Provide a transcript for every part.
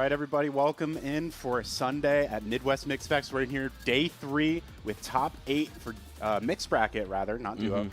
right, everybody, welcome in for Sunday at Midwest Mixfest. We're in here day 3 with top 8 for mixed bracket, rather, not duo.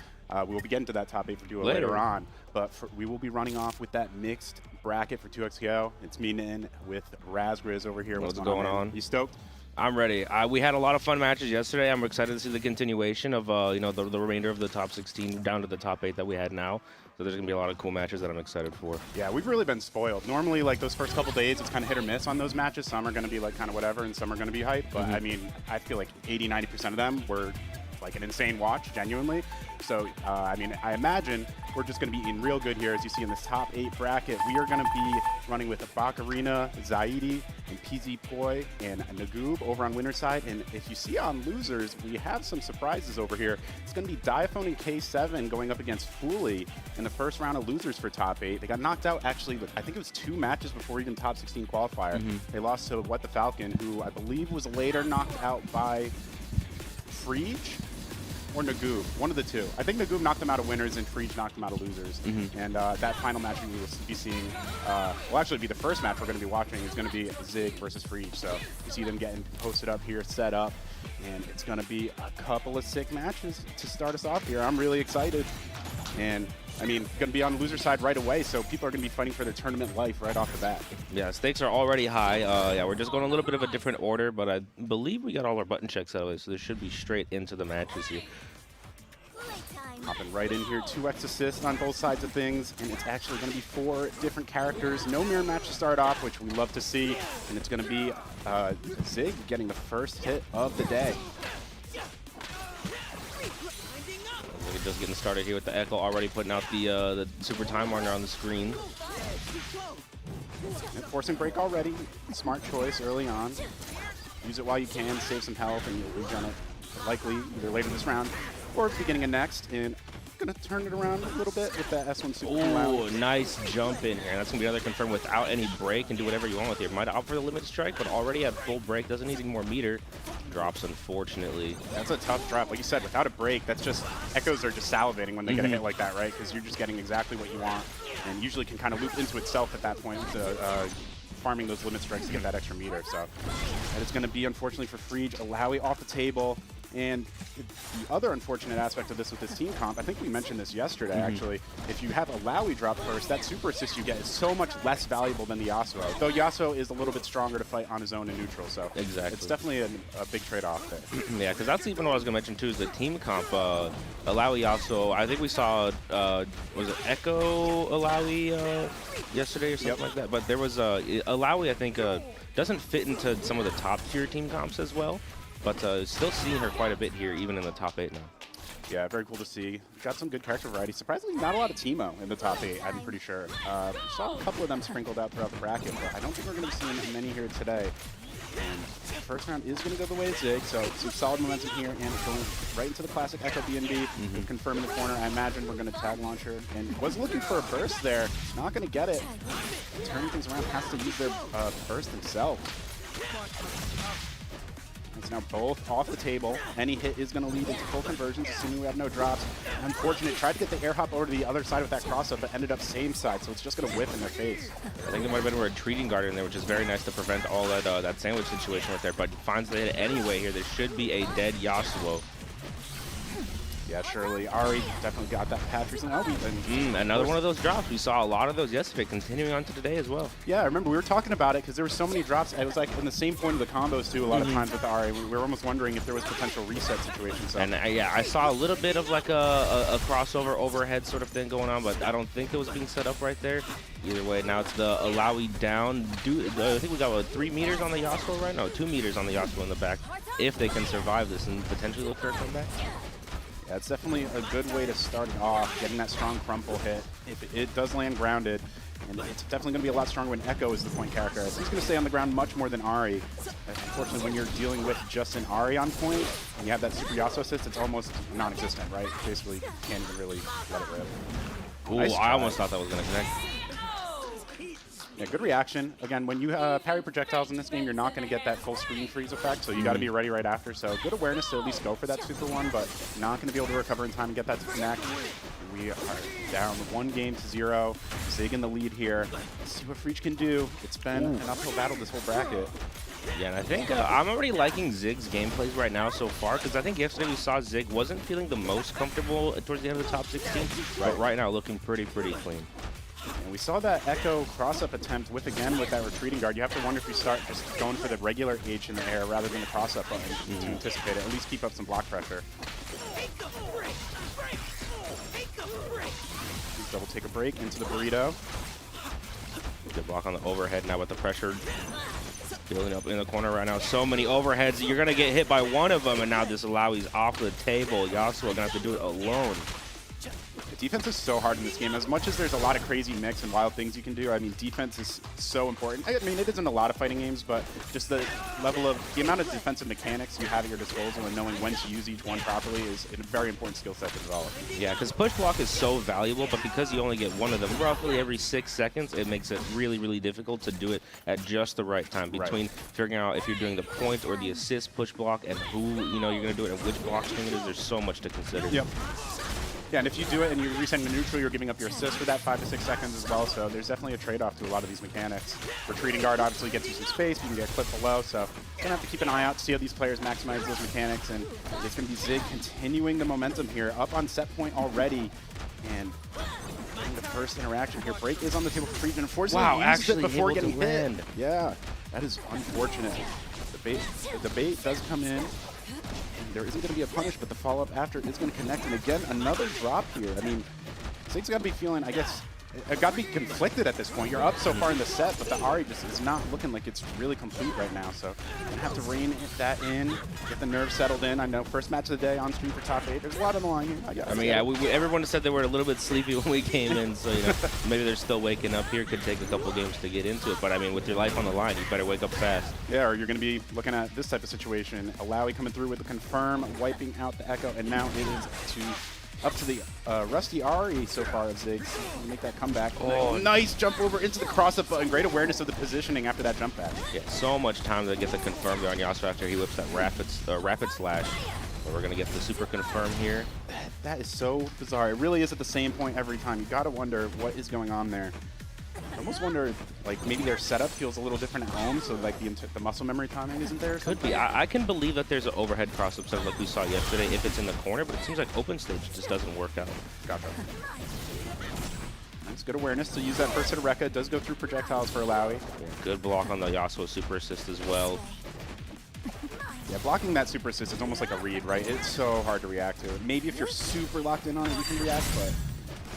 We will be getting to that top 8 for duo later on, but we will be running off with that mixed bracket for 2XKO. It's me in with Razgriz over here. What's going on? You stoked? I'm ready. We had a lot of fun matches yesterday. I'm excited to see the continuation of the remainder of the top 16 down to the top 8 that we had now. So there's going to be a lot of cool matches that I'm excited for. Yeah, we've really been spoiled. Normally, like, those first couple days, it's kind of hit or miss on those matches. Some are going to be, like, kind of whatever, and some are going to be hype. But, I mean, I feel like 80-90% of them were, like, an insane watch, genuinely. So, I mean, I imagine we're just going to be eating real good here. As you see in this top 8 bracket, we are going to be running with Bakarina, Zaidi, and PZ Poi, and Nagoob over on winner's side. And if you see on losers, we have some surprises over here. It's going to be Diaphone and K7 going up against Fooly in the first round of losers for top 8. They got knocked out, actually, I think it was 2 matches before even top 16 qualifier. They lost to What the Falcon, who I believe was later knocked out by Frege or Nagoob, one of the two. I think Nagoob knocked them out of winners and Frege knocked them out of losers. And that final match we will be seeing, will actually be the first match we're going to be watching. Is going to be Zig versus Frege. So you see them getting posted up here, set up, and it's going to be a couple of sick matches to start us off here. I'm really excited. And I mean, going to be on the loser side right away, so people are going to be fighting for their tournament life right off the bat. Yeah, stakes are already high. Yeah, we're just going a little bit of a different order, but I believe we got all our button checks out of it, so this should be straight into the matches here. Hopping right in here, 2x assist on both sides of things, and it's actually going to be 4 different characters. No mirror match to start off, which we love to see, and it's going to be Zig getting the first hit of the day. We're just getting started here with the Echo, already putting out the super time warner on the screen. Forcing break already. Smart choice early on. Use it while you can, save some health, and you'll regen it likely either later this round or beginning of next. And going to turn it around a little bit with that S1 super. Oh, nice jump in here. That's going to be another confirm without any break and do whatever you want with here. Might opt for the limit strike, but already at full break. Doesn't need any more meter. Drops, unfortunately. That's a tough drop. Like you said, without a break, that's just, Echoes are just salivating when they get a hit like that, right? Because you're just getting exactly what you want, and usually can kind of loop into itself at that point to farming those limit strikes to get that extra meter. So that is going to be, unfortunately, for Frege. Alawi off the table. And the other unfortunate aspect of this with this team comp, I think we mentioned this yesterday, actually, if you have Alawi drop first, that super assist you get is so much less valuable than the Yasuo. Though Yasuo is a little bit stronger to fight on his own in neutral, so it's definitely a big trade-off there. Yeah, because that's even what I was going to mention, too, is the team comp. Alawi Yasuo, I think we saw, was it Echo Alawi yesterday or something like that? But there was Alawi, I think, doesn't fit into some of the top-tier team comps as well. But still seeing her quite a bit here, even in the top 8 now. Yeah, very cool to see. Got some good character variety. Surprisingly, not a lot of Teemo in the top 8, I'm pretty sure. Saw a couple of them sprinkled out throughout the bracket, but I don't think we're going to be seeing many here today. And the first round is going to go the way of Zig, so some solid momentum here, and going right into the classic Echo BNB. Confirm in the corner. I imagine we're going to tag launch her. And was looking for a burst there. Not going to get it. Turning things around, has to use their burst themselves. It's now both off the table. Any hit is going to lead into full conversions, assuming we have no drops. Unfortunate. Tried to get the air hop over to the other side with that cross-up, but ended up same side, so it's just going to whip in their face. I think it might have been a retreating guard in there, which is very nice to prevent all that sandwich situation right there, but finds the hit anyway here. There should be a dead Yasuo. Yeah, surely. Ari definitely got that patch recently. Another one of those drops. We saw a lot of those yesterday, continuing on to today as well. Yeah, I remember we were talking about it because there were so many drops. It was like in the same point of the combos, too, a lot of times with the Ari. We were almost wondering if there was potential reset situations. So. And yeah, I saw a little bit of like a crossover overhead sort of thing going on, but I don't think it was being set up right there. Either way, now it's the Alawi down. I think we got 3 meters on the Yasuo right now. 2 meters on the Yasuo in the back, if they can survive this and potentially look for a comeback. Yeah, it's definitely a good way to start it off, getting that strong crumple hit. If it does land grounded, and it's definitely going to be a lot stronger when Echo is the point character. He's going to stay on the ground much more than Ari. Unfortunately, when you're dealing with just an Ari on point, and you have that super Yasuo assist, it's almost non-existent, right? Basically, you can't even really let it rip. Ooh, nice I almost thought that was going to connect. Yeah, good reaction. Again, when you parry projectiles in this game, you're not going to get that full screen freeze effect, so you got to be ready right after. So good awareness to at least go for that super one, but not going to be able to recover in time and get that to connect. And we are down 1-0. Zig in the lead here. Let's see what Freach can do. It's been an uphill battle this whole bracket. Yeah, and I think I'm already liking Zig's gameplays right now so far, because I think yesterday we saw Zig wasn't feeling the most comfortable towards the end of the top 16, but right now looking pretty clean. And we saw that Echo cross-up attempt with that retreating guard. You have to wonder if you start just going for the regular H in the air rather than the cross-up button to anticipate it, at least keep up some block pressure. Double take a break into the burrito. Good block on the overhead now with the pressure building up in the corner right now. So many overheads. You're going to get hit by one of them, and now this Alawi's off the table. Yasuo going to have to do it alone. The defense is so hard in this game. As much as there's a lot of crazy mix and wild things you can do, I mean, defense is so important. I mean, it isn't a lot of fighting games, but just the amount of defensive mechanics you have at your disposal and knowing when to use each one properly is a very important skill set to develop. Yeah, because push block is so valuable, but because you only get one of them roughly every 6 seconds, it makes it really difficult to do it at just the right time between figuring out if you're doing the point or the assist push block and who you're going to do it and which block string it is. There's so much to consider. Yep. Yeah, and if you do it and you're resetting the neutral, you're giving up your assist for that 5 to 6 seconds as well, so there's definitely a trade-off to a lot of these mechanics. Retreating guard obviously gets you some space, you can get clipped below, so you're going to have to keep an eye out to see how these players maximize those mechanics, and it's going to be Zig continuing the momentum here, up on set point already, and the first interaction here. Break is on the table for Freach, and unfortunately he uses it before getting hit. Yeah, that is unfortunate. The bait does come in. There isn't going to be a punish, but the follow-up after is going to connect. And again, another drop here. I mean, Zig's got to be feeling, I guess, got to be conflicted at this point. You're up so far in the set, but the Ari just is not looking like it's really complete right now. So going to have to rein that in, get the nerves settled in. I know first match of the day on stream for top 8. There's a lot on the line here, I guess. I mean, yeah, everyone said they were a little bit sleepy when we came in, so maybe they're still waking up here. Could take a couple games to get into it, but I mean, with your life on the line, you better wake up fast. Yeah, or you're going to be looking at this type of situation. Alawi coming through with the confirm, wiping out the Echo, and now it is up to the rusty Ari so far of Zig. Make that comeback. Oh, nice jump over into the cross-up button. Great awareness of the positioning after that jump back. Yeah, so much time to get the confirm there on Yasuo after he whips that rapid slash. So we're going to get the super confirm here. That is so bizarre. It really is at the same point every time. You got to wonder what is going on there. I almost wonder, like, maybe their setup feels a little different at home, so like the muscle memory timing isn't there. Could be. I can believe that there's an overhead cross-up setup like we saw yesterday if it's in the corner, but it seems like open stage just doesn't work out. Gotcha. Nice, good awareness to use that first hit of Rekka. It does go through projectiles for Alawi. Yeah, good block on the Yasuo super assist as well. Yeah, blocking that super assist is almost like a read, right? It's so hard to react to. Maybe if you're super locked in on it, you can react, but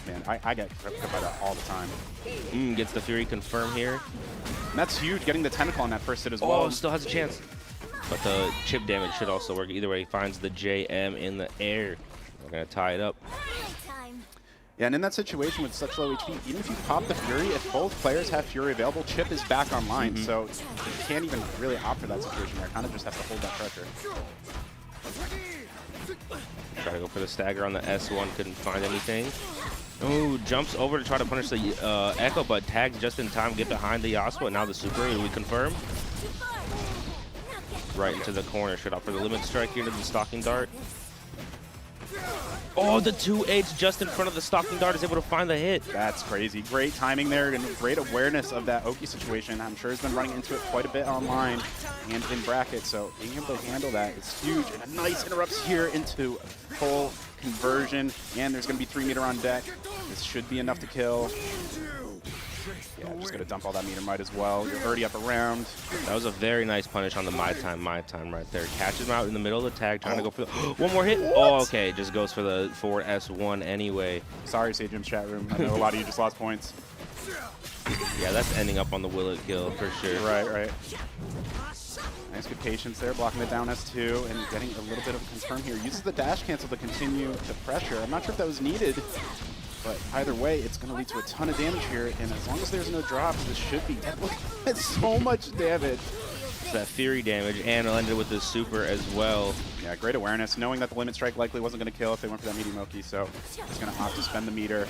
man, I get tripped by that all the time. Gets the Fury confirm here. And that's huge, getting the tentacle on that first hit as well. Oh, still has a chance. But the chip damage should also work. Either way, he finds the JM in the air. We're going to tie it up. Yeah, and in that situation with such low HP, even if you pop the Fury, if both players have Fury available, Chip is back online, so you can't even really opt for that situation there. Kind of just have to hold that pressure. Try to go for the stagger on the S1, couldn't find anything. Ooh, jumps over to try to punish the Echo, but tags just in time, get behind the Yasuo, and now the super, we confirm. Right into the corner, should opt for the limit strike here to the stalking dart. Oh, the 2H just in front of the stalking dart is able to find the hit. That's crazy. Great timing there and great awareness of that Oki situation. I'm sure he's been running into it quite a bit online and in bracket, so being able to handle that is huge. And a nice interrupts here into full conversion, and there's going to be 3 meter on deck. This should be enough to kill. Yeah, just going to dump all that meter might as well. You're already up around. That was a very nice punish on the my time right there. Catches him out in the middle of the tag, trying to go for the one more hit. What? Oh, okay, just goes for the forward S1 anyway. Sorry, Sajim's chat room. I know a lot of you just lost points. Yeah, that's ending up on the Willet kill for sure. Right. Nice good patience there, blocking it down S2 and getting a little bit of a confirm here. Uses the dash cancel to continue the pressure. I'm not sure if that was needed, but either way, it's going to lead to a ton of damage here. And as long as there's no drops, this should be definitely so much damage. It's that Fury damage, and it'll end it with the super as well. Yeah, great awareness, knowing that the limit strike likely wasn't going to kill if they went for that medium Oki, so he's going to opt to spend the meter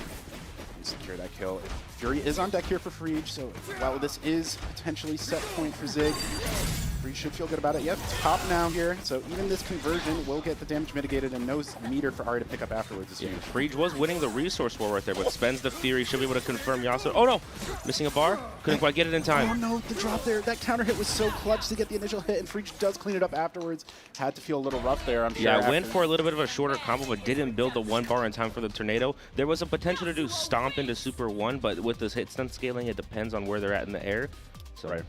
and secure that kill. Fury is on deck here for Freach, so while this is potentially set point for Zig, We should feel good about it. Yep, it's top now here. So even this conversion will get the damage mitigated, and no meter for Ari to pick up afterwards is huge. Freege was winning the resource war right there, but spends the Fury. Should be able to confirm Yasuo. Oh no! Missing a bar. Couldn't quite get it in time. Oh no, the drop there. That counter hit was so clutch to get the initial hit, and Freege does clean it up afterwards. Had to feel a little rough there, I'm sure. Yeah, went for a little bit of a shorter combo, but didn't build the 1 bar in time for the tornado. There was a potential to do stomp into Super 1, but with this hit stun scaling, it depends on where they're at in the air. So right.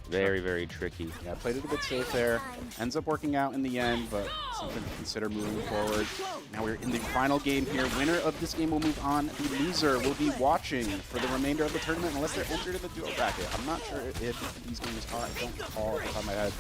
Very, very tricky. Yeah, played it a bit safe there. Ends up working out in the end, but something to consider moving forward. Now we're in the final game here. Winner of this game will move on. The loser will be watching for the remainder of the tournament unless they're entered in the duo bracket. I'm not sure if these games are. I don't recall off the top of my head.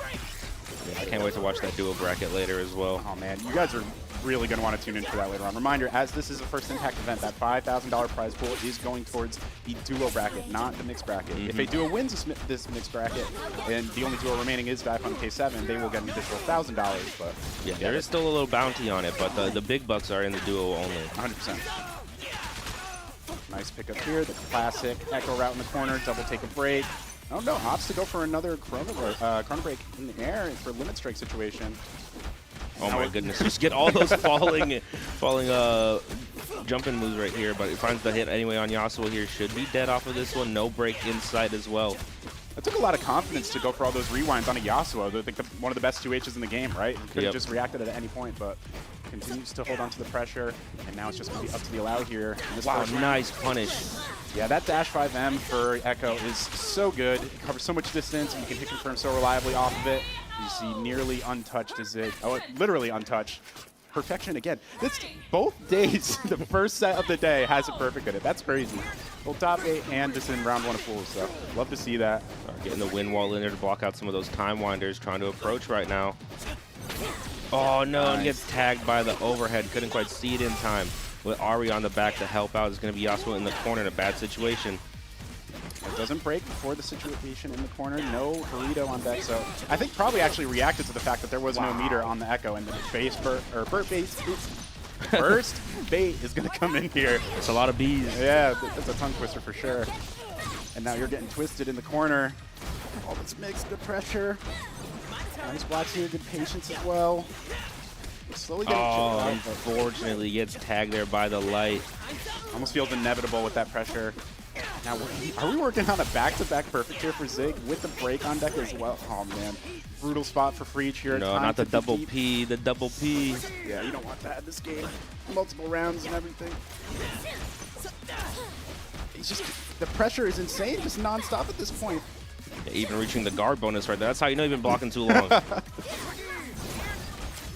Yeah, I can't wait to watch that duo bracket later as well. Oh man, you guys are really going to want to tune in for that later on. Reminder, as this is a first Impact event, that $5,000 prize pool is going towards the duo bracket, not the mixed bracket. If a duo wins this mixed bracket, and the only duo remaining is Dive on K7, they will get an additional $1,000. But yeah, there is still a little bounty on it, but the big bucks are in the duo only. 100%. Nice pickup here. The classic Echo route in the corner, double take a break. Oh no, opts to go for another chrono break in the air for limit strike situation. Oh my goodness, just get all those falling jumping moves right here, but it finds the hit anyway on Yasuo here. Should be dead off of this one. No break inside as well. It took a lot of confidence to go for all those rewinds on a Yasuo. They're like one of the best 2Hs in the game, right? Could have just reacted at any point, but continues to hold on to the pressure, and now it's just going to be up to the allow here. Wow, nice punish. Yeah, that dash 5M for Echo is so good. It covers so much distance, and you can hit confirm so reliably off of it. You see nearly untouched as it, literally untouched. Perfection again. This both days, the first set of the day has it perfect at it. That's crazy. Well, top 8 and just in round 1 of pools, so love to see that. Getting the wind wall in there to block out some of those time winders trying to approach right now. Oh no, and gets tagged by the overhead. Couldn't quite see it in time. With Ari on the back to help out, is going to be Yasuo in the corner in a bad situation. It doesn't break before the situation in the corner. No burrito on deck, so I think probably actually reacted to the fact that there was no meter on the Echo, and the burst bait is going to come in here. It's a lot of bees. Yeah, that's a tongue twister for sure. And now you're getting twisted in the corner. All this mixed good pressure. Nice watch here, good patience as well. Slowly getting out, unfortunately gets tagged there by the light. Almost feels inevitable with that pressure. Now, are we working on a back-to-back perfect here for Zig with the break on deck as well? Oh, man. Brutal spot for Freege here. No, not the double P, the double P. Yeah, you don't want that in this game. Multiple rounds and everything. He's just, the pressure is insane, just non-stop at this point. Yeah, even reaching the guard bonus right there. That's how you know you've been blocking too long.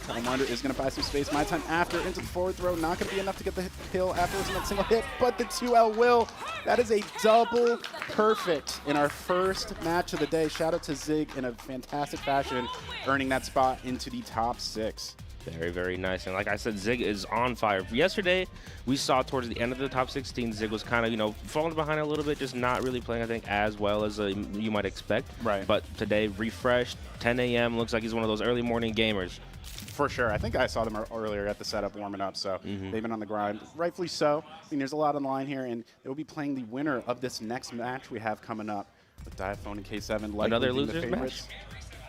Time is going to buy some space. My time after into the forward throw. Not going to be enough to get the kill afterwards in that single hit, but the 2L will. That is a double perfect in our first match of the day. Shout out to Zig in a fantastic fashion, earning that spot into the top 6. Very, very nice. And like I said, Zig is on fire. Yesterday, we saw towards the end of the top 16, Zig was kind of, falling behind a little bit, just not really playing, I think, as well as you might expect. Right. But today, refreshed, 10 a.m., looks like he's one of those early morning gamers. For sure. I think I saw them earlier at the setup warming up, so they've been on the grind. Rightfully so. I mean, there's a lot on the line here, and they'll be playing the winner of this next match we have coming up with Diaphone and K7. Another losers match?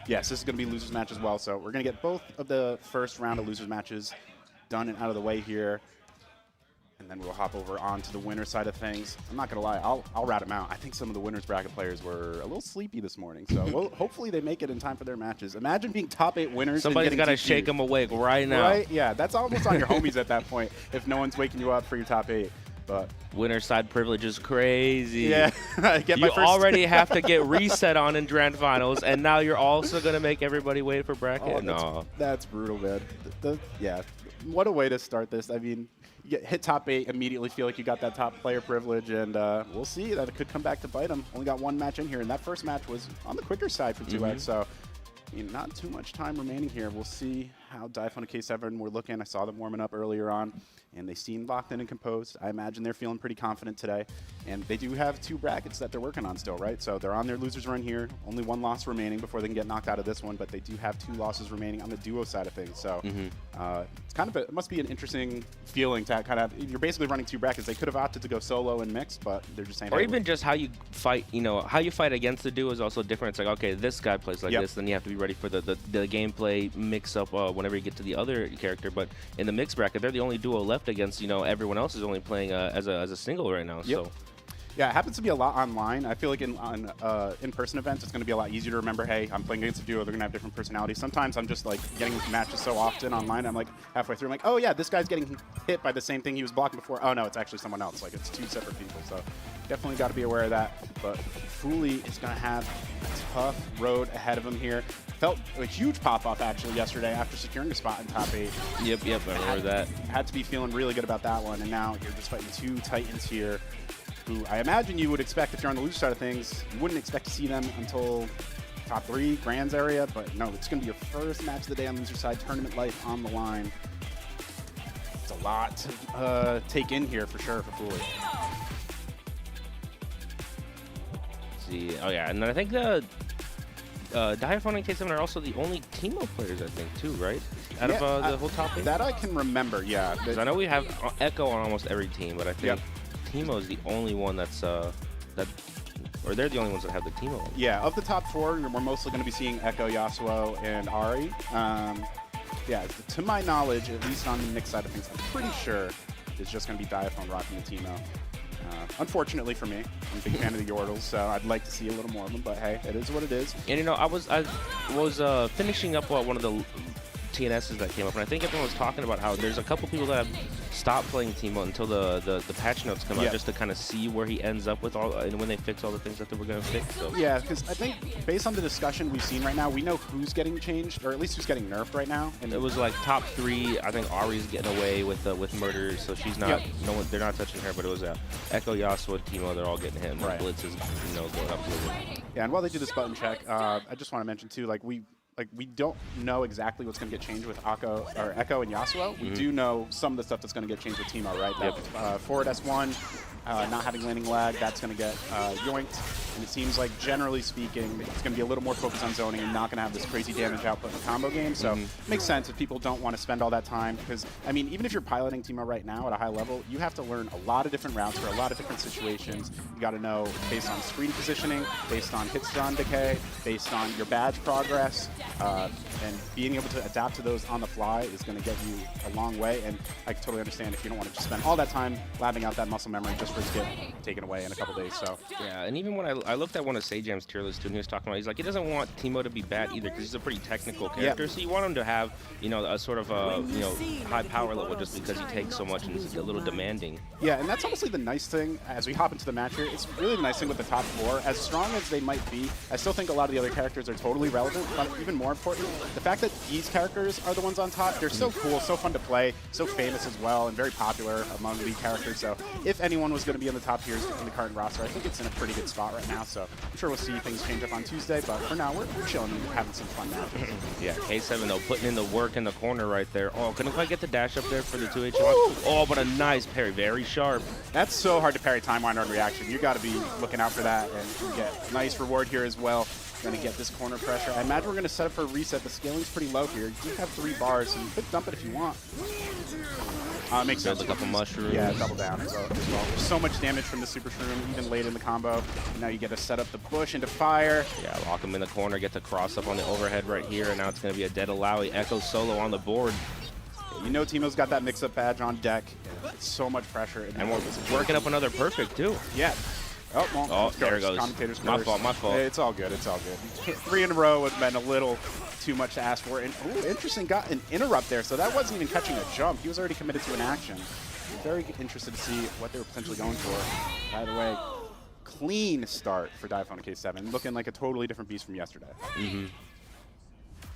Yes, this is going to be losers match as well, so we're going to get both of the first round of losers matches done and out of the way here. And then we'll hop over onto the winner side of things. I'm not going to lie, I'll rat them out. I think some of the winners bracket players were a little sleepy this morning, so hopefully they make it in time for their matches. Imagine being top 8 winners. Somebody's got to shake them awake right now. Right? Yeah, that's almost on your homies at that point if no one's waking you up for your top 8. But winner side privilege is crazy. Yeah, you already have to get reset on in grand finals, and now you're also going to make everybody wait for bracket? Oh, that's brutal, man. Yeah, what a way to start this. I mean, you hit top 8, immediately feel like you got that top player privilege, and we'll see that it could come back to bite them. Only got one match in here, and that first match was on the quicker side for 2X, so I mean, not too much time remaining here. We'll see how Diaphone and K7 were looking. I saw them warming up earlier on, and they seemed locked in and composed. I imagine they're feeling pretty confident today. And they do have 2 brackets that they're working on still, right? So they're on their losers run here. Only 1 loss remaining before they can get knocked out of this one, but they do have 2 losses remaining on the duo side of things. So it's kind of it must be an interesting feeling to kind of, you're basically running 2 brackets. They could have opted to go solo and mix, but they're just saying, or hey, even just how you fight, how you fight against the duo is also different. It's like, okay, this guy plays like this, then you have to be ready for the gameplay mix up whenever you get to the other character. But in the mixed bracket, they're the only duo left against, everyone else is only playing as a single right now. So. Yeah, it happens to be a lot online. I feel like on in-person events, it's going to be a lot easier to remember, hey, I'm playing against a duo. They're going to have different personalities. Sometimes I'm just like getting matches so often online, I'm like halfway through, I'm like, oh yeah, this guy's getting hit by the same thing he was blocking before. Oh no, it's actually someone else. Like it's 2 separate people. So definitely got to be aware of that. But Fuli is going to have a tough road ahead of him here. Felt a huge pop-off actually yesterday after securing a spot in top 8. Yep, I remember that. Had to be feeling really good about that one. And now you're just fighting 2 Titans here, who I imagine you would expect, if you're on the loser side of things, you wouldn't expect to see them until top 3, Grands area, but no, it's going to be your first match of the day on the loser side, tournament life on the line. It's a lot to take in here for sure for Fuli. See, oh yeah, and I think the Diaphone and K7 are also the only team of players, I think, too, right? Out of the whole top 8? That I can remember, yeah. Because I know we have Echo on almost every team, but I think Teemo is the only one that's or they're the only ones that have the Teemo. Yeah, of the top 4, we're mostly going to be seeing Echo, Yasuo, and Ari. Yeah, to my knowledge, at least on the mixed side of things, I'm pretty sure it's just going to be Diaphone rocking the Teemo. Unfortunately for me, I'm a big fan of the Yordles, so I'd like to see a little more of them, but hey, it is what it is. And I was finishing up one of the TNSs that came up, and I think everyone was talking about how there's a couple people that have stopped playing Teemo until the patch notes come out, just to kind of see where he ends up with all, and when they fix all the things that they were going to fix. So. Yeah, because I think based on the discussion we've seen right now, we know who's getting changed, or at least who's getting nerfed right now. And it was like top 3. I think Ari's getting away with murder, so she's not. No one, they're not touching her. But it was Echo, Yasuo, Teemo. They're all getting hit. And Blitz is going up a little bit. Yeah, and while they do this button check, I just want to mention too, we don't know exactly what's going to get changed with Echo and Yasuo. We do know some of the stuff that's going to get changed with Teemo, right? That, forward S1, not having landing lag, that's going to get yoinked. And it seems like, generally speaking, it's going to be a little more focused on zoning and not going to have this crazy damage output in the combo game. So it makes sense if people don't want to spend all that time. Because, I mean, even if you're piloting Teemo right now at a high level, you have to learn a lot of different routes for a lot of different situations. You got to know based on screen positioning, based on hit stun decay, based on your badge progress, and being able to adapt to those on the fly is going to get you a long way. And I can totally understand if you don't want to just spend all that time labbing out that muscle memory just for it to get taken away in a couple days. So yeah, and even when I looked at one of Sajam's tier list too, and he was talking about, he's like, he doesn't want Teemo to be bad either because he's a pretty technical character. So you want him to have, a sort of high power level just because he takes so much and he's a little demanding. Yeah, and that's honestly the nice thing as we hop into the match here. It's really the nice thing with the top 4. As strong as they might be, I still think a lot of the other characters are totally relevant. But even more important, the fact that these characters are the ones on top, they're so cool, so fun to play, so famous as well, and very popular among league characters. So if anyone was going to be in the top tiers in the current roster, I think it's in a pretty good spot right now. So I'm sure we'll see things change up on Tuesday, but for now, we're chilling and having some fun matches. Yeah, K7 though, putting in the work in the corner right there. Oh, couldn't quite get the dash up there for the 2H1. Oh, but a nice parry, very sharp. That's so hard to parry time wind on reaction. You got to be looking out for that, and you get a nice reward here as well. Going to get this corner pressure. I imagine we're going to set up for a reset. The scaling's pretty low here. You do have 3 bars, so you could dump it if you want. Makes sense. A couple mushrooms. Yeah, double down as well. There's so much damage from the Super Shroom, even late in the combo. And now you get to set up the bush into fire. Yeah, lock him in the corner, get the cross up on the overhead right here, and now it's going to be a dead Alawi. Echo solo on the board. You know Teemo's got that mix-up badge on deck. It's so much pressure. And we're working up another perfect, too. Yeah. Oh, well, oh there it goes. Commentator's my fault. It's all good. It's all good. 3 in a row would have been a little too much to ask for. And, ooh, interesting. Got an interrupt there, so that wasn't even catching a jump. He was already committed to an action. Very interested to see what they were potentially going for. By the way, clean start for Diaphone K7. Looking like a totally different beast from yesterday.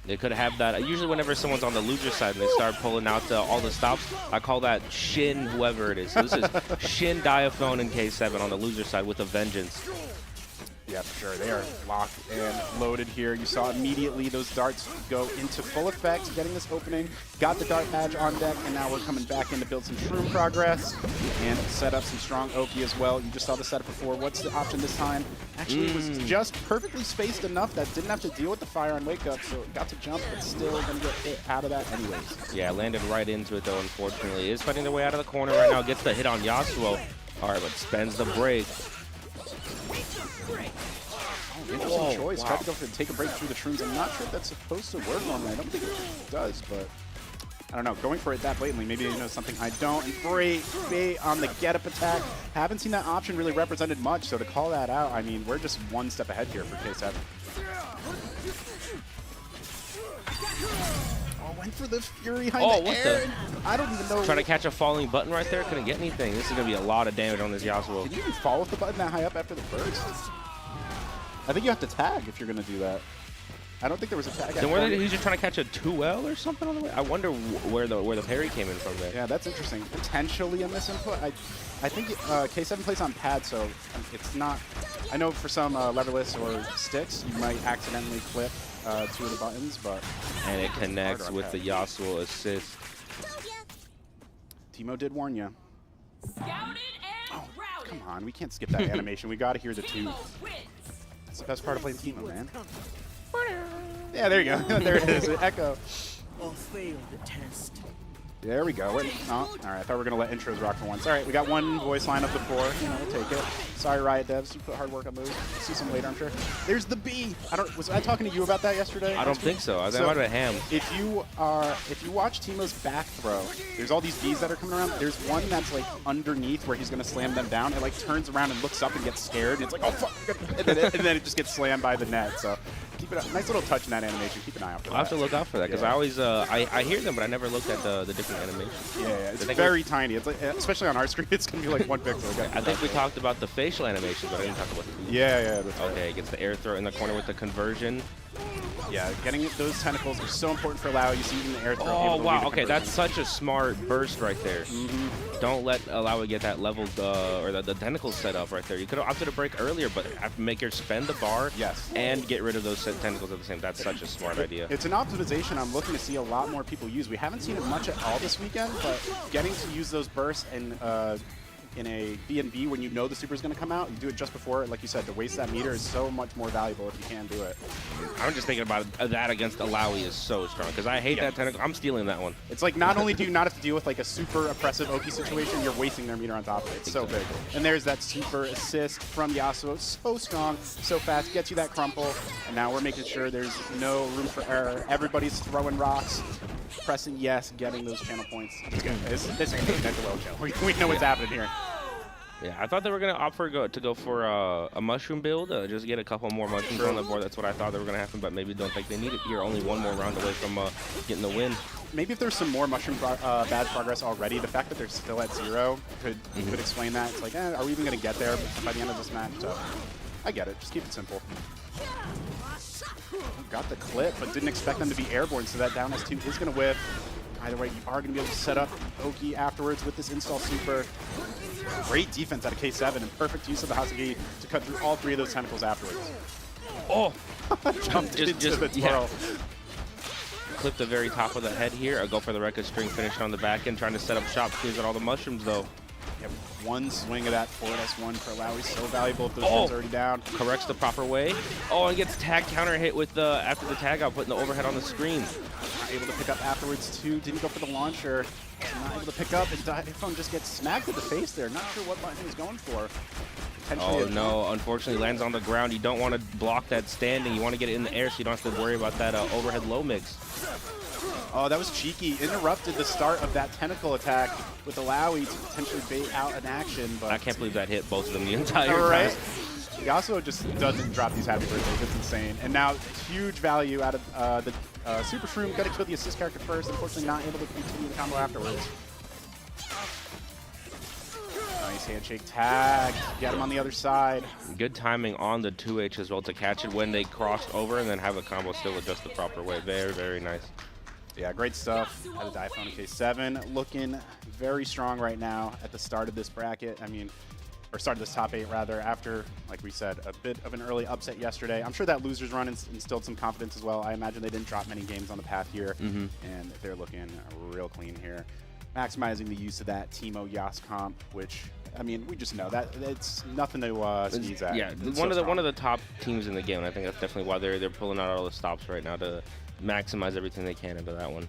They could have that. Usually whenever someone's on the loser side and they start pulling out all the stops, I call that Shin whoever it is. So this is Shin, Diaphone, and K7 on the loser side with a vengeance. Yeah, for sure. They are locked and loaded here. You saw immediately those darts go into full effect, getting this opening. Got the dart badge on deck, and now we're coming back in to build some shroom progress and set up some strong Oki as well. You just saw the setup before. What's the option this time? Actually, it was just perfectly spaced enough that didn't have to deal with the fire on wake up, so it got to jump, but still going to get hit out of that anyways. Yeah, landed right into it though, unfortunately. Is fighting their way out of the corner right now. Gets the hit on Yasuo. All right, but spends the break. Interesting choice. Wow. Tried to go for take a break through the shrooms. I'm not sure if that's supposed to work normally. I don't think it does, but I don't know. Going for it that blatantly, maybe you know something I don't. And great bait on the get-up attack. Haven't seen that option really represented much, so to call that out, I mean, we're just one step ahead here for K7. Oh, went for the Fury behind the air. I don't even know. Trying to catch a falling button right there. Couldn't get anything. This is going to be a lot of damage on this Yasuo. Did you even fall with the button that high up after the burst? I think you have to tag if you're going to do that. I don't think there was a tag. Then he's just trying to catch a 2L or something on the way? I wonder where the parry came in from there. Yeah, that's interesting. Potentially in this input, I think K7 plays on pad, so it's not. I know for some leverless or sticks, you might accidentally clip 2 of the buttons, but and it connects with the Yasuo assist. Timo did warn you. Oh, come on, we can't skip that animation. We got to hear the 2. That's the best part of playing Timo, man. Yeah, there you go. There it is. Echo. Or fail the test. There we go. Oh, all right. I thought we were going to let intros rock for once. All right, we got one voice line up before. You know, we'll take it. Sorry, Riot devs. You put hard work on those. See some later, I'm sure. There's the B. Was I talking to you about that yesterday? I don't think so. I might have been ham. If you watch Timo's back throw, there's all these Bs that are coming around. There's one that's like underneath where he's going to slam them down. It like turns around and looks up and gets scared. And it's like, oh, fuck. And then it just gets slammed by the net. So keep it up. Nice little touch in that animation. Keep an eye out for that. I'll have to look out for that because I always I hear them, but I never looked at the different animations. Yeah, it's very tiny. It's like, especially on our screen, it's gonna be like 1 pixel. I think we talked about the facial animations, but I didn't talk about the Yeah, that's right. Okay, gets the air throw in the corner with the conversion. Yeah, getting those tentacles are so important for Lau. You see even the air throw. Oh, wow. Okay, that's such a smart burst right there. Don't let Alawi get that leveled, or the tentacles set up right there. You could have opted a break earlier, but have to make her spend the bar and get rid of those tentacles at the same time. That's such a smart idea. It's an optimization I'm looking to see a lot more people use. We haven't seen it much at all this weekend, but getting to use those bursts and in a B&B when you know the super is going to come out, you do it just before, like you said, to waste that meter is so much more valuable if you can do it. I'm just thinking about that against Alawi is so strong because I hate that tentacle. I'm stealing that one. It's like not only do you not have to deal with like a super oppressive Oki situation, you're wasting their meter on top of it. It's so big. And there's that super assist from Yasuo. So strong, so fast, gets you that crumple. And now we're making sure there's no room for error. Everybody's throwing rocks, pressing yes, getting those channel points. It's good. This is a well kill. We know what's happening here. Yeah, I thought they were going to opt for to go for a mushroom build, just get a couple more mushrooms on the board. That's what I thought they were going to happen, but maybe don't think they need it. You're only one more round away from getting the win. Maybe if there's some more mushroom badge progress already, the fact that they're still at 0 could explain that. It's like, are we even going to get there by the end of this match? So I get it. Just keep it simple. Got the clip, but didn't expect them to be airborne, so that down S2 is going to whip. Either way, you are going to be able to set up Oki afterwards with this install super. Great defense out of K7 and perfect use of the Hasagi to cut through all 3 of those tentacles afterwards. Oh! Jumped into the twirl. Clip the very top of the head here. I'll go for the record string, finish on the back end, trying to set up shop, clears out all the mushrooms though. Yep, one swing of that forward S1 for Alawi, so valuable if those things are already down. Corrects the proper way. Oh, and gets tag counter hit with the after the tag out, putting the overhead on the screen. Not able to pick up afterwards too. Didn't go for the launcher. Not able to pick up. And Diphone just gets smacked with the face there. Not sure what button he was going for. Oh no, unfortunately lands on the ground. You don't want to block that standing. You want to get it in the air so you don't have to worry about that overhead low mix. Oh, that was cheeky. Interrupted the start of that tentacle attack with Alawi to potentially bait out an action. But I can't believe that hit both of them the entire time. Yasuo just doesn't drop these happy birthdays. It's insane. And now huge value out of the Super Shroom. Got to kill the assist character first. Unfortunately, not able to continue the combo afterwards. Nice handshake tag. Get him on the other side. Good timing on the 2H as well to catch it when they crossed over and then have a combo still adjust the proper way. Very, very nice. Yeah, great stuff out of Diphone K7. Looking very strong right now at the start of this bracket. I mean, or started this top 8 rather, after, like we said, a bit of an early upset yesterday. I'm sure that losers run instilled some confidence as well. I imagine they didn't drop many games on the path here, and they're looking real clean here. Maximizing the use of that Teemo Yas comp, which, I mean, we just know that it's nothing to sneeze at. Yeah, it's one so of the top teams in the game, and I think that's definitely why they're pulling out all the stops right now to maximize everything they can into that one.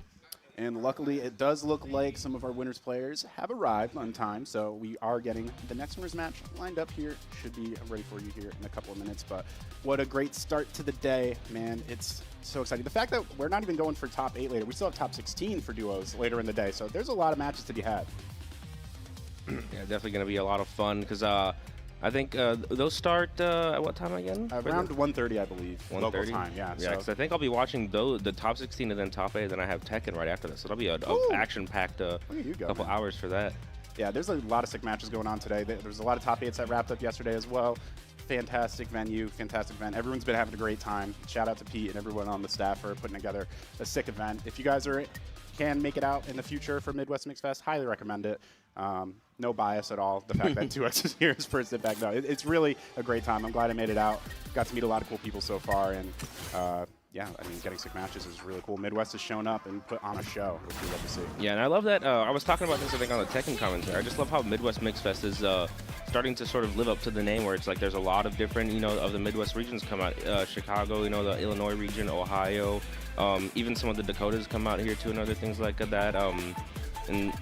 And luckily, it does look like some of our winners players have arrived on time, so we are getting the next winners match lined up here. Should be ready for you here in a couple of minutes, but what a great start to the day, man. It's so exciting. The fact that we're not even going for top 8 later, we still have top 16 for duos later in the day, so there's a lot of matches to be had. Yeah, definitely going to be a lot of fun because I think those start at what time again? Around 1:30, I believe. 1:30? Local time, yeah. Yeah, because I think I'll be watching the top 16 and then top 8, and then I have Tekken right after this. So that'll be an action-packed couple hours for that. Yeah, there's a lot of sick matches going on today. There's a lot of top 8s that wrapped up yesterday as well. Fantastic venue, fantastic event. Everyone's been having a great time. Shout out to Pete and everyone on the staff for putting together a sick event. If you guys can make it out in the future for Midwest Mixfest, highly recommend it. No bias at all. The fact that 2X is here is for sit back. No, it's really a great time. I'm glad I made it out. Got to meet a lot of cool people so far, and yeah, I mean, getting sick matches is really cool. Midwest has shown up and put on a show, which we love to see. Yeah, and I love that. I was talking about this, I think, on the Tekken commentary. I just love how Midwest Mixfest is starting to sort of live up to the name, where it's like there's a lot of different, of the Midwest regions come out. Chicago, the Illinois region, Ohio, even some of the Dakotas come out here too, and other things like that. And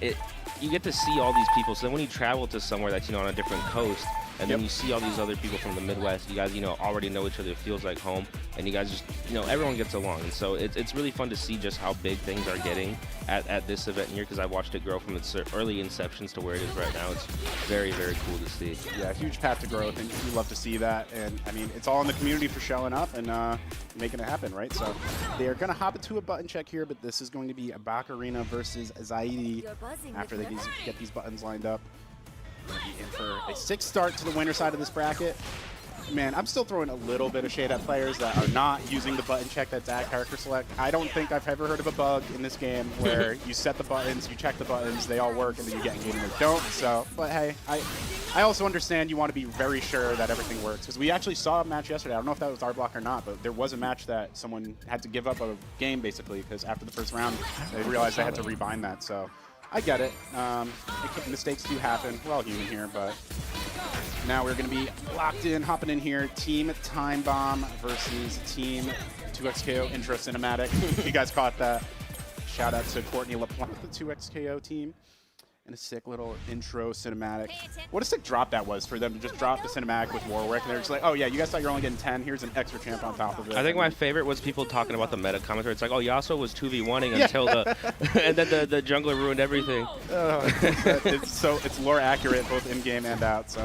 you get to see all these people. So then when you travel to somewhere that's, on a different coast, and then you see all these other people from the Midwest, you guys, already know each other. It feels like home, and you guys just, everyone gets along. And so it's really fun to see just how big things are getting at this event here, because I watched it grow from its early inceptions to where it is right now. It's very, very cool to see. Yeah, huge path to growth, and we love to see that. And I mean, it's all in the community for showing up and making it happen, right? So they're going to hop into a button check here, but this is going to be a Bakarina versus Zaidi after they get these buttons lined up. In for a 6 start to the winner side of this bracket. Man, I'm still throwing a little bit of shade at players that are not using the button check that's at character select. I don't think I've ever heard of a bug in this game where you set the buttons, you check the buttons, they all work, and then you get in game and they don't. So, but hey, I also understand you want to be very sure that everything works, because we actually saw a match yesterday. I don't know if that was our block or not, but there was a match that someone had to give up a game basically because after the first round they realized they had to rebind that. So I get it. Mistakes do happen. We're all human here, but now we're going to be locked in, hopping in here. Team Time Bomb versus Team 2XKO Intro Cinematic. You guys caught that. Shout out to Courtney LaPlante, the 2XKO team. And a sick little intro cinematic. What a sick drop that was for them to just drop the cinematic with Warwick. And they're just like, oh yeah, you guys thought you were only getting 10. Here's an extra champ on top of it. I think my favorite was people talking about the meta commentary. It's like, oh, Yasuo was 2v1ing until and then the jungler ruined everything. It's lore accurate both in game and out. So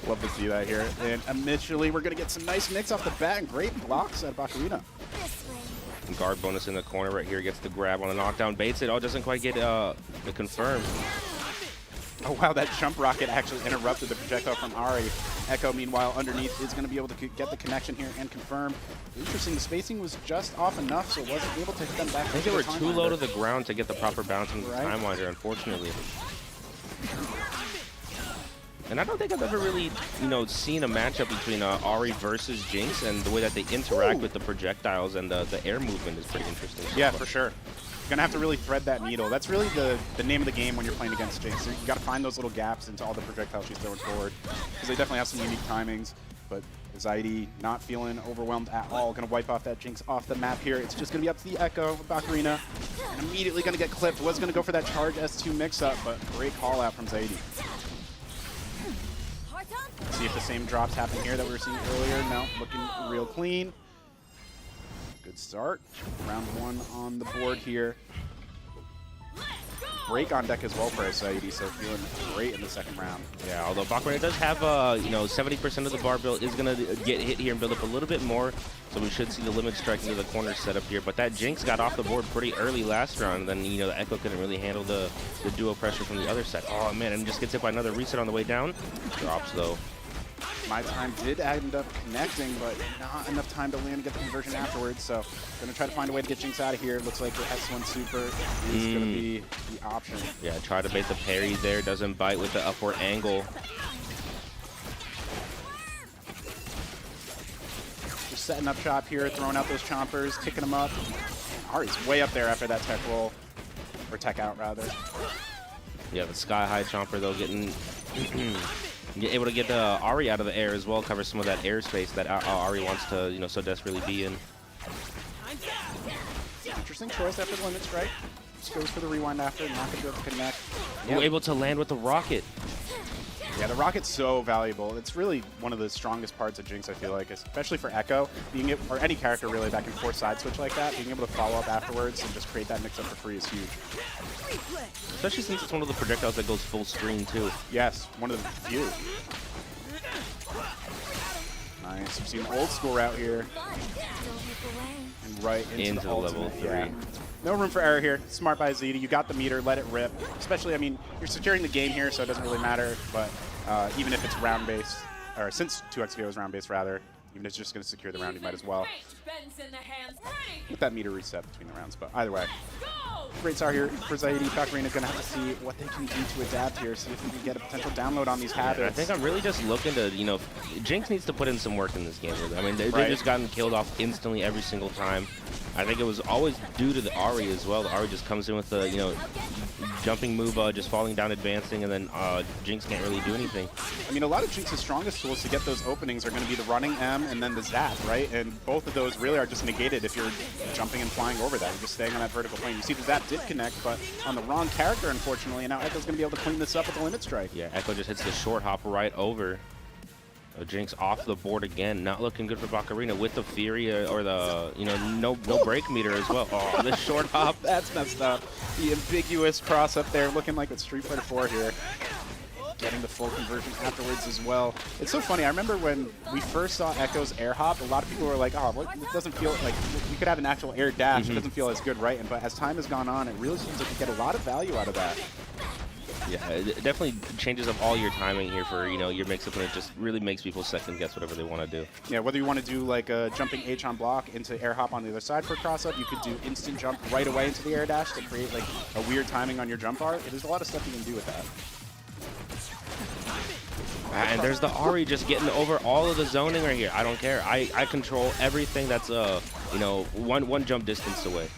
love to see that here. And initially, we're gonna get some nice mix off the bat and great blocks at Bakarina. Guard bonus in the corner right here, gets the grab on the knockdown, baits it. Oh, doesn't quite get the confirm. Oh wow, that jump rocket actually interrupted the projectile from Ari. Echo, meanwhile, underneath is going to be able to get the connection here and confirm. Interesting, the spacing was just off enough, so it wasn't able to hit them back. I think they were too low to the ground to get the proper bounce from the time winder, unfortunately. And I don't think I've ever really, seen a matchup between Ari versus Jinx, and the way that they interact with the projectiles and the air movement is pretty interesting. Yeah, for sure. You're gonna have to really thread that needle. That's really the name of the game when you're playing against Jinx. So you gotta find those little gaps into all the projectiles she's throwing forward, because they definitely have some unique timings. But Zaidi not feeling overwhelmed at all. Gonna wipe off that Jinx off the map here. It's just gonna be up to the Echo with Bakarina. And immediately gonna get clipped. Was gonna go for that charge S2 mix-up, but great call out from Zaidi. See if the same drops happen here that we were seeing earlier. No, looking real clean. Good start. Round 1 on the board here. Break on deck as well for Zaidi, so feeling great in the second round. Yeah, although Bakarina does have, 70% of the bar build is going to get hit here and build up a little bit more, so we should see the limit strike into the corner set up here. But that Jinx got off the board pretty early last round, and then, the Echo couldn't really handle the duo pressure from the other side. Oh, man, and just gets hit by another reset on the way down. Drops, though. My time did end up connecting, but not enough time to land and get the conversion afterwards. So going to try to find a way to get Jinx out of here. Looks like the S1 Super is going to be the option. Yeah, try to bait the parry there. Doesn't bite with the upward angle. Just setting up shop here, throwing out those chompers, kicking them up. Ari's way up there after that tech roll. Or tech out, rather. Yeah, the sky-high chomper, though, getting able to get Ari out of the air as well, cover some of that airspace that Ari wants to, you know, so desperately be in. Interesting choice after the limit strike. Just goes for the rewind after, not going to be able to connect. Yep. Able to land with the rocket. Yeah, the rocket's so valuable. It's really one of the strongest parts of Jinx, I feel like, especially for Echo, being able, or any character really that can force side switch like that, being able to follow up afterwards and just create that mix-up for free is huge. Especially since it's one of the projectiles that goes full screen, too. Yes, one of the few. Nice. We've seen the old school route here. And right into the level 3. Yeah. No room for error here. Smart by Zeta. You got the meter. Let it rip. Especially, I mean, you're securing the game here, so it doesn't really matter. But even if it's round-based, or since 2XVO is round-based, rather, even if it's just going to secure the round, you might as well. With that meter reset between the rounds. But either way, great start here for Zaidi. Ocarina's going to have to see what they can do to adapt here, see if we can get a potential download on these habits. I think I'm really just looking to, you know, Jinx needs to put in some work in this game. I mean, they've just gotten killed off instantly every single time. I think it was always due to the Ari as well. The Ari just comes in with the, you know, jumping move, just falling down, advancing, and then Jinx can't really do anything. I mean, a lot of Jinx's strongest tools to get those openings are going to be the running M and then the zap, right? And both of those really are just negated if you're jumping and flying over that. You're just staying on that vertical plane. You see the zap did connect, but on the wrong character, unfortunately, and now Echo's going to be able to clean this up with the limit strike. Yeah, Echo just hits the short hop right over. Jinx off the board again, not looking good for Ocarina with the Fury or the, you know, no break meter as well. Oh, the short hop. That's messed up. The ambiguous cross up there looking like with Street Fighter 4 here. Getting the full conversion afterwards as well. It's so funny. I remember when we first saw Echo's air hop, a lot of people were like, oh, well, it doesn't feel like we could have an actual air dash. It doesn't feel as good, right? But as time has gone on, it really seems like you get a lot of value out of that. Yeah, it definitely changes up all your timing here for, you know, your mix-up, and it just really makes people second-guess whatever they want to do. Yeah, whether you want to do like a jumping H on block into air hop on the other side for cross-up, you could do instant jump right away into the air dash to create like a weird timing on your jump art. There's a lot of stuff you can do with that. And there's the Ari just getting over all of the zoning right here. I don't care. I control everything that's, you know, one jump distance away.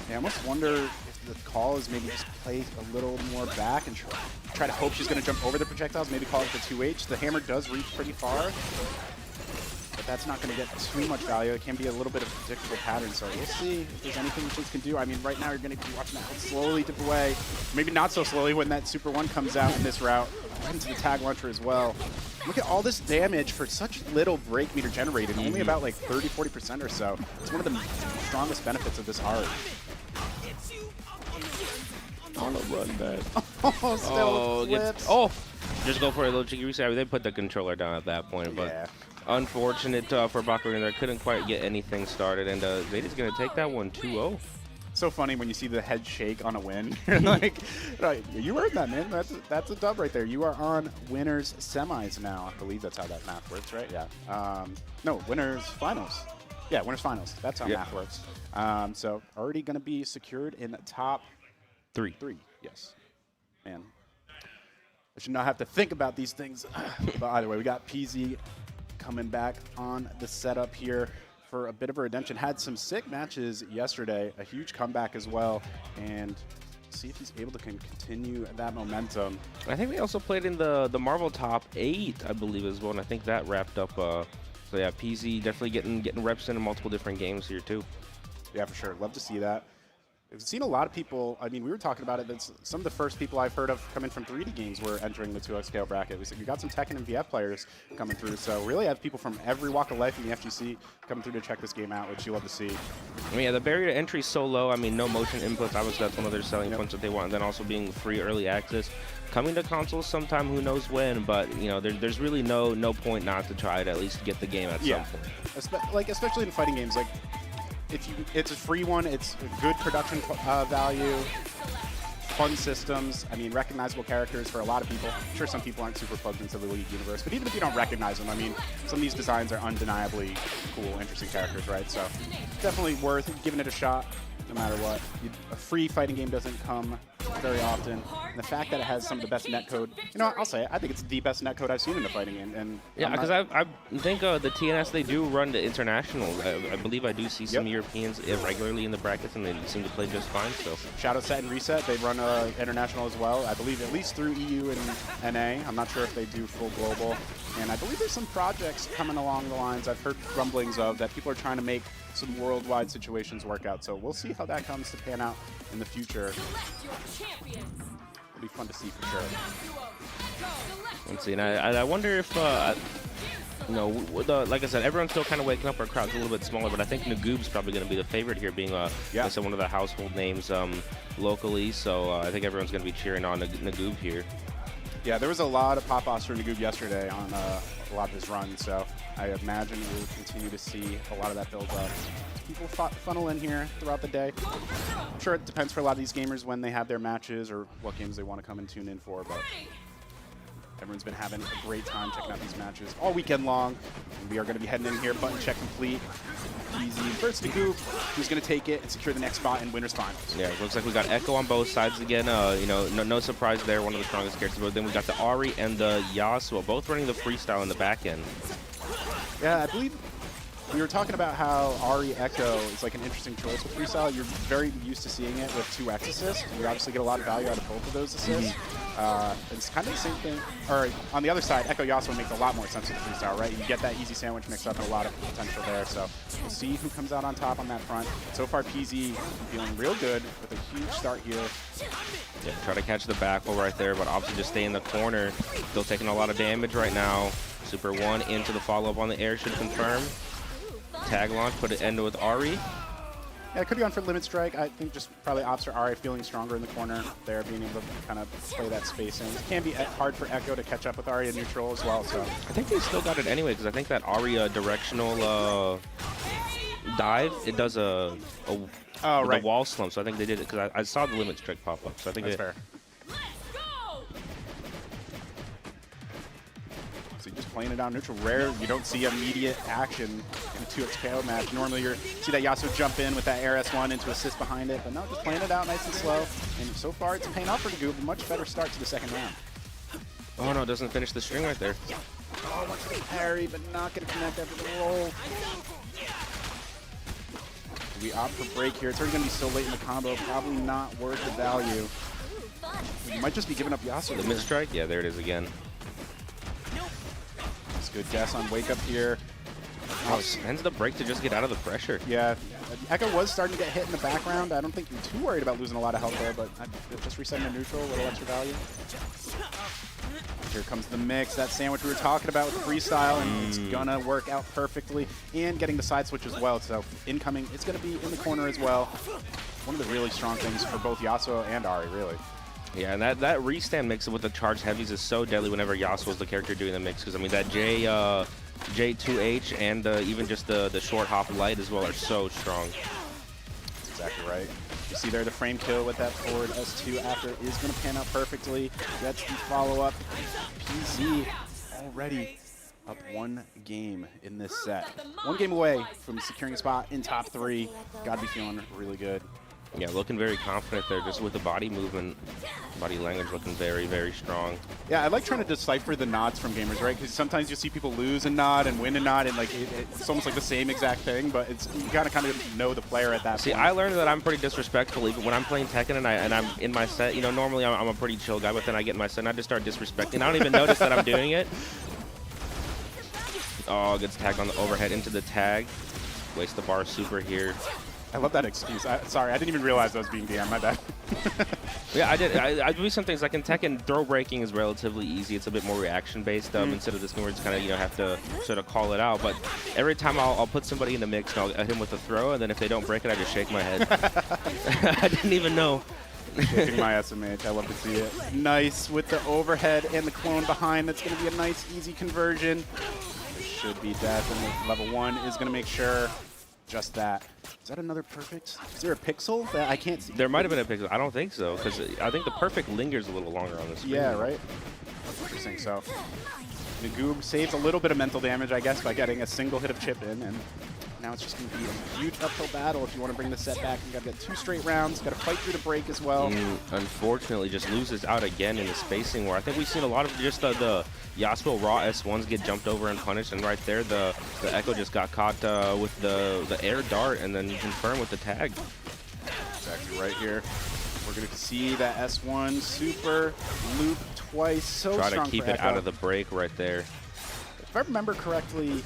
Yeah, I almost wonder the call is maybe just play a little more back and try to hope she's going to jump over the projectiles, maybe call it the 2H. The hammer does reach pretty far, but that's not going to get too much value. It can be a little bit of a predictable pattern, so we'll see if there's anything Jinx can do. I mean, right now you're going to be watching that slowly dip away. Maybe not so slowly when that Super 1 comes out in this route. Right into the tag launcher as well. Look at all this damage for such little break meter generated, only about like 30–40% or so. It's one of the strongest benefits of this art. On a run back. Oh, still flips. Just go for a little cheeky reset. They put the controller down at that point, but unfortunate for Ocarina there. Couldn't quite get anything started, and Zeta's going to take that one 2-0. So funny when you see the head shake on a win. You're like, you earned that, man. That's a dub right there. You are on winners semis now. I believe that's how that math works, right? Yeah. No, winners finals. Yeah, winners finals. That's how math works. So already going to be secured in the top three. Yes. Man. I should not have to think about these things. But either way, we got PZ coming back on the setup here for a bit of a redemption. Had some sick matches yesterday, a huge comeback as well, and see if he's able to continue that momentum. I think they also played in the Marvel Top 8, I believe, as well, and I think that wrapped up. So yeah, PZ definitely getting reps in multiple different games here too. Yeah, for sure. Love to see that. I've seen a lot of people, I mean, we were talking about it, that some of the first people I've heard of coming from 3D games were entering the 2X scale bracket. We got some Tekken and VF players coming through, so really have people from every walk of life in the FGC coming through to check this game out, which you love to see. I mean, yeah, the barrier to entry is so low. I mean, no motion inputs, obviously that's one of their selling points that they want, and then also being free early access. Coming to consoles sometime, who knows when, but, you know, there's really no point not to try to at least get the game at some point. Especially in fighting games, like, it's a free one, it's a good production value, fun systems, I mean, recognizable characters for a lot of people. I'm sure some people aren't super plugged into the League universe, but even if you don't recognize them, I mean, some of these designs are undeniably cool, interesting characters, right? So definitely worth giving it a shot, no matter what. A free fighting game doesn't come very often. And the fact that it has some of the best netcode, you know, I'll say it, I think it's the best netcode I've seen in the fighting game. And yeah, because I think the TNS, they do run the internationals. I believe I do see some Europeans regularly in the brackets, and they seem to play just fine. So Shadow Set and Reset, they run international as well. I believe at least through EU and NA. I'm not sure if they do full global. And I believe there's some projects coming along the lines I've heard rumblings of that people are trying to make some worldwide situations work out. So we'll see how that comes to pan out in the future. It'll be fun to see for sure. Let's see, and I wonder if, you know, like I said, everyone's still kind of waking up. Our crowd's a little bit smaller, but I think Nagoob's probably going to be the favorite here, being like I said, one of the household names locally. So I think everyone's going to be cheering on Nagoob here. Yeah, there was a lot of pop-offs for Nagoob yesterday on a lot of his runs, so I imagine we'll continue to see a lot of that build up. People funnel in here throughout the day. I'm sure it depends for a lot of these gamers when they have their matches or what games they want to come and tune in for, but everyone's been having a great time checking out these matches all weekend long. And we are going to be heading in here, button check complete. Easy. First Nagoob, who's going to take it and secure the next spot in Winners Finals. Yeah, it looks like we got Echo on both sides again. You know, no surprise there, one of the strongest characters. But then we got the Ari and the Yasuo, both running the freestyle in the back end. Yeah, I believe we were talking about how Ari Echo is like an interesting choice with freestyle. You're very used to seeing it with 2x assists. You obviously get a lot of value out of both of those assists. It's kind of the same thing. Or on the other side, Echo Yasuo makes a lot more sense with freestyle, right? You get that easy sandwich mixed up and a lot of potential there. So we'll see who comes out on top on that front. So far, PZ feeling real good with a huge start here. Yeah, try to catch the back wall right there, but obviously just stay in the corner. Still taking a lot of damage right now. Super 1 into the follow-up on the air should confirm. Tag launch, put it end with Ari. Yeah, it could have gone for Limit Strike. I think just probably Ops or Ari feeling stronger in the corner there, being able to kind of play that space in. It can be hard for Echo to catch up with Ari in neutral as well. So I think they still got it anyway, because I think that Ari directional dive, it does a wall slump. So I think they did it, because I saw the Limit Strike pop up. So I think that's fair. So you're just playing it down neutral. Rare, you don't see immediate action in a 2x KO match. Normally you see that Yasuo jump in with that Air S1 into assist behind it, but no, just playing it out nice and slow. And so far it's paying off for Nagoob. A much better start to the second round. Oh no, it doesn't finish the string right there. Oh, wants to parry, but not going to connect after the roll. We opt for break here. It's already going to be so late in the combo. Probably not worth the value. You might just be giving up Yasuo. The mid-strike? Yeah, there it is again. Good guess on wake up here. Oh, spends the break to just get out of the pressure. Yeah, Echo was starting to get hit in the background. I don't think you're too worried about losing a lot of health there, but just resetting to neutral, a little extra value. Here comes the mix, that sandwich we were talking about with freestyle, and it's gonna work out perfectly. And getting the side switch as well, so incoming, it's gonna be in the corner as well. One of the really strong things for both Yasuo and Ari, really. Yeah, and that restand mix with the charged heavies is so deadly whenever Yasuo's the character doing the mix, because I mean that J2H and even just the short hop light as well are so strong. That's exactly right. You see there the frame kill with that forward S2 after is going to pan out perfectly. That's the follow-up. PZ already up 1 game in this set. 1 game away from securing a spot in top 3. Got to be feeling really good. Yeah, looking very confident there, just with the body movement, body language looking very, very strong. Yeah, I like trying to decipher the nods from gamers, right? Because sometimes you see people lose a nod and win a nod, and like it's almost like the same exact thing, but it's you gotta kind of know the player at that point. See, I learned that I'm pretty disrespectful even when I'm playing Tekken and I'm in my set. You know, normally I'm a pretty chill guy, but then I get in my set and I just start disrespecting. I don't even notice that I'm doing it. Oh, gets tagged on the overhead into the tag. Waste the bar super here. I love that excuse. Sorry, I didn't even realize I was being DM. My bad. Yeah, I did. I do some things like in Tekken, throw breaking is relatively easy. It's a bit more reaction based instead of this game where you just kind of have to sort of call it out. But every time I'll put somebody in the mix and I'll hit him with a throw, and then if they don't break it, I just shake my head. I didn't even know. Shaking my SMH. I love to see it. Nice with the overhead and the clone behind. That's going to be a nice, easy conversion. This should be definitely level 1 is going to make sure. Just that. Is that another perfect? Is there a pixel that I can't see? There might have been a pixel. I don't think so, because I think the perfect lingers a little longer on the screen. Yeah, right? That's interesting. So, Nagoob saves a little bit of mental damage, I guess, by getting a single hit of chip in, and Now it's just going to be a huge uphill battle if you want to bring the set back. You got to get 2 straight rounds. Got to fight through the break as well. Unfortunately, just loses out again in the spacing war. I think we've seen a lot of just the Yasuo raw S1s get jumped over and punished, and right there the Echo just got caught with the air dart and then confirmed with the tag. Exactly right here. We're going to see that S1 super loop twice. So Try strong to keep for it Echo. out of the break right there. If I remember correctly,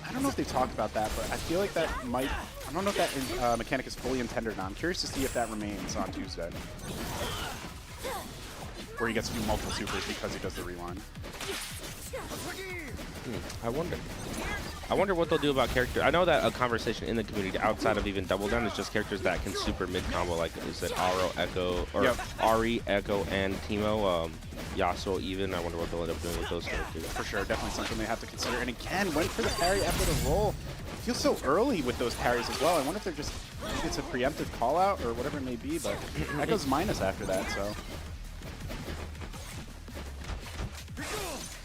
I don't know if they talked about that, but I feel like that might, I don't know if that mechanic is fully intended or not. I'm curious to see if that remains on Tuesday. Where he gets to do multiple supers because he does the rewind. I wonder what they'll do about character. I know that a conversation in the community outside of even Double Down is just characters that can super mid combo, like is it Aro, Echo, or Ari, Echo, and Teemo, Yasuo even. I wonder what they'll end up doing with those characters. For sure, definitely something they have to consider. And again, went for the parry after the roll. It feels so early with those parries as well. I wonder if they're just, maybe it's a preemptive call out or whatever it may be, but Echo's minus after that, so.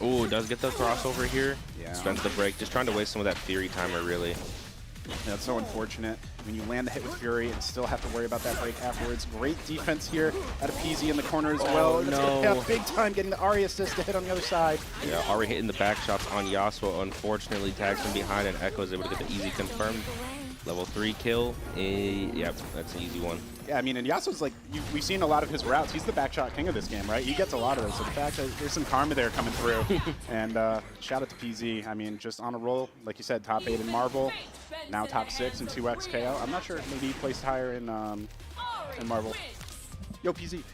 Ooh, does get the crossover here. Yeah. Spends the break, just trying to waste some of that Fury timer, really. Yeah, it's so unfortunate when you land the hit with Fury and still have to worry about that break afterwards. Great defense here out of PZ in the corner as well. And it's going to pay off big time getting the Ari assist to hit on the other side. Yeah, Ari hitting the back shots on Yasuo. Unfortunately, tags from behind, and Echo is able to get the easy confirmed. Level 3 kill. Yep, that's an easy one. Yeah, I mean, and Yasuo's like, we've seen a lot of his routes. He's the backshot king of this game, right? He gets a lot of those. So the fact that there's some karma there coming through. And shout out to PZ. I mean, just on a roll. Like you said, top 8 in Marvel. Now top 6 in 2x KO. I'm not sure. Maybe he placed higher in Marvel. Yo, PZ.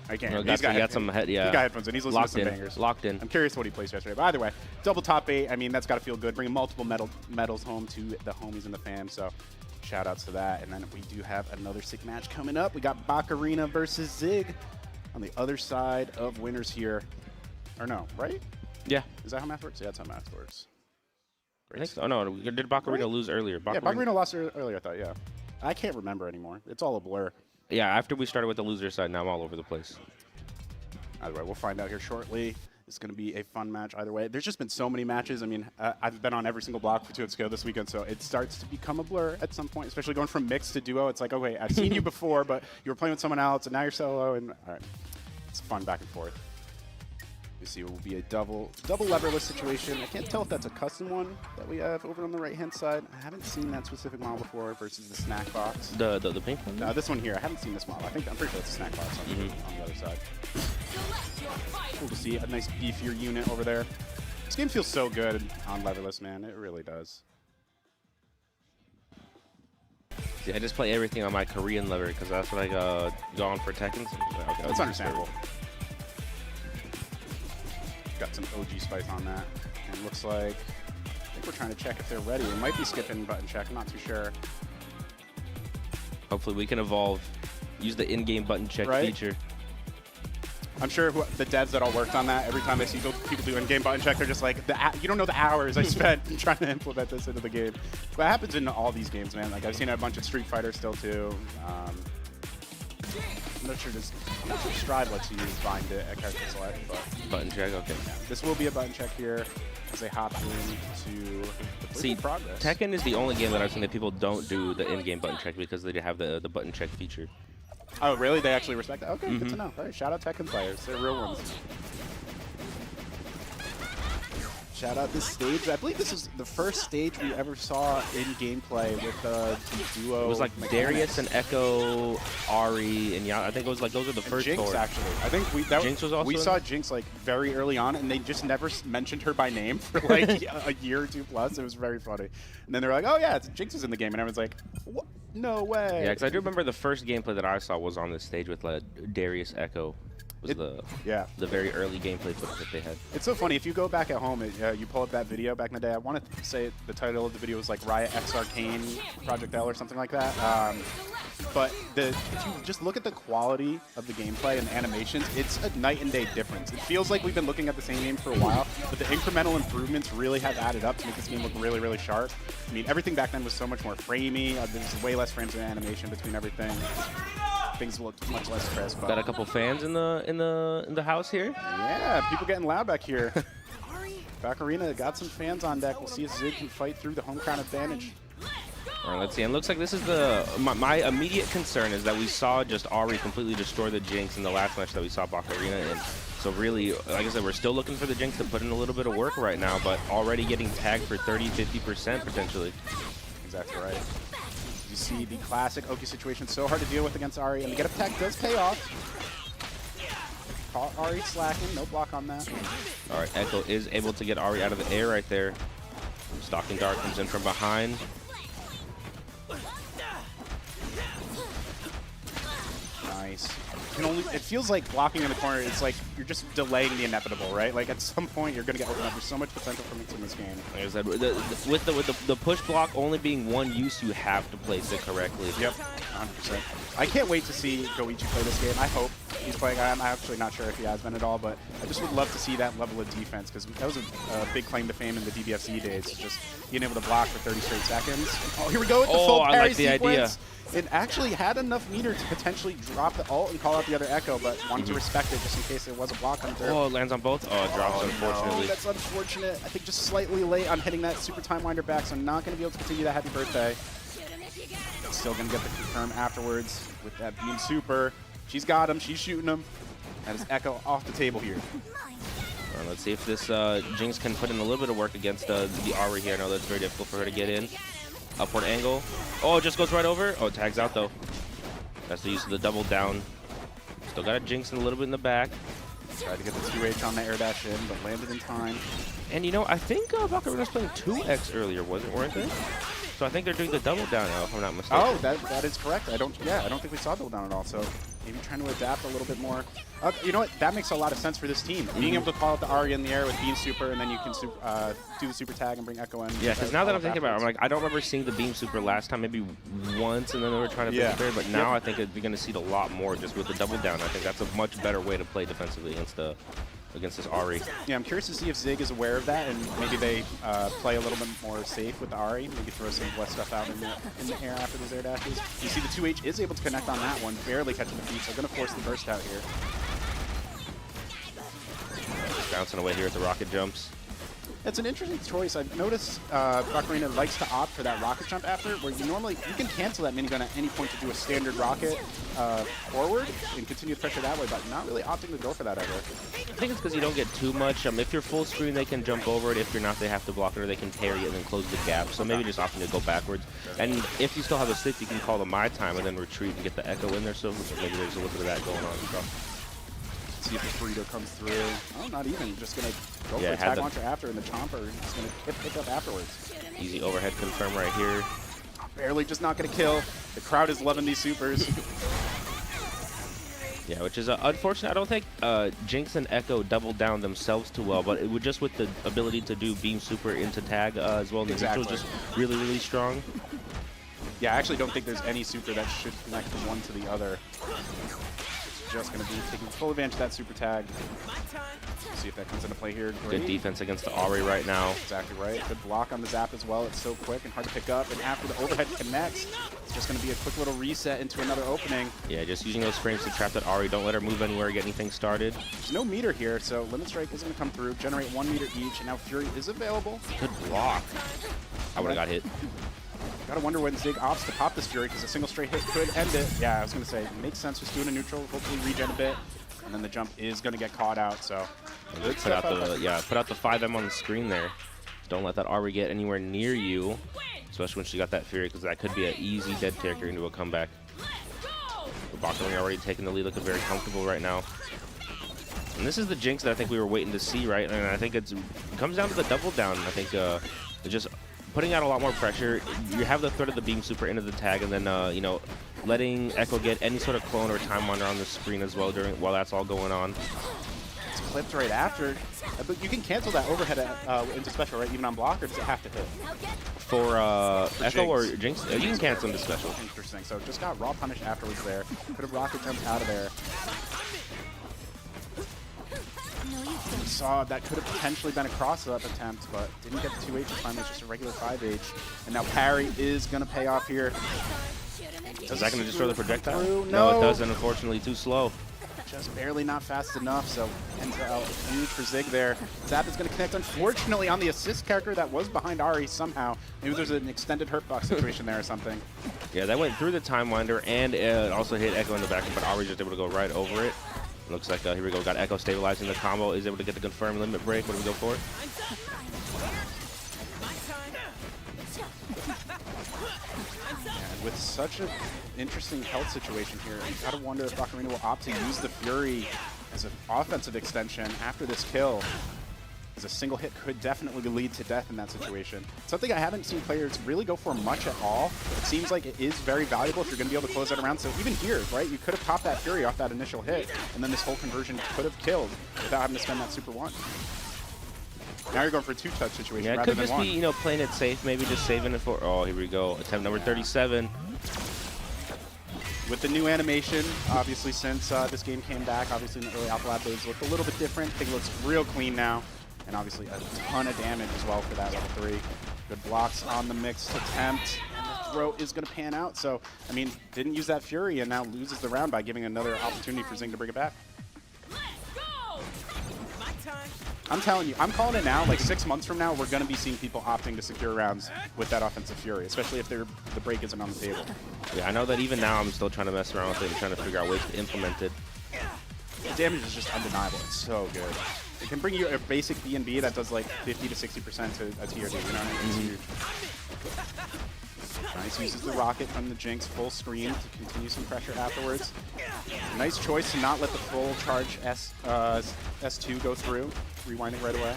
I can't. No, He's got some head, yeah. He's got headphones and he's listening to some bangers. Locked in. I'm curious what he placed yesterday. But either way, double top 8. I mean, that's got to feel good. Bringing multiple medals home to the homies and the fam. So shout outs to that. And then we do have another sick match coming up. We got Bakarina versus Zig on the other side of winners here. Or no, right? Yeah. Is that how math works? Yeah, that's how math works. I think so. Oh, no, did Bakarina lose earlier? Yeah, Bakarina lost earlier, I thought, yeah. I can't remember anymore. It's all a blur. Yeah, after we started with the loser side, now I'm all over the place. Either way, we'll find out here shortly. It's going to be a fun match either way. There's just been so many matches. I mean, I've been on every single block for 2XKO this weekend, so it starts to become a blur at some point, especially going from mixed to duo. It's like, okay, I've seen you before, but you were playing with someone else, and now you're solo, and all right. It's fun back and forth. You see, it will be a double leverless situation. I can't tell if that's a custom one that we have over on the right-hand side. I haven't seen that specific model before versus the snack box. The pink one? No, this one here. I haven't seen this model. I'm pretty sure it's a snack box on the other side. Cool to see a nice beefier unit over there. This game feels so good on leverless, man. It really does. Yeah, I just play everything on my Korean lever because that's what I go on for Tekken. Okay, That's understandable. Got some OG spice on that. And it looks like, I think we're trying to check if they're ready. We might be skipping button check. I'm not too sure. Hopefully we can evolve. Use the in-game button check feature. I'm sure the devs that all worked on that, every time they see people do in-game button check, they're just like, you don't know the hours I spent trying to implement this into the game. But it happens in all these games, man. Like, I've seen a bunch of Street Fighter still, too. I'm not sure Stride lets you bind it at character select, but Button check, okay. yeah, this will be a button check here as they hop into the progress. Tekken is the only game that I've seen that people don't do the in-game button check because they have the button check feature. Oh, really? They actually respect that? Okay, good to know. All right, shout out Tekken players. They're real ones. Shout out this stage. I believe this is the first stage we ever saw in gameplay with the duo. It was like Darius and Echo, Ari, and I think it was like those are the first Jinx, four. actually. I think Jinx was also we saw Jinx like very early on, and they just never mentioned her by name for like a year or two plus. It was very funny. And then they're like, oh yeah, Jinx is in the game, and everyone's like, what? No way. Yeah, because I do remember the first gameplay that I saw was on this stage with Darius Echo. Was the very early gameplay footage that they had. It's so funny. If you go back at home, you pull up that video back in the day. I want to say the title of the video was like Riot X Arcane Project L or something like that. But if you just look at the quality of the gameplay and animations, it's a night and day difference. It feels like we've been looking at the same game for a while, but the incremental improvements really have added up to make this game look really, really sharp. I mean, everything back then was so much more framey. There's way less frames of animation between everything. Things look much less crisp. Got a couple fans in the house here. Yeah, people getting loud back here. Bacarina got some fans on deck. We'll see if Zig can fight through the home crown advantage. All right, let's see. And it looks like this is my immediate concern is that we saw just Ari completely destroy the Jinx in the last match that we saw Bacarina in. So really, like I said, we're still looking for the Jinx to put in a little bit of work right now, but already getting tagged for 30-50% potentially. Exactly right. You see the classic Oki situation, so hard to deal with against Ari, and the get up tech does pay off. Caught Ari slacking, no block on that. All right, Echo is able to get Ari out of the air right there. Stalking Dart comes in from behind. Nice. It feels like blocking in the corner, it's like you're just delaying the inevitable, right? Like at some point you're going to get opened up. There's so much potential for Mix in this game. Like I said, with the push block only being one use, you have to place it correctly. Yep, 100%. I can't wait to see Goichi play this game. I hope he's playing. I'm actually not sure if he has been at all, but I just would love to see that level of defense because that was a big claim to fame in the DBFZ days, just being able to block for 30 straight seconds. Oh, here we go with the full parry sequence. It actually had enough meter to potentially drop the ult and call out the other Echo, but wanted to respect it just in case there was a block on third. Oh, it lands on both. Oh, it drops, unfortunately. No, that's unfortunate. I think just slightly late on hitting that super time winder back, so not going to be able to continue that happy birthday. Still going to get the confirm afterwards with that beam super. She's got him. She's shooting him. That is Echo off the table here. Let's see if this Jinx can put in a little bit of work against the Ari here. I know that's very difficult for her to get in. Upward angle. Oh, it just goes right over. Oh, it tags out though. That's the use of the double down. Still got a Jinx in a little bit in the back. Tried to get the 2H on the air dash in, but landed in time. And you know, I think Bacarina was playing 2X earlier, weren't they? So I think they're doing the double down now, if I'm not mistaken. Oh, that is correct. I don't think we saw double down at all. So maybe trying to adapt a little bit more. You know what? That makes a lot of sense for this team. Being able to call out the Ari in the air with Beam Super, and then you can do the super tag and bring Echo in. Yeah, because now that I'm thinking about it, I'm like, I don't remember seeing the Beam Super last time, maybe once, and then they were trying to play it. But now I think we're going to see it a lot more just with the double down. I think that's a much better way to play defensively against this Ari. Yeah, I'm curious to see if Zig is aware of that, and maybe they play a little bit more safe with the Ari. Maybe throw some less stuff out in the air after those air dashes. You see the 2H is able to connect on that one, barely catching the feet, so going to force the burst out here. Just bouncing away here at the rocket jumps. It's an interesting choice. I've noticed Bacarina likes to opt for that rocket jump after, where you can cancel that minigun at any point to do a standard rocket forward and continue to pressure that way, but not really opting to go for that ever. I think it's because you don't get too much. If you're full screen, they can jump over it. If you're not, they have to block it, or they can parry it and then close the gap. So maybe just opting to go backwards. And if you still have a stick, you can call the My Time and then retreat and get the Echo in there. So maybe there's a little bit of that going on. So. See if the burrito comes through. Oh, not even. Just going to go for a tag launcher after, and the chomper is going to pick up afterwards. Easy overhead confirm right here. Barely, just not going to kill. The crowd is loving these supers. Yeah, which is unfortunate. I don't think Jinx and Echo doubled down themselves too well, but it would just with the ability to do beam super into tag as well. The neutral just really, really strong. Yeah, I actually don't think there's any super that should connect from one to the other. Just going to be taking full advantage of that super tag. See if that comes into play here. Great. Good defense against the Ari right now. Exactly right. Good block on the zap as well. It's so quick and hard to pick up. And after the overhead connects, it's just going to be a quick little reset into another opening. Yeah, just using those frames to trap that Ari. Don't let her move anywhere, get anything started. There's no meter here, so Limit Strike is going to come through, generate 1 meter each, and now Fury is available. Good block. I would have got hit. Gotta wonder when Zig opts to pop this Fury, because a single straight hit could end it. Yeah, I was gonna say, it makes sense just doing a neutral, hopefully regen a bit, and then the jump is gonna get caught out, so. Put out the 5M on the screen there. Don't let that Ari get anywhere near you, especially when she got that Fury, because that could be an easy dead character into a comeback. Bacarina already taking the lead, looking very comfortable right now. And this is the Jinx that I think we were waiting to see, right? And I think it comes down to the double down. I think it's just putting out a lot more pressure. You have the threat of the beam super into the tag, and then you know, letting Echo get any sort of clone or time wander on the screen as well while that's all going on. It's clipped right after, but you can cancel that overhead into special, right? Even on block, or does it have to hit? For Echo Jinx. or Jinx, you can cancel into special. Interesting. So just got raw punish afterwards there. Could have rocket jumped out of there. We saw that could have potentially been a cross-up attempt, but didn't get the 2H this time. It's just a regular 5H. And now parry is going to pay off here. Is that going to destroy the projectile? No, No, it doesn't, unfortunately. Too slow. just barely not fast enough, so ends out huge for Zig there. Zap is going to connect, unfortunately, on the assist character that was behind Ari somehow. Maybe there's an extended hurt box situation there or something. Yeah, that went through the Time Winder, and it also hit Echo in the back, but Ari just able to go right over it. Looks like, here we go, got Echo stabilizing the combo, is able to get the confirm limit break. What do we go for? And with such an interesting health situation here, you gotta wonder if Bacarina will opt to use the Fury as an offensive extension after this kill, as a single hit could definitely lead to death in that situation. Something I haven't seen players really go for much at all. It seems like it is very valuable if you're going to be able to close that around. So even here, right, you could have popped that Fury off that initial hit, and then this whole conversion could have killed without having to spend that Super 1. Now you're going for a two-touch situation Yeah, it rather could than just one. be, you know, playing it safe, maybe just saving it for, oh, here we go, attempt number 37. With the new animation, obviously, since this game came back, obviously in the early Alpha Lab days, looked a little bit different. I think it looks real clean now. And obviously a ton of damage as well for that level 3. Good blocks on the mixed attempt. And the throw is going to pan out. So, I mean, didn't use that Fury and now loses the round by giving another opportunity for Zing to bring it back. I'm telling you, I'm calling it now. Like 6 months from now, we're going to be seeing people opting to secure rounds with that offensive Fury, especially if the break isn't on the table. Yeah, I know that even now I'm still trying to mess around with it and trying to figure out ways to implement it. The damage is just undeniable. It's so good. It can bring you a basic B&B that does like 50 to 60% to a TRD, you know what I mean? It's huge. Nice, uses the rocket from the Jinx full screen to continue some pressure afterwards. Nice choice to not let the full charge S2 go through, rewinding right away.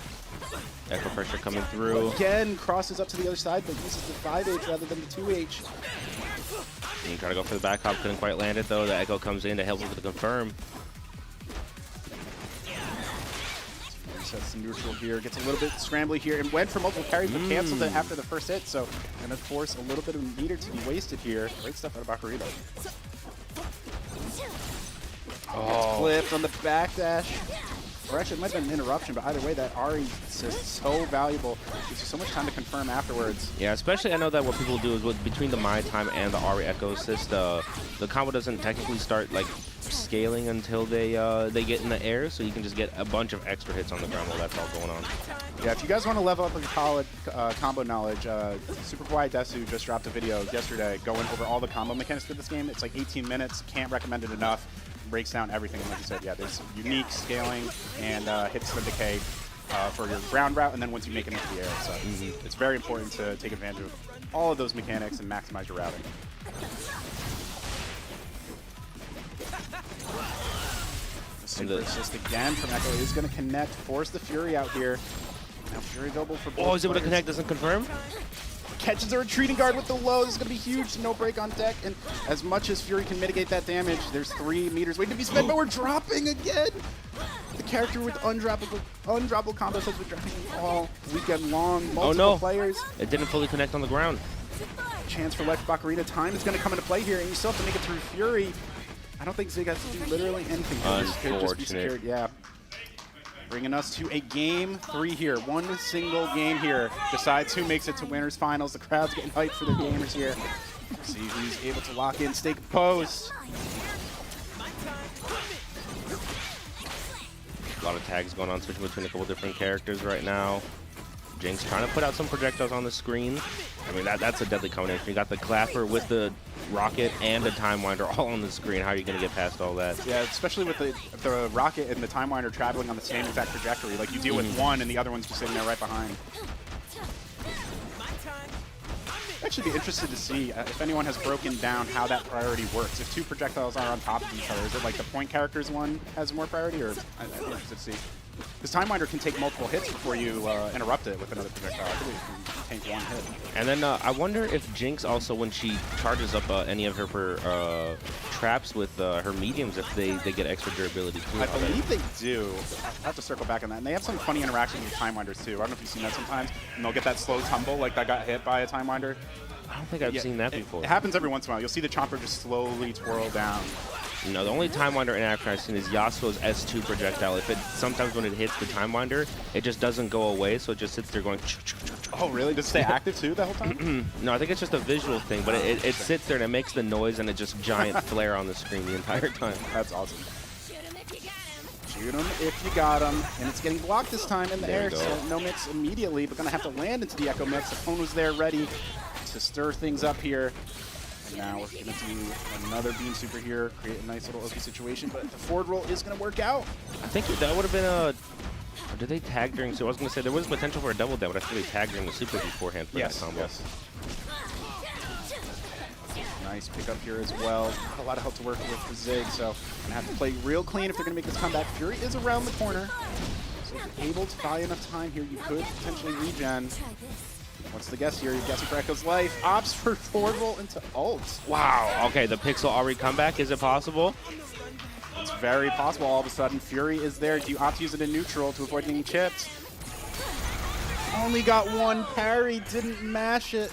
Echo pressure coming through. Again, crosses up to the other side, but uses the 5H rather than the 2H. And you try to go for the back hop, couldn't quite land it though. The Echo comes in to help with the confirm. Sets the neutral here, gets a little bit scrambly here, and went for multiple parries, but canceled it after the first hit, so going to force a little bit of meter to be wasted here. Great stuff out of Bacarina. Oh. Flipped on the backdash. Or actually, it might have been an interruption, but either way, that Ari is just so valuable. Gives you so much time to confirm afterwards. Yeah, especially I know that what people do is between the My Time and the Ari Echo assist, the combo doesn't technically start like scaling until they get in the air, so you can just get a bunch of extra hits on the ground while that's all going on. Yeah, if you guys want to level up your combo knowledge, Super Kawaii Desu just dropped a video yesterday going over all the combo mechanics for this game. It's like 18 minutes, can't recommend it enough. Breaks down everything, like you said. Yeah, there's unique scaling and hits the decay for your ground route, and then once you make it into the air. So it's very important to take advantage of all of those mechanics and maximize your routing. The super assist again from Echo is going to connect, force the Fury out here. Now Fury available for both. Oh, is able to players. connect, doesn't confirm? Catches a retreating guard with the low. This is going to be huge. No break on deck. And as much as Fury can mitigate that damage, there's 3 meters waiting to be spent, but we're dropping again. The character with undroppable combos has been dropping all weekend long. Multiple players. It didn't fully connect on the ground. Chance for left Bacarina. Time is going to come into play here, and you still have to make it through Fury. I don't think Zig has to do literally anything. This could just be secured. Yeah. Bringing us to a game 3 here. One single game here decides who makes it to winners finals. The crowd's getting hyped for their gamers here. See who's able to lock in, stay composed. A lot of tags going on, switching between a couple different characters right now. Jinx trying to put out some projectiles on the screen. I mean, that's a deadly combination. You got the Clapper with the rocket and the Time Winder all on the screen. How are you going to get past all that? Yeah, especially with the rocket and the Time Winder traveling on the same exact trajectory. Like, you deal with one and the other one's just sitting there right behind. I'd actually be interested to see if anyone has broken down how that priority works. If 2 projectiles are on top of each other, is it like the point character's one has more priority, or I'd be interested to see. Because Time Winder can take multiple hits before you interrupt it with another projectile. I think it can tank 1 hit. And then I wonder if Jinx also, when she charges up any of her traps with her mediums, if they get extra durability too. I believe they do. I'll have to circle back on that. And they have some funny interactions with Time Winders too. I don't know if you've seen that sometimes. And they'll get that slow tumble like that got hit by a Time Winder. I don't think I've seen that before. It happens every once in a while. You'll see the Chomper just slowly twirl down. You know, the only Time Winder interaction I've seen is Yasuo's S2 projectile. If it sometimes when it hits the Time Winder, it just doesn't go away, so it just sits there going. Oh, really? Does it stay active too the whole time? No, I think it's just a visual thing, but it sits there and it makes the noise and it just giant flare on the screen the entire time. That's awesome. Shoot him if you got him. And it's getting blocked this time in the There air, we go. so no mix immediately, but going to have to land into the Echo Mix. The phone was there ready to stir things up here. And now we're going to do another Beam Super here, create a nice little OP situation, but the forward roll is going to work out. I think that would have been a... Did they tag during... So I was going to say there was potential for a double down, but I think they tagged during the super beforehand for that combo. Yes. Nice pickup here as well. Not a lot of help to work with for Zig, so gonna have to play real clean if they're gonna make this comeback. Fury is around the corner, so if you're able to buy enough time here, you could potentially regen. What's the guess here? You're guessing for Echo's life. Opts for forward roll into ult. Wow. Okay, the Pixel Ari comeback. Is it possible? It's very possible. All of a sudden, Fury is there. Do you opt to use it in neutral to avoid getting chipped? Only got one parry, didn't mash it.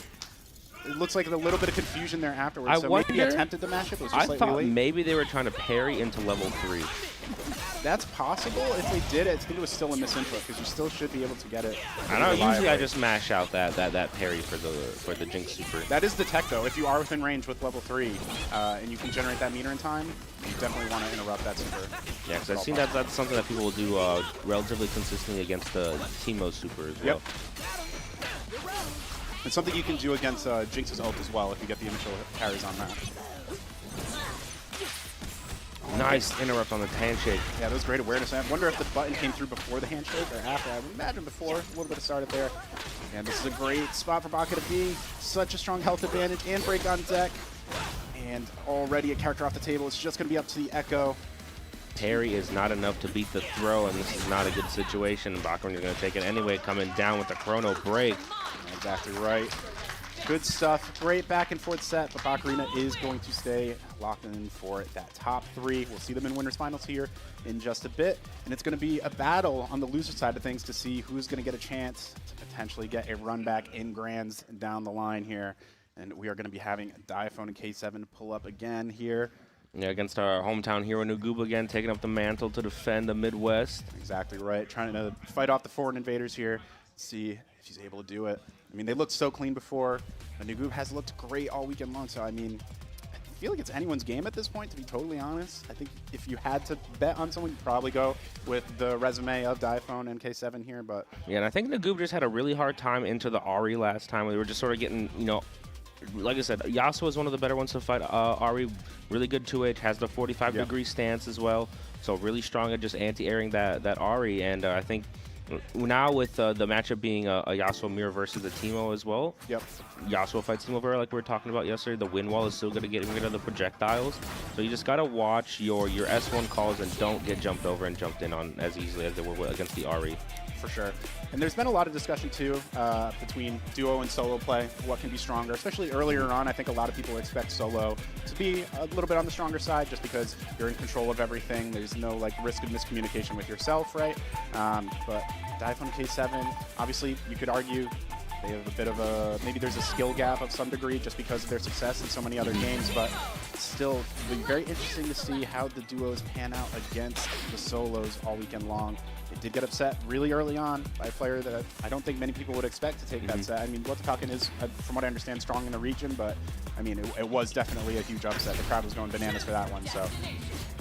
It looks like a little bit of confusion there afterwards. So maybe he attempted to mash it, but was just I slightly thought late. maybe they were trying to parry into level 3. That's possible. If they did it, I think it was still a misinput because you still should be able to get it. I know. Usually I just mash out that parry for the Jinx Super. That is the tech though. If you are within range with level 3 and you can generate that meter in time, you definitely want to interrupt that super. Yeah, because I've seen that's something that people will do relatively consistently against the Teemo Super as well. Yep. It's something you can do against Jinx's ult as well if you get the initial parries on that. Nice interrupt on the handshake. Yeah, that was great awareness. I wonder if the button came through before the handshake or after. I would imagine before. A little bit of started there. And this is a great spot for Baka to be. Such a strong health advantage and break on deck. And already a character off the table. It's just going to be up to the Echo. Parry is not enough to beat the throw, and this is not a good situation. Baka is going to take it anyway, coming down with the chrono break. Exactly right. Good stuff. Great back and forth set, but Bakarina is going to stay locked in for that top 3. We'll see them in winners finals here in just a bit, and it's going to be a battle on the loser side of things to see who's going to get a chance to potentially get a run back in Grands down the line here. And we are going to be having Diaphone and K7 pull up again here. Yeah, against our hometown hero Nuguba again, taking up the mantle to defend the Midwest. Exactly right. Trying to fight off the foreign invaders here. See if she's able to do it. I mean, they looked so clean before. Nuguba has looked great all weekend long. So, I mean, I feel like it's anyone's game at this point, to be totally honest. I think if you had to bet on someone, you'd probably go with the resume of Diaphone and K7 here. But yeah, and I think Nuguba just had a really hard time into the Ari last time. We were just sort of getting, you know, like I said, Yasuo is one of the better ones to fight. Ari, really good 2H, has the 45-degree stance as well. So really strong at just anti-airing that Ari. And I think now with the matchup being a Yasuo mirror versus a Teemo as well. Yep. Yasuo fights Teemo very like we were talking about yesterday. The wind wall is still going to get rid of the projectiles. So you just got to watch your S1 calls and don't get jumped over and jumped in on as easily as they were against the Ari. For sure. And there's been a lot of discussion, too, between duo and solo play, what can be stronger. Especially earlier on, I think a lot of people expect solo to be a little bit on the stronger side just because you're in control of everything. There's no like risk of miscommunication with yourself, right? But Diaphone K7, obviously, you could argue they have a bit of a, maybe there's a skill gap of some degree just because of their success in so many other games, but still, it'll be very interesting to see how the duos pan out against the solos all weekend long. They did get upset really early on by a player that I don't think many people would expect to take that set. I mean, Lottapalkin is, from what I understand, strong in the region, but I mean, it was definitely a huge upset. The crowd was going bananas for that one, so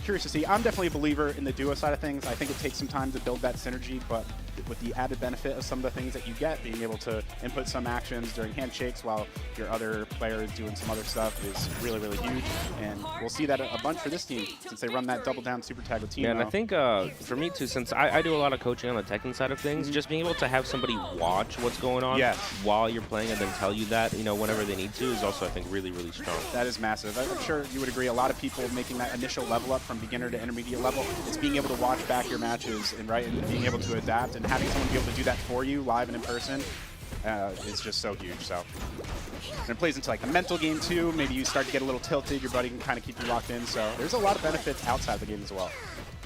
curious to see. I'm definitely a believer in the duo side of things. I think it takes some time to build that synergy, but with the added benefit of some of the things that you get, being able to input some actions during handshakes while your other player is doing some other stuff is really, really huge. And we'll see that a bunch for this team since they run that double down super tag with Teemo. Yeah, and I think for me too, since I do a lot of coaching on the Tekken side of things, just being able to have somebody watch what's going on while you're playing and then tell you that, you know, whenever they need to is also, I think, really, really strong. That is massive. I'm sure you would agree. A lot of people making that initial level up from beginner to intermediate level, it's being able to watch back your matches and and being able to adapt and having someone be able to do that for you live and in person is just so huge. So and it plays into like the mental game too. Maybe you start to get a little tilted, your buddy can kind of keep you locked in. So there's a lot of benefits outside the game as well.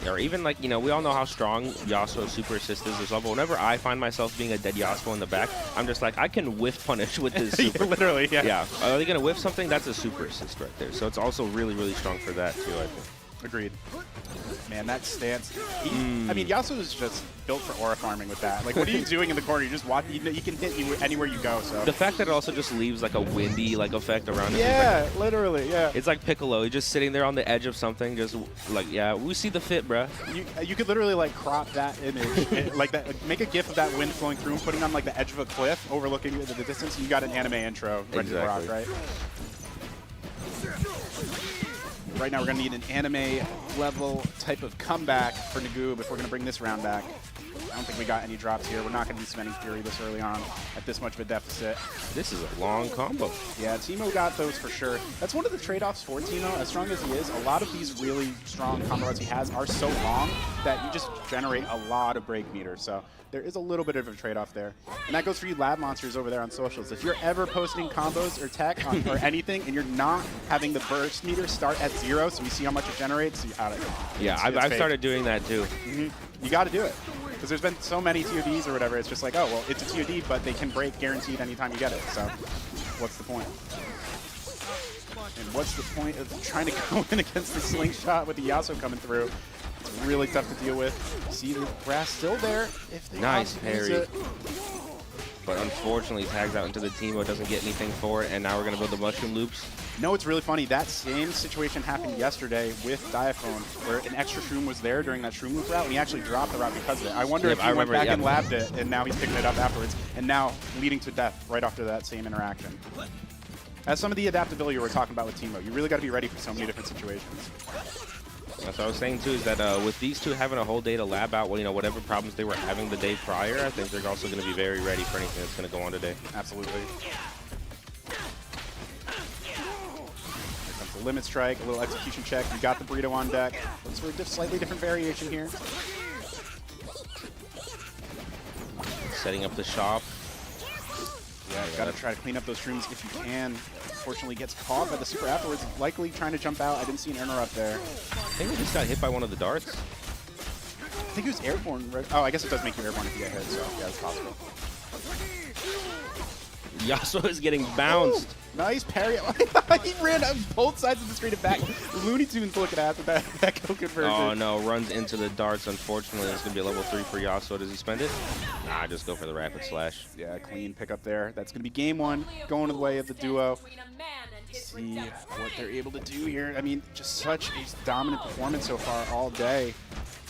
Or even like, you know, we all know how strong Yasuo's super assist is as well, but whenever I find myself being a dead Yasuo in the back, I'm just like, I can whiff punish with this super. Literally, yeah. Yeah. Are they going to whiff something? That's a super assist right there. So it's also really, really strong for that too, I think. Agreed. Man, that stance. I mean, Yasuo is just built for aura farming with that. Like, what are you doing in the corner? You just watch. He can hit you anywhere you go. So the fact that it also just leaves like a windy like effect around it. Yeah, literally. Yeah. It's like Piccolo. He's just sitting there on the edge of something, just like, yeah, we see the fit, bruh. You could literally like crop that image, like that, make a gif of that wind flowing through and putting on like the edge of a cliff, overlooking the distance. And you got an anime intro ready to rock, right? Right now, we're going to need an anime level type of comeback for Nagoob if we're going to bring this round back. I don't think we got any drops here. We're not going to be spending Fury this early on at this much of a deficit. This is a long combo. Yeah, Teemo got those for sure. That's one of the trade-offs for Teemo. As strong as he is, a lot of these really strong combos he has are so long that you just generate a lot of break meters. So there is a little bit of a trade-off there. And that goes for you lab monsters over there on socials. If you're ever posting combos or tech on, or anything and you're not having the burst meter start at 0 so we see how much it generates, you out of it. Yeah, I've started doing that too. You got to do it. Because there's been so many TODs or whatever, it's just like, oh, well, it's a TOD, but they can break guaranteed anytime you get it. So what's the point? And what's the point of trying to go in against the slingshot with the Yasuo coming through? It's really tough to deal with. See the grass still there. If they nice use parry. it. But unfortunately, tags out into the Teemo, doesn't get anything for it, and now we're going to build the mushroom loops. No, it's really funny. That same situation happened yesterday with Diaphone, where an extra shroom was there during that shroom loop route, and he actually dropped the route because of it. I wonder if he went back and labbed it, and now he's picking it up afterwards, and now leading to death right after that same interaction. That's some of the adaptability we're talking about with Teemo. You really got to be ready for so many different situations. That's what I was saying too, is that with these two having a whole day to lab out, well, whatever problems they were having the day prior, I think they're also going to be very ready for anything that's going to go on today. Absolutely. The limit strike, a little execution check. You got the burrito on deck. Looks for a slightly different variation here. Setting up the shop. Yeah, got to try to clean up those shrooms if you can. Unfortunately, gets caught by the super afterwards. Likely trying to jump out. I didn't see an interrupt there. I think he just got hit by one of the darts. I think he was airborne. Right? Oh, I guess it does make you airborne if you get hit, so yeah, it's possible. Yasuo is getting bounced. Nice parry. He ran up both sides of the screen and back. Looney Tunes looking at that kill conversion. Oh no, runs into the darts. Unfortunately, it's going to be a level 3 for Yasuo. Does he spend it? Nah, just go for the rapid slash. Yeah, clean pick up there. That's going to be game 1, going the way of the duo. See what they're able to do here. I mean, just such a dominant performance so far all day.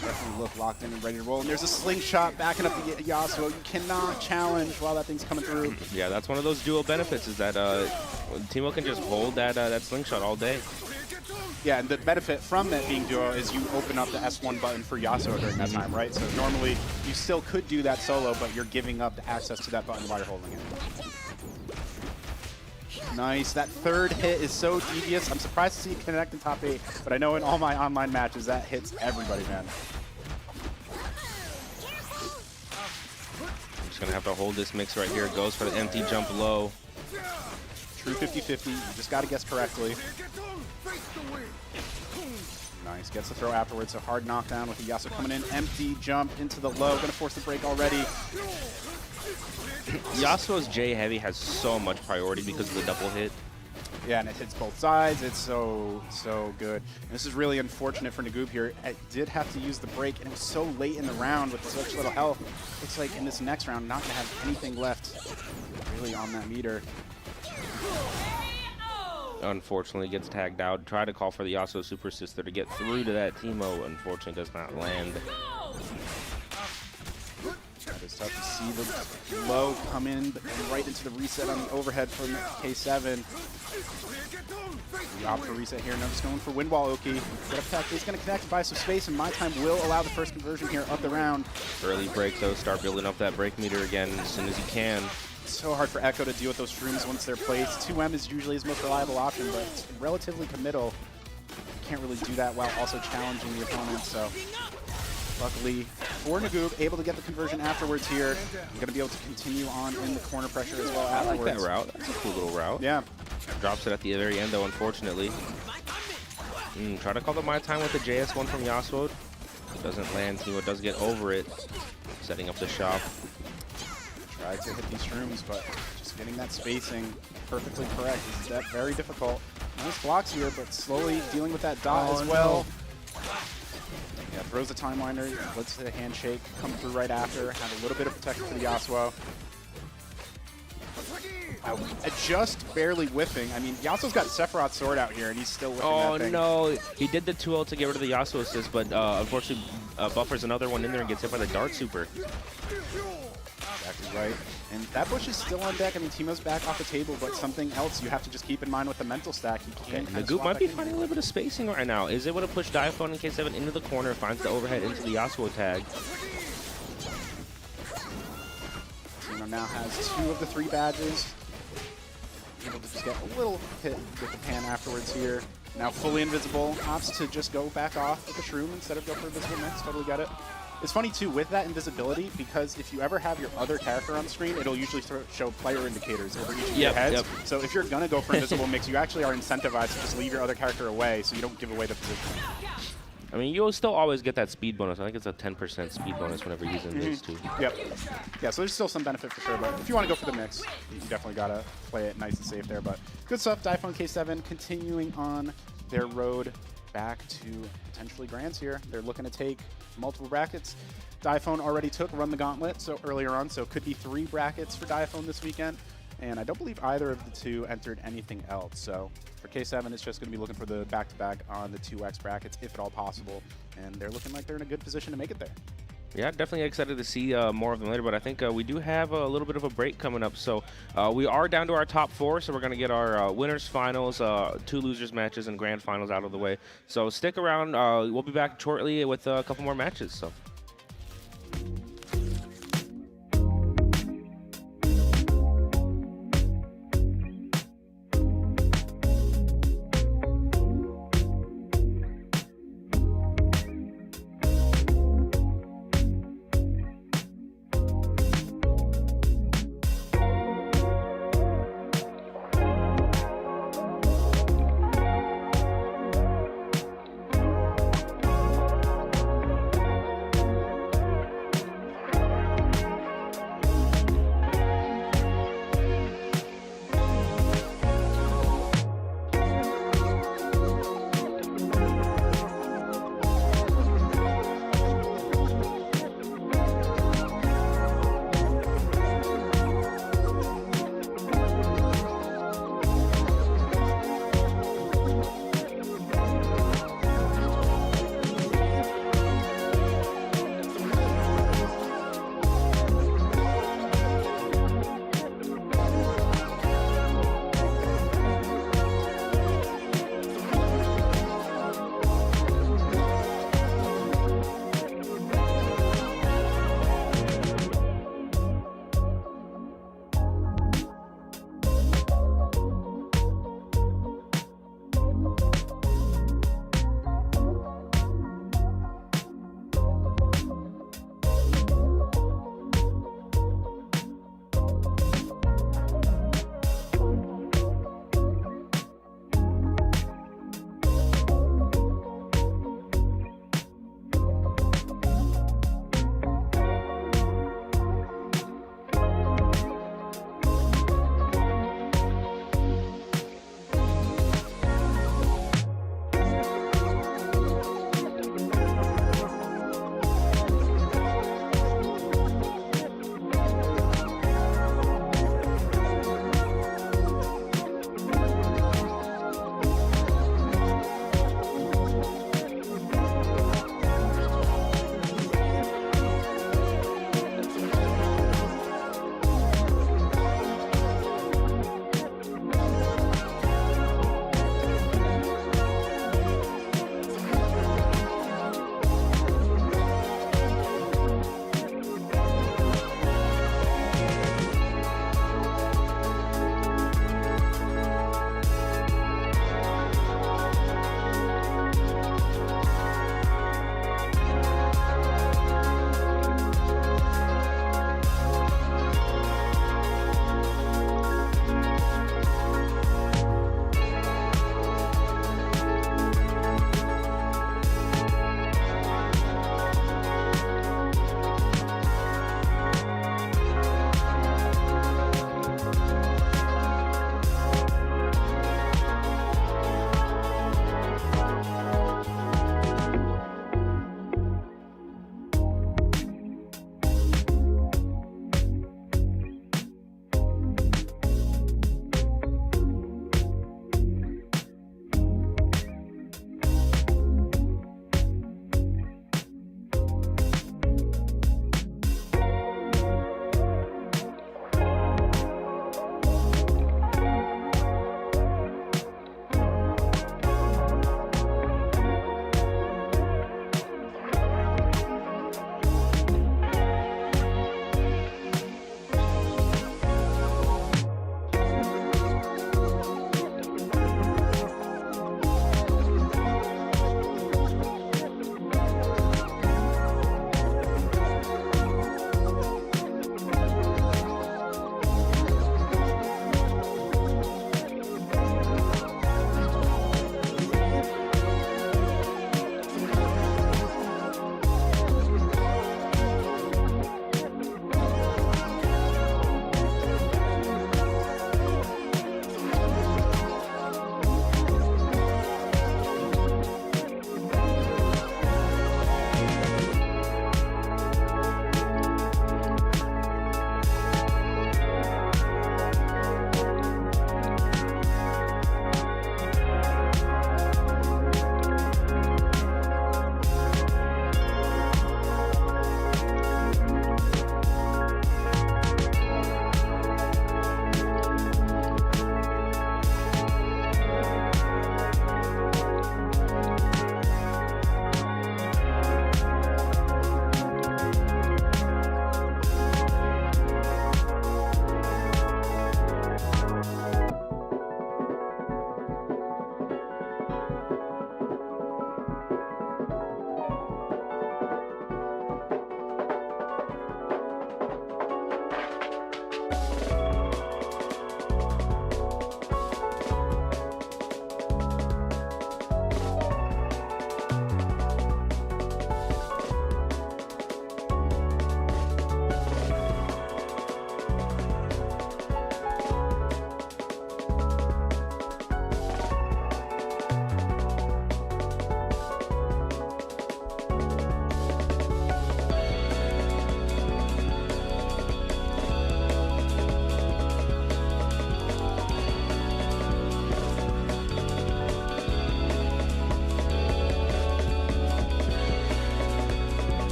Definitely look locked in and ready to roll. And there's a slingshot backing up the Yasuo. You cannot challenge while that thing's coming through. Yeah, that's one of those duo benefits, is that Teemo can just hold that slingshot all day. Yeah, and the benefit from that being duo is you open up the S1 button for Yasuo during that time, right? So normally you still could do that solo, but you're giving up the access to that button while you're holding it. Nice. That third hit is so devious. I'm surprised to see it connect in top 8, but I know in all my online matches that hits everybody, man. I'm just going to have to hold this mix right here. Goes for the empty jump low. True 50-50. You just got to guess correctly. Nice. Gets the throw afterwards. So hard knockdown with the Yasuo coming in. Empty jump into the low. Going to force the break already. Yasuo's J heavy has so much priority because of the double hit. Yeah, and it hits both sides. It's so good. And this is really unfortunate for Nagoob here. It did have to use the break, and it was so late in the round with such little health. Looks like in this next round, not going to have anything left really on that meter. Unfortunately, gets tagged out. Try to call for the Yasuo Super Sister to get through to that Teemo. Unfortunately, does not land. It's tough to see the low come in and right into the reset on the overhead from K7. We opt for reset here. Now just going for wind wall Oki. Get up attack. He's going to connect, buy some space, and My Time will allow the first conversion here of the round. Early break though. Start building up that break meter again as soon as you can. It's so hard for Echo to deal with those shrooms once they're placed. 2M is usually his most reliable option, but it's relatively committal. Can't really do that while also challenging the opponent, so luckily for Nagoob, able to get the conversion afterwards here. I'm going to be able to continue on in the corner pressure as well afterwards. I like that route. That's a cool little route. Yeah. Drops it at the very end though, unfortunately. Try to call the My Time with the JS1 from Yasuo. Doesn't land. Teemo does get over it. Setting up the shop. Tried to hit these shrooms, but just getting that spacing perfectly correct is very difficult. Nice blocks here, but slowly dealing with that dot as well. throws the Timeliner, lets the handshake come through right after, have a little bit of protection for the Yasuo. Just barely whiffing. I mean, Yasuo's got Sephiroth's sword out here, and he's still whiffing that thing. Oh, no. He did the 2-ult to get rid of the Yasuo assist, but unfortunately buffers another one in there and gets hit by the Dart Super. Exactly right. And that bush is still on deck. I mean, Teemo's back off the table, but something else you have to just keep in mind with the mental stack. He can The Goop might be finding a little bit of spacing right now. Is able to push Diaphone and K7 into the corner, finds the overhead into the Yasuo tag. Teemo now has 2 of the 3 badges. Able to just get a little hit with the pan afterwards here. Now fully invisible. Opts to just go back off with the Shroom instead of go for Invisible Mix. Totally get it. It's funny, too, with that invisibility, because if you ever have your other character on screen, it'll usually show player indicators over each of your heads. So if you're going to go for Invisible Mix, you actually are incentivized to just leave your other character away so you don't give away the position. I mean, you'll still always get that speed bonus. I think it's a 10% speed bonus whenever using those two. Yep. Yeah, so there's still some benefit for sure, but if you want to go for the mix, you definitely got to play it nice and safe there. But good stuff, Diaphone K7 continuing on their road back to potentially Grands here. They're looking to take multiple brackets. Diaphone already took Run the Gauntlet so earlier on, so it could be 3 brackets for Diaphone this weekend. And I don't believe either of the 2 entered anything else. So for K7, it's just going to be looking for the back-to-back on the 2X brackets, if at all possible. And they're looking like they're in a good position to make it there. Yeah, definitely excited to see more of them later, but I think we do have a little bit of a break coming up. So we are down to our top 4, so we're going to get our winners finals, 2 losers matches, and grand finals out of the way. So stick around. We'll be back shortly with a couple more matches. So.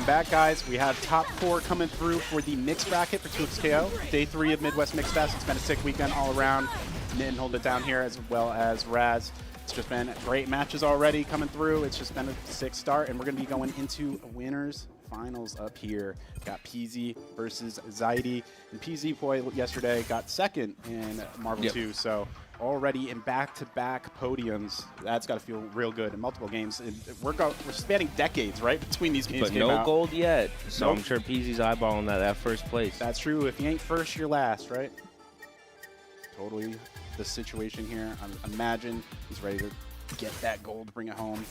Welcome back, guys. We have top 4 coming through for the mixed bracket for 2XKO. Day 3 of Midwest Mixfest. It's been a sick weekend all around. Nitin hold it down here, as well as Raz. It's just been great matches already coming through. It's just been a sick start, and we're going to be going into winners finals up here. Got PZ versus Zaidi. And PZ boy yesterday got second in Marvel 2, so already in back-to-back podiums. That's got to feel real good in multiple games. And we're spanning decades, right, between these games. But no gold yet, so I'm sure PZ's eyeballing that first place. That's true. If you ain't first, you're last, right? Totally the situation here. Imagine he's ready to get that gold, bring it home.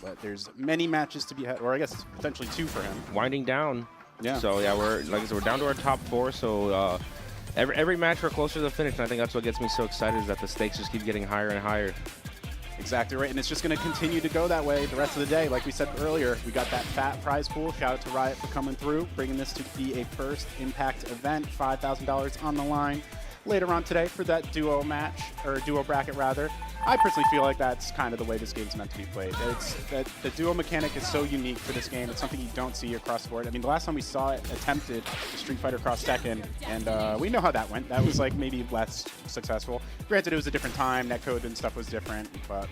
But there's many matches to be had, or I guess potentially 2 for him. Winding down. Yeah. So yeah, we're like I said, we're down to our top 4. So every match we're closer to the finish, and I think that's what gets me so excited is that the stakes just keep getting higher and higher. Exactly right, and it's just going to continue to go that way the rest of the day. Like we said earlier, we got that fat prize pool. Shout out to Riot for coming through, bringing this to be a first Impact event. $5,000 on the line later on today for that duo match, or duo bracket rather. I personally feel like that's kind of the way this game's meant to be played. It's that the duo mechanic is so unique for this game. It's something you don't see across the board. I mean, the last time we saw it attempted was Street Fighter Cross Tekken, and we know how that went. That was like maybe less successful. Granted, it was a different time. Netcode and stuff was different, but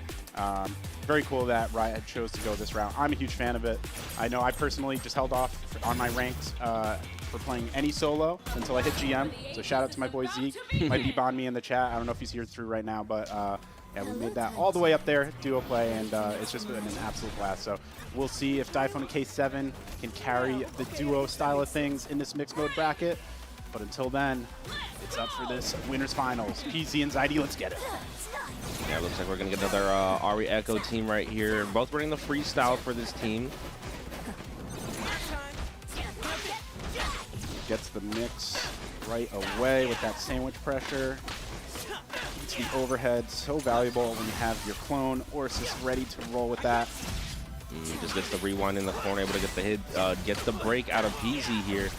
very cool that Riot chose to go this route. I'm a huge fan of it. I know I personally just held off on my ranks for playing any solo until I hit GM. So shout out to my boy Zeke. Might be on me in the chat. I don't know if he's here through right now, but yeah, we made that all the way up there, duo play, and it's just been an absolute blast. So we'll see if Diphone and K7 can carry the duo style of things in this mixed mode bracket. But until then, it's up for this winners finals. PZ and Zaidi, let's get it. Yeah, looks like we're going to get another Ari Echo team right here. Both running the freestyle for this team. Gets the mix right away with that sandwich pressure. It's the overhead, so valuable when you have your clone or assist ready to roll with that. Just gets the rewind in the corner, able to get the hit, gets the break out of PZ here.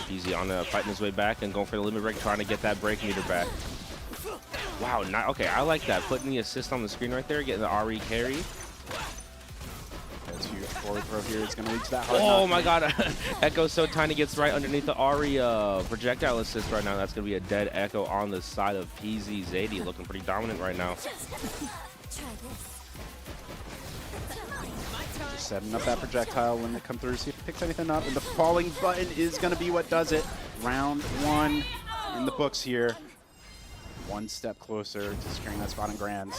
PZ on the fighting his way back and going for the limit break, trying to get that break meter back. Wow, okay, I like that. Putting the assist on the screen right there, getting the RE carry. As you forward throw here, it's going to reach that hard. Oh my god, Echo's so tiny, gets right underneath the Ari projectile assist right now. That's going to be a dead Echo on the side of PZ. Zaidi looking pretty dominant right now. Just setting up that projectile when they come through, see if it picks anything up. And the falling button is going to be what does it. Round 1 in the books here. One step closer to securing that spot in Grands.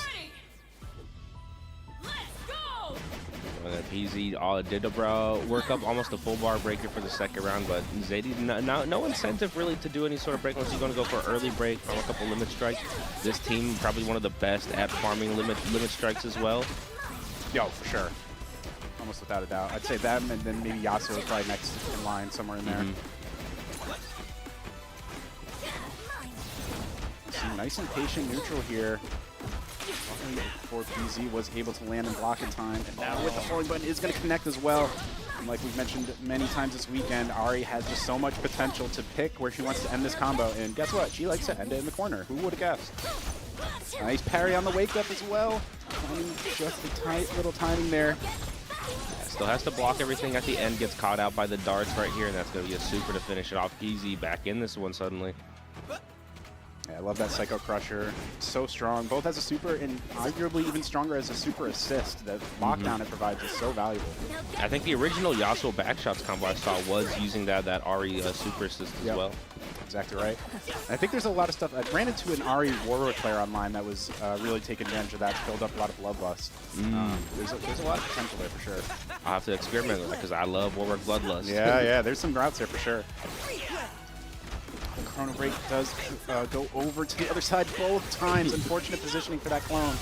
PZ did work up almost a full bar breaker for the second round, but Zaidi, no incentive really to do any sort of break unless you're going to go for an early break from a couple limit strikes. This team probably one of the best at farming limit strikes as well. Yo, for sure. Almost without a doubt. I'd say them, and then maybe Yasuo is probably next in line somewhere in there. See, nice and patient neutral here. Before PZ was able to land and block in time, and now with the forward button is going to connect as well. And like we've mentioned many times this weekend, Ari has just so much potential to pick where she wants to end this combo, and guess what? She likes to end it in the corner. Who would have guessed? Nice parry on the wake up as well. Just the tight little timing there. Still has to block everything at the end, gets caught out by the darts right here, and that's going to be a super to finish it off. PZ back in this one suddenly. Yeah, I love that Psycho Crusher. So strong, both as a super and arguably even stronger as a super assist. That lockdown it provides is so valuable. I think the original Yasuo backshots combo I saw was using that Ari super assist as well. Exactly right. I think there's a lot of stuff. I ran into an Ari Warwick player online that was really taking advantage of that to build up a lot of Bloodlust. There's a lot of potential there for sure. I'll have to experiment with that because I love Warwick Bloodlust. Yeah, there's some routes there for sure. Chrono Break does go over to the other side both times. Unfortunate positioning for that clone.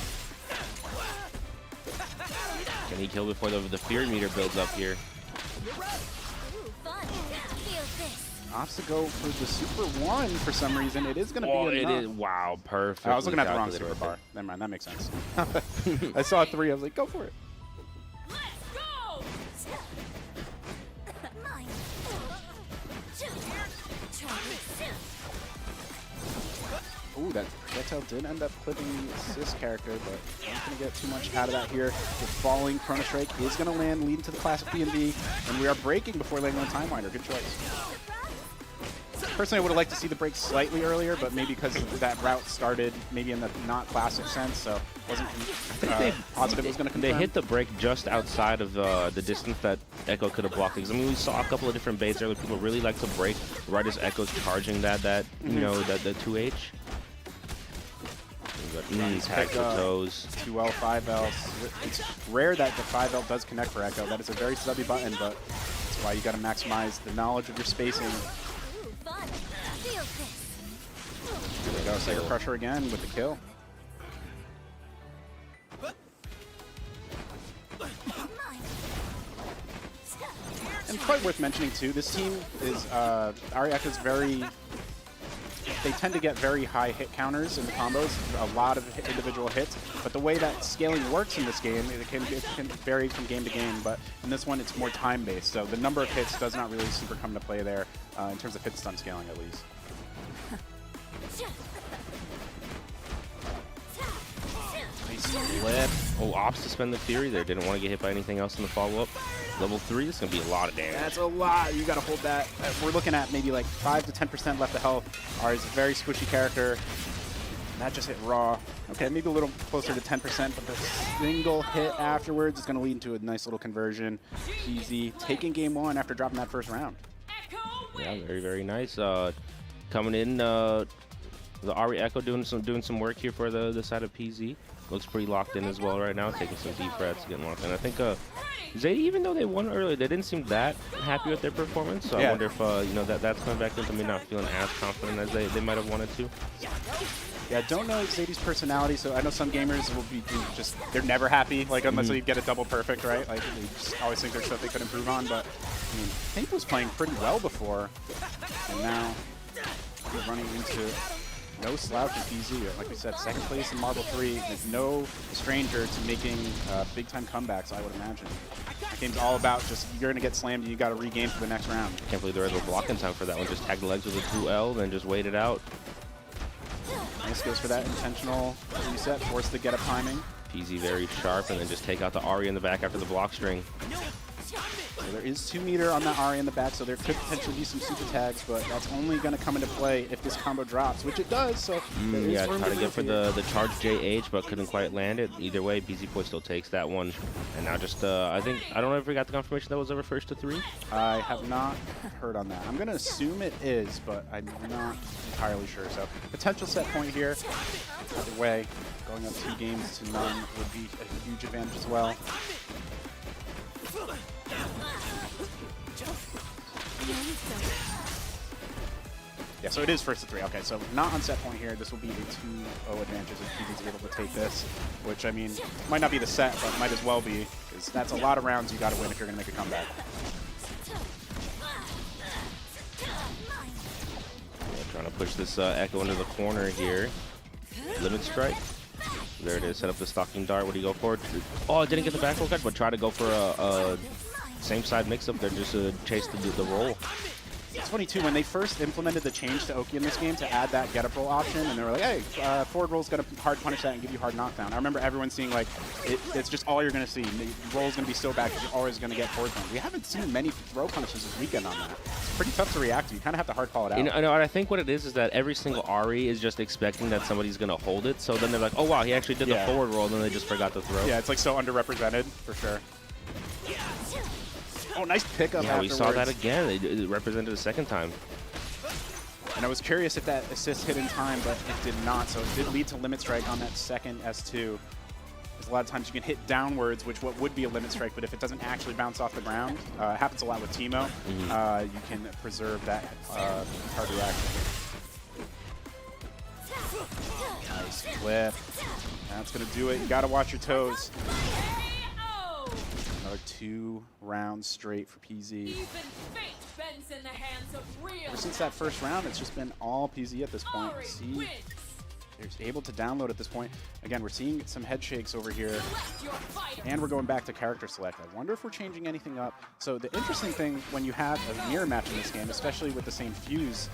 Can he kill before the fear meter builds up here? Opts to go for the Super 1 for some reason. It is going to be enough. It is. Wow, perfect. I was looking at the wrong super bar. Never mind, that makes sense. I saw 3. I was like, go for it. Ooh, that projectile did end up clipping the assist character, but not going to get too much out of that here. The falling Chrono Strike is going to land, leading to the classic B&B, and we are breaking before landing on Time Winder. Good choice. Personally, I would have liked to see the break slightly earlier, but maybe because that route started maybe in the not classic sense, so wasn't positive it was going to confirm. They hit the break just outside of the distance that Echo could have blocked. Because I mean, we saw a couple of different baits earlier. People really like to break right as Echo's charging that you know, the 2H. Tag the toes. 2L, 5L. It's rare that the 5L does connect for Echo. That is a very stubby button, but that's why you got to maximize the knowledge of your spacing. There we go, Sacred Crusher again with the kill. And quite worth mentioning too, this team is, Ariak is very, they tend to get very high hit counters in the combos, a lot of individual hits, but the way that scaling works in this game, it can vary from game to game, but in this one it's more time-based, so the number of hits does not really super come into play there in terms of hit stun scaling at least. Nice flip. Oh, opts to spend the Fury there. Didn't want to get hit by anything else in the follow-up. Level 3 is going to be a lot of damage. That's a lot. You got to hold that. We're looking at maybe like 5 to 10% left of health. Ours is a very squishy character. That just hit raw. Okay, maybe a little closer to 10%, but the single hit afterwards is going to lead into a nice little conversion. Easy. Taking game 1 after dropping that first round. Yeah, very, very nice. Coming in, the Ari Echo doing some work here for the side of PZ. Looks pretty locked in as well right now, taking some deep breaths, getting locked in. I think Zadie, even though they won earlier, they didn't seem that happy with their performance. So yeah. I wonder if you know, that's coming back into me not feeling as confident as they might have wanted to. Yeah, I don't know Zadie's personality, so I know some gamers will be just, they're never happy, like unless you get a double perfect, right? Like they just always think there's stuff they could improve on, but I mean, Think was playing pretty well before, and now he's running into no slouch in PZ. Like we said, second place in Marble 3 is no stranger to making big-time comebacks, I would imagine. The game's all about just, you're going to get slammed and you got to regain for the next round. Can't believe there was no block in time for that one. Just tag the legs with a 2L, then just wait it out. Nice goes for that intentional reset, force the get-up timing. PZ very sharp, and then just take out the Ari in the back after the block string. So there is 2 meter on that Ari in the back, so there could potentially be some super tags, but that's only going to come into play if this combo drops, which it does. So yeah, try to get for the charge JH, but couldn't quite land it. Either way, PZ Boy still takes that one. And now just, I don't know if we got the confirmation that was ever first to 3. I have not heard on that. I'm going to assume it is, but I'm not entirely sure. So potential set point here. Either way, going up 2 games to none would be a huge advantage as well. Yeah, so it is first to 3. Okay, so not on set point here. This will be a 2-0 advantage if PZ's able to take this, which, I mean, might not be the set, but might as well be, because that's a lot of rounds you got to win if you're going to make a comeback. Yeah, trying to push this Echo into the corner here. Limit strike. There it is. Set up the stalking dart. What do you go for? Oh, didn't get the back roll catch, but try to go for a same side mix-up there, just to chase the roll. It's funny, too, when they first implemented the change to Oki in this game to add that get-up roll option, and they were like, hey, forward roll's going to hard punish that and give you hard knockdown. I remember everyone seeing, like, it's just all you're going to see. The roll's going to be so bad because you're always going to get forward punish. We haven't seen many throw punishes this weekend on that. It's pretty tough to react to. You kind of have to hard call it out. You know, I think what it is that every single Ari is just expecting that somebody's going to hold it, so then they're like, oh, wow, he actually did the forward roll, and then they just forgot to throw. Yeah, it's, like, so underrepresented, for sure. Oh, nice pickup afterwards. We saw that again. It represented a second time. And I was curious if that assist hit in time, but it did not. So it did lead to limit strike on that second S2. Because a lot of times you can hit downwards, which what would be a limit strike, but if it doesn't actually bounce off the ground, it happens a lot with Teemo, you can preserve that hard reaction. Nice flip. That's going to do it. You got to watch your toes. Another 2 rounds straight for PZ. Ever since that first round, it's just been all PZ at this point. See, they're able to download at this point. Again, we're seeing some head shakes over here, and we're going back to character select. I wonder if we're changing anything up. So the interesting thing when you have a mirror match in this game, especially with the same fuse,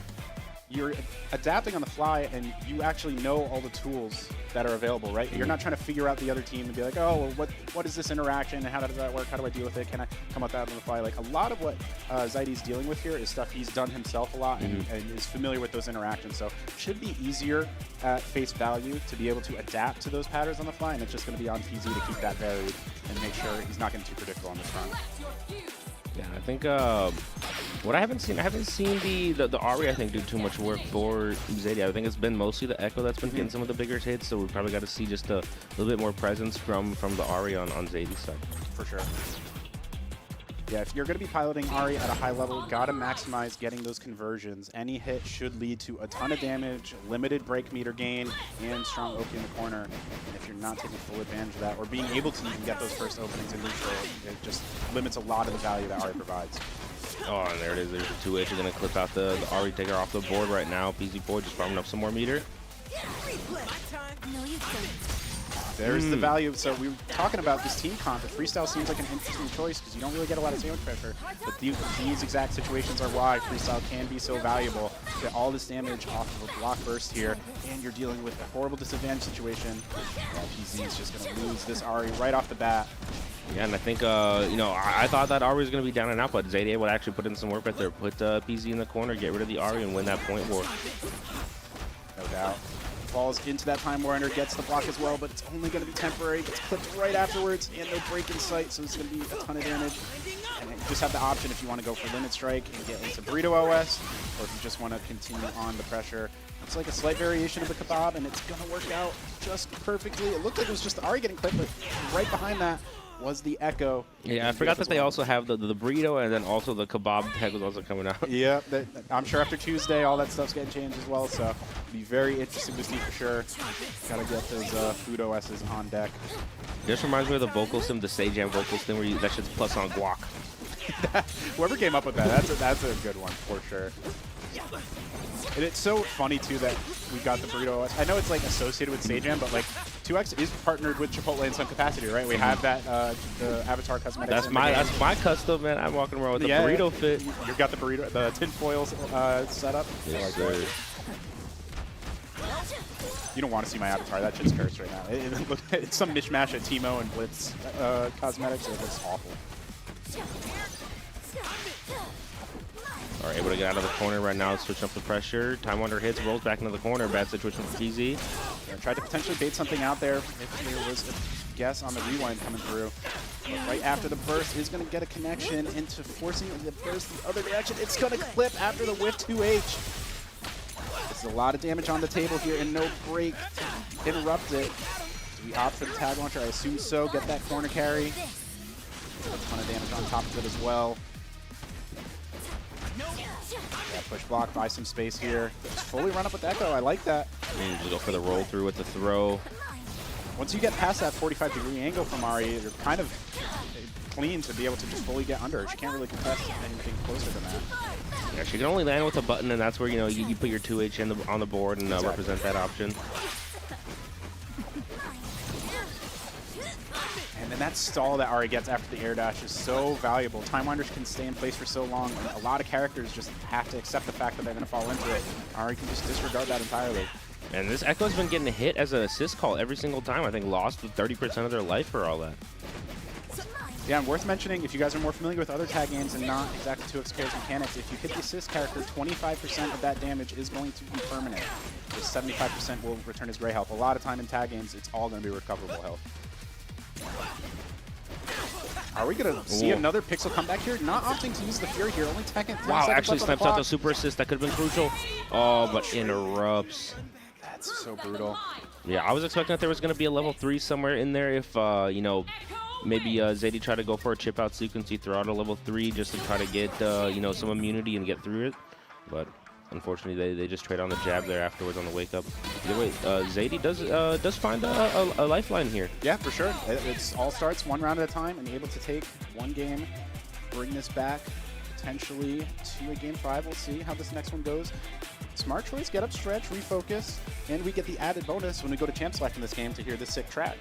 you're adapting on the fly, and you actually know all the tools that are available, right? You're not trying to figure out the other team and be like, oh, well, what is this interaction, and how does that work? How do I deal with it? Can I come up out on the fly? Like, a lot of what Zaidi's dealing with here is stuff he's done himself a lot and is familiar with those interactions. So it should be easier at face value to be able to adapt to those patterns on the fly, and it's just going to be on PZ to keep that varied and make sure he's not getting too predictable on this front. Yeah, I think what I haven't seen the Ari, I think, do too much work for Zaidi. I think it's been mostly the Echo that's been getting some of the bigger hits, so we probably got to see just a little bit more presence from the Ari on Zaidi's side. For sure. Yeah, if you're going to be piloting Ari at a high level, got to maximize getting those conversions. Any hit should lead to a ton of damage, limited break meter gain, and strong OP in the corner. And if you're not taking full advantage of that, or being able to even get those first openings in neutral, it just limits a lot of the value that Ari provides. Oh, and there it is. There's the 2H. Going to clip out the Ari, take her off the board right now. PZ4 just farming up some more meter. There's the value. So we were talking about this team comp. The freestyle seems like an interesting choice because you don't really get a lot of sandwich pressure. But these exact situations are why freestyle can be so valuable. You get all this damage off of a block burst here, and you're dealing with a horrible disadvantage situation. PZ is just going to lose this Ari right off the bat. Yeah, and I think, I thought that Ari was going to be down and out, but Zaidi would actually put in some work right there. Put PZ in the corner, get rid of the Ari, and win that point war. No doubt. Falls into that time warner, gets the block as well, but it's only going to be temporary. Gets clipped right afterwards, and no break in sight, so it's going to be a ton of damage. And you just have the option if you want to go for Limit Strike and get into Burrito OS, or if you just want to continue on the pressure. It's like a slight variation of the Kebab, and it's going to work out just perfectly. It looked like it was just the Ari getting clipped, but right behind that was the Echo. Yeah, I forgot that they also have the burrito, and then also the kebab tag was also coming out. Yeah, I'm sure after Tuesday, all that stuff's getting changed as well, so it'll be very interesting to see for sure. Gotta get those food OSs on deck. This reminds me of the vocal sim, the Sage Jam vocal sim, where that shit's plus on guac. Whoever came up with that, that's a good one for sure. And it's so funny too that we got the burrito OS. I know it's like associated with Sage Jam, but like 2X is partnered with Chipotle in some capacity, right? We have that the avatar cosmetics. That's my custom, man. I'm walking around with the burrito fit. You've got the burrito, the tinfoil setup. Yes, sir. You don't want to see my avatar. That shit's cursed right now. It's some mishmash of Teemo and Blitz cosmetics. It looks awful. All right, able to get out of the corner right now, switching up the pressure. Time Wonder hits, rolls back into the corner. Bad situation for PZ. Tried to potentially bait something out there if there was a guess on the rewind coming through. But right after the burst is going to get a connection into forcing the burst the other direction. It's going to clip after the whiff 2H. This is a lot of damage on the table here and no break to interrupt it. Do we opt for the tag launcher? I assume so. Get that corner carry. A ton of damage on top of it as well. Yeah, push block, buy some space here. Just fully run up with Echo. I like that. Just go for the roll through with the throw. Once you get past that 45-degree angle from Ari, you're kind of clean to be able to just fully get under. She can't really contest anything closer than that. Yeah, she can only land with a button, and that's where you put your 2H on the board and represent that option. And then that stall that Ari gets after the air dash is so valuable. Time Winders can stay in place for so long. A lot of characters just have to accept the fact that they're going to fall into it. Ari can just disregard that entirely. And this Echo's been getting hit as an assist call every single time. I think lost with 30% of their life for all that. Yeah, and worth mentioning, if you guys are more familiar with other tag games and not exactly 2X mechanics, if you hit the assist character, 25% of that damage is going to be permanent. So 75% will return as gray health. A lot of time in tag games, it's all going to be recoverable health. Are we going to see another Pixel comeback here? Not opting to use the Fury here. Only 10 seconds wow, actually snipes out the clock. Super assist. That could have been crucial. Oh, but interrupts. That's so brutal. Yeah, I was expecting that there was going to be a level 3 somewhere in there if, maybe Zaidi tried to go for a chip out sequence. He throw out a level 3 just to try to get, some immunity and get through it. But unfortunately, they just trade on the jab there afterwards on the wake up. Either way, Zaidi does find a lifeline here. Yeah, for sure. It all starts one round at a time and able to take one game, bring this back potentially to a game 5. We'll see how this next one goes. Smart choice, get up, stretch, refocus, and we get the added bonus when we go to champ select in this game to hear this sick track.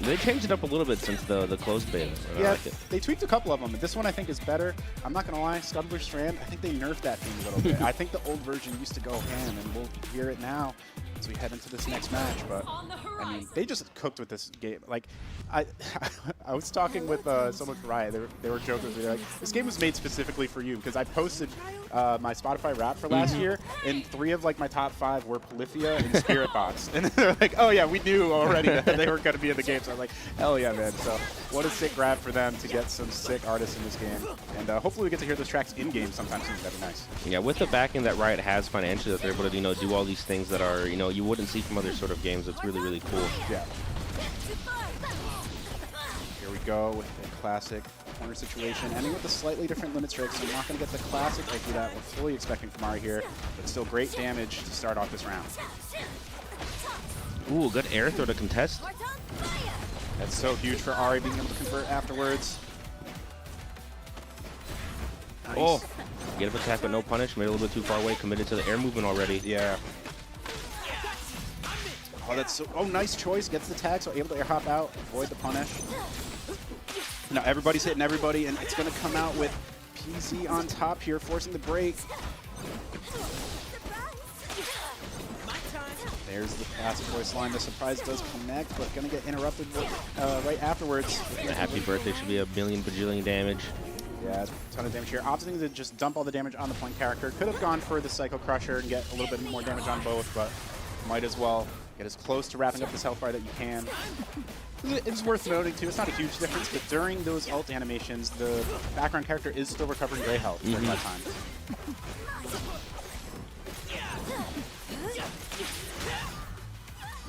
They changed it up a little bit since the closed beta. Yeah, I like it. they tweaked a couple of them. This one I think is better. I'm not going to lie, Scuttler Strand, I think they nerfed that thing a little bit. I think the old version used to go ham, and we'll hear it now as we head into this next match. But, I mean, they just cooked with this game. Like, I was talking with someone from Riot. They were joking with me. They're like, this game was made specifically for you, because I posted my Spotify rap for last year, and 3 of like my top 5 were Polyphia and Spirit Box. And they're like, oh yeah, we knew already that they were going to be in the game. So I was like, hell yeah, man. So what a sick grab for them to get some sick artists in this game. And hopefully we get to hear those tracks in-game sometime soon. That'd be nice. Yeah, with the backing that Riot has financially, that they're able to, do all these things that are, you wouldn't see from other sort of games. It's really, really cool. Yeah. Here we go with the classic corner situation, ending with a slightly different limit strike, so I'm not going to get the classic IQ that we're fully expecting from Ari here, but still great damage to start off this round. Ooh, good air throw to contest. That's so huge for Ari, being able to convert afterwards. Nice. Oh, get up attack but no punish, made it a little bit too far away, committed to the air movement already. Yeah. Oh, that's so, nice choice. Gets the tag, so able to air hop out, avoid the punish. Now everybody's hitting everybody, and it's going to come out with PZ on top here, forcing the break. There's the classic voice line. The surprise does connect, but going to get interrupted right afterwards. The happy birthday should be a million bajillion damage. Yeah, a ton of damage here. Opting to just dump all the damage on the point character. Could have gone for the Psycho Crusher and get a little bit more damage on both, but might as well get as close to wrapping up this health bar that you can. It's worth noting, too, it's not a huge difference, but during those ult animations, the background character is still recovering gray health during that time.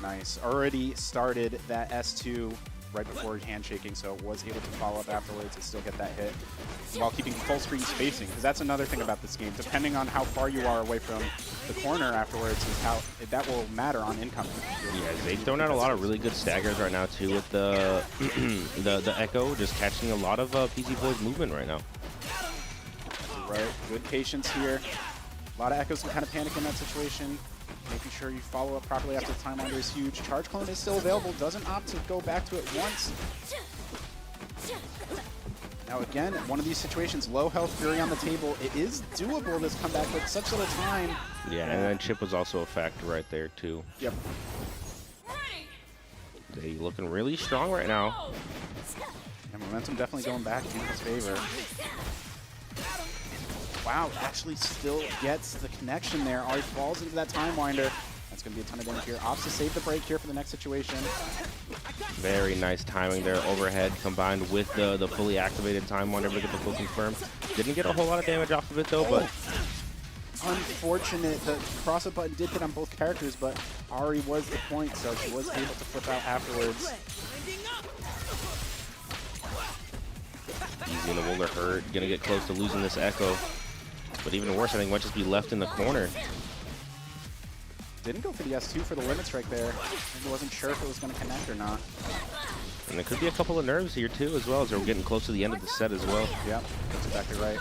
Nice. Already started that S2 right before handshaking, so was able to follow up afterwards and still get that hit while keeping full screen spacing, because that's another thing about this game. Depending on how far you are away from the corner afterwards is how that will matter on incoming. Yeah, they've thrown out a lot of really good staggers right now too with the the Echo, just catching a lot of PZ Boy's movement right now. Right, good patience here. A lot of Echoes can kind of panic in that situation. Making sure you follow up properly after the time under is huge. Charge Clone is still available, doesn't opt to go back to it once. Now again, one of these situations, low health Fury on the table. It is doable, this comeback, but such little time. Yeah, and then Chip was also a factor right there too. Yep. They looking really strong right now. And momentum definitely going back in his favor. Wow, actually still gets the connection there. Ari falls into that time winder. That's going to be a ton of damage here. Opts to save the break here for the next situation. Very nice timing there, overhead combined with the fully activated time winder to get the full confirm. Didn't get a whole lot of damage off of it though, but unfortunate. The cross-up button did hit on both characters, but Ari was the point, so she was able to flip out afterwards. He's gonna will hurt, gonna get close to losing this Echo. But even worse, I think, might just be left in the corner. Didn't go for the S2 for the limit strike there. I wasn't sure if it was going to connect or not. And there could be a couple of nerves here, too, as well, as we're getting close to the end of the set as well. Yep, that's exactly right.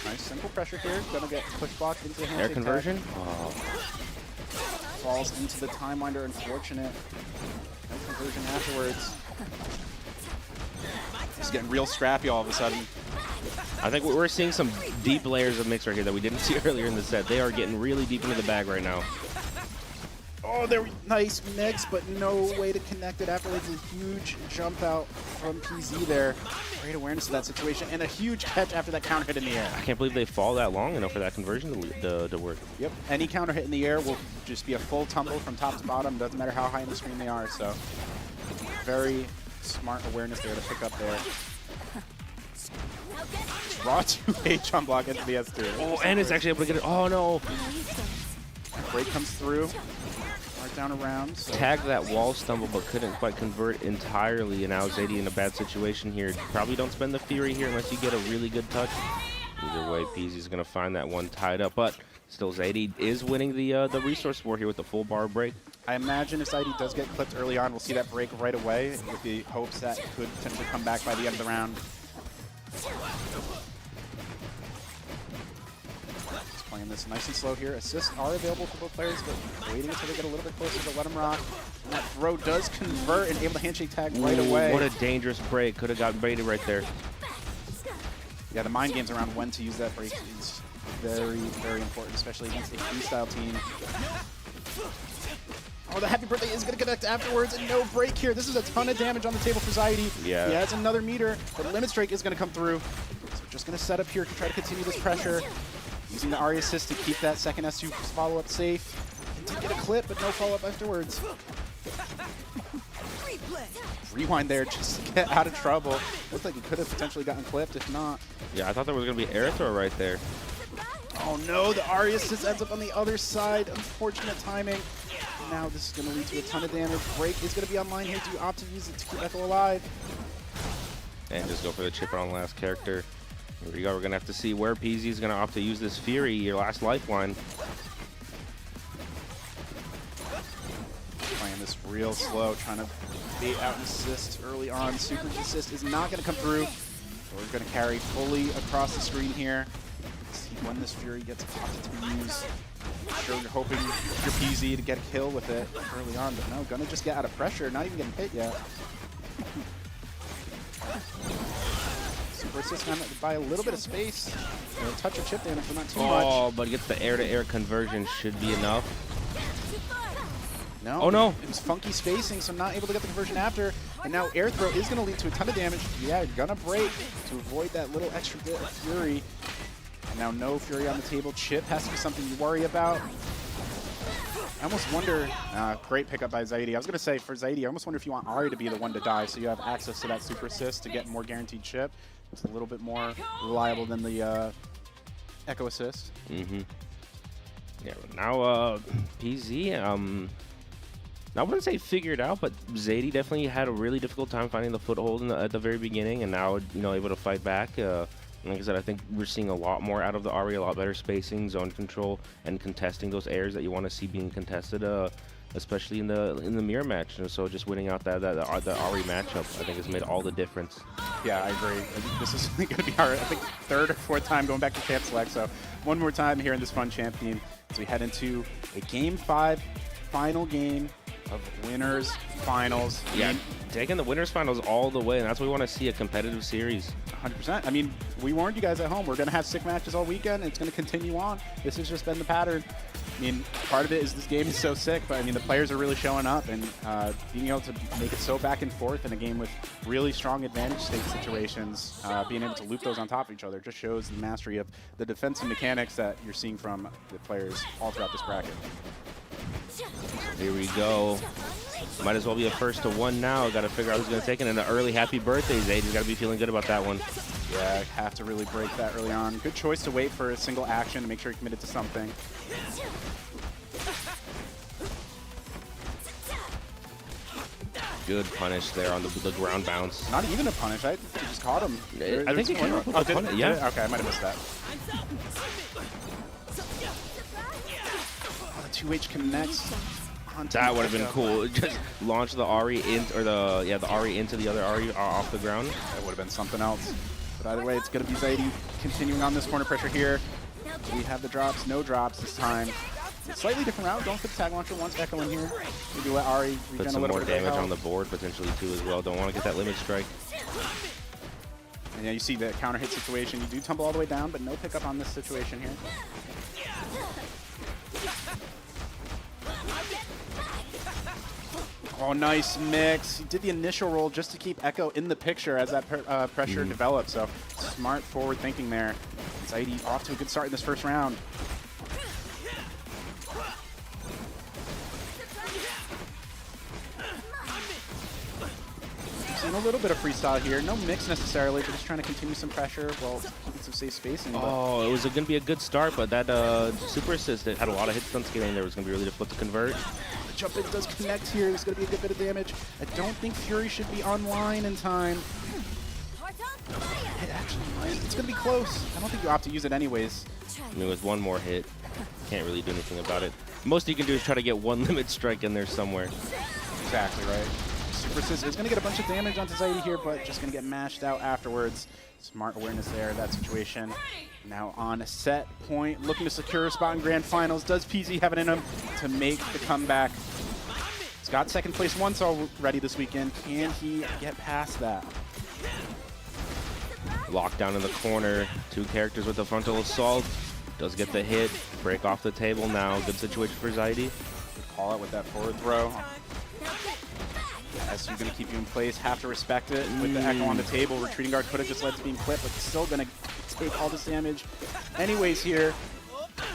Nice, simple pressure here. Going to get push block into the handshake Air conversion? tag. Oh. Falls into the time winder, unfortunate. No conversion afterwards. He's getting real scrappy all of a sudden. I think we're seeing some deep layers of mix right here that we didn't see earlier in the set. They are getting really deep into the bag right now. Oh, they're nice mix, but no way to connect it afterwards. A huge jump out from PZ there. Great awareness of that situation, and a huge catch after that counter hit in the air. I can't believe they fall that long enough for that conversion to work. Yep, any counter hit in the air will just be a full tumble from top to bottom. Doesn't matter how high in the screen they are, so very smart awareness there to pick up there. Just raw 2H on block into the S2. Oh, and it's actually able to get it. Oh, no. Break comes through. Mark down around. So. Tagged that wall stumble, but couldn't quite convert entirely. And now Zadie in a bad situation here. Probably don't spend the Fury here unless you get a really good touch. Either way, PZ's going to find that one tied up. But still, Zadie is winning the resource war here with the full bar break. I imagine if Zadie does get clipped early on, we'll see that break right away with the hopes that it could potentially come back by the end of the round. Just playing this nice and slow here. Assists are available for both players, but waiting until they get a little bit closer to let them rock. And that throw does convert and able to handshake tag right away. What a dangerous break. Could have gotten baited right there. Yeah, the mind games around when to use that break is very, very important, especially against a freestyle team. Oh, the happy birthday is going to connect afterwards, and no break here. This is a ton of damage on the table for Zaidi. Yeah. He has another meter, but Limit Strike is going to come through. So just going to set up here to try to continue this pressure. Using the Ari assist to keep that second S2 follow-up safe. And did get a clip, but no follow-up afterwards. Rewind there just to get out of trouble. Looks like he could have potentially gotten clipped, if not. Yeah, I thought there was going to be air throw right there. Oh no, the Ari assist ends up on the other side. Unfortunate timing. Now this is going to lead to a ton of damage. Break is going to be online here. Do you opt to use it to keep Echo alive? And just go for the chip on last character. Here we go. We're going to have to see where PZ is going to opt to use this Fury, your last lifeline. Playing this real slow, trying to bait out an assist early on. Super assist is not going to come through. So we're going to carry fully across the screen here. See when this Fury gets opted to be used. Sure, you're hoping your PZ to get a kill with it early on, but no, gonna just get out of pressure, not even getting hit yet. Super assist kind of buy a little bit of space. A touch of chip damage, but not too much. Oh, but gets the air-to-air conversion, should be enough. No. Oh no. It was funky spacing, so not able to get the conversion after. And now air throw is gonna lead to a ton of damage. Yeah, gonna break to avoid that little extra bit of Fury. And now no Fury on the table. Chip has to be something you worry about. I almost wonder, great pickup by Zaidi. I was going to say for Zaidi, I almost wonder if you want Ari to be the one to die so you have access to that super assist to get more guaranteed chip. It's a little bit more reliable than the Echo assist. Mm-hmm. Yeah, now PZ, I wouldn't say figured out, but Zaidi definitely had a really difficult time finding the foothold at the very beginning, and now, you know, able to fight back. Like I said, I think we're seeing a lot more out of the Ari, a lot better spacing, zone control, and contesting those airs that you want to see being contested, especially in the mirror match. And so just winning out that Ari matchup, I think, has made all the difference. Yeah, I agree. I think this is going to be our, I think, third or fourth time going back to Champ Select. So one more time here in this fun champion as we head into a Game 5 final game of winners finals. Yeah, taking the winners finals all the way, and that's what we want to see, a competitive series. 100%. I mean, we warned you guys at home. We're going to have sick matches all weekend. It's going to continue on. This has just been the pattern. I mean, part of it is this game is so sick, but I mean, the players are really showing up, and being able to make it so back and forth in a game with really strong advantage state situations, being able to loop those on top of each other just shows the mastery of the defensive mechanics that you're seeing from the players all throughout this bracket. Here we go. Might as well be a first to one now. Got to figure out who's going to take it. And an early happy birthday, Zaid. You got to be feeling good about that one. Yeah, have to really break that early on. Good choice to wait for a single action to make sure you're committed to something. Good punish there on the ground bounce. Not even a punish. I just caught him. I think he came up with a punish. Yeah. Okay, I might have missed that. Oh, the 2H connects. That would have been cool. Just launch the Ari in, or the Ari into the other Ari off the ground. That would have been something else. But either way, it's going to be Zaidi continuing on this corner pressure here. We have the drops, no drops this time. Slightly different route. Don't put the tag launcher once Echo in here. Maybe let Ari regen put a some little more bit of damage health on the board potentially too as well. Don't want to get that limit strike. And yeah, you see the counter hit situation. You do tumble all the way down, but no pickup on this situation here. Oh, nice mix. He did the initial roll just to keep Echo in the picture as that pressure developed. So smart forward thinking there. Zaidi off to a good start in this first round. Seeing a little bit of freestyle here. No mix necessarily, but just trying to continue some pressure while keeping some safe spacing. Oh, it was going to be a good start, but that super assist, it had a lot of hits on scaling there. It was going to be really difficult to convert. The jump in does connect here. There's going to be a good bit of damage. I don't think Fury should be online in time. It actually might. It's going to be close. I don't think you opt to use it anyways. I mean, with one more hit, can't really do anything about it. Most you can do is try to get one limit strike in there somewhere. Exactly right. Super Assist is going to get a bunch of damage onto Zaidi here, but just going to get mashed out afterwards. Smart awareness there of that situation. Now on set point, looking to secure a spot in Grand Finals. Does PZ have it in him to make the comeback? He's got second place once already this weekend. Can he get past that? Lockdown in the corner. 2 characters with the frontal assault. Does get the hit. Break off the table now. Good situation for Zaidi. Good call out with that forward throw. SU going to keep you in place. Have to respect it with the Echo on the table. Retreating guard could have just let it being clipped, but still going to take all this damage. Anyways here,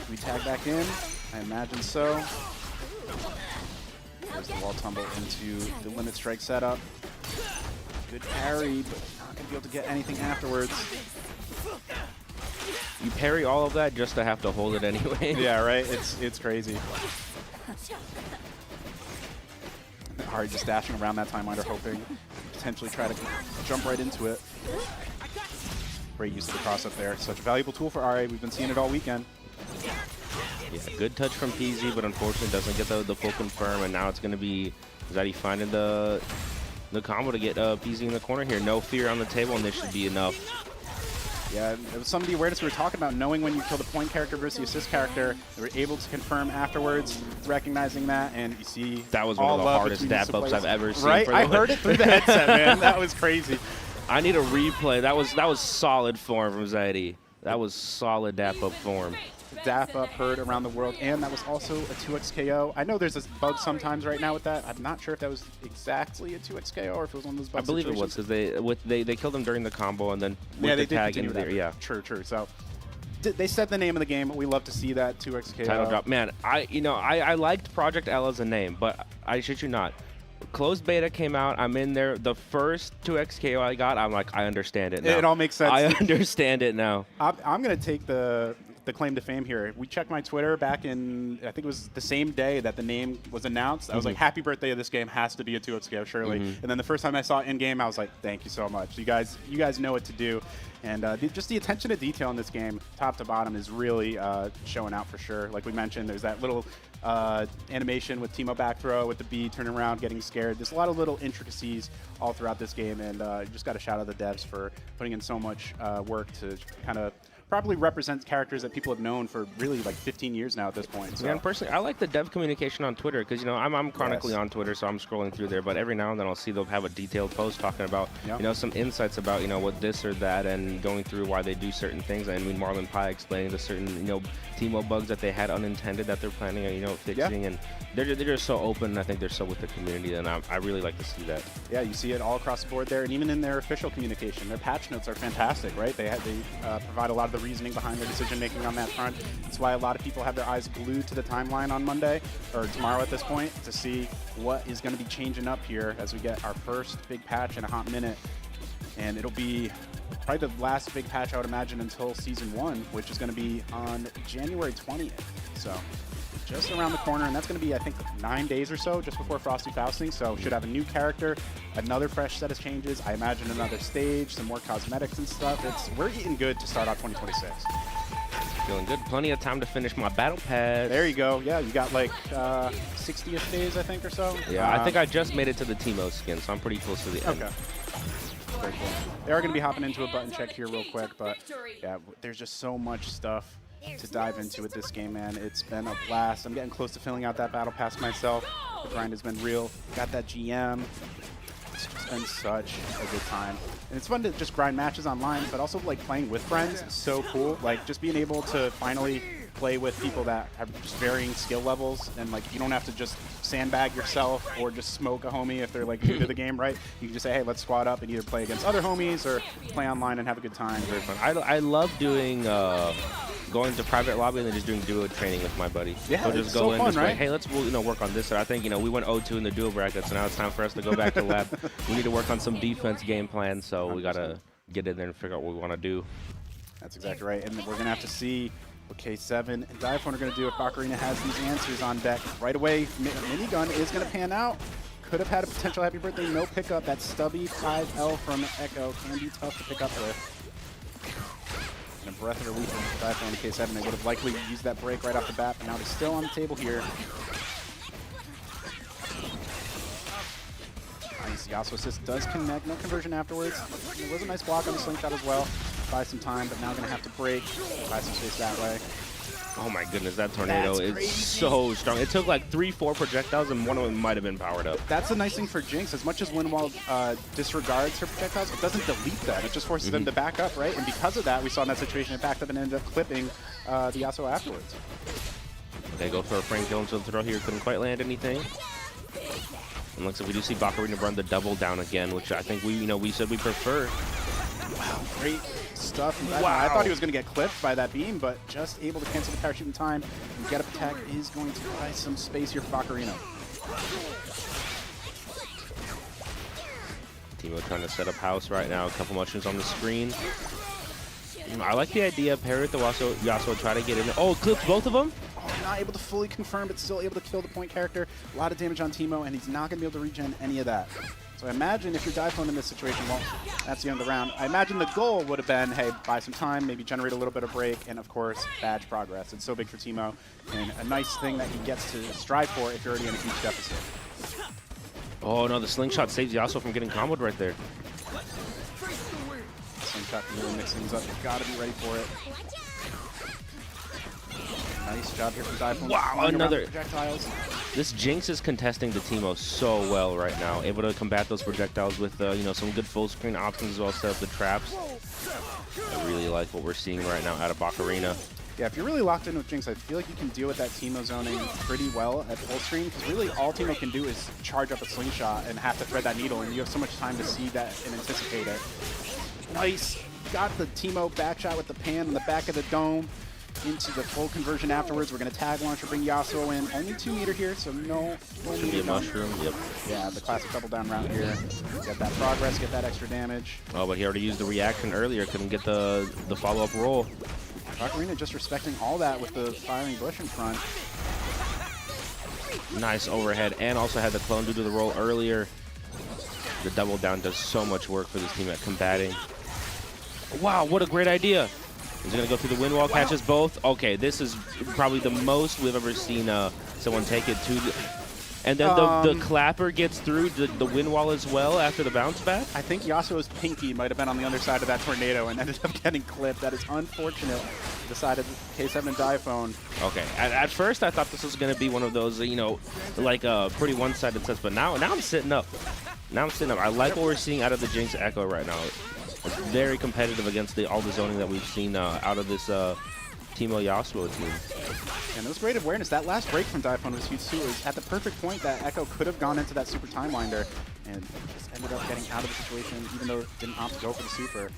we tag back in? I imagine so. There's the wall tumble into the limit strike setup. Good parry, but not going to be able to get anything afterwards. You parry all of that just to have to hold it anyway. Yeah, right? It's crazy. Ari just dashing around that time winder, hoping to potentially try to jump right into it. Great use of the cross up there. Such a valuable tool for Ari. We've been seeing it all weekend. Yeah, good touch from PZ, but unfortunately doesn't get the full confirm, and now it's going to be Zaidi finding the combo to get PZ in the corner here. No fear on the table, and this should be enough. Yeah, it was some of the awareness we were talking about, knowing when you kill the point character versus the assist character. They were able to confirm afterwards, recognizing that, and you see that was one of the hardest dap ups I've ever seen. Right, I heard it through the headset, man. That was crazy. I need a replay. That was solid form from Zaidi. That was solid dap up form. Dap up heard around the world, and that was also a 2x KO. I know there's this bug sometimes right now with that. I'm not sure if that was exactly a 2x KO or if it was one of those bugs. I believe it was because they killed him during the combo and then yeah, they the tag into there. Yeah, true. So they said the name of the game. We love to see that 2x KO. Title drop, man. I liked Project L as a name, but I shit you not. Closed beta came out. I'm in there. The first 2x KO I got, I'm like, I understand it now. It all makes sense. I understand it now. I'm gonna take the claim to fame here. We checked my Twitter back in, I think it was the same day that the name was announced. I was like, happy birthday, this game has to be a 2x KO, surely. And then the first time I saw it in-game, I was like, thank you so much. You guys know what to do. And just the attention to detail in this game, top to bottom, is really showing out for sure. Like we mentioned, there's that little animation with Teemo back throw, with the B turning around, getting scared. There's a lot of little intricacies all throughout this game, and you just got to shout out the devs for putting in so much work to kind of properly represents characters that people have known for really like 15 years now at this point. So. Yeah, and personally, I like the dev communication on Twitter because, I'm chronically on Twitter, so I'm scrolling through there. But every now and then I'll see they'll have a detailed post talking about, some insights about, what this or that and going through why they do certain things. I mean, Marlon Pye explaining the certain, Teemo bugs that they had unintended that they're planning on, fixing. And they're just so open, and I think they're so with the community, and I really like to see that. Yeah, you see it all across the board there, and even in their official communication. Their patch notes are fantastic, right? They provide a lot of the reasoning behind their decision-making on that front. That's why a lot of people have their eyes glued to the timeline on Monday, or tomorrow at this point, to see what is going to be changing up here as we get our first big patch in a hot minute. And it'll be probably the last big patch, I would imagine, until Season 1, which is going to be on January 20th. So just around the corner, and that's going to be, I think, 9 days or so, just before Frosty Fausting. So should have a new character, another fresh set of changes. I imagine another stage, some more cosmetics and stuff. We're eating good to start out 2026. Feeling good. Plenty of time to finish my battle pass. There you go. Yeah, you got like 60th days, I think, or so. Yeah, I think I just made it to the Teemo skin, so I'm pretty close to the end. Okay. Very cool. They are going to be hopping into a button check here real quick, but yeah, there's just so much stuff to dive into with this game, man. It's been a blast. I'm getting close to filling out that battle pass myself. The grind has been real. Got that GM. It's just been such a good time. And it's fun to just grind matches online, but also like playing with friends is so cool. Like just being able to finally play with people that have just varying skill levels, and like you don't have to just sandbag yourself or just smoke a homie if they're like new to the game, right? You can just say, hey, let's squad up and either play against other homies or play online and have a good time. Very fun. I love doing going to private lobby and then just doing duo training with my buddy. Yeah, so just go in, just right? Like, hey, let's work on this. And I think we went 0-2 in the duo bracket, so now it's time for us to go back to the lab. We need to work on some defense game plans, so 100%. We gotta get in there and figure out what we want to do. That's exactly right, and we're gonna have to see what K7 and Diaphone are gonna do if Ocarina has these answers on deck right away. Minigun is gonna pan out. Could have had a potential happy birthday, no pickup. That stubby 5L from Echo can be tough to pick up with. And a breath of relief from Diaphone and K7. They would have likely used that break right off the bat, but now it's still on the table here. Yasuo assist does connect. No conversion afterwards. There was a nice block on the slingshot as well. Buy some time, but now going to have to break. Buy some space that way. Oh my goodness, that tornado is so strong. It took like 3-4 projectiles, and one of them might have been powered up. That's the nice thing for Jinx. As much as Windwall disregards her projectiles, it doesn't delete them. It just forces them to back up, right? And because of that, we saw in that situation it backed up and ended up clipping the Yasuo afterwards. Okay, go for a frame kill into the throw here. Couldn't quite land anything. And looks like we do see Bacarina run the double down again, which I think we said we prefer. Wow, great stuff. Wow. I thought he was going to get clipped by that beam, but just able to cancel the parachute in time. And get up attack is going to buy some space here for Bacarina. Timo trying to set up house right now. A couple mushrooms on the screen. I like the idea. Pair with the Yasuo, try to get in. Oh, clips both of them? Oh, not able to fully confirm, but still able to kill the point character. A lot of damage on Timo, and he's not going to be able to regen any of that. So I imagine if you're Diphone in this situation, well, that's the end of the round. I imagine the goal would have been, hey, buy some time, maybe generate a little bit of break, and of course, badge progress. It's so big for Timo, and a nice thing that he gets to strive for if you're already in a huge deficit. Oh no, the slingshot saves Yasuo from getting comboed right there. Slingshot can really mix things up. You've got to be ready for it. Nice job here from Diphone. Wow, another projectiles. This Jinx is contesting the Timo so well right now. Able to combat those projectiles with some good full screen options as well, set up the traps. I really like what we're seeing right now out of Bacarina. Yeah, if you're really locked in with Jinx, I feel like you can deal with that Timo zoning pretty well at full screen, because really all Timo can do is charge up a slingshot and have to thread that needle, and you have so much time to see that and anticipate it. Nice. Got the Timo back shot with the pan in the back of the dome. Into the full conversion afterwards. We're going to tag launcher, bring Yasuo in. Only 2 meter here, so no Should be a mushroom, yep. Yeah, the classic double down route here. Get that progress, get that extra damage. Oh, but he already used the reaction earlier. Couldn't get the follow-up roll. Bacarina just respecting all that with the firing bush in front. Nice overhead, and also had the clone due to the roll earlier. The double down does so much work for this team at combating. Wow, what a great idea. He's going to go through the wind wall, catches both. Okay, this is probably the most we've ever seen someone take it to the... And then the clapper gets through the wind wall as well after the bounce back? I think Yasuo's pinky might have been on the underside of that tornado and ended up getting clipped. That is unfortunate. Decided K7 and Diphone. Okay, at first I thought this was going to be one of those, like pretty one-sided sets, but now I'm sitting up. I like what we're seeing out of the Jinx Echo right now. It's very competitive against all the zoning that we've seen out of this Timo Yasuo team. And it was great awareness. That last break from Diphone was huge too. It was at the perfect point that Echo could have gone into that super time winder and just ended up getting out of the situation, even though it didn't opt to go for the super.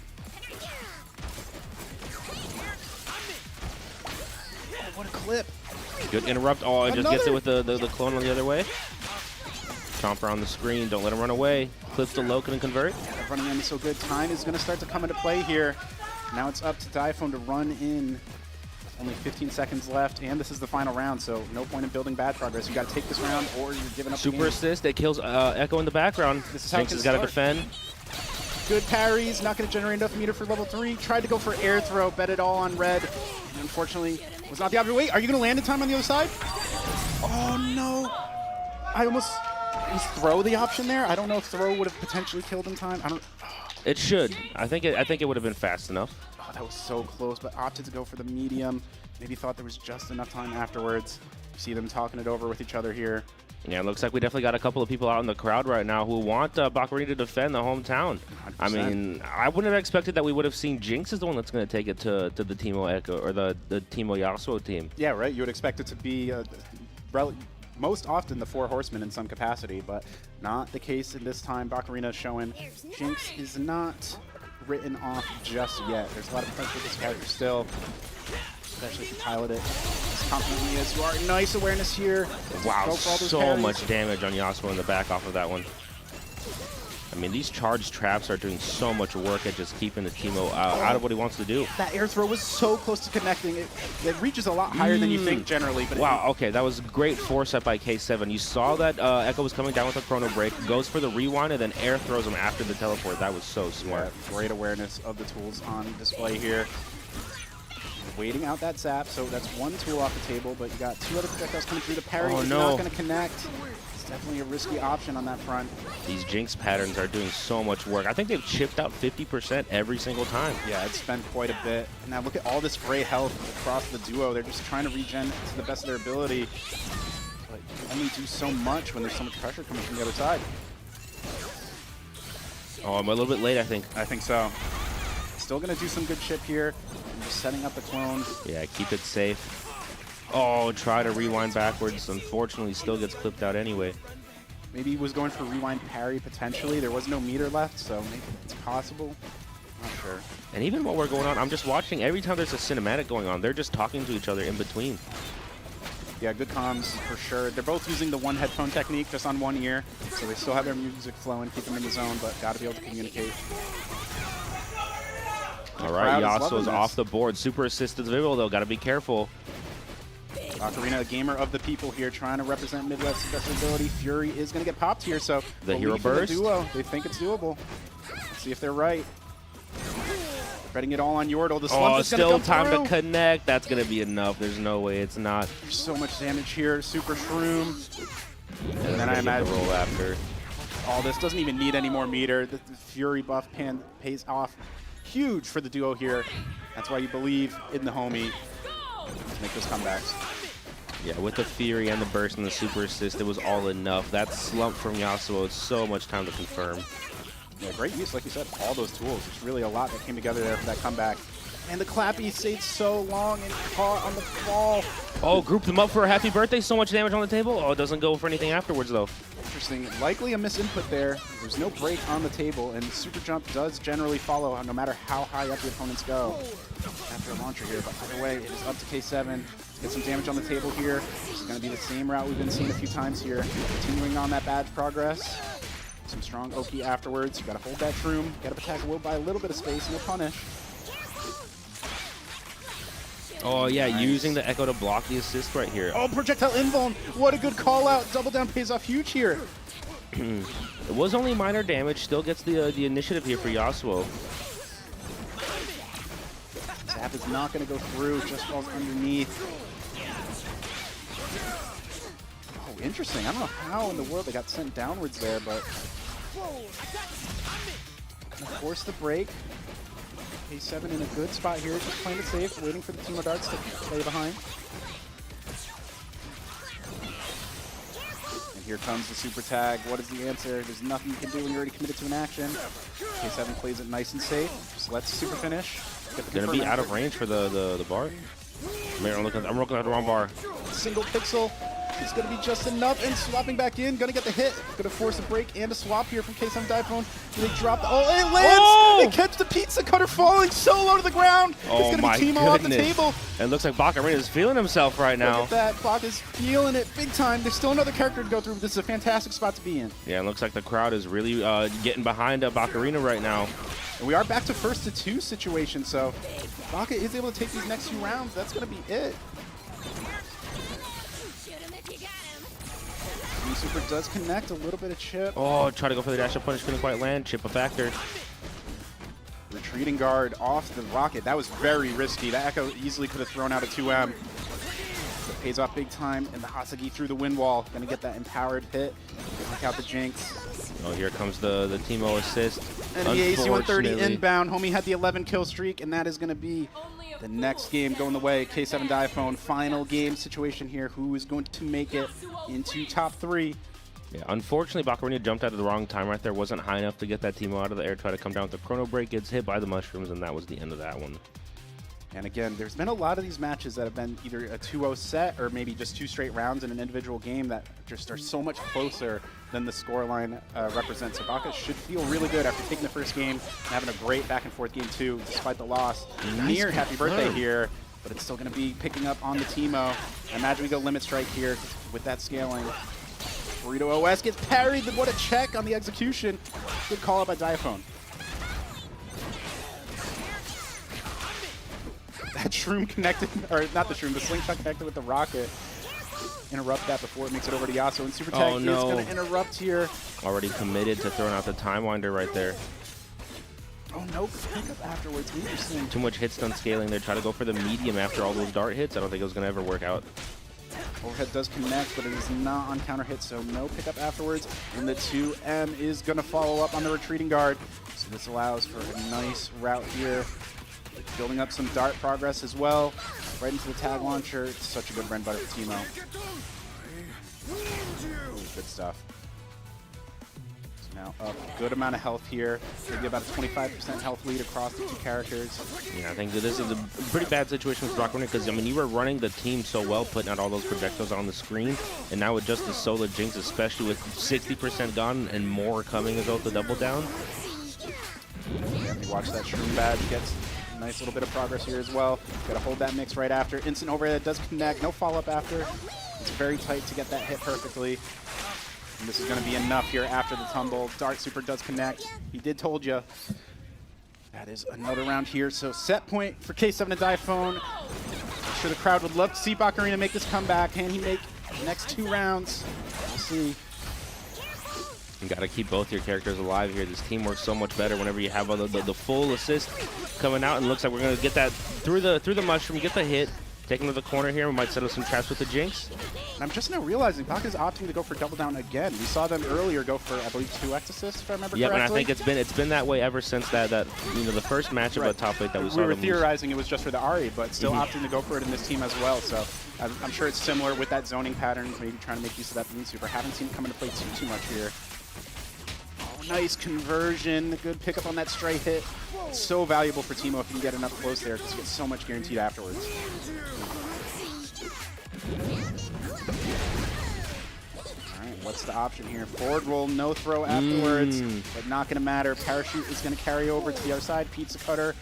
Oh, what a clip. Good interrupt. Oh, it just gets it with the clone on the other way. Chomper on the screen. Don't let him run away. Clips the low, couldn't convert. Yeah, that running in is so good. Time is going to start to come into play here. Now it's up to Diphone to run in. Only 15 seconds left, and this is the final round, so no point in building bad progress. You got to take this round, or you're giving up. Super assist that kills Echo in the background. This is how Jinx has got to defend. Good parries, not going to generate enough meter for level 3. Tried to go for air throw, bet it all on red. And unfortunately, was not the option. Wait, are you going to land in time on the other side? Oh no! I almost was throw the option there. I don't know if throw would have potentially killed in time. I don't. It should. I think it would have been fast enough. Oh, that was so close, but opted to go for the medium. Maybe thought there was just enough time afterwards. You see them talking it over with each other here. Yeah, it looks like we definitely got a couple of people out in the crowd right now who want Bacarina to defend the hometown. 100%. I mean, I wouldn't have expected that we would have seen Jinx as the one that's going to take it to the Timo Echo or the Timo Yasuo team. Yeah, right. You would expect it to be most often the 4 horsemen in some capacity, but not the case in this time. Bacarina showing Jinx is not written off just yet. There's a lot of potential with this character still, especially if you pilot it as confidently as you are. Nice awareness here. Wow, so much damage on Yasuo in the back off of that one. I mean, these charged traps are doing so much work at just keeping the Timo out of what he wants to do. That air throw was so close to connecting. It reaches a lot higher than you think generally. But wow, okay, that was great foresight by K7. You saw that Echo was coming down with a chrono break, goes for the rewind, and then air throws him after the teleport. That was so smart. Yeah, great awareness of the tools on display here. Waiting out that zap, so that's one tool off the table, but you got 2 other projectiles coming through. The parry is not going to connect. definitely a risky option on that front. These Jinx patterns are doing so much work. I think they've chipped out 50% every single time. Yeah, it's been quite a bit. Now look at all this gray health across the duo. They're just trying to regen to the best of their ability. But you only do so much when there's so much pressure coming from the other side. Oh, I'm a little bit late, I think. I think so. Still going to do some good chip here. I'm just setting up the clone. Yeah, keep it safe. Oh, try to rewind backwards. Unfortunately, still gets clipped out anyway. Maybe he was going for rewind parry potentially. There was no meter left, so maybe it's possible. Not sure. And even while we're going on, I'm just watching. Every time there's a cinematic going on, they're just talking to each other in between. Yeah, good comms for sure. They're both using the one headphone technique just on one ear, so they still have their music flowing, keep them in the zone, but got to be able to communicate. All right, Yasuo's off the board. Super assist to Vivo, though. Got to be careful. Ocarina, a gamer of the people here, trying to represent Midwest's best ability. Fury is going to get popped here, so the hero burst. The duo, they think it's doable. Let's see if they're right. They're betting it all on Yordle. The slump is still come time through. to connect. That's going to be enough. There's no way it's not. There's so much damage here. Super Shroom. And then I imagine the roll after. All this doesn't even need any more meter. The Fury buff pays off huge for the duo here. That's why you believe in the homie to make those comebacks. Yeah, with the Fury and the burst and the super assist, it was all enough. That slump from Yasuo is so much time to confirm. Yeah, great use, like you said, all those tools. There's really a lot that came together there for that comeback. And the Clappy stayed so long and caught on the fall. Oh, group them up for a happy birthday. So much damage on the table. Oh, it doesn't go for anything afterwards, though. Interesting. Likely a misinput there. There's no break on the table, and super jump does generally follow no matter how high up the opponents go after a launcher here. But either way, it is up to K7. Get some damage on the table here. This is going to be the same route we've been seeing a few times here. Continuing on that bad progress. Some strong OP afterwards. You got to hold that shroom. Got to attack will buy a little bit of space, and you'll punish. Oh, yeah, nice. Using the Echo to block the assist right here. Oh, projectile invuln. What a good call out. Double down pays off huge here. It was only minor damage. Still gets the initiative here for Yasuo. Zap is not going to go through. Just falls underneath. Oh, interesting. I don't know how in the world they got sent downwards there, but gonna force the break. K7 in a good spot here, just playing it safe, waiting for the Team of Darts to play behind. And here comes the super tag. What is the answer? There's nothing you can do when you're already committed to an action. K7 plays it nice and safe. Just lets super finish. Gonna be out of range for the bar. I'm looking at the wrong bar. Single pixel. It's going to be just enough, and swapping back in. Going to get the hit. Going to force a break and a swap here from K7 Diphone. Do they drop the... Oh, it lands! Oh! They catch the pizza cutter falling so low to the ground. Oh, it's going to be Teemo off the table. And it looks like Ocarina is feeling himself right now. Look at that. Bach is feeling it big time. There's still another character to go through, but this is a fantastic spot to be in. Yeah, it looks like the crowd is really getting behind Ocarina right now. And we are back to first to two situation, so Baka is able to take these next few rounds. That's going to be it. Super does connect, a little bit of chip. Oh, try to go for the dash up punish, couldn't quite land. Chip a factor. Retreating guard off the rocket. That was very risky. That Echo easily could have thrown out a 2M. It pays off big time, and the Hasagi through the wind wall. Gonna get that empowered hit. Knock out the Jinx. Oh, here comes the Teemo assist. And the AC 130 inbound. Homie had the 11 kill streak, and that is gonna be the next game going the way. K7 Diphone, final game situation here. Who is going to make it into top 3? Yeah, unfortunately, Ocarina jumped out at the wrong time right there. Wasn't high enough to get that Teemo out of the air. Try to come down with the chrono break. Gets hit by the mushrooms, and that was the end of that one. And again, there's been a lot of these matches that have been either a 2-0 set or maybe just 2 straight rounds in an individual game that just are so much closer than the scoreline represents. So Baka should feel really good after taking the first game and having a great back-and-forth game too, despite the loss. Nice Near happy birthday here, but it's still going to be picking up on the Teemo. I imagine we go limit strike here with that scaling. Burrito OS gets parried. What a check on the execution. Good call out by Diaphone. That shroom connected, or not the shroom, the slingshot connected with the rocket. Interrupt that before it makes it over to Yasuo, and Super Tag is going to interrupt here. Already committed to throwing out the Time Winder right there. Oh no, pickup afterwards, interesting. Too much hit stun scaling there. Try to go for the medium after all those dart hits. I don't think it was going to ever work out. Overhead does connect, but it is not on counter hit, so no pickup afterwards. And the 2M is going to follow up on the retreating guard. So this allows for a nice route here. Building up some dart progress as well. Right into the tag launcher. It's such a good bread and butter for Teemo. Good stuff. So now a good amount of health here. Maybe about a 25% health lead across the two characters. Yeah, I think this is a pretty bad situation with Rock because, I mean, you were running the team so well, putting out all those projectiles on the screen, and now with just the solo Jinx, especially with 60% gone and more coming as well with the double down. Yeah, you watch that Shroom badge gets a nice little bit of progress here as well. Got to hold that mix right after. Instant overhead does connect. No follow-up after. It's very tight to get that hit perfectly. And this is going to be enough here after the tumble. Dart super does connect. He did told you. That is another round here. So set point for K7 and Diphone. I'm sure the crowd would love to see Bakarina make this comeback. Can he make the next 2 rounds? We'll see. You got to keep both your characters alive here. This team works so much better whenever you have the full assist coming out, and it looks like we're going to get that through the mushroom, get the hit. Taking to the corner here, we might set up some traps with the Jinx. And I'm just now realizing Baka's opting to go for double down again. We saw them earlier go for, I believe, 2x assists, if I remember correctly. Yeah, and I think it's been that way ever since that the first matchup at top 8 that we saw. We were theorizing it was just for the Ahri, but still opting to go for it in this team as well. So I'm sure it's similar with that zoning pattern, maybe trying to make use of that beam super. Haven't seen it come into play too much here. Oh, nice conversion. Good pickup on that stray hit. It's so valuable for Teemo if you can get enough close there because you get so much guaranteed afterwards. Alright, what's the option here? Forward roll, no throw afterwards, but not going to matter. Parachute is going to carry over to the other side. Pizza Cutter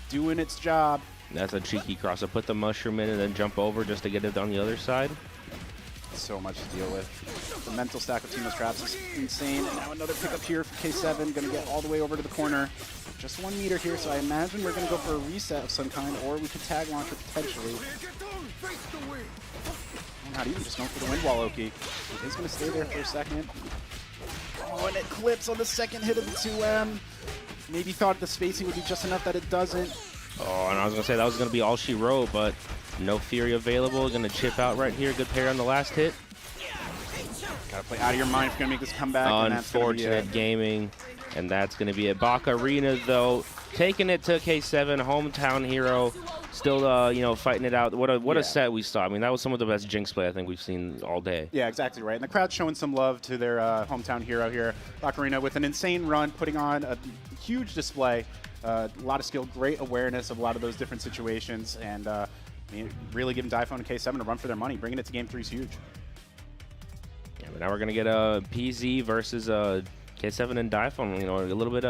doing its job. That's a cheeky cross. I'll put the mushroom in and then jump over just to get it on the other side. So much to deal with. The mental stack of Teemo's traps is insane. And now another pickup here for K7. Going to get all the way over to the corner. Just 1 meter here, so I imagine we're going to go for a reset of some kind, or we could tag launcher potentially. Not even just going for the wind wall, Oki. He's going to stay there for a second. Oh, and it clips on the second hit of the 2M. Maybe thought the spacing would be just enough that it doesn't. Oh, and I was going to say that was going to be all she wrote, but no Fury available. Going to chip out right here. Good parry on the last hit. Got to play out of your mind if you're going to make this comeback. Unfortunate gaming, and that's going to be it. Bakarina, though, taking it to K7, hometown hero. Still, you know, fighting it out. What a set we saw. I mean, that was some of the best Jinx play I think we've seen all day. Yeah, exactly right. And the crowd's showing some love to their hometown hero here. Bakarina with an insane run, putting on a huge display. A lot of skill, great awareness of a lot of those different situations, and I mean, really giving Diphone and K7 a run for their money. Bringing it to Game 3 is huge. Yeah, but now we're going to get a PZ versus K7 and Diphone. You know, a little bit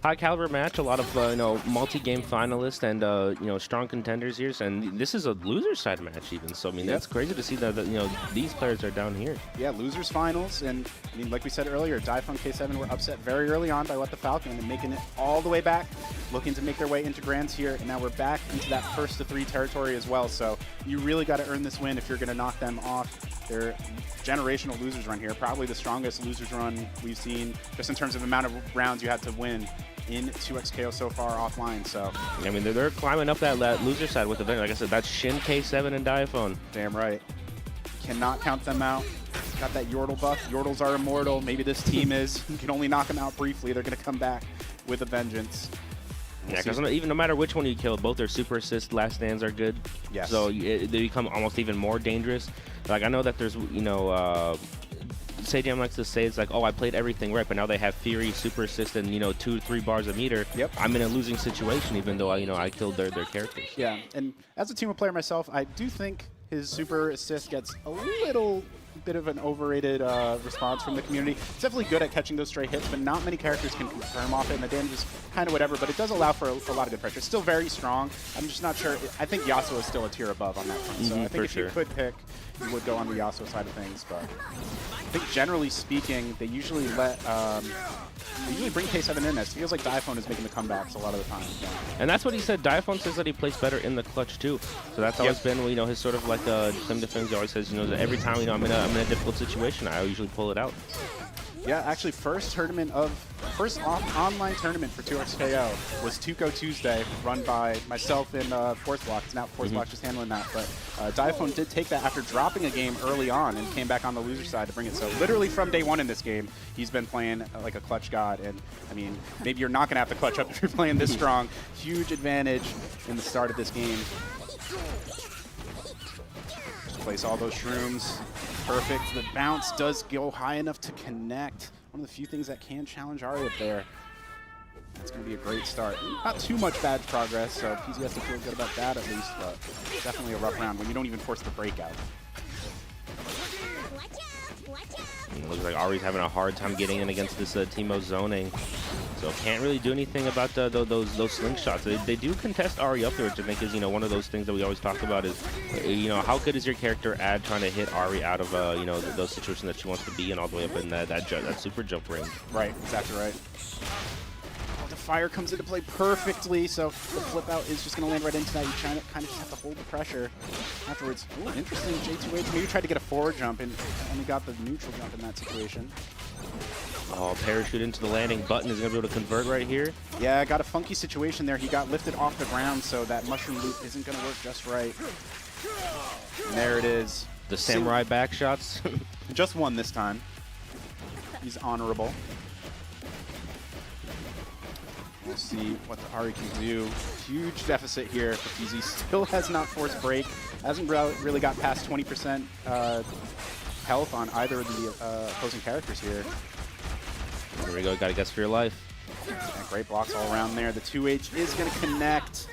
high caliber match, a lot of you know, multi-game finalists and you know, strong contenders here, and this is a loser side match even. So I mean, that's crazy to see that you know, these players are down here. Yeah, losers finals, and I mean, like we said earlier, Diphone K7 were upset very early on by What the Falcon and making it all the way back, looking to make their way into Grands here, and now we're back into that first to 3 territory as well. So you really got to earn this win if you're going to knock them off their generational losers run here. Probably the strongest losers run we've seen, just in terms of the amount of rounds you had to win in 2xKO so far offline. So I mean, they're climbing up that loser side with the like I said, that's Shin, K7, and Diphone. Damn right. Cannot count them out. Got that Yordle buff. Yordles are immortal. Maybe this team is. You can only knock them out briefly. They're going to come back with a vengeance. Yeah, because even no matter which one you kill, both their super assist last stands are good. Yes. So they become almost even more dangerous. Like I know that there's, you know, Sajam likes to say it's like, oh, I played everything right, but now they have Fury, super assist, and you know, 2 to 3 bars a meter. Yep. I'm in a losing situation, even though I killed their characters. Yeah, and as a Teemo player myself, I do think his super assist gets a little bit of an overrated response from the community. It's definitely good at catching those stray hits, but not many characters can confirm off it, and the damage is kind of whatever, but it does allow for a lot of good pressure. It's still very strong. I'm just not sure. I think Yasuo is still a tier above on that front, so I think if you could pick, you would go on the Yasuo side of things, but I think generally speaking, they usually let they usually bring K7 in. It feels like Diphone is making the comebacks a lot of the time. Yeah. And that's what he said. Diphone says that he plays better in the clutch too. So that's always been, you know, his sort of like claim to fame. He always says, you know, that every time, you know, I'm in a difficult situation, I usually pull it out. Yeah, actually, first online tournament for 2XKO was Tuco Tuesday, run by myself and Force Block. It's now Force Block just handling that. But Diaphone did take that after dropping a game early on and came back on the loser side to bring it. So literally from day one in this game, he's been playing like a clutch god. And I mean, maybe you're not going to have to clutch up if you're playing this strong. Huge advantage in the start of this game. Just place all those shrooms. Perfect. The bounce does go high enough to connect. One of the few things that can challenge Ari up there. That's going to be a great start. Not too much bad progress, so PZ has to feel good about that at least, but definitely a rough round when you don't even force the breakout. It looks like Ari's having a hard time getting in against this Teemo zoning. So can't really do anything about those slingshots. They do contest Ari up there, which I think is one of those things that we always talk about is how good is your character at trying to hit Ari out of those situations that she wants to be in all the way up in that super jump range. Right, exactly right. Oh, the fire comes into play perfectly, so the flip out is just going to land right into that. You kind of just have to hold the pressure afterwards. Ooh, interesting. J2H maybe tried to get a forward jump and only got the neutral jump in that situation. Oh, parachute into the landing button is going to be able to convert right here. Yeah, got a funky situation there. He got lifted off the ground, so that mushroom loop isn't going to work just right. And there it is. The samurai back shots. Just one this time. He's honorable. We'll see what the Ari can do. Huge deficit here for PZ. Still has not forced break. Hasn't really got past 20% health on either of the opposing characters here. Here we go, gotta guess for your life. And great blocks all around there. The 2H is gonna connect.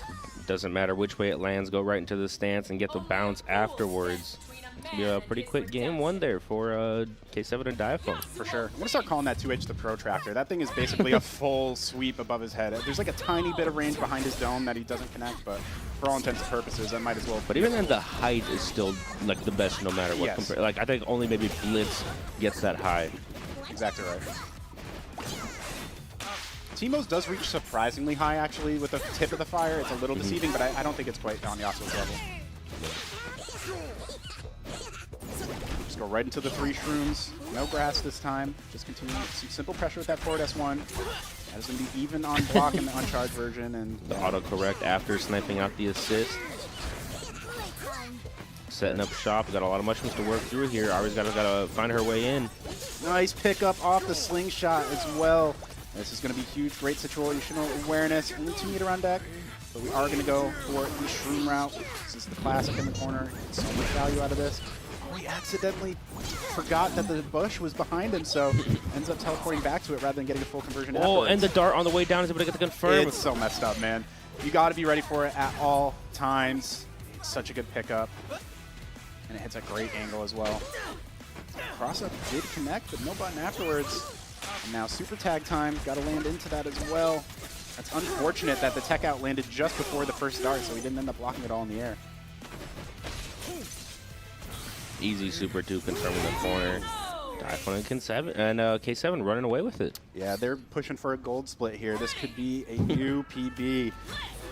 Doesn't matter which way it lands, go right into the stance and get the bounce afterwards. It's gonna be a pretty quick game one there for K7 and Diaphone. For sure. I'm gonna start calling that 2H the protractor. That thing is basically a full sweep above his head. There's like a tiny bit of range behind his dome that he doesn't connect, but for all intents and purposes, that might as well. But even then, the height is still like the best no matter what. Yes. Like I think only maybe Blitz gets that high. Exactly right. Teemo's does reach surprisingly high, actually, with the tip of the fire. It's a little deceiving, but I don't think it's quite on Yasuo's level. Just go right into the 3 shrooms. No grass this time. Just continue some simple pressure with that forward S1. That is going to be even on block in the uncharged version. And the autocorrect after sniping out the assist. Setting up shop. We got a lot of mushrooms to work through here. Ari's got to find her way in. Nice pickup off the slingshot as well. This is going to be huge. Great situational awareness. Only 2 meter on deck, but we are going to go for the shroom route. This is the classic in the corner. So much value out of this. Oh, he accidentally forgot that the bush was behind him, so ends up teleporting back to it rather than getting a full conversion afterwards. Oh, and the dart on the way down is able to get the confirm. It's so messed up, man. You got to be ready for it at all times. Such a good pickup. And it hits a great angle as well. Cross up did connect, but no button afterwards. And now super tag time, got to land into that as well. That's unfortunate that the tech out landed just before the first dart, so he didn't end up blocking it all in the air. Easy super 2 confirming the corner. Diaphone and K7 running away with it. Yeah, they're pushing for a gold split here. This could be a new PB.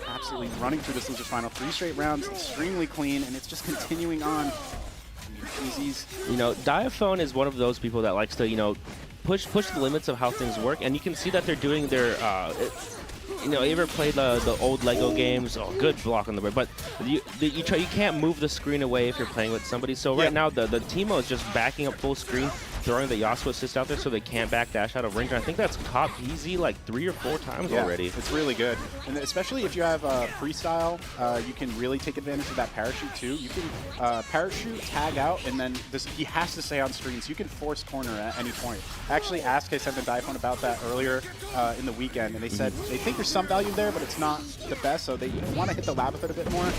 Absolutely running through this loser's final. 3 straight rounds, extremely clean, and it's just continuing on. Diaphone is one of those people that likes to, push the limits of how things work, and you can see that they're doing their you ever played the old Lego games? Oh, good block on the way, but you can't move the screen away if you're playing with somebody. So right now the Teemo is just backing up full screen, throwing the Yasuo assist out there so they can't backdash out of range. And I think that's caught PZ like 3 or 4 times already. It's really good, and especially if you have freestyle, you can really take advantage of that parachute too. You can parachute, tag out, and then he has to stay on screen, so you can force corner at any point. I actually asked K7 and Diaphone about that earlier in the weekend, and they said they think there's some value there, but it's not the best, so they want to hit the lab with it a bit more.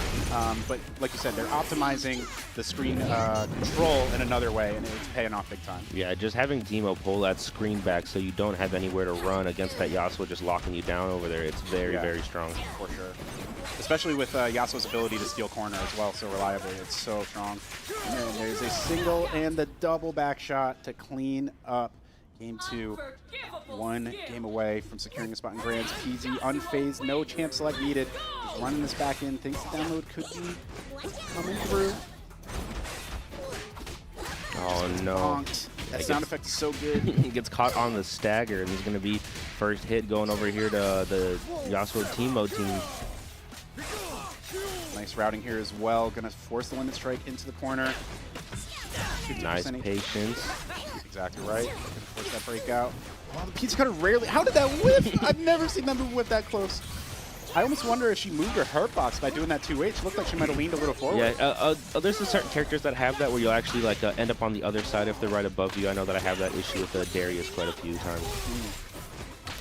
But like you said, they're optimizing the screen control in another way, and it's paying off big time. Yeah, just having Teemo pull that screen back so you don't have anywhere to run against that Yasuo just locking you down over there, it's very, very strong. For sure. Especially with Yasuo's ability to steal corner as well so reliably. It's so strong. And then there's a single and the double back shot to clean up game 2. 1 game away from securing a spot in Grands. PZ unfazed, no champ select needed. Just running this back in. Thinks the download could be coming through. Oh no. Bonked. That sound effect is so good. He gets caught on the stagger, and he's going to be first hit going over here to the Yasuo Teemo team. Nice routing here as well. Going to force the limit strike into the corner. Nice patience. Exactly right. Going to force that breakout. Oh, the pizza cutter rarely. How did that whip? I've never seen them whip that close. I almost wonder if she moved her hurt box by doing that 2H. Looked like she might have leaned a little forward. Yeah, there's certain characters that have that where you'll actually like end up on the other side if they're right above you. I know that I have that issue with Darius quite a few times.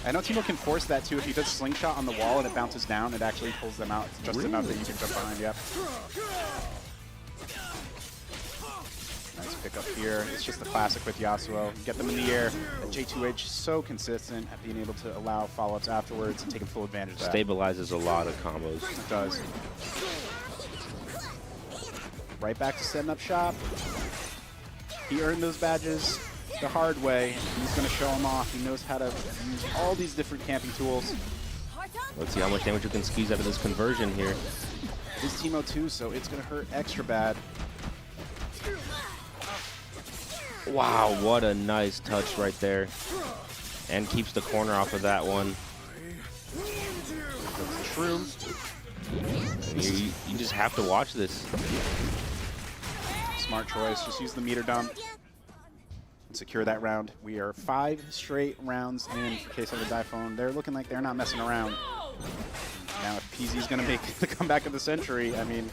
I know Teemo can force that too. If he does slingshot on the wall and it bounces down, it actually pulls them out just enough that you can jump behind. Yep. Nice pick up here. It's just the classic with Yasuo. Get them in the air. And J2H is so consistent at being able to allow follow-ups afterwards and taking full advantage of that. Stabilizes a lot of combos. It does. Right back to setting up shop. He earned those badges the hard way. He's going to show them off. He knows how to use all these different camping tools. Let's see how much damage you can squeeze out of this conversion here. This Teemo too, so it's going to hurt extra bad. Wow, what a nice touch right there. And keeps the corner off of that one. True. You just have to watch this. Smart choice. Just use the meter dump and secure that round. We are 5 straight rounds in for Case of the Typhon. They're looking like they're not messing around. Now, if PZ's going to make the comeback of the century, I mean,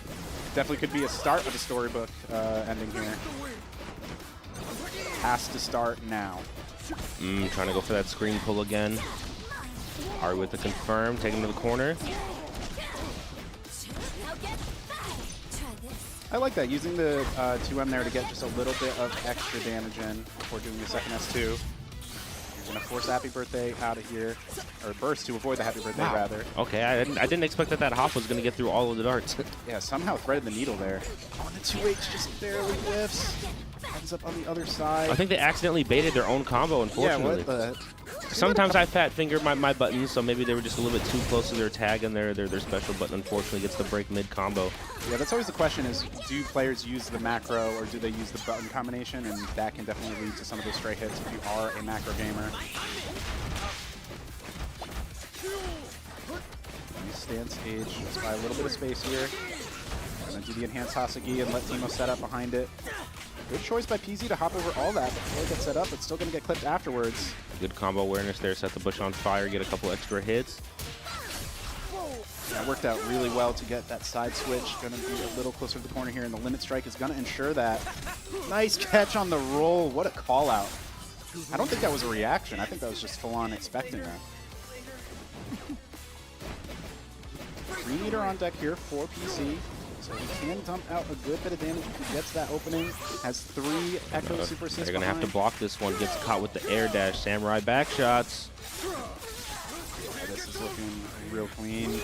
definitely could be a start of a storybook ending here. Has to start now. Trying to go for that screen pull again. Ari with the confirm, taking him to the corner. I like that, using the 2M there to get just a little bit of extra damage in before doing the second S2. You're going to force Happy Birthday out of here, or burst to avoid the Happy Birthday, rather. Okay, I didn't expect that hop was going to get through all of the darts. Yeah, somehow threaded the needle there. Oh, and the 2H just barely whiffs. Ends up on the other side. I think they accidentally baited their own combo, unfortunately. Yeah, what the... Sometimes I fat finger my buttons, so maybe they were just a little bit too close to their tag, and their special button unfortunately gets the break mid combo. Yeah, that's always the question: is do players use the macro or do they use the button combination? And that can definitely lead to some of those stray hits if you are a macro gamer. Nice stance stage, just by a little bit of space here. And then do the enhanced Hasagi and let Teemo set up behind it. Good choice by PZ to hop over all that before it gets set up. It's still going to get clipped afterwards. Good combo awareness there. Set the bush on fire. Get a couple extra hits. That worked out really well to get that side switch. Going to be a little closer to the corner here, and the limit strike is going to ensure that. Nice catch on the roll. What a call out. I don't think that was a reaction. I think that was just full on expecting that. 3 meter on deck here for PC. So he can dump out a good bit of damage if he gets that opening. Has 3 Echo Super Assists. They're going to have to block this one. Gets caught with the air dash. Samurai back shots. Yeah, this is looking real clean.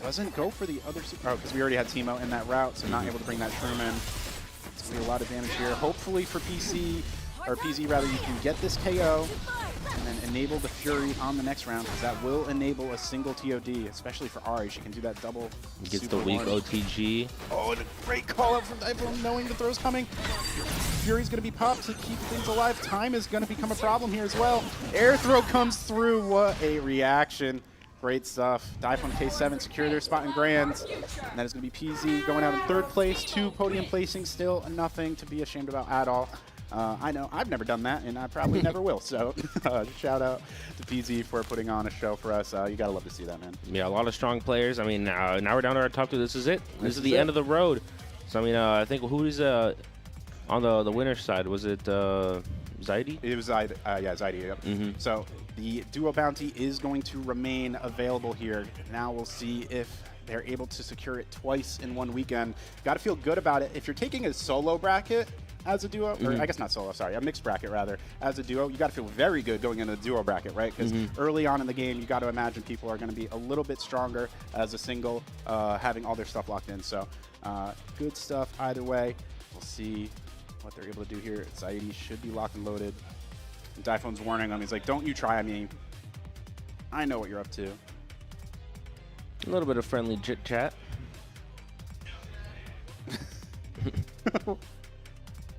Doesn't go for the other super. Oh, because we already had Teemo in that route, so not able to bring that Shroom in. It's going to be a lot of damage here. Hopefully for PC, or PZ rather, you can get this KO and then enable the Fury on the next round, because that will enable a single TOD, especially for Ari. She can do that double. Gets the weak OTG. Oh, and a great call out from Typhon, knowing the throw's coming. Fury's going to be popped to keep things alive. Time is going to become a problem here as well. Air throw comes through. What a reaction. Great stuff. Typhon K7 secure their spot in Grands. And that is going to be PZ going out in 3rd place. 2 podium placing, still nothing to be ashamed about at all. I know I've never done that, and I probably never will. So shout out to PZ for putting on a show for us. You got to love to see that, man. Yeah, a lot of strong players. I mean, now we're down to our top 2. This is it. This is the end of the road. So, I mean, I think who's on the winner's side? Was it Zaidi? It was Zaidi. Yeah, Zaidi. Yep. So the duo bounty is going to remain available here. Now we'll see if they're able to secure it twice in one weekend. Got to feel good about it. If you're taking a solo bracket as a duo, or I guess not solo, sorry, a mixed bracket rather, as a duo, you got to feel very good going into the duo bracket, right? Because early on in the game, you got to imagine people are going to be a little bit stronger as a single, having all their stuff locked in. So good stuff either way. We'll see what they're able to do here. Zaidi should be locked and loaded. And Typhon's warning him. He's like, don't you try me. I know what you're up to. A little bit of friendly chit chat.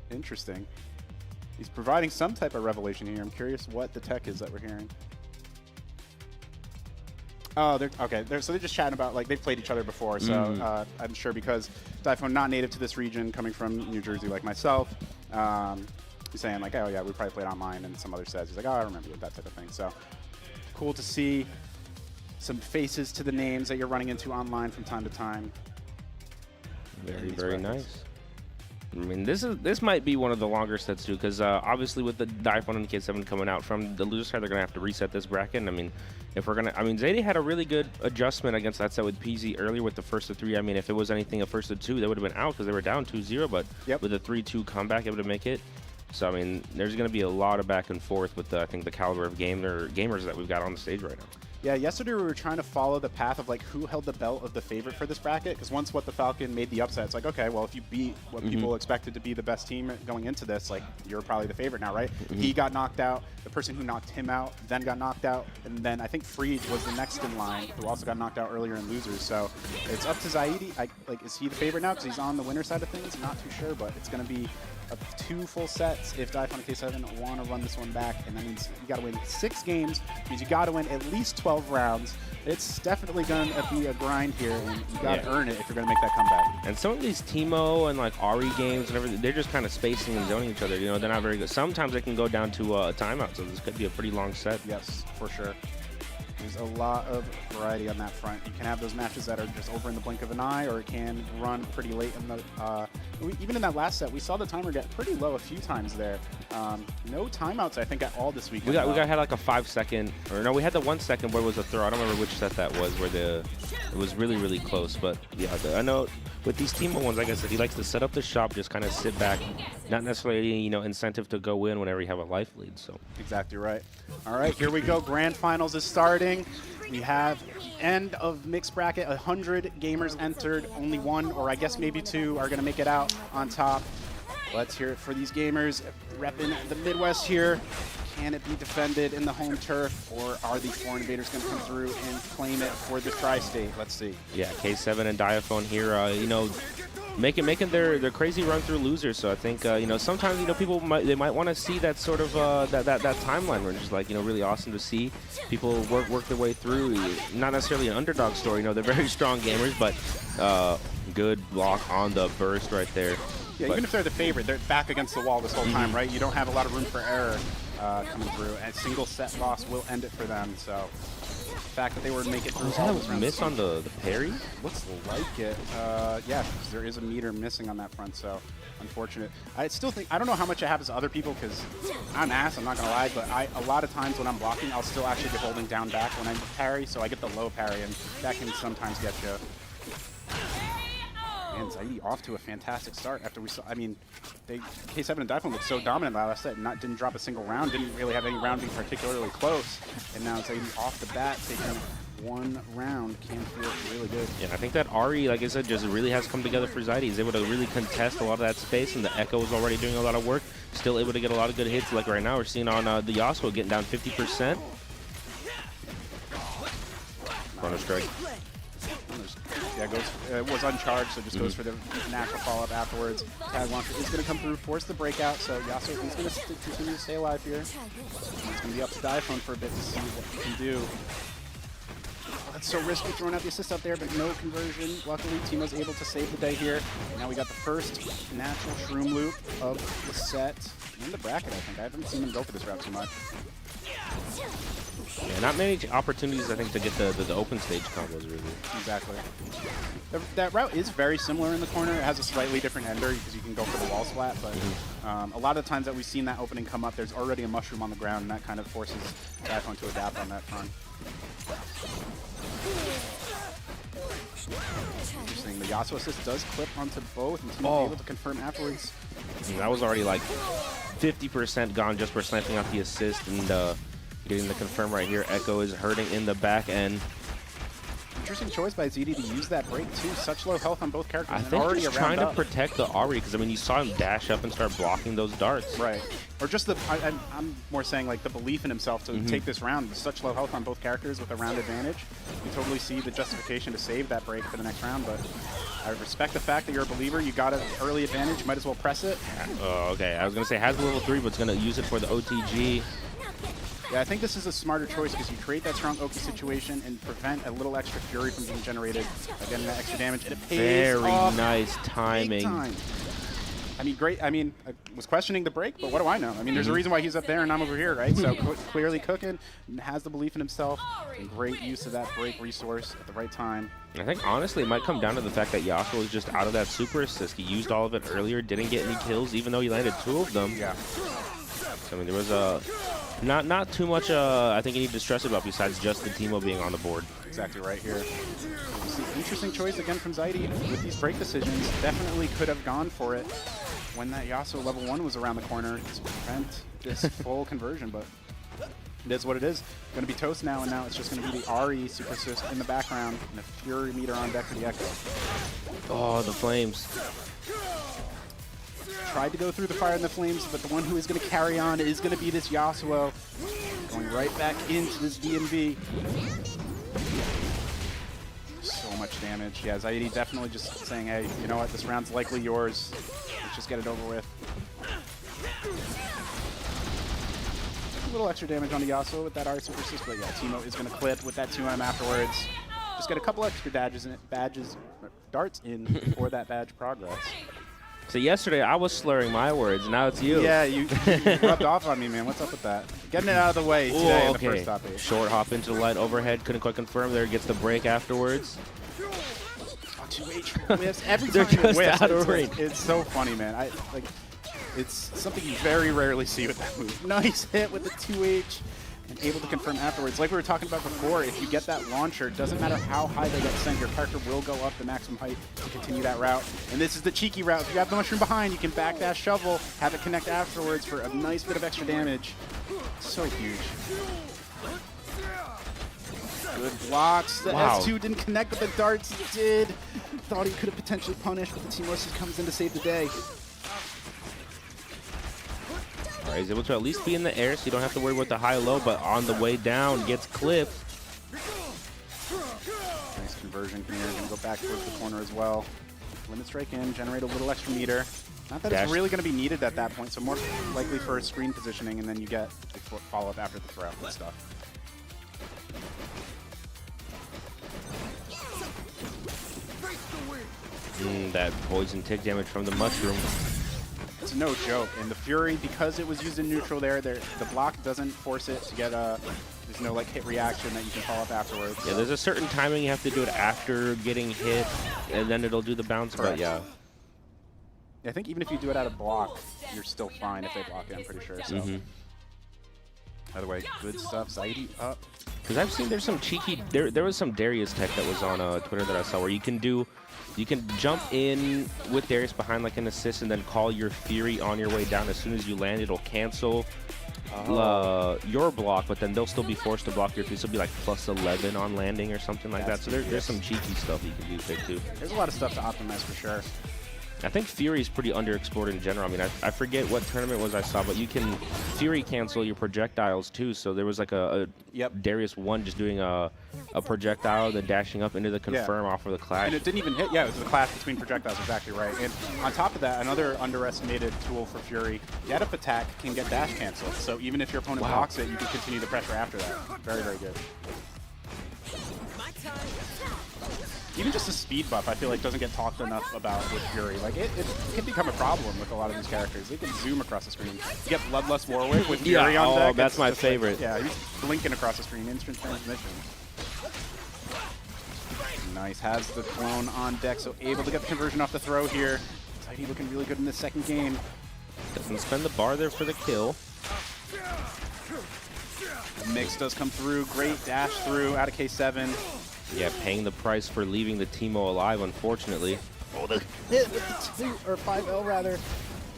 Interesting. He's providing some type of revelation here. I'm curious what the tech is that we're hearing. Oh, so they're just chatting about, like, they've played each other before. So I'm sure because Diphone not native to this region, coming from New Jersey like myself, he's saying, like, oh, yeah, we probably played online. And some other says, he's like, oh, I remember that type of thing. So cool to see some faces to the names that you're running into online from time to time. Very, very nice. I mean, this might be one of the longer sets too, because obviously with the Diphone and the K7 coming out from the loser side, they're gonna have to reset this bracket. And I mean, Zadie had a really good adjustment against that set with PZ earlier with the first of 3. I mean, if it was anything a first of 2, they would have been out because they were down 2-0. But with a 3-2 comeback, able to make it. So I mean, there's gonna be a lot of back and forth with I think the caliber of gamers that we've got on the stage right now. Yeah, yesterday we were trying to follow the path of, like, who held the belt of the favorite for this bracket, because once What the Falcon made the upset, it's like, okay, well, if you beat what people expected to be the best team going into this, like, you're probably the favorite now, right? He got knocked out, the person who knocked him out then got knocked out, and then I think Freed was the next in line, who also got knocked out earlier in losers. So it's up to Zaidi. Like, is he the favorite now because he's on the winner side of things? I'm not too sure, but it's going to be 2 full sets if Diphone and K7 want to run this one back, and that means you got to win 6 games, means you got to win at least 12 rounds. It's definitely going to be a grind here, and you got to earn it if you're going to make that comeback. And some of these Teemo and, like, Ari games and everything, they're just kind of spacing and zoning each other. You know, they're not very good. Sometimes they can go down to a timeout, so this could be a pretty long set. Yes, for sure. There's a lot of variety on that front. You can have those matches that are just over in the blink of an eye, or it can run pretty late in the. Even in that last set, we saw the timer get pretty low a few times there. No timeouts, I think, at all this weekend. We had like a 5-second, or no, we had the 1 second where it was a throw. I don't remember which set that was, where it was really, really close. But yeah, I know with these Teemo ones, like I said, he likes to set up the shop, just kind of sit back, not necessarily incentive to go in whenever you have a life lead. So exactly right. All right, here we go. Grand finals is starting. We have end of mixed bracket. 100 gamers entered. Only 1, or I guess maybe 2, are going to make it out on top. Let's hear it for these gamers repping the Midwest here. Can it be defended in the home turf, or are the foreign invaders going to come through and claim it for the tri-state? Let's see. Yeah, K7 and Diphone here, making their crazy run through losers. So I think sometimes people might want to see that sort of that timeline where it's just like really awesome to see people work their way through. Not necessarily an underdog story. They're very strong gamers, but good block on the burst right there. Yeah, even if they're the favorite, they're back against the wall this whole time, right? You don't have a lot of room for error coming through. And a single set loss will end it for them. So the fact that they were to make it through all those rounds. Miss on the parry? Looks like it. Yeah, because there is a meter missing on that front, so unfortunate. I still think, I don't know how much it happens to other people, because I'm ass, I'm not going to lie, but a lot of times when I'm blocking, I'll still actually be holding down back when I parry, so I get the low parry, and that can sometimes get you. And Zaidi off to a fantastic start after we saw, K7 and Diphone looked so dominant last set, didn't drop a single round, didn't really have any round being particularly close, and now Zaidi off the bat taking 1 round can feel really good. Yeah, I think that Ari, like I said, just really has come together for Zaidi. He's able to really contest a lot of that space, and the Echo is already doing a lot of work, still able to get a lot of good hits. Like right now, we're seeing on the Yasuo getting down 50%. Corner strike. Yeah, it was uncharged, so just goes for the natural follow-up afterwards. Tag launcher is going to come through, force the breakout, so Yasuo is going to continue to stay alive here. It's going to be up to Diphone for a bit to see what he can do. That's so risky, throwing out the assist out there, but no conversion. Luckily, Teemo's able to save the day here. Now we got the first natural shroom loop of the set and the bracket, I think. I haven't seen him go for this route too much. Yeah, not many opportunities, I think, to get the open stage combos, really. Exactly. That route is very similar in the corner. It has a slightly different ender because you can go for the wall splat, but a lot of times that we've seen that opening come up, there's already a mushroom on the ground, and that kind of forces Diphone to adapt on that front. Interesting. The Yasuo assist does clip onto both, and Teemo able to confirm afterwards. That was already like 50% gone just for sniping out the assist, and getting the confirm right here. Echo is hurting in the back end. Interesting choice by ZD to use that break too. Such low health on both characters. I think already he's trying to protect the Ari, because you saw him dash up and start blocking those darts. Right. Or just I'm more saying like the belief in himself to take this round. Such low health on both characters with a round advantage. You totally see the justification to save that break for the next round, but I respect the fact that you're a believer. You got an early advantage. Might as well press it. Oh, okay. I was going to say, has the level 3, but it's going to use it for the OTG. Yeah, I think this is a smarter choice because you create that strong Oki situation and prevent a little extra fury from being generated by getting that extra damage, and it pays Very off nice timing. big time. I mean, great. I mean, I was questioning the break, but what do I know? I mean, there's a reason why he's up there and I'm over here, right? So clearly cooking, and has the belief in himself, and great use of that break resource at the right time. I think, honestly, it might come down to the fact that Yasuo was just out of that super assist. He used all of it earlier, didn't get any kills, even though he landed 2 of them. Yeah. So, I mean, there was not too much, I think, you need to stress about besides just the Teemo being on the board. Exactly right here. Interesting choice again from Zaidi with these break decisions. Definitely could have gone for it when that Yasuo level 1 was around the corner to prevent this full conversion, but it is what it is. Going to be toast now, and now it's just going to be the RE super assist in the background and a Fury meter on deck for the Echo. Oh, the flames. Tried to go through the fire and the flames, but the one who is going to carry on is going to be this Yasuo. Going right back into this DNV. So much damage. Yeah, Zaidi definitely just saying, hey, you know what, this round's likely yours. Let's just get it over with. A little extra damage on the Yasuo with that R super assist, but yeah, Teemo is going to clip with that 2M afterwards. Just get a couple extra darts in for that badge progress. So yesterday I was slurring my words, now it's you. Yeah, you rubbed off on me, man. What's up with that? Getting it out of the way today in the first top 8. Short hop into the light overhead, couldn't quite confirm there, gets the break afterwards. Oh, 2H whiffs. Every They're time it just whiffs, out of range. it's so funny, man. It's something you very rarely see with that move. Nice hit with the 2H and able to confirm afterwards. Like we were talking about before, if you get that launcher, it doesn't matter how high they get sent, your character will go up the maximum height to continue that route. And this is the cheeky route. If you have the mushroom behind, you can backdash shovel, have it connect afterwards for a nice bit of extra damage. So huge. Good blocks. The Wow. S2 didn't connect, but the darts did. Thought he could have potentially punished, but the Team Versus comes in to save the day. All right, he's able to at least be in the air, so you don't have to worry about the high-low, but on the way down, gets clipped. Nice conversion here. Gonna go back towards the corner as well. Limit strike in, generate a little extra meter. Not that it's really going to be needed at that point, so more likely for a screen positioning, and then you get the follow-up after the throw and stuff. That poison tick damage from the mushroom. It's no joke, and the Fury, because it was used in neutral there, the block doesn't force it to get a, there's no like hit reaction that you can follow up afterwards. Yeah, there's a certain timing you have to do it after getting hit, and then it'll do the bounce, but yeah. I think even if you do it out of block, you're still fine if they block it, I'm pretty sure. So. By the way, good stuff. Zaidi up. Because I've seen there's some cheeky, there was some Darius tech that was on Twitter that I saw where you can jump in with Darius behind like an assist and then call your Fury on your way down. As soon as you land, it'll cancel your block, but then they'll still be forced to block your Fury. So it'll be like +11 on landing or something like that. So there's some cheeky stuff you can do there too. There's a lot of stuff to optimize for sure. I think Fury is pretty underexplored in general. I mean, I forget what tournament was I saw, but you can Fury cancel your projectiles too. So there was like a Darius 1 just doing a projectile, then dashing up into the confirm off of the clash. And it didn't even hit. Yeah, it was the clash between projectiles, exactly right. And on top of that, another underestimated tool for Fury, get up attack can get dash canceled. So even if your opponent blocks it, you can continue the pressure after that. Very, very good. Even just a speed buff, I feel like doesn't get talked enough about with Fury. Like it can become a problem with a lot of these characters. They can zoom across the screen. You get Bloodlust Warwick with Fury on deck. That's my favorite. Like, he's blinking across the screen, instant transmission. Nice, has the clone on deck, so able to get the conversion off the throw here. Zaidi looking really good in the second game. Doesn't spend the bar there for the kill. The mix does come through. Great dash through out of K7. Yeah, paying the price for leaving the Teemo alive, unfortunately. Oh, the hit with the 2, or 5L rather.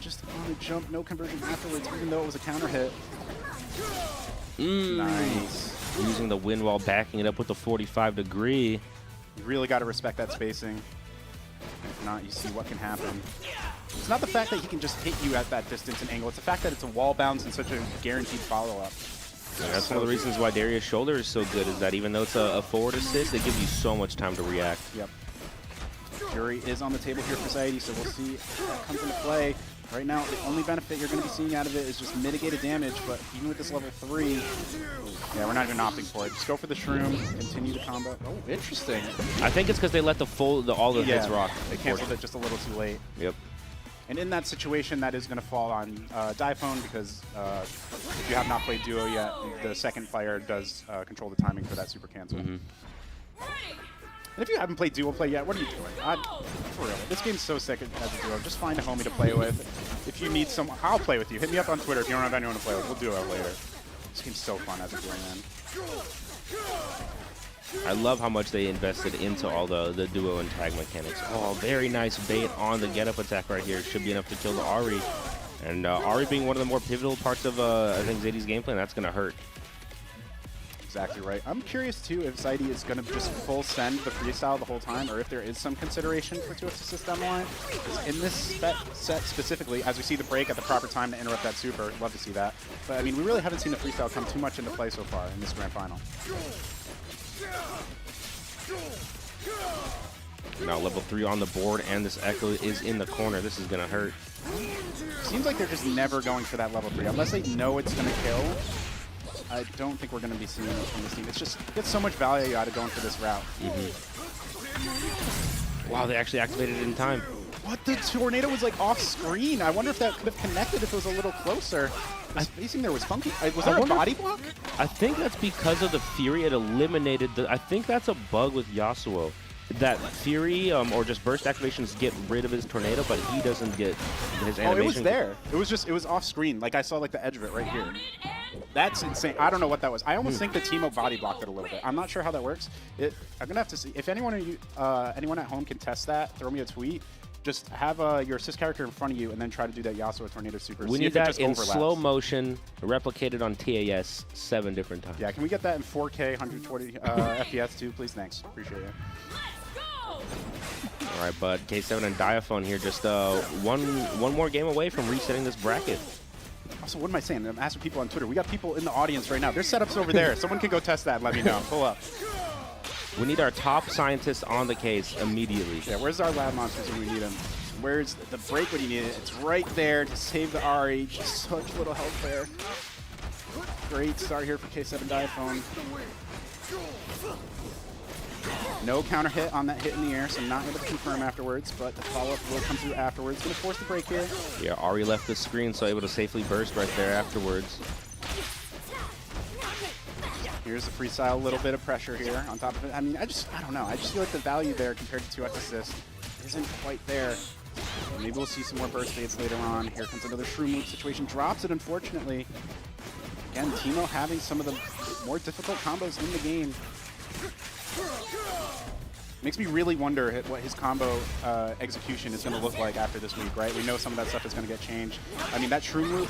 Just on the jump, no conversion afterwards, even though it was a counter hit. Nice. Using the wind while backing it up with the 45 degree. You really got to respect that spacing. If not, you see what can happen. It's not the fact that he can just hit you at that distance and angle. It's the fact that it's a wall bounce and such a guaranteed follow-up. And that's one of the reasons why Darius' shoulder is so good, is that even though it's a forward assist, it gives you so much time to react. Yep. Fury is on the table here for Society, so we'll see if that comes into play. Right now, the only benefit you're going to be seeing out of it is just mitigated damage, but even with this level 3, yeah, we're not even opting for it. Just go for the Shroom, continue the combo. Oh, interesting. I think it's because they let all the hits rock. They canceled it just a little too late. Yep. And in that situation, that is going to fall on Diphone because if you have not played Duo yet, the second player does control the timing for that super cancel. And if you haven't played Duo Play yet, what are you doing? For real, this game's so sick as a Duo. Just find a homie to play with. If you need someone, I'll play with you. Hit me up on Twitter if you don't have anyone to play with. We'll Duo later. This game's so fun as a Duo, man. I love how much they invested into all the duo and tag mechanics. Oh, very nice bait on the get-up attack right here. Should be enough to kill the Ahri. And Ahri being one of the more pivotal parts of, I think, Zadie's gameplay, and that's going to hurt. Exactly right. I'm curious, too, if Zadie is going to just full send the freestyle the whole time, or if there is some consideration for 2x assist down the line. In this set specifically, as we see the break at the proper time to interrupt that super, love to see that. But, I mean, we really haven't seen the freestyle come too much into play so far in this grand final. Now level 3 on the board, and this Echo is in the corner. This is going to hurt. Seems like they're just never going for that level 3. Unless they know it's going to kill, I don't think we're going to be seeing it from this team. It's just, gets so much value out of going for this route. Wow, they actually activated it in time. What? The tornado was like off screen. I wonder if that could have connected if it was a little closer. The spacing there was funky. Was there a body block? I think that's because of the Fury. It eliminated the... I think that's a bug with Yasuo. That Fury or just burst activations get rid of his tornado, but he doesn't get his animation. Oh, it was there. It was off screen. Like I saw like the edge of it right here. That's insane. I don't know what that was. I almost think the Teemo body blocked it a little bit. I'm not sure how that works. I'm gonna have to see. If anyone at home can test that, throw me a tweet. Just have your assist character in front of you and then try to do that Yasuo Tornado Super. We need that in slow motion, replicated on TAS 7 different times. Yeah, can we get that in 4K, 120 FPS too, please? Thanks. Appreciate it. All right, bud. K7 and Diaphone here, just one more game away from resetting this bracket. Also, what am I saying? I'm asking people on Twitter. We got people in the audience right now. There's setups over there. Someone can go test that and let me know. Pull up. We need our top scientists on the case immediately. Yeah, where's our lab monsters when we need them? Where's the break when you need it? It's right there to save the Ahri. Just such little health there. Great start here for K7 Diaphone. No counter hit on that hit in the air, so I'm not able to confirm afterwards, but the follow-up will come through afterwards. Gonna force the break here. Yeah, Ahri left the screen, so able to safely burst right there afterwards. Here's the freestyle, a little bit of pressure here on top of it. I mean, I don't know. I just feel like the value there compared to 2x assist isn't quite there. Maybe we'll see some more burst fades later on. Here comes another Shroom loop situation. Drops it, unfortunately. Again, Teemo having some of the more difficult combos in the game. Makes me really wonder what his combo execution is going to look like after this week, right? We know some of that stuff is going to get changed. I mean, that Shroom loop,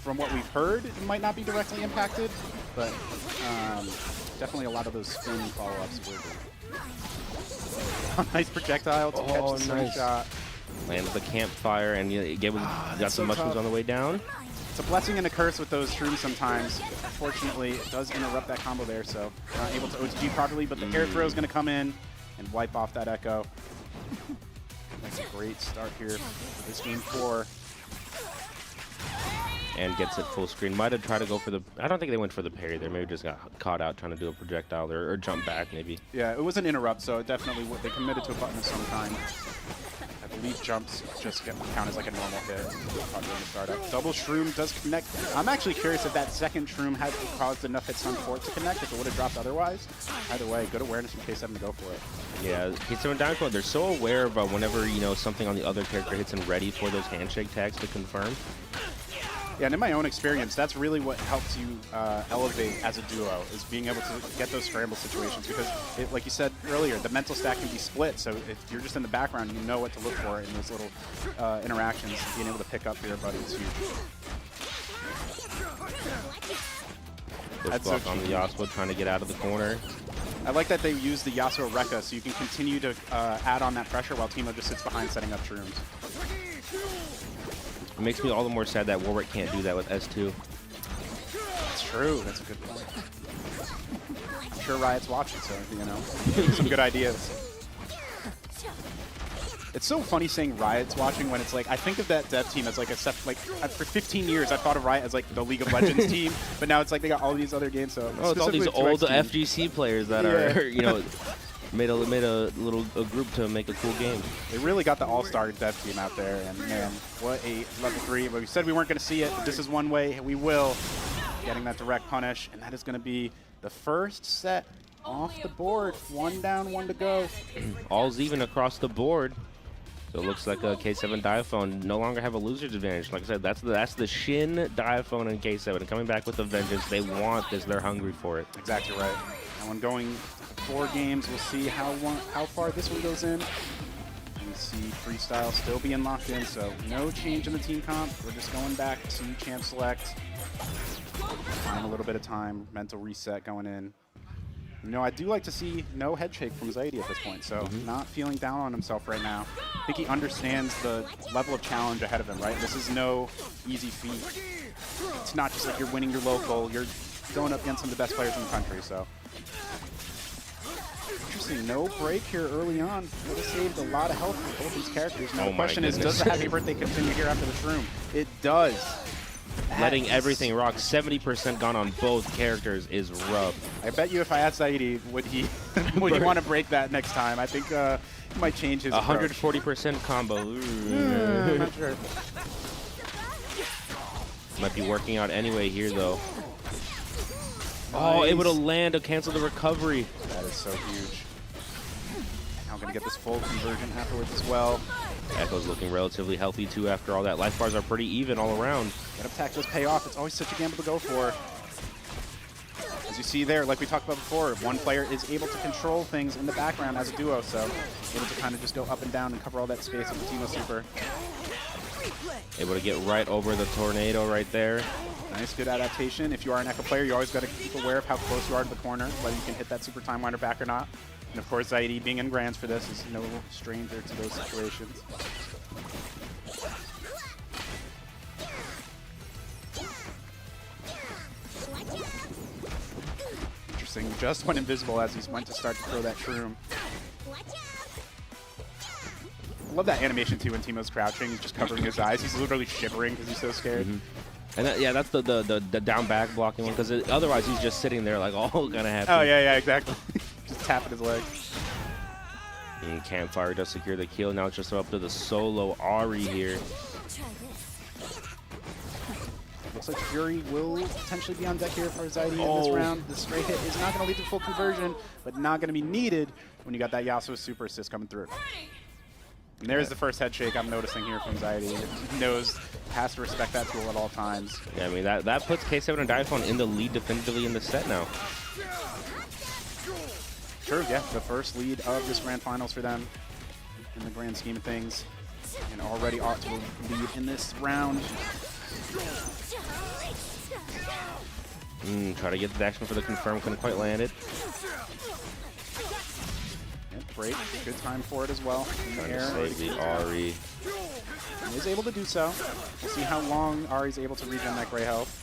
from what we've heard, it might not be directly impacted, but definitely a lot of those spin follow-ups will be. Nice projectile to catch the nice shot. Landed the campfire, and got some mushrooms on the way down. It's a blessing and a curse with those shrooms sometimes. Unfortunately, it does interrupt that combo there, so not able to OTG properly, but the air throw is going to come in and wipe off that Echo. That's a great start here for this game 4. And gets it full screen. Might have tried to go for the... I don't think they went for the parry there. Maybe just got caught out trying to do a projectile there, or jump back maybe. Yeah, it was an interrupt, so it definitely they committed to a button of some kind. I believe jumps just count as like a normal hit. Probably in the startup. Double Shroom does connect. I'm actually curious if that second Shroom had caused enough hits on for it to connect, if it would have dropped otherwise. Either way, good awareness from K7 to go for it. Yeah, K7 Diamond, they're so aware about whenever, something on the other character hits and ready for those handshake tags to confirm. Yeah, and in my own experience, that's really what helps you elevate as a duo, is being able to get those scramble situations. Because, like you said earlier, the mental stack can be split. So if you're just in the background, you know what to look for in those little interactions. Being able to pick up your buddy is huge. Push block on the Yasuo, trying to get out of the corner. I like that they use the Yasuo Rekka, so you can continue to add on that pressure while Teemo just sits behind setting up shrooms. It makes me all the more sad that Warwick can't do that with S2. That's true. That's a good point. I'm sure Riot's watching, so, some good ideas. It's so funny saying Riot's watching when it's like, I think of that dev team as like for 15 years I thought of Riot as like the League of Legends team, but now it's like they got all these other games. So it's all these old FGC players that are, you know, made a little group to make a cool game. They really got the all-star dev team out there, and man, what a level 3. But we said we weren't going to see it, but this is one way we will. Getting that direct punish, and that is going to be the first set off the board. 1 down, 1 to go. All's even across the board. So it looks like a K7 Diaphone no longer have a loser's advantage. Like I said, that's the Shin, Diaphone, and K7. And coming back with a vengeance, they want this. They're hungry for it. Exactly right. That one going 4 games. We'll see how far this one goes in. You see Freestyle still being locked in, so no change in the team comp. We're just going back to champ select. Time a little bit of time, mental reset going in. You know, I do like to see no head shake from Zaidi at this point, so not feeling down on himself right now. I think he understands the level of challenge ahead of him, right? This is no easy feat. It's not just like you're winning your local, you're going up against some of the best players in the country, so. Interesting, no break here early on. Would have saved a lot of health for both these characters. Now the question is, does the happy birthday continue here after the shroom? It does. Letting everything rock. 70% gone on both characters is rough. I bet you if I asked Zaidi, would he want to break that next time? I think he might change his 140% combo. I'm not sure. Might be working out anyway here, though. Oh, able to land to cancel the recovery. That is so huge. Now going to get this full conversion afterwards as well. Echo's looking relatively healthy, too, after all that. Life bars are pretty even all around. Get up attack does pay off. It's always such a gamble to go for. As you see there, like we talked about before, one player is able to control things in the background as a duo, so able to kind of just go up and down and cover all that space with the Timo Super. Able to get right over the tornado right there. Nice, good adaptation. If you are an Echo player, you always got to keep aware of how close you are to the corner, whether you can hit that Super Time Winder back or not. And of course, Zaidi being in Grands for this is no stranger to those situations. Interesting, just went invisible as he went to start to throw that shroom. I love that animation too when Timo's crouching. He's just covering his eyes. He's literally shivering because he's so scared. And yeah, that's the down back blocking one, because otherwise he's just sitting there like all kind of happy. Oh yeah, exactly. Just tapping his leg. And Campfire does secure the kill. Now it's just up to the solo Ari here. Looks like Fury will potentially be on deck here for Zaidi in this round. The straight hit is not going to lead to full conversion, but not going to be needed when you got that Yasuo super assist coming through. And there's the first head shake I'm noticing here from Zaidi. He knows, has to respect that tool at all times. Yeah, I mean, that puts K7 and Diaphone in the lead definitively in the set now. Sure, yeah, the first lead of this grand finals for them in the grand scheme of things. And already ought to lead in this round. Try to get the action for the confirm, couldn't quite land it. Break, good time for it as well. In the air, save the Ari. He is able to do so. We'll see how long Ari's able to regen that gray health.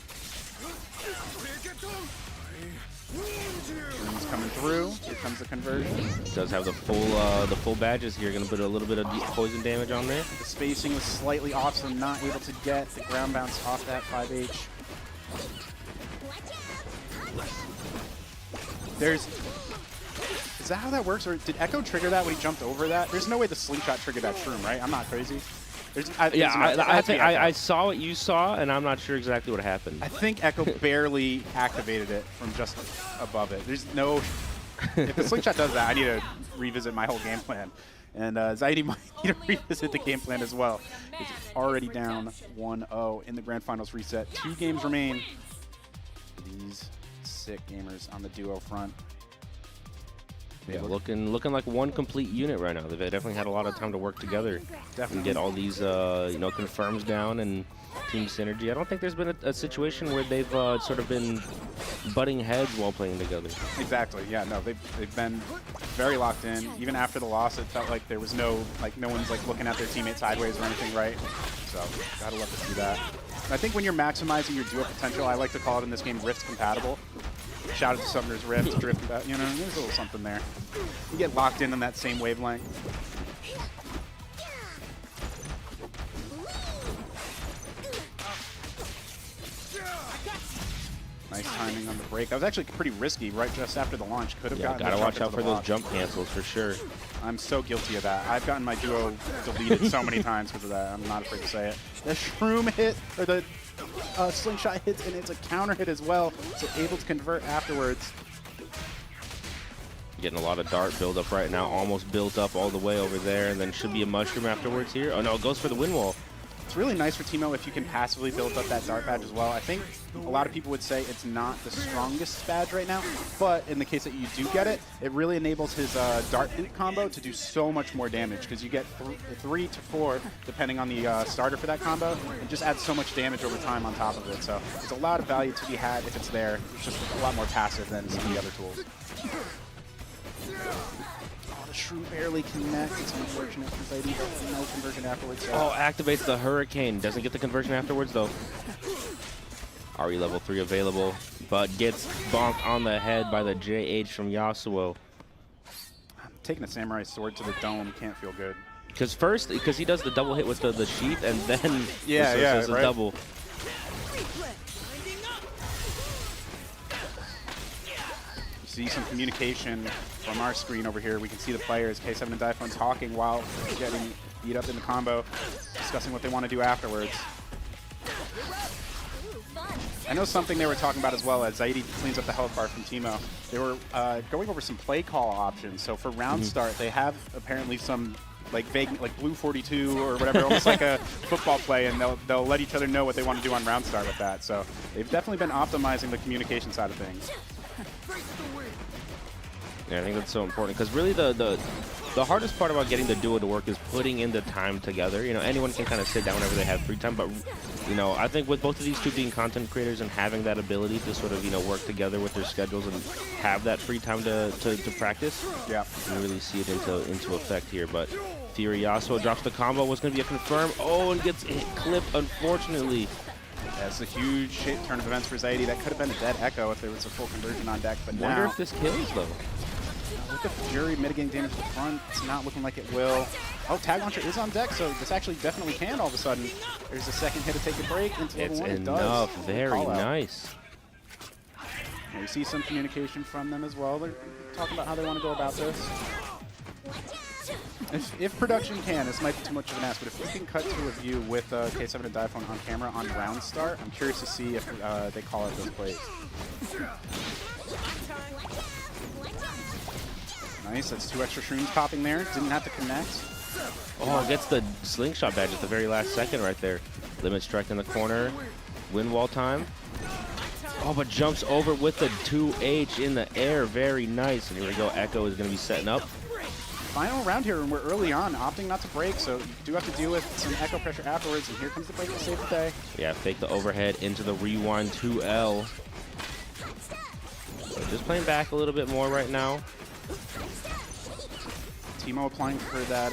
He's coming through. Here comes the conversion. Does have the full badges here. Going to put a little bit of poison damage on there. The spacing was slightly off, so not able to get the ground bounce off that 5H. Is that how that works, or did Echo trigger that when he jumped over that? There's no way the slingshot triggered that shroom, right? I'm not crazy. I saw what you saw, and I'm not sure exactly what happened. I think Echo barely activated it from just above it. There's no... If the slingshot does that, I need to revisit my whole game plan. And Zaidi might need to revisit the game plan as well. It's already down 1-0 in the Grand Finals reset. 2 games remain for these sick gamers on the duo front. Yeah, looking like one complete unit right now. They've definitely had a lot of time to work together and get all these confirms down and team synergy. I don't think there's been a situation where they've sort of been butting heads while playing together. Exactly. Yeah. No, they've been very locked in. Even after the loss, it felt like there was no one's looking at their teammate sideways or anything, right? So gotta love to see that. And I think when you're maximizing your duo potential, I like to call it in this game Rift compatible. Shout out to Summoner's Rift, Drift, there's a little something there. You get locked in on that same wavelength. Nice timing on the break. That was actually pretty risky right just after the launch. Could have gotten gotta the watch jump out into for the those block. jump cancels for sure. I'm so guilty of that. I've gotten my duo deleted so many times because of that. I'm not afraid to say it. The shroom hit, or the slingshot hits, and it's a counter hit as well, so able to convert afterwards. Getting a lot of dart build up right now, almost built up all the way over there, and then should be a mushroom afterwards here. Oh no, it goes for the wind wall. It's really nice for Teemo if you can passively build up that dart badge as well. I think a lot of people would say it's not the strongest badge right now, but in the case that you do get it, it really enables his dart boot combo to do so much more damage because you get 3 to 4 depending on the starter for that combo, and just adds so much damage over time on top of it. So there's a lot of value to be had if it's there. It's just a lot more passive than some of the other tools. Oh, the shroom barely connects. It's unfortunate for Zaidi, but no conversion afterwards. So. Oh, activates the hurricane. Doesn't get the conversion afterwards though. RE level 3 available, but gets bonked on the head by the JH from Yasuo. Taking a samurai sword to the dome can't feel good. Because he does the double hit with the sheath, and then does a double. You see some communication from our screen over here. We can see the players, K7 and Daiphone, talking while getting beat up in the combo, discussing what they want to do afterwards. I know something they were talking about as well as Zaidi cleans up the health bar from Teemo. They were going over some play call options. So for round start, they have apparently some like vague, like blue 42 or whatever, almost like a football play, and they'll let each other know what they want to do on round start with that. So they've definitely been optimizing the communication side of things. Yeah, I think that's so important because really the hardest part about getting the duo to work is putting in the time together. You know, anyone can kind of sit down whenever they have free time, but you know, I think with both of these two being content creators and having that ability to sort of, you know, work together with their schedules and have that free time to practice, yeah, you really see it into effect here. But Fury Yasuo drops the combo. Was going to be a confirm. Oh, and gets hit clipped, unfortunately. That's a huge turn of events for Zaidi. That could have been a dead Echo if there was a full conversion on deck, but Wonder now, if this kills though. with the Fury mitigating damage to the front, it's not looking like it will. Oh, Tag Launcher is on deck, so this actually definitely can all of a sudden. There's a second hit to take a break into level It's 1. It enough. does. Very nice. And we see some communication from them as well. They're talking about how they want to go about this. If production can, this might be too much of an ask, but if we can cut to a view with K7 and Daiphone on camera on round start, I'm curious to see if they call out those plays. Nice, that's 2 extra shrooms popping there. Didn't have to connect. Oh, gets the slingshot badge at the very last second right there. Limit strike in the corner. Wind wall time. Oh, but jumps over with the 2H in the air. Very nice. And here we go. Echo is going to be setting up. Final round here, and we're early on, opting not to break, so you do have to deal with some Echo pressure afterwards, and here comes the break to save the day. Yeah, fake the overhead into the rewind 2L. So just playing back a little bit more right now. Teemo applying for that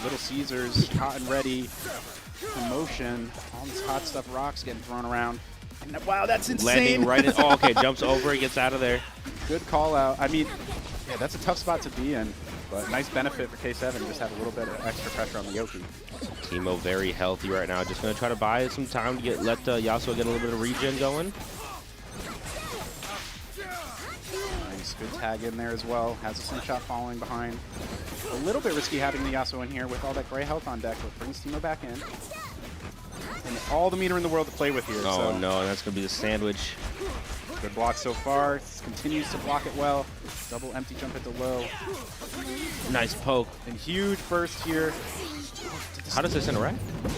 Little Caesars, hot and ready promotion. All this hot stuff rocks getting thrown around. And, wow, that's insane. Landing right in. Oh, okay, jumps over, he gets out of there. Good call out. I mean, yeah, that's a tough spot to be in, but nice benefit for K7. Just have a little bit of extra pressure on the Yoki. Teemo very healthy right now. Just going to try to buy some time to let Yasuo get a little bit of regen going. Nice, good tag in there as well. Has a slingshot following behind. A little bit risky having the Yasuo in here with all that gray health on deck, but brings Teemo back in. And all the meter in the world to play with here. Oh so. no, that's going to be the sandwich. Good block so far. Continues to block it well. Double empty jump at the low. Nice poke. And huge burst here. How does this interact?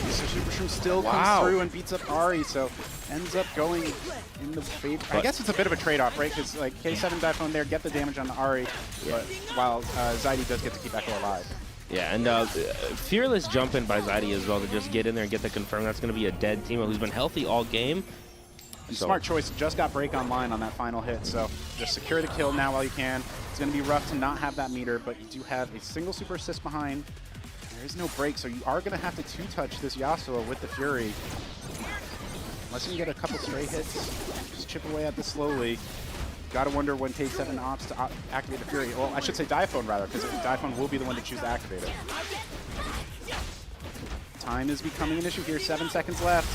So Super Shroom still comes through and beats up Ari, so ends up going in the favor. I guess it's a bit of a trade-off, right? Because like K7 Daiphone there get the damage on the Ari, but while Zaidi does get to keep Echo alive. Yeah, and fearless jump in by Zaidi as well to just get in there and get the confirm. That's going to be a dead Teemo who's been healthy all game. And smart choice, just got break online on that final hit, so just secure the kill now while you can. It's going to be rough to not have that meter, but you do have a single super assist behind. There is no break, so you are going to have to two-touch this Yasuo with the Fury. Unless you can get a couple stray hits, just chip away at this slowly. Gotta wonder when K7 opts to activate the Fury. Well, I should say Daiphone rather, because Daiphone will be the one to choose to activate it. Time is becoming an issue here, 7 seconds left.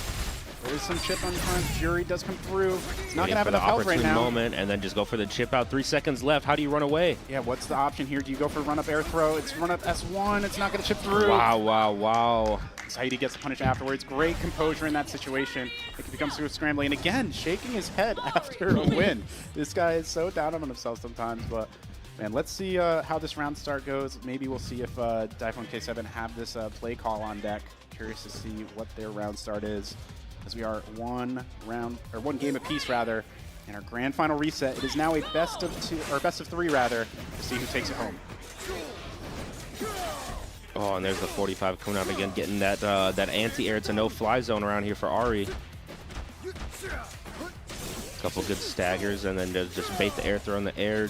There is some chip on front. Fury does come through. It's not going to have for the enough health right opportune now. moment, and then just go for the chip out. 3 seconds left. How do you run away? Yeah, what's the option here? Do you go for run-up air throw? It's run-up S1. It's not going to chip through. Wow, wow, wow. Zaidi gets the punish afterwards. Great composure in that situation. It can become super scrambling. And again, shaking his head after a win. This guy is so down on himself sometimes. But, man, let's see how this round start goes. Maybe we'll see if Typhoon K7 have this play call on deck. Curious to see what their round start is. As we are one game apiece rather, in our grand final reset. It is now a best of 3 rather, to see who takes it home. Oh, and there's the 45 coming out again, getting that that anti-air. It's a no-fly zone around here for Ari. Couple good staggers, and then just bait the air throw in the air.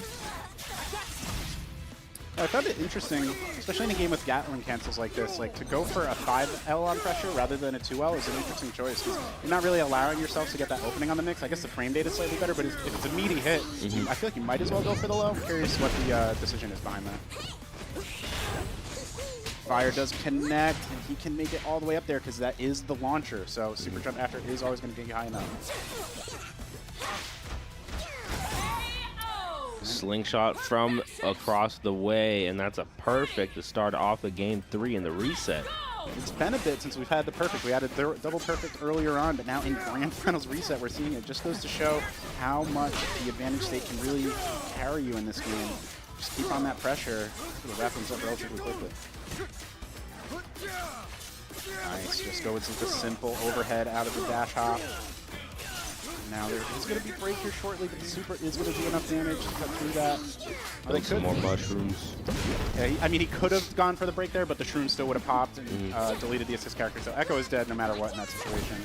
I found it interesting, especially in a game with Gatling cancels like this, like to go for a 5L on pressure rather than a 2L is an interesting choice. Because you're not really allowing yourself to get that opening on the mix. I guess the frame data is slightly better, but if it's a meaty hit, I feel like you might as well go for the low. I'm curious what the decision is behind that. Fire does connect, and he can make it all the way up there because that is the launcher. So super jump after is always going to be high enough. Slingshot from across the way, and that's a perfect to start off the game 3 in the reset. It's been a bit since we've had the perfect. We had a double perfect earlier on, but now in Grand Finals reset, we're seeing it. Just goes to show how much the advantage state can really carry you in this game. Just keep on that pressure. It'll wrap things up relatively quickly. Nice. Just go with the simple overhead out of the dash hop. Now there is going to be break here shortly, but the super is going to do enough damage to cut through that. Build some more mushrooms. Yeah, I mean, he could have gone for the break there, but the shroom still would have popped and deleted the assist character. So Echo is dead no matter what in that situation.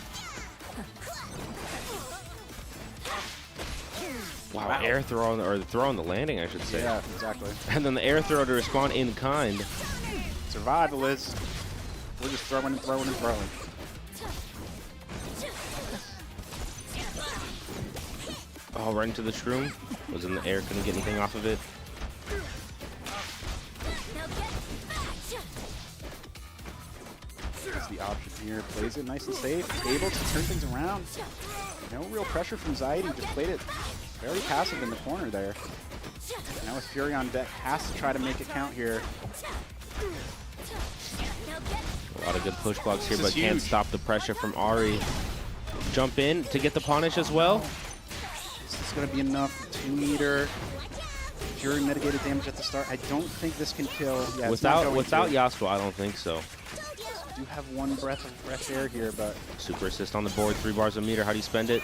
Wow, air throw, or the throw on the landing, I should say. Yeah, exactly. And then the air throw to respond in kind. Survivalist. We're just throwing and throwing and throwing. Oh, right into the shroom. Was in the air, couldn't get anything off of it. That's the option here. Plays it nice and safe. Able to turn things around. No real pressure from Zaidi. Just played it very passive in the corner there. Now with Fury on deck, has to try to make it count here. A lot of good push blocks here, but Huge. can't stop the pressure from Ari. Jump in to get the punish as well. Is this going to be enough? 2 meter. Fury mitigated damage at the start. I don't think this can kill. Yeah, without Yasuo, I don't think so. Do have 1 breath of fresh air here, but Super assist on the board, 3 bars a meter. How do you spend it?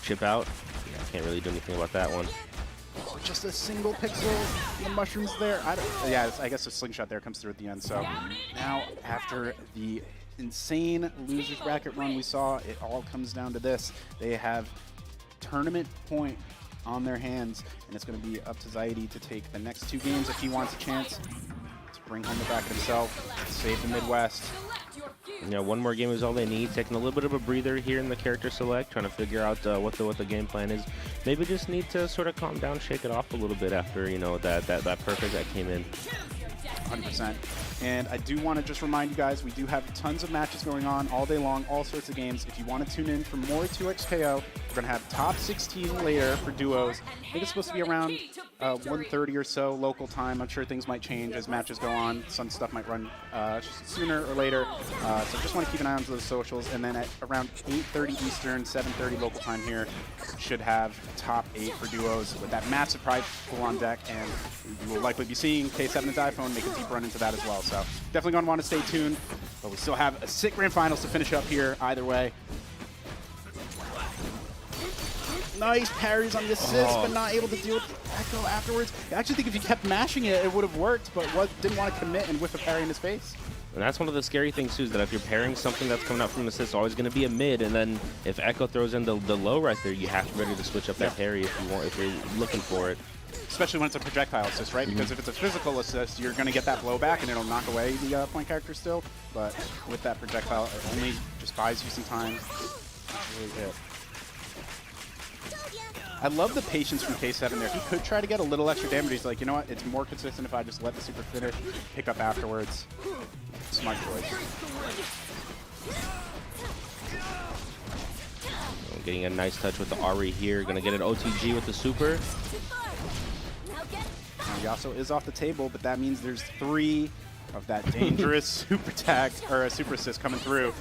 Chip out. Yeah, can't really do anything about that one. oh, just a single pixel. The mushrooms there. I guess a slingshot there comes through at the end. So now after the insane losers bracket run we saw, it all comes down to this. They have tournament point on their hands, and it's going to be up to Zaidi to take the next 2 games if he wants a chance to bring home the bracket himself, save the Midwest. You know, 1 more game is all they need. Taking a little bit of a breather here in the character select, trying to figure out what the game plan is. Maybe just need to sort of calm down, shake it off a little bit after, you know, that perfect that came in. 100%. And I do want to just remind you guys, we do have tons of matches going on all day long, all sorts of games. If you want to tune in for more 2xKO, we're going to have top 16 later for duos. I think it's supposed to be around 1:30 or so local time. I'm sure things might change as matches go on. Some stuff might run sooner or later. So just want to keep an eye on those socials. And then at around 8:30 Eastern, 7:30 local time here, should have top 8 for duos with that massive prize pool on deck. And you will likely be seeing K7 and iPhone make a deep run into that as well. So definitely going to want to stay tuned. But we still have a sick grand finals to finish up here either way. Nice parries on the assist, but not able to deal with Echo afterwards. I actually think if he kept mashing it, it would have worked, but didn't want to commit and whiff a parry in his face. And that's one of the scary things too, is that if you're pairing something that's coming out from the assist, it's always going to be a mid, and then if Echo throws in the low right there, you have to be ready to switch up that parry if you're looking for it. Especially when it's a projectile assist, right? Because if it's a physical assist, you're going to get that blowback and it'll knock away the point character still. But with that projectile, it only just buys you some time. That's really it. I love the patience from K7 there. He could try to get a little extra damage. He's like, you know what? It's more consistent if I just let the super finish, pick up afterwards. Smart choice. Getting a nice touch with the Ari here. Gonna get an OTG with the super. Now, Yasuo is off the table, but that means there's 3 of that dangerous super tag or a super assist coming through.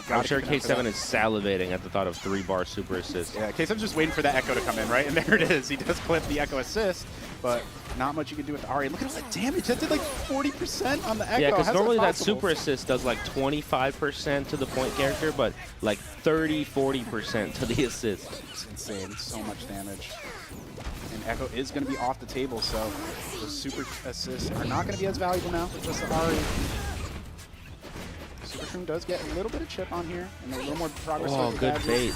I'm sure K7 is salivating at the thought of 3-bar super assist. Yeah, K7's just waiting for that Echo to come in, right? And there it is. He does clip the Echo assist, but not much you can do with the Ari. Look at all that damage. That did like 40% on the Echo. Yeah, because normally that possible? super assist does like 25% to the point character, but like 30-40% to the assist. It's insane. So much damage. And Echo is going to be off the table, so the super assists are not going to be as valuable now with just the Ari. Super Shroom does get a little bit of chip on here, and a little more progress. Oh, good bait.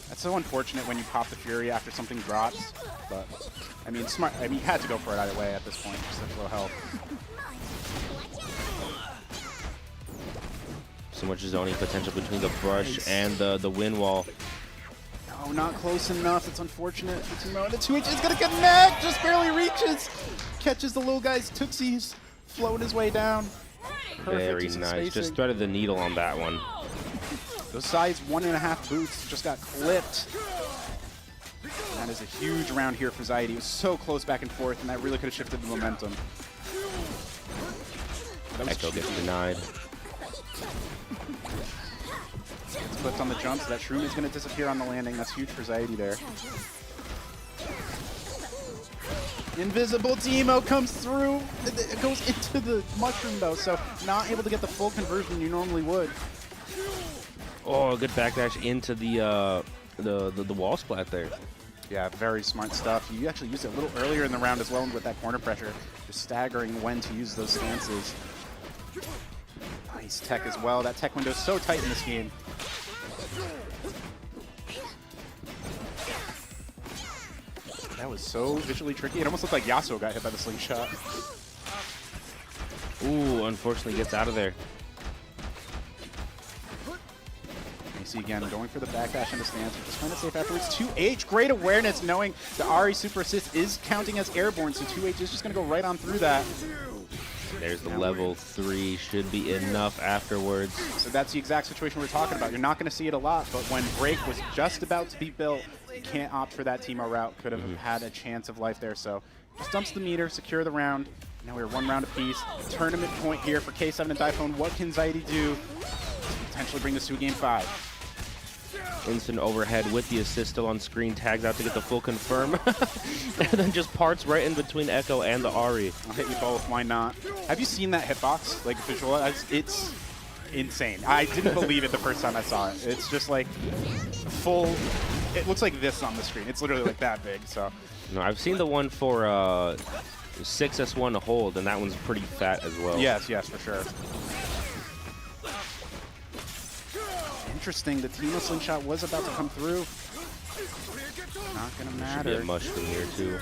That's so unfortunate when you pop the Fury after something drops, but I mean, smart. I mean, you had to go for it either way at this point. Just such low health. So much zoning potential between the brush and the wind wall. No, not close enough. It's unfortunate. The 2H is going to connect. Just barely reaches. Catches the little guy's tootsies. Floating his way down. Perfect. Very nice. Just threaded the needle on that one. Those size 1.5 boots just got clipped. That is a huge round here for Zaidi. He was so close back and forth, and that really could have shifted the momentum. Echo gets denied. It's clipped on the jump, so that Shroom is going to disappear on the landing. That's huge for Zaidi there. Invisible Teemo comes through. It goes into the mushroom though, so not able to get the full conversion you normally would. Oh, good backdash into the wall splat there. Yeah, very smart stuff. You actually used it a little earlier in the round as well with that corner pressure, just staggering when to use those stances. Nice tech as well. That tech window is so tight in this game. That was so visually tricky. It almost looked like Yasuo got hit by the slingshot. Ooh, unfortunately gets out of there. You see again, going for the backdash into stance, just playing it safe afterwards. 2H, great awareness knowing the Ari super assist is counting as airborne, so 2H is just going to go right on through that. There's the level 3, should be enough afterwards. So that's the exact situation we're talking about. You're not going to see it a lot, but when Break was just about to be built, you can't opt for that Teemo route. Could have had a chance of life there. So just dumps the meter, secure the round. Now we're 1 round apiece. Tournament point here for K7 and Typhoon. What can Zaidi do to potentially bring this to a game 5? Instant overhead with the assist still on screen, tags out to get the full confirm. And then just parts right in between Echo and the Ari. I'll hit you both, why not? Have you seen that hitbox, like visualized? It's insane. I didn't believe it the first time I saw it. It's just like full, it looks like this on the screen. It's literally like that big, so. No, I've seen the one for 6S1 to hold, and that one's pretty fat as well. Yes, yes, for sure. Interesting, the Teemo slingshot was about to come through. Not gonna matter. Should be a mushroom here too.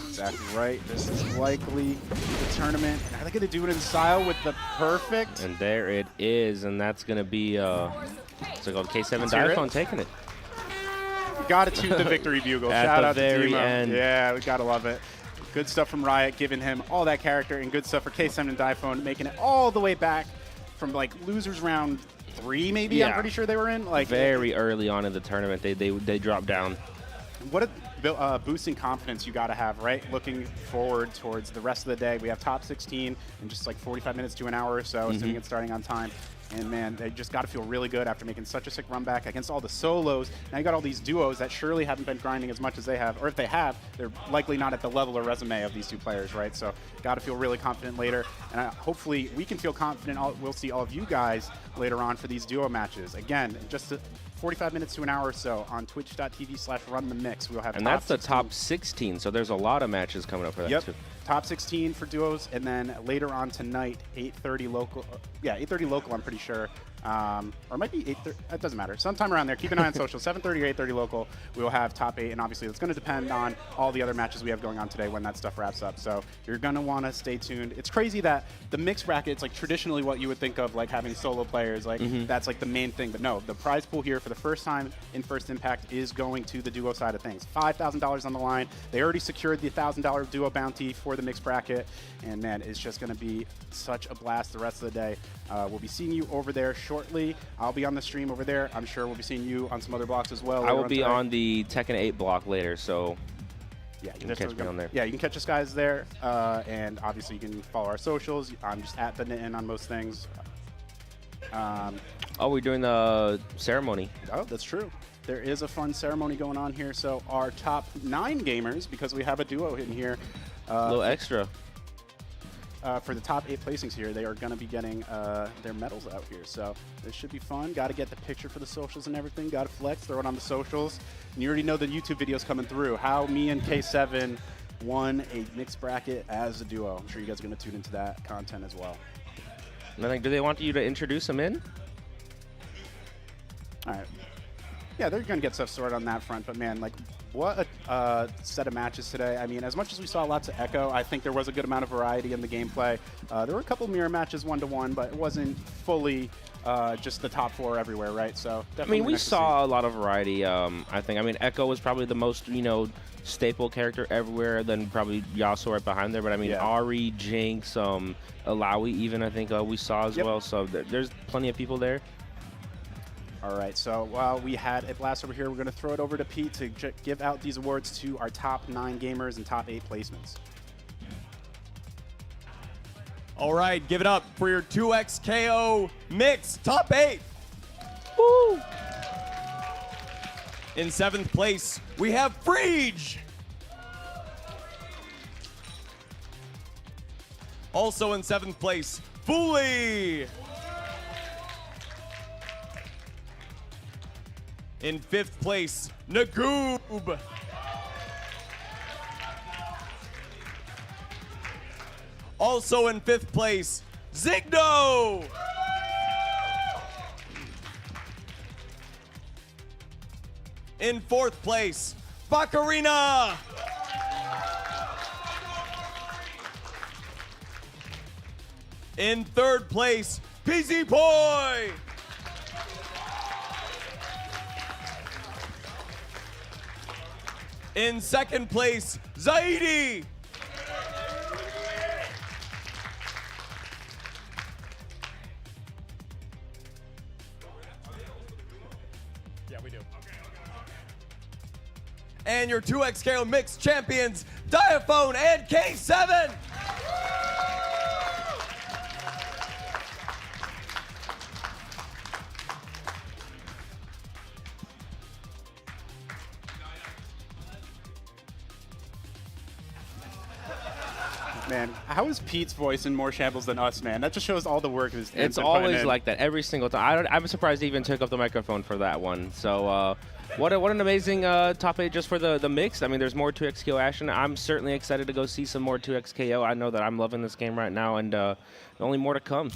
Exactly right. This is likely the tournament. Are they gonna do it in style with the perfect? And there it is, and that's gonna be it's like K7 Diphone taking it. You gotta tune the victory bugle. At Shout the out to very Teemo. end. Yeah, we gotta love it. Good stuff from Riot, giving him all that character, and good stuff for K7 and Diphone, making it all the way back from like losers round 3, maybe. Yeah. I'm pretty sure they were in. Like very early on in the tournament, they dropped down. What a boosting confidence you got to have, right? Looking forward towards the rest of the day. We have top 16 in just like 45 minutes to an hour or so, assuming it's starting on time. And man, they just got to feel really good after making such a sick run back against all the solos. Now you got all these duos that surely haven't been grinding as much as they have, or if they have, they're likely not at the level or resume of these 2 players, right? So got to feel really confident later. And hopefully we can feel confident. We'll see all of you guys later on for these duo matches. Again, just 45 minutes to an hour or so on twitch.tv/runthemix. We'll have and that's the top 16, so there's a lot of matches coming up for that too. Top 16 for duos, and then later on tonight, 8:30 local. Yeah, 8:30 local, I'm pretty sure. Or it might be 8:30. It doesn't matter. Sometime around there. Keep an eye on social. 7:30 or 8:30 local. We will have top 8, and obviously it's going to depend on all the other matches we have going on today when that stuff wraps up. So you're going to want to stay tuned. It's crazy that the mixed bracket, it's like traditionally what you would think of like having solo players. Like that's like the main thing. But no, the prize pool here for the first time in First Impact is going to the duo side of things. $5,000 on the line. They already secured the $1,000 duo bounty for the mixed bracket. And man, it's just going to be such a blast the rest of the day. We'll be seeing you over there shortly. shortly. I'll be on the stream over there. I'm sure we'll be seeing you on some other blocks as well. I will be on the Tekken 8 block later, so yeah, you can catch me on there. Yeah, you can catch us guys there, and obviously you can follow our socials. I'm just at the Knittin on most things. Oh, we're doing the ceremony. Oh, that's true. There is a fun ceremony going on here. So our top 9 gamers, because we have a duo in here. A little extra. For the top 8 placings here, they are going to be getting their medals out here. So this should be fun. Got to get the picture for the socials and everything. Got to flex, throw it on the socials. And you already know the YouTube videos coming through. How me and K7 won a mixed bracket as a duo. I'm sure you guys are going to tune into that content as well. And I think, do they want you to introduce them in? All right. Yeah, they're going to get stuff sorted on that front. But, man, like, what a set of matches today. I mean, as much as we saw lots of Echo, I think there was a good amount of variety in the gameplay. There were a couple mirror matches 1-to-1, but it wasn't fully just the top 4 everywhere, right? So I mean, we saw a lot of variety. I think. I mean, Echo was probably the most, staple character everywhere. Then probably Yasuo right behind there. But I mean, yeah. Ari, Jinx, Alawi, even I think we saw as well. So there's plenty of people there. All right, so while we had a blast over here, we're going to throw it over to Pete to give out these awards to our top 9 gamers and top 8 placements. All right, give it up for your 2XKO mix top 8. Woo! In 7th place, we have Freege. Also in 7th place, Fooly. In 5th place, Nagoob. Also in 5th place, Zigno. In 4th place, Bacarina. In 3rd place, PZ Boy. In 2nd place, Zaidi. Yeah, we do. And your 2XKO mixed champions, Diaphone and K7. Man, how is Pete's voice in more shambles than us, man? That just shows all the work is. It's always like that every single time. I'm surprised he even took up the microphone for that one. So what an amazing top 8 just for the mix. I mean, there's more 2XKO action. I'm certainly excited to go see some more 2XKO. I know that I'm loving this game right now, and only more to come.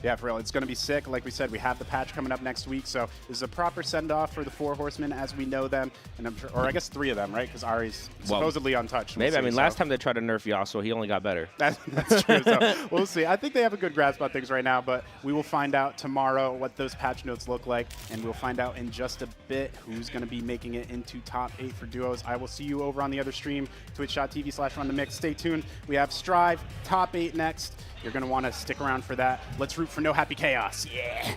Yeah, for real. It's going to be sick. Like we said, we have the patch coming up next week, so this is a proper send-off for the 4 horsemen as we know them, and I'm sure, or I guess 3 of them, right? Because Ari's supposedly untouched. Maybe. I mean, last time they tried to nerf Yasuo, he only got better. That's true. So we'll see. I think they have a good grasp on things right now, but we will find out tomorrow what those patch notes look like, and we'll find out in just a bit who's going to be making it into top 8 for duos. I will see you over on the other stream, twitch.tv/runthemix. Stay tuned. We have Strive, top 8 next. You're going to want to stick around for that. Let's root for no happy chaos. Yeah.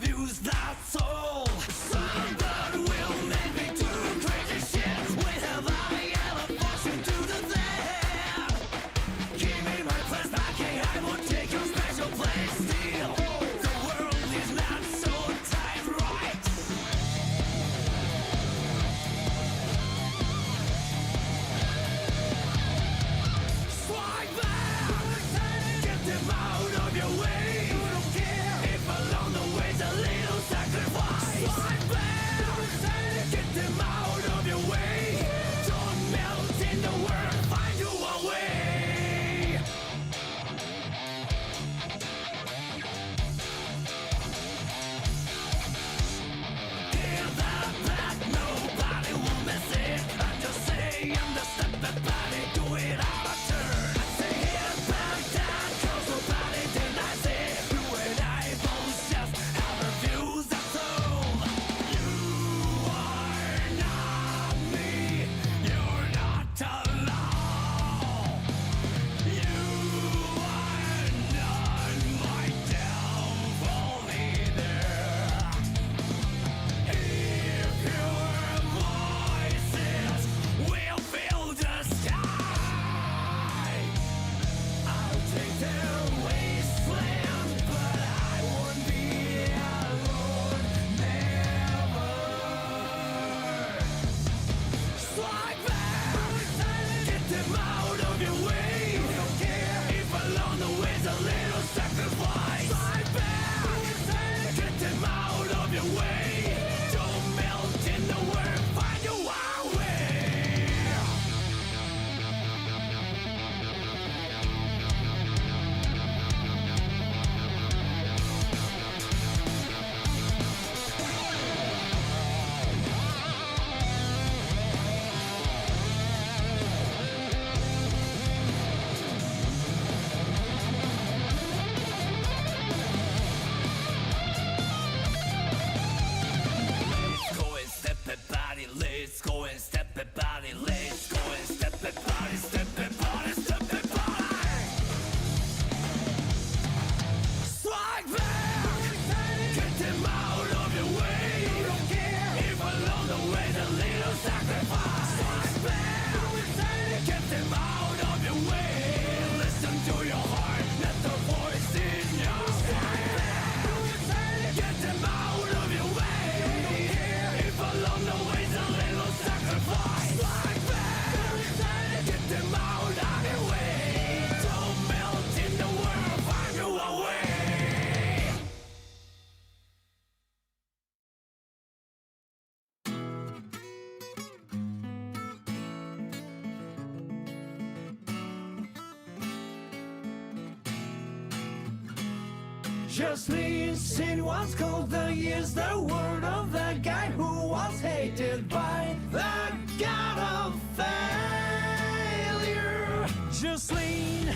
views, that's all. Someone will make me do crazy shit. We have Jocelyn said once called the years the word of the guy who was hated by the god of failure. Jocelyn.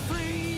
Free.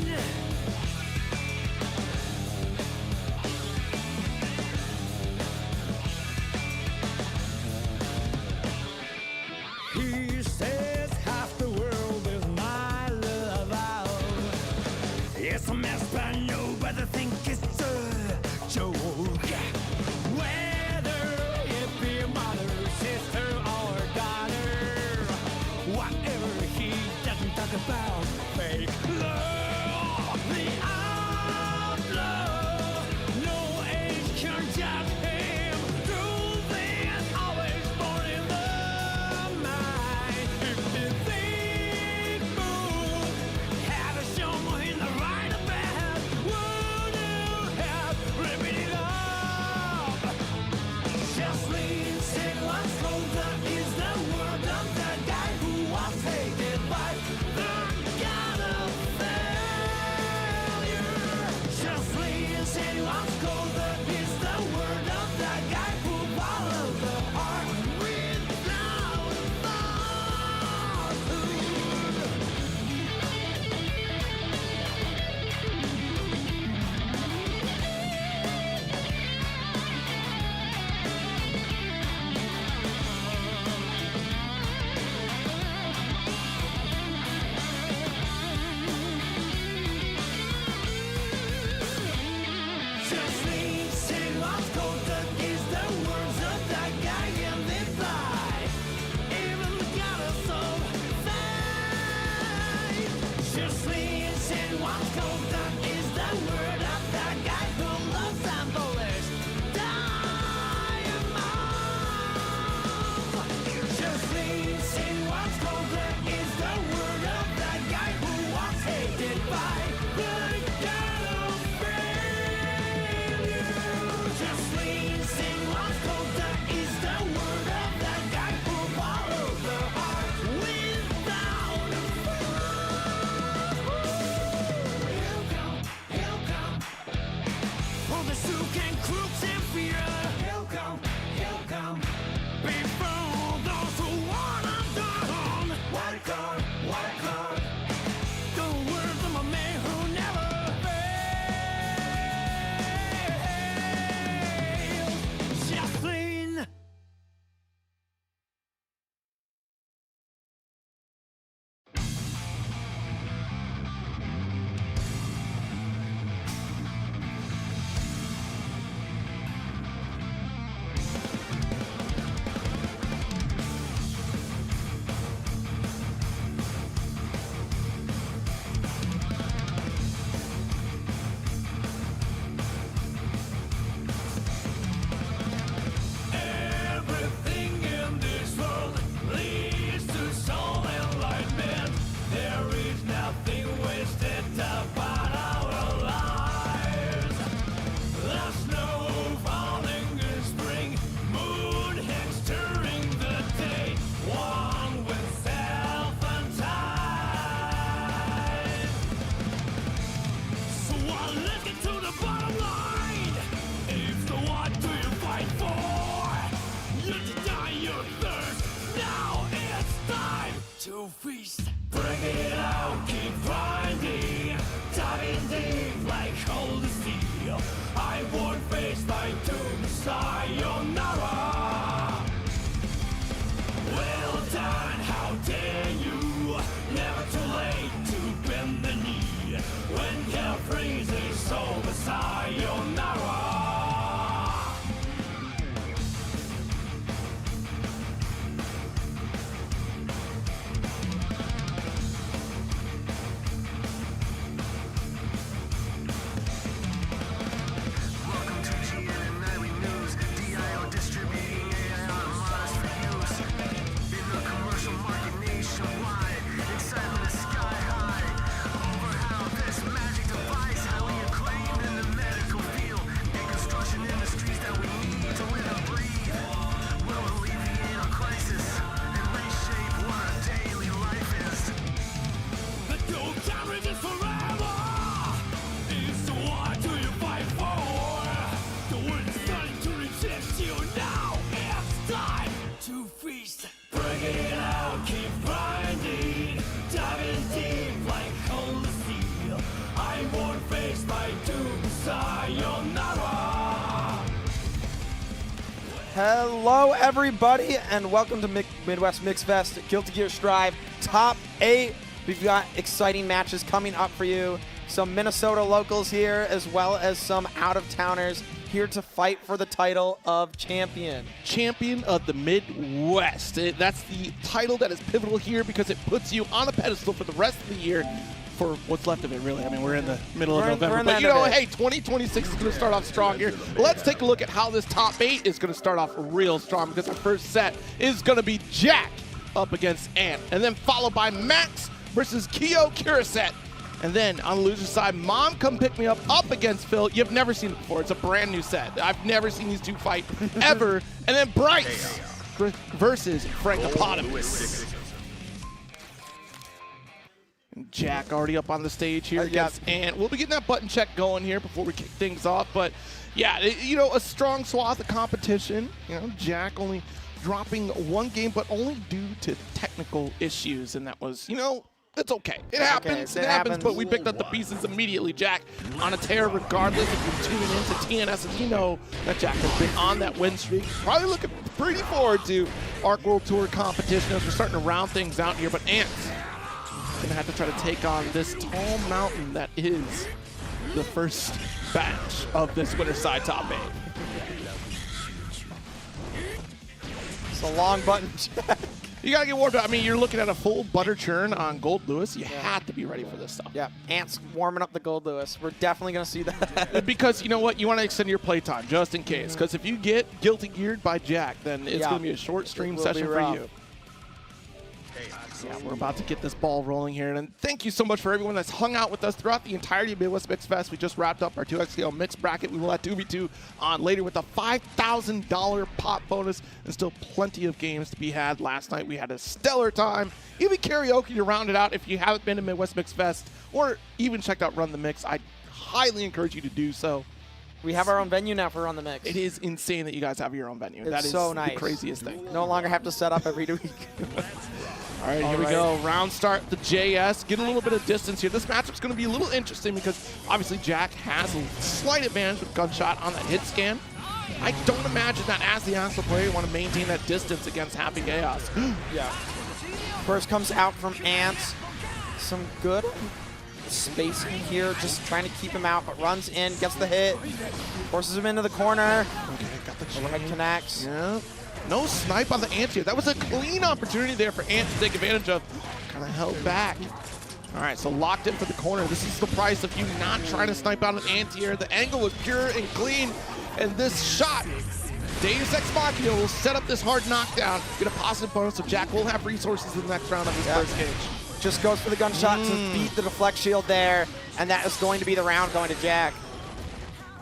to feast. Bring it out, keep grinding, diving deep like cold as steel. I won't face my doom, sayonara. Well done, how dare you? Never too late to bend the knee. When hell freezes over, sayonara. Bring it out, keep grinding, diving deep like cold steel. I won't face my doom, sayonara. Hello, everybody, and welcome to Midwest Mixfest, Guilty Gear Strive Top 8. We've got exciting matches coming up for you. Some Minnesota locals here, as well as some out-of-towners here to fight for the title of champion. Champion of the Midwest. That's the title that is pivotal here because it puts you on a pedestal for the rest of the year, for what's left of it, really. I mean, we're in the middle of November. But, you know, hey, 2026 is going to start off strong here. Let's take a look at how this top 8 is going to start off real strong, because our first set is going to be Jack up against Ant, and then followed by Max versus Kyo Kuriset. And then on the loser side, Mom Come Pick Me Up against Phil. You've never seen it before. It's a brand new set. I've never seen these two fight ever. And then Bryce versus Frankopotamus. Jack already up on the stage here against Ant. We'll be getting that button check going here before we kick things off. But yeah, you know, a strong swath of competition. You know, Jack only dropping one game, but only due to technical issues. And that was, you know, it's okay. It happens. It happens, but we picked up the pieces immediately. Jack on a tear regardless. If you're tuning into TNS, and you know that Jack has been on that win streak. Probably looking pretty forward to ARC World Tour competition as we're starting to round things out here. But Ant's going to have to try to take on this tall mountain that is the first batch of this winter side top 8. It's a long button check. You got to get warmed up. I mean, you're looking at a full butter churn on Gold Lewis. You have to be ready for this stuff. Yeah, Ant's warming up the Gold Lewis. We're definitely going to see that. Because, you know what? You want to extend your playtime just in case. Because if you get guilty geared by Jack, then it's going to be a short stream session for you. Yeah, we're about to get this ball rolling here. And thank you so much for everyone that's hung out with us throughout the entirety of Midwest Mix Fest. We just wrapped up our 2XKO mix bracket. We will have 2v2 on later with a $5,000 pop bonus, and still plenty of games to be had. Last night we had a stellar time. Even karaoke to round it out. If you haven't been to Midwest Mix Fest or even checked out Run the Mix, I highly encourage you to do so. We have our own venue now for Run the Mix. It is insane that you guys have your own venue. That is so nice. The craziest thing. No longer have to set up every week. All right, here we go. Round start, the JS. Get a little bit of distance here. This matchup's going to be a little interesting because obviously Jack has a slight advantage with gunshot on that hit scan. I don't imagine that as the Astro player, you want to maintain that distance against Happy Chaos. Yeah. First comes out from Ant. Some good spacing here, just trying to keep him out, but runs in, gets the hit, forces him into the corner. Okay, got the overhead connects. Yeah. No snipe on the Ant here. That was a clean opportunity there for Ant to take advantage of. Kind of held back. All right, so locked in for the corner. This is the price of you not trying to snipe out an Ant here. The angle was pure and clean, and this shot, Deus Ex Machina, will set up this hard knockdown. Get a positive bonus, so Jack will have resources in the next round of his first cage. Just goes for the gunshot to beat the deflect shield there, and that is going to be the round going to Jack.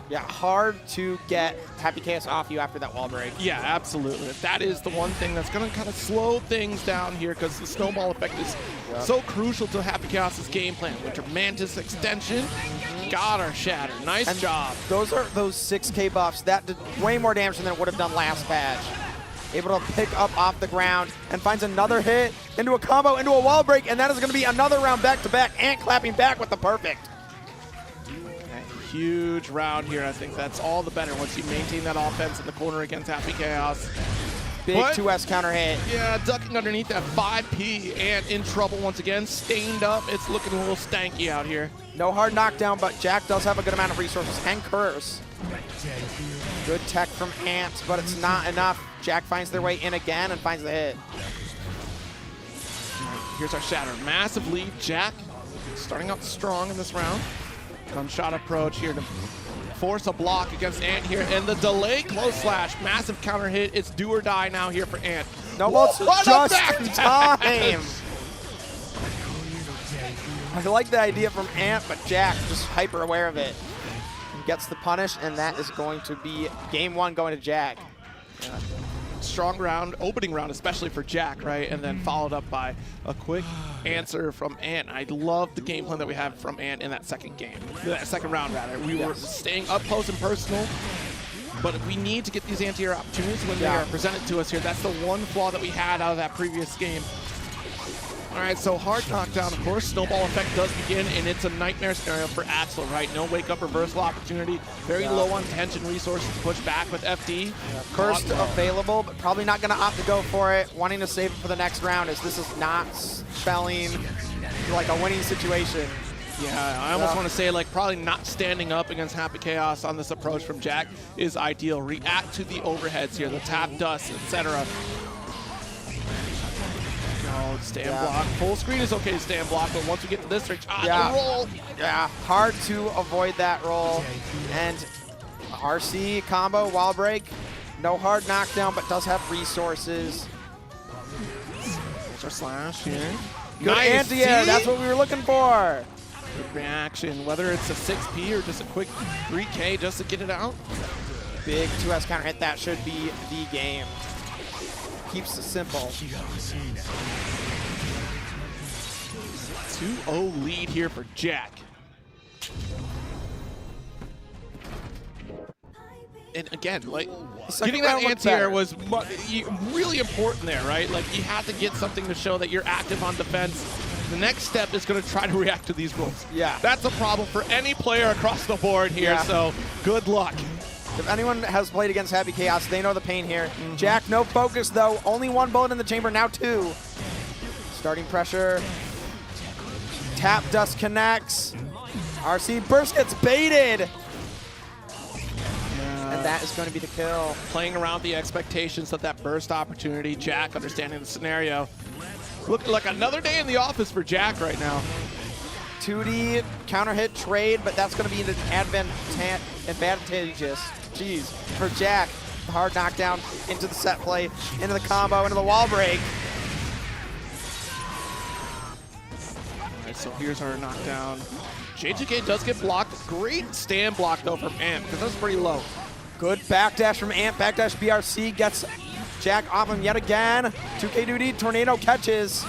Yeah, hard to get Happy Chaos off you after that wall break. Yeah, absolutely. That is the one thing that's going to kind of slow things down here because the snowball effect is so crucial to Happy Chaos's game plan. Winter Mantis extension, got our shatter. Nice job. Those are those 6K buffs. That did way more damage than it would have done last patch. able to pick up off the ground and finds another hit into a combo, into a wall break, and that is going to be another round back-to-back. Ant clapping back with the perfect. Huge round here. I think that's all the better once you maintain that offense in the corner against Happy Chaos. Big But 2S counter hit. yeah, ducking underneath that 5P and in trouble once again. Stained up. It's looking a little stanky out here. No hard knockdown, but Jack does have a good amount of resources and curse. Good tech from Ant, but it's not enough. Jack finds their way in again and finds the hit. Here's our shatter. Massive lead. Jack starting out strong in this round. Gunshot approach here to force a block against Ant here. And the delay close slash. Massive counter hit. It's do or die now here for Ant. No, well, it's What a just back in dash! time. I like the idea from Ant, but Jack just hyper aware of it. Gets the punish, and that is going to be game one going to Jack. Yeah. Strong round, opening round, especially for Jack, right? And then followed up by a quick answer from Ant. I love the game plan that we have from Ant in that second game, that second round rather. We were staying up close and personal, but we need to get these anti-air opportunities when they are presented to us here. That's the one flaw that we had out of that previous game. All right, so hard knockdown, of course. Snowball effect does begin, and it's a nightmare scenario for Axel, right? No wake-up reversal opportunity. Very low on tension resources to push back with FD. Cursed available, but probably not going to opt to go for it. Wanting to save it for the next round, as this is not spelling like a winning situation. Yeah, I almost want to say, like, probably not standing up against Happy Chaos on this approach from Jack is ideal. React to the overheads here, the tap dust, etc. Oh, stand block. Full screen is okay to stand block, but once we get to this range, the roll. Yeah, hard to avoid that roll. And RC combo, wall break. No hard knockdown, but does have resources. There's our slash here. Good anti-air, that's what we were looking for. Good reaction, whether it's a 6P or just a quick 3K just to get it out. Big 2S counter hit, that should be the game. Keeps it simple. 2-0 lead here for Jack. And again, like, getting that anti-air was really important there, right? Like, you have to get something to show that you're active on defense. The next step is going to try to react to these rolls. Yeah. That's a problem for any player across the board here, so good luck. If anyone has played against Happy Chaos, they know the pain here. Jack, no focus though. Only one bullet in the chamber, now two. Starting pressure. Tap dust connects. RC burst gets baited. And that is going to be the kill. Playing around the expectations of that burst opportunity. Jack understanding the scenario. Looking like another day in the office for Jack right now. 2D counter hit trade, but that's going to be advantageous. Jeez, for Jack. The hard knockdown into the set play, into the combo, into the wall break. All right, so here's our knockdown. J2K does get blocked. Great stand block though from Ant, because that's pretty low. Good backdash from Ant. Backdash BRC gets Jack off him yet again. 2K duty, tornado catches.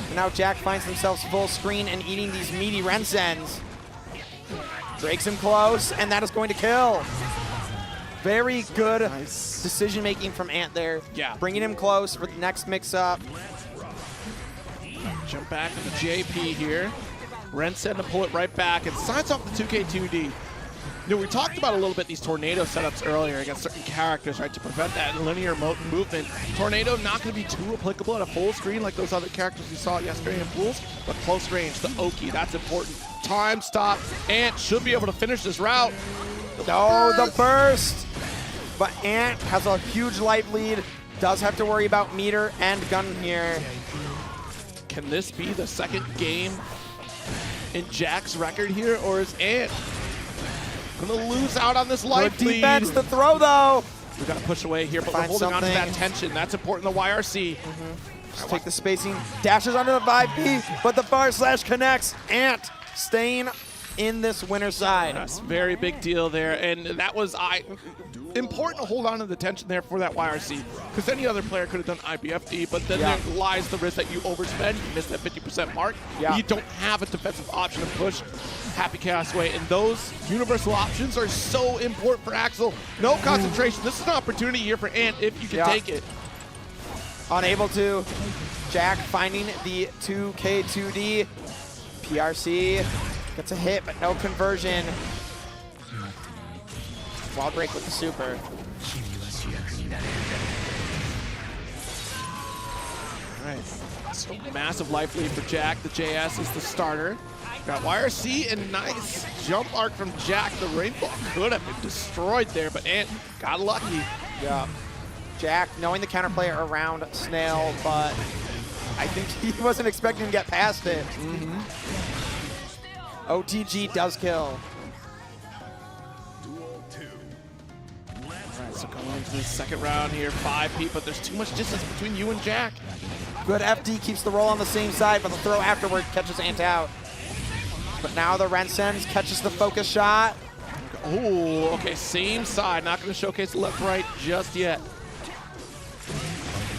And now Jack finds themselves full screen and eating these meaty Rensens. Drake's him close, and that is going to kill. Very good decision making from Ant there. Yeah. Bringing him close for the next mix-up. Jump back to the JP here. Rensen to pull it right back and signs off the 2K2D. You know, we talked about a little bit these tornado setups earlier against certain characters, right, to prevent that linear movement. Tornado not going to be too applicable at a full screen like those other characters we saw yesterday in pools, but close range, the Oki, that's important. Time stop. Ant should be able to finish this route. The burst. But Ant has a huge life lead. Does have to worry about meter and gun here. Can this be the second game in Jack's record here, or is Ant gonna lose out on this life Good lead? defense to throw though. We gotta push away here, but we're holding on to that tension. That's important, the YRC. Just take the spacing, dashes under the 5P, but the far slash connects. Ant staying in this winner's side. That's a very big deal there, and that was important to hold on to the tension there for that YRC, because any other player could have done IBFD, but then there lies the risk that you overspend, you miss that 50% mark, you don't have a defensive option to push Happy Chaos away, and those universal options are so important for Axel. No concentration. This is an opportunity here for Ant if you can take it. Unable to. Jack finding the 2K2D. PRC gets a hit, but no conversion. Wall break with the super. All right. So massive life lead for Jack. The JS is the starter. Got YRC and nice jump arc from Jack. The rainbow could have been destroyed there, but Ant got lucky. Yeah. Jack knowing the counterplay around Snail, but I think he wasn't expecting to get past it. OTG does kill. All right, so going into the second round here, 5P, but there's too much distance between you and Jack. Good FD keeps the roll on the same side, but the throw afterward catches Ant out. But now the Rensens catches the focus shot. Oh, okay, same side. Not going to showcase the left-right just yet.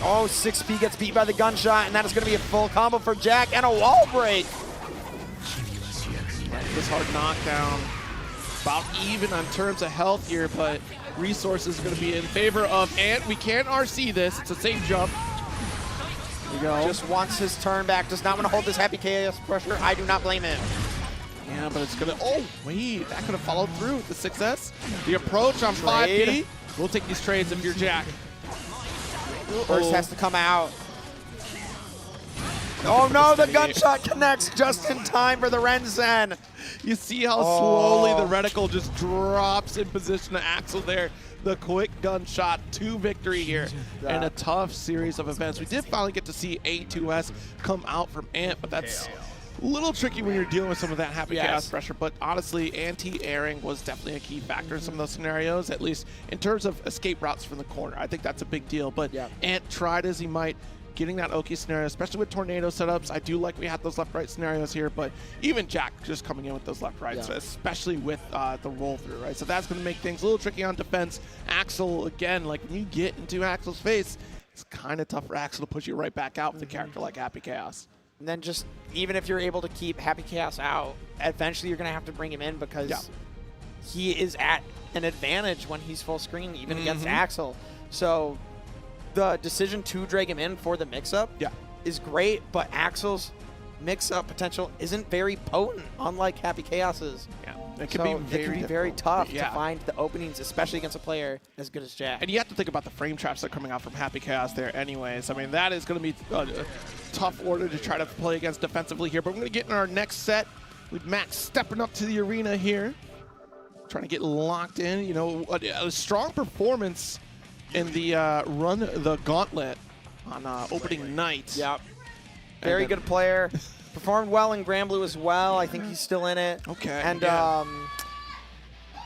Oh, 6P gets beat by the gunshot, and that is going to be a full combo for Jack and a wall break. This hard knockdown. About even on terms of health here, but resources are going to be in favor of Ant. We can't RC this. It's the same jump. There we go. Just wants his turn back. Does not want to hold this happy chaos pressure. I do not blame him. Yeah, but it's going to... Oh, wait. That could have followed through with the success. The approach on 5P. We'll take these trades if you're Jack. First has to come out. Oh no, the gunshot connects just in time for the Rensen. You see how slowly the reticle just drops in position to Axel there. The quick gunshot to victory here and a tough series of events. We did finally get to see A2S come out from Ant, but that's a little tricky when you're dealing with some of that happy chaos pressure. But honestly, anti-airing was definitely a key factor in some of those scenarios, at least in terms of escape routes from the corner. I think that's a big deal. But Ant tried as he might, getting that Oki scenario, especially with tornado setups. I do like we had those left-right scenarios here, but even Jack just coming in with those left-rights, especially with the roll-through, right? So that's going to make things a little tricky on defense. Axel, again, like when you get into Axel's face, it's kind of tough for Axel to push you right back out with a character like Happy Chaos. And then just, even if you're able to keep Happy Chaos out, eventually you're going to have to bring him in because he is at an advantage when he's full screen, even against Axel. So the decision to drag him in for the mix-up is great, but Axel's mix-up potential isn't very potent, unlike Happy Chaos's. It can be very tough to find the openings, especially against a player as good as Jack. And you have to think about the frame traps that are coming out from Happy Chaos there anyways. I mean, that is going to be a tough order to try to play against defensively here. But we're going to get in our next set with Max stepping up to the arena here, trying to get locked in. You know, a strong performance in the run the gauntlet on opening night. Very good player. Performed well in Grand Blue as well. I think he's still in it. And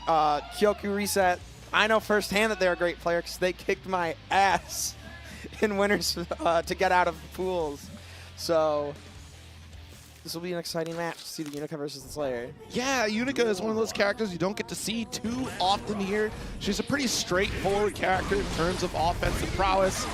Kyoku Reset, I know firsthand that they're a great player because they kicked my ass in winners to get out of pools. So this will be an exciting match to see the Unica versus the Slayer. Yeah, Unica is one of those characters you don't get to see too often here. She's a pretty straightforward character in terms of offensive prowess.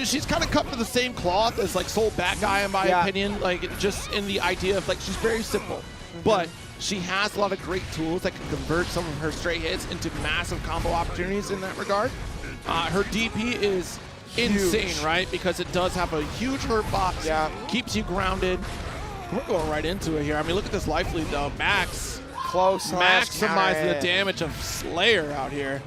She's kind of cut for the same cloth as like Soul Bad Guy in my opinion, like just in the idea of like she's very simple, but she has a lot of great tools that can convert some of her straight hits into massive combo opportunities in that regard. Her DP is insane, right? Because it does have a huge hurt box, keeps you grounded. We're going right into it here. I mean, look at this life lead though. Max maximizing the damage of Slayer out here.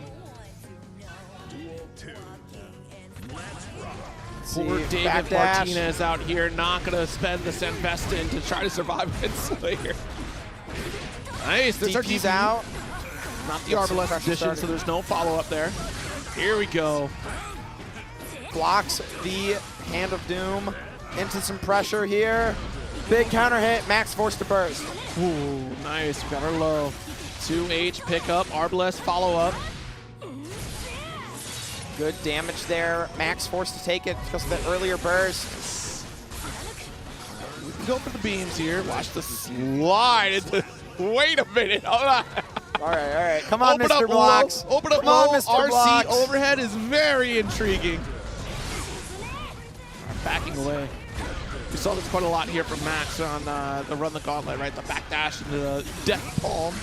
Poor David Martinez out here, not going to spend the Senvestin to try to survive against Slayer. Nice, there's our DP's out. Not the Arbalest position, so there's no follow-up there. Here we go. Blocks the Hand of Doom into some pressure here. Big counter hit, Max forced to burst. Ooh, nice, we got her low. 2H pickup, Arbalest follow-up. Good damage there. Max forced to take it because of the earlier burst. We can go for the beams here. Watch the slide. Wait a minute. Hold on. All right. Come on, Mr. Blocks. Open up low. RC overhead is very intriguing. Backing away. We saw this quite a lot here from Max on the run the gauntlet, right? The backdash into the death palm.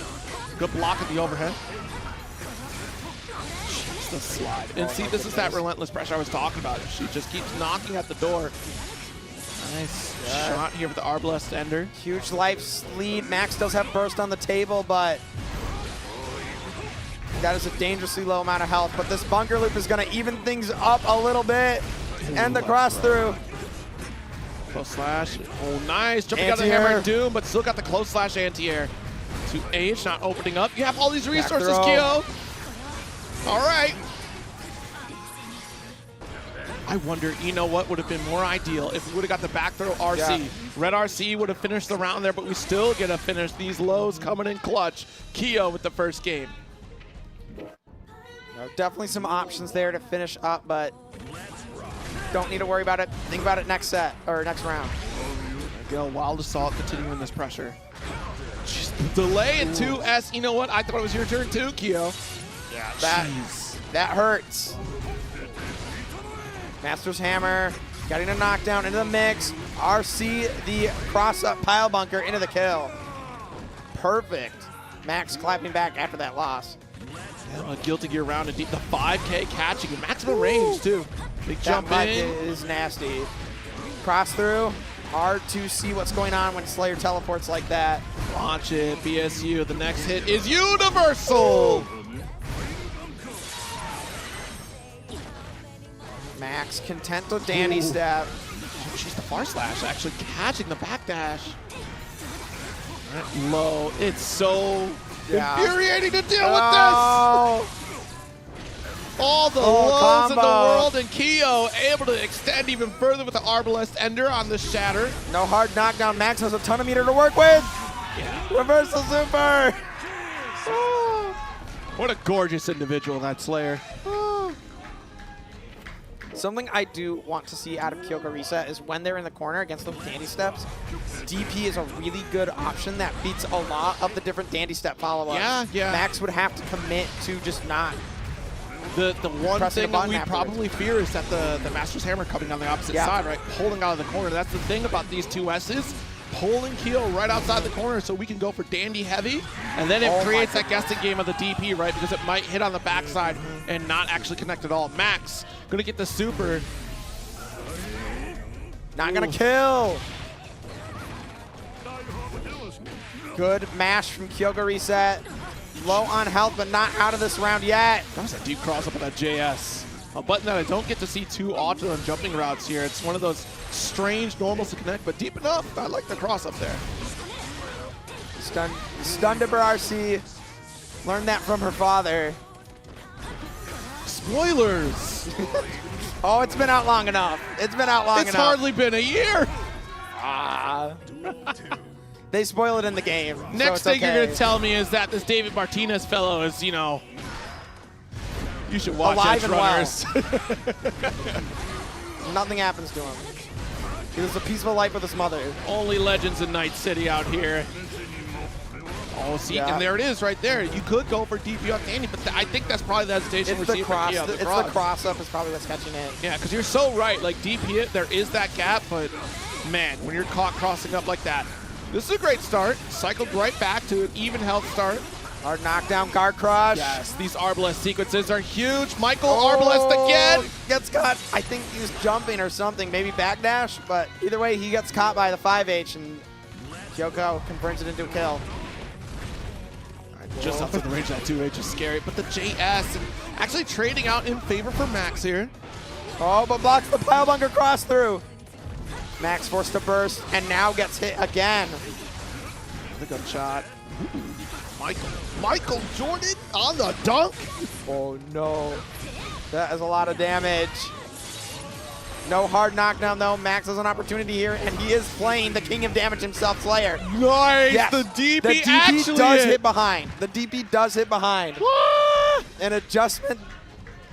Good block at the overhead. the slide. And see, this is that relentless pressure I was talking about. She just keeps knocking at the door. Nice shot here with the Arbalest Ender. Huge life lead. Max does have burst on the table, but that is a dangerously low amount of health. But this bunker loop is going to even things up a little bit. And the cross through. Close slash. Oh, nice. Jumping out of the hammer and doom, but still got the close slash anti-air. To H, not opening up. You have all these resources, Kyo. All right. I wonder, you know what would have been more ideal if we would have got the back throw RC. Yeah. Red RC would have finished the round there, but we still get to finish these lows coming in clutch. Kyo with the first game. Definitely some options there to finish up, but don't need to worry about it. Think about it next set, or next round. Go Wild Assault continuing this pressure. Just delay in 2S. You know what? I thought it was your turn too, Kyo. Yeah, that hurts. Master's Hammer, getting a knockdown into the mix. RC, the cross-up pile bunker into the kill. Perfect. Max clapping back after that loss. Yeah, a Guilty Gear round and deep. The 5K catching in maximum range too. Big jump in. Is nasty. Cross through. Hard to see what's going on when Slayer teleports like that. Launch it, BSU. The next hit is universal. Max content with Danny step. She's the far slash actually catching the backdash. Right, low. It's so infuriating to deal with this. All the lows in the world, and Kyo able to extend even further with the Arbalest Ender on the shatter. No hard knockdown. Max has a ton of meter to work with. Yeah. Reversal super. What a gorgeous individual, that Slayer. Something I do want to see out of Kyoko Reset is when they're in the corner against those dandy steps, DP is a really good option that beats a lot of the different dandy step follow-ups. Yeah. Max would have to commit to just not. The one thing that we probably fear is that the Master's Hammer coming on the opposite side, right? Pulling out of the corner. That's the thing about these two S's. Pulling Kyo right outside the corner so we can go for dandy heavy. And then it creates that guessing game of the DP, right? Because it might hit on the backside and not actually connect at all. Max gonna get the super. Not gonna kill. Good mash from Kyoko Reset. Low on health, but not out of this round yet. That was a deep cross up on that JS. A button that I don't get to see too often on jumping routes here. It's one of those strange normals to connect, but deep enough. I like the cross up there. Stunned RC. Learned that from her father. Spoilers. Oh, it's been out long enough. It's been out long enough. It's hardly been a year. They spoil it in the game. Next thing you're going to tell me is that this David Martinez fellow is, you know, you should watch alive Edge and Runners. Well. Nothing happens to him. He lives a peaceful life with his mother. Only legends in Night City out here. Oh, see, and there it is right there. You could go for DP on Danny, but I think that's probably the hesitation we're seeing for Kyo. It's the cross-up is probably what's catching it. Yeah, because you're so right. Like, DP it, there is that gap, but, man, when you're caught crossing up like that, this is a great start. Cycled right back to an even health start. Hard knockdown, guard crush. Yes, these Arbalest sequences are huge. Michael Arbalest again. Gets caught. I think he was jumping or something, maybe backdash, but either way, he gets caught by the 5H, and Kyoko converts it into a kill. Just outside the range of that 2H is scary, but the JS actually trading out in favor for Max here. Oh, but blocks the pile bunker cross through. Max forced to burst, and now gets hit again. The gun shot. Michael Jordan on the dunk. Oh no, that is a lot of damage. No hard knockdown though. Max has an opportunity here, and he is playing the king of damage himself, Slayer. Nice, yes. The DP actually does hit behind. The DP does hit behind. An adjustment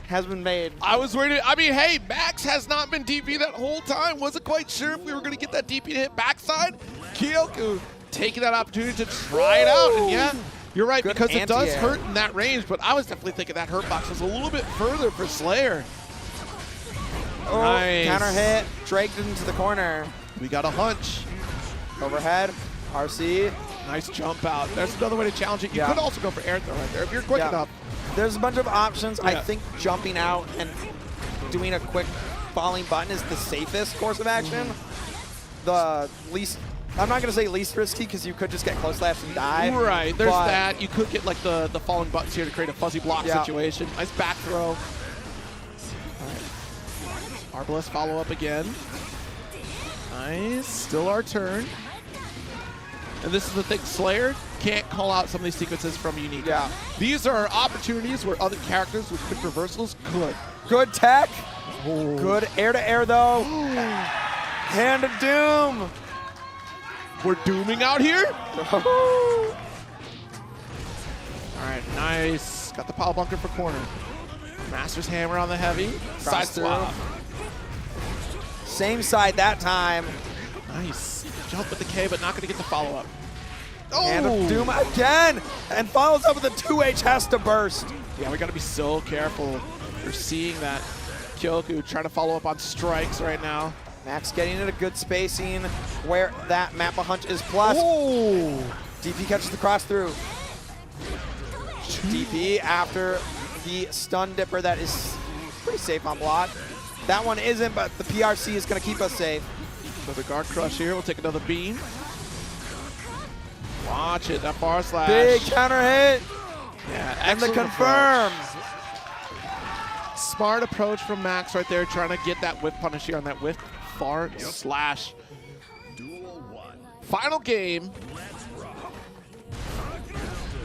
has been made. I was worried. I mean, hey, Max has not been DP that whole time. Wasn't quite sure if we were going to get that DP to hit backside. Kyoko taking that opportunity to try it out, and yeah. You're right, because it does hurt in that range, but I was definitely thinking that hurt box was a little bit further for Slayer. Oh, nice. Counter hit, dragged into the corner. We got a hunch. Overhead, RC. Nice jump out. There's another way to challenge it. You could also go for air throw right there if you're quick enough. There's a bunch of options. I think jumping out and doing a quick falling button is the safest course of action. The least, I'm not going to say least risky because you could just get close slash and die. Right, there's that. You could get like the falling buttons here to create a fuzzy block situation. Nice back throw. All right. Arbalest follow up again. Nice, still our turn. And this is the thing, Slayer can't call out some of these sequences from Unique. Yeah. These are opportunities where other characters with quick reversals could. Good tech. Good air-to-air, though. Hand of Doom. We're dooming out here. All right, nice. Got the power bunker for corner. Master's hammer on the heavy. Side swap. Same side that time. Nice. Jump with the K, but not going to get the follow-up. Hand of Doom again. And follows up with a 2H, has to burst. Yeah, we got to be so careful. We're seeing that Kyoku trying to follow up on strikes right now. Max getting it a good spacing where that Mappa Hunch is plus. Oh! DP catches the cross through. DP after the stun dipper that is pretty safe on block. That one isn't, but the PRC is going to keep us safe. Another guard crush here. We'll take another beam. Watch it, that far slash. Big counter hit. Yeah, And the excellent confirm. approach. Smart approach from Max right there, trying to get that whip punish here on that whip far slash. Final game.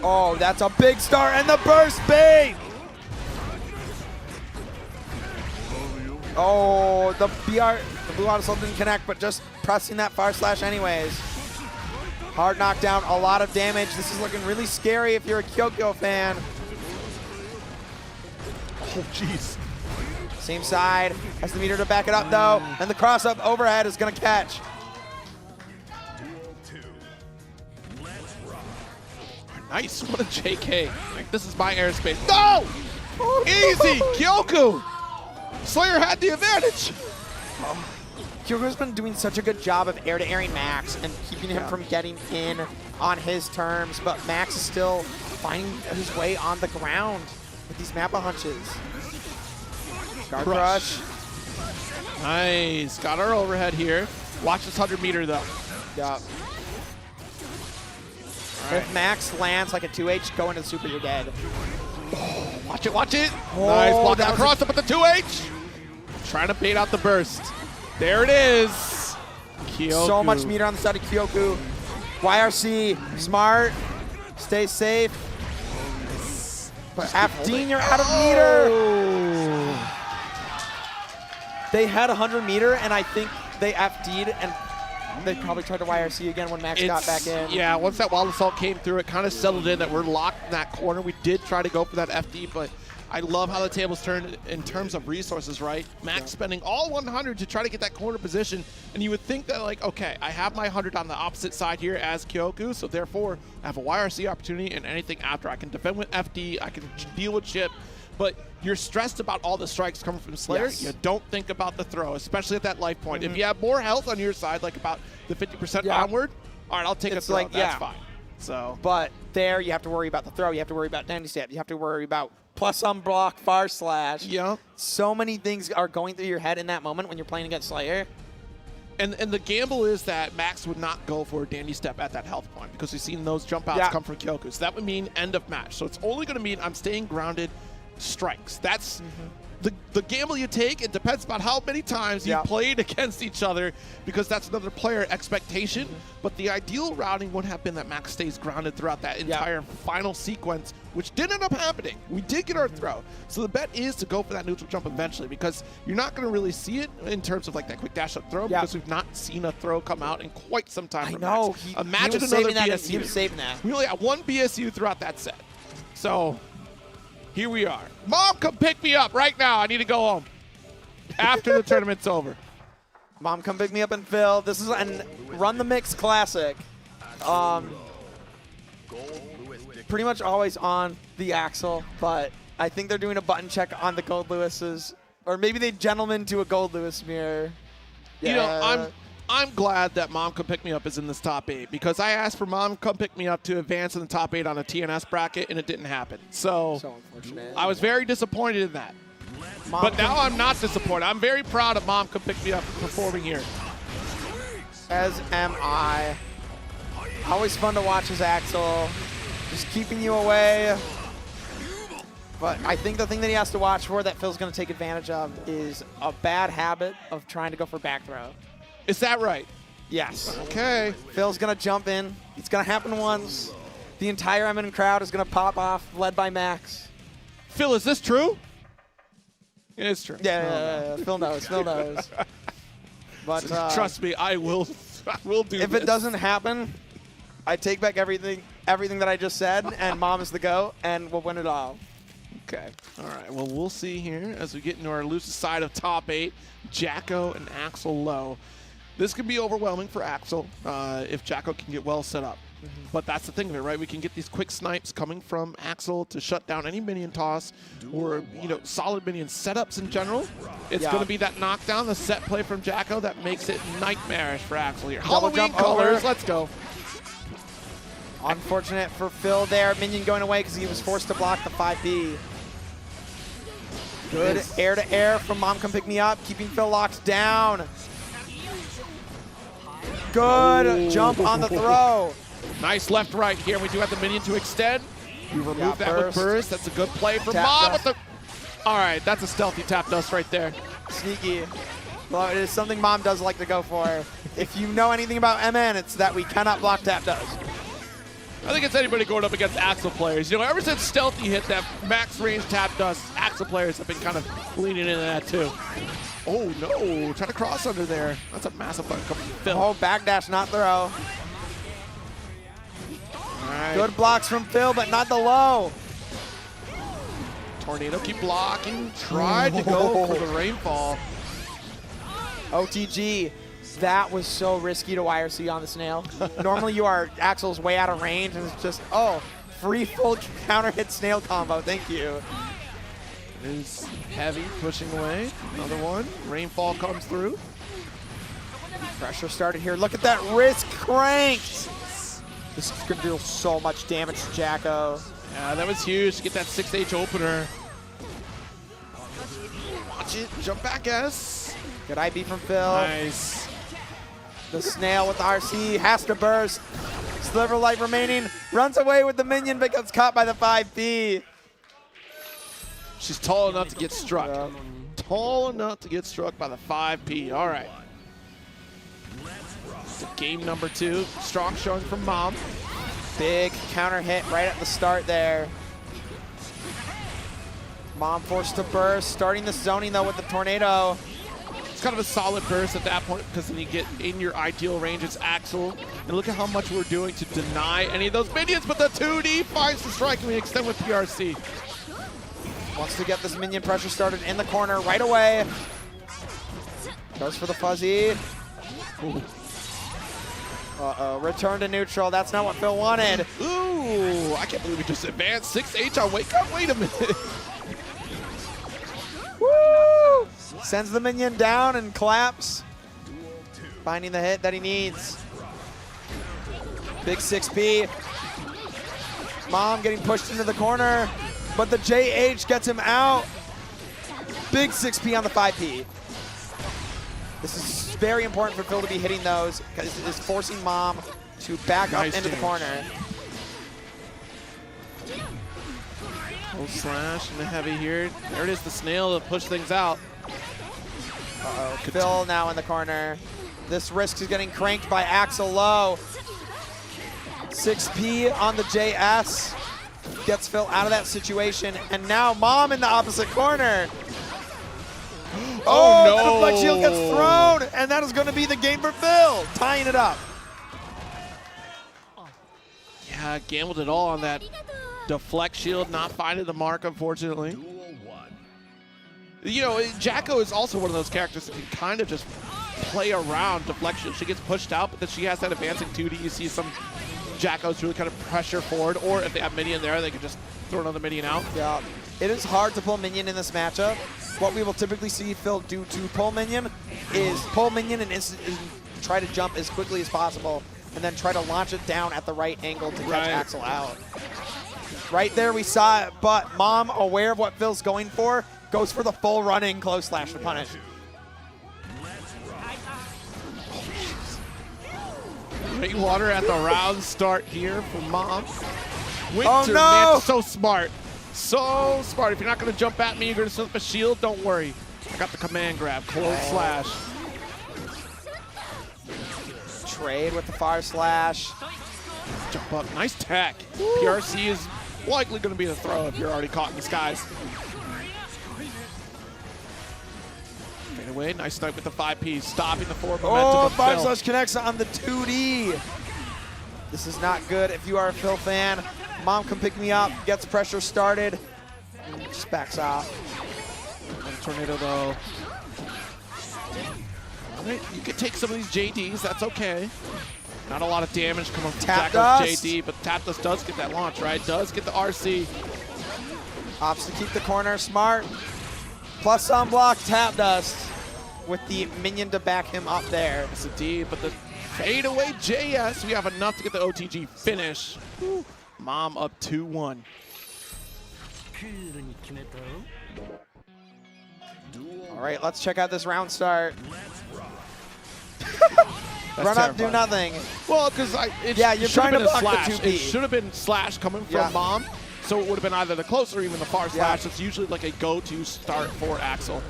Oh, that's a big start and the burst bait. Oh, the Blue Auto didn't connect, but just pressing that far slash anyways. Hard knockdown, a lot of damage. This is looking really scary if you're a Kyoko fan. Oh, jeez. Same side, has the meter to back it up though, and the cross up overhead is gonna catch. Nice, what a JK. Like, this is my airspace. No! Easy, Kyoku! Slayer had the advantage. Kyoko's been doing such a good job of air-to-airing Max and keeping him from getting in on his terms, but Max is still finding his way on the ground with these Mappa hunches. Guard crush. Nice, got our overhead here. Watch this 100-meter though. Yeah. If Max lands like a 2H, go into the super, you're dead. Watch it, watch it. Oh, Nice, block that that was cross up with the 2H. Trying to bait out the burst. There it is. Kyoku. So much meter on the side of Kyoku. YRC, smart, stay safe. But Afdeen, you're out of meter. They had 100 meter, and I think they FD'd, and they probably tried to YRC again when Max got back in. Yeah, once that Wild Assault came through, it kind of settled in that we're locked in that corner. We did try to go for that FD, but I love how the tables turned in terms of resources, right? Max spending all 100 to try to get that corner position, and you would think that, like, okay, I have my 100 on the opposite side here as Kyoku, so therefore I have a YRC opportunity, and anything after I can defend with FD, I can deal with chip, but you're stressed about all the strikes coming from Slayer. Yes. You don't think about the throw, especially at that life point. If you have more health on your side, like about the 50% onward, all right, I'll take a throw. Like, that's fine. So, but there you have to worry about the throw. You have to worry about dandy step. You have to worry about plus unblock, far slash. yeah. So many things are going through your head in that moment when you're playing against Slayer. And the gamble is that Max would not go for a dandy step at that health point because we've seen those jump outs come from Kyoku. So that would mean end of match. So it's only going to mean I'm staying grounded, strikes. That's the gamble you take. It depends about how many times you played against each other because that's another player expectation. But the ideal routing would have been that Max stays grounded throughout that entire final sequence, which did end up happening. We did get our throw. So the bet is to go for that neutral jump eventually because you're not going to really see it in terms of like that quick dash up throw because we've not seen a throw come out in quite some time. I from know. Max. He Imagine was another saving that. BSU. He was saving that. We only had one BSU throughout that set. So here we are. Mom, come pick me up right now. I need to go home after the tournament's over. Mom, come pick me up and Phil. This is an Run the Mix classic. Pretty much always on the Axel, but I think they're doing a button check on the Gold Lewis's, or maybe they gentleman to a Gold Lewis mirror. You know, I'm glad that Mom Come Pick Me Up is in this top 8 because I asked for Mom Come Pick Me Up to advance in the top 8 on a TNS bracket, and it didn't happen. So unfortunate. I was very disappointed in that. But now I'm not disappointed. I'm very proud of Mom Come Pick Me Up performing here. As am I. Always fun to watch as Axel. Just keeping you away. But I think the thing that he has to watch for that Phil's going to take advantage of is a bad habit of trying to go for back throw. Is that right? Yes. Okay. Phil's going to jump in. It's going to happen once. The entire Eminent crowd is going to pop off, led by Max. Phil, is this true? It is true. Yeah. Phil knows. Phil knows. But trust me, I will do if this. it doesn't happen, I take back everything that I just said, and Mom is the GOAT, and we'll win it all. Okay. All right. Well, we'll see here as we get into our loosest side of top 8, Jacko and Axel Low. This could be overwhelming for Axel if Jacko can get well set up. But that's the thing of it, right? We can get these quick snipes coming from Axel to shut down any minion toss or, solid minion setups in general. It's going to be that knockdown, the set play from Jacko that makes it nightmarish for Axel here. Double Halloween jump colors, over. let's go. Unfortunate for Phil there. Minion going away because he was forced to block the 5B. Good air-to-air from Mom Come Pick Me Up, keeping Phil locked down. Good jump on the throw. Nice left-right here. We do have the minion to extend. You remove that burst. with burst. That's a good play for Tap Mom dust. with the... All right, that's a stealthy tap dust right there. Sneaky. Well, it is something Mom does like to go for. If you know anything about MN, it's that we cannot block tap dust. I think it's anybody going up against Axel players. Ever since Stealthy hit that max range tap dust, Axel players have been kind of leaning into that too. Oh no, trying to cross under there. That's a massive button coming from Phil. Oh, backdash, not throw. All right. Good blocks from Phil, but not the low. Tornado keep blocking. Tried to go for the rainfall. OTG. That was so risky to YRC on the snail. Normally Axel's way out of range and it's just, free full counter hit snail combo. Thank you. It is heavy, pushing away. Another one. Rainfall comes through. Pressure started here. Look at that wrist cranked. This is going to deal so much damage to Jacko. Yeah, that was huge to get that 6H opener. Watch it. Jump back S. Good IB from Phil. Nice. The snail with the RC has to burst. Sliver light remaining. Runs away with the minion but gets caught by the 5B. She's tall enough to get struck. Yeah. Tall enough to get struck by the 5P. All right. So game number 2. Strong showing from Mom. Big counter hit right at the start there. Mom forced to burst. Starting the zoning though with the tornado. It's kind of a solid burst at that point because then you get in your ideal range. It's Axel. And look at how much we're doing to deny any of those minions. But the 2D finds the strike and we extend with PRC. Wants to get this minion pressure started in the corner right away. Goes for the fuzzy. Uh-oh, return to neutral. That's not what Phil wanted. Ooh, I can't believe we just advanced 6H on wake up. Wait a minute. Woo! Sends the minion down and claps. Finding the hit that he needs. Big 6P. Mom getting pushed into the corner, but the JH gets him out. Big 6P on the 5P. This is very important for Phil to be hitting those because it is forcing Mom to back up into the corner. Oh, slash and the heavy here. There it is, the snail to push things out. Uh-oh, Phil now in the corner. This risk is getting cranked by Axel Low. 6P on the JS. Gets Phil out of that situation. And now Mom in the opposite corner. Oh, no. The deflect shield gets thrown. And that is going to be the game for Phil. Tying it up. Yeah, gambled it all on that deflect shield, not finding the mark, unfortunately. Jacko is also one of those characters that can kind of just play around deflection. She gets pushed out, but then she has that advancing 2D. You see some Jackos really kind of pressure forward, or if they have minion there, they can just throw another minion out. Yeah, it is hard to pull minion in this matchup. What we will typically see Phil do to pull minion is pull minion and try to jump as quickly as possible, and then try to launch it down at the right angle to catch Axel out. Right there, we saw it, but Mom, aware of what Phil's going for, goes for the full running close slash to punish. Great water at the round start here for Mom. Winter, Oh, no! man, so smart. So smart. If you're not going to jump at me, you're going to set up a shield, don't worry. I got the command grab, close slash. Trade with the far slash. Jump up, nice tech. PRC is likely going to be the throw if you're already caught in the skies. Fade away, nice snipe with the 5P, stopping the forward momentum Oh, of far Phil. slash connects on the 2D. This is not good if you are a Phil fan. Mom can pick me up, gets pressure started, and just backs off. And tornado though. All right, you can take some of these JDs, that's okay. Not a lot of damage coming from Tap Jacko's dust. JD, but Tap Dust does get that launch, right? Does get the RC. Opts to keep the corner, smart. Plus sunblock, tap dust with the minion to back him up there. It's a D, but the fade away JS, we have enough to get the OTG finish. Woo. Mom up 2-1. All right, let's check out this round start. That's Run up, do terrifying. nothing. Well, because Yeah, you're trying to block the slash. 2P. It should have been slash coming from Yeah. Mom, so it would have been either the close or even the far Yeah. slash. It's usually like a go-to start for Axel.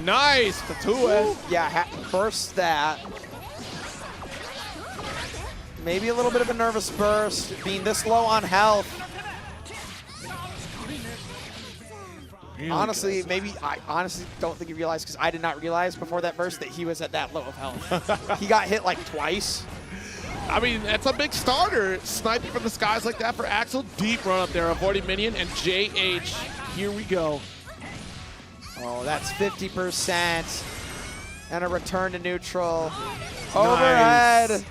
Nice, the 2S. Yeah, burst that. Maybe a little bit of a nervous burst, being this low on health. Honestly, I honestly don't think he realized, because I did not realize before that burst that he was at that low of health. He got hit like twice. I mean, that's a big starter. Sniping from the skies like that for Axel. Deep run up there, avoiding minion, and JH. Here we go. Oh, that's 50%. And a return to neutral. Overhead. Nice.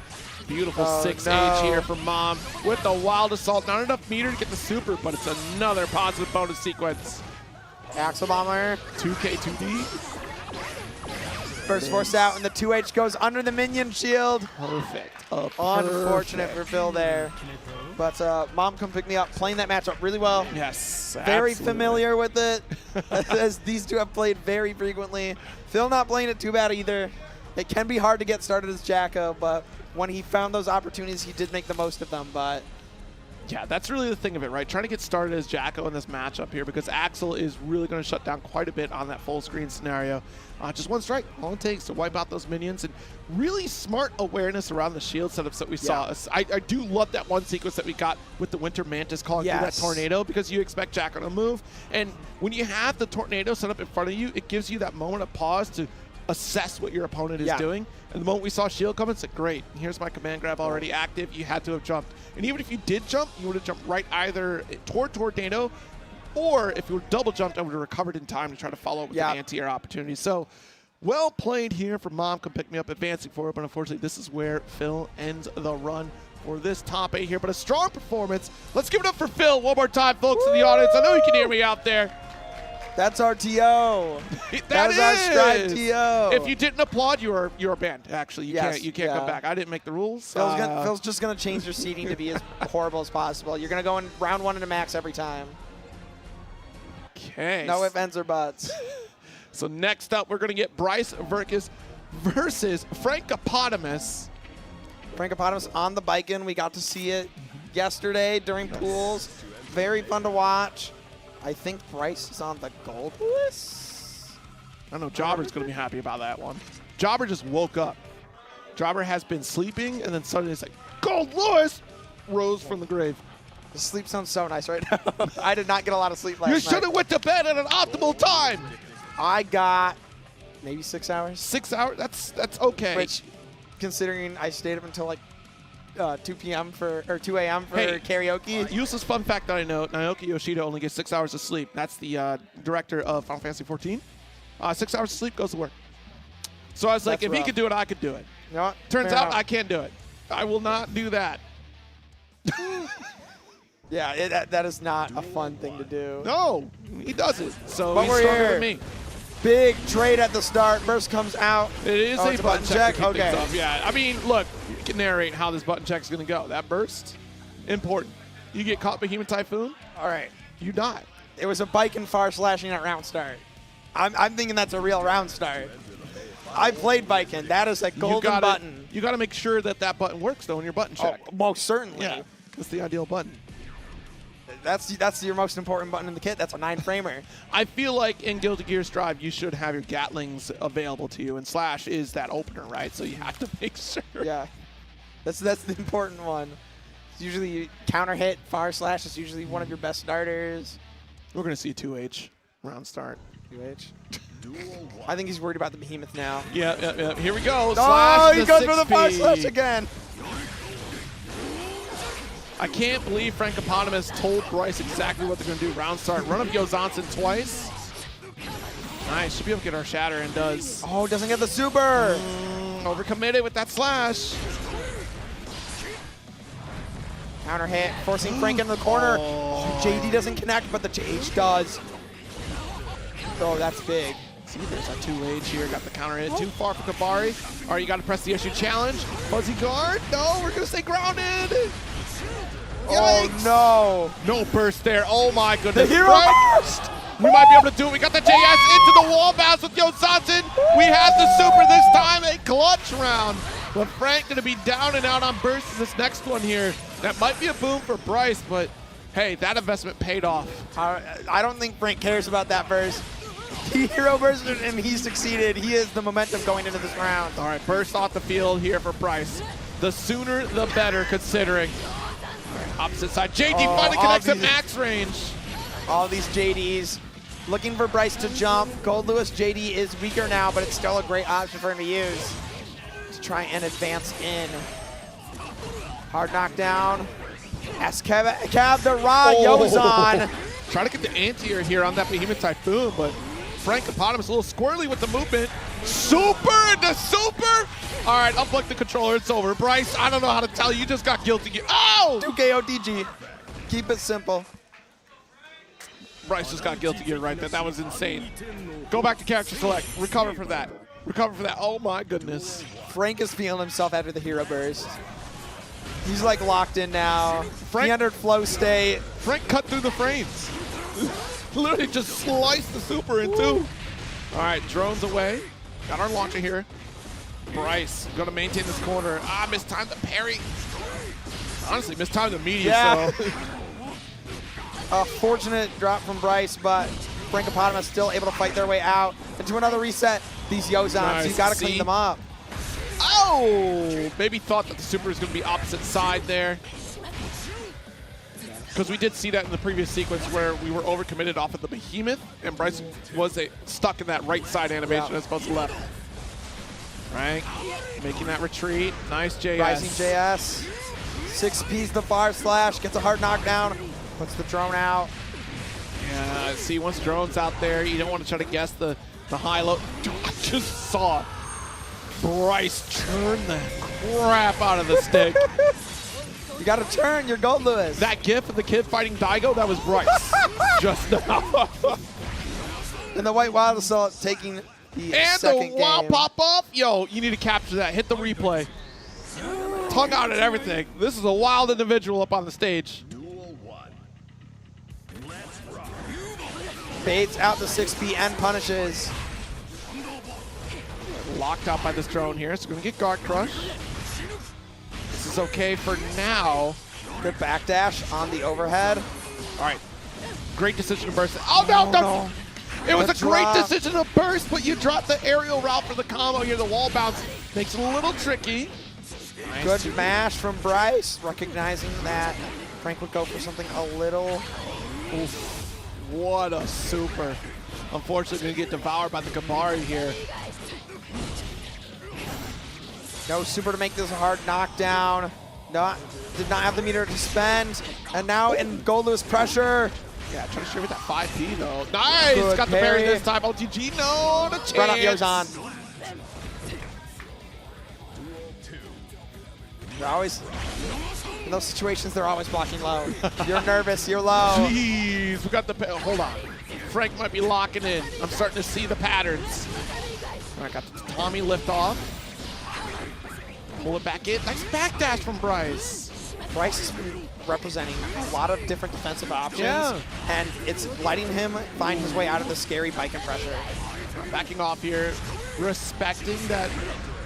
Beautiful Oh, 6H no. here for Mom with the wild assault. Not enough meter to get the super, but it's another positive bonus sequence. Axel Bomber. 2K, 2D. Burst forced out, and the 2H goes under the minion shield. Perfect. Unfortunate for Phil there. But Mom come pick me up, playing that matchup really well. Yes. Very absolutely. familiar with it, as these two have played very frequently. Phil not playing it too bad either. It can be hard to get started as Jacko, but when he found those opportunities, he did make the most of them. But Yeah, that's really the thing of it, right? Trying to get started as Jacko in this matchup here, because Axel is really going to shut down quite a bit on that full screen scenario. Just one strike, all it takes to wipe out those minions, and really smart awareness around the shield setups that we saw. I do love that one sequence that we got with the Winter Mantis calling through that Yes. tornado, because you expect Jacko to move, and when you have the tornado set up in front of you, it gives you that moment of pause to assess what your opponent is doing. And the moment we saw shield come, it's like, great, here's my command grab already active. You had to have jumped. And even if you did jump, you would have jumped right either toward tornado, or if you were double jumped, I would have recovered in time to try to follow up with an anti-air opportunity. So well played here for Mom. Come pick me up, advancing forward, but unfortunately this is where Phil ends the run for this top 8 here. But a strong performance. Let's give it up for Phil one more time, folks in the audience. I know you can hear me out there. that's our TO. That was our Strive is. TO. If you didn't applaud, you are banned. Actually, you can't come back. I didn't make the rules. Phil's just going to change your seating to be as horrible as possible. You're going to go in round 1 into max every time. Okay. No ifs, ands, or buts. So next up, we're going to get Bryce Verkus versus Frankopotamus. Frankopotamus on the Biken. We got to see it yesterday during pools. Very fun to watch. I think Bryce is on the gold list. I know Jobber's going to be happy about that one. Jobber just woke up. Jobber has been sleeping, and then suddenly it's like, Gold Lewis rose from the grave. The sleep sounds so nice right now. I did not get a lot of sleep last You night. should have went to bed at an optimal time. I got maybe 6 hours. 6 hours? That's okay. Which, considering I stayed up until like 2 p.m. or 2 a.m. for Hey, karaoke. Useless fun fact that I know, Naoki Yoshida only gets 6 hours of sleep. That's the director of Final Fantasy 14. 6 hours of sleep goes to work. So I was like, That's if he rough. could do it, I could do it. You know what? Turns Fair out enough. I can't do it. I will not do that. Yeah, that is not a fun thing to do. No, he does it. So But he's we're stronger here. than me. Big trade at the start. Burst comes out. It is Oh, a it's button check. To keep Okay. things up. Yeah, I mean, look, you can narrate how this button check is going to go. That burst, important. You get caught Behemoth Typhoon, All right. you die. It was a bike and far slashing at round start. I'm thinking that's a real round start. I played Biken. That is a golden button. You got to make sure that that button works, though, in your button check. Oh, most certainly. Yeah, that's the ideal button. That's your most important button in the kit. That's a 9-framer. I feel like in Guilty Gear Strive, you should have your Gatlings available to you, and Slash is that opener, right? So you have to make sure. Yeah. That's the important one. It's usually counter hit, far slash is usually one of your best starters. We're going to see a 2H round start. 2H. I think he's worried about the Behemoth now. Yeah. Here we go. Oh, Slash he the goes for the 6P. far slash again. I can't believe Frank Eponymous told Bryce exactly what they're going to do. Round start. Run up Yozansen twice. Nice. Should be able to get our shatter, and does. Oh, doesn't get the super. Overcommitted with that slash. Counter hit, forcing Frank into the corner. Oh, JD doesn't connect, but the JH does. Oh, that's big. See, there's a 2H here. Got the counter hit. Too far for Kabari. All right, you got to press the issue challenge. Fuzzy guard. No, we're going to stay grounded. Yikes. Oh, No burst there. Oh, my goodness. The hero Frank, burst! we might be able to do it. We got the JS into the wall bounce with Yozansen. We have the super this time. A clutch round. But Frank going to be down and out on burst in this next one here. That might be a boom for Bryce, but hey, that investment paid off. I don't think Frank cares about that burst. He hero bursted and he succeeded. He is the momentum going into this round. All right, burst off the field here for Bryce. The sooner, the better, considering. Opposite side. JD finally connects at max range. All these JDs looking for Bryce to jump. Gold Lewis JD is weaker now, but it's still a great option for him to use to try and advance in. Hard knockdown. Cab the rod, Yozan. Trying to get the anti-air here on that Behemoth Typhoon, but Frank Eponymous a little squirrely with the movement. Super into super. All right, unplug the controller. It's over. Bryce, I don't know how to tell you. You just got guilty gear. Oh! 2KO DG. Keep it simple. Bryce just got guilty gear right there. That was insane. Go back to character select. Recover for that. Recover for that. Oh my goodness. Frank is feeling himself after the hero burst. He's like locked in now. Frank- 300 flow state. Frank cut through the frames. Literally just sliced the super in two. All right, drones away. Got our launcher here. Bryce gonna maintain this corner. Mistimed the parry. Honestly, mistimed the media. Yeah. So. A fortunate drop from Bryce, but Frank Eponymous still able to fight their way out into another reset. These Yozans, Nice. you gotta See? clean them up. Oh! Maybe thought that the super was gonna be opposite side there. Because we did see that in the previous sequence where we were overcommitted off of the Behemoth, and Bryce was stuck in that right side animation as opposed to left. Frank making that retreat. Nice JS. Rising JS. 6P's the far slash, gets a hard knockdown, puts the drone out. Yeah, see, once drone's out there, you don't want to try to guess the high-low. I just saw Bryce turn the crap out of the stick. You gotta turn your Gold Lewis. That gif of the kid fighting Daigo, that was Bryce just now. And the White Wild Assault taking the And second the wild game. pop-off. Yo, you need to capture that. Hit the replay. Tongue out at everything. This is a wild individual up on the stage. Fades out the 6P and punishes. Locked out by this drone here. So going to get guard crush. This is okay for now. Good backdash on the overhead. All right. Great decision to burst. Oh, no, no. It was The a great drop. decision to burst, but you dropped the aerial route for the combo here. The wall bounce makes it a little tricky. Nice. Good mash from Bryce, recognizing that Frank would go for something a little. Oof. What a super. Unfortunately, going to get devoured by the Kabari here. No super to make this a hard knockdown. Did not have the meter to spend. And now in Gold Lewis pressure. Yeah, trying to share with that 5P though. Nice! Good Got the parry parry. this time. LTG, no, the chance. Run up Yozan. They're always, in those situations, they're always blocking low. You're nervous, you're low. Jeez, we got the hold on. Frank might be locking in. I'm starting to see the patterns. All right, got the Tommy lift off. Pull it back in. Nice backdash from Bryce. Bryce has been representing a lot of different defensive options, and it's letting him find his way out of the scary bike and pressure. Backing off here, respecting that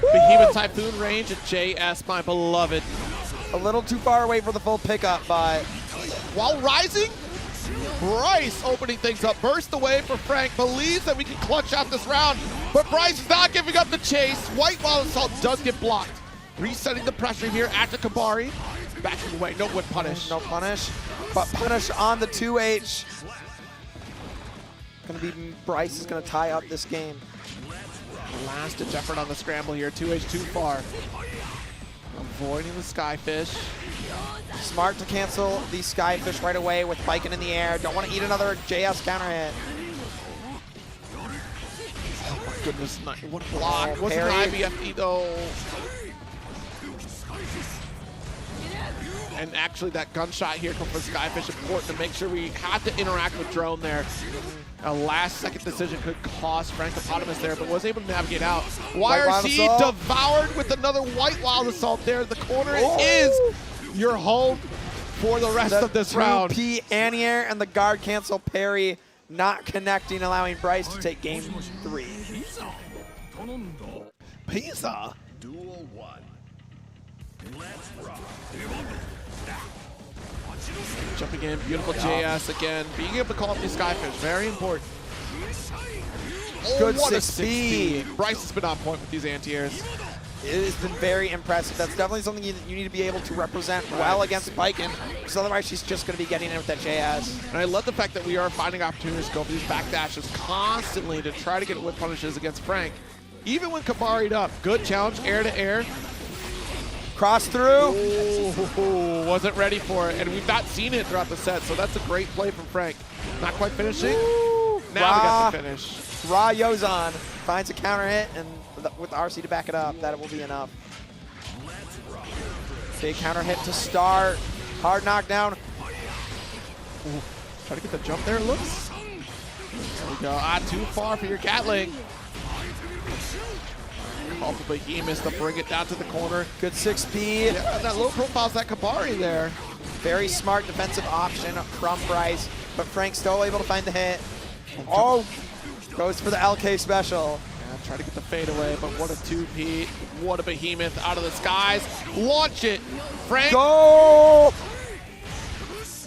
Behemoth Typhoon range at JS, my beloved. A little too far away for the full pickup, but While rising, Bryce opening things up. Burst away for Frank. Believes that we can clutch out this round, but Bryce is not giving up the chase. White Wild Assault does get blocked. Resetting the pressure here after Kabari. Backing away, no whip punish. no punish. But punish on the 2H. Gonna be Bryce is gonna tie up this game. Last ditch effort on the scramble here. 2H too far. Avoiding the Skyfish. Smart to cancel the Skyfish right away with biking in the air. Don't want to eat another JS counter hit. Oh my goodness, what a block. Oh, Wasn't an parry. IBFE though. And actually that gunshot here comes from Skyfish, important to make sure we had to interact with Drone there. A last second decision could cost Frank Hippopotamus there, but was able to navigate out. Wild YRC Assault. devoured with another White Wild Assault there. The corner is your home for the rest of this round. 2P anti-air and the guard cancel parry not connecting, allowing Bryce to take game 3. Pizza. Duel 1. Let's rock. Jumping in, beautiful JS again. Being able to call up these Skyfish, very important. Oh, Good what a 6-speed. Bryce has been on point with these anti-airs. It has been very impressive. That's definitely something you need to be able to represent well against Biken, because otherwise she's just going to be getting in with that JS. And I love the fact that we are finding opportunities to go for these backdashes constantly to try to get whip punishes against Frank. Even when Kabari'd up, good challenge, air to air. Cross through. Oh, wasn't ready for it, and we've not seen it throughout the set, so that's a great play from Frank. Not quite finishing. Now we got the finish. Raw Yozan finds a counter hit, and with RC to back it up, that will be enough. Big counter hit to start. Hard knockdown. Ooh, try to get the jump there, it looks. There we go. Too far for your Gatling. Call for Behemoth to bring it down to the corner. Good 6P. Yeah, that low profile's that Kabari there. Very smart defensive option from Bryce, but Frank still able to find the hit. Oh, goes for the LK special. Yeah, try to get the fade away, but what a 2P. What a Behemoth out of the skies. Launch it. Frank. Go!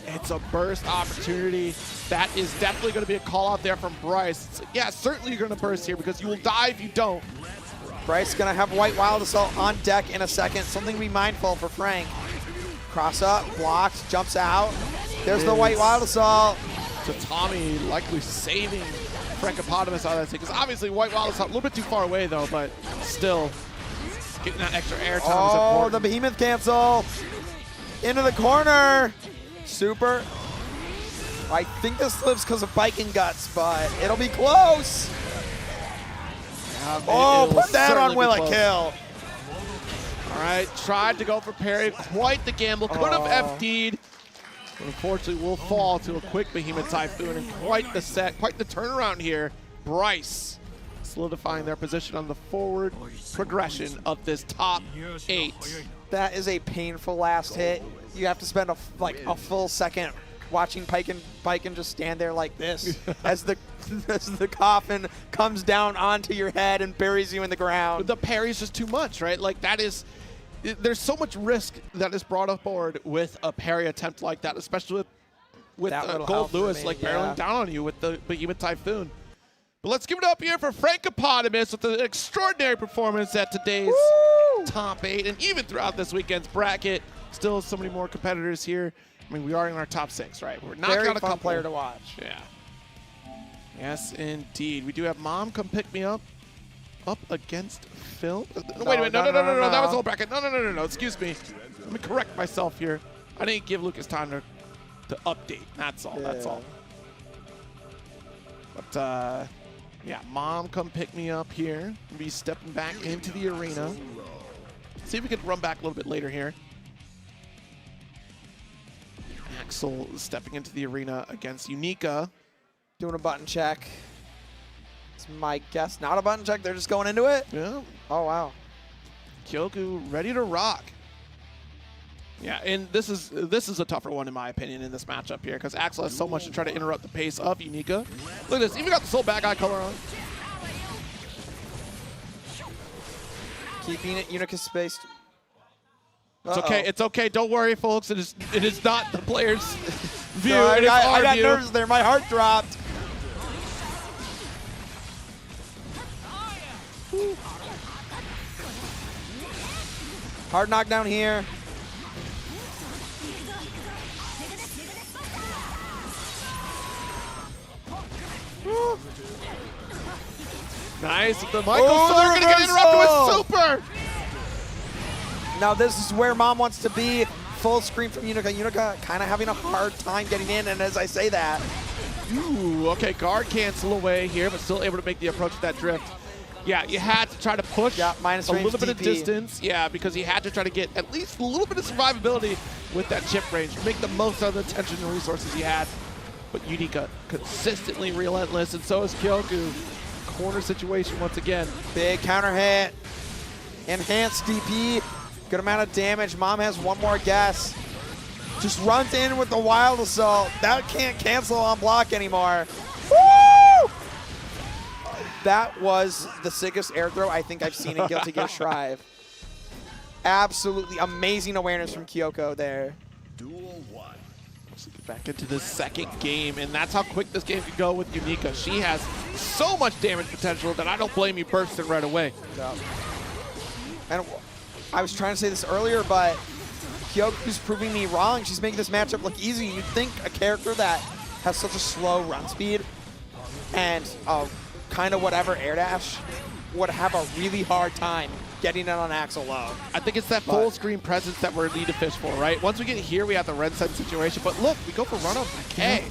It's a burst opportunity. That is definitely going to be a call out there from Bryce. Yeah, certainly you're going to burst here because you will die if you don't. Bryce gonna have White Wild Assault on deck in a second. Something to be mindful for Frank. Cross up, blocked, jumps out. There's the White Wild Assault. So Tommy likely saving Frank Hippopotamus out of that thing, because obviously White Wild Assault a little bit too far away though, but still getting that extra air time is Oh, important. the Behemoth cancel. Into the corner. Super. I think this lives because of biking guts, but it'll be close. Oh, It will put that on certainly Will be It close. Kill. All right, tried to go for parry. Quite the gamble. Could have FD'd. But unfortunately, will fall to a quick Behemoth Typhoon. And quite the set, quite the turnaround here. Bryce solidifying their position on the forward progression of this top 8. That is a painful last hit. You have to spend a full second watching Piken just stand there like this as the coffin comes down onto your head and buries you in the ground. The parry is just too much, right? Like that is, there's so much risk that is brought aboard with a parry attempt like that, especially with That little Gold health Lewis remaining, like yeah. barreling down on you with the Behemoth Typhoon. But let's give it up here for Frank Hippopotamus with an extraordinary performance at today's top 8 and even throughout this weekend's bracket. Still so many more competitors here. I mean, we are in our top 6, right? We're knocking Very out a fun couple. player to watch. Yeah. Yes, indeed. We do have Mom come pick me up against Phil. Wait a minute. No. That was the whole bracket. No. Excuse me. Let me correct myself here. I didn't give Lucas time to update. That's all. That's all. But, yeah, Mom come pick me up here. We'll be stepping back into the arena. See if we can run back a little bit later here. Axel stepping into the arena against Unica. Doing a button check. It's my guess. Not a button check. They're just going into it. Yeah. Oh, wow. Kyoku ready to rock. Yeah, and this is a tougher one in my opinion in this matchup here because Axel has so much to try to interrupt the pace of Unica. Look at this, even got the Soul Bad Guy color on. Keeping it Unica spaced. It's okay, it's okay. Don't worry, folks. It is not the player's view. Sorry, It is I our got view. nervous there. My heart dropped. Hard knockdown here. Nice. The Michael Oh, Sword the gonna get interrupted reversal! with super. Now this is where Mom wants to be. Full screen from Unica. Unica kind of having a hard time getting in, and as I say that, Ooh, okay, guard cancel away here, but still able to make the approach with that drift. Yeah, you had to try to push Yeah, minus a range little bit of DP. distance. Yeah, because you had to try to get at least a little bit of survivability with that chip range. Make the most out of the tension and resources you had. But Unica consistently relentless, and so is Kyoku. Corner situation once again. big counter hit. Enhanced DP. Good amount of damage. Mom has one more guess. Just runs in with the Wild Assault. That can't cancel on block anymore. Woo! That was the sickest air throw I think I've seen in Guilty Gear Strive. Absolutely amazing awareness from Kyoko there. Back into the second game, and that's how quick this game could go with Unica. She has so much damage potential that I don't blame you bursting right away. And I was trying to say this earlier, but Kyoku's proving me wrong. She's making this matchup look easy. You'd think a character that has such a slow run speed and kind of whatever air dash would have a really hard time getting it on Axel low. I think it's that full screen presence that we're need to fish for, right? Once we get here, we have the red side situation, but look, we go for run-up K.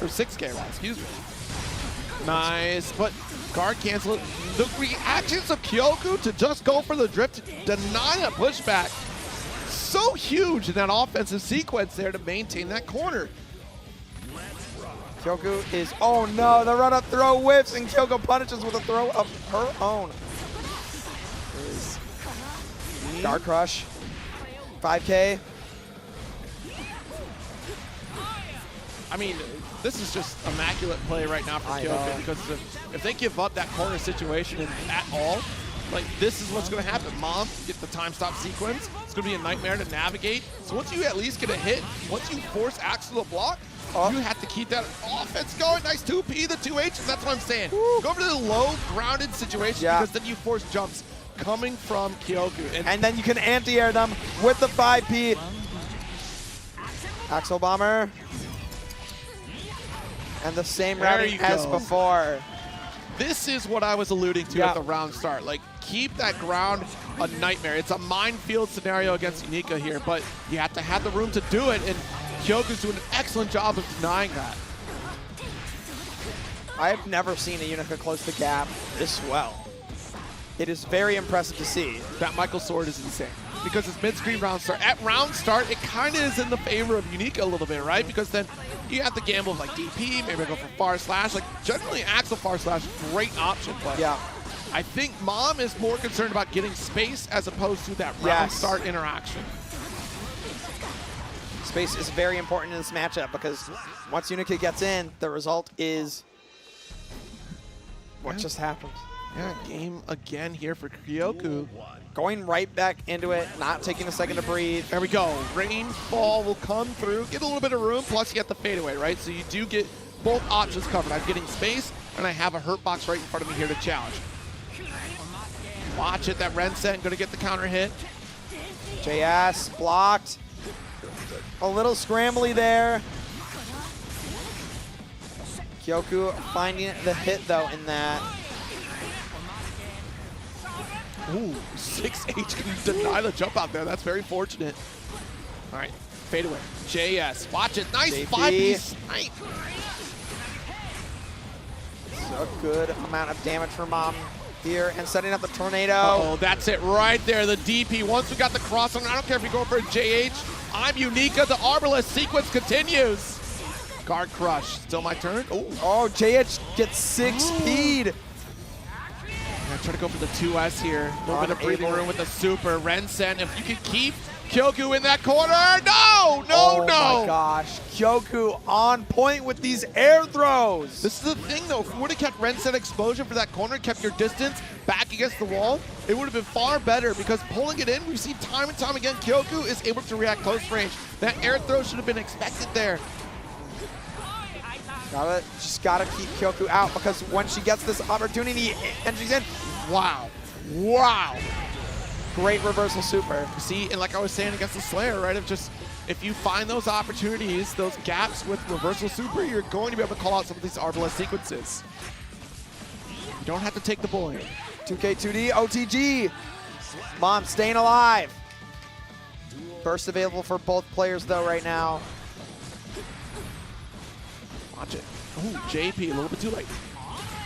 Or 6K, right? Excuse me. Nice, but guard cancel it. The reactions of Kyoku to just go for the drift, deny that pushback. So huge in that offensive sequence there to maintain that corner. Kyoku is, oh no, the run-up throw whiffs, and Kyoko punishes with a throw of her own. Dark Rush, 5K. I mean, this is just immaculate play right now for Kyoku because if they give up that corner situation at all, like this is what's going to happen. Mom, get the time stop sequence. It's going to be a nightmare to navigate. So once you at least get a hit, once you force Axel to block, you have to keep that offense going. Nice 2P, the 2H, and that's what I'm saying. Go over to the low grounded situation because then you force jumps coming from Kyoku. And then you can anti-air them with the 5P. Axel Bomber. And the same routing as before. This is what I was alluding to at the round start. Like, keep that ground a nightmare. It's a minefield scenario against Unica here, but you have to have the room to do it, and Kyoku's doing an excellent job of denying that. I've never seen a Unica close the gap this well. It is very impressive to see. That Michael Sword is insane because it's mid-screen round start. At round start, it kind of is in the favor of Unica a little bit, right? Because then you have to gamble of like DP, maybe go for far slash. Like generally, Axel far slash, great option, but I think Mom is more concerned about getting space as opposed to that round start interaction. Space is very important in this matchup because once Unica gets in, the result is what just happened. Yeah, game again here for Kyoku. Going right back into it, not taking a second to breathe. There we go. Rainfall will come through, get a little bit of room, plus you get the fadeaway, right? So you do get both options covered. I'm getting space, and I have a hurt box right in front of me here to challenge. Watch it, that Rensen going to get the counter hit. JS blocked. A little scrambly there. Kyoku finding the hit, though, in that. Ooh, 6H can deny the jump out there. That's very fortunate. All right, fade away. JS, watch it. Nice 5-piece snipe. A good amount of damage for Mom here and setting up the tornado. Oh, that's it right there. The DP. Once we got the cross on, I don't care if you're going for a JH. I'm Unica. The Arbalest sequence continues. Guard crush. Still my turn. Oh, JH gets 6 speed. I'm trying to go for the 2S here. A little bit of breathing room with the super. Rensen, if you can keep Kyoku in that corner. No, no, oh no. Oh my gosh. Kyoku on point with these air throws. This is the thing, though. If you would have kept Rensen explosion for that corner, kept your distance back against the wall, it would have been far better because pulling it in, we've seen time and time again, Kyoku is able to react close range. That air throw should have been expected there. Just gotta keep Kyoku out because when she gets this opportunity and she's in, wow. Wow. Great reversal super. See, and like I was saying against the Slayer, right, if you find those opportunities, those gaps with reversal super, you're going to be able to call out some of these Arbalest sequences. You don't have to take the bullying. 2K2D, OTG. Mom staying alive. Burst available for both players though right now. Watch it. Ooh, JP, a little bit too late.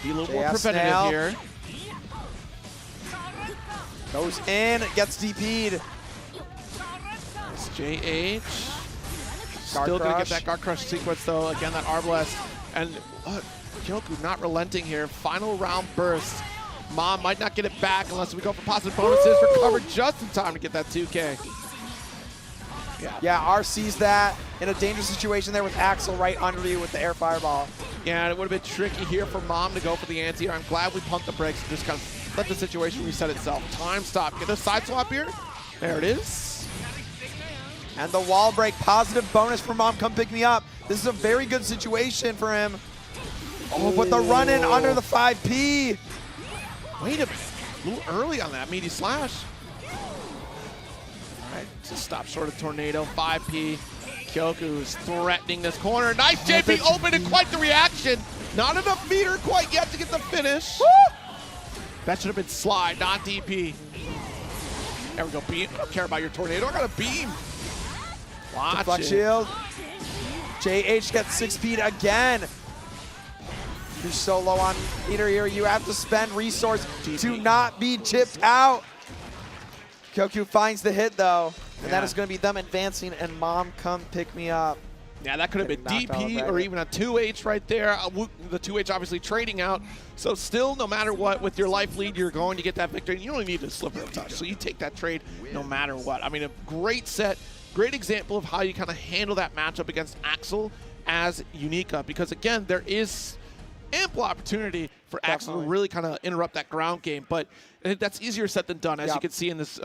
Be a little more JS preventative now. here. Goes in, gets DP'd. It's JH. Guard Still gonna crush. get that guard crush sequence though. Again, that Arbalest. And Kyoku not relenting here. Final round burst. Mom might not get it back unless we go for positive bonuses. Recovered just in time to get that 2K. Yeah, R sees that in a dangerous situation there with Axel right under you with the air fireball. Yeah, and it would have been tricky here for Mom to go for the anti. I'm glad we pumped the brakes and just kind of let the situation reset itself. Time stop. Get a side swap here. There it is. And the wall break, positive bonus for Mom, come pick me up. This is a very good situation for him. Oh, but the run in under the 5P. Wait a minute. A little early on that meaty slash. All right, just stop short of tornado. 5P. Kyoku's threatening this corner. Nice JP open and quite the reaction. Not enough meter quite yet to get the finish. Woo! That should have been slide, not DP. There we go, beam. I don't care about your tornado. I got a beam. Watch Deflect it. shield. JH gets 6 speed again. You're so low on meter here. You have to spend resource to not be chipped out. Kyoku finds the hit though. And that is going to be them advancing and Mom come pick me up. Yeah, that could have been Getting knocked out of DP that. or even a 2H right there. The 2H obviously trading out. So still, no matter what, with your life lead, you're going to get that victory. You don't need to slip of touch. So you take that trade no matter what. I mean, a great set, great example of how you kind of handle that matchup against Axel as Unica. Because again, there is ample opportunity for Axel to really kind of interrupt that ground game. But that's easier said than done, as you can see in this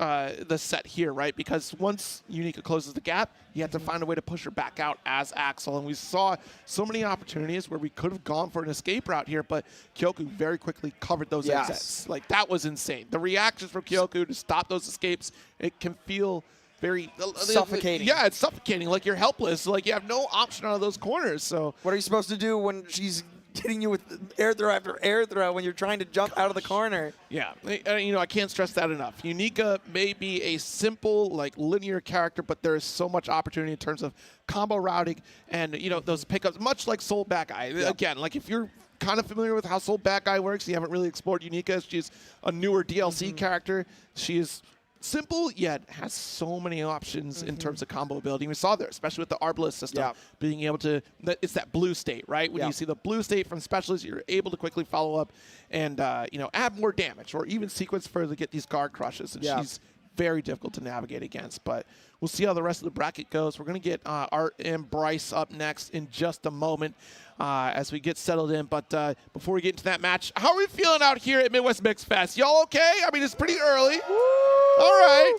set here, right? Because once Unica closes the gap, you have to find a way to push her back out as Axel. And we saw so many opportunities where we could have gone for an escape route here, but Kyoku very quickly covered those exits. Like, that was insane. The reactions from Kyoku to stop those escapes, it can feel very suffocating. Yeah, it's suffocating. Like, you're helpless. Like, you have no option out of those corners. So What are you supposed to do when she's hitting you with air throw after air throw when you're trying to jump out of the corner? yeah, you know, I can't stress that enough. Unica may be a simple, like, linear character, but there is so much opportunity in terms of combo routing and, you know, those pickups, much like Soul Bad Guy. Again, like, if you're kind of familiar with how Soul Bad Guy works, you haven't really explored Unica. She's a newer DLC character. She is simple, yet has so many options in terms of combo ability. We saw there, especially with the Arbalest system, being able to, it's that blue state, right? When you see the blue state from specialists, you're able to quickly follow up and, you know, add more damage or even sequence further to get these guard crushes. And she's very difficult to navigate against. But we'll see how the rest of the bracket goes. We're going to get Art and Bryce up next in just a moment as we get settled in. But before we get into that match, how are we feeling out here at Midwest Mixfest? Y'all okay? I mean, it's pretty early. All right.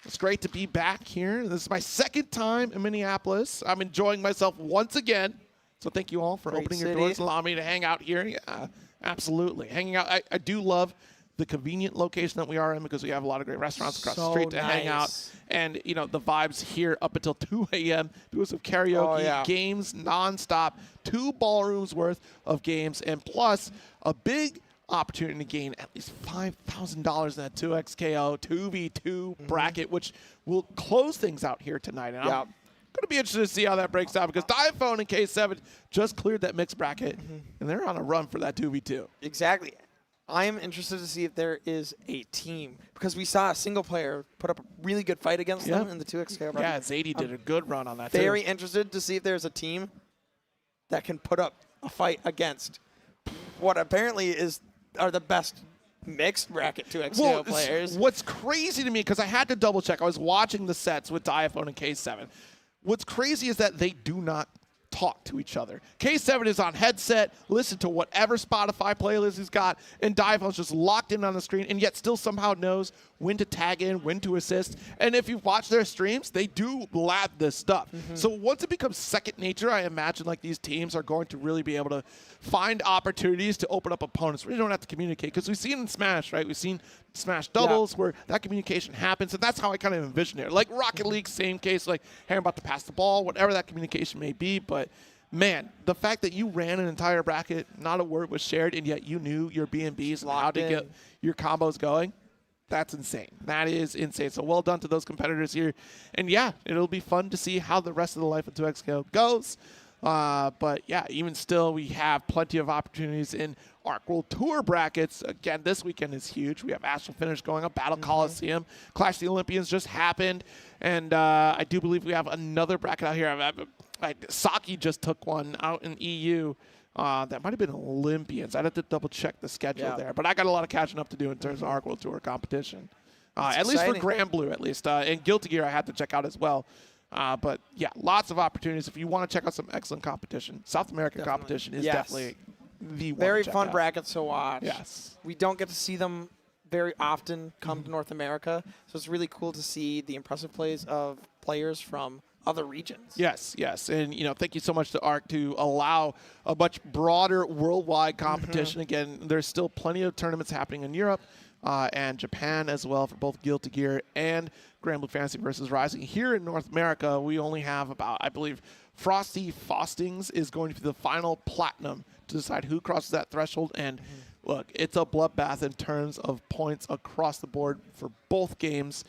It's great to be back here. This is my second time in Minneapolis. I'm enjoying myself once again. So thank you all for opening your doors and allowing me to hang out here. Yeah, absolutely. Hanging out. I do love the convenient location that we are in because we have a lot of great restaurants across the street to hang out. And, you know, the vibes here up until 2 a.m. because of karaoke, games nonstop, 2 ballrooms worth of games, and plus a big opportunity to gain at least $5,000 in that 2XKO 2v2 bracket, which will close things out here tonight. And I'm going to be interested to see how that breaks down because Diaphone and K7 just cleared that mixed bracket, and they're on a run for that 2v2. Exactly. I am interested to see if there is a team because we saw a single player put up a really good fight against them in the 2XKO bracket. Yeah, Zadie did a good run on that Very interested to see if there's a team. that can put up a fight against what apparently are the best mixed bracket 2XKO players. What's crazy to me, because I had to double check, I was watching the sets with Diaphone and K7. What's crazy is that they do not talk to each other. K7 is on headset, listen to whatever Spotify playlist he's got, and Diaphone's just locked in on the screen, and yet still somehow knows when to tag in, when to assist. And if you watch their streams, they do lab this stuff. So once it becomes second nature, I imagine like these teams are going to really be able to find opportunities to open up opponents. We don't have to communicate, because we've seen in Smash, right? We've seen Smash doubles where that communication happens, and that's how I kind of envision it. Like Rocket League, same case, like, hey, I'm about to pass the ball, whatever that communication may be. But man, the fact that you ran an entire bracket, not a word was shared, and yet you knew your B&Bs and how to get your combos going, that's insane. That is insane. So well done to those competitors here. And yeah, it'll be fun to see how the rest of the life of 2XKO goes. But yeah, even still, we have plenty of opportunities in Arc World Tour brackets. Again, this weekend is huge. We have Astral Finish going up, Battle Coliseum, Clash of the Olympians just happened, and I do believe we have another bracket out here. Saki just took one out in EU. That might have been Olympians. I'd have to double check the schedule there, but I got a lot of catching up to do in terms of Arc World Tour competition. At least for Grand Blue, at least. And Guilty Gear I had to check out as well. But yeah, lots of opportunities. If you want to check out some excellent competition, South American competition is definitely the one very to check fun out. brackets to watch. Yes. We don't get to see them very often come to North America, so it's really cool to see the impressive plays of players from other regions. Yes, yes. And, you know, thank you so much to ARC to allow a much broader worldwide competition. Again, there's still plenty of tournaments happening in Europe and Japan as well for both Guilty Gear and Grand Blue Fantasy versus Rising. Here in North America, we only have about, I believe, Frosty Faustings is going to be the final platinum to decide who crosses that threshold. And look, it's a bloodbath in terms of points across the board for both games.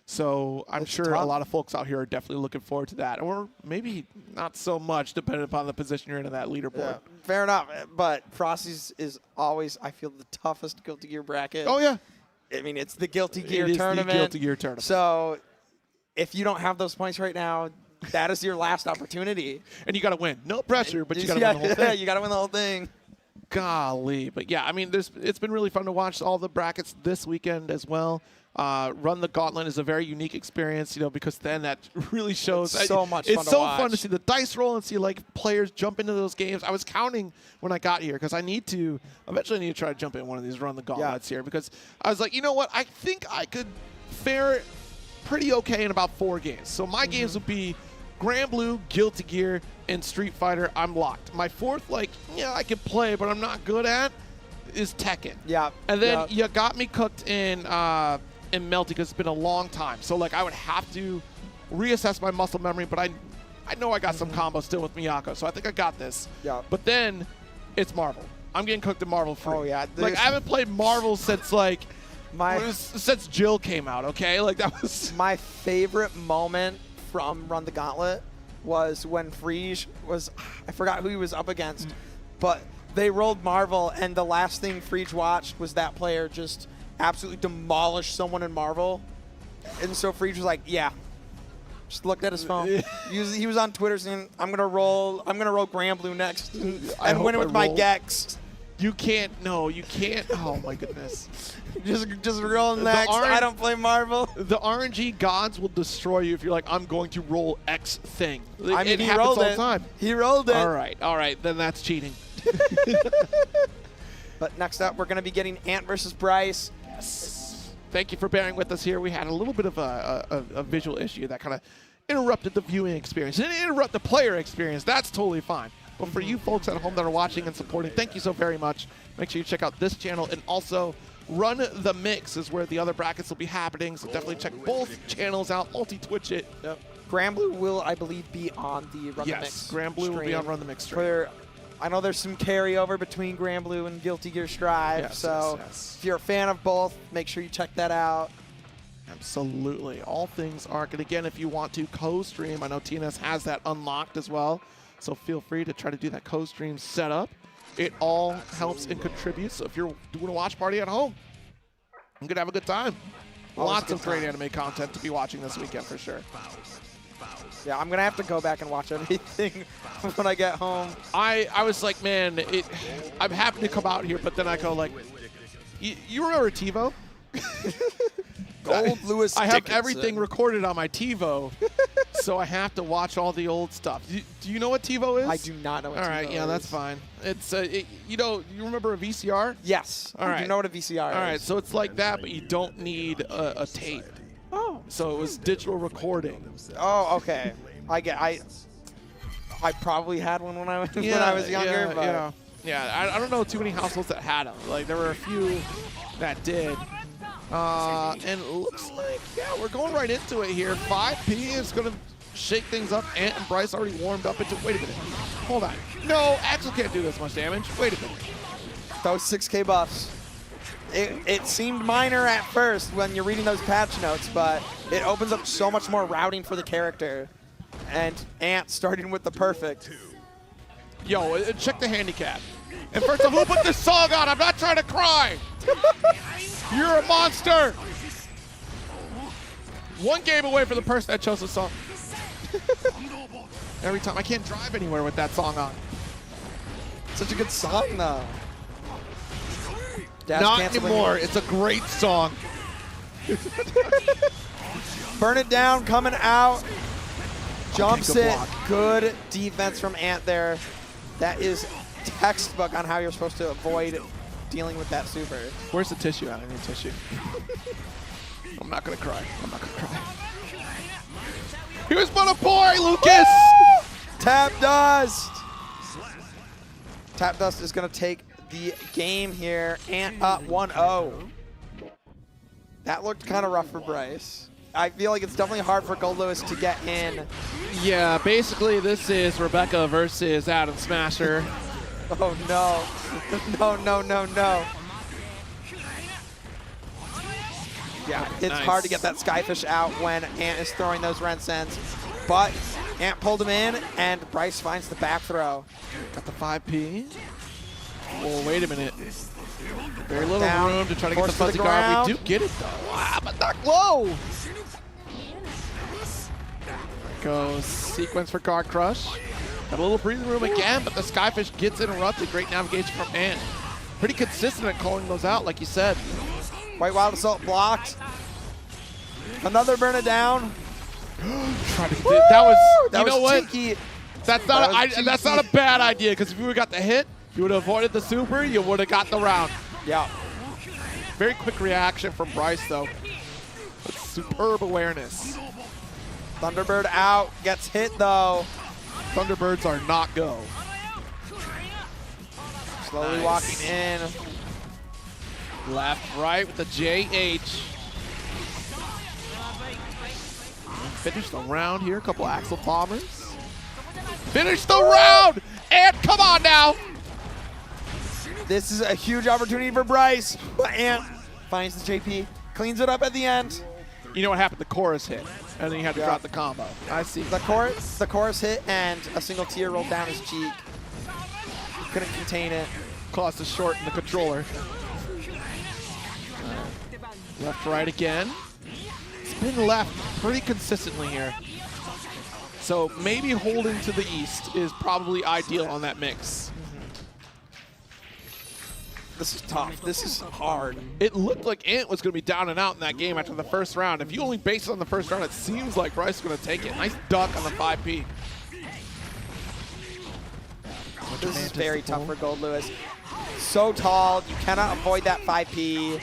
So I'm sure a lot of folks out here are definitely looking forward to that. Or maybe not so much, depending upon the position you're in that leaderboard. Yeah, fair enough. But Frosty's is always, I feel, the toughest Guilty Gear bracket. Oh, yeah. I mean, it's the Guilty Gear It is tournament. the Guilty Gear tournament. So if you don't have those points right now, that is your last opportunity. And you got to win. No pressure, but you got to win the whole thing. You got to win the whole thing. Golly. But yeah, I mean, it's been really fun to watch all the brackets this weekend as well. Run the Gauntlet is a very unique experience, you know, because then that really shows. It's so much fun to It's so watch. fun to see the dice roll and see, like, players jump into those games. I was counting when I got here because eventually I need to try to jump in one of these Run the Gauntlets here because I was like, you know what? I think I could fare pretty okay in about 4 games. So my games would be Grand Blue, Guilty Gear, and Street Fighter. I'm locked. My 4th, like, yeah, I can play, but I'm not good at, is Tekken. Yeah. And then you got me cooked in Melty because it's been a long time. So, like, I would have to reassess my muscle memory, but I know I got some combos still with Miyako, so I think I got this. Yeah. But then it's Marvel. I'm getting cooked in Marvel free. Oh, yeah. Like, I haven't played Marvel since, like, My since Jill came out, okay? Like, that was... My favorite moment from Run the Gauntlet was when Frege was, I forgot who he was up against, but they rolled Marvel, and the last thing Frege watched was that player just absolutely demolish someone in Marvel. And so Frege was like, yeah. Just looked at his phone. He was on Twitter saying, I'm gonna roll Grand Blue next and win it with my Gex. You can't. No, you can't. Oh, my goodness. just roll next. I don't play Marvel. The RNG gods will destroy you if you're like, I'm going to roll X thing. I mean, it he happens rolled all the it. time. He rolled it. All right. Then that's cheating. But next up, we're going to be getting Ant versus Bryce. Yes. Thank you for bearing with us here. We had a little bit of a visual issue that kind of interrupted the viewing experience. It didn't interrupt the player experience. That's totally fine. But for you folks at home that are watching and supporting, thank you so very much. Make sure you check out this channel. And also, Run the Mix is where the other brackets will be happening. So definitely check both channels out. Multi-Twitch it. Yep. Grand Blue will, I believe, be on the Run the Mix. Yes, Grand Blue will be on Run the Mix stream. I know there's some carryover between Grand Blue and Guilty Gear Strive. Yes, so yes. if you're a fan of both, make sure you check that out. Absolutely. All things ARC. And again, if you want to co-stream, I know TNS has that unlocked as well. So feel free to try to do that co-stream setup. It all helps and contributes. So if you're doing a watch party at home, I'm going to have a good time. Lots of great anime content to be watching this weekend for sure. Yeah, I'm gonna have to go back and watch everything when I get home. I was like, man, I'm happy to come out here, but then I go like, you remember TiVo? Gold Lewis I have Dickinson. everything recorded on my TiVo, so I have to watch all the old stuff. Do you know what TiVo is? I do not know what All TiVo right, yeah, is. that's fine. It's you remember a VCR? Yes. All I right. do know what a VCR is. All right, so it's like that, but you don't need a tape. Oh. So it was digital recording. Oh, okay. I probably had one when I was when I was younger, but yeah. I don't know too many households that had them. Like there were a few that did. And it looks like, yeah, we're going right into it here. 5P is going to shake things up. Ant and Bryce already warmed up into. Wait a minute. Hold on. No, Axel can't do this much damage. Wait a minute. those 6K buffs. It seemed minor at first when you're reading those patch notes, but it opens up so much more routing for the character. And Ant starting with the perfect. Yo, check the handicap. And first of all, who put this song on? I'm not trying to cry. You're a monster. One game away from the person that chose the song. Every time. I can't drive anywhere with that song on. Such a good song, though. Dash Not cancel anymore. It's a great song. Burn it down, coming out. Jumps good it. block. Good defense from Ant there. That is textbook on how you're supposed to avoid dealing with that super. Where's the tissue at? I need tissue. I'm not going to cry. I'm not going to cry. Here's my boy, Lucas. Tap Dust. Tap Dust is going to take the game here. Ant up 1-0. That looked kind of rough for Bryce. I feel like it's definitely hard for Gold Lewis to get in. Yeah, basically this is Rebecca versus Adam Smasher. Oh, no. No. Yeah, it's Nice. hard to get that Skyfish out when Ant is throwing those Rencents. But Ant pulled him in, and Bryce finds the back throw. Got the 5P. Oh, wait a minute. Very little Down, room to try to get the force to the fuzzy guard. ground. We do get it though. Ah, but not low. Goes sequence for guard crush. Got a little breathing room again, but the Skyfish gets interrupted. Great navigation from Ant. Pretty consistent at calling those out, like you said. White Wild Assault blocked. Another burn it down. Try to get that was. That You was know what? cheeky. That's That not. was That's cheeky. not a bad idea because if you would have got the hit, you would have avoided the super. You would have got the round. Yeah. Very quick reaction from Bryce though. With superb awareness. Thunderbird out. Gets hit, though. Thunderbirds are not go. Slowly Nice. walking in. Left, right with the JH. Finish the round here. A couple Axel bombers. Finish the round! And come on now! This is a huge opportunity for Bryce. But Ant finds the JP. Cleans it up at the end. You know what happened? The chorus hit. And then you had to Yeah. drop the combo. I see. The chorus hit, and a single tear rolled down his cheek. Couldn't contain it. Caused a short in the controller. Left, right again. Spin left pretty consistently here. So maybe holding to the east is probably ideal on that mix. This is tough. This is hard. It looked like Ant was going to be down and out in that game after the first round. If you only base it on the first round, it seems like Bryce is going to take it. Nice duck on the 5P. This is very tough for Gold Lewis. So tall. You cannot avoid that 5P.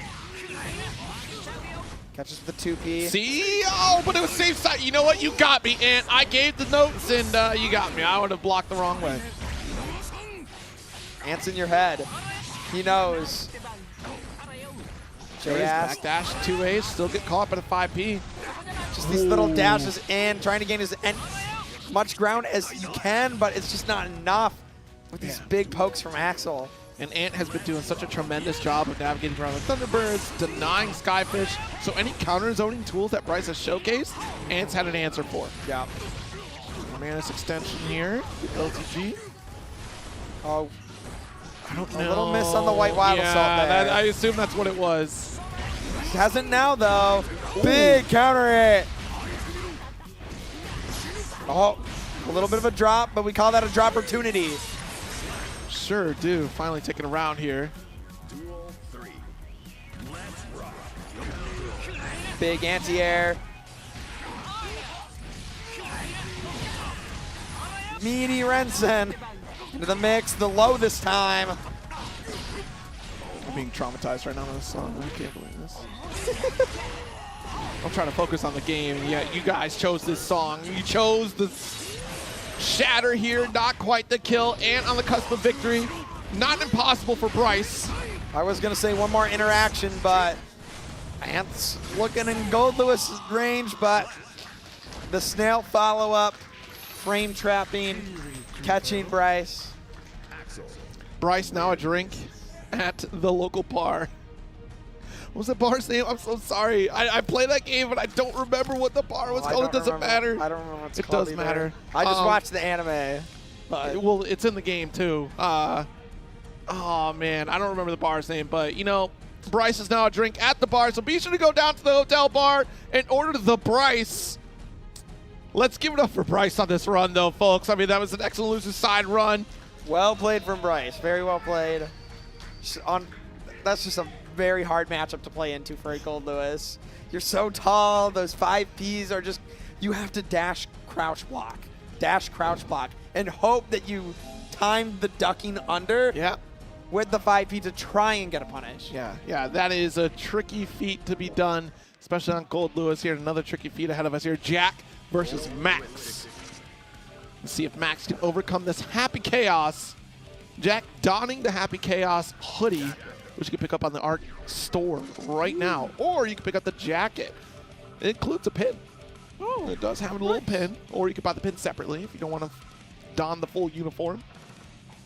Catches the 2P. See? Oh, but it was safe side. You know what? You got me, Ant. I gave the notes, and you got me. I would have blocked the wrong way. Ant's in your head. He knows. There it is, J-Ass. backdash, 2As, still get caught by the 5P. Just these little dashes in, trying to gain as much ground as you can, but it's just not enough with these big pokes from Axel. And Ant has been doing such a tremendous job of navigating around the Thunderbirds, denying Skyfish. So any counter-zoning tools that Bryce has showcased, Ant's had an answer for. Yeah. Manus extension here, LTG. Oh, I don't a know. little miss on the White Wild Assault there. I assume that's what it was. Hasn't now, though. Big counter hit. Oh, a little bit of a drop, but we call that a drop opportunity. Sure do. Finally taking a round here. Big anti-air. Meaty Rensen into the mix, the low this time. I'm being traumatized right now on this song. I can't believe this. I'm trying to focus on the game, and yet you guys chose this song. You chose the shatter here, not quite the kill, and on the cusp of victory. Not impossible for Bryce. I was going to say one more interaction, but Ant's looking in Gold Lewis' range, but the snail follow-up, frame trapping, catching Bryce. Bryce now a drink at the local bar. What was the bar's name? I'm so sorry. I played that game, but I don't remember what the bar was called. It doesn't matter. I don't remember what it's it called does either. matter. I just watched the anime. Well, it's in the game, too. Oh, man. I don't remember the bar's name, but, you know, Bryce is now a drink at the bar, so be sure to go down to the hotel bar and order the Bryce. Let's give it up for Bryce on this run, though, folks. I mean, that was an excellent loser's side run. Well played from Bryce. Very well played. That's just a very hard matchup to play into for a Gold Lewis. You're so tall. Those 5Ps are just, you have to dash, crouch block, and hope that you time the ducking under with the 5P to try and get a punish. Yeah, that is a tricky feat to be done, especially on Gold Lewis here. Another tricky feat ahead of us here. Jack versus Max. Let's see if Max can overcome this Happy Chaos. Jack donning the Happy Chaos hoodie, which you can pick up on the ARC store right now, or you can pick up the jacket. It includes a pin. Oh, it does have a little pin, or you can buy the pin separately if you don't want to don the full uniform.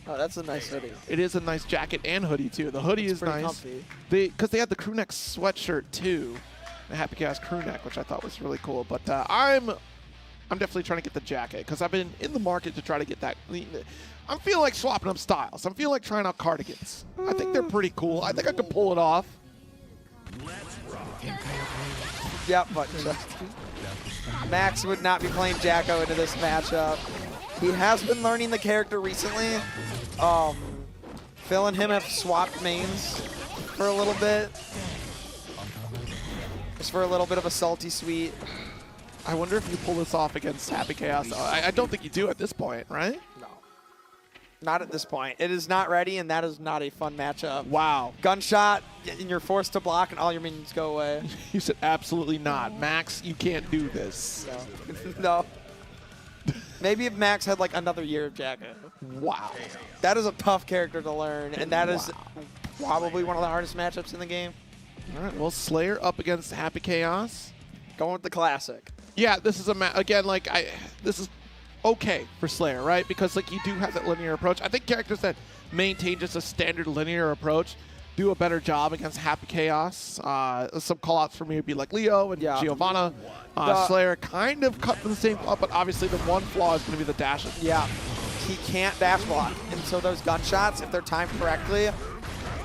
Oh, that's a nice hoodie. It is a nice jacket and hoodie, too. The hoodie is nice. Comfy. Because they had the crew neck sweatshirt, too. The Happy Chaos crew neck, which I thought was really cool. But I'm definitely trying to get the jacket, because I've been in the market to try to get that. I'm feeling like swapping up styles. I'm feeling like trying out cardigans. I think they're pretty cool. I think I could pull it off. Yep, but Max would not be playing Jacko into this matchup. He has been learning the character recently. Phil and him have swapped mains for a little bit. Just for a little bit of a salty sweet. I wonder if you pull this off against Happy Chaos. I don't think you do at this point, right? No. Not at this point. It is not ready, and that is not a fun matchup. Wow. Gunshot, and you're forced to block, and all your minions go away. You said absolutely not. Max, you can't do this. No. Maybe if Max had like another year of Jacko. Wow. That is a tough character to learn, and that is probably one of the hardest matchups in the game. All right, well, Slayer up against Happy Chaos. Going with the classic. Yeah, this is this is okay for Slayer, right? Because like you do have that linear approach. I think characters that maintain just a standard linear approach do a better job against Happy Chaos. Some callouts for me would be like Leo and Giovanna. Slayer kind of cut from the same cloth, but obviously the one flaw is going to be the dashing. Yeah, he can't dash block, and so those gunshots, if they're timed correctly,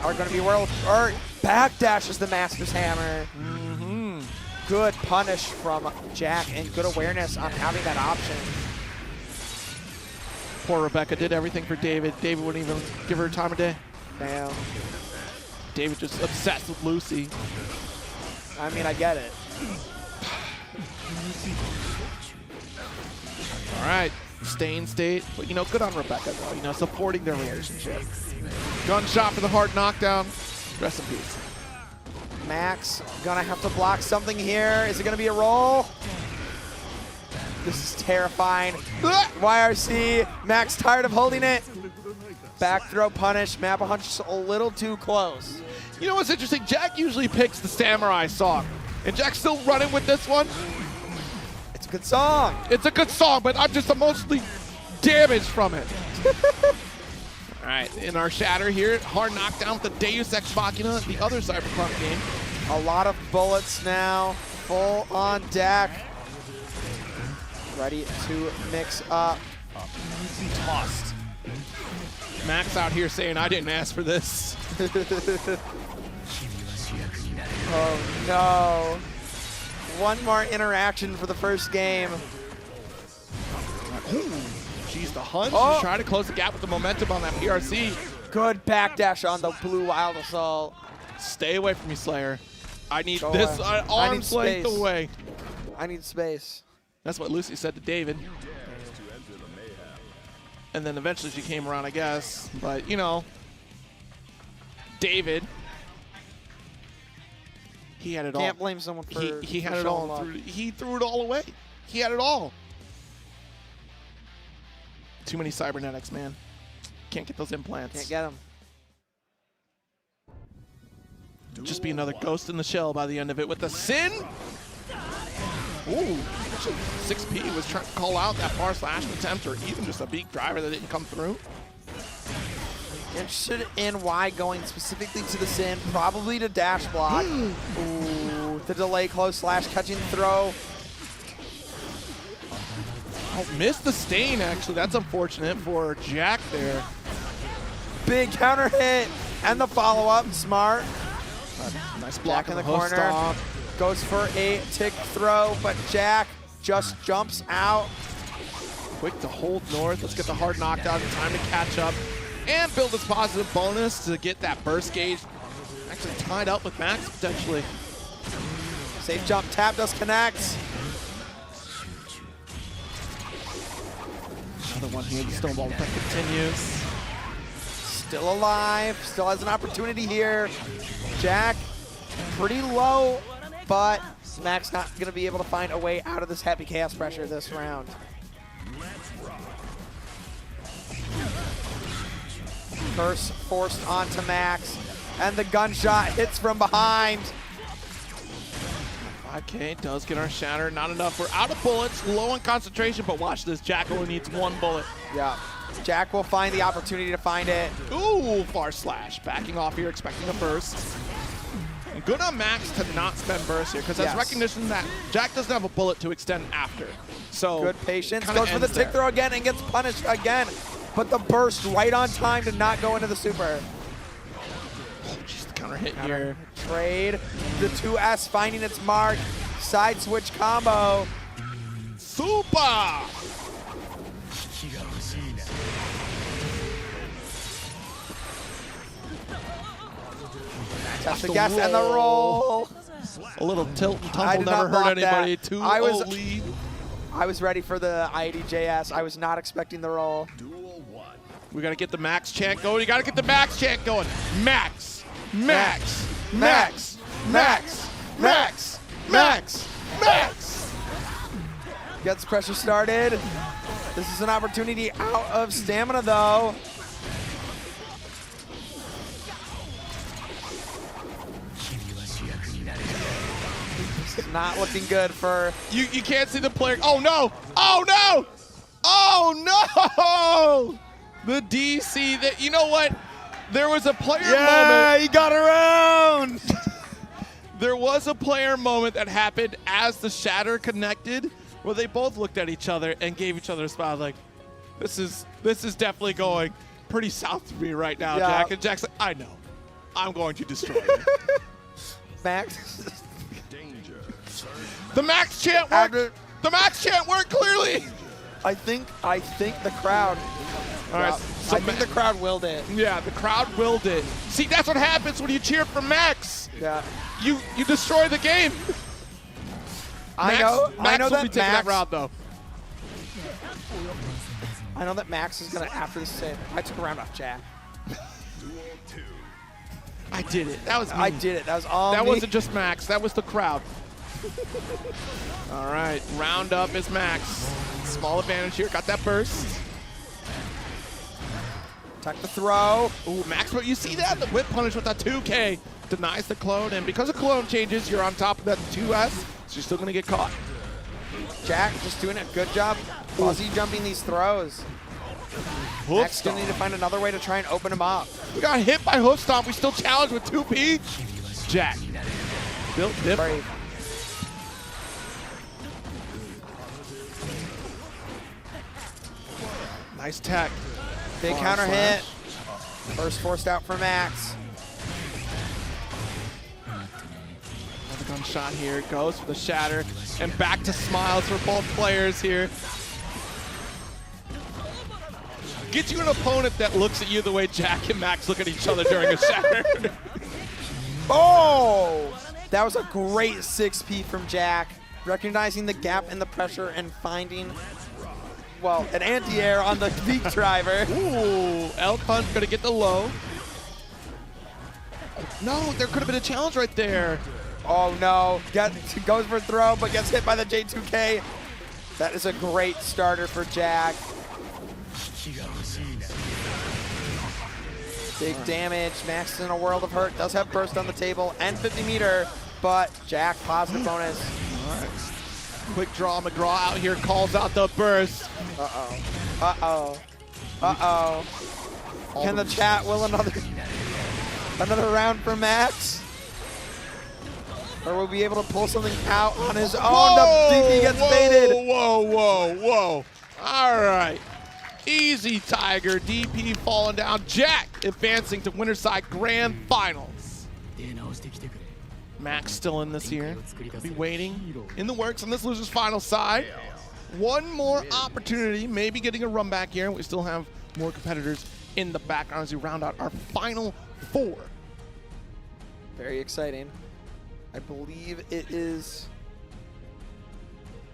are going to be world. Or back dashes the Master's Hammer. Good punish from Jack, and good awareness on having that option. Poor Rebecca did everything for David. David wouldn't even give her time of day. Damn. David just obsessed with Lucy. I mean, I get it. All right, stay in state. But, you know, good on Rebecca, though. You know, supporting their relationship. Gunshot for the hard knockdown. Rest in peace. Max gonna have to block something here. Is it gonna be a roll? This is terrifying. YRC, Max tired of holding it. Back throw punish. Mappa Hunch a little too close. You know what's interesting? Jack usually picks the Samurai song. And Jack's still running with this one. It's a good song. It's a good song, but I'm just emotionally damaged from it. All right, in our shatter here, hard knockdown with the Deus Ex Machina, the other Cyberpunk game. A lot of bullets now. Full on deck. Ready to mix up. Tossed. Max out here saying, I didn't ask for this. Oh no. One more interaction for the first game. She's the hunch. Oh. She's trying to close the gap with the momentum on that PRC. Good backdash on the blue Wild Assault. Stay away from me, Slayer. I need Go this away. arm's length space. away. I need space. That's what Lucy said to David. And then eventually she came around, I guess. But, you know, David, he had it all. Can't blame someone for He for had it showing all. love. He threw it all away. He had it all. Too many cybernetics, man. Can't get those implants. Can't get him. Just be another ghost in the shell by the end of it with the Sin. Ooh, actually, 6P was trying to call out that far slash attempt or even just a beak driver that didn't come through. Interested in why going specifically to the Sin, probably to dash block. Ooh, the delay close slash catching throw. Oh, missed the stain, actually. That's unfortunate for Jack there. Big counter hit and the follow up. Smart. Nice block Jack in the hook corner. stop. Goes for a tick throw, but Jack just jumps out. Quick to hold north. Let's get the hard knockdown. Time to catch up and build this positive bonus to get that burst gauge. Actually tied up with Max potentially. Safe jump tap does connect. Another one here. The Stoneball effect continues. Still alive. Still has an opportunity here. Jack pretty low, but Max not going to be able to find a way out of this heavy chaos pressure this round. Curse forced onto Max, and the gunshot hits from behind. 5K does get our shatter. Not enough. We're out of bullets, low on concentration, but watch this. Jack only needs one bullet. Yeah. Jack will find the opportunity to find it. Ooh, far slash. Backing off here, expecting a burst. And good on Max to not spend burst here, because that's Yes. recognition that Jack doesn't have a bullet to extend after. So Good patience. kinda Goes for the ends tick there. throw again and gets punished again. But the burst right on time to not go into the super. Jeez, the counter hit Counter here. trade. The 2S finding its mark. Side switch combo. Super! Test the guess and the roll. A little tilt and I tumble did never not block hurt anybody. that. 2-0 lead. I was ready for the IDJS. I was not expecting the roll. We got to get the Max chant going. You got to get the Max chant going. Max, Max, Max, Max, Max, Max, Max. Gets pressure started. This is an opportunity out of stamina though. This is not looking good for You can't see the player. Oh no! Oh no! Oh no! The DC that, you know what? There was a player moment. he got around. There was a player moment that happened as the shatter connected where they both looked at each other and gave each other a smile like, this is definitely going pretty south for me right now, Yeah. Jack. And Jack's like, I know. I'm going to destroy you. Max. The Max chant worked. After- The Max chant worked clearly. I think the crowd. All right, so I think the crowd willed it. yeah, the crowd willed it. See, that's what happens when you cheer for Max. Yeah. You destroy the game. I know Max will that be taking that Max. route though. I know that Max is gonna after this say, I took a round off Jack. I did it. That was me. I did it. That was all That me. wasn't just Max. That was the crowd. All right, round up is Max. Small advantage here. Got that burst. Tuck the throw. Ooh, Max, but you see that? The whip punish with that 2K denies the clone, and because of clone changes, you're on top of that 2S, so you're still gonna get caught. Jack just doing a good job fuzzy jumping these throws. Hoof Max gonna need to find another way to try and open him up. We got hit by hoof stomp. We still challenged with 2P. Jack. Built different. Brave. Nice tech. Big Far counter slash. hit. First forced out for Max. Another gunshot here. Goes for the shatter. And back to smiles for both players here. Get you an opponent that looks at you the way Jack and Max look at each other during a shatter. Oh! That was a great 6P from Jack. Recognizing the gap and the pressure and finding, well, an anti-air on the peak driver. Ooh, Elk Hunt gonna get the low. No, there could have been a challenge right there. Oh no, goes for a throw, but gets hit by the J2K. That is a great starter for Jack. Big damage. Max is in a world of hurt. Does have burst on the table and 50 meter, but Jack positive bonus. All right. Quick draw. McGraw out here calls out the burst. Uh-oh. Uh-oh. Uh-oh. Can the chat will another round for Max? Or will we be able to pull something out on his own? Whoa, The DP gets baited. Whoa. All right. Easy, Tiger. DP falling down. Jack advancing to Winterside Grand Finals. Max still in this here. Be waiting in the works on this loser's final side. One more opportunity, maybe getting a run back here. We still have more competitors in the background as we round out our final 4. Very exciting. I believe it is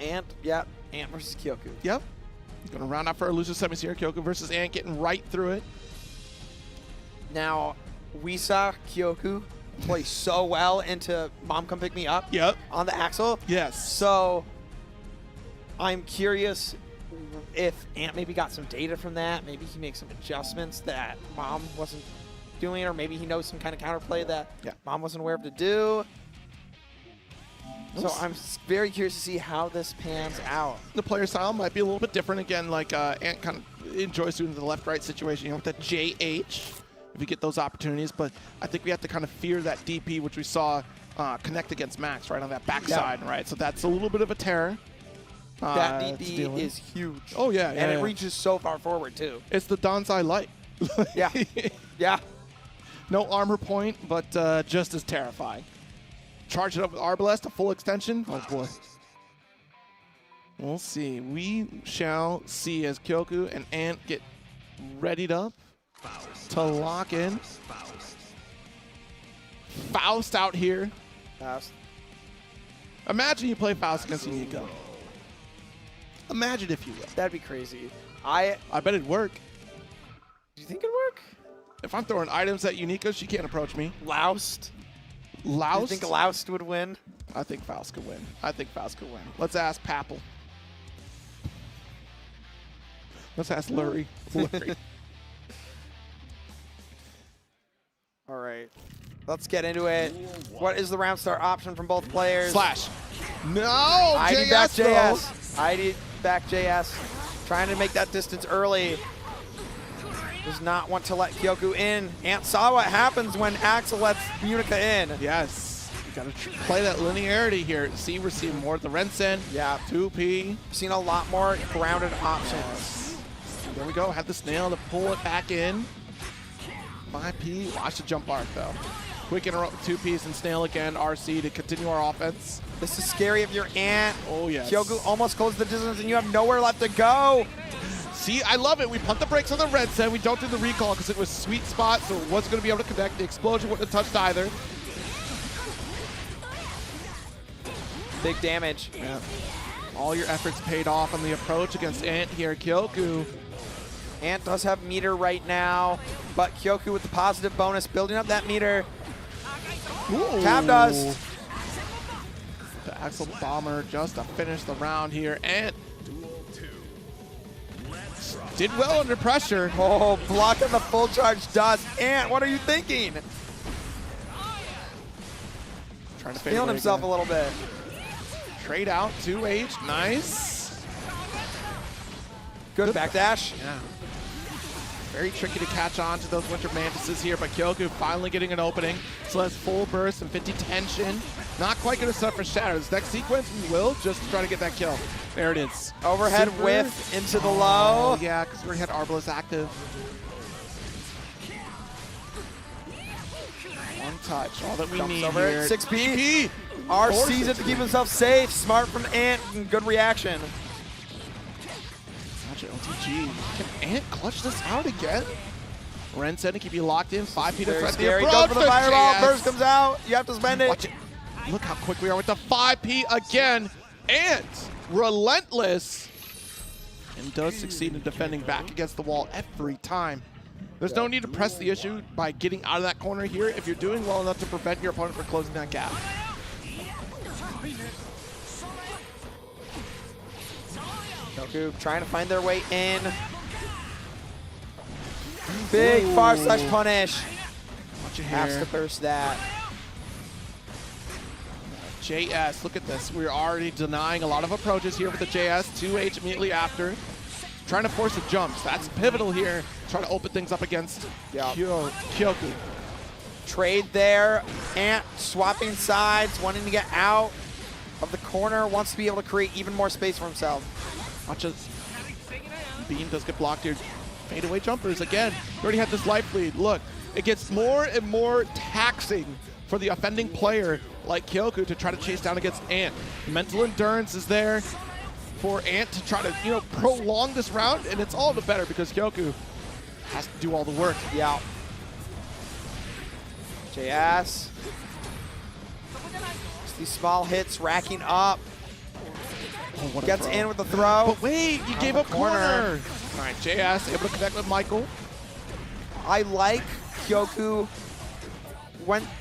Ant. Yeah, Ant versus Kyoku. Yep. Gonna round out for our loser semis here. Kyoku versus Ant, getting right through it. Now, we saw Kyoku play so well into Mom Come Pick Me Up Yep. on the Axel. Yes. So, I'm curious if Ant maybe got some data from that. Maybe he makes some adjustments that Mom wasn't doing, or maybe he knows some kind of counterplay that Mom wasn't aware of to do. So I'm very curious to see how this pans out. The player style might be a little bit different. Again, like Ant kind of enjoys doing the left-right situation, you know, with the JH, if you get those opportunities. But I think we have to kind of fear that DP, which we saw connect against Max, right, on that backside, right? So that's a little bit of a terror. That DP is huge. Oh, yeah. And it reaches so far forward, too. It's the Danzai Light. Yeah. Yeah. No armor point, but just as terrifying. Charge it up with Arbalest, a full extension. Oh, boy. We'll see. We shall see as Kyoku and Ant get readied up to lock in. Faust out here. Faust. Imagine you play Faust against Unico. Imagine if you will. That'd be crazy. I bet it'd work. Do you think it'd work? If I'm throwing items at Unico, she can't approach me. Loust. Loust? Do you think Loust would win? I think Faust could win. Let's ask Papple. Let's ask Lurie. All right. Let's get into it. What is the round start option from both players? Slash. No! ID back JS, though. JS. ID back JS. Trying to make that distance early. Does not want to let Kyoku in. Ant saw what happens when Axel lets Unica in. Yes. You gotta play that linearity here. See, we're seeing more of the Rensen. Yeah. 2P. Seen a lot more grounded options. There we go. Have the snail to pull it back in. 5P. Watch the jump arc, though. Quick interrupt with 2Ps and snail again. RC to continue our offense. This is scary if you're Ant. Oh, yes. Kyoku almost closed the distance and you have nowhere left to go. See, I love it. We pump the brakes on the red set. We don't do the recall because it was sweet spot, so it wasn't going to be able to connect. The explosion wouldn't have touched either. Big damage. Yeah. All your efforts paid off on the approach against Ant here. Kyoku. Ant does have meter right now, but Kyoku with the positive bonus, building up that meter. Ooh. Tab does. The Axel Bomber just to finish the round here. Ant did well under pressure. Oh, blocking the full charge does. Ant, what are you thinking? Trying to fade Feeling away himself again. a little bit. Trade out, 2H, nice. Good backdash. Yeah. Very tricky to catch on to those Winter Mantises here, but Kyoku finally getting an opening. So that's full burst and 50 tension. Not quite going to suffer shatters. Next sequence, we will just try to get that kill. There it is. Overhead Super. whiff into the low. Oh, yeah, because we already had Arbalest active. One touch, all that we Jumps need over here. it. 6P. R sees it to keep himself safe. Smart from Ant and good reaction. Watch it, OTG. Can Ant clutch this out again? Ren said to keep you locked in. 5P to Very threat the scary. approach. Goes for the fireball. JS. Burst comes out. You have to spend it. Watch it. Look how quick we are with the 5P again. Ant, relentless, and does succeed in defending back against the wall every time. There's no need to press the issue by getting out of that corner here if you're doing well enough to prevent your opponent from closing that gap. Goku trying to find their way in. Big far slash punish. Watch it Has here. to burst that. JS, look at this. We're already denying a lot of approaches here with the JS. 2H immediately after. Trying to force the jumps. That's pivotal here. Trying to open things up against Kyoku. Trade there. Ant swapping sides, wanting to get out of the corner, wants to be able to create even more space for himself. Watch it. Beam does get blocked here. Fadeaway jumpers again. We already had this life lead. Look, it gets more and more taxing for the offending player like Kyoku to try to chase down against Ant. Mental endurance is there for Ant to try to, prolong this round, and it's all the better because Kyoku has to do all the work. Yeah. JS. Just these small hits racking up. Oh, what a Gets throw. in with the throw. But wait, you gave the up corner. All right, JS able to connect with Michael. I like Kyoku.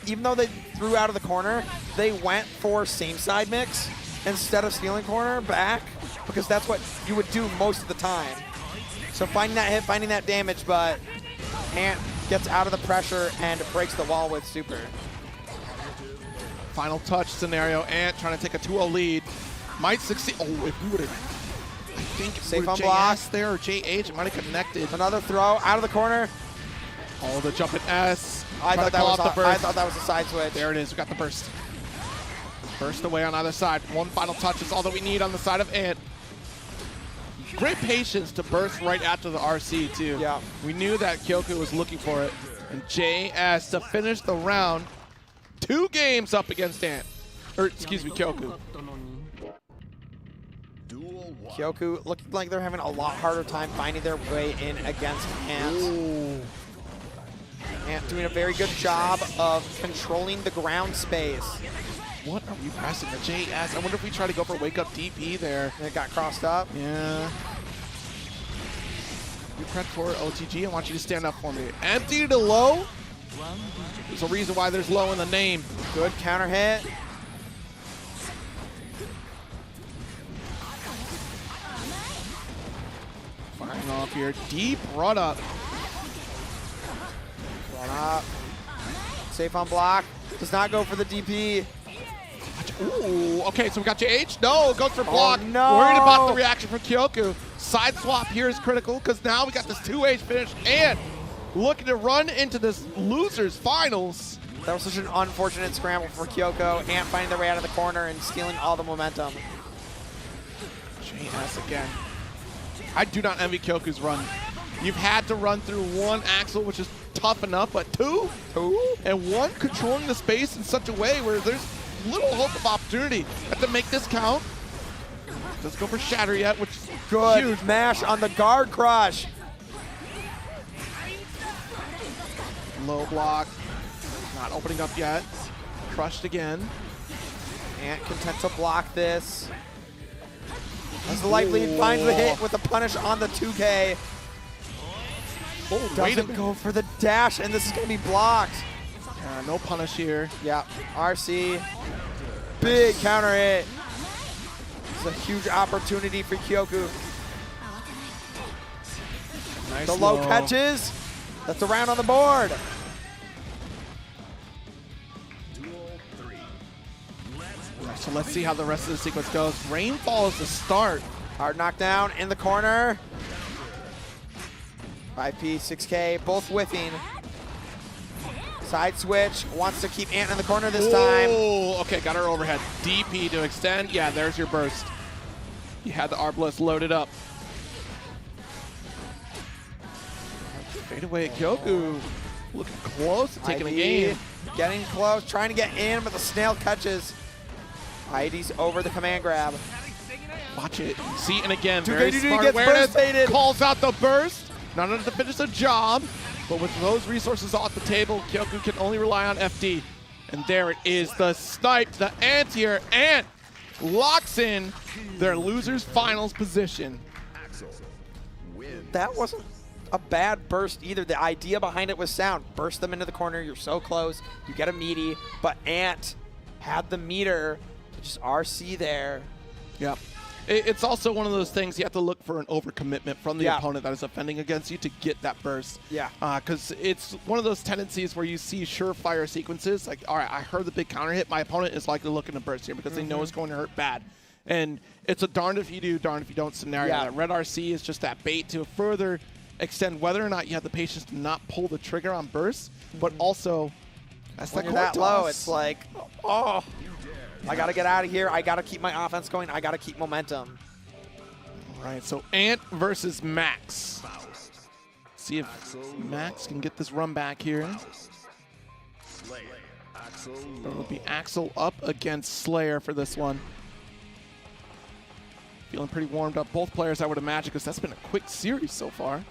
Even though they threw out of the corner, they went for same side mix instead of stealing corner back, because that's what you would do most of the time. So finding that hit, finding that damage, but Ant gets out of the pressure and breaks the wall with super. Final touch scenario. Ant trying to take a 2-0 lead. Might succeed. Oh, if we would have, I think if Safe we on were block. JS there or JH, it might have connected. Another throw out of the corner. Oh, the jump in S. I Trying thought to call that was out the burst. I thought that was a side switch. There it is. We got the burst. Burst away on either side. One final touch is all that we need on the side of Ant. Great patience to burst right after the RC, too. Yeah. We knew that Kyoku was looking for it. And JS to finish the round. 2 games up against Ant. Or, excuse me, Kyoku. Kyoku looking like they're having a lot harder time finding their way in against Ant. Ooh. Ant doing a very good job of controlling the ground space. What are we pressing? The JS. I wonder if we try to go for wake up DP there. And it got crossed up. Yeah. You prep for OTG. I want you to stand up for me. Empty to low. There's a reason why there's low in the name. Good counter hit. Firing off here. Deep run up. Run up. Safe on block. Does not go for the DP. Ooh, okay, so we got JH. No, goes for block. no. Worried about the reaction from Kyoku. Side swap here is critical because now we got this 2H finish and looking to run into this losers finals. That was such an unfortunate scramble for Kyoko. Ant finding their way out of the corner and stealing all the momentum. JS again. I do not envy Kyoku's run. You've had to run through 1 axle, which is tough enough, but 2? 2? And 1 controlling the space in such a way where there's little hope of opportunity. Have to make this count. Doesn't go for shatter yet, which is Good huge. mash on the guard crush. Low block. Not opening up yet. Crushed again. Ant content to block this. As the life lead finds the hit with the punish on the 2K. Oh, wait a Doesn't minute. go for the dash, and this is going to be blocked. No punish here. Yeah, RC. Big counter hit. It's a huge opportunity for Kyoku. Nice The low catches. That's a round on the board. So let's see how the rest of the sequence goes. Rainfall is the start. Hard knockdown in the corner. 5P, 6K, both whiffing. Side switch, wants to keep Ant in the corner this time. Oh, okay, got her overhead. DP to extend. Yeah, there's your burst. You had the Arbalest loaded up. Fade away at Kyoku. Looking close to taking a game. Getting close, trying to get in, but the snail catches. ID's over the command grab. Watch it. See, and again, 2K very Duty smart gets awareness. burst-baited. Calls out the burst. Not enough to finish the job, but with those resources off the table, Kyoku can only rely on FD. And there it is, the snipe, the anti-air, and locks in their losers finals position. That wasn't a bad burst either. The idea behind it was sound. Burst them into the corner, you're so close, you get a meaty, but Ant had the meter to just RC there. Yep. It's also one of those things you have to look for an overcommitment from the opponent that is offending against you to get that burst. Yeah. Because it's one of those tendencies where you see surefire sequences. Like, all right, I heard the big counter hit. My opponent is likely looking to burst here because they know it's going to hurt bad. And it's a darned if you do, darned if you don't scenario. Yeah. That red RC is just that bait to further extend whether or not you have the patience to not pull the trigger on burst, but also that's When that you're court that low, toss. it's like, oh, I got to get out of here. I got to keep my offense going. I got to keep momentum. All right, so Ant versus Max. See if Max can get this run back here. It'll be Axel up against Slayer for this one. Feeling pretty warmed up, both players, I would imagine, because that's been a quick series so far.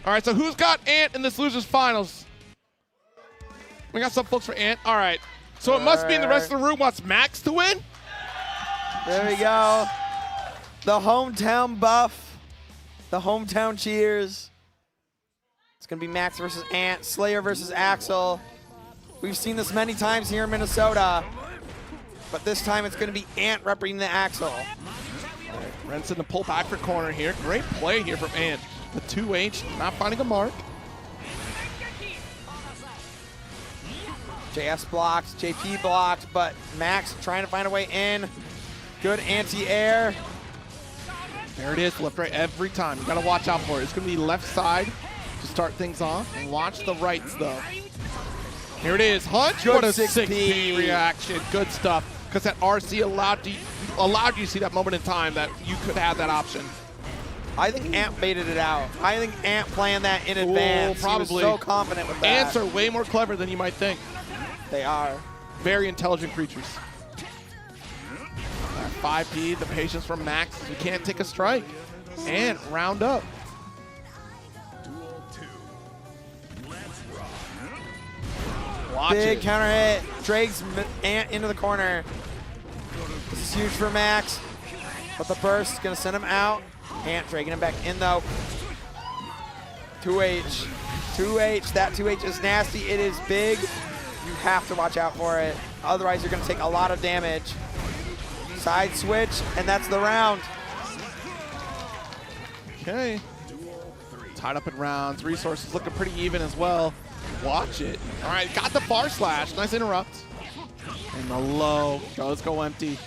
All right, so who's got Ant in this losers finals? We got some folks for Ant. All right, so it must mean the rest of the room wants Max to win? There we go. The hometown buff. The hometown cheers. It's going to be Max versus Ant. Slayer versus Axel. We've seen this many times here in Minnesota. But this time it's going to be Ant representing the Axel. Renson to pull back for corner here. Great play here from Ant. The 2H not finding a mark. JS blocks, JP blocks, but Max trying to find a way in. Good anti-air. There it is, left, right, every time. You got to watch out for it. It's going to be left side to start things off. And watch the rights, though. Here it is, Hunch. Good What a 6P. 6P reaction. Good stuff. Because that RC allowed you to see that moment in time that you could have that option. I think Ant baited it out. I think Ant planned that in advance. Probably. He was so confident with that. Ants are way more clever than you might think. They are. Very intelligent creatures. 5P, the patience from Max. You can't take a strike. And round up. Watch Big it. counter hit. Drags Ant into the corner. This is huge for Max. But the burst is going to send him out. Ant dragging him back in, though. 2H. 2H. That 2H is nasty. It is big. You have to watch out for it. Otherwise, you're going to take a lot of damage. Side switch, and that's the round. Okay. Tied up in rounds. Resources looking pretty even as well. Watch it. All right, got the bar slash. Nice interrupt. And the low. Let's go empty.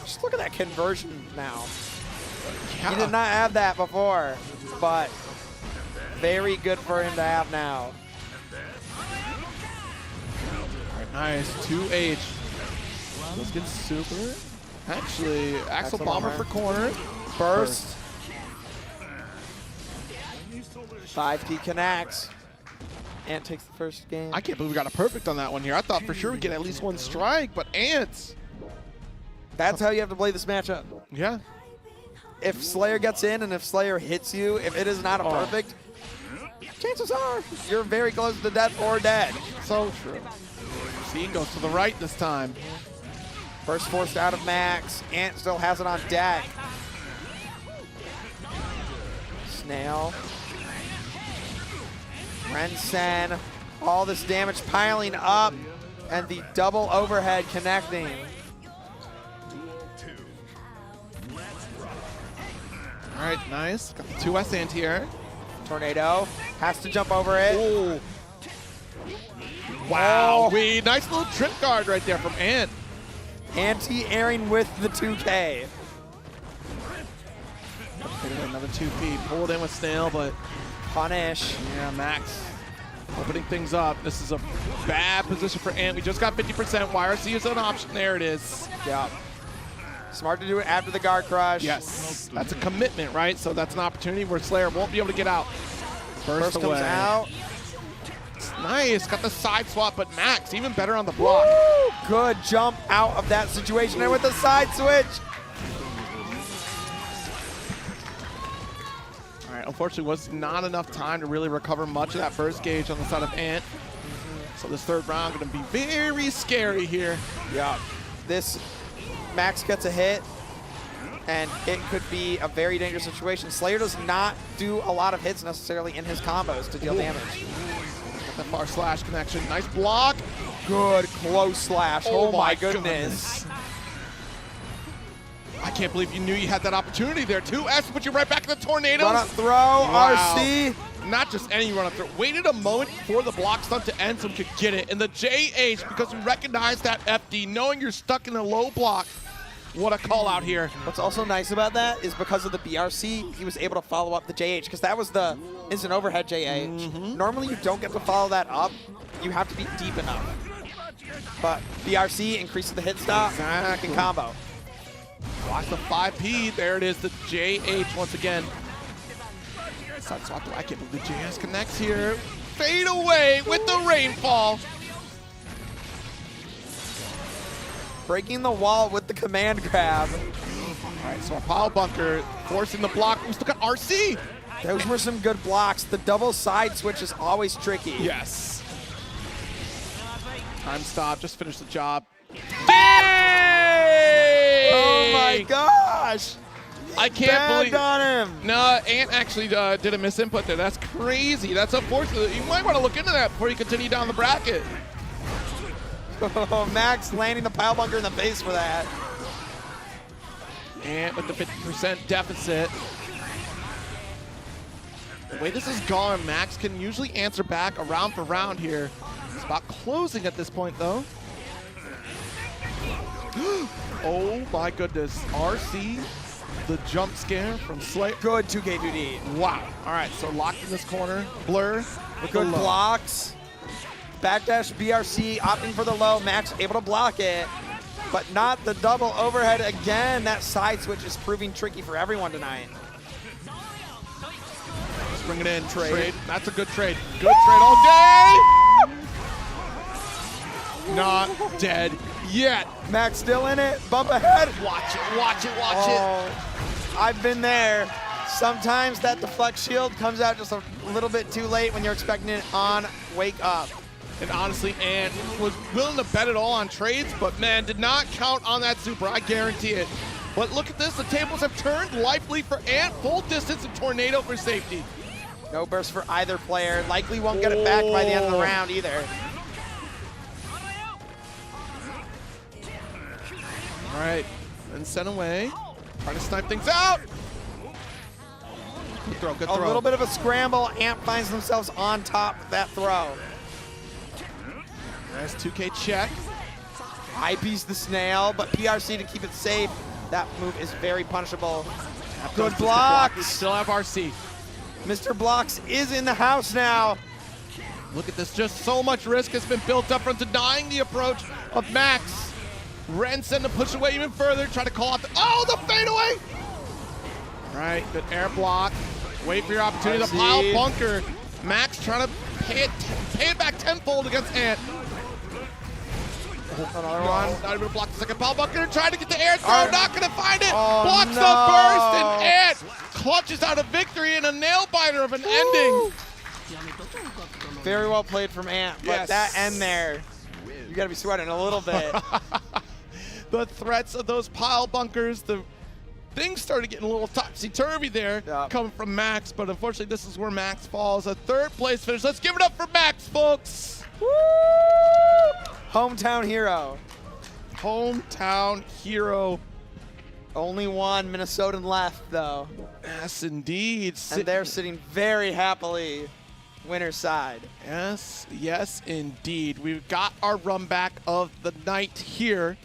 Just look at that conversion now. Yeah. He did not have that before, but very good for him to have now. All right, nice. 2H. Let's get super. Actually, Axel Bomber for corner. Burst. 5P connects. Ant takes the first game. I can't believe we got a perfect on that one here. I thought for sure we'd get at least one strike, but Ants. That's how you have to play this matchup. Yeah. If Slayer gets in and if Slayer hits you, if it is not a perfect, chances are you're very close to death or dead. So true. See, goes to the right this time. First forced out of Max. Ant still has it on deck. Snail. Rensen. All this damage piling up. And the double overhead connecting. All right, nice. Got the 2S anti-air. Tornado. Has to jump over it. Oh. Wow. Nice little trip guard right there from Ant. Anti-airing with the 2K. Another 2P. Pulled in with Snail, but Punish. yeah, Max opening things up. This is a bad position for Ant. We just got 50%. YRC is an option. There it is. Yeah. Smart to do it after the guard crush. Yes. That's a commitment, right? So that's an opportunity where Slayer won't be able to get out. Burst comes out. Nice, got the side swap, but Max even better on the block. Good jump out of that situation and with the side switch. All right, unfortunately was not enough time to really recover much of that burst gauge on the side of Ant. So this third round gonna be very scary here. Yeah. This Max gets a hit, and it could be a very dangerous situation. Slayer does not do a lot of hits necessarily in his combos to deal damage. Got that far slash connection. Nice block. Good close slash. Oh Oh my my goodness. I can't believe you knew you had that opportunity there. 2S put you right back in the tornadoes. Run up throw, Wow. RC. Not just any run up throw. Waited a moment for the block stunt to end so we could get it. And the JH, because we recognized that FD, knowing you're stuck in a low block. What a call out here. What's also nice about that is because of the BRC, he was able to follow up the JH, because that was the instant overhead JH. Normally you don't get to follow that up. You have to be deep enough. But BRC increases the hit stop and combo. Watch the 5P. There it is, the JH once again. Side swap. I can't believe the JS connects here. Fade away with the rainfall. Breaking the wall with the command grab. All right, so our pile bunker forcing the block. We still got RC. Those were some good blocks. The double side switch is always tricky. Yes. Time stop. Just finish the job. Oh my gosh! I can't Banned believe. on him. No, Ant actually did a misinput there. That's crazy. That's unfortunate. You might want to look into that before you continue down the bracket. Oh, Max landing the pile bunker in the face for that. And with the 50% deficit. The way this has gone, Max can usually answer back around for round here. It's about closing at this point, though. Oh my goodness. RC, the jump scare from Slayer. Good 2K2D. Wow. All right, so locked in this corner. Blur with Good the low. blocks. Backdash BRC opting for the low. Max able to block it, but not the double overhead again. That side switch is proving tricky for everyone tonight. Let's bring it in. Trade. That's a good trade. Good trade all day. Not dead yet. Max still in it. Bump ahead. Watch it, watch it, watch it. I've been there. Sometimes that deflect shield comes out just a little bit too late when you're expecting it on wake up. And honestly, Ant was willing to bet it all on trades, but man, did not count on that super, I guarantee it. But look at this, the tables have turned. Life lead for Ant, full distance and tornado for safety. No burst for either player. Likely won't get it back by the end of the round either. All right, and sent away. Trying to snipe things out. Good throw, good throw. A little bit of a scramble. Ant finds themselves on top of that throw. Nice 2K check. IP's the snail, but PRC to keep it safe. That move is very punishable. Good We blocks. still have RC. Mr. Blocks is in the house now. Look at this, just so much risk has been built up from denying the approach of Max. Ren sent to push away even further, try to call out the, the fadeaway! Right, good air block. Wait for your opportunity to pile bunker. Max trying to pay it back tenfold against Ant. Another one. Not able to block the second pile bunker, trying to get the air throw, not gonna find it! Blocks no. the burst, and Ant clutches out a victory and a nail biter of an ending. Very well played from Ant, but Yes. that end there, you gotta be sweating a little bit. The threats of those pile bunkers, the things started getting a little topsy-turvy there coming from Max, but unfortunately this is where Max falls. A third place finish. Let's give it up for Max, folks. Woo! Hometown hero. Hometown hero. Only one Minnesotan left though. Yes, indeed. And they're sitting very happily winner's side. Yes, yes, indeed. We've got our run back of the night here.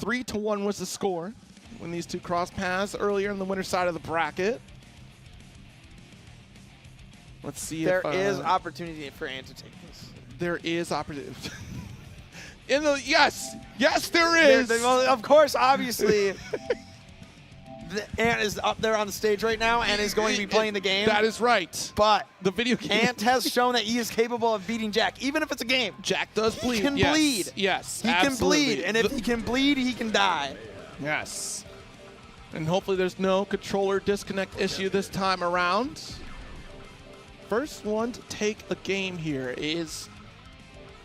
3-1 was the score when these two crossed paths earlier in the winner's side of the bracket. Let's see There if is opportunity for Ant to take this. there is opportunity. Yes, there is. Well, of course, obviously, Ant is up there on the stage right now and is going to be playing the game. That is right. But The video game. Ant has shown that he is capable of beating Jack, even if it's a game. Jack does bleed. He can Yes. bleed. Yes, He absolutely. can bleed, and if he can bleed, he can die. Yes. And hopefully there's no controller disconnect issue this time around. First one to take a game here is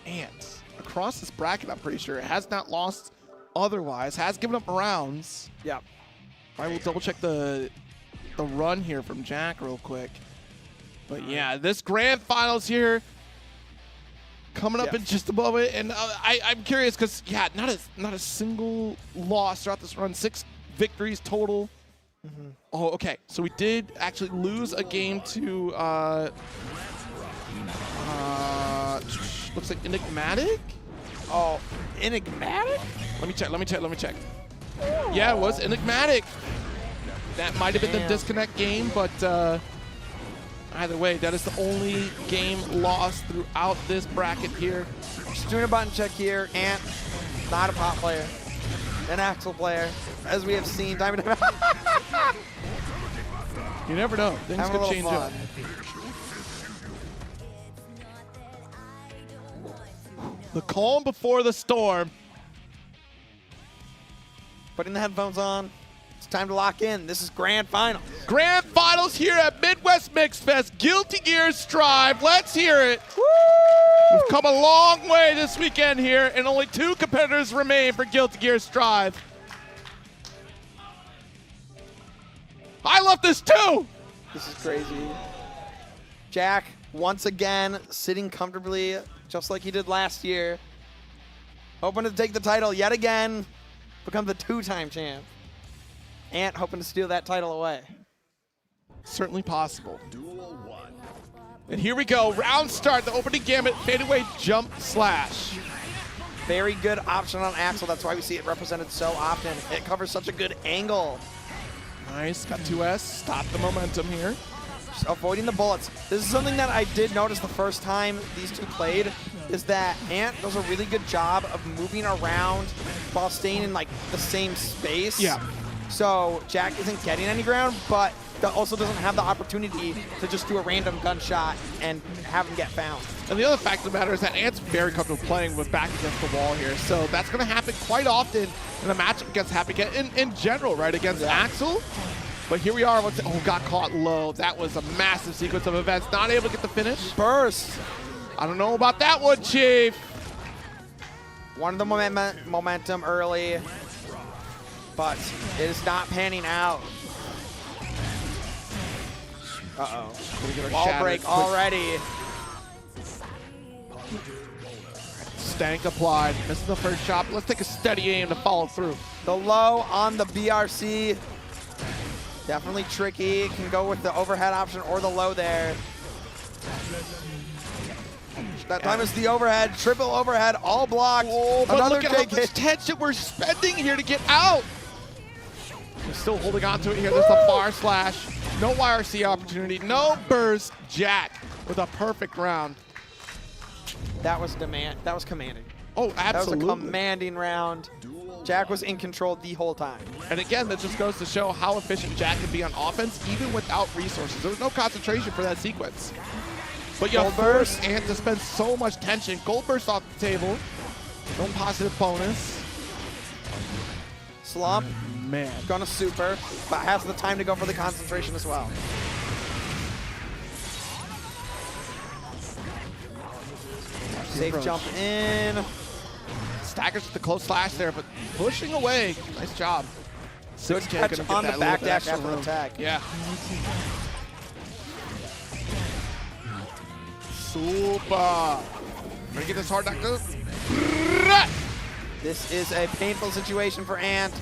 Ant. Across this bracket, I'm pretty sure, has not lost otherwise, has given up rounds. Yep. I will double check the run here from Jack real quick. But yeah, this grand finals here coming up in just a moment, and I'm curious because not a single loss throughout this run, 6 victories total. Oh, okay. So we did actually lose a game to looks like Enigmatic. Oh, enigmatic? Let me check. Yeah, it was Enigmatic. That might have been the Damn. disconnect game, but either way, that is the only game lost throughout this bracket here. Just doing a button check here. Ant, not a pop player, an Axel player, as we have seen time and time. You never know. Things Having a could little change up. fun. The calm before the storm. Putting the headphones on. It's time to lock in. This is grand final. Grand finals here at Midwest Mixfest. Guilty Gear Strive. Let's hear it. We've come a long way this weekend here, and only 2 competitors remain for Guilty Gear Strive. I love this too. This is crazy. Jack, once again, sitting comfortably, just like he did last year. Hoping to take the title yet again. Become the 2-time champ. Ant hoping to steal that title away. Certainly possible. And here we go. Round start. The opening gambit. Fadeaway jump slash. Very good option on Axel. That's why we see it represented so often. It covers such a good angle. Nice. Got 2S. Stop the momentum here. Just avoiding the bullets. This is something that I did notice the first time these two played, is that Ant does a really good job of moving around while staying in like the same space. Yeah. So Jack isn't getting any ground, but also doesn't have the opportunity to just do a random gunshot and have him get found. And the other fact of the matter is that Ant's very comfortable playing with back against the wall here. So that's going to happen quite often in a matchup against Happy Cat, in general, right, against Axel. But here we are. Got caught low. That was a massive sequence of events. Not able to get the finish. Burst. I don't know about that one, Chief. Wanted the momentum early, but it is not panning out. Uh-oh. Wall break already. Stank applied. Missing the first shot. Let's take a steady aim to follow through. The low on the BRC. Definitely tricky. Can go with the overhead option or the low there. That time is the overhead. Triple overhead. All blocked. Oh, but Another look at how take much hit. tension we're spending here to get out. We're still holding on to it here. There's the far slash. No YRC opportunity. No burst. Jack with a perfect round. That was commanding. Oh, absolutely. That was a commanding round. Jack was in control the whole time. And again, that just goes to show how efficient Jack can be on offense, even without resources. There was no concentration for that sequence. But you Gold force burst. Ant to spend so much tension. Gold burst off the table. No positive bonus. Slump. Man. Gonna super, but has the time to go for the concentration as well. Safe approach. jump in. Staggers with the close slash there, but pushing away. Nice job. Good catch on the back dash after the tag. Yeah. Super. Ready to get this hard knocked up? This is a painful situation for Ant.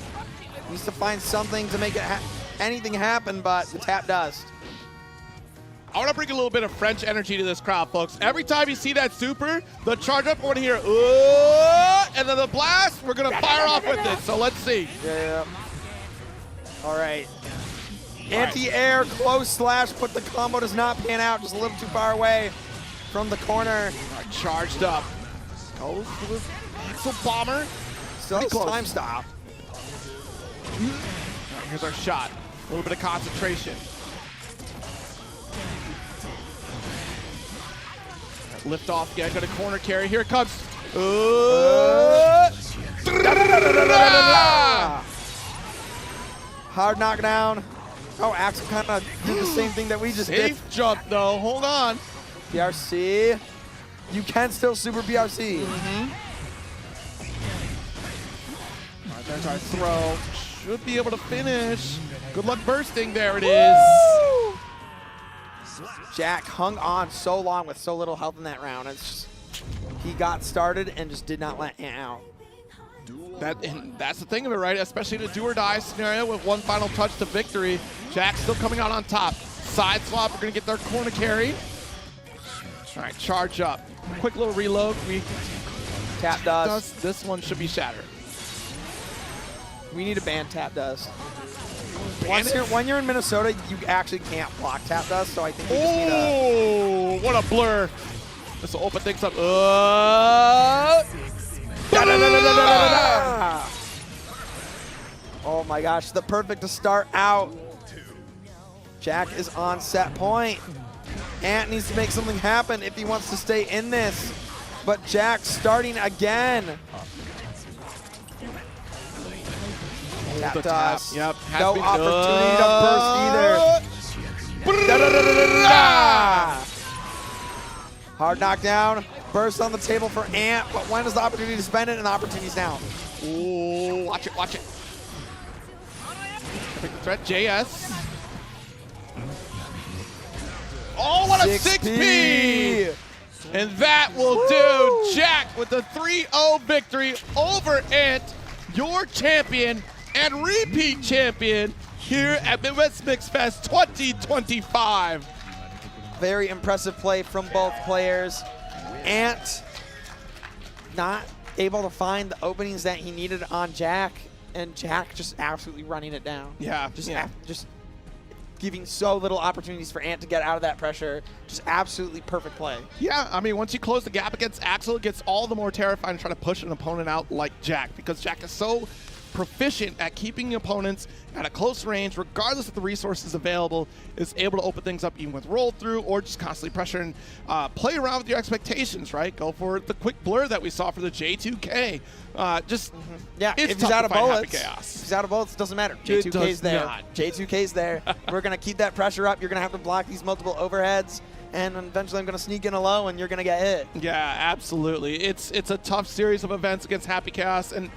Needs to find something to make it anything happen, but the tap does. I want to bring a little bit of French energy to this crowd, folks. Every time you see that super, the charge up, we're going to hear, and then the blast, we're going to fire off with it. So let's see. Yeah. All right. Anti-air, close slash, but the combo does not pan out. Just a little too far away from the corner. All right, charged up. Goes for the Axel bomber. Still Pretty close. time stop. Here's our shot. A little bit of concentration. Lift off, yeah, got a corner carry. Here it comes. Hard knockdown. Oh, Axel kind of did the same thing that we just did. Safe jump, though. Hold on. BRC. You can still super BRC. All right, there's our throw. Should be able to finish. Good luck bursting. There it is. Jack hung on so long with so little health in that round. It's just, he got started and just did not let Ant out. And that's the thing of it, right? Especially in a do-or-die scenario with one final touch to victory. Jack's still coming out on top. Side swap, we're going to get their corner carry. All right, charge up. Quick little reload. Tap dust. This one should be shattered. We need to ban tap dust. When you're in Minnesota, you actually can't block tap dust, so I think we just need Oh, what a blur. This will open things up. Oh my gosh, the perfect to start out. Jack is on set point. Ant needs to make something happen if he wants to stay in this. But Jack starting again. Tap dust. Yep. No opportunity to burst either. Hard knockdown. Burst on the table for Ant, but when is the opportunity to spend it? And the opportunity's now. Ooh, watch it, watch it. Pick the threat, JS. Oh, what a 6P! And that will do. Jack with the 3-0 victory over Ant, your champion and repeat champion here at Midwest Mixfest 2025. Very impressive play from both players. Ant not able to find the openings that he needed on Jack, and Jack just absolutely running it down. Yeah. Just giving so little opportunities for Ant to get out of that pressure. Just absolutely perfect play. Yeah, I mean, once you close the gap against Axel, it gets all the more terrifying to try to push an opponent out like Jack, because Jack is so proficient at keeping opponents at a close range, regardless of the resources available, is able to open things up even with roll through or just constantly pressure and play around with your expectations, right? Go for the quick blur that we saw for the J2K. Yeah, it's if he's out of bullets, chaos. if he's out of bullets, it doesn't matter. J2K's there. Not. J2K's there. We're gonna keep that pressure up. You're gonna have to block these multiple overheads, and eventually I'm gonna sneak in a low, and you're gonna get hit. Yeah, absolutely. It's a tough series of events against Happy Chaos, and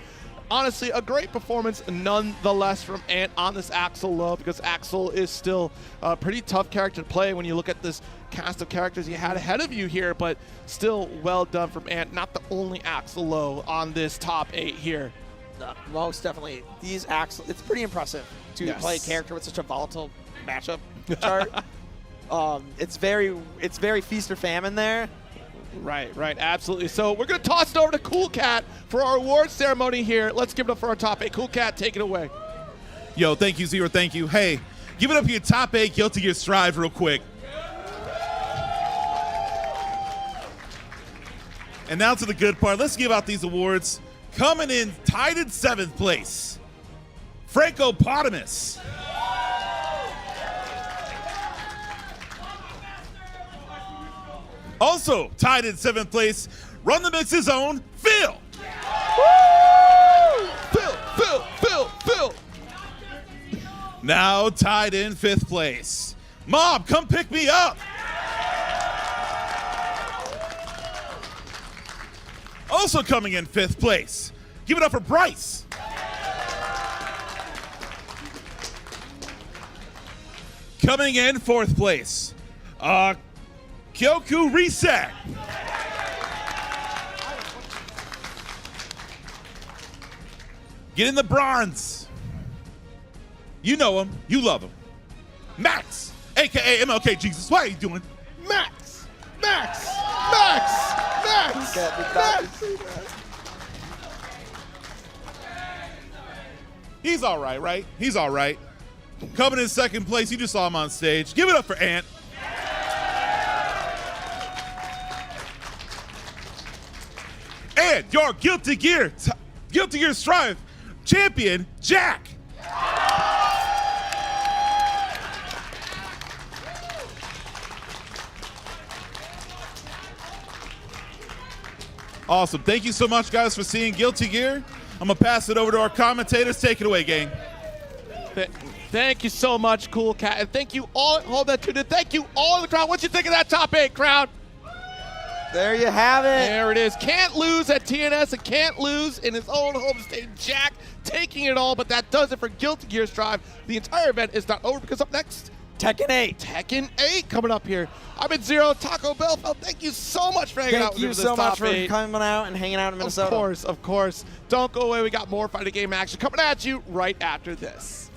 honestly, a great performance nonetheless from Ant on this Axel low, because Axel is still a pretty tough character to play when you look at this cast of characters he had ahead of you here, but still well done from Ant. Not the only Axel low on this top 8 here. Most definitely. These Axel, it's pretty impressive to play a character with such a volatile matchup chart. It's very feast or famine there. Right, absolutely. So we're going to toss it over to Cool Cat for our award ceremony here. Let's give it up for our top 8. Cool Cat, take it away. Yo, thank you, Zero. Thank you. Hey, give it up for your top 8 Guilty Gear Strive real quick. And now to the good part. Let's give out these awards. Coming in tied in 7th place, Frankopotamus. Also tied in 7th place, Run the Mix's own Phil. Phil. Now tied in 5th place, Mob, come pick me up. Also coming in 5th place, give it up for Bryce. Coming in 4th place, Kyoku Reset. Getting the bronze. You know him, you love him. Max, aka MLK Jesus. What are you doing? Max. He's all right? He's all right. Coming in 2nd place, you just saw him on stage. Give it up for Ant. And your Guilty Gear Strive champion, Jack. Awesome. Thank you so much, guys, for seeing Guilty Gear. I'm going to pass it over to our commentators. Take it away, gang. Thank you so much, Cool Cat. And thank you all, hold that tuned in. Thank you all in the crowd. What you think of that top 8 crowd? There you have it. There it is. Can't lose at TNS and can't lose in his own home state. Jack taking it all, but that does it for Guilty Gear Strive. The entire event is not over because up next, Tekken 8. Tekken 8 coming up here. I've been Zero, Taco Bell. Thank you so much for hanging out with me. Thank you so much for eight. coming out and hanging out in Minnesota. Of course. Don't go away. We got more fighting game action coming at you right after this.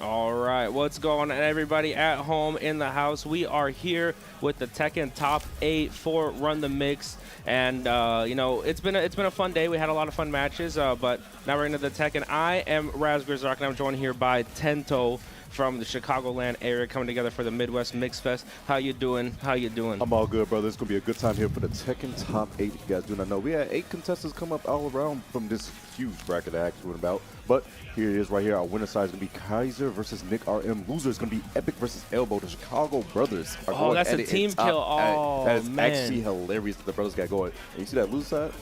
All right, what's going on, everybody at home in the house? We are here with the Tekken Top 8 for Run the Mix, and you know, it's been a fun day. We had a lot of fun matches, but now we're into the Tekken. I am Raz Grizzark, and I'm joined here by Tento from the Chicagoland area, coming together for the Midwest Mixfest. How you doing? How you doing? I'm all good, brother. It's going to be a good time here for the Tekken Top 8. You guys do not know. We had 8 contestants come up all around from this huge bracket that I actually went about. But here it is right here. Our winner side is going to be Kaiser versus Nick RM. Loser is going to be Epic versus Elbow. The Chicago brothers are going that's at a it team in top kill. Oh, That is man. actually hilarious that the brothers got going. And you see that loser side?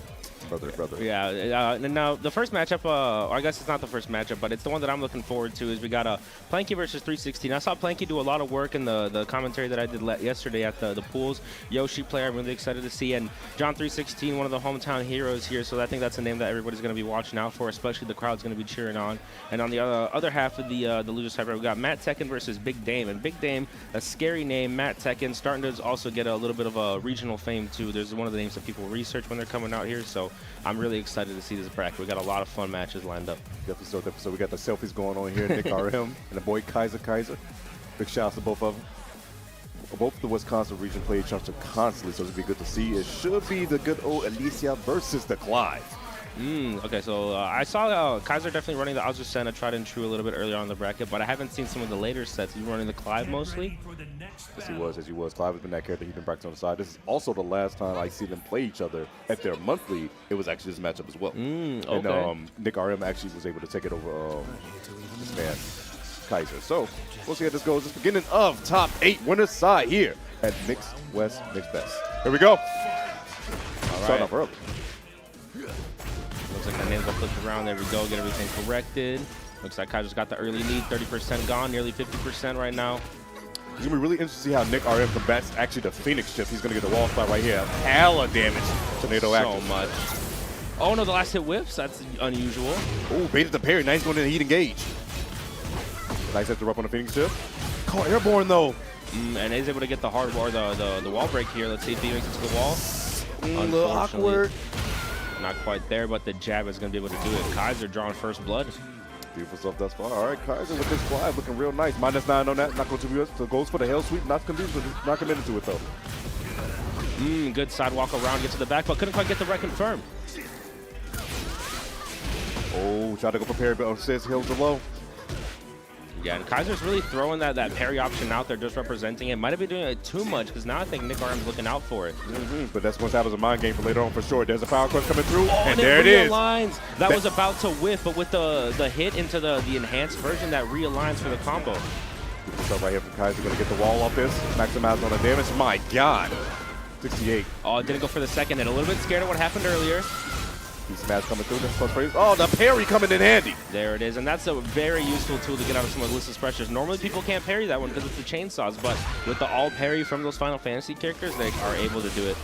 Brother. Yeah, and now the first matchup, or I guess it's not the first matchup, but it's the one that I'm looking forward to, is we got Planky versus 316. I saw Planky do a lot of work in the commentary that I did yesterday at the pools. Yoshi player, I'm really excited to see, and John 316, one of the hometown heroes here, so I think that's a name that everybody's going to be watching out for, especially the crowd's going to be cheering on. And on the other half of the loser side, we got Matt Tekken versus Big Dame, and Big Dame, a scary name. Matt Tekken starting to also get a little bit of a regional fame too. There's one of the names that people research when they're coming out here, so I'm really excited to see this bracket. We got a lot of fun matches lined up. Definitely so. We got the selfies going on here. Nick RM and the boy Kaiser. Big shout out to both of them. Both the Wisconsin region play each other constantly, so it's going to be good to see. It should be the good old Alicia versus the Clyde. Okay, so I saw Kaiser definitely running the Alger Senna, tried and true a little bit earlier on in the bracket, but I haven't seen some of the later sets. He's running the Clive mostly. Yes, he was. Clive has been that character. He's been practicing on the side. This is also the last time I see them play each other at their monthly. It was actually this matchup as well. Okay. And Nick RM actually was able to take it over this man, Kaiser. So we'll see how this goes. It's the beginning of top 8 winners side here at Mixfest. Here we go. All Starting right. off early. Looks like the names are flipped around. There we go. Get everything corrected. Looks like Kaiser's got the early lead. 30% gone, nearly 50% right now. It's going to be really interesting to see how Nick RM combats actually the Phoenix shift. He's going to get the wall spot right here. Hella damage. Tornado So active. much. Oh, no, the last hit whiffs. That's unusual. Oh, baited the parry. Nice going in the heat engage. Nice interrupt on the Phoenix shift. Caught airborne, though. And he's able to get the hard wall, the wall break here. Let's see if he makes it to the wall. A little awkward. Not quite there, but the jab is going to be able to do it. Kaiser drawing first blood. Beautiful stuff thus far. All right, Kaiser with this fly looking real nice. -9 on that. Not going to be so goes for the hell sweep. Not committed to it though. Good sidewalk around, get to the back, but couldn't quite get the reconfirm. Oh, tried to go for parry, but says hills below. Yeah, and Kaiser's really throwing that parry option out there, just representing it. Might have been doing it too much, because now I think Nick RM's looking out for it. But that's going to have as a mind game for later on for sure. There's a power crunch coming through, and it there it is. realigns. That was about to whiff, but with the hit into the enhanced version, that realigns for the combo. Beautiful stuff right here from Kaiser. Going to get the wall off this. Maximize on the damage. My God. 68. Oh, didn't go for the second hit. A little bit scared of what happened earlier. He's smash coming through. This plus phrase. Oh, the parry coming in handy. There it is, and that's a very useful tool to get out of some of Alyssa's pressures. Normally people can't parry that one because it's the chainsaws, but with the all parry from those Final Fantasy characters, they are able to do it.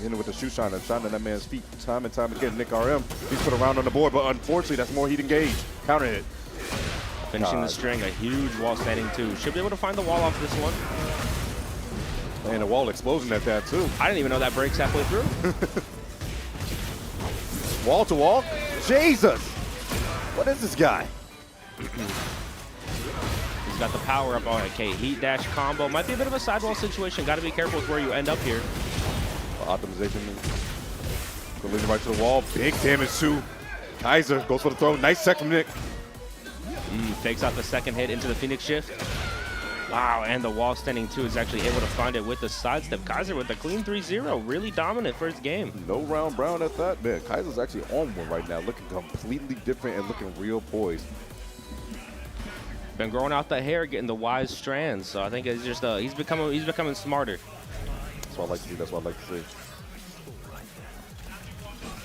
Hitting with the shoe shiner, shining that man's feet time and time again. Nick RM, he's put a round on the board, but unfortunately that's more heat engage. Counter hit. Finishing the string, a huge wall standing too. Should be able to find the wall off this one. And a wall explosion at that too. I didn't even know that breaks halfway through. Wall to wall? Jesus! What is this guy? He's got the power up on it. Okay, heat dash combo. Might be a bit of a sidewall situation. Got to be careful with where you end up here. Optimization. Leading right to the wall. Big damage too. Kaiser goes for the throw. Nice set from Nick. Fakes out the second hit into the Phoenix shift. Wow, and the wall standing too is actually able to find it with the sidestep. Kaiser with the clean 3-0. Really dominant first game. No round brown at that. Man, Kaiser's actually on one right now, looking completely different and looking real poised. Been growing out the hair, getting the wise strands. So I think it's just he's becoming smarter. That's what I like to see. That's what I like to see.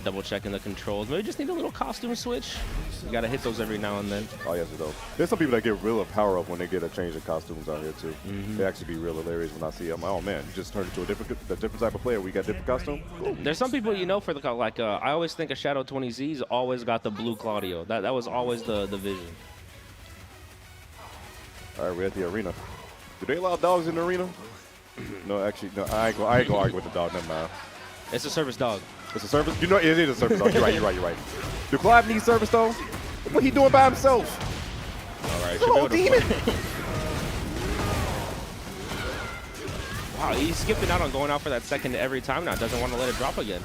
Double checking the controls. Maybe just need a little costume switch. You gotta hit those every now and then. Oh yes, though. There's some people that get real power up when they get a change of costumes out here too. They actually be real hilarious when I see them. Oh man, you just turned into a different type of player. We got different costume. Cool. There's some people for the like. I always think of Shadow 20Z's always got the blue Claudio. That was always the vision. All right, we're at the arena. Do they allow dogs in the arena? No, actually, no. I ain't gonna argue with the dog. Never mind. It's a service dog. It's a service. You know, it is a service dog. You're right. Do Clive need service though? What he doing by himself? All right. should be able to demon. Wow, he's skipping out on going out for that second every time now. Doesn't want to let it drop again.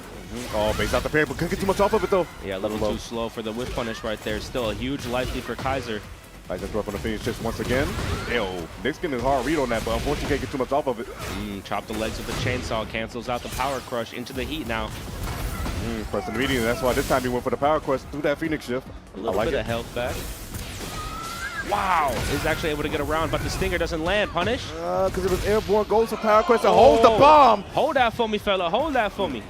Oh, base out the parry, but couldn't get too much off of it, though. Yeah, a little too slow for the whiff punish right there. Still a huge life lead for Kaiser. Kaiser throw up on the finish just once again. Ew, Nick's getting a hard read on that, but unfortunately can't get too much off of it. Chop the legs with the chainsaw. Cancels out the power crush into the heat now. Pressing immediately. That's why this time he went for the power quest through that Phoenix shift. A little bit of health back. Wow, is actually able to get around, but the stinger doesn't land. Punish. Because it was airborne, goes for power quest and holds the bomb. Hold that for me, fella. Hold that for me.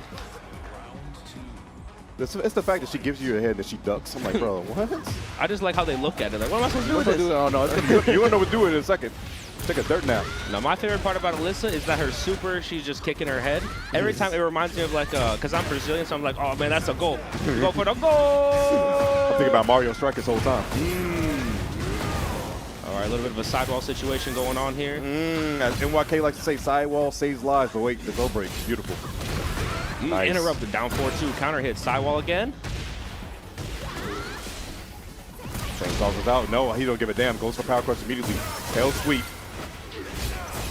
It's the fact that she gives you your head and she ducks. I'm like, bro, what? I just like how they look at it. Like, what am I supposed to do with this? Oh, no, you don't know what to do in a second. Take a dirt nap. Now, my favorite part about Alyssa is that her super, she's just kicking her head. Every time it reminds me of like, because I'm Brazilian, so I'm like, oh man, that's a goal. Go for the goal. I'm thinking about Mario Strike this whole time. All right, a little bit of a sidewall situation going on here. As NYK likes to say, sidewall saves lives, but wait, the go break, beautiful. Nice. Interrupted, down 4-2, counter hit, sidewall again. Chainsaws is out. No, he don't give a damn. Goes for power crush immediately. Tail sweep.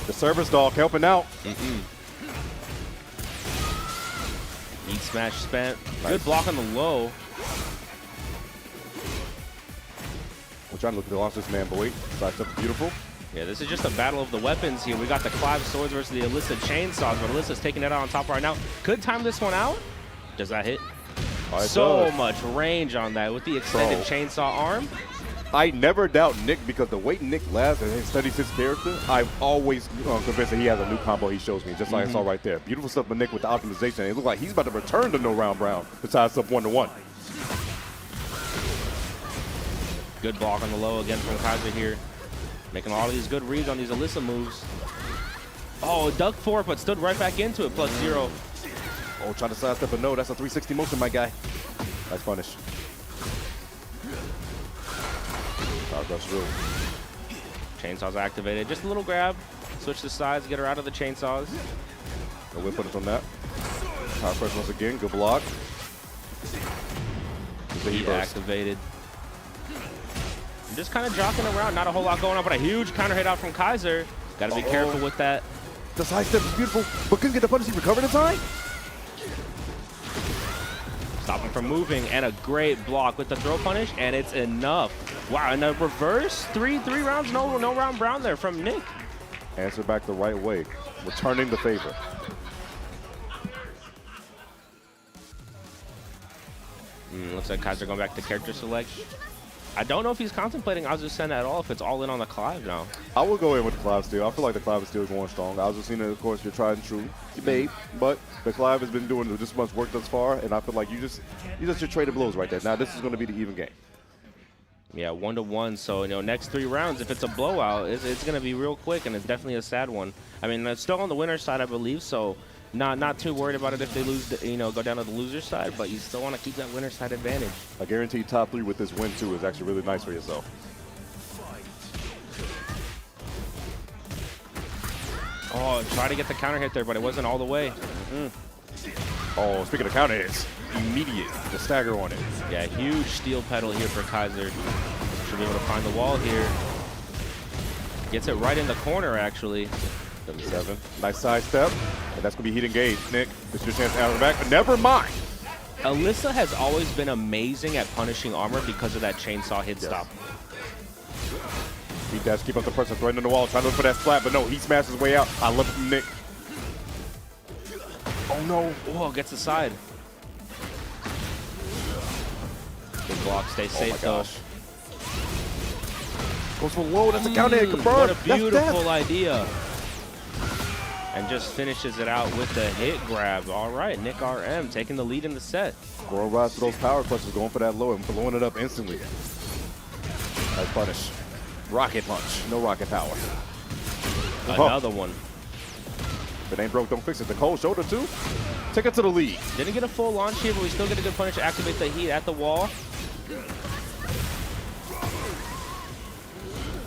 The service dog helping out. Meat smash spent. Good block on the low. We're trying to look to launch this man, but wait. Side step beautiful. Yeah, this is just a battle of the weapons here. We got the Clive swords versus the Alyssa chainsaws, but Alyssa's taking that out on top right now. Could time this one out. Does that hit? So much range on that with the extended chainsaw arm. I never doubt Nick because the way Nick laughs and studies his character, I'm always convinced that he has a new combo he shows me, just like I saw right there. Beautiful stuff with Nick with the optimization. It looks like he's about to return to no round brown besides sub 1-1. Good block on the low again from Kaiser here. Making all of these good reads on these Alyssa moves. Oh, duck for it, but stood right back into it, +0. Oh, trying to sidestep, but no, that's a 360 motion, my guy. Nice punish. That's through. Chainsaws activated. Just a little grab. Switch the sides, get her out of the chainsaws. No whip punish on that. Power press once again, good block. Heat activated. Just kind of jockeying around, not a whole lot going on, but a huge counter hit out from Kaiser. Got to be careful with that. The side step is beautiful, but couldn't get the punish. He recovered in time. Stop him from moving, and a great block with the throw punish, and it's enough. Wow, and a reverse, three rounds, no round brown there from Nick. Answer back the right way, returning the favor. Looks like Kaiser going back to character select. I don't know if he's contemplating Azucena at all, if it's all in on the Clive now. I will go in with the Clive still. I feel like the Clive is still going strong. Azucena, of course, you're tried and true. You babe, but the Clive has been doing this much work thus far, and I feel like you just your traded blows right there. Now this is going to be the even game. Yeah, 1-1. So next 3 rounds, if it's a blowout, it's going to be real quick, and it's definitely a sad one. I mean, it's still on the winner's side, I believe. So not too worried about it if they lose, go down to the loser's side, but you still want to keep that winner's side advantage. A guaranteed top 3 with this win too is actually really nice for yourself. Oh, try to get the counter hit there, but it wasn't all the way. Oh, speaking of counter hits, immediate, the stagger on it. Yeah, huge steel pedal here for Kaiser. Should be able to find the wall here. Gets it right in the corner, actually. 77. Nice side step. And that's going to be heat engaged. Nick, this is your chance out of the back, but never mind. Alyssa has always been amazing at punishing armor because of that chainsaw hit stop. He does keep up the pressure, throwing on the wall, trying to look for that splat, but no, he smashed his way out. I love it from Nick. Oh no. Oh, gets the side. Good block, stay safe though. Goes for low, that's a counter hit, confirmed. What a beautiful idea. And just finishes it out with the hit grab. All right, Nick RM taking the lead in the set. Girl rise to those power clutches, going for that low and blowing it up instantly. Nice punish. Rocket punch, no rocket power. Another one. If it ain't broke, don't fix it. The cold shoulder too. Take it to the lead. Didn't get a full launch here, but we still get a good punish to activate the heat at the wall.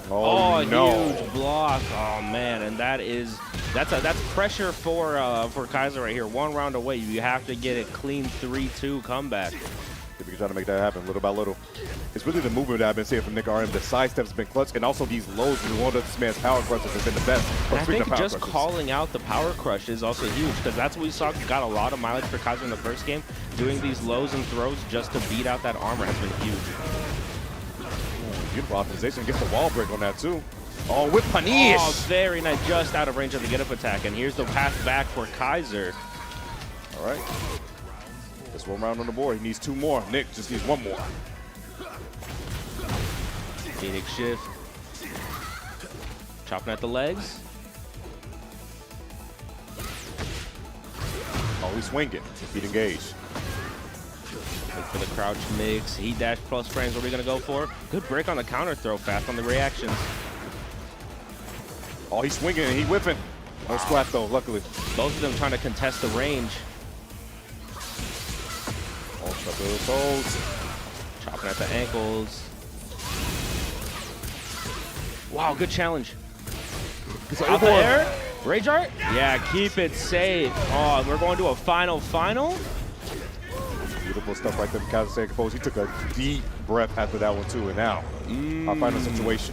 Oh no. Huge block. Oh man, and that's pressure for Kaiser right here. 1 round away. You have to get a clean 3-2 comeback. If we can try to make that happen little by little. It's really the movement that I've been seeing from Nick RM. The side steps have been clutch, and also these lows. One of this man's power crushes has been the best. And I think just calling out the power crush is also huge, because that's what we saw got a lot of mileage for Kaiser in the first game. Doing these lows and throws just to beat out that armor has been huge. Beautiful optimization. Gets the wall break on that too. Oh, with punish. Oh, very nice. Just out of range of the get-up attack. And here's the path back for Kaiser. All right. Just 1 round on the board. He needs 2 more. Nick just needs 1 more. Phoenix shift. Chopping at the legs. Oh, he's swinging. He's engaged. Look for the crouch mix. Heat dash plus frames. What are we going to go for? Good break on the counter throw. Fast on the reactions. Oh, he's swinging and he's whipping. No splat though, luckily. Both of them trying to contest the range. Oh, shut those toes. Chopping at the ankles. Wow, good challenge. Out there. Rage art? Yeah, keep it safe. Oh, we're going to a final. Beautiful stuff right there from Kaiser staying composed. He took a deep breath after that one too, and now our final situation.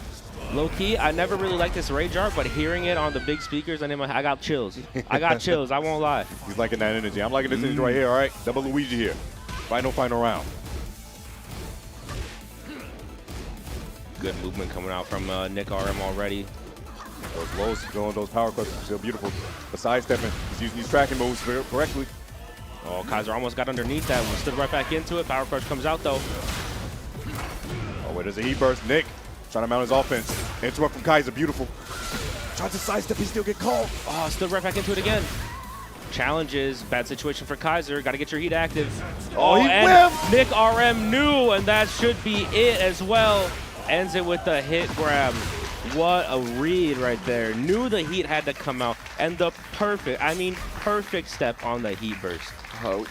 Low key, I never really liked this rage art, but hearing it on the big speakers, I got chills. I got chills, I won't lie. He's liking that energy. I'm liking this energy right here, all right? Double Luigi here. Final round. Good movement coming out from Nick RM already. Those lows going, those power crushes are still beautiful. The sidestepping, he's using these tracking moves correctly. Oh, Kaiser almost got underneath that one. Stood right back into it. Power crush comes out though. Oh, wait, there's a heat burst. Nick trying to mount his offense. Interrupt from Kaiser, beautiful. Tries to sidestep, he still get called. Oh, stood right back into it again. Challenges, bad situation for Kaiser. Got to get your heat active. Oh, he and whipped! Nick RM knew, and that should be it as well. Ends it with the hit grab. What a read right there. Knew the heat had to come out, and the perfect step on the heat burst.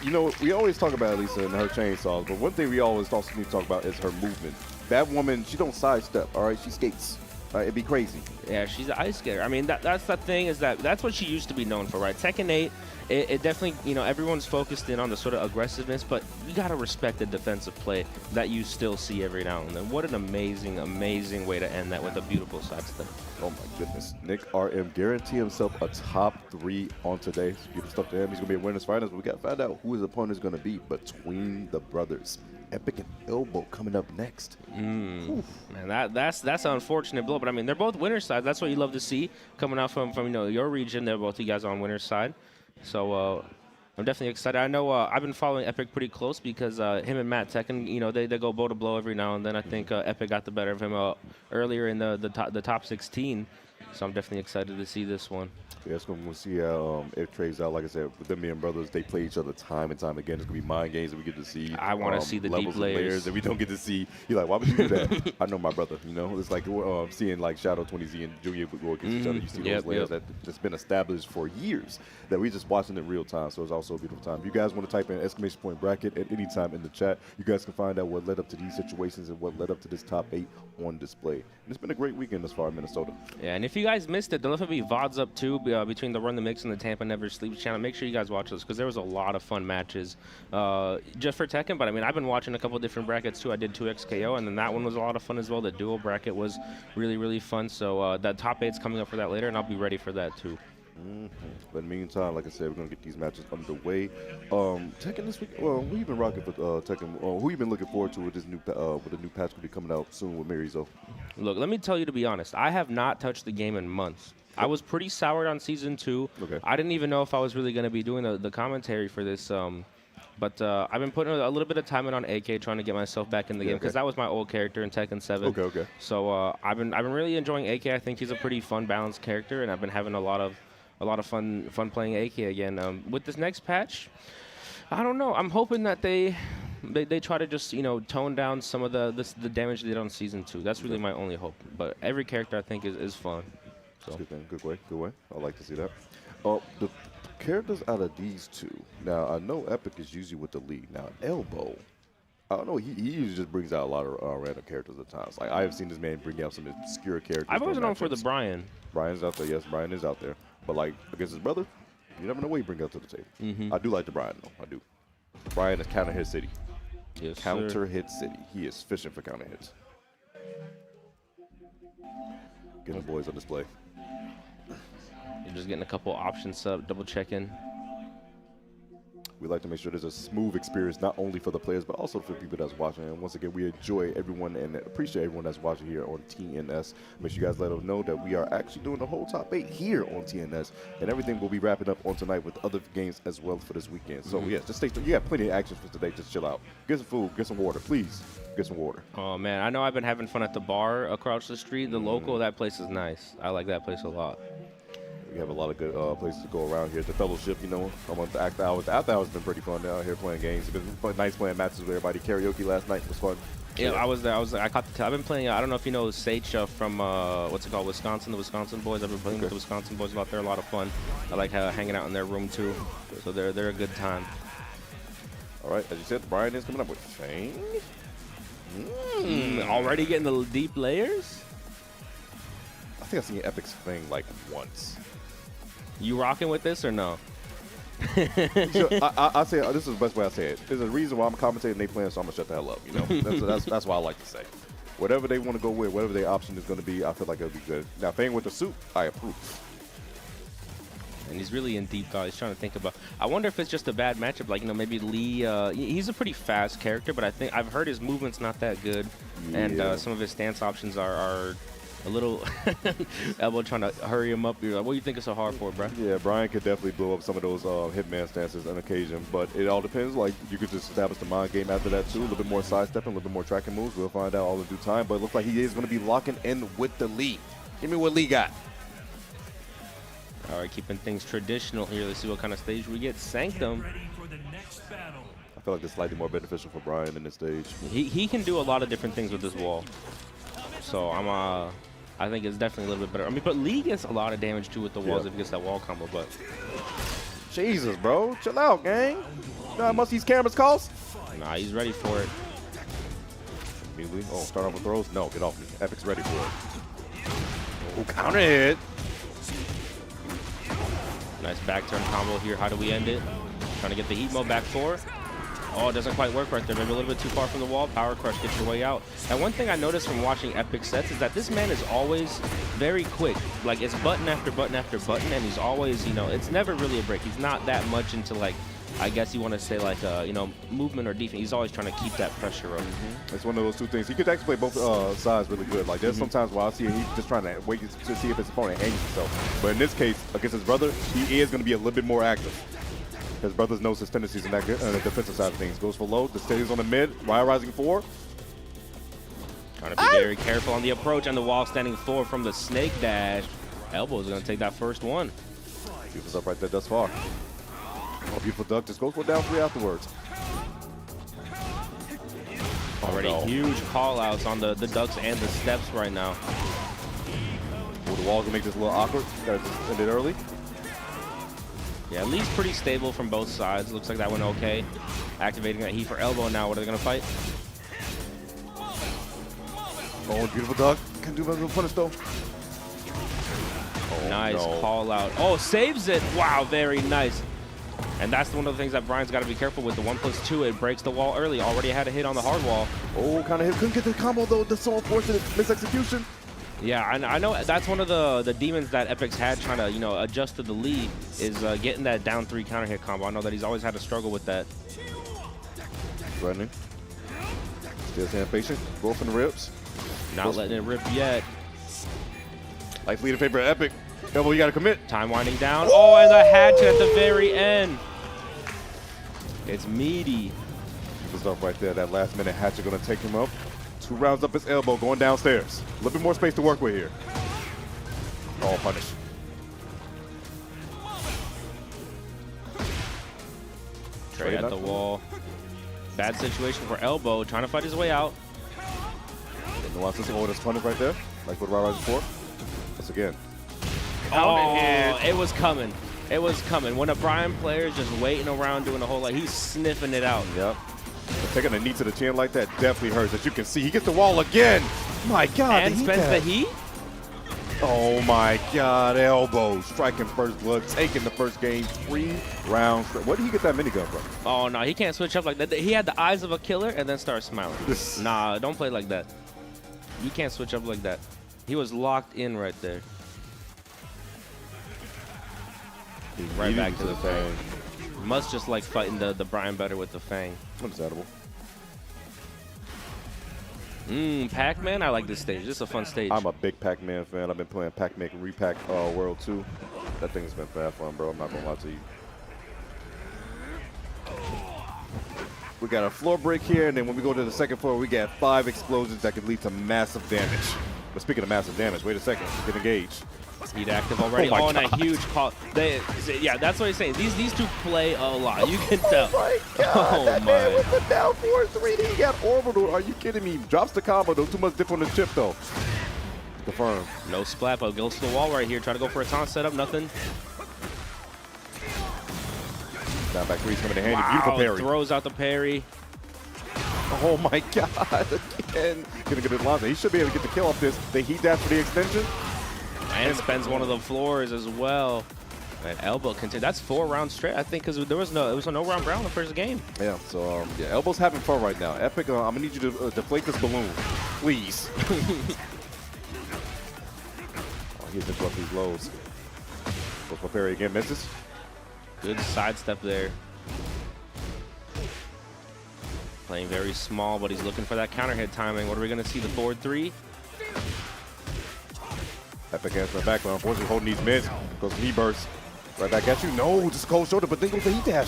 You know, we always talk about Lisa and her chainsaws, but one thing we always also need to talk about is her movement. That woman, she don't sidestep, all right? She skates. It'd be crazy. Yeah, she's an ice skater. I mean, that's the thing, is that's what she used to be known for, right? Tekken 8, it definitely, you know, everyone's focused in on the sort of aggressiveness, but you got to respect the defensive play that you still see every now and then. What an amazing, amazing way to end that with a beautiful sidestep. Oh my goodness. Nick RM guarantee himself a top 3 on today. It's beautiful stuff to him. He's going to be a winner's finals, but we got to find out who his opponent is going to be between the brothers. Epic and Elbow coming up next. Man, that's an unfortunate blow, but I mean, they're both winner's side. That's what you love to see coming out from you know, your region. They're both you guys on winner's side. So I'm definitely excited. I know I've been following Epic pretty close because him and Matt Tekken, you know, they go blow to blow every now and then. I think Epic got the better of him earlier in the top 16. So I'm definitely excited to see this one. Yeah, it's going to see how it trades out. Like I said, with them being brothers, they play each other time and time again. It's going to be mind games that we get to see. I want to see the deep layers that we don't get to see. You're like, why would you do that? I know my brother, you know. It's like seeing like Shadow 20Z and Junior go against each other. You see those layers that's been established for years that we just watching in real time. So it's also a beautiful time. If you guys want to type in !bracket at any time in the chat, you guys can find out what led up to these situations and what led up to this top 8 on display. And it's been a great weekend thus far in Minnesota. Yeah, and if you guys missed it, there'll definitely be VODs up too between the Run the Mix and the Tampa Never Sleeps channel. Make sure you guys watch those because there was a lot of fun matches just for Tekken. But I mean, I've been watching a couple different brackets too. I did 2XKO, and then that one was a lot of fun as well. The dual bracket was really, really fun. So that top 8's coming up for that later, and I'll be ready for that too. But in the meantime, like I said, we're going to get these matches underway. Tekken this week, well, who you been rocking for Tekken? Who you been looking forward to with this new with the new patch going to be coming out soon with Marizo? Look, let me tell you, to be honest, I have not touched the game in months. I was pretty soured on Season 2. Okay. I didn't even know if I was really going to be doing the commentary for this. But I've been putting a little bit of time in on AK, trying to get myself back in the game because that was my old character in Tekken 7. Okay. So I've been really enjoying AK. I think he's a pretty fun, balanced character, and I've been having a lot of fun playing AK again. With this next patch, I don't know. I'm hoping that they try to just, you know, tone down some of the damage they did on Season 2. That's really my only hope. But every character I think is fun. So. Good thing. Good way. I like to see that. The characters out of these two. Now, I know Epic is usually with the lead. Now, Elbow, I don't know. He usually just brings out a lot of random characters at times. Like, I have seen this man bring out some obscure characters. I've always known for the Brian. Brian's out there. Yes, Brian is out there. But, like, against his brother, you never know what he brings out to the table. I do like the Brian, though. I do. Brian is kind of his city. Yes, Counter sir. hit city. He is fishing for counter hits. Getting the boys on display. You're just getting a couple options up, double checking. We like to make sure there's a smooth experience, not only for the players, but also for the people that's watching. And once again, we enjoy everyone and appreciate everyone that's watching here on TNS. Make sure you guys let them know that we are actually doing the whole top 8 here on TNS. And everything will be wrapping up on tonight with other games as well for this weekend. So, yeah, just stay tuned. You got plenty of action for today. Just chill out. Get some food. Get some water. Please, get some water. Oh, man. I know I've been having fun at the bar across the street. The local, that place is nice. I like that place a lot. We have a lot of good places to go around here. The fellowship, you know, come on to after hours. After hours has been pretty fun out here playing games. It's been nice playing matches with everybody. Karaoke last night was fun. Yeah, I was there. I caught the. I've been playing. I don't know if you know Sage from what's it called, Wisconsin. The Wisconsin boys. I've been playing with the Wisconsin boys out there. A lot of fun. I like hanging out in their room too. So they're a good time. All right, as you said, Brian is coming up with Fang. Already getting the deep layers. I think I've seen Epic's Fang like once. You rocking with this or no? So, I say this is the best way I say it. There's a reason why I'm commentating. They playing, so I'm gonna shut the hell up. You know, that's what I like to say. Whatever they want to go with, whatever their option is going to be, I feel like it'll be good. Now, Fang with the suit, I approve. And he's really in deep thought. He's trying to think about. I wonder if it's just a bad matchup. Like, you know, maybe Lee. He's a pretty fast character, but I think I've heard his movement's not that good, and some of his stance options are a little Elbow trying to hurry him up. You're like, what do you think is so hard for, bro? Yeah, Brian could definitely blow up some of those hitman stances on occasion, but it all depends. Like, you could just establish the mind game after that, too. A little bit more sidestepping, a little bit more tracking moves. We'll find out all in due time, but it looks like he is going to be locking in with the Lee. Give me what Lee got. All right, keeping things traditional here. Let's see what kind of stage we get. Sanctum. I feel like it's slightly more beneficial for Brian in this stage. He can do a lot of different things with this wall. So I think it's definitely a little bit better. I mean, but Lee gets a lot of damage too with the walls if he gets that wall combo. But Jesus, bro, chill out, gang. You know how much these cameras cost? nah, he's ready for it. Immediately. Oh, start off with throws? No, get off me. Epic's ready for it. Oh, counter hit. Nice back turn combo here. How do we end it? Trying to get the heat mode back four. Oh, it doesn't quite work right there. Maybe a little bit too far from the wall. Power crush gets your way out. And one thing I noticed from watching Epic sets is that this man is always very quick. Like, it's button after button after button, and he's always, you know, it's never really a break. He's not that much into, like, I guess you want to say, like, you know, movement or defense. He's always trying to keep that pressure up. It's one of those two things. He could actually play both sides really good. Like, there's sometimes where I see him, he's just trying to wait to see if his opponent hangs himself. But in this case, against his brother, he is going to be a little bit more active. His brother knows his tendencies in that the defensive side of things. Goes for low, just stays on the mid, Wire Rising 4. Trying to be very careful on the approach and the wall standing forward from the snake dash. Elbow's going to take that first one. Beautiful's up right there thus far. Oh, beautiful duck. Just goes for down 3 afterwards. Already huge call-outs on the ducks and the steps right now. Oh, the wall's going to make this a little awkward. Got to just end it early. Yeah, Lee's pretty stable from both sides. Looks like that went okay. Activating that heat for elbow now. What are they going to fight? Oh, beautiful duck. Can do a punish though. Oh, Nice no. call out. Oh, saves it. Wow, very nice. And that's one of the things that Brian's got to be careful with. The 1+2, it breaks the wall early. Already had a hit on the hard wall. Oh, kind of hit. Couldn't get the combo though. The so unfortunate misexecution. Yeah, I know that's one of the demons that Epic's had trying to, you know, adjust to the lead is getting that down 3 counter hit combo. I know that he's always had to struggle with that. Running. Still staying patient. Go from the ribs. Not letting it rip yet. Like lead in favor of Epic. Elbow, you got to commit. Time winding down. Oh, and the hatchet at the very end. It's meaty. Good stuff right there. That last minute hatchet going to take him up. 2 rounds up his elbow, going downstairs. A little bit more space to work with here. Oh, punish. Straight at the wall. Bad situation for elbow, trying to fight his way out. And watch this. Oh, this punish right there. Like what Rising 4. Once again. Oh, it was coming. It was coming. When a Brian player is just waiting around doing a whole lot, he's sniffing it out. Yep. But taking a knee to the chin like that definitely hurts. As you can see, he gets the wall again. My God. And spends the heat? Oh my God, elbow. Striking first blood, taking the first game, 3 rounds. Where did he get that minigun from? Oh, no, he can't switch up like that. He had the eyes of a killer and then start smiling. Nah, don't play like that. You can't switch up like that. He was locked in right there. Right back to the Fang. Must just like fighting the Brian better with the Fang. Understandable. Pac-Man, I like this stage. This is a fun stage. I'm a big Pac-Man fan. I've been playing Pac-Man Repack World 2. That thing's been bad fun, bro. I'm not gonna lie to you. We got a floor break here, and then when we go to the second floor, we got 5 explosions that could lead to massive damage. But speaking of massive damage, wait a second. Get engaged. Heat active already. Oh, and a huge call. Yeah, that's what he's saying. These two play a lot. You can tell. Oh my God! Oh that my. man with the down 4-3. He got orbital. Are you kidding me? Drops the combo though. Too much dip on the chip though. Confirm. No splat, but goes to the wall right here. Try to go for a taunt setup. Nothing. Down back 3's coming in handy. Wow, Beautiful parry. throws out the parry. Oh my God! Again, gonna get his Lonzo. He should be able to get the kill off this. The heat dash for the extension. And spends one of the floors as well. That elbow continue. That's 4 rounds straight, I think, because it was a no round round in the first game. Yeah. So yeah, Elbow's having fun right now. Epic, I'm gonna need you to deflate this balloon, please. Oh, he's interrupting these lows. Goes for parry again, misses. Good sidestep there. Playing very small, but he's looking for that counter hit timing. What are we going to see? The forward 3? Epic answer in the background. Unfortunately, holding these mids. Goes knee burst. Right back at you. No, just a cold shoulder, but then goes the heat dash.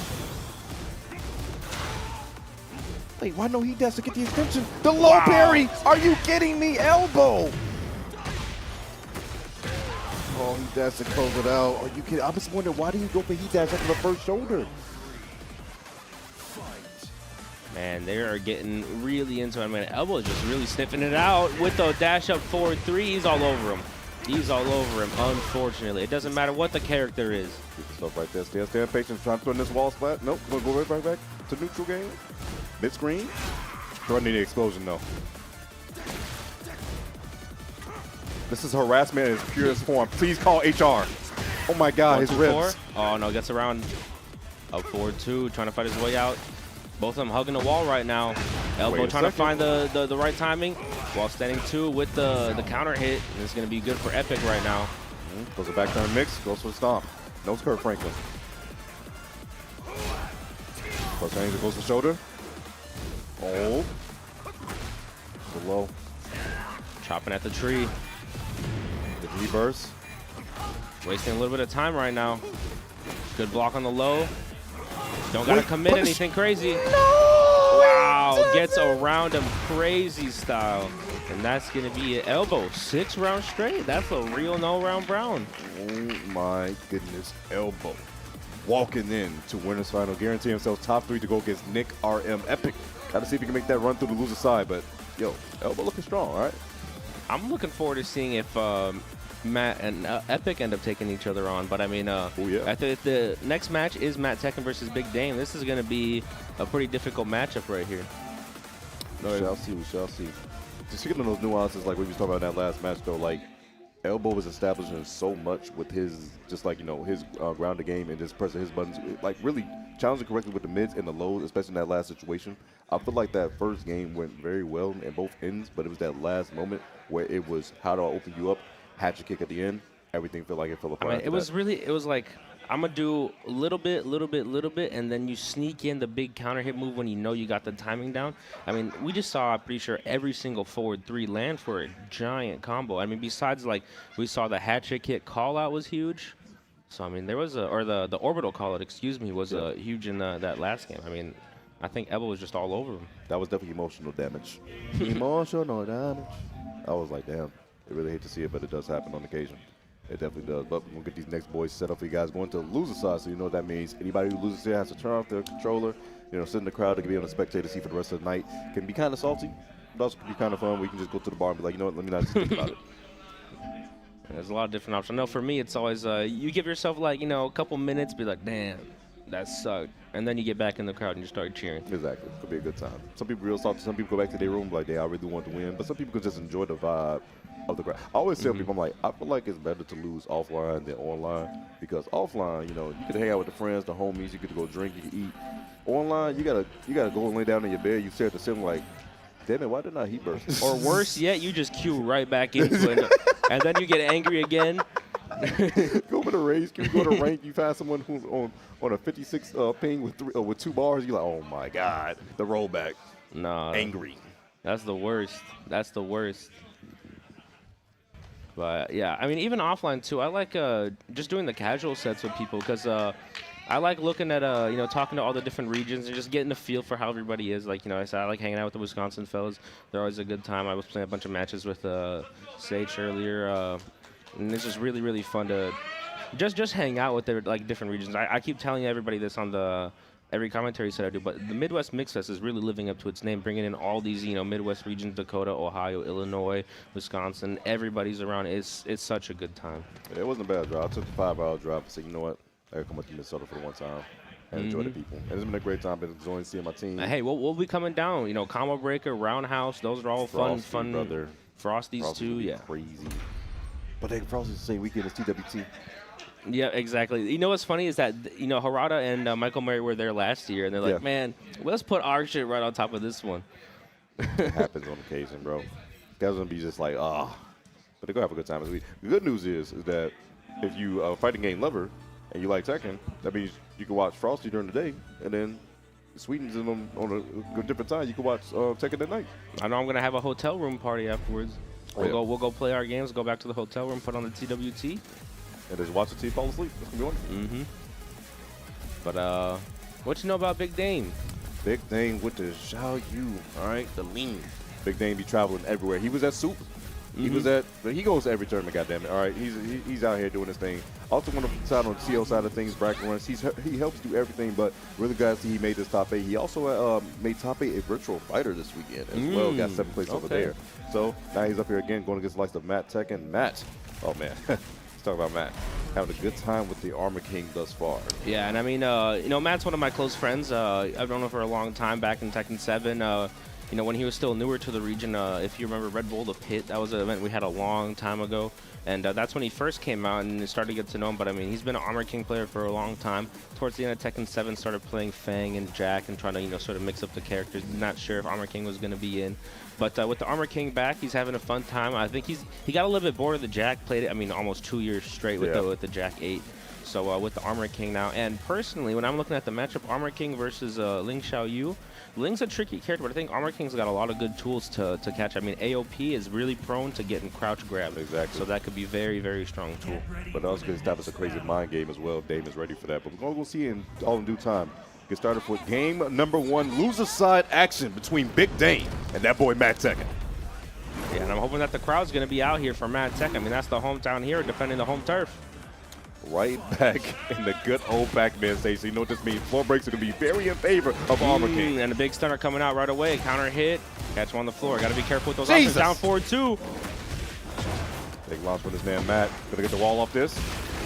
Wait, why no heat dash to get the extension? The low parry! Are you kidding me? Elbow! Oh, heat dash to close it out. Are you kidding? I was wondering, why do you go for heat dash after the first shoulder? Man, they are getting really into it. I mean, Elbow is just really sniffing it out with the dash up forward 3. He's all over him. He's all over him, unfortunately. It doesn't matter what the character is. Keep yourself right there. Stand patient. Trying to throw in this wall splat. Nope. We'll go right back to neutral game. Mid screen. Threatening the explosion, though. This is harassment in its purest form. Please call HR. Oh my God, his ribs. Oh no, gets around up forward 2, trying to fight his way out. Both of them hugging the wall right now. Elbow trying to find the right timing while standing 2 with the counter hit. And it's going to be good for Epic right now. Goes a back turn mix, goes for the stomp. No Kurt Franklin. Close range, goes to shoulder. Oh. Below. Chopping at the tree. The knee burst. Wasting a little bit of time right now. Good block on the low. Don't got to commit anything crazy. No! Wow, gets around him crazy style. And that's going to be an Elbow. 6 rounds straight. That's a real no-round Brown. Oh my goodness, Elbow. Walking in to winner's final. Guarantee himself top 3 to go against Nick RM Epic. Got to see if he can make that run through the loser side. But, yo, Elbow looking strong, all right? I'm looking forward to seeing if Matt and Epic end up taking each other on. But, I mean, if the next match is Matt Tekken versus Big Dame, this is going to be a pretty difficult matchup right here. We shall see. Just speaking of those nuances, like we was talking about in that last match, though, like, Elbow was establishing so much with his, just like, you know, his grounded game and just pressing his buttons, like really challenging correctly with the mids and the lows, especially in that last situation. I feel like that first game went very well in both ends, but it was that last moment where it was, how do I open you up? Hatchet kick at the end. Everything felt like it fell apart. I mean, it was like, I'm going to do a little bit, and then you sneak in the big counter hit move when you know you got the timing down. I mean, we just saw, I'm pretty sure, every single forward 3 land for a giant combo. I mean, besides, like, we saw the hatchet kick call out was huge. So, I mean, there was the orbital call out, excuse me, was huge in that last game. I mean, I think Elbow was just all over him. That was definitely emotional damage. Emotional damage. I was like, damn. I really hate to see it, but it does happen on occasion. It definitely does. But we'll get these next boys set up for you guys going to the loser side, so you know what that means. Anybody who loses here has to turn off their controller, you know, sit in the crowd to be able to spectate to see for the rest of the night. Can be kind of salty, but also can be kind of fun. We can just go to the bar and be like, you know what, let me not just think about it. There's a lot of different options. I know for me, it's always, you give yourself, like, you know, a couple minutes, be like, damn, That sucked. And then you get back in the crowd and you start cheering. Exactly. Could be a good time. Some people real salty. Some people go back to their room like, I really want to win. But some people could just enjoy the vibe of the crowd. I always tell people, I'm like, I feel like it's better to lose offline than online. Because offline, you know, you could hang out with the friends, the homies. You could go drink, you could eat. Online, you gotta go and lay down in your bed. You stare at the ceiling like, damn it, why didn't I heat burst? Or worse yet, you just queue right back into it. And then you get angry again. Go with a race. Can you go to rank? You find someone who's on a 56 ping with 2 bars. You're like, oh my god, the rollback. Nah, Angry. That's the worst. That's the worst. But yeah, I mean, even offline too. I like just doing the casual sets with people because I like looking at you know, talking to all the different regions and just getting a feel for how everybody is. Like, you know, I said I like hanging out with the Wisconsin fellas. They're always a good time. I was playing a bunch of matches with Sage earlier. And it's just really, really fun to just hang out with their like different regions. I keep telling everybody this on the every commentary set I do, but the Midwest Mixfest is really living up to its name, bringing in all these, you know, Midwest regions: Dakota, Ohio, Illinois, Wisconsin. Everybody's around. It's such a good time. Yeah, it wasn't a bad drive. I took the 5-hour drive and said, you know what, I gotta come up to Minnesota for the one time and enjoy the people. And it's been a great time. Been enjoying seeing my team. Hey, we'll be coming down. You know, Combo Breaker, Roundhouse. Those are all fun. Brother. Frosties too. Yeah. Crazy. But they Frosty's the same weekend as TWT. Yeah, exactly. You know what's funny is that, you know, Harada and Michael Murray were there last year, and they're like, man, let's put our shit right on top of this one. It happens on occasion, bro. Guys gonna be just like, but they're gonna have a good time. The good news is that if you are a fighting game lover and you like Tekken, that means you can watch Frosty during the day, and then Sweden's in them on a different time. You can watch Tekken at night. I know I'm gonna have a hotel room party afterwards. We'll go play our games, go back to the hotel room, put on the TWT. And just watch the team fall asleep. That's going to be wonderful. But what you know about Big Dame? Big Dame with the Xiao Yu, all right, the lean. Big Dame be traveling everywhere. He was at Super. He goes to every tournament, goddammit. All right, he's out here doing his thing. Also, want to side on the CO side of things, bracket runs. He helps do everything, but really glad to see he made this top 8. He also made top 8 a virtual fighter this weekend as well. Got 7th place over there. So now he's up here again, going against the likes of Matt Tech and Matt. Oh man, let's talk about Matt. Having a good time with the Armor King thus far. Yeah, and I mean, you know, Matt's one of my close friends. I've known him for a long time back in Tekken 7. You know, when he was still newer to the region, if you remember Red Bull The Pit, that was an event we had a long time ago. And that's when he first came out and started to get to know him. But I mean, he's been an Armor King player for a long time. Towards the end of Tekken 7, started playing Fang and Jack and trying to, you know, sort of mix up the characters. Not sure if Armor King was going to be in. But with the Armor King back, he's having a fun time. I think he got a little bit bored of the Jack. Played it, I mean, almost 2 years straight with the Jack 8. So with the Armor King now, and personally, when I'm looking at the matchup, Armor King versus Ling Xiaoyu, Ling's a tricky character, but I think Armor King's got a lot of good tools to catch. I mean, AOP is really prone to getting crouch grabbed. Exactly. So that could be very, very strong tool. But also going to establish a crazy mind game as well. Dame is ready for that. But we're going to see in all in due time. Get started with game number 1, loser side action between Big Dame and that boy Matt Tekken. Yeah, and I'm hoping that the crowd's going to be out here for Matt Tech. I mean, that's the hometown hero defending the home turf. Right back in the good old Pac-Man stage. So you know what this means. Floor breaks are going to be very in favor of Armor King. And a big stunner coming out right away. Counter hit. Catch him on the floor. Got to be careful with those options. Down forward, too. Big launch from this man, Matt. Going to get the wall off this.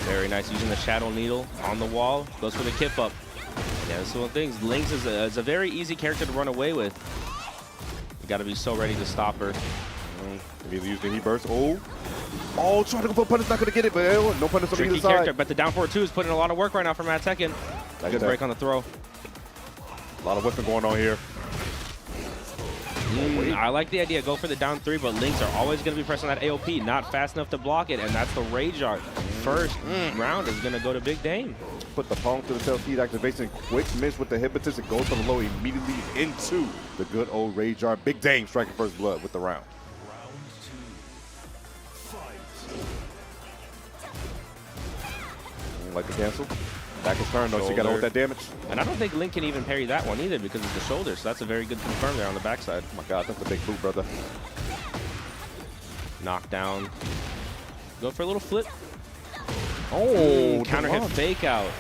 Very nice. Using the Shadow Needle on the wall. Goes for the kip up. Yeah, that's one of the things. Lynx is a very easy character to run away with. You got to be so ready to stop her. He's used the heat burst. Oh, trying to go for a punish, not going to get it, but no punish on either side. Character, but the down forward 2 is putting a lot of work right now for Matt Tekken. Good break on the throw. A lot of whipping going on here. I like the idea. Go for the down 3, but Lynx are always going to be pressing that AOP. Not fast enough to block it, and that's the Rage Art. First round is going to go to Big Dame. Put the palm to the tail speed activation. Quick miss with the hypnosis. It goes for the low immediately into the good old Rage Art. Big Dame striking first blood with the round. Like the cancel. Back is turned though, so you got to hold that damage. And I don't think Link can even parry that one either because of the shoulder, so that's a very good confirm there on the backside. Oh my god, that's a big boot, brother. Knockdown. Go for a little flip. Oh, counter hit fake out.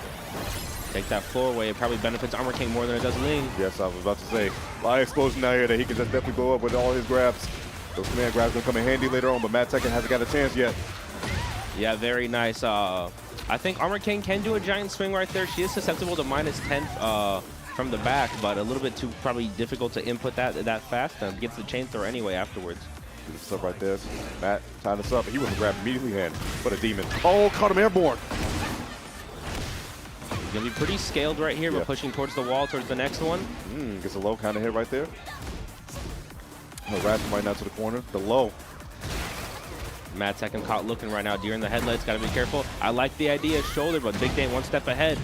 Take that floor away. It probably benefits Armor King more than it does Ling. Yes, I was about to say. A lot of explosion out here that he can just definitely blow up with all his grabs. Those command grabs will come in handy later on, but Matt Tekken hasn't got a chance yet. Yeah, very nice I think Armor King can do a giant swing right there. She is susceptible to -10 from the back, but a little bit too probably difficult to input that fast. Gets the chain throw anyway afterwards. Good stuff right there. Matt tying this up. He was grab immediately hand for the demon. Oh, caught him airborne. He's going to be pretty scaled right here, but pushing towards the wall, towards the next one. Gets a low kind of hit right there. Harassing right now to the corner. The low. Mad Tekken caught looking right now. Deer in the headlights. Got to be careful. I like the idea of shoulder, but Big Dame one step ahead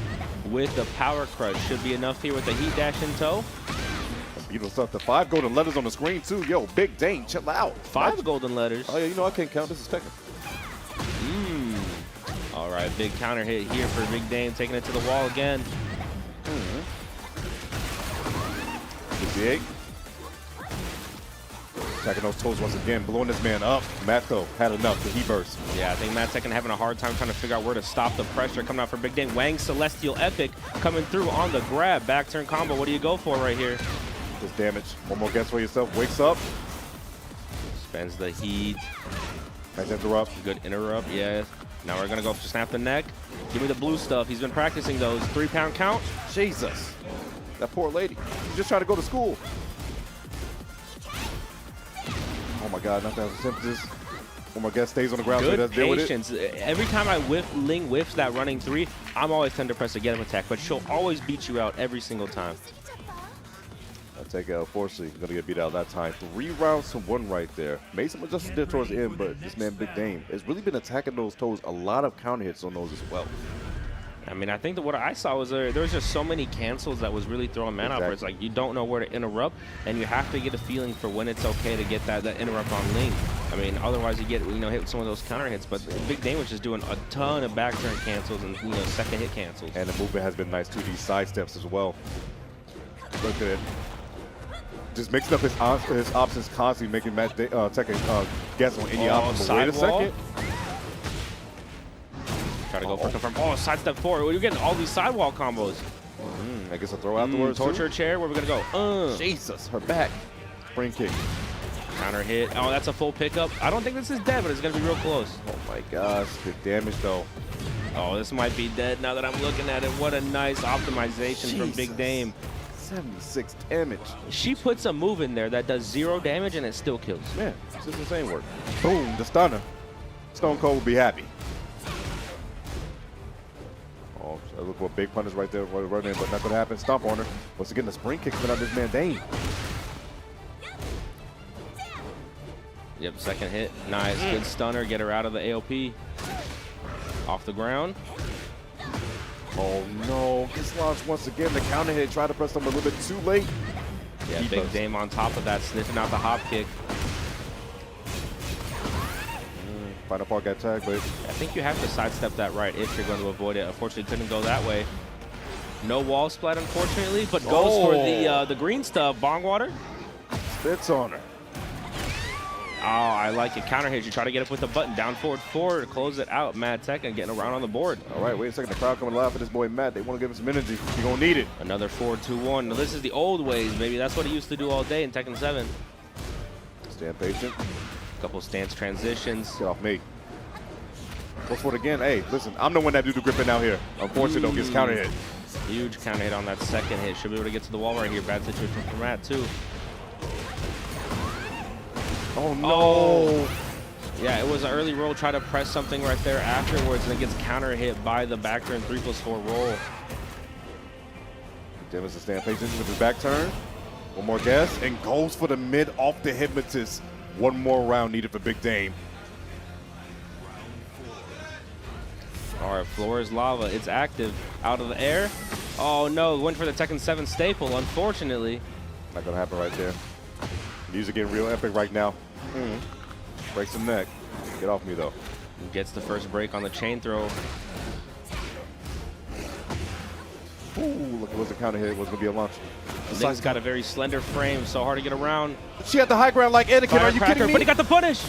with the power crush. Should be enough here with the heat dash in tow. Beautiful stuff. The 5 golden letters on the screen, too. Yo, Big Dame, chill out. 5 golden letters. Oh, yeah, you know I can't count. This is Tekken. All right, big counter hit here for Big Dame, taking it to the wall again. 58. Attacking those toes once again, blowing this man up. Matt, though, had enough. The heat burst. Yeah, I think Mad Tekken having a hard time trying to figure out where to stop the pressure coming out for Big Dame. Wang Celestial Epic coming through on the grab. Back turn combo. What do you go for right here? Just damage. One more guess for yourself. Wakes up. Spends the heat. Nice interrupt. Good interrupt, yeah. Now we're going to go to snap the neck. Give me the blue stuff. He's been practicing those. 3-pound count. Jesus. That poor lady. She's just trying to go to school. Oh, my God. Not to have the sympathies. One more guess stays on the ground. Good so deal with it. patience. Every time Ling whiffs that running 3, I'm always tender press to get him attack, but she'll always beat you out every single time. I'll take fortunately, going to get beat out that time. 3 rounds to 1 right there. Made some adjustments there towards the end, but this man, Big Dame, has really been attacking those toes. A lot of counter hits on those as well. I mean, I think that what I saw was there was just so many cancels that was really throwing man out where it's like you don't know where to interrupt, and you have to get a feeling for when it's okay to get that interrupt on Ling. I mean, otherwise you get hit with some of those counter hits, but Big Dame was just doing a ton of back turn cancels and second hit cancels. And the movement has been nice too, these side steps as well. Look at it. Just mixing up his options constantly, making Matt Tekken guess on any option. But wait a second. Try to go for confirm. Oh, sidestep forward. You're getting all these sidewall combos. I guess a throw afterwards. Torture chair. Where we gonna go? Jesus, her back. Spring kick. Counter hit. Oh, that's a full pickup. I don't think this is dead, but it's gonna be real close. Oh my gosh, good damage though. Oh, this might be dead now that I'm looking at it. What a nice optimization from Big Dame. 76 damage. She puts a move in there that does 0 damage and it still kills. Man, it's just insane work. Boom, the stunner. Stone Cold will be happy. Oh, I look for a big punish right there, running, but not gonna happen. Stomp on her. Once again, the spring kick coming out of this man Dame. Yep, second hit. Nice, good stunner. Get her out of the AOP. Off the ground. Oh no, gets launched once again. The counter hit, try to press them a little bit too late. Yeah, Big Dame on top of that, sniffing out the hop kick. Final part got tagged, but I think you have to sidestep that right if you're going to avoid it. Unfortunately, couldn't go that way. No wall splat, unfortunately, but goes for the green stuff. Bong water. spits on her. Oh, I like it. Counter hit. You try to get up with the button. Down forward to close it out. Mad Tekken getting around on the board. All right, wait a second. The crowd coming live for this boy Matt. They want to give him some energy. You're going to need it. Another 4-2-1. Now, this is the old ways, baby. That's what he used to do all day in Tekken 7. Stand patient. Couple stance transitions. Get off me. Go for it again. Hey, listen, I'm the one that do the gripping out here. Unfortunately, though, gets counter hit. Huge counter hit on that second hit. Should be able to get to the wall right here. Bad situation for Matt, too. Oh, no. Oh. Yeah, it was an early roll. Try to press something right there afterwards, and it gets counter hit by the back turn 3+4 roll. Davis to stand patient with his back turn. One more guess, and goes for the mid off the hypnotist. One more round needed for Big Dame. All right, floor is lava. It's active. Out of the air. Oh, no. Went for the Tekken 7 staple, unfortunately. Not going to happen right there. Music getting real epic right now. Breaks the neck. Get off me, though. Gets the first break on the chain throw. Ooh, look, it was a counter hit. It was going to be a launch. Ling's got a very slender frame, so hard to get around. She had the high ground like Anakin. Are you kidding me? But he got the punish.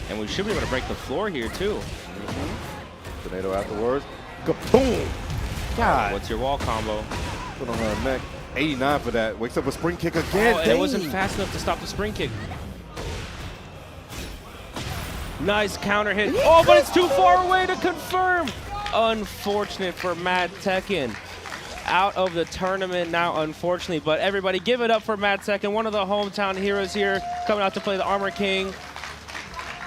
And we should be able to break the floor here, too. Tornado afterwards. Kaboom! God. What's your wall combo? Put on her neck. 89 for that. Wakes up a spring kick again. Oh, and it wasn't fast enough to stop the spring kick. Nice counter hit. Oh, but it's too far away to confirm. Unfortunate for Mad Tekken. Out of the tournament now, unfortunately. But everybody give it up for Mad Tekken, one of the hometown heroes here, coming out to play the Armor King.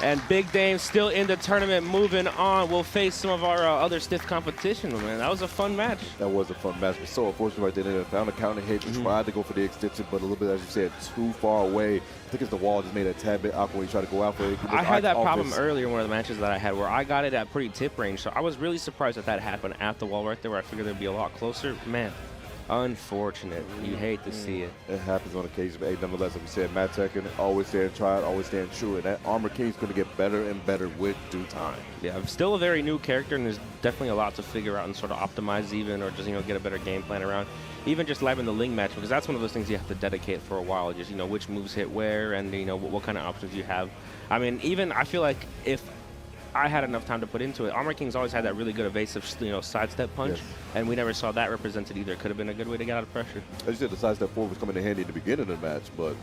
And Big Dame still in the tournament, moving on. We'll face some of our other stiff competition, man. That was a fun match. That was a fun match, but so unfortunate right there. They found a counter hit, tried to go for the extension, but a little bit, as you said, too far away. I think it's the wall just made it a tad bit awkward when he tried to go out for it. I had that problem earlier in one of the matches that I had where I got it at pretty tip range, so I was really surprised that happened at the wall right there where I figured they'd be a lot closer. Man, unfortunate. You hate to see it. It happens on occasion, but hey, nonetheless, like we said, Mad Tekken, always stand tried, always stand true, and that Armor King's going to get better and better with due time. Yeah, I'm still a very new character, and there's definitely a lot to figure out and sort of optimize even, or just, get a better game plan around. Even just live in the Ling match, because that's one of those things you have to dedicate for a while, just, which moves hit where and, what kind of options you have. I mean, even I feel like if I had enough time to put into it, Armor King's always had that really good evasive, sidestep punch, and we never saw that represented either. Could have been a good way to get out of pressure. As you said, the sidestep forward was coming in handy at the beginning of the match, but...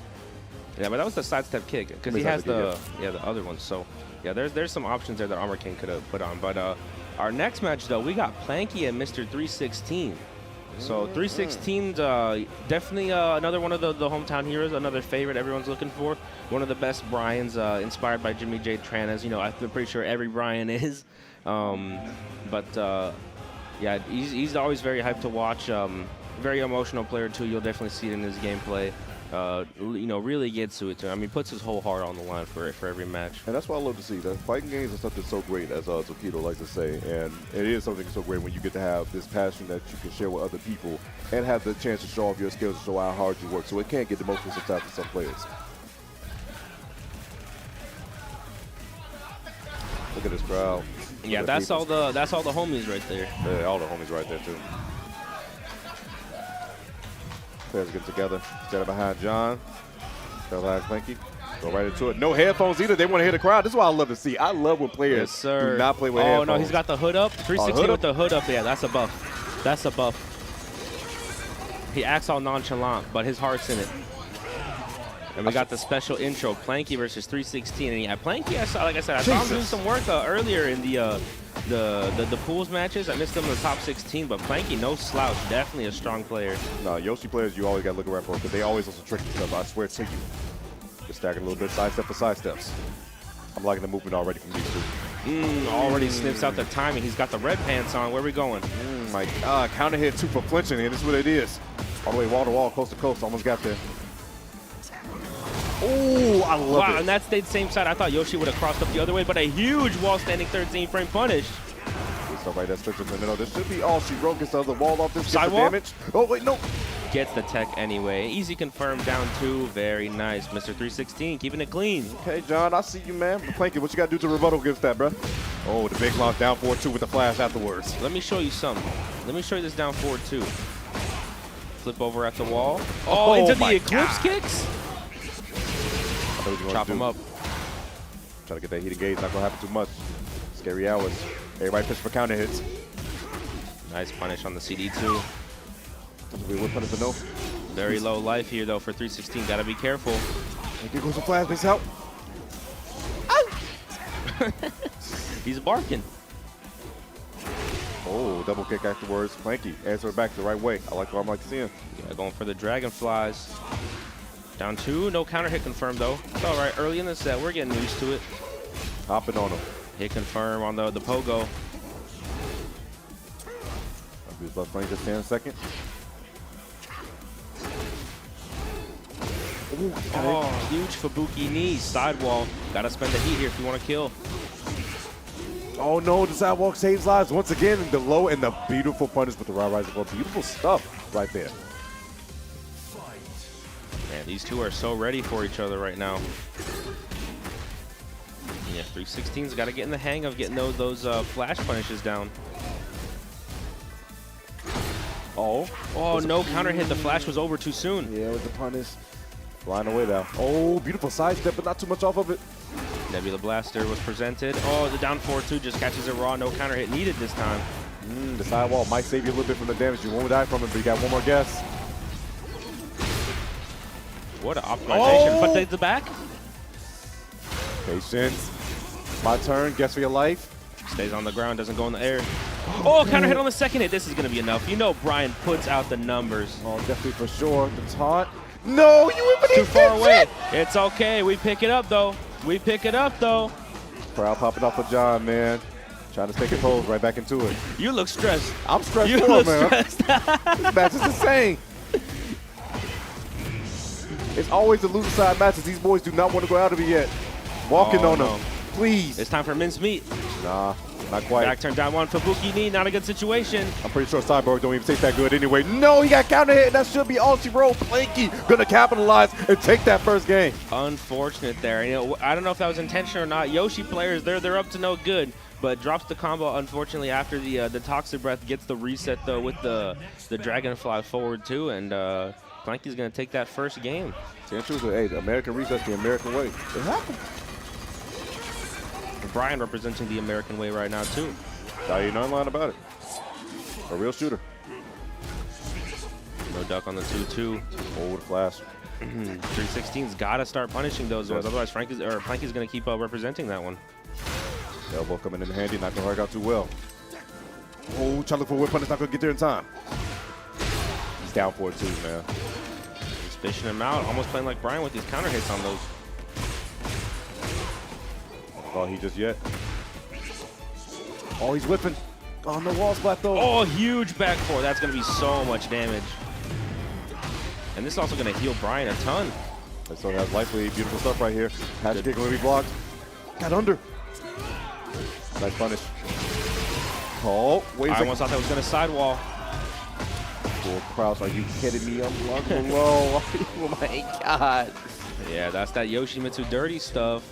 Yeah, but that was the sidestep kick, because he has the other one. So, yeah, there's some options there that Armor King could have put on. But our next match, though, we got Planky and Mr. 316. So 316's definitely another one of the hometown heroes, another favorite everyone's looking for. One of the best Bryans, inspired by Jimmy J. Tran, as I'm pretty sure every Bryan is. Yeah, he's always very hyped to watch. Very emotional player too. You'll definitely see it in his gameplay. Really gets to it too. I mean, puts his whole heart on the line for every match. And that's what I love to see. That fighting games are something so great, as Tokido likes to say. And it is something so great when you get to have this passion that you can share with other people and have the chance to show off your skills and show how hard you work. So it can get emotional sometimes for some players. Look at this crowd. Yeah, that's all the homies right there. Yeah, all the homies right there too. Players get together, stand behind John, stand behind Planky, go right into it. No headphones either. They want to hear the crowd. This is what I love to see. I love when players do not play with headphones. Oh, no, he's got the hood up. 316 with the hood up. Yeah, that's a buff. That's a buff. He acts all nonchalant, but his heart's in it. And we got the special intro, Planky versus 316. And yeah, Planky, like I said, I saw him doing some work earlier in the pools matches. I missed him in the top 16, but Planky, no slouch, definitely a strong player. No, Yoshi players, you always got to look around for because they always also tricky stuff. I swear to you. Just stacking a little bit, sidestep for sidesteps. I'm liking the movement already from these two. Already sniffs out the timing. He's got the red pants on. Where are we going? My God, counter hit two for flinching, and this is what it is. All the way wall to wall, coast to coast, almost got there. Oh, I love it. Wow, and that stayed same side. I thought Yoshi would have crossed up the other way, but a huge wall standing 13-frame punish. Good stuff right there, stretch in the middle. This should be all she wrote. Gets the other wall off this, gets the Sidewall? damage. Oh, wait, no. Gets the tech anyway. Easy confirm, down 2. Very nice. Mr. 316 keeping it clean. Okay, John, I see you, man. But Planky, what you got to do to rebuttal against that, bro? Oh, the big launch down 4-2 with the flash afterwards. Let me show you something. Let me show you this down 4-2. Flip over at the wall. Oh, into the Eclipse kicks? Chop him up. Try to get that heat engaged. Not going to happen too much. Scary hours. Everybody pitch for counter hits. Nice punish on the CD2. No. Very low life here, though, for 316. Got to be careful. Here goes the flash. Makes out. He's barking. Oh, double kick afterwards. Planky, answer it back the right way. I like what I'm like seeing. Yeah, going for the dragonflies. Down 2, no counter hit confirmed though. It's all right, early in the set, we're getting used to it. Hopping on him. Hit confirm on the pogo. I'll do about Planky just 10 seconds. Ooh, oh, huge Fubuki knee, sidewall. Gotta spend the heat here if you want to kill. Oh no, the sidewalk saves lives once again. The low and the beautiful punish with the raw rising ball. Beautiful stuff right there. Man, these two are so ready for each other right now. Yeah, 316's got to get in the hang of getting those flash punishes down. Oh, no counter hit. The flash was over too soon. Yeah, with the punish. Flying away now. Oh, beautiful sidestep, but not too much off of it. Nebula Blaster was presented. Oh, the down 4-2 just catches it raw. No counter hit needed this time. The sidewall might save you a little bit from the damage. You won't die from it, but you got one more guess. What an optimization. But the back? Patience. My turn. Guess for your life. Stays on the ground, doesn't go in the air. Oh, counter hit on the second hit. This is going to be enough. You know Brian puts out the numbers. Oh, definitely for sure. The taunt. No, you went for Too far away. It's okay. We pick it up, though. We pick it up, though. Crowd popping off for John, man. Trying to stay composed right back into it. You look stressed. I'm stressed You too, look man. stressed. This match is insane. It's always the loser side matches. These boys do not want to go out of it yet. Walking on them. Please. It's time for mincemeat. Nah, not quite. Back turn down one for Buki knee. Not a good situation. I'm pretty sure Cyborg don't even taste that good anyway. No, he got counter hit. That should be all she wrote. Planky gonna capitalize and take that first game. Unfortunate there. You know, I don't know if that was intentional or not. Yoshi players, they're up to no good, but drops the combo unfortunately after the Toxic Breath gets the reset though with the Dragonfly forward too, and Planky's gonna take that first game. Hey, the American reset's the American way. It happened. Brian representing the American way right now too. Tell you none line about it. A real shooter. No duck on the 2-2. Over the flash. 316's got to start punishing those ones, otherwise Planky's going to keep representing that one. Elbow coming in handy, not going to work out too well. Oh, trying to look for a whip punish, not going to get there in time. He's down for it too, man. He's fishing him out, almost playing like Brian with these counter hits on those. Oh, he just yet. Oh, he's whipping. Oh, no wall splat though. Oh, huge back four. That's going to be so much damage. And this is also going to heal Brian a ton. And so that's likely beautiful stuff right here. Hatch kick going to be blocked. Got under. Nice punish. Oh, wait a I second. almost thought that was going to sidewall. Full Kraus, are you kidding me? I'm locked below. Oh my God. Yeah, that's that Yoshimitsu dirty stuff.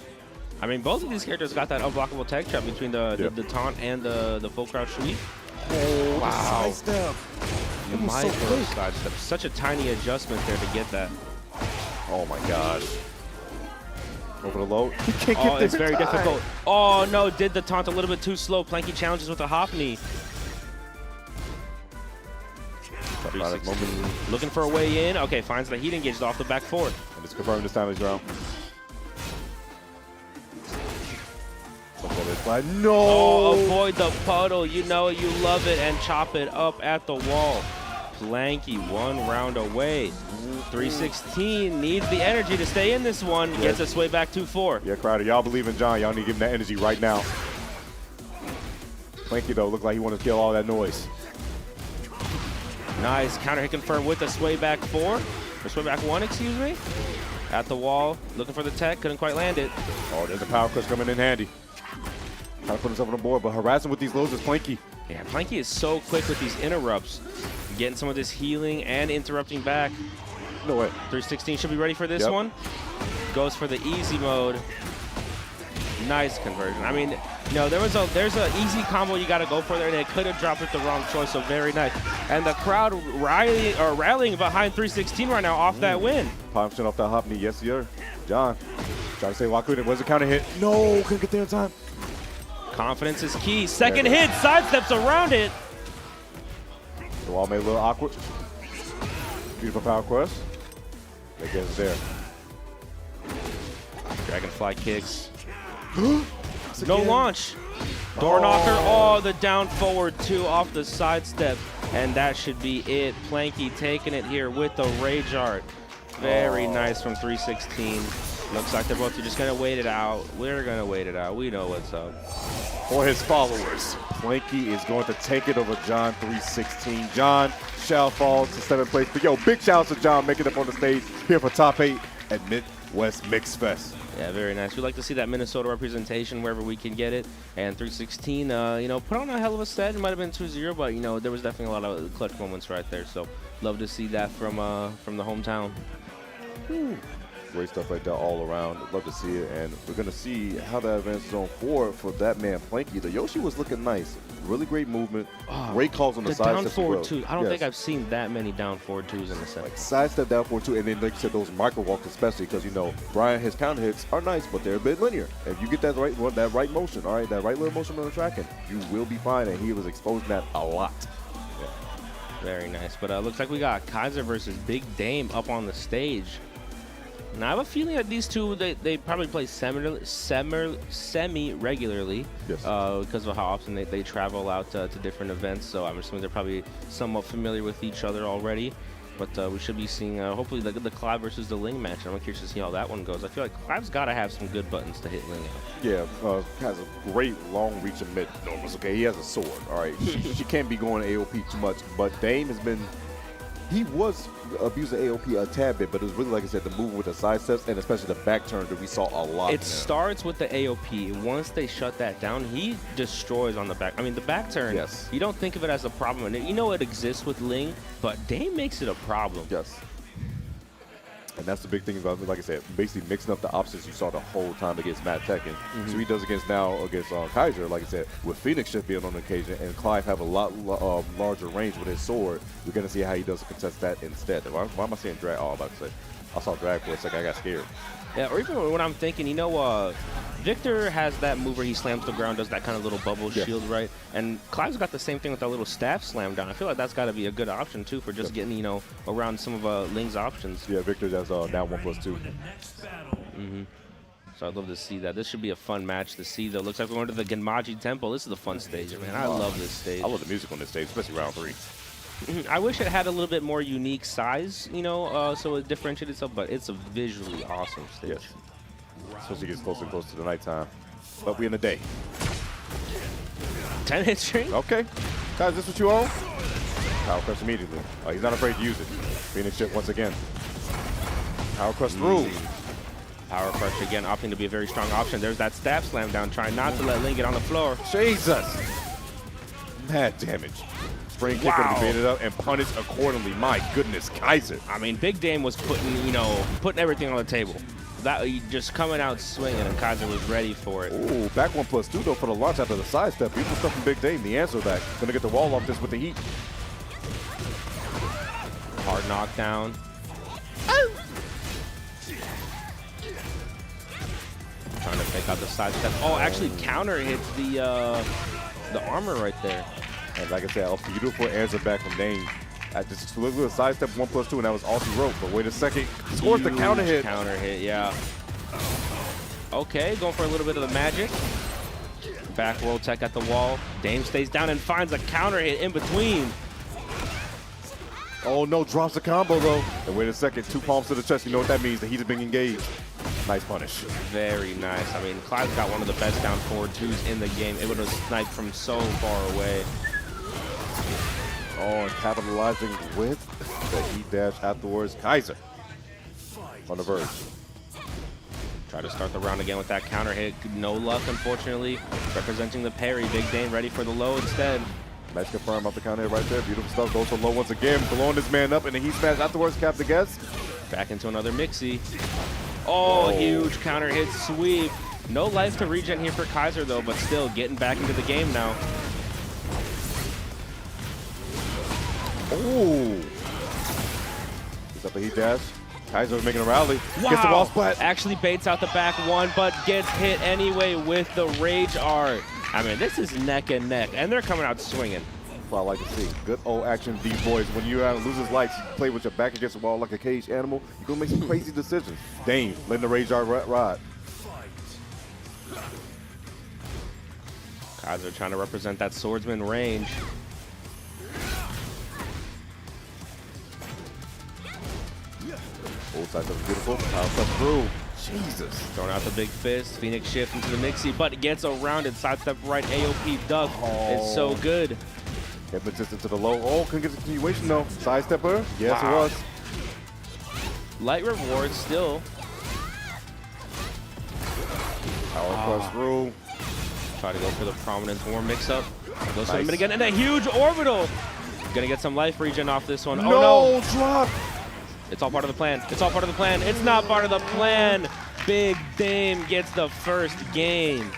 I mean, both of these characters got that unblockable tag trap between the taunt and the full crouch sweep. Oh, wow. side step. The micro side step. Such a tiny adjustment there to get that. Oh my gosh. Over the low. He can't get Oh, it's very difficult. Oh no, did the taunt a little bit too slow. Planky challenges with a hop knee. Looking for a way in. Okay, finds the heat engaged off the back forward. And it's confirmed this time as well. No! Oh, avoid the puddle. You know it, you love it, and chop it up at the wall. Planky 1 round away. 316 needs the energy to stay in this one. Gets its way back 2-4. Yeah, Crowder, y'all believe in John. Y'all need to give him that energy right now. Planky, though, looked like he wanted to kill all that noise. Nice counter hit confirmed with the sway back 4. Or sway back 1, excuse me. At the wall, looking for the tech, couldn't quite land it. Oh, there's a power crush coming in handy. Trying to put himself on the board, but harassing with these lows is Planky. Yeah, Planky is so quick with these interrupts. Getting some of this healing and interrupting back. No way. 316 should be ready for this one. Goes for the easy mode. Nice conversion. I mean, you know, there's an easy combo you got to go for there, and it could have dropped with the wrong choice, so very nice. And the crowd rallying behind 316 right now off that win. Punching off that hop knee, yes sir. John, trying to say why couldn't it? Was a counter hit? No, couldn't get there in time. Confidence is key. Second hit, sidesteps around it. The wall made a little awkward. Beautiful power crush. That gets there. Dragonfly kicks. No launch. Door knocker. Oh, the down forward 2 off the sidestep. And that should be it. Planky taking it here with the Rage Art. Very nice from 316. Looks like they're both just going to wait it out. We're going to wait it out. We know what's up. For his followers, Planky is going to take it over John 316. John shall fall to 7th place. But yo, big shout out to John making it up on the stage here for Top 8 at Midwest Mixfest. Yeah, very nice. We like to see that Minnesota representation wherever we can get it. And 316, you know, put on a hell of a set. It might have been 2-0, but, you know, there was definitely a lot of clutch moments right there. So love to see that from the hometown. Great stuff right there all around. Love to see it. And we're going to see how that advances on forward for that man, Planky. The Yoshi was looking nice. Really great movement. Great calls on the side. Down forward 2. I don't think I've seen that many down forward 2s in the set. Like side step down forward 2. And then, like you said, those micro walks especially because, you know, Brian, his counter hits are nice, but they're a bit linear. If you get that right motion, all right, that right little motion on the tracking, you will be fine. And he was exposing that a lot. Very nice. But looks like we got Kaiser versus Big Dame up on the stage. And I have a feeling that these two, they probably play semi-regularly Yes. because of how often they travel out to different events. So I'm assuming they're probably somewhat familiar with each other already. But we should be seeing, hopefully, the Clive versus the Ling match. I'm curious to see how that one goes. I feel like Clive's got to have some good buttons to hit Ling out. Yeah, has a great long reach and mid normals. Okay, he has a sword. All right, she can't be going AOP too much. But Dame has been, he was abusing AOP a tad bit, but it was really, like I said, the move with the side steps and especially the back turn that we saw a lot. It starts with the AOP. Once they shut that down, he destroys on the back. I mean, the back turn, Yes. You don't think of it as a problem. And you know it exists with Ling, but Dame makes it a problem. Yes. And that's the big thing about, like I said, basically mixing up the options you saw the whole time against Matt Tekken. So he does against Kaiser, like I said, with Phoenix Shift being on occasion, and Clive have a lot larger range with his sword. We're going to see how he does contest that instead. Why am I saying drag? Oh, I'm about to say. I saw drag for a second. I got scared. Yeah, or even when I'm thinking, Victor has that move where he slams the ground, does that kind of little bubble shield, right? And Clive's got the same thing with that little staff slam down. I feel like that's got to be a good option, too, for just getting, around some of Ling's options. Yeah, Victor does down 1+2. So I'd love to see that. This should be a fun match to see, though. Looks like we're going to the Genmaji Temple. This is a fun stage, man. I love this stage. I love the music on this stage, especially round 3. I wish it had a little bit more unique size, so it differentiated itself, but it's a visually awesome stage. Yes. Especially gets closer and closer to the nighttime. But we in the day. 10-hit string? Okay. Guys, this what you own? Power crush immediately. He's not afraid to use it. Phoenix Shift once again. Power crush through. Power crush again, opting to be a very strong option. There's that staff slam down, trying not to let Ling get on the floor. Jesus. Mad damage. Spring kick going to be baited up and punished accordingly. My goodness, Kaiser. I mean, Big Dame was putting everything on the table. That just coming out swinging, and Kaiser was ready for it. Ooh, back 1+2 though for the launch after the side step. Beautiful stuff from Big Dame. The answer back. Gonna get the wall off this with the heat. Hard knockdown. Trying to pick out the side step. Oh, actually counter hits the armor right there. And like I said, a beautiful answer back from Dame. I just look at the side step 1+2, and that was all she wrote. But wait a second, scores the counter hit. Counter hit, yeah. Okay, going for a little bit of the magic. Back roll tech at the wall. Dame stays down and finds a counter hit in between. Oh no, drops the combo though. And wait a second, 2 palms to the chest. You know what that means? That he's been engaged. Nice punish. Very nice. I mean, Clive's got one of the best down forward twos in the game. Able to snipe from so far away. Oh, and capitalizing with the heat dash afterwards. Kaiser on the verge. Try to start the round again with that counter hit. No luck, unfortunately. Representing the parry. Big Dame ready for the low instead. Match confirmed off the counter hit right there. Beautiful stuff. Goes for low once again. Blowing this man up, and the heat smash afterwards. Cap the guess. Back into another mixie. Oh, huge counter hit sweep. No life to regen here for Kaiser, though, but still getting back into the game now. Oh. He's up the heat dash. Kaiser making a rally. Wow. Gets the wall splat. Actually baits out the back one, but gets hit anyway with the Rage Art. I mean, this is neck and neck, and they're coming out swinging. Well, I like to see. Good old action, these boys. When you loses lights, you play with your back against the wall like a caged animal, you're going to make some crazy decisions. Dame, letting the Rage Art ride. Kaiser trying to represent that swordsman range. Both sides are beautiful. Power step through. Jesus. Throwing out the big fist. Phoenix shift into the mixie, but gets around it. Sidestep right. AOP duck. It's so good. Hypnotist into the low. Oh, couldn't get the continuation though. Sidestepper. Yes, Wow. it was. Light reward still. Power crush through. Try to go for the prominence war mix-up. Goes for him again, and a huge orbital. Gonna get some life regen off this one. No, Oh no! drop. It's all part of the plan. It's all part of the plan. It's not part of the plan. Big Dame gets the first game.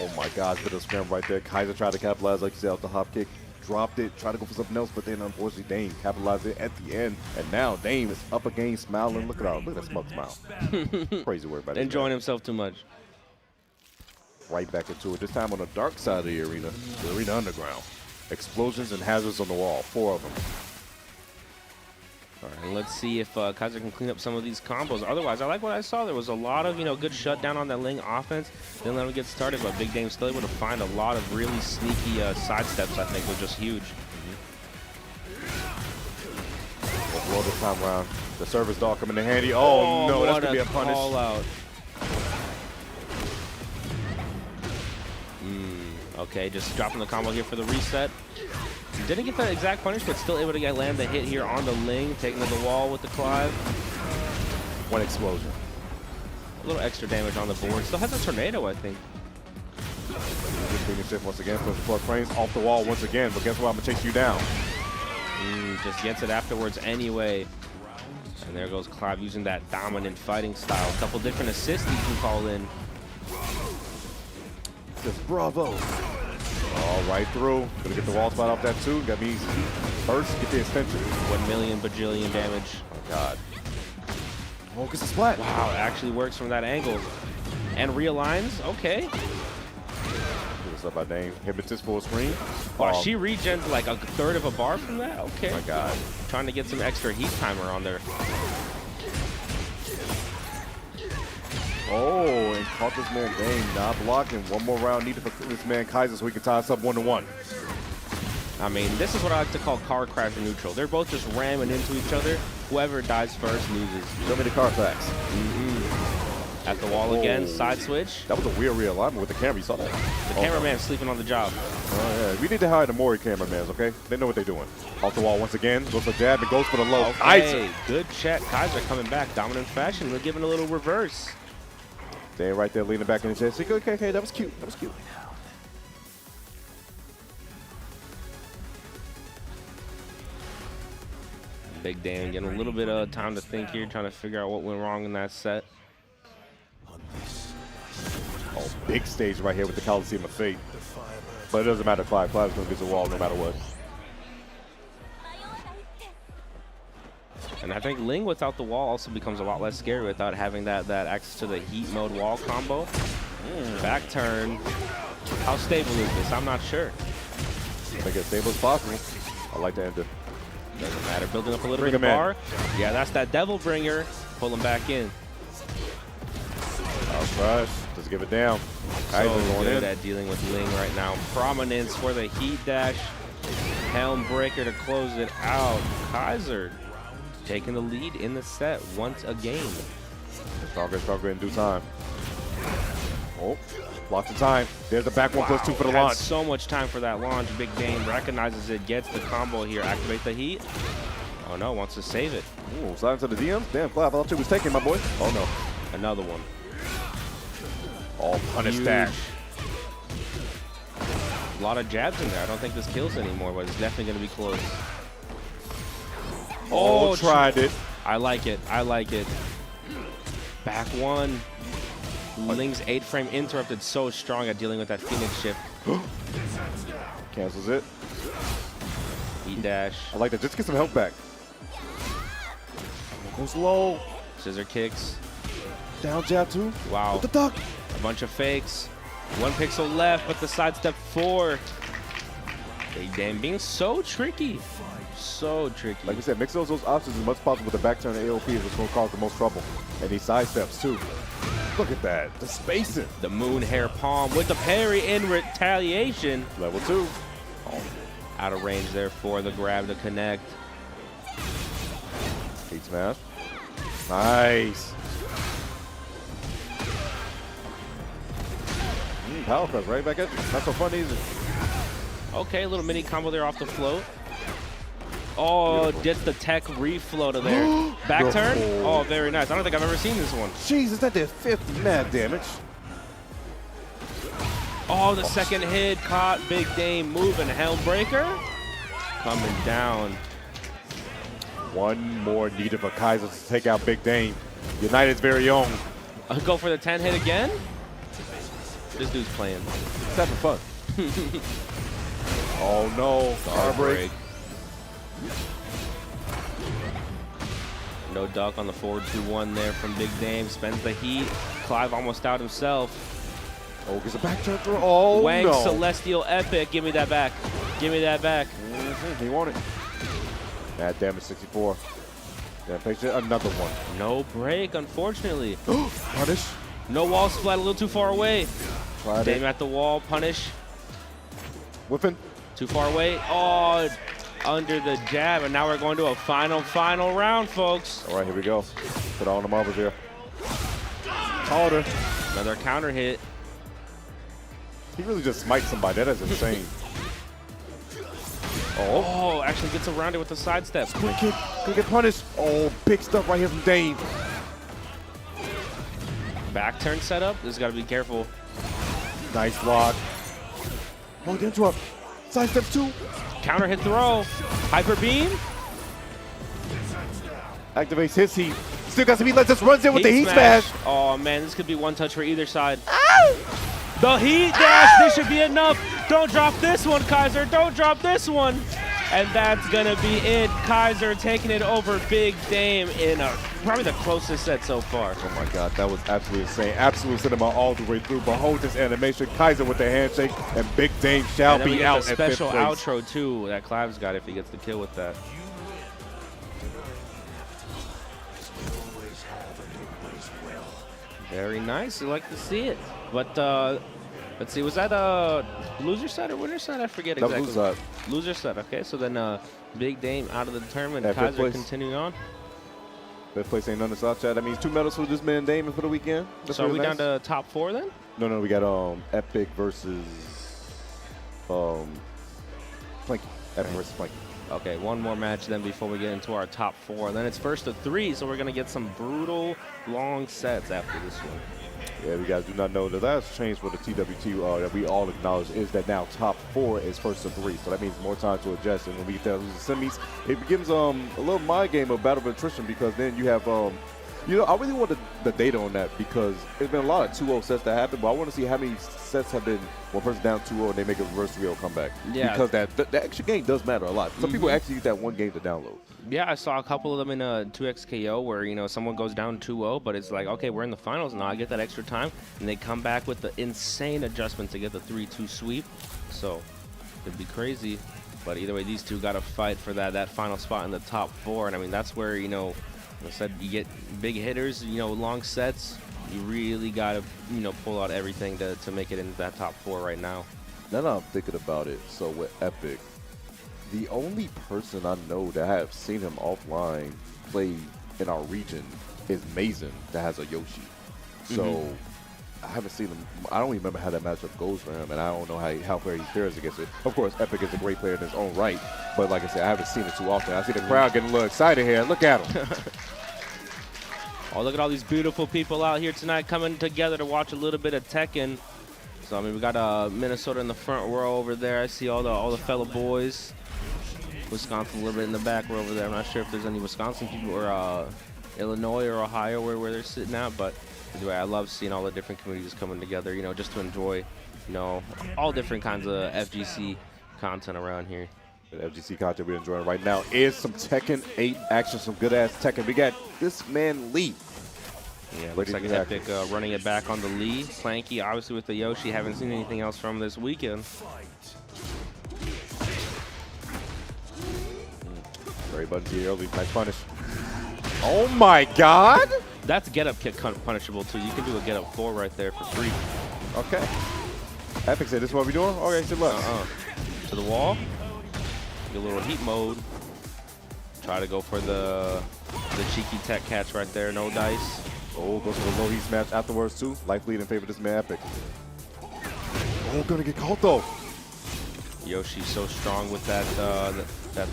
Oh my God, bit of scram right there. Kaiser tried to capitalize, like you said, off the hop kick. Dropped it, tried to go for something else, but then unfortunately Dame capitalized it at the end. And now Dame is up again, smiling. Look at that smug smile. Crazy word by this Enjoying man. himself too much. Right back into it, this time on the dark side of the arena underground. Explosions and hazards on the wall, 4 of them. All right, and let's see if Kaiser can clean up some of these combos. Otherwise, I like what I saw. There was a lot of, good shutdown on that Ling offense. Didn't let him get started, but Big Dame still able to find a lot of really sneaky sidesteps, I think, were just huge. Well, this time around, the service dog coming in handy. Oh no, that's going to be a punish. Call out. Okay, just dropping the combo here for the reset. Didn't get the exact punish, but still able to land the hit here on the Ling, taking to the wall with the Clive. One explosion. A little extra damage on the board. Still has a tornado, I think. Good shift once again. Push the frames off the wall once again, but guess what? I'm going to chase you down. Just gets it afterwards anyway. And there goes Clive using that dominant fighting style. A couple different assists he can call in. Just bravo. All right through. Gonna get the wall spot off that too. Got me first. Get the extension. 1 million bajillion damage. Oh God. Oh, gets a splat. Wow, it actually works from that angle. And realigns. Okay. What's up, by Dame? Hypnotist full screen. Wow, she regens like a third of a bar from that. Okay. Oh my God. Trying to get some extra heat timer on there. Oh, and caught this man Dame not blocking. One more round needed for this man Kaiser so he can tie us up 1-1. I mean, this is what I like to call car crash neutral. They're both just ramming into each other. Whoever dies first loses. Show me the car facts. At the wall again, side switch. That was a weird realignment with the camera. You saw that? The cameraman sleeping on the job. Oh, yeah. We need to hire the Mori cameramans, okay? They know what they're doing. Off the wall once again. Goes for jab and goes for the low. Okay, Kaiser. good check. Kaiser coming back. Dominant fashion. We're giving a little reverse. Dame right there leaning back in the chest. Okay, that was cute. That was cute. Big Dan getting a little bit of time to think here, trying to figure out what went wrong in that set. Oh, big stage right here with the Coliseum of Fate. But it doesn't matter. Clive's going to get the wall no matter what. And I think Ling without the wall also becomes a lot less scary without having that access to the heat mode wall combo. Back turn. How stable is this? I'm not sure. Make it as stable as possible. I like to end it. Doesn't matter. Building up a little bit of bar. Yeah, that's that Devil Bringer. Pull him back in. I'll crush. Just give it down. So good at dealing with Ling right now. Prominence for the heat dash. Helm breaker to close it out. Kaiser taking the lead in the set once again. Stronger in due time. Oh, lots of time. There's the back 1+2 for the launch. So much time for that launch. Big Dame recognizes it, gets the combo here. Activate the heat. Oh no, wants to save it. Ooh, silence of the DMs. Damn, Clive, I thought you was taking, my boy. Oh no. Another one. Oh, punish dash. A lot of jabs in there. I don't think this kills anymore, but it's definitely going to be close. Oh, tried it. I like it. I like it. Back one. Ling's 8-frame interrupted so strong at dealing with that Phoenix shift. Cancels it. E-dash. I like that. Just get some health back. Goes low. Scissor kicks. Down jab two. Wow. With the duck. A bunch of fakes. 1 pixel left, but the sidestep 4. Big Dame being so tricky. So tricky. Like we said, mix those options as much as possible with the back turn and AOP is what's going to cause the most trouble. And these side steps too. Look at that. The spacing. The moon hair palm with the parry in retaliation. Level 2. Oh, out of range there for the grab to connect. Heat smash. Nice. Power press right back at you. Not so fun either. Okay, a little mini combo there off the float. Oh, beautiful. Gets the tech reflow to there. Back turn. Oh, very nice. I don't think I've ever seen this one. Jesus, that did 50 mad damage. Oh, the second hit caught Big Dame moving. Helm breaker coming down. One more needed for Kaiser to take out Big Dame. United's very own. Go for the 10 hit again. This dude's playing. It's having fun. Oh no, guard break. No duck on the forward 2-1 there from Big Dame. Spends the heat. Clive almost out himself. Oh, gets a back turn through. Oh, Wang no. Celestial Epic. Give me that back. Give me that back. He won it. Bad damage, 64. Yeah, patient, another one. No break, unfortunately. Punish. No wall splat, a little too far away. Tried Dame it. at the wall, punish. Whipping. Too far away. Oh, under the jab, and now we're going to a final round, folks. All right, here we go. Put all the marbles here. Harder. Another counter hit. He really just smites somebody. That is insane. Oh, actually gets around it with a sidestep. Quick kick. Gonna get punished. Oh, big stuff right here from Dame. Back turn setup. This got to be careful. Nice block. Oh, the interrupt. Side steps too. Counter hit throw. Hyper beam. Activates his heat. Still got some heat. Just runs in with the heat smash. Oh, man, this could be one touch for either side. Ow! The heat dash. This should be enough. Don't drop this one, Kaiser. Don't drop this one. And that's going to be it. Kaiser taking it over Big Dame in probably the closest set so far. Oh, my God. That was absolutely insane. Absolute cinema all the way through. Behold this animation. Kaiser with the handshake. And Big Dame shall And then we be get out the at fifth special place. outro, too, that Clive's got if he gets the kill with that. Very nice. I like to see it. But let's see. Was that a loser set or winner set? I forget That was exactly. loser set. Loser set. Okay. So then Big Dame out of the tournament. At fifth Kaiser place. continuing on. Fifth place ain't none of South Chat. That means 2 medals for this man Damon for the weekend. That's So are really we nice. down to top 4 then? No, we got Epic versus Planky. Epic versus Planky. Okay, one more match then before we get into our top 4. And then it's first to 3, so we're going to get some brutal long sets after this one. Yeah, you guys do not know the last change for the TWT that we all acknowledge is that now top 4 is first to 3. So that means more time to adjust. And when we get down to the semis, it begins a little mind game of battle of attrition because then you have I really want the data on that because there's been a lot of 2-0 sets that happen, but I want to see how many sets have been one person down 2-0 and they make a reverse 3-0 comeback. Yeah. Because that extra game does matter a lot. Some people actually use that one game to download. Yeah, I saw a couple of them in 2XKO where, someone goes down 2-0, but it's like, okay, we're in the finals now. I get that extra time, and they come back with the insane adjustment to get the 3-2 sweep. So, it'd be crazy. But either way, these two got to fight for that final spot in the top 4. And, I mean, that's where, like I said, you get big hitters, long sets. You really got to, pull out everything to make it into that top 4 right now. Now that I'm thinking about it, so with Epic, the only person I know that I have seen him offline play in our region is Mason that has a Yoshi. So I haven't seen him. I don't even remember how that matchup goes for him, and I don't know how far he fares against it. Of course, Epic is a great player in his own right, but like I said, I haven't seen it too often. I see the crowd getting a little excited here. Look at him. Oh, look at all these beautiful people out here tonight coming together to watch a little bit of Tekken. So, I mean, we got Minnesota in the front row over there. I see all the fellow boys. Wisconsin a little bit in the back row over there. I'm not sure if there's any Wisconsin people or Illinois or Ohio where they're sitting at, but anyway, I love seeing all the different communities coming together, just to enjoy, all different kinds of FGC content around here. The FGC content we're enjoying right now is some Tekken 8 action, some good-ass Tekken. We got this man, Lee. Yeah, looks like Epic running it back on the Lee. Planky, obviously, with the Yoshi. Haven't seen anything else from this weekend. Very button early, nice punish. Oh my God! That's get-up kick punishable, too. You can do a get-up 4 right there for free. Okay. Epic said, this is what we're doing? Okay, so look. To the wall. Get a little heat mode. Try to go for the cheeky tech catch right there. No dice. Oh, goes for the low heat smash afterwards, too. Life lead in favor of this man, Epic. Oh, gonna get caught, though. Yoshi's so strong with that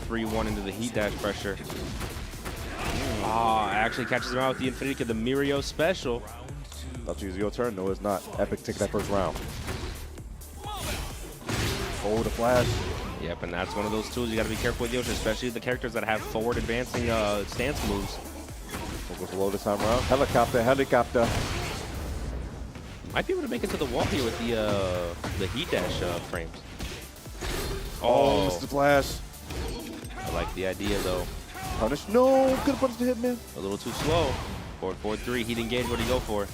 3-1 into the heat dash pressure. Actually catches him out with the Infinity Kick, the Mirio special. Thought you was your turn. No, it's not. Epic taking that first round. Oh, the flash. Yep, and that's one of those tools you got to be careful with Yoshi, especially the characters that have forward advancing stance moves. We'll go slow this time around. Helicopter. Might be able to make it to the wall here with the heat dash frames. Oh, Mr. Flash. I like the idea though. Punish. No, could have punished the hitman. A little too slow. Forward 4-3. Heat engage. What do you go for?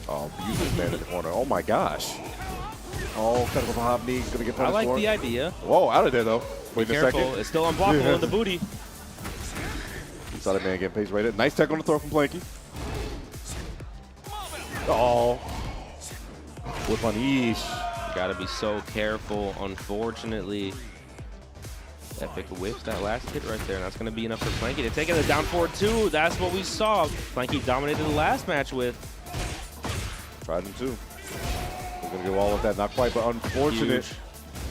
Oh, beautiful man in the corner. Oh my gosh. Oh, kind of a hop knee. Gonna get punished. I like for the it. idea. Whoa, out of there though. Wait Be a careful. second. It's still unblockable in the booty. saw that man getting pace rated. Nice tech on the throw from Planky. Oh. Whip on East. Gotta be so careful. Unfortunately, Epic whips that last hit right there, and that's gonna be enough for Planky to take it down 4-2. That's what we saw. Planky dominated the last match with. Tried him too. We're gonna go all of that. Not quite, but unfortunate. Huge.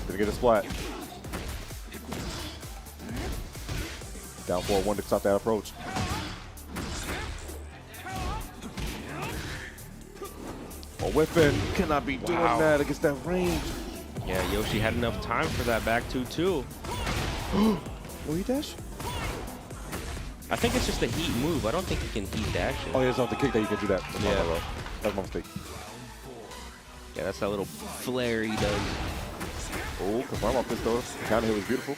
Gonna get a splat. Down 4-1 to stop that approach. Oh, whipping. Cannot be doing that against that range. Yeah, Yoshi had enough time for that back 2-2. Will he dash? I think it's just a heat move. I don't think he can heat dash it. Oh, yeah, it's off the kick that you can do that. Yeah. That's my mistake. Yeah, that's that little flare he does. Oh, confirm off this though. The counter hit was beautiful.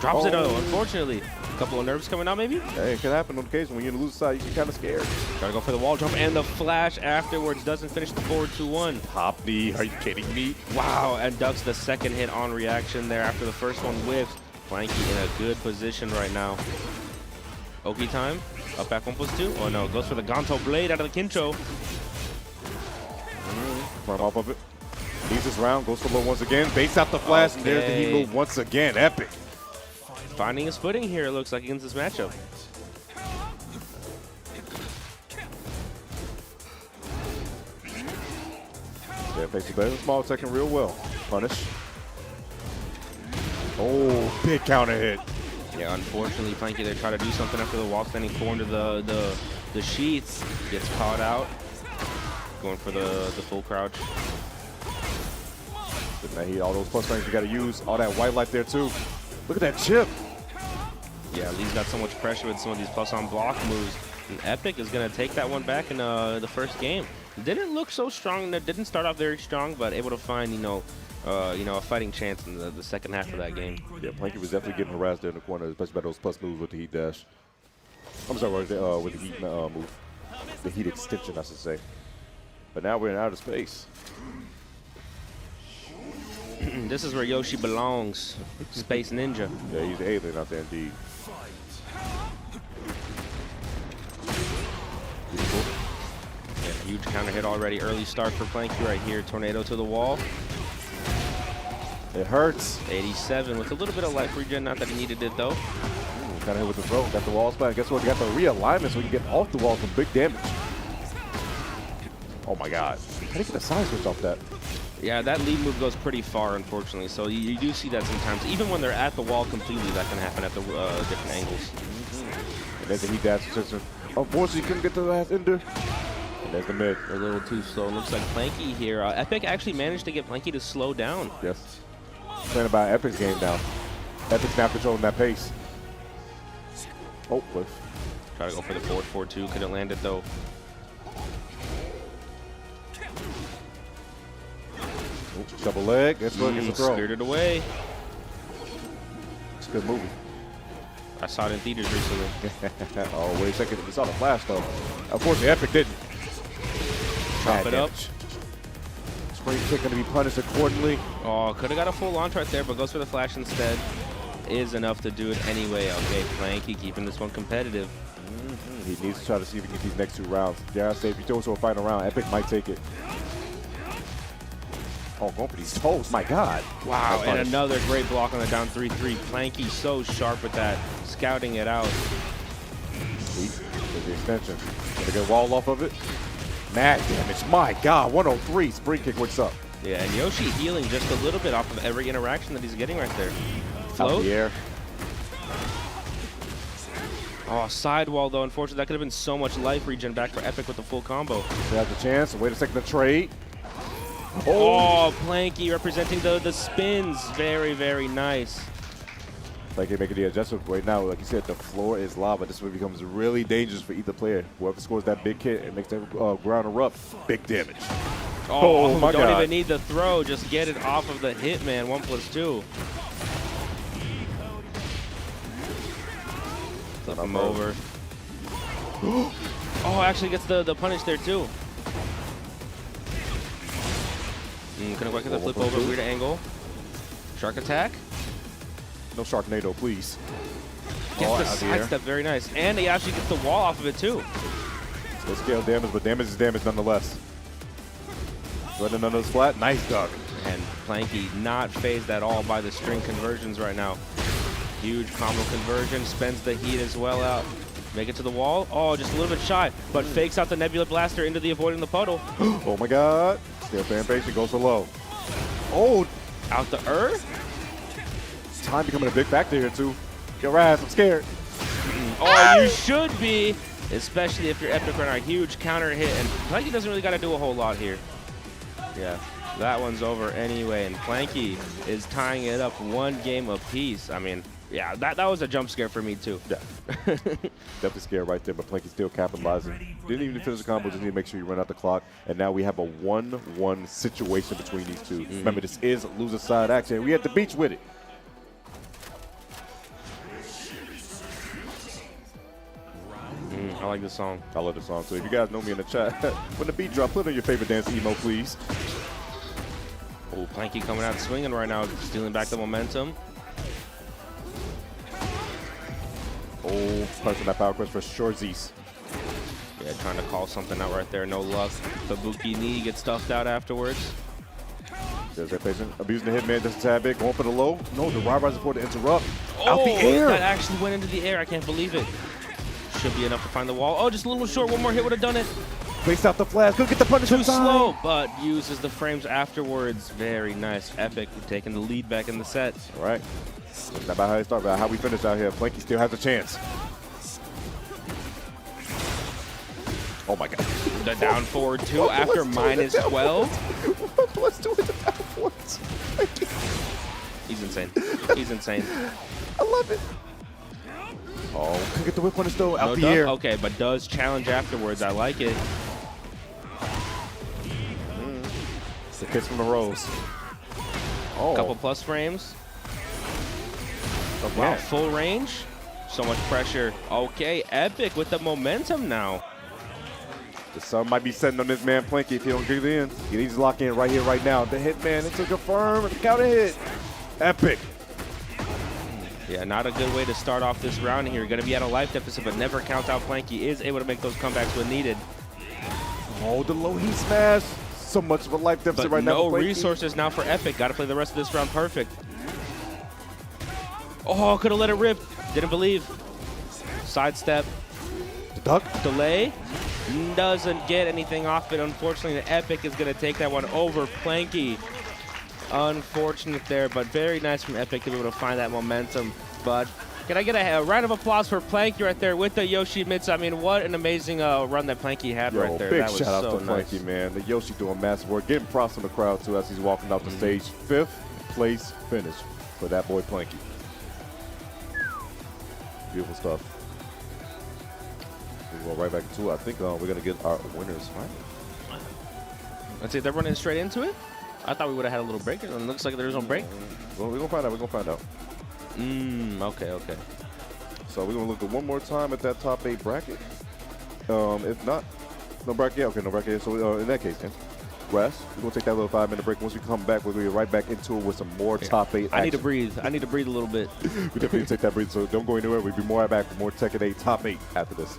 Drops it though, unfortunately. A couple of nerves coming out maybe? Hey, it can happen on occasion. When you're in the loser side, you get kind of scared. Gotta go for the wall jump, and the flash afterwards doesn't finish the forward 2-1. Top knee, are you kidding me? Wow, and ducks the second hit on reaction there after the first one whiffs. Planky in a good position right now. Oki time, up back 1+2. Oh no, goes for the Ganto blade out of the Kincho. Confirm off of it. Leaves this round, goes for low once again. Baits out the flash, and there's the heat move once again. Epic. Finding his footing here, it looks like, against this matchup. Yeah, face it better. Small taking real well. Punish. Oh, big counter hit. Yeah, unfortunately, Planky there tried to do something after the wall standing 4 into the sheets. Gets caught out. Going for the full crouch. Now he all those plus frames you got to use. All that white light there too. Look at that chip. Yeah, Lee's got so much pressure with some of these plus on block moves. And Epic is going to take that one back in the first game. Didn't look so strong. Didn't start off very strong, but able to find, a fighting chance in the second half of that game. Yeah, Planky was definitely getting harassed there in the corner, especially by those plus moves with the heat dash. I'm sorry, with the heat move. The heat extension, I should say. But now we're in outer space. This is where Yoshi belongs. Space Ninja. Yeah, he's an alien out there indeed. Beautiful. Yeah, huge counter hit already. Early start for Planky right here. Tornado to the wall. It hurts. 87 with a little bit of life regen. Not that he needed it though. Kind of hit with the throw. Got the wall spot. Guess what? You got the realignment so you can get off the wall from big damage. Oh my God. How do you get a side switch off that? Yeah, that lead move goes pretty far, unfortunately. So you do see that sometimes. Even when they're at the wall completely, that can happen at the different angles. And there's the heat dash system. Unfortunately, couldn't get to the last ender. And there's the mid. A little too slow. Looks like Planky here. Epic actually managed to get Planky to slow down. Yes. Playing about Epic's game now. Epic's now controlling that pace. Oh, whiff. Try to go for the forward 4-2. Couldn't land it though. Oops, double leg. That's what gets the throw. Spirited away. It's a good movie. I saw it in theaters recently. Oh, wait a second. We saw the flash, though. Unfortunately, Epic didn't. Chop it up. Spring kick going to be punished accordingly. Oh, could have got a full launch right there, but goes for the flash instead. Is enough to do it anyway. Okay, Planky keeping this one competitive. He needs to try to see if he can get these next 2 rounds. Dare I say, if he throws to a final round, Epic might take it. Oh, going for these toes. My God. Wow, and another great block on the down 3-3. Planky so sharp with that, scouting it out. There's the extension. Gonna get a wall off of it. Mad damage. My God, 103. Spring kick wakes up. Yeah, and Yoshi healing just a little bit off of every interaction that he's getting right there. Out Float. the air. Oh, sidewall though. Unfortunately, that could have been so much life regen back for Epic with the full combo. They have the chance. Wait a second to trade. Oh, Planky representing the spins. Very, very nice. Planky making the adjustment right now. Like you said, the floor is lava. This one becomes really dangerous for either player. Whoever scores that big hit and makes that ground erupt, big damage. Oh, my don't God. even need the throw. Just get it off of the hitman. 1+2. Flip him over. Oh, actually gets the punish there too. Couldn't quite get the flip over. Weird angle. Shark attack. No Sharknado, please. Gets the out here. sidestep, very nice. And he actually gets the wall off of it too. Still scale damage, but damage is damage nonetheless. Running under this flat. Nice duck. And Planky not phased at all by the string conversions right now. Huge combo conversion, spends the heat as well out. Make it to the wall. Oh, just a little bit shy, but fakes out the Nebula Blaster into the avoiding the puddle. Oh my god. Still fan base, goes so low. Oh, Out the earth. time becoming a big factor here too. Get Raz, I'm scared. Oh, you should be, especially if you're Epic right now. Huge counter hit, and Planky doesn't really got to do a whole lot here. Yeah, that one's over anyway, and Planky is tying it up 1 game apiece. I mean, yeah, that was a jump scare for me too. Yeah. Definitely scared right there, but Planky still capitalizing. Didn't even finish the combo, just need to make sure you run out the clock. And now we have a 1-1 situation between these two. Remember, this is loser side action. We at the beach with it. I like this song. I love this song too. If you guys know me in the chat, when the beat drop, put on your favorite dance emo, please. Oh, Planky coming out swinging right now, stealing back the momentum. Oh, punching that power quest for Shorzies. Yeah, trying to call something out right there. No luck. Kabuki knee gets stuffed out afterwards. There's that patient. Abusing the hitman just a tad bit. Going for the low. No, the Rob Riser for to interrupt. Oh, Out the air. that actually went into the air. I can't believe it. Should be enough to find the wall. Oh, just a little short. One more hit would have done it. Placed out the flash. Could get the punish Too in time. slow, but uses the frames afterwards. Very nice. Epic taking the lead back in the set. All right. It's not about how you start, but how we finish out here. Planky still has a chance. Oh my god. The down forward two after minus 12. Plus 2 with the down forwards. He's insane. He's insane. I love it. Oh, could get the whip punish though. Out No the duck? air. Okay, but does challenge afterwards. I like it. It's the kiss from the rose. Oh. Couple plus frames. Okay. Wow, full range. So much pressure. Okay, Epic with the momentum now. The sun might be setting on this man Planky if he don't get it in. He needs to lock in right here, right now. The hitman, it's a confirm, the counter hit. Epic. Yeah, not a good way to start off this round here. You're going to be at a life deficit, but never count out. Planky is able to make those comebacks when needed. Oh, the low heat smash. So much of a life deficit But right now. no for Planky. resources now for Epic. Got to play the rest of this round perfect. Oh, could have let it rip. Didn't believe. Sidestep. The duck. Delay. Doesn't get anything off it. Unfortunately, the Epic is going to take that one over Planky. Unfortunate there, but very nice from Epic to be able to find that momentum. But can I get a round of applause for Planky right there with the Yoshimitsu? I mean, what an amazing run that Planky had right there. Big That was shout out so to nice. Planky, man. The Yoshi doing massive work. Getting props from the crowd, too, as he's walking out the stage. 5th place finish for that boy Planky. Beautiful stuff. We go right back into it. I think we're going to get our winners, right? Let's see, they're running straight into it? I thought we would have had a little break. It looks like there's no break. Well, we're going to find out. We're going to find out. Okay, okay. So we're going to look at one more time at that top 8 bracket. If not, no bracket. Yeah, okay, no bracket. So in that case, then, rest. We're going to take that little 5-minute break. Once we come back, we're going to get right back into it with some more top 8 I need to action. breathe. I need to breathe a little bit. We definitely need to take that break, so don't go anywhere. We'll be more back for more Tekken 8 top 8 after this.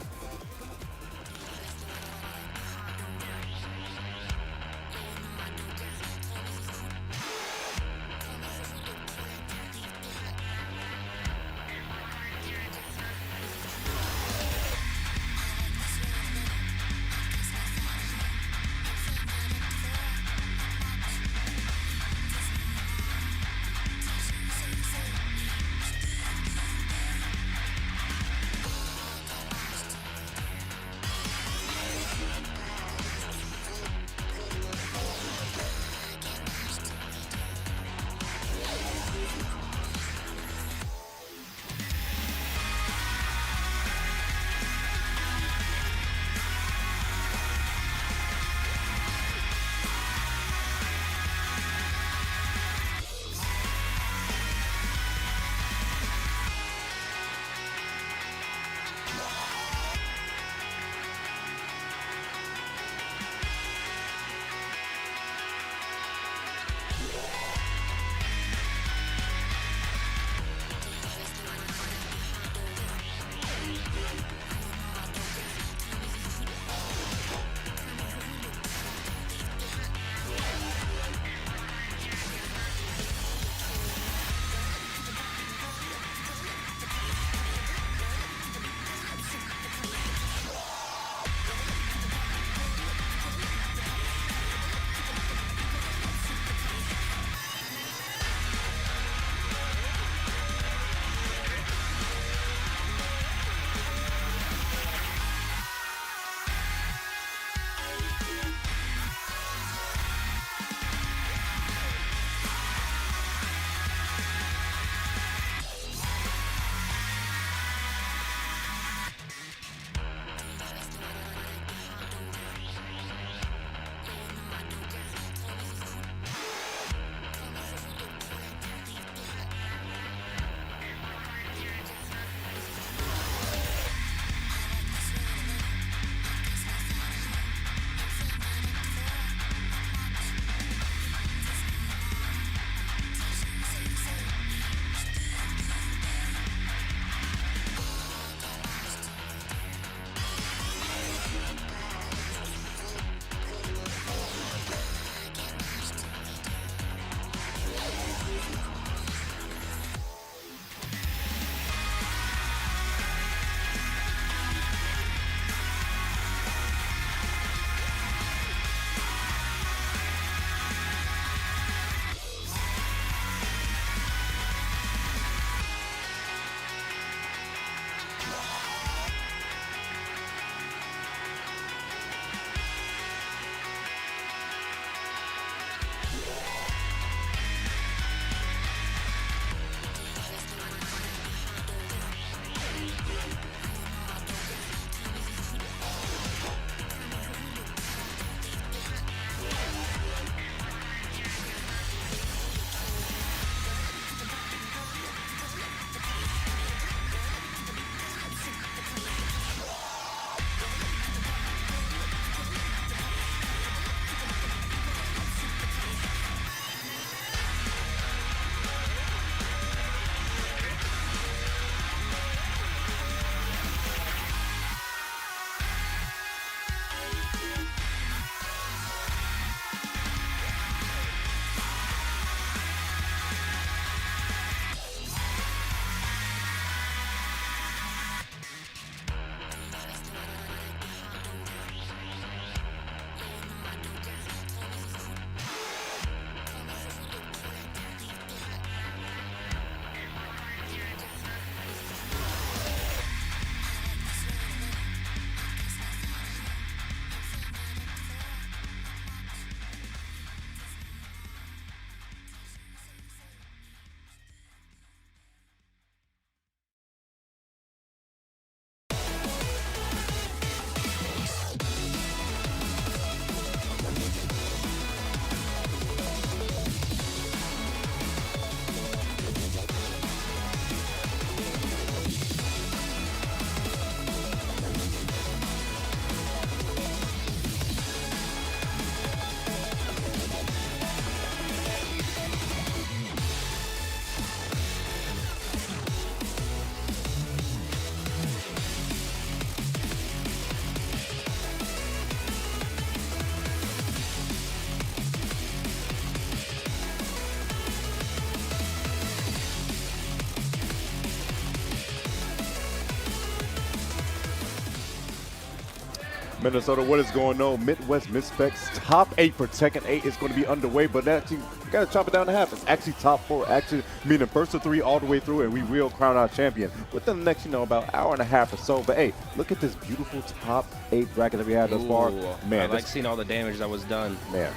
Minnesota, what is going on? Midwest Mixfest top 8 for Tekken 8 is going to be underway, but actually, you got to chop it down to half. It's actually top 4, actually meaning first to 3 all the way through, and we will crown our champion within the next, about hour and a half or so. But hey, look at this beautiful top 8 bracket that we had thus far. Man, I like seeing all the damage that was done. Man,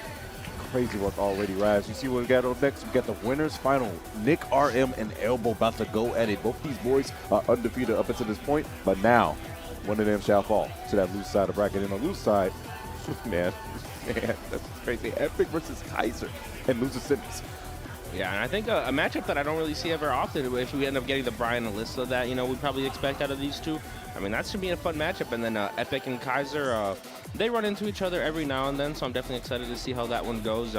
crazy work already, Raz. You see what we got on next? We got the winners final. Nick RM and Elbow about to go at it. Both these boys are undefeated up until this point, but now one of them shall fall to that loose side of the bracket. And on the loose side, man, that's crazy. Epic versus Kaiser and loser Simmons. Yeah, and I think a matchup that I don't really see ever often, if we end up getting the Brian Alyssa that, we probably expect out of these two. I mean, that should be a fun matchup. And then Epic and Kaiser, they run into each other every now and then, so I'm definitely excited to see how that one goes.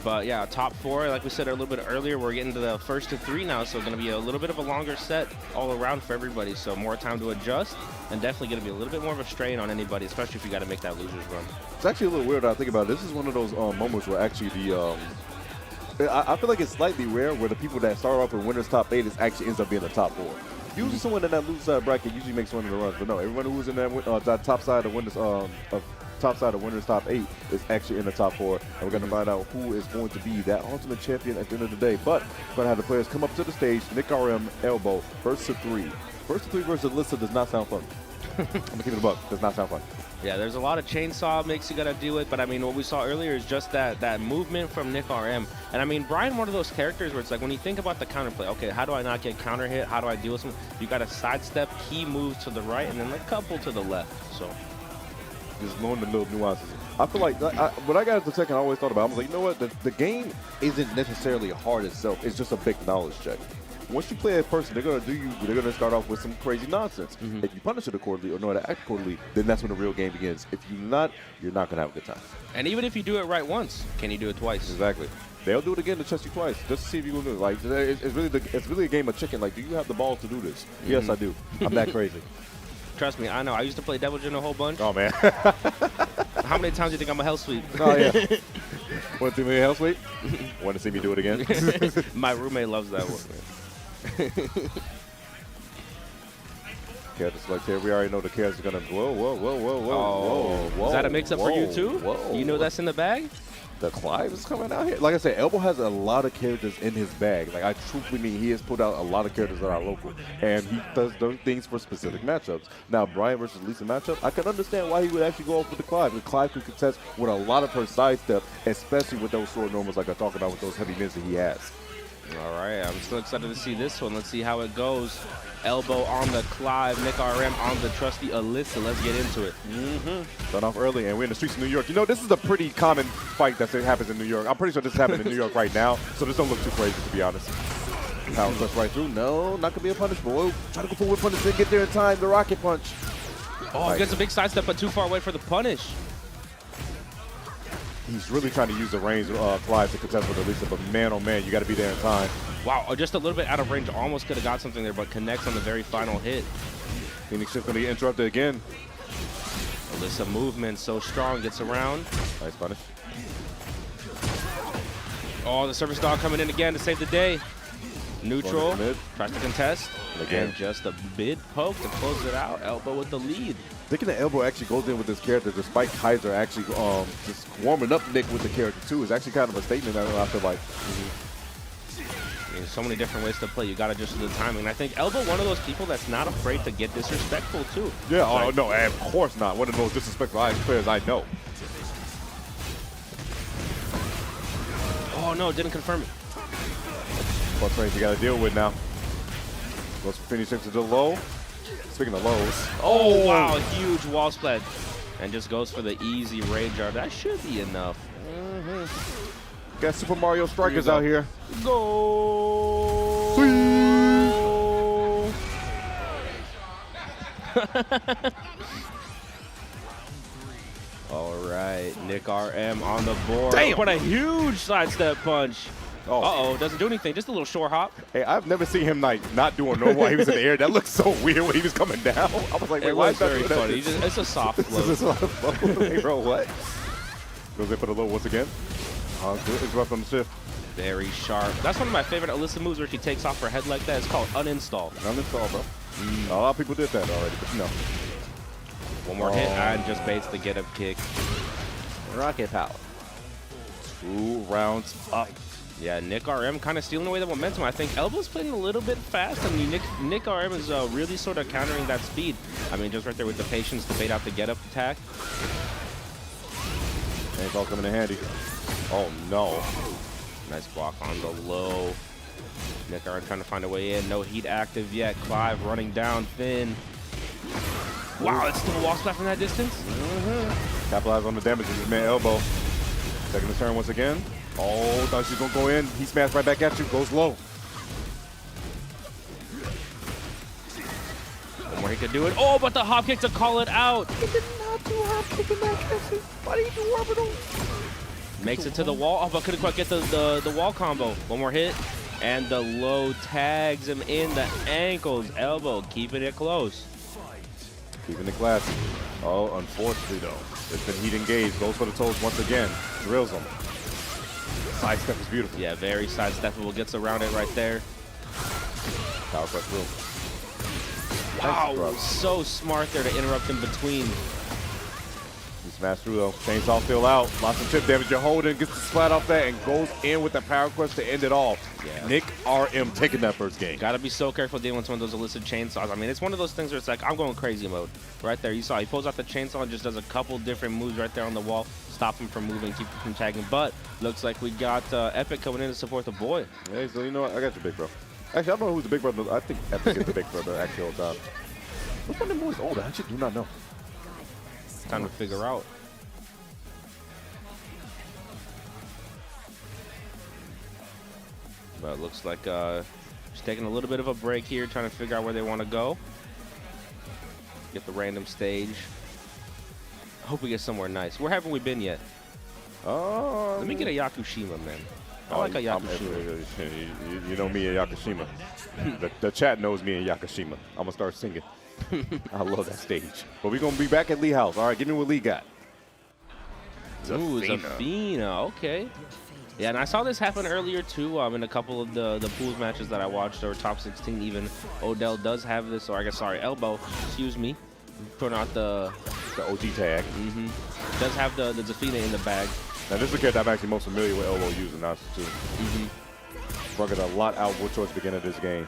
But yeah, top 4, like we said a little bit earlier, we're getting to the first to 3 now, so it's going to be a little bit of a longer set all around for everybody. So more time to adjust, and definitely going to be a little bit more of a strain on anybody, especially if you got to make that loser's run. It's actually a little weird when I think about it. This is one of those moments where actually I feel like it's slightly rare where the people that start off with winners top 8 is actually ends up being the top 4. Usually someone in that loser side bracket usually makes one of the runs, but no, everyone who's in that top side of winners top 8 is actually in the top 4, and we're going to find out who is going to be that ultimate champion at the end of the day. But we're going to have the players come up to the stage. Nick RM, Elbow, first to 3. First to 3 versus Alyssa does not sound fun. I'm going to keep it a buck. Does not sound fun. Yeah, there's a lot of chainsaw mix you got to deal with, but I mean, what we saw earlier is just that movement from Nick RM. And I mean, Brian, one of those characters where it's like when you think about the counterplay, okay, how do I not get counter hit? How do I deal with something? You got to sidestep, key moves to the right, and then a couple to the left. So just knowing the little nuances. I feel like when I got into Tekken, I always thought about it. I was like, you know what? The game isn't necessarily hard itself. It's just a big knowledge check. Once you play a person, they're gonna start off with some crazy nonsense. If you punish it accordingly or know how to act accordingly, then that's when the real game begins. If you're not gonna have a good time. And even if you do it right once, can you do it twice? Exactly. They'll do it again to test you twice, just to see if you're gonna do it. Like it's really a game of chicken. Like, do you have the balls to do this? Yes, I do. I'm that crazy. Trust me, I know. I used to play Devil Jin a whole bunch. Oh man. How many times do you think I'm a hell sweep? Oh yeah. Want to see me hell sweep? Want to see me do it again? My roommate loves that one, man. Character select here. We already know the character's gonna. Whoa. Is that a mix-up for you too? Whoa. You know that's in the bag? The Clive is coming out here. Like I said, Elbow has a lot of characters in his bag. Like, I truthfully mean, he has put out a lot of characters that are local, and he does those things for specific matchups. Now, Brian versus Lisa matchup, I can understand why he would actually go off with the Clive. Because Clive could contest with a lot of her sidestep, especially with those sword normals like I talked about with those heavy mids that he has. All right, I'm still excited to see this one. Let's see how it goes. Elbow on the Clive, Nick RM on the trusty Alyssa. Let's get into it. Start off early, and we're in the streets of New York. This is a pretty common fight that happens in New York. I'm pretty sure this is happening in New York right now, so this don't look too crazy, to be honest. Power push right through. No, not going to be a punish. Boy, try to go for whip punish, then get there in time. The rocket punch. Oh, gets a big sidestep, but too far away for the punish. He's really trying to use the range of Clive to contest with Alyssa, but man, oh man, you got to be there in time. Wow, just a little bit out of range. Almost could have got something there, but connects on the very final hit. Phoenix Shift going to get interrupted again. Alyssa movement so strong, gets around. Nice punish. Oh, the service dog coming in again to save the day. Neutral, tries to contest, again. And just a mid poke to close it out. Elbow with the lead. Thinking the Elbow actually goes in with this character, despite Kaiser actually just warming up Nick with the character too, is actually kind of a statement. I feel like. There's so many different ways to play. You got to just do the timing. And I think Elbow, one of those people that's not afraid to get disrespectful too. Yeah, like, no, of course not. One of the most disrespectful players I know. Oh no, didn't confirm it. What range you got to deal with now? Goes for finish into the low. Speaking of lows. Oh wow, huge wall splat. And just goes for the easy rage guard. That should be enough. Got Super Mario Strikers out here. Go! All right, Nick RM on the board. Damn! What a huge sidestep punch. Uh-oh, doesn't do anything, just a little short hop. Hey, I've never seen him not doing normal while he was in the air. That looks so weird when he was coming down. I was like, wait, why is that very funny? It's a soft flow. This is a soft flow. Hey, bro, what? Goes in for the low once again. Good interrupt on the shift. Very sharp. That's one of my favorite Alyssa moves where she takes off her head like that. It's called uninstall. Uninstall, bro. A lot of people did that already, but One more hit and just baits the get up kick. Rocket power. 2 rounds up. Yeah, Nick RM kind of stealing away the momentum. I think Elbow's playing a little bit fast. I mean, Nick RM is really sort of countering that speed. I mean, just right there with the patience to bait out the get up attack. And it's all coming in handy. Oh no. Nice block on the low. Nick RM trying to find a way in. No heat active yet. Clive running down Finn. Wow, it's still a wall splat from that distance. Capitalize on the damage of his man elbow. Taking the turn once again. Oh, thought she's gonna go in. He smashed right back at you. Goes low. One more he could do it. Oh, but the hop kick to call it out. He did not do hop kick in that case. Why did he do orbital? Makes it to the wall. Oh, but couldn't quite get the wall combo. One more hit. And the low tags him in the ankles. Elbow keeping it close. Keeping it classy. Oh, unfortunately though. It's been heat engaged. Goes for the toes once again. Drills him. Side step is beautiful. Yeah, very sidesteppable. Gets around it right there. Power press through. Wow, so smart there to interrupt in between. He smashed through though. Chainsaw still out. Lots of chip damage. Holden gets the splat off that and goes in with the power quest to end it all. Yeah. Nick RM taking that first game. Gotta be so careful dealing with some of those illicit chainsaws. I mean, it's one of those things where it's like, I'm going crazy mode. Right there, you saw he pulls out the chainsaw and just does a couple different moves right there on the wall. Stop him from moving, keep him from tagging. But looks like we got Epic coming in to support the boy. Hey, so you know what? I got your big bro. Actually, I don't know who's the big brother. I think Epic is the big brother actually all the time. Which one of them boys older? I actually do not know. Time to figure out. But it looks like just taking a little bit of a break here, trying to figure out where they want to go. Get the random stage. I hope we get somewhere nice. Where haven't we been yet? Let me get a Yakushima, man. I like a Yakushima. You know me and Yakushima. the chat knows me and Yakushima. I'm going to start singing. I love that stage. But we're going to be back at Lee House. All right, give me what Lee got. Ooh, Zafina. Okay. Yeah, and I saw this happen earlier too. In a couple of the pools matches that I watched, or top 16 even. Odell does have this, or I guess sorry, Elbow. Excuse me. Putting out the OG tag. Does have the Zafina in the bag. Now this is a character I'm actually most familiar with Elbow using now too. Brought it a lot out towards the beginning of this game.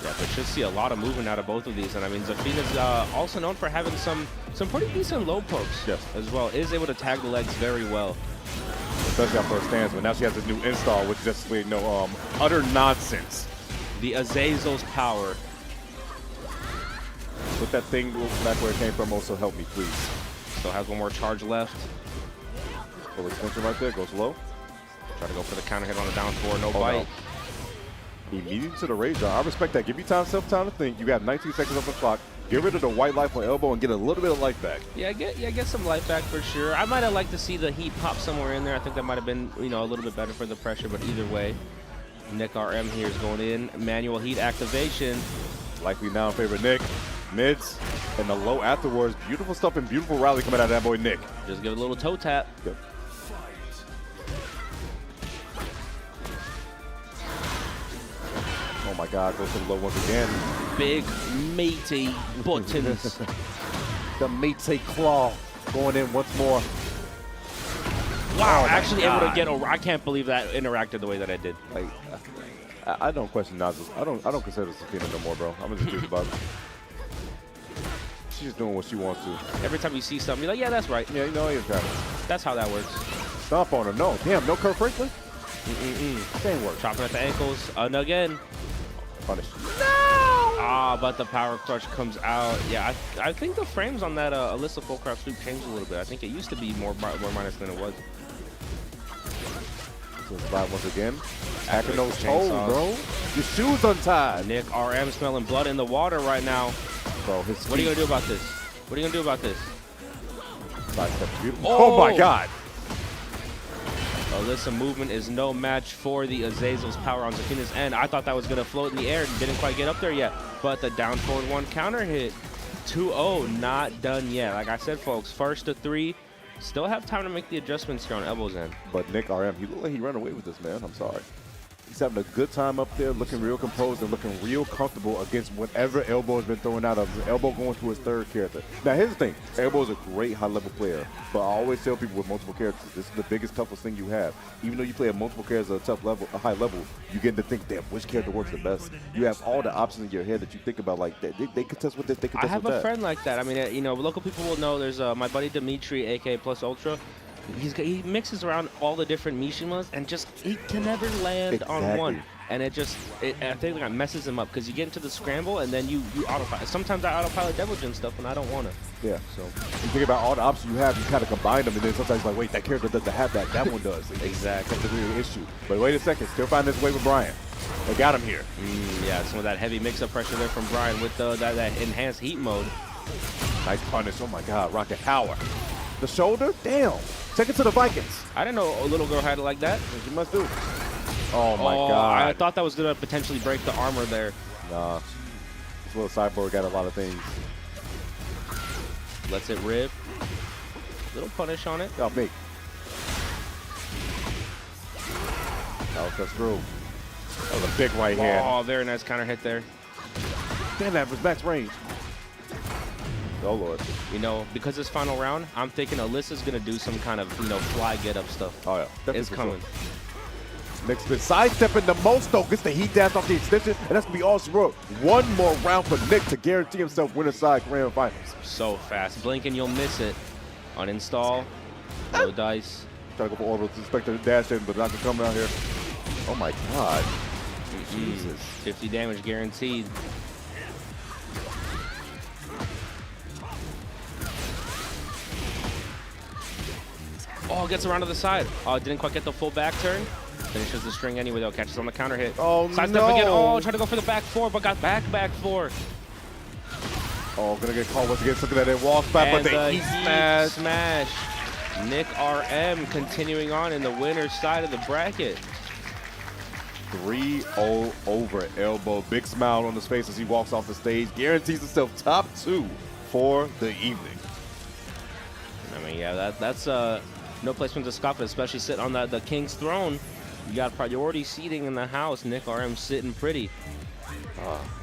Yeah, but should see a lot of movement out of both of these. And I mean, Zafina's also known for having some pretty decent low pokes as well. Is able to tag the legs very well. Especially on first stance, but now she has a new install, which is just utter nonsense. The Azazel's power. Put that thing back where it came from. Also help me, please. Still has one more charge left. Full extension right there. Goes low. Try to go for the counter hit on the down four. No bite. No. Immediately to the rage. I respect that. Give you time to think. You got 19 seconds on the clock. Get rid of the white life on Elbow and get a little bit of life back. Yeah, get some life back for sure. I might have liked to see the heat pop somewhere in there. I think that might have been, a little bit better for the pressure, but either way, Nick RM here is going in. Manual heat activation. Likely now in favor of Nick. Mids and the low afterwards. Beautiful stuff and beautiful rally coming out of that boy Nick. Just give it a little toe tap. Yep. Oh my God, goes to the low once again. Big, meaty buttons. The meaty claw going in once more. Wow, actually able to get over. I can't believe that interacted the way that I did. Like, I don't question Nasus. I don't consider Zafina no more, bro. I'm just curious about it. She's just doing what she wants to. Every time you see something, you're like, yeah, that's right. Yeah, he's got it. That's how that works. Stomp on her. No, damn, no Kurt Franklin. Same work. Chopping at the ankles. And again. Punish. Ah, but the power crush comes out. Yeah, I think the frames on that Alyssa Fullcraft sweep changed a little bit. I think it used to be more minus than it was. So slide once again. Hacking those toes, bro. Your shoes untied. Nick RM smelling blood in the water right now. Bro, what are you gonna do about this? What are you gonna do about this? Side step beautiful. Oh my God. Alyssa movement is no match for the Azazel's power on Zafina's end. I thought that was going to float in the air and didn't quite get up there yet. But the down forward one counter hit. 2-0, not done yet. Like I said, folks, first to 3. Still have time to make the adjustments here on Elbow's end. But Nick RM, he looked like he ran away with this, man. I'm sorry. He's having a good time up there, looking real composed and looking real comfortable against whatever Elbow has been throwing out of him. Elbow going to his third character. Now, here's the thing. Elbow is a great high-level player, but I always tell people with multiple characters, this is the biggest, toughest thing you have. Even though you play at multiple characters at a tough level, a high level, you get to think, damn, which character works the best? You have all the options in your head that you think about, like, they contest with this, they contest with that. I have a friend like that. I mean, you know, local people will know. There's my buddy Dimitri, aka Plus Ultra. He mixes around all the different Mishimas and just he can never land on one. And I think that messes him up because you get into the scramble and then you autopilot. Sometimes I autopilot Devil Jin stuff when I don't want to. Yeah. So you think about all the options you have, you kind of combine them, and then sometimes like, wait, that character doesn't have that. That one does. Exactly. That's the real issue. But wait a second, still finding his way with Brian. They got him here. Yeah, some of that heavy mix-up pressure there from Brian with that enhanced heat mode. Nice punish. Oh my God, rocket power. The shoulder, damn. Take it to the Vikings. I didn't know a little girl had it like that. You must do. Oh my God. I thought that was gonna potentially break the armor there. Nah. This little cyborg got a lot of things. Lets it rip. Little punish on it. Got me. That was just through. That was a big right hand. Oh, very nice counter hit there. Damn, that was max range. Oh Lord. You know, because it's final round, I'm thinking Alyssa's gonna do some kind of, you know, fly get up stuff. Oh yeah. Definitely it's coming. Sure. Nick's been sidestepping the most though, gets the heat dash off the extension, and that's gonna be all she wrote. One more round for Nick to guarantee himself winner side grand finals. So fast. Blink and you'll miss it. Uninstall. No dice. Try to go for orbital to expect the dash in, but not gonna come out here. Oh my God. Jesus. 50 damage guaranteed. Oh, gets around to the side. Oh, didn't quite get the full back turn. Finishes the string anyway, though. Catches on the counter hit. Oh, Sidestep again. Oh, tried to go for the back four, but got back four. Oh, gonna get caught once again. Look at that wall spot, but the heat smash. Nick RM continuing on in the winner's side of the bracket. 3-0 over Elbow. Big smile on his face as he walks off the stage. Guarantees himself top 2 for the evening. I mean, yeah, that's no placement to scoff at, especially sitting on the king's throne. You got priority seating in the house. Nick RM sitting pretty.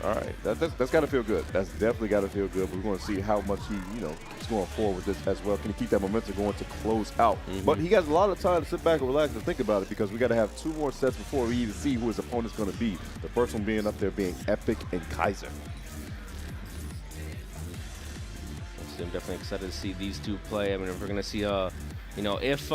All right, that's got to feel good. That's definitely got to feel good. We're going to see how much he, is going forward with this as well. Can he keep that momentum going to close out? But he has a lot of time to sit back and relax and think about it because we got to have 2 more sets before we even see who his opponent's going to be. The first one being up there being Epic and Kaiser. I'm definitely excited to see these two play. I mean, if we're going to see, if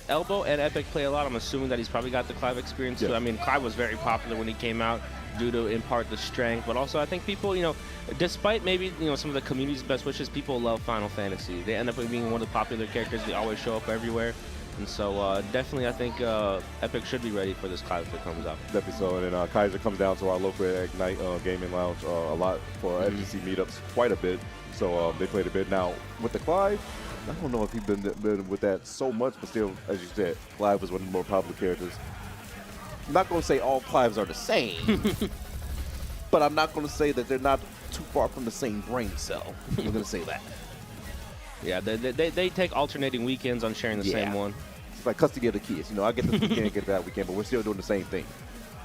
Elbow and Epic play a lot, I'm assuming that he's probably got the Clive experience too. I mean, Clive was very popular when he came out due to, in part, the strength. But also, I think people, despite maybe, some of the community's best wishes, people love Final Fantasy. They end up being one of the popular characters. They always show up everywhere. And so, definitely, I think Epic should be ready for this Clive if it comes out. Definitely so. And then Kaiser comes down to our local Ignite gaming lounge a lot for FGC meetups, quite a bit. So they played a bit. Now, with the Clive, I don't know if he's been with that so much, but still, as you said, Clive was one of the more popular characters. I'm not going to say all Clives are the same, but I'm not going to say that they're not too far from the same brain cell. I'm going to say that. Yeah, they take alternating weekends on sharing the same one. It's like custody of the kids. I get this weekend, get that weekend, but we're still doing the same thing.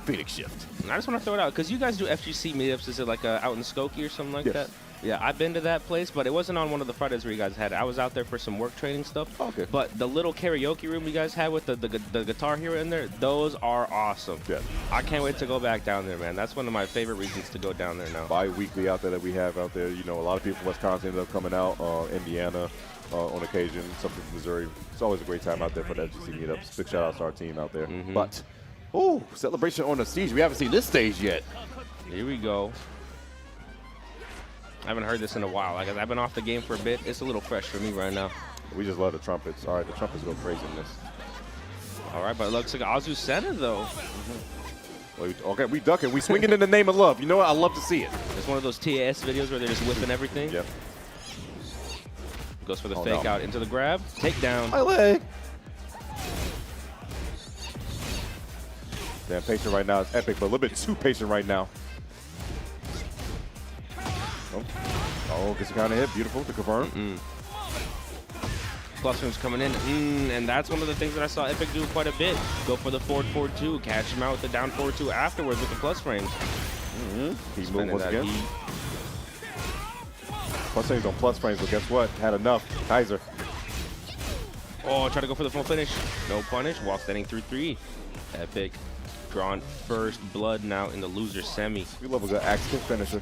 Phoenix shift. And I just want to throw it out, because you guys do FGC meetups. Is it like out in Skokie or something like that? Yeah, I've been to that place, but it wasn't on one of the Fridays where you guys had it. I was out there for some work training stuff. Okay. But the little karaoke room you guys had with the Guitar Hero in there, those are awesome. Yeah. I can't wait to go back down there, man. That's one of my favorite reasons to go down there now. Bi-weekly out there that we have out there. A lot of people from Wisconsin ended up coming out, Indiana on occasion, some from Missouri. It's always a great time out there for the FGC meetups. Big shout out to our team out there. But, celebration on the stage. We haven't seen this stage yet. Here we go. I haven't heard this in a while. Like, I've been off the game for a bit. It's a little fresh for me right now. We just love the trumpets. All right, the trumpets go crazy in this. All right, but it looks like Azu Center, though. Okay, we ducking. We swinging in the name of love. You know what? I love to see it. It's one of those TAS videos where they're just whipping everything. Yep. Goes for the fake out into the grab. Takedown. My leg. Damn, patient right now is Epic, but a little bit too patient right now. Oh, gets a counter hit. Beautiful to confirm. Cluster's coming in, and that's one of the things that I saw Epic do quite a bit. Go for the forward 4-2, catch him out with the down 4-2 afterwards with the plus frames. He's moving once again. Heat. Plus frames on plus frames, but guess what? Had enough. Kaiser. Oh, try to go for the full finish. No punish. Wall standing through 3. Epic drawn first blood now in the loser semi. We love a good axe kick finisher.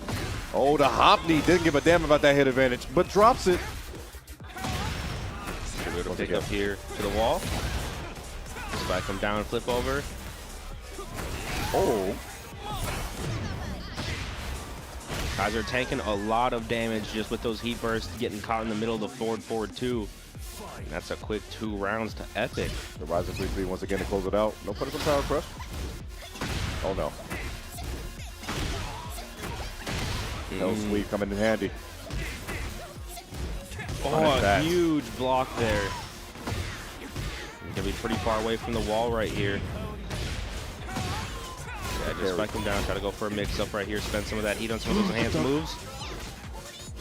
Oh, the hop knee didn't give a damn about that hit advantage, but drops it. We're going to pick up here to the wall. Spike him down, flip over. Oh. Kaiser tanking a lot of damage just with those heat bursts, getting caught in the middle of the forward 2. And that's a quick 2 rounds to Epic. The Rising 3-3 once again to close it out. No punish on Power Crush. Oh no. No sweep coming in handy. Oh, a huge block there. He's gonna be pretty far away from the wall right here. Yeah, just spike him down, try to go for a mix-up right here, spend some of that heat on some of those enhanced moves.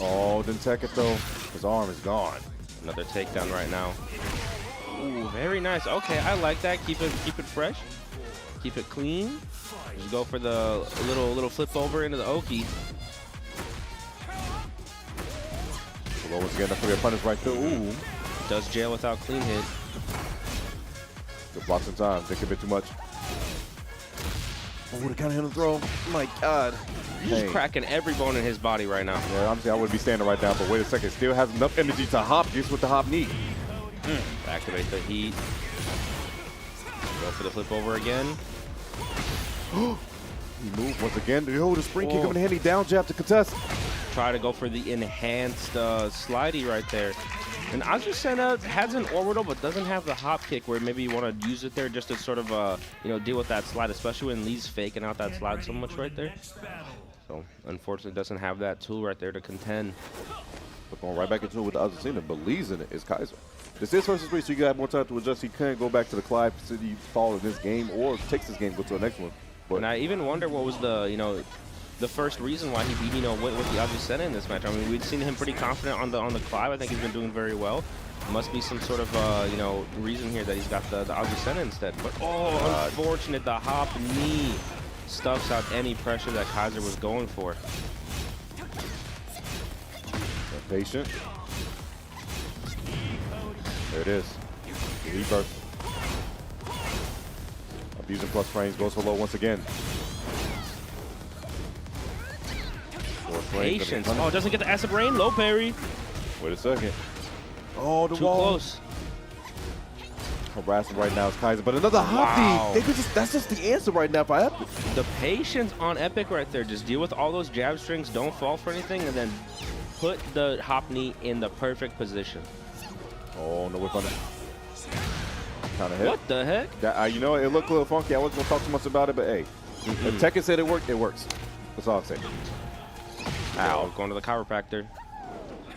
Oh, didn't tech it though. His arm is gone. Another takedown right now. Ooh, very nice. Okay, I like that. Keep it fresh. Keep it clean. Just go for the little flip over into the Oki. Well, once again, that's gonna be a punish right there. Ooh. Does jail without clean hit. Good blocks in time. Think a bit too much. Oh, the counter handle throw. Oh my God. He's just cracking every bone in his body right now. Yeah, obviously I wouldn't be standing right now, but wait a second. Still has enough energy to hop just with the hop knee. Activate the heat. Go for the flip over again. He moved once again. Oh, the spring kick coming in handy. Down jab to contest. Try to go for the enhanced slidey right there. And Azucena has an orbital, but doesn't have the hop kick where maybe you want to use it there just to sort of, deal with that slide, especially when Lee's faking out that slide so much right there. So, unfortunately, doesn't have that tool right there to contend. But going right back into it with the Azucena, believes in it is Kaiser. This is versus 3, so you got more time to adjust. He can go back to the Clive City fall in this game, or takes this game, go to the next one. But and I even wonder what was the first reason why he beat, with the Azucena in this match. I mean, we'd seen him pretty confident on the Clive. I think he's been doing very well. Must be some sort of, reason here that he's got the Azucena instead. But, unfortunate, the hop knee stuffs out any pressure that Kaiser was going for. Patient. There it is. The rebirth. Abusing plus frames, goes for low once again. Patience. Oh, doesn't get the acid rain. Low parry. Wait a second. Oh, the Too wall. close. Harassing right now is Kaiser, but another hop knee. That's just the answer right now for Epic. The patience on Epic right there. Just deal with all those jab strings. Don't fall for anything, and then put the hop knee in the perfect position. Oh, no whip on it. Kind of hit. What the heck? That, it looked a little funky. I wasn't going to talk too much about it, but hey. If Tekken said it worked, it works. That's all I'm saying. Ow. Going to the chiropractor.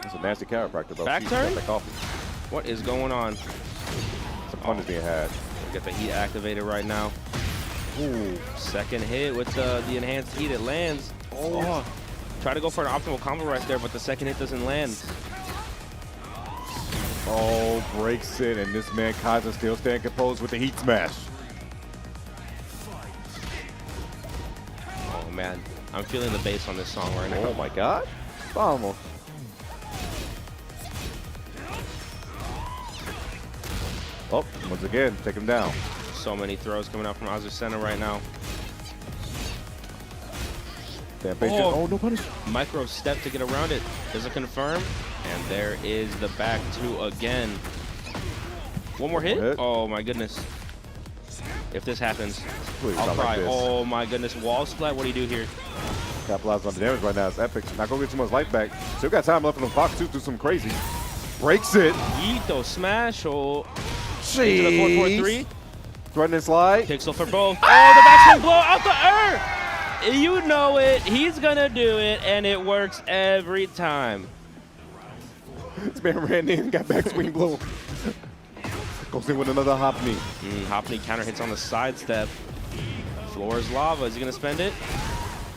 That's a nasty chiropractor, bro. Back turn? Like coffee. What is going on? Some fun is being had. Get the heat activated right now. Ooh. Second hit with the enhanced heat. It lands. Oh. Try to go for an optimal combo right there, but the second hit doesn't land. Oh, breaks it, and this man Kaiser still staying composed with the heat smash. Oh man, I'm feeling the bass on this song right now. Oh my God. Vamos. Oh, once again, take him down. So many throws coming out from Azucena right now. Damn patient. Oh, no punish. Micro step to get around it. Doesn't confirm. And there is the back 2 again. One more hit? Oh my goodness. If this happens, I'll cry. Like oh my goodness. Wall splat. What do you do here? Capitalizing on the damage right now. It's Epic. Not going to get too much life back. Still got time left in the box to do some crazy. Breaks it. Yeeto smash. Oh. Jeez. 4-4-3. Threatening slide. Pixel for both. Oh, the backswing blow out the earth. You know it. He's going to do it, and it works every time. This man ran in, got back swing blow. Goes in with another hop knee. Hop knee counter hits on the sidestep. Floor is lava. Is he going to spend it?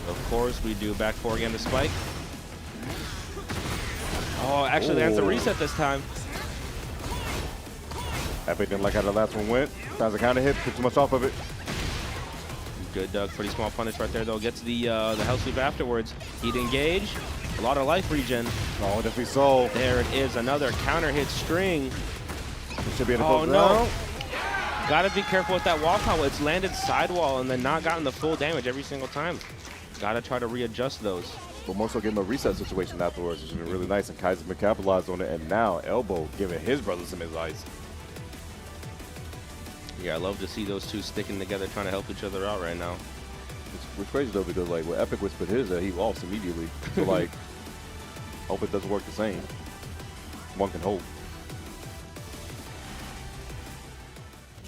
Of course we do. Back 4 again to spike. Oh, actually, that's a reset this time. Epic didn't like how the last one went. Kaiser kind of hit, took too much off of it. Good pretty small punish right there, though. Gets the hell sweep afterwards. He'd engage. A lot of life regen. Oh, definitely so. There it is, another counter hit string. It should be able to Oh, go no. down. Gotta be careful with that wall combo. It's landed sidewall and then not gotten the full damage every single time. Gotta try to readjust those. But more so giving him a reset situation afterwards, which has been really nice, and Kaiser's been capitalized on it, and now Elbow giving his brother some advice. Yeah, I love to see those two sticking together, trying to help each other out right now. It's crazy though, because like when Epic whispered his, he lost immediately. So like, hope it doesn't work the same. One can hope.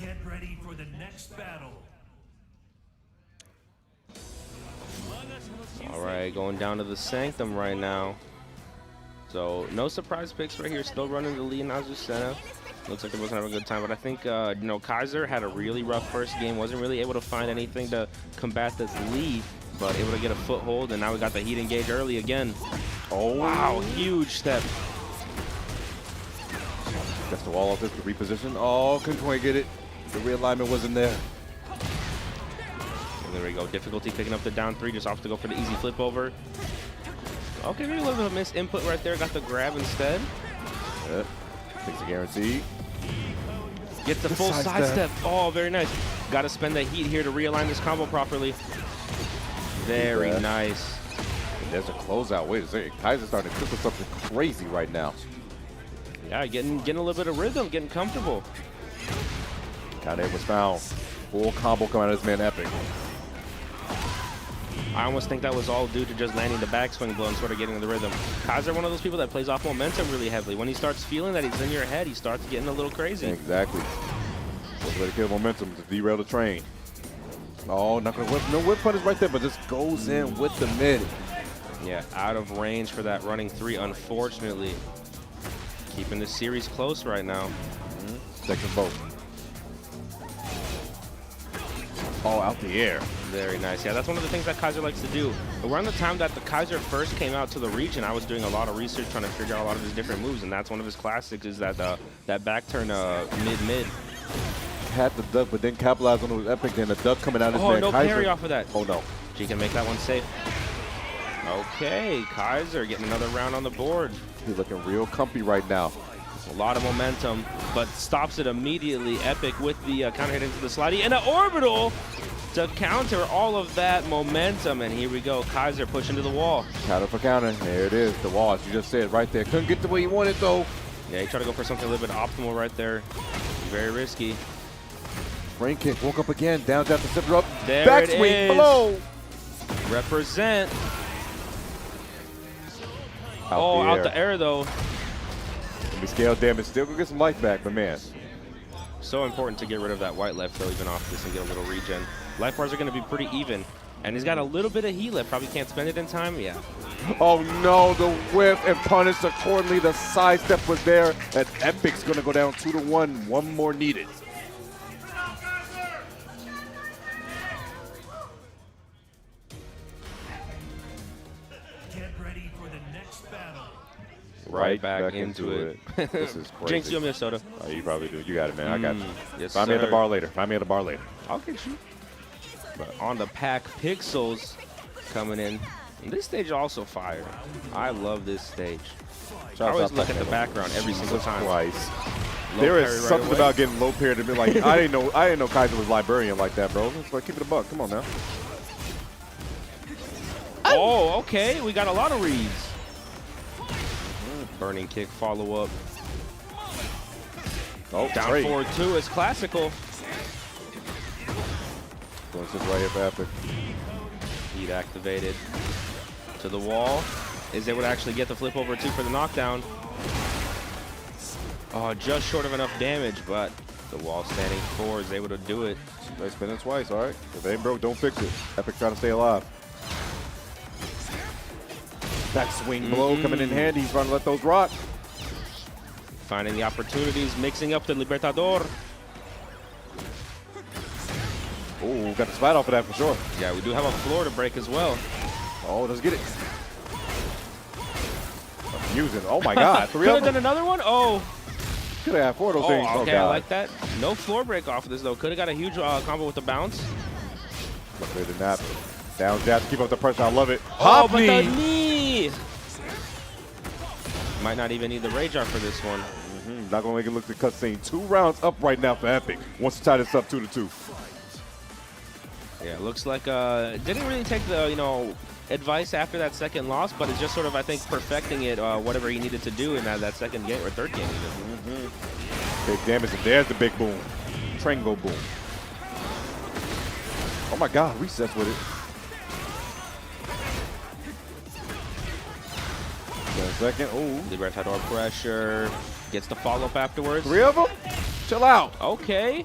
Get ready for the next battle. All right, going down to the Sanctum right now. So no surprise picks right here. Still running the lead in Azucena. Looks like they're both having a good time, but I think Kaiser had a really rough first game. Wasn't really able to find anything to combat this lead, but able to get a foothold, and now we got the heat engage early again. Oh wow, huge step. Gets the wall off this to reposition. Oh, couldn't quite get it. The realignment wasn't there. And there we go. Difficulty picking up the down three, just off to go for the easy flip over. Okay, maybe a little bit of a missed input right there. Got the grab instead. Yep. Takes a guarantee. Gets the full sidestep. Oh, very nice. Got to spend the heat here to realign this combo properly. Very nice. And there's a closeout. Wait a second. Kaiser's starting to cook with something crazy right now. Yeah, getting a little bit of rhythm, getting comfortable. Counter hit was found. Full combo coming out of this man Epic. I almost think that was all due to just landing the backswing blow and sort of getting the rhythm. Kaiser, one of those people that plays off momentum really heavily. When he starts feeling that he's in your head, he starts getting a little crazy. Exactly. Just way to kill momentum to derail the train. Oh, not gonna whip. No whip punish right there, but just goes in with the mid. Yeah, out of range for that running three, unfortunately. Keeping the series close right now. Takes them both. Oh, out the air. Very nice. Yeah, that's one of the things that Kaiser likes to do. Around the time that the Kaiser first came out to the region, I was doing a lot of research trying to figure out a lot of his different moves, and that's one of his classics is that that back turn mid-mid. Had the duck, but then capitalized on the Epic, then the duck coming out of his man no Kaiser. parry off of that. Oh, no. She can make that one safe. Okay, Kaiser getting another round on the board. He's looking real comfy right now. A lot of momentum, but stops it immediately. Epic with the counter hit into the slidey and an orbital to counter all of that momentum. And here we go, Kaiser pushing to the wall. Counter for counter. There it is, the wall, as you just said, right there. Couldn't get the way he wanted, though. Yeah, he tried to go for something a little bit optimal right there. Very risky. Brain kick, woke up again, down, the center up. There Backswing, it is. blow. Represent. Out the air, though. We scale damage, still gonna get some life back, but man. So important to get rid of that white left throw even off this and get a little regen. Life bars are going to be pretty even. And he's got a little bit of heat left. Probably can't spend it in time. Yeah. Oh no, the whip and punish accordingly. The sidestep was there. And Epic's gonna go down 2-1. One more needed. Get ready for the next battle. Right back into it. This is crazy. Jinx, you owe me a soda. Oh, you probably do. You got it, man. I got you. Yes, Find me at the sir. bar later. Find me at the bar later. I'll get you. But on the pack, Pixels coming in. And this stage also fire. I love this stage. I always look at the background every single time. Twice. Low There parry is right something away. about getting low parry to be like, I didn't know Kaiser was librarian like that, bro. It's like, keep it a buck. Come on now. Oh, okay. We got a lot of reads. Burning kick follow up. Oh, Down great. 4-2 is classical. Going to right here for Epic. Heat activated. To the wall. Is able to actually get the flip over 2 for the knockdown. Oh, just short of enough damage, but the wall standing 4 is able to do it. They spin it twice, all right? If it ain't broke, don't fix it. Epic trying to stay alive. That swing blow coming in handy. He's trying to let those rock. Finding the opportunities, mixing up the Libertador. Oh, got the spot off of that for sure. Yeah, we do have a floor to break as well. Oh, let's get it. Using. Oh my God, 3 Could of have done them. another one? Oh. Could have had 4 of those things. Oh, okay, I God. like that. No floor break off of this, though. Could have got a huge combo with the bounce. Luckily did not. Down jab to keep up the pressure. I love it. Oh, Hop but knee. the knee! Might not even need the rage art for this one. Not going to make it look the cutscene. 2 rounds up right now for Epic. Wants to tie this up 2-2. Yeah, it looks like didn't really take the, advice after that second loss, but it's just sort of, I think, perfecting it, whatever he needed to do in that second game or third game even. Big damage, and there's the big boom. Triangle boom. Oh my God, resets with it. Second, ooh. Libertador pressure. Gets the follow-up afterwards. 3 of them? Chill out. Okay.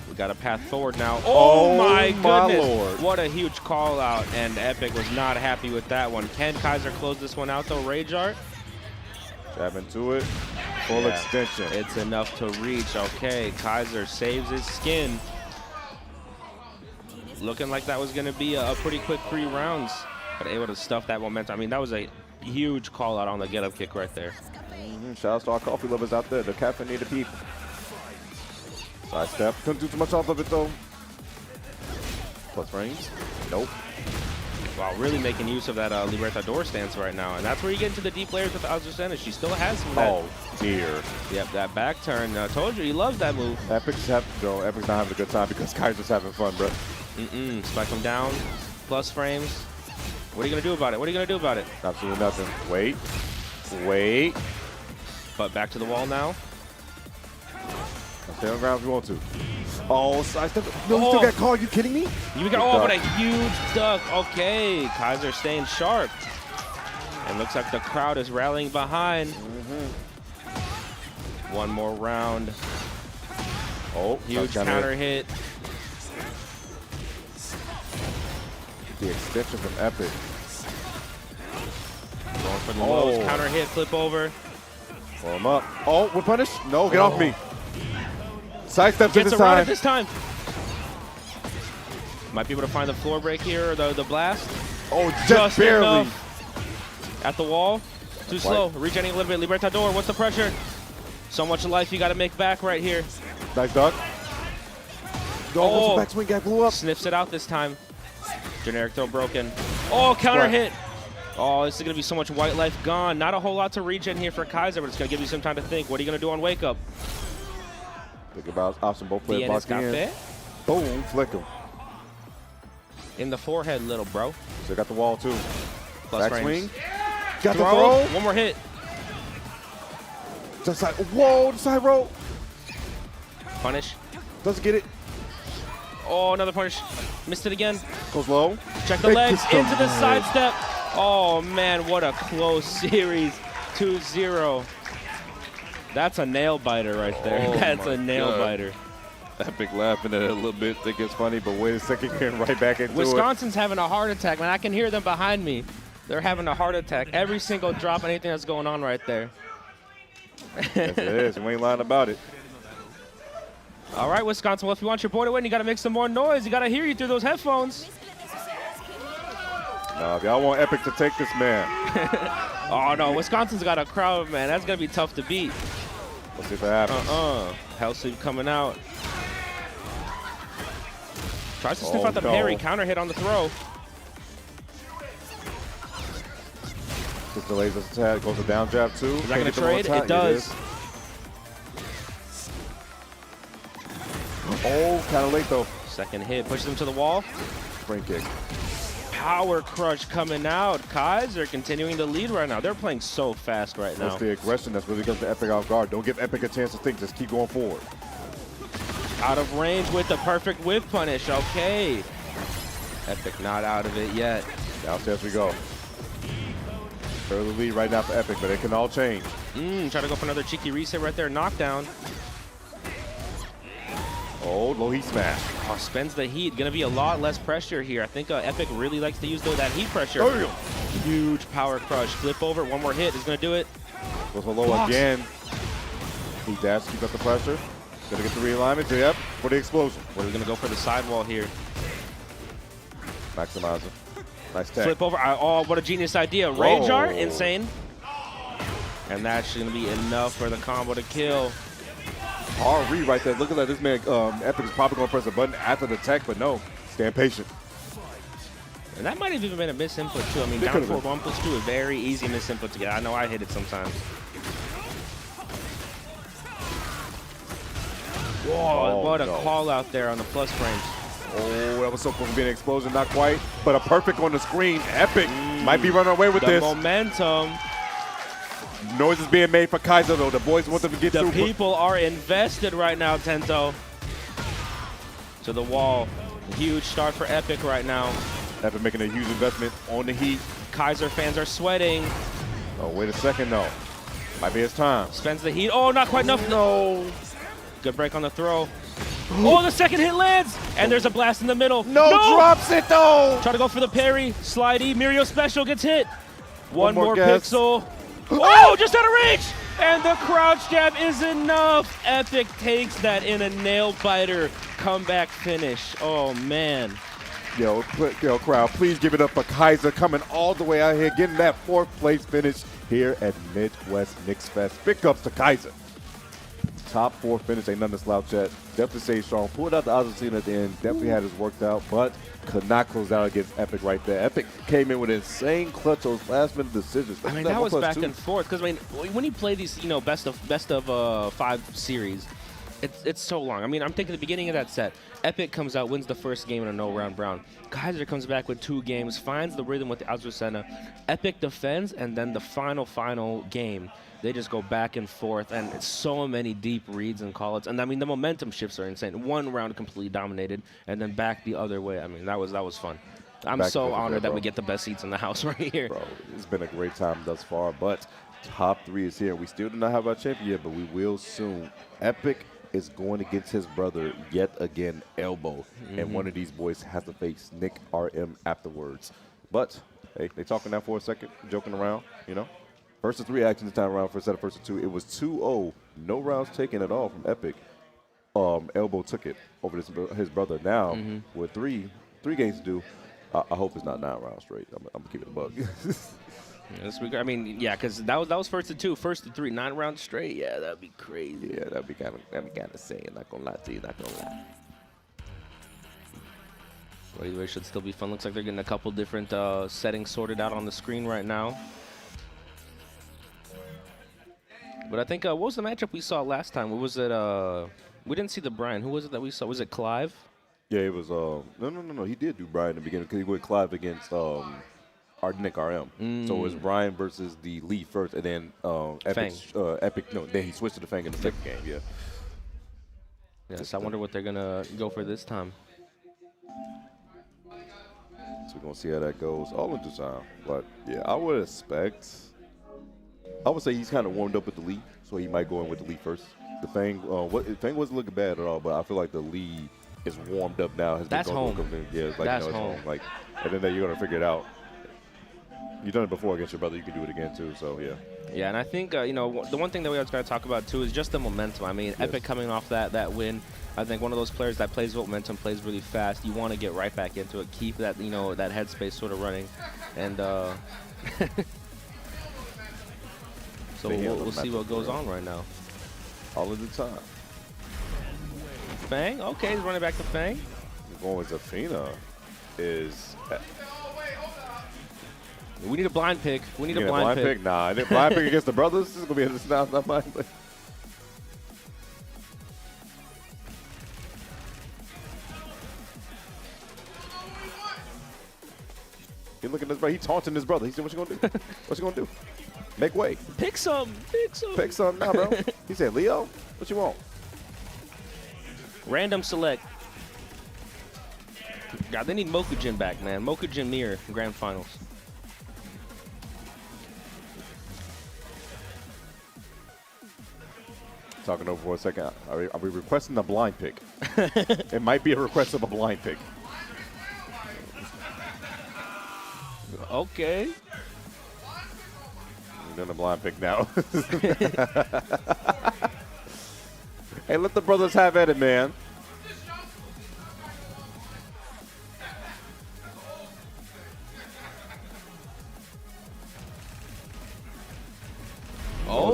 We got a path forward now. Oh, my goodness. Lord. What a huge call out, and Epic was not happy with that one. Can Kaiser close this one out, though? Rage art. Jab into it. Full extension. It's enough to reach. Okay, Kaiser saves his skin. Looking like that was going to be a pretty quick 3 rounds, but able to stuff that momentum. I mean, that was a huge call out on the get-up kick right there. Shout out to our coffee lovers out there, the caffeinated people. Side step. Couldn't do too much off of it, though. Plus frames. Nope. Wow, really making use of that Libertador stance right now. And that's where you get into the deep layers with Azucena. She still has some of that. Oh, dear. Yep, that back turn. Told you, he loves that move. Epic's not having a good time because Kaiser's having fun, bro. Spike him down. Plus frames. What are you going to do about it? What are you going to do about it? Absolutely nothing. Wait. Wait. But back to the wall now. Stay on the ground if you want to. Oh, sidestep. No, he still got caught. Are you kidding me? You got, oh, what a huge duck. Okay, Kaiser staying sharp. And looks like the crowd is rallying behind. One more round. Oh, huge counter hit. The extension from Epic. Going for the lows. Counter hit, flip over. Pull him up. Oh, we're punished? No, get off me. Sidestep Gets this around time. it this time. Might be able to find the floor break here, or the blast. Oh, just barely. Enough. At the wall. Too slow. Regenerating a little bit. Libertador, what's the pressure? So much life you got to make back right here. Nice duck. Oh, back swing guy blew up. Sniffs it out this time. Generic throw broken. Oh, counter hit. Oh, this is going to be so much white life gone. Not a whole lot to regen here for Kaiser, but it's going to give you some time to think. What are you going to do on wake up? Think about option both players locked in. Boom, flick him. In the forehead, little bro. So got the wall too. Plus back frames. swing. Got the throw. One more hit. Just side. Whoa, the side roll. Punish. Doesn't get it. Oh, another punish. Missed it again. Goes low. Check the legs into the sidestep. Oh, man, what a close series. 2-0. That's a nail biter right there. Oh, that's a nail biter. Epic laughing at it a little bit, think it's funny, but wait a second, getting right back into Wisconsin's having a heart attack, man. I can hear them behind me. They're having a heart attack. Every single drop, anything that's going on right there. Yes, it is. We ain't lying about it. All right, Wisconsin. Well, if you want your boy to win, you got to make some more noise. You got to hear you through those headphones. If y'all want Epic to take this, man. Oh, no. Wisconsin's got a crowd, man. That's going to be tough to beat. Let's see if that happens. Hell sweep coming out. Tries to sniff out the parry. Counter hit on the throw. Just delays us a tad. Goes a down jab, too. Is that going to trade? It does. Oh, kind of late, though. Second hit. Pushes him to the wall. Spring kick. Power crush coming out. Kaiser continuing to lead right now. They're playing so fast right now. That's the aggression that's really goes to Epic off guard. Don't give Epic a chance to think. Just keep going forward. Out of range with the perfect whip punish. Okay. Epic not out of it yet. Downstairs we go. Early lead right now for Epic, but it can all change. Try to go for another cheeky reset right there. Knockdown. Oh, low heat smash. Oh, spends the heat. Going to be a lot less pressure here. I think Epic really likes to use that heat pressure. Huge power crush. Flip over. One more hit is going to do it. Goes for low again. He dash, keep up the pressure. Gonna get the realignment. Yep, for the explosion. We're going to go for the sidewall here. Maximizer. Nice tech. Flip over. Oh, what a genius idea. Rage art. Insane. And that's going to be enough for the combo to kill. Hard read right there. Look at that. This man, Epic is probably going to press a button after the tech, but no. Stand patient. And that might have even been a misinput, too. I mean, down for 1+2, a very easy misinput to get. I know I hit it sometimes. Whoa, what a call out there on the plus frames. Oh, that was so close to being an explosion. Not quite, but a perfect on the screen. Epic might be running away with this. The momentum. Noise is being made for Kaiser, though. The boys want them to get through. The people are invested right now, Tento. To the wall. Huge start for Epic right now. Epic making a huge investment on the heat. Kaiser fans are sweating. Oh, wait a second, though. Might be his time. Spends the heat. Oh, not quite enough. No. Good break on the throw. Oh, the second hit lands. And there's a blast in the middle. No, drops it, though. Try to go for the parry. Slidey. Mirio special gets hit. One more guess. pixel. Oh, just out of range. And the crouch jab is enough. Epic takes that in a nail biter comeback finish. Oh, man. Yo, crowd, please give it up for Kaiser coming all the way out here, getting that 4th place finish here at Midwest Mixfest. Big ups to Kaiser. Top 4 finish, ain't nothing to slouch at. Definitely stayed strong. Pulled out the Argentina at the end. Definitely had his worked out, but could not close out against Epic right there. Epic came in with insane clutch, those last-minute decisions. I mean, that was back and forth because I mean, when you play these, you know, best of 5 series, it's so long. I mean, I'm thinking the beginning of that set, Epic comes out, wins the first game in a no-round round. Kaiser comes back with 2 games, finds the rhythm with the Azucena. Epic defends, and then the final game, they just go back and forth, and it's so many deep reads and call-outs. And I mean, the momentum shifts are insane. One round completely dominated, and then back the other way. I mean, that was fun. I'm so honored that we get the best seats in the house right here. Bro, it's been a great time thus far, but top 3 is here. We still do not have our champion yet, but we will soon. Epic is going against his brother yet again, Elbow. And one of these boys has to face Nick RM afterwards. But, hey, they talking now for a second, joking around, you know. First of 3 actions this time around for a set of first of 2. It was 2-0, no rounds taken at all from Epic. Elbow took it over his brother. Now, with three games to do, I hope it's not 9 rounds straight. I'm going to keep it a bug. I mean, yeah, because that was first to 2, first to 3, 9 rounds straight. Yeah, that'd be crazy. Yeah, that'd be kind of insane. Not gonna lie to you, not gonna lie. Well, either way, should still be fun. Looks like they're getting a couple different settings sorted out on the screen right now. But I think what was the matchup we saw last time? What was it? We didn't see the Brian. Who was it that we saw? Was it Clive? Yeah, it was. No. He did do Brian in the beginning because he went Clive against our Nick RM. So it was Brian versus the Lee first, and then Epic. No, then he switched to the Fang in the second game. Yeah. Yes, I wonder what they're gonna go for this time. So we're gonna see how that goes. All in due time. But yeah, I would say he's kind of warmed up with the Lee, so he might go in with the Lee first. The Fang, Fang wasn't looking bad at all, but I feel like the Lee is warmed up now. That's home. Yeah, it's like, That's it's home. Like, and then you're gonna figure it out. You've done it before against your brother. You can do it again too. So yeah. Yeah, and I think you know, the one thing that we always got to talk about too is just the momentum. I mean, Epic coming off that win. I think one of those players that plays with momentum, plays really fast. You want to get right back into it, keep that that headspace sort of running, and so we'll see what goes on right now. All of the time. Fang, okay, he's running back to Fang. Going with Zafina is. We need a blind pick. We need a blind pick. Nah, I didn't blind pick against the brothers. This is gonna be not blind pick. He looking at his brother. He taunting his brother. He said, "What you gonna do? What you gonna do? Make way. Pick some. Pick some. Pick some now, bro." He said, "Leo, what you want?" Random select. God, they need Mokujin back, man. Mokujin Mirror Grand Finals. Talking over for a second. Are we requesting a blind pick? It might be a request of a blind pick. Okay. We're doing a blind pick now. Hey, let the brothers have at it, man. Oh,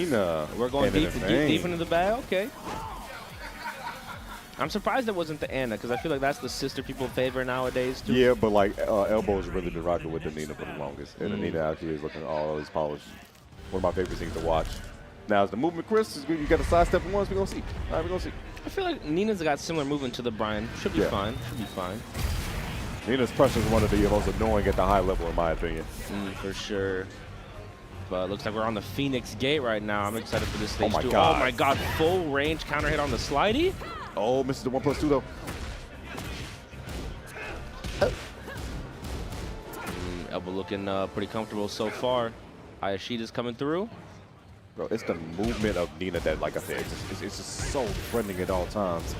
Nina. We're going And deep into the bag. Okay. I'm surprised it wasn't the Anna because I feel like that's the sister people favor nowadays too. Yeah, but like Elbow's really been rocking with the Nina for the longest, and the Nina actually is looking always polished. One of my favorite things to watch. Now, is the movement, Chris? You got to sidestep for once. We're gonna see. All right, we're gonna see. I feel like Nina's got similar movement to the Brian. Should be fine. Should be fine. Nina's pressure is one of the most annoying at the high level, in my opinion. For sure. But it looks like we're on the Phoenix Gate right now. I'm excited for this stage too. God. Oh my God! Full range counter hit on the slidey. Oh, misses the 1+2 though. Elbow looking pretty comfortable so far. Ayashida's coming through. Bro, it's the movement of Nina that, like I said, it's just so threatening at all times.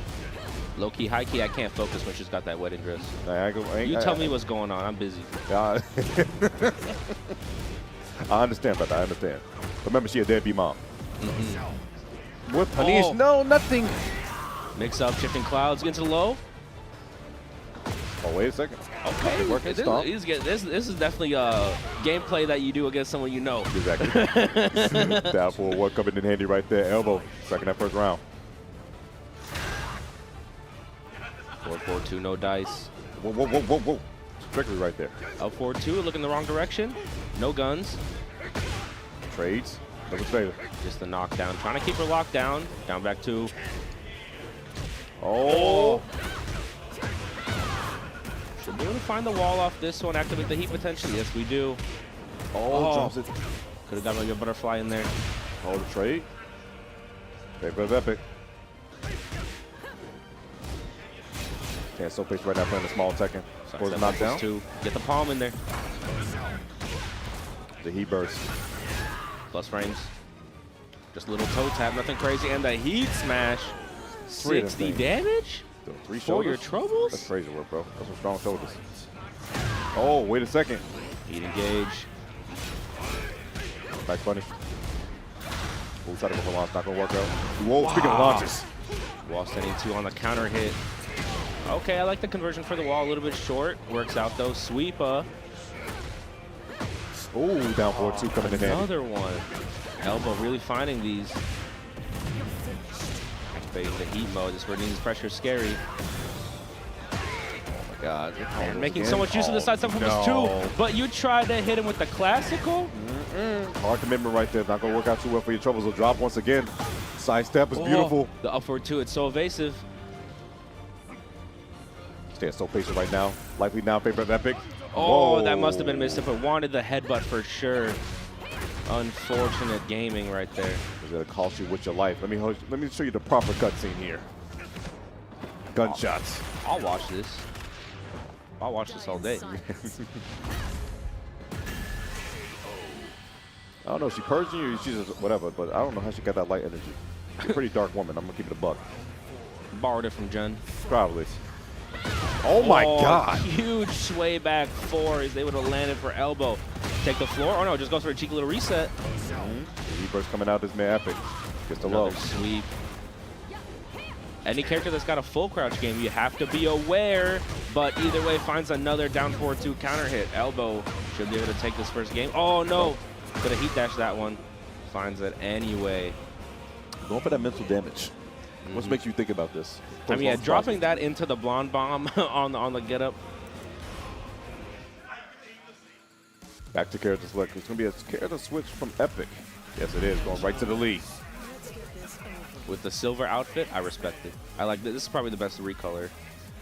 Low key, high key, I can't focus when she's got that wedding dress. You Tell me what's going on. I'm busy. I understand, brother. I understand. Remember, she a deadbeat mom. What punish? Oh. No, nothing. Mix up, shifting clouds, get to the low. Oh, wait a second. Okay, Working this is definitely gameplay that you do against someone you know. Exactly. Down for what coming in handy right there. Elbow, second that first round. 4-4-2, no dice. Whoa, whoa, whoa, whoa, whoa. Strictly right there. Up 4-2, looking the wrong direction. No guns. Trades. Double favor. Just the knockdown. Trying to keep her locked down. Down back 2. Oh. Should be able to find the wall off this one. Activate the heat potentially. Yes, we do. Oh, drops it. Could have got maybe a butterfly in there. Hold the trade. Paper of Epic. Can't so pace right now playing the small Tekken. Scores a knockdown. Get the palm in there. The heat burst. Plus frames. Just a little toe tap, nothing crazy. And the heat smash. 60 damage? Three For your shoulders? troubles? That's crazy work, bro. That's some strong shoulders. Oh, wait a second. Heat engage. Back punish. We'll try to go for launch. Not going to work out. Whoa, speaking of launches. Wall standing 2 on the counter hit. Okay, I like the conversion for the wall. A little bit short. Works out, though. Sweep. Oh, down 4-2 coming in handy. Another one. Elbow really finding these. Activating the heat mode. This is where Nina's pressure is scary. Oh, my God. And making so much use of the side step from his 2. But you tried to hit him with the classical? Hard commitment right there. Not going to work out too well for your troubles. Will drop once again. Side step is beautiful. The upward 2, it's so evasive. Staying so patient right now. Likely now, paper of Epic. Oh, Whoa. that must have been missed, but wanted the headbutt for sure. Unfortunate gaming right there. It's going to cost you with your life. Let me show you the proper cutscene here. Gunshots. I'll watch this. I'll watch this all day. I don't know if she's Persian or she's just whatever, but I don't know how she got that light energy. She's a pretty dark woman. I'm going to keep it a buck. Borrowed it from Jun. Probably. Oh, my God. Huge sway back 4. Is able to land it for elbow. Take the floor. Oh, no, just goes for a cheeky little reset. The reverse coming out is man Epic. Gets the low. Another sweep. Any character that's got a full crouch game, you have to be aware. But either way, finds another down 4-2 counter hit. Elbow should be able to take this first game. Oh, no. Could have heat dashed that one. Finds it anyway. Going for that mental damage. What makes you think about this? I mean, yeah, dropping that into the blonde bomb on the get up. Back to character select. It's going to be a character switch from Epic. Yes, it is. Going right to the lead. With the silver outfit, I respect it. I like this. This is probably the best recolor.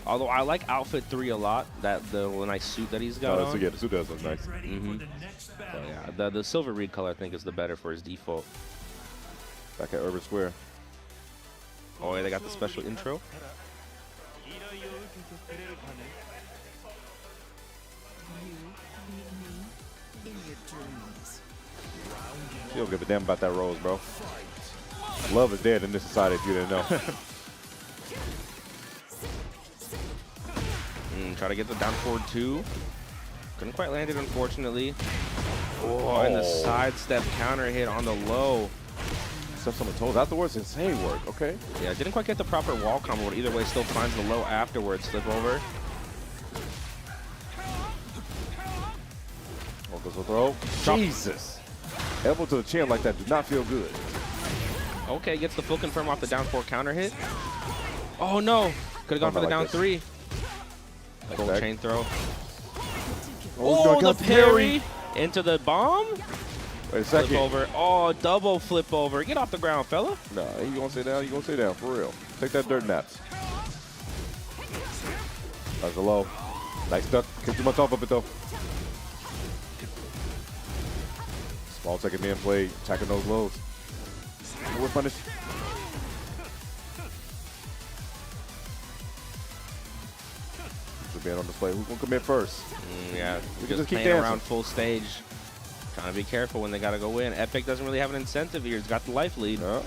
Although I like outfit 3 a lot. The nice suit that he's got on. So yeah, the suit does look nice. But yeah, the silver recolor I think is the better for his default. Back at Urban Square. Oh, yeah, they got the special intro. You don't give a damn about that rose, bro. Love is dead in this society if you didn't know. Try to get the down forward 2. Couldn't quite land it, unfortunately. Oh, and the sidestep counter hit on the low. Steps on the toes afterwards, insane work, okay? Yeah, didn't quite get the proper wall combo, but either way still finds the low afterwards. Slip over. Goes a throw. Jesus. Elbow to the chin like that do not feel good. Okay, gets the full confirm off the down 4 counter hit. Oh no! Could have gone for the like down this. 3. Full back. chain throw. Oh, Oh, the parry into the bomb. Wait a Flip second. over. Oh, double flip over. Get off the ground, fella. Nah, you gonna sit down? You gonna sit down for real? Take that dirt naps. That's a low. Nice duck. Can't too much off of it though. Small second man play, attacking those lows. We're punished. Being on display. Who's gonna come in first? Yeah, We can just just keep playing dancing. around full stage. Trying to be careful when they gotta go in. Epic doesn't really have an incentive here. He's got the life lead. Yeah.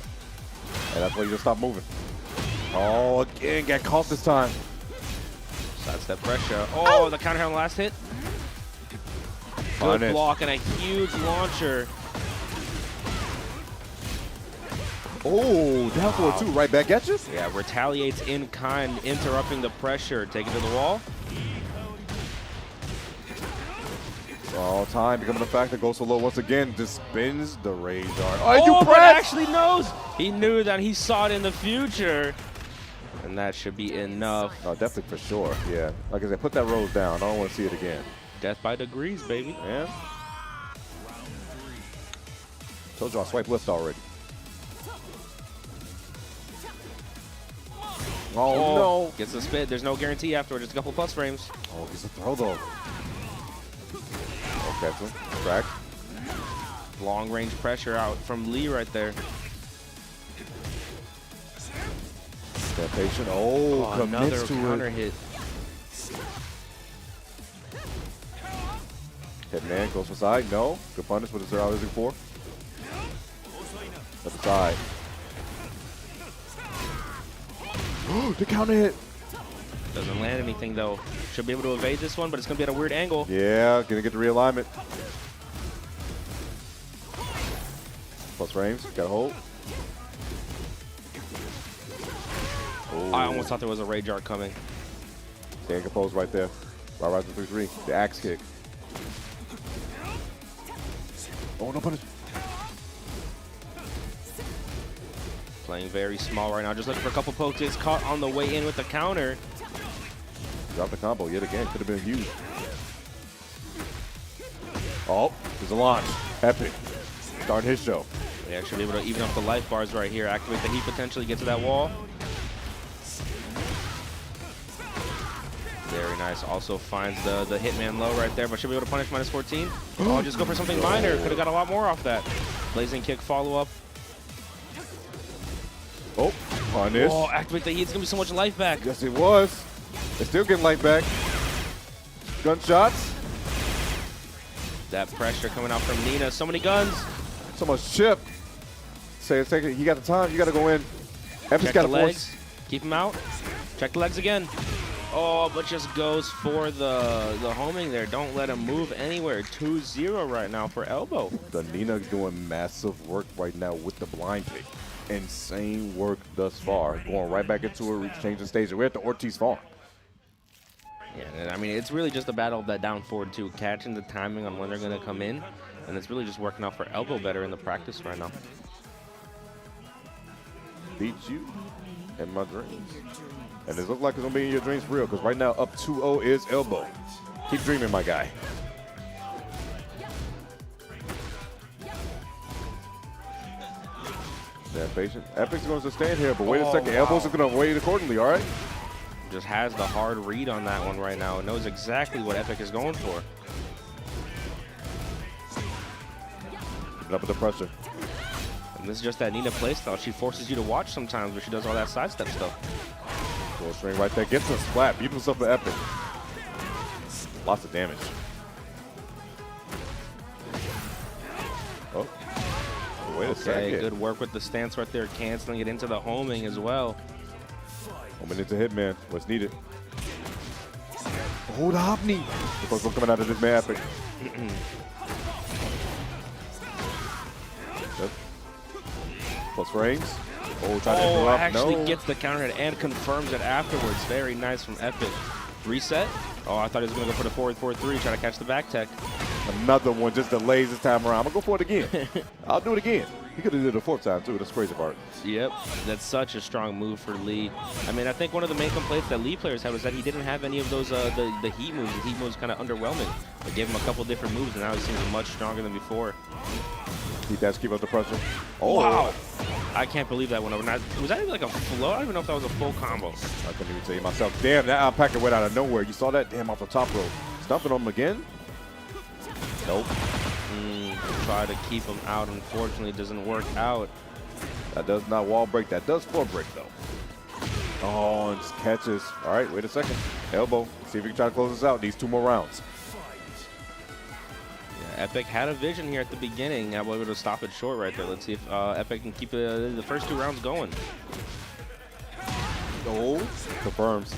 And that's why you just stop moving. Oh, again, got caught this time. Sidestep pressure. Oh, the counter hit on the last hit. Good Punish. block and a huge launcher. Oh, down for a 2, right back at you. Yeah, retaliates in kind, interrupting the pressure. Take it to the wall. All time becoming a factor. Goes so low once again. Just spins the rage art. Oh, you but press? actually knows. He knew that he saw it in the future. And that should be enough. No, definitely for sure. Yeah. Like I said, put that rose down. I don't want to see it again. Death by degrees, baby. Yeah. Told you I swipe left already. Oh, no. Gets the spit. There's no guarantee afterward. Just a couple plus frames. Oh, gets a throw though. Okay, so crack. Long range pressure out from Lee right there. Stay patient. Oh, Another commits to counter it. hit. Hitman goes for side. No. Good punish. What is there I was looking for? At the side. The counter hit. Doesn't land anything though. Should be able to evade this one, but it's gonna be at a weird angle. Yeah, gonna get the realignment. Plus frames. Got a hold. Oh. I almost thought there was a rage art coming. Staying composed right there. Right, right to 3-3. The axe kick. Oh, no punish. Playing very small right now. Just looking for a couple pokes. Gets caught on the way in with the counter. Drop the combo yet again. Could have been huge. Oh, there's a launch. Epic. Starting his show. Yeah, should be able to even up the life bars right here. Activate the heat potentially. Get to that wall. Very nice. Also finds the hitman low right there, but should be able to punish -14. Oh, just go for something minor. Could have got a lot more off that. Blazing kick follow up. Oh, punish. Oh, activate the heat. It's gonna be so much life back. Yes, it was. They're still getting light back. Gunshots. That pressure coming out from Nina. So many guns. So much chip. Say it's taking. You got the time. You got to go in. Epic's Check got the to legs. force. Keep him out. Check the legs again. Oh, but just goes for the homing there. Don't let him move anywhere. 2-0 right now for elbow. The Nina doing massive work right now with the blind pick. Insane work thus far. Going right back into it, changing stage. We're at the Ortiz farm. Yeah, and I mean, it's really just a battle of that down forward too, catching the timing on when they're going to come in, and it's really just working out for elbow better in the practice right now. Beat you in my dreams. And it looks like it's going to be in your dreams for real, because right now up 2-0 is elbow. Keep dreaming, my guy. Yeah, patient. Epic's going to stand here, but wait a second. Wow. Elbow's going to wait accordingly, all right? Just has the hard read on that one right now. It knows exactly what Epic is going for. Keeping up with the pressure. And this is just that Nina playstyle. She forces you to watch sometimes, but she does all that sidestep stuff. Full string right there. Gets a splat. Beautiful stuff for Epic. Lots of damage. Oh. Wait a Okay, second. good work with the stance right there, canceling it into the homing as well. Homing into Hitman. What's needed. Oh, the hop knee. Look what's coming out of this man, Epic. Yep. Plus frames. Oh, trying to Oh, interrupt. actually No. gets the counter hit and confirms it afterwards. Very nice from Epic. Reset. Oh, I thought he was going to go for the forward 4-3, try to catch the back tech. Another one just delays this time around. I'm going to go for it again. I'll do it again. He could have did it a 4th time, too. That's the crazy part. Yep, that's such a strong move for Lee. I mean, I think one of the main complaints that Lee players had was that he didn't have any of those the heat moves. The heat moves kind of underwhelming. They gave him a couple different moves, and now he seems much stronger than before. He does keep up the pressure. Oh, wow! I can't believe that went over. Now, was that even like a flow? I don't even know if that was a full combo. I couldn't even tell you myself. Damn, that alpaca went out of nowhere. You saw that? Damn, off the top row. Stumping on him again? Nope. Try to keep him out. Unfortunately, it doesn't work out. That does not wall break. That does floor break, though. Oh, and just catches. All right, wait a second. Elbow. See if we can try to close this out. These 2 more rounds. Yeah, Epic had a vision here at the beginning. I was able to stop it short right there. Let's see if Epic can keep the first 2 rounds going. Oh, confirms.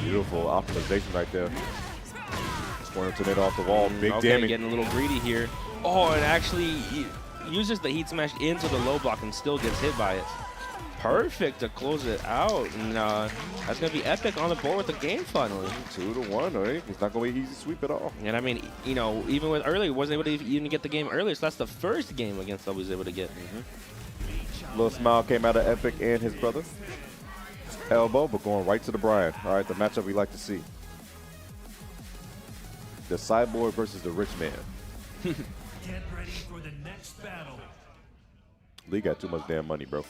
Beautiful optimization right there. Corner tornado off the wall. Big damage. Getting a little greedy here. Oh, and actually he uses the heat smash into the low block and still gets hit by it. Perfect to close it out. And that's going to be Epic on the board with the game finally. 2-1, right? It's not going to be an easy sweep at all. And I mean, you know, even with early, wasn't able to even get the game earlier. So that's the first game against that he was able to get. Little smile came out of Epic and his brother. Elbow, but going right to the Brian. All right, the matchup we like to see. The Cyborg versus the Rich Man. Get ready for the next battle. Lee got too much damn money, bro.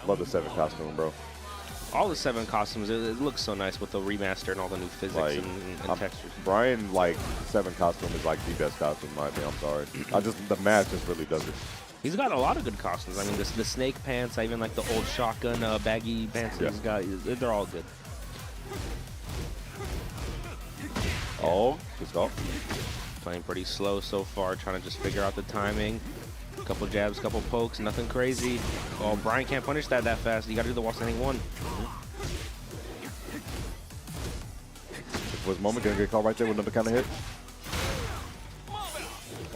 Love the 7 costume, bro. All the 7 costumes, it looks so nice with the remaster and all the new physics Like, and textures. Brian, like, 7 costume is like the best costume in my opinion. I'm sorry. The match just really does it. He's got a lot of good costumes. I mean, the snake pants, I even like the old shotgun baggy pants that he's got. They're all good. Oh, just off. Playing pretty slow so far, trying to just figure out the timing. Couple jabs, couple pokes, nothing crazy. Oh, Brian can't punish that fast. You got to do the wall standing 1. Was moment gonna get caught right there with another kind of hit.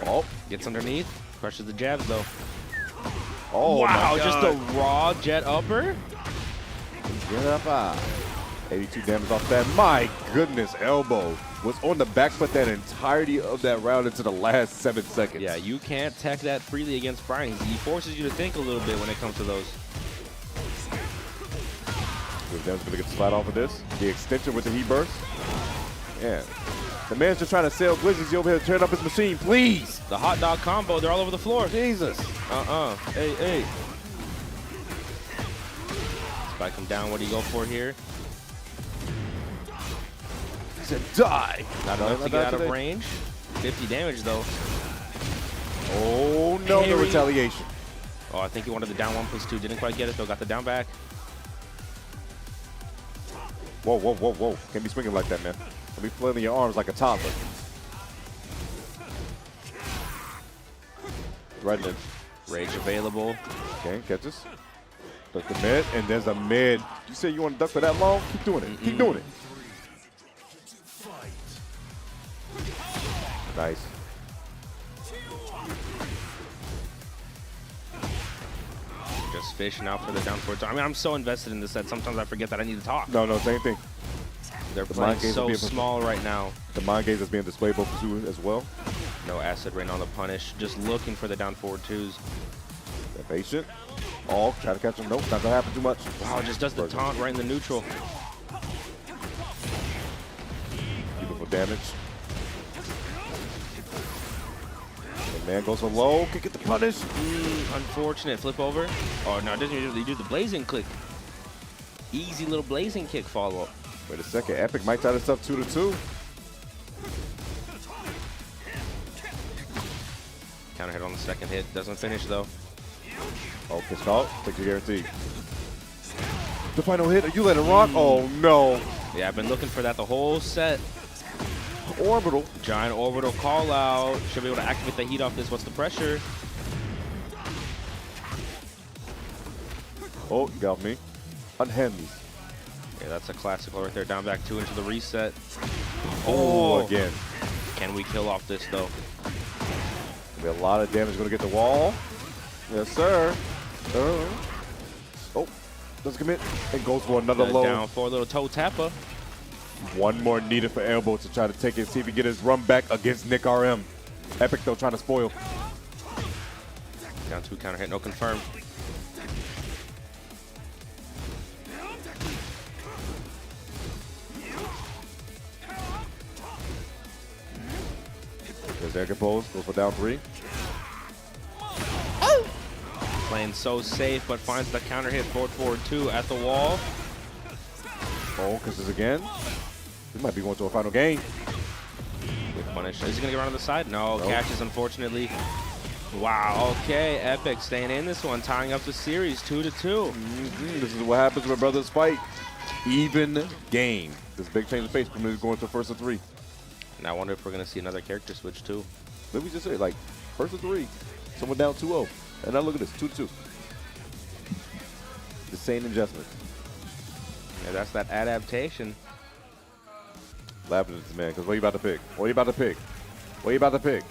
Oh, Gets underneath, crushes the jabs though. oh Wow, my just God. a raw jet upper? Get up, 82 damage off that. My goodness, elbow was on the back foot that entirety of that round into the last 7 seconds. Yeah, you can't tech that freely against Brian. He forces you to think a little bit when it comes to those. Dan's gonna get the slide off of this. The extension with the heat burst. Yeah. The man's just trying to sell glizzies. You over here tearing up his machine, please. The hot dog combo, they're all over the floor. Jesus. Hey. Spike him down. What do you go for here? He said die. Not enough to get out of range. 50 damage though. Oh no, no retaliation. Oh, I think he wanted the down 1+2. Didn't quite get it though. Got the down back. Whoa. Can't be swinging like that, man. Don't be flailing your arms like a toddler. Right in. Rage available. Okay, catches. Duck the mid, and there's a mid. You say you want to duck for that long? Keep doing it. Keep doing it. Nice. Just fishing out for the down forward. I mean, I'm so invested in this that sometimes I forget that I need to talk. No, same thing. They're playing so small right now. The mind gaze is being displayed both for you as well. No acid rain on the punish. Just looking for the down forward 2s. They're patient. Oh, try to catch him. Nope, not gonna happen too much. Wow, just does the taunt right in the neutral. Beautiful damage. The man goes for low. Can get the punish. Unfortunate. Flip over. Oh, no, it doesn't usually do the blazing click. Easy little blazing kick follow-up. Wait a second. Epic might tie this up 2-2. Counter hit on the second hit. Doesn't finish, though. Oh, pitch call. Take your guarantee. The final hit. You let it rock? Oh, no. Yeah, I've been looking for that the whole set. Orbital. Giant orbital call out. Should be able to activate the heat off this. What's the pressure? Oh, you got me. Unhand me. Yeah, that's a classical right there. Down back 2 into the reset. Oh, again. Can we kill off this, though? Be a lot of damage going to get the wall. Yes, sir. Oh, Doesn't commit. And goes for another The low. down for a little toe tapper. One more needed for Elbow to try to take it, see if he can get his run back against Nick RM. Epic, though, trying to spoil. Down 2 counter hit, no confirmed. There's air compose, goes for down 3. Playing so safe, but finds the counter hit forward 2 at the wall. Oh, kisses again. This might be going to a final game. Good punish. Is he going to get around to the side? No, Nope. catches, unfortunately. Wow, okay. Epic staying in this one, tying up the series 2-2. This is what happens when brothers fight. Even game. This big change of pace from is going to first of 3. And I wonder if we're going to see another character switch too. Let me just say, like, first of 3. Someone down 2-0. And now look at this, 2-2. The same adjustment. Yeah, that's that adaptation. Laughing at this man, because what are you about to pick? What are you about to pick? What are you about to pick?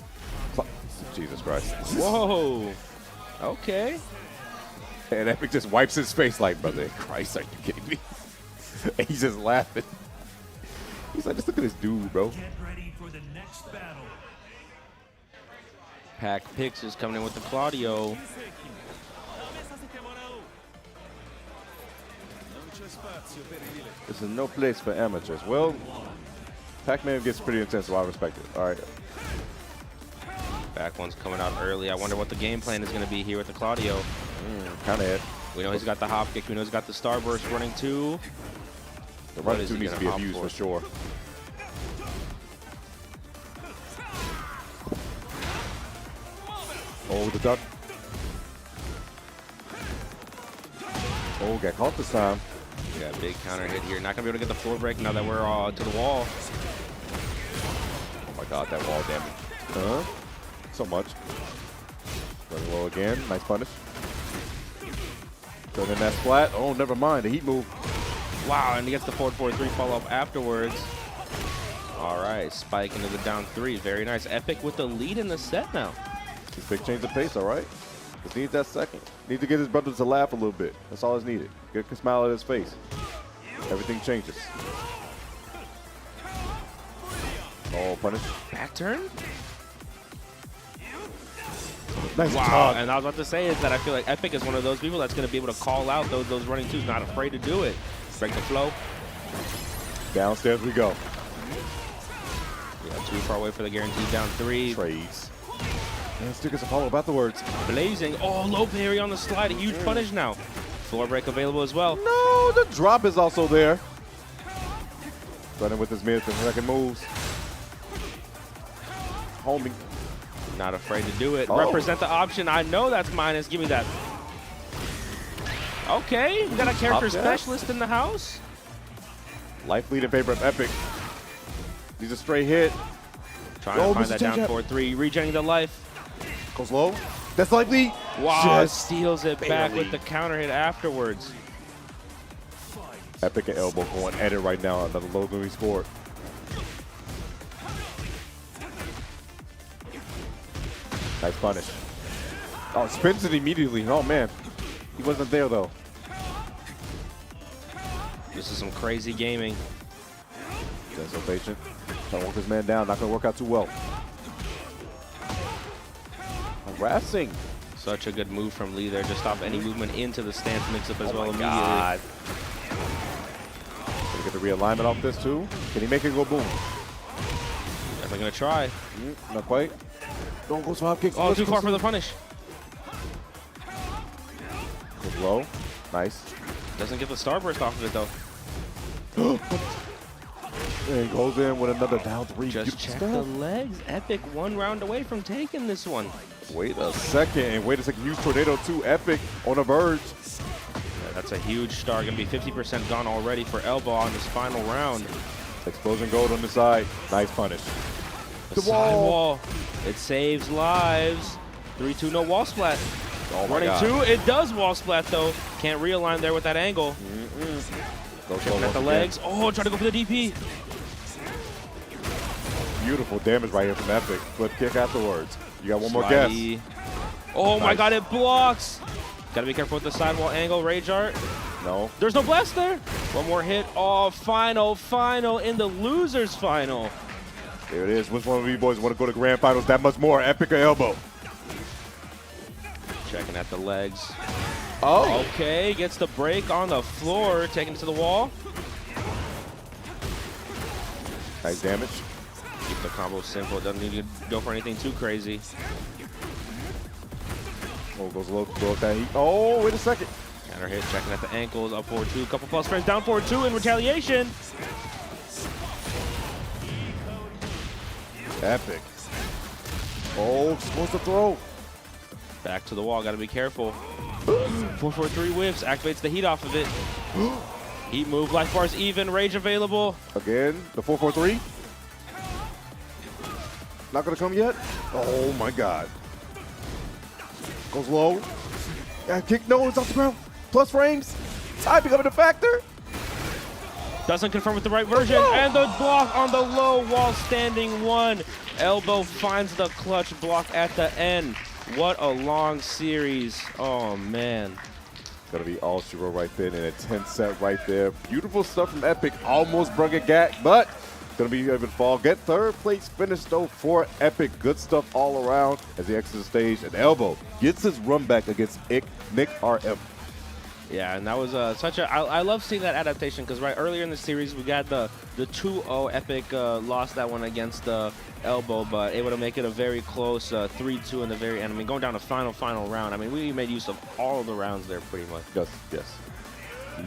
Jesus Christ. Whoa. Okay. And Epic just wipes his face like, brother in Christ, are you kidding me? And he's just laughing. He's like, just look at this dude, bro. Get ready for the next battle. Pack Picks is coming in with the Claudio. This is no place for amateurs. Well, Pac-Man gets pretty intense, so I respect it. All right. Back one's coming out early. I wonder what the game plan is going to be here with the Claudio. Kind of it. We know he's got the hop kick. We know he's got the starburst running 2. The What run is 2 he needs to gonna be opt abused for? for sure. Oh, the duck. Oh, got caught this time. We got a big counter hit here. Not going to be able to get the floor break now that we're to the wall. Oh my God, that wall damage. So much. Running low again. Nice punish. Turning that flat. Oh, never mind. The heat move. Wow, and he gets the 4-4-3 follow-up afterwards. All right, spike into the down 3. Very nice. Epic with the lead in the set now. Just big change of pace, all right? Just needs that second. Need to get his brother to laugh a little bit. That's all that's needed. Get a smile at his face. Everything changes. Oh, punish. Back turn? Nice Wow, talk. and I was about to say is that I feel like Epic is one of those people that's going to be able to call out those running 2s, not afraid to do it. Break the flow. Downstairs we go. Yeah, too far away for the guaranteed down 3. Trades. And still gets a follow-up afterwards. Blazing. Oh, low parry on the slide. A huge punish now. Floor break available as well. No, the drop is also there. Running with his mid and second moves. Homie. Not afraid to do it. Oh. Represent the option. I know that's minus. Give me that. Okay, we got a character Up there. specialist in the house. Life lead in favor of Epic. He's a straight hit. Trying Oh, to find Mr. that down Change-Up. 4-3. Regenerating the life. Goes low. That's likely. Wow, Just steals it back barely. with the counter hit afterwards. Epic and Elbow going at it right now. Another low going to be scored. Nice punish. Oh, spins it immediately. Oh, man. He wasn't there, though. This is some crazy gaming. That's so patient. Trying to work this man down. Not going to work out too well. Harassing. Such a good move from Lee there. Just stop any movement into the stance mix-up as well Oh, my immediately. God. Can he get the realignment off this, too? Can he make it go boom? Definitely going to try. Not quite. Don't go swap kicks. Oh, too far for the punish. Goes low. Nice. Doesn't get the starburst off of it, though. And goes in with another down 3. Just check the legs. Epic 1 round away from taking this one. Wait a second. And wait a second. Huge tornado 2. Epic on the verge. Yeah, that's a huge star. Going to be 50% gone already for Elbow on this final round. Explosion gold on the side. Nice punish. The side wall. It saves lives. 3-2, no wall splat. Oh, my Running God. 2, it does wall splat, though. Can't realign there with that angle. Goes Checking low at the once legs. again. Oh, trying to go for the DP. Beautiful damage right here from Epic. Flip kick afterwards. You got one more guess. Slidey. Oh, my Nice. God, it blocks. Got to be careful with the sidewall angle. Rage art. No. There's no blast there. One more hit. Oh, final in the losers final. There it is. Which one of you boys want to go to grand finals that much more? Epic or elbow? Checking at the legs. Oh. Okay, gets the break on the floor, taking it to the wall. Nice damage. Keep the combo simple. Doesn't need to go for anything too crazy. Oh, goes low, throw up that heat. Oh, wait a second. Counter hit, checking at the ankles, up forward 2. Couple plus frames, down forward 2 in retaliation. Epic. Oh, supposed to throw. Back to the wall, gotta be careful. 4-4-3 whiffs, activates the heat off of it. Heat move, life bars even, rage available. Again, the 4-4-3. Not gonna come yet. Oh my God. Goes low. Yeah, kick, no, it's off the ground. Plus frames. Time becoming a factor. Doesn't confirm with the right version, and the block on the low wall, standing 1. Elbow finds the clutch block at the end. What a long series. Oh, man. Gonna be all Shiro right there in a 10 set right there. Beautiful stuff from Epic. Almost brung it back, but gonna be able to fall. Get third place finish though for Epic. Good stuff all around as he exits the stage. And Elbow gets his run back against Nick RM. Yeah, and that was such a. I love seeing that adaptation because right earlier in the series we got the 2-0 Epic lost that one against Elbow, but able to make it a very close 3-2 in the very end. I mean, going down to final round. I mean, we made use of all of the rounds there pretty much. Yes.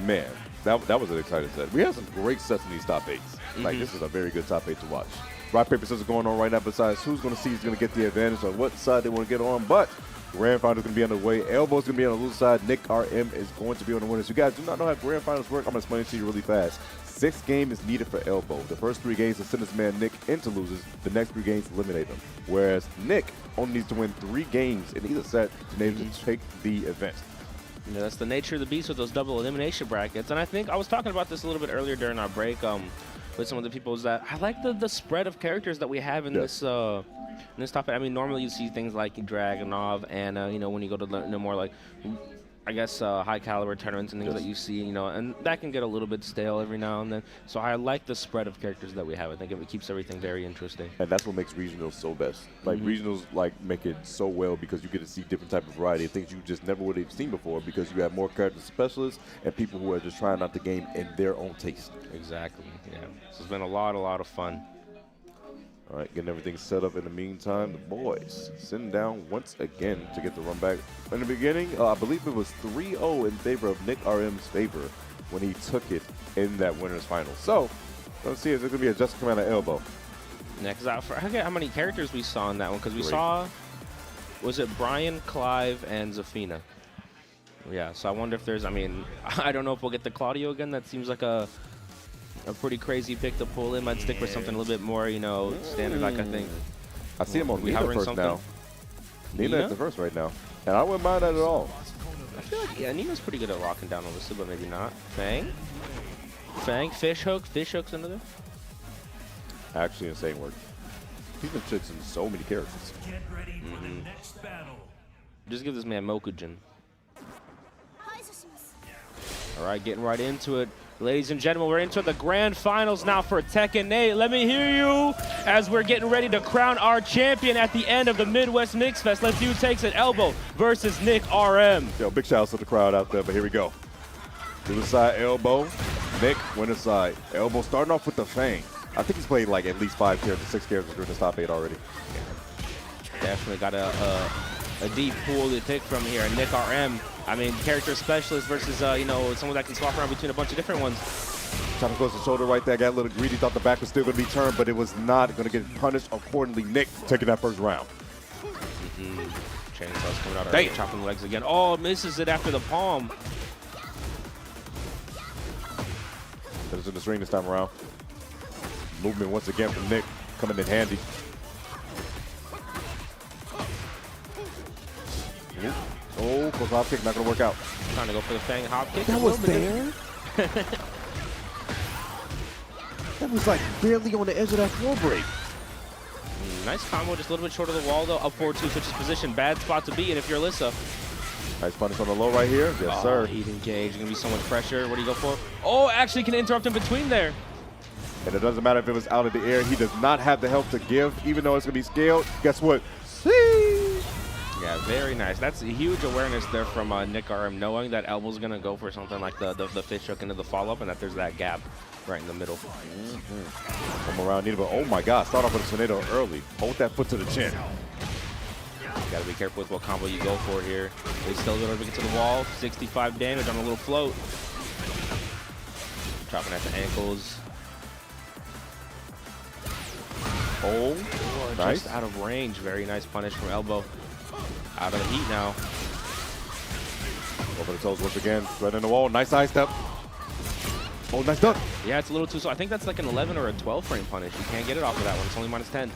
Man, that was an exciting set. We had some great sets in these top 8s. Like, this is a very good top 8 to watch. Rock, paper, scissors going on right now besides who's going to see who's going to get the advantage on what side they want to get on, but grand finals going to be on the way. Elbow's going to be on the loser side. Nick RM is going to be on the winners. You guys do not know how grand finals work. I'm going to explain it to you really fast. 6 games is needed for Elbow. The first 3 games to send his man Nick into losers. The next 3 games eliminate him. Whereas Nick only needs to win 3 games in either set to be able to take the event. You know, that's the nature of the beast with those double elimination brackets. And I think I was talking about this a little bit earlier during our break with some of the people, is that I like the spread of characters that we have in this topic. I mean, normally you see things like Dragunov and, you know, when you go to the more like, I guess, high caliber tournaments and things that you see, you know, and that can get a little bit stale every now and then. So I like the spread of characters that we have. I think it keeps everything very interesting. And that's what makes regionals so best. Like regionals, like, make it so well because you get to see different type of variety of things you just never would have seen before because you have more character specialists and people who are just trying out the game in their own taste. Exactly. Yeah. So it's been a lot of fun. All right, getting everything set up in the meantime. The boys sitting down once again to get the run back. In the beginning, I believe it was 3-0 in favor of Nick RM's favor when he took it in that winner's final. So, let's see if there's going to be a just come out of Elbow. Yeah, because I forget how many characters we saw in that one, because we saw, was it Brian, Clive, and Zafina? Yeah, so I wonder if there's, I mean, I don't know if we'll get the Claudio again. That seems like a pretty crazy pick to pull in. Might stick with something a little bit more, you know, standard, like I think. I see him on Nina first now. Nina at the first right now. And I wouldn't mind that at all. I feel like, yeah, Nina's pretty good at locking down Alyssa, but maybe not. Fang, fish hook's another. Actually insane work. He's been chasing so many characters. Get ready for the next battle. Just give this man Mokujin. All right, getting right into it. Ladies and gentlemen, we're into the grand finals now for Tekken 8. Let me hear you as we're getting ready to crown our champion at the end of the Midwest Mixfest. Let's see who takes it. Elbow versus Nick RM. Yo, big shout out to the crowd out there, but here we go. To the side, Elbow. Nick, winner side. Elbow starting off with the Fang. I think he's played like at least 5 characters, 6 characters during the top 8 already. Definitely got a deep pool to pick from here. And Nick RM, I mean, character specialist versus, you know, someone that can swap around between a bunch of different ones. Trying to close the shoulder right there. Got a little greedy. Thought the back was still going to be turned, but it was not going to get punished accordingly. Nick taking that first round. Chainsaw's coming out already, chopping legs again. Oh, misses it after the palm. But it's in the ring this time around. Movement once again from Nick, coming in handy. Oh, close hop kick, not going to work out. Trying to go for the Fang hop kick. That was there? That was like barely on the edge of that floor break. Nice combo, just a little bit short of the wall though. Up forward 2, switches position. Bad spot to be in if you're Alyssa. Nice punish on the low right here. Yes, sir. Heat engage. Going to be so much pressure. What do you go for? Oh, actually can interrupt in between there. And it doesn't matter if it was out of the air. He does not have the health to give, even though it's going to be scaled. Guess what? See? Yeah, very nice. That's a huge awareness there from Nick RM, knowing that Elbow's going to go for something like the fish hook into the follow-up, and that there's that gap right in the middle. Come around, need but oh my God, start off with a tornado early. Hold that foot to the chin. You got to be careful with what combo you go for here. They still going to get to the wall. 65 damage on a little float. Chopping at the ankles. Oh, nice. Just out of range. Very nice punish from Elbow. Out of the heat now. Over the toes once again. Right in the wall. Nice side step. Oh, nice duck. Yeah, it's a little too slow. I think that's like an 11 or a 12 frame punish. You can't get it off of that one. It's only -10.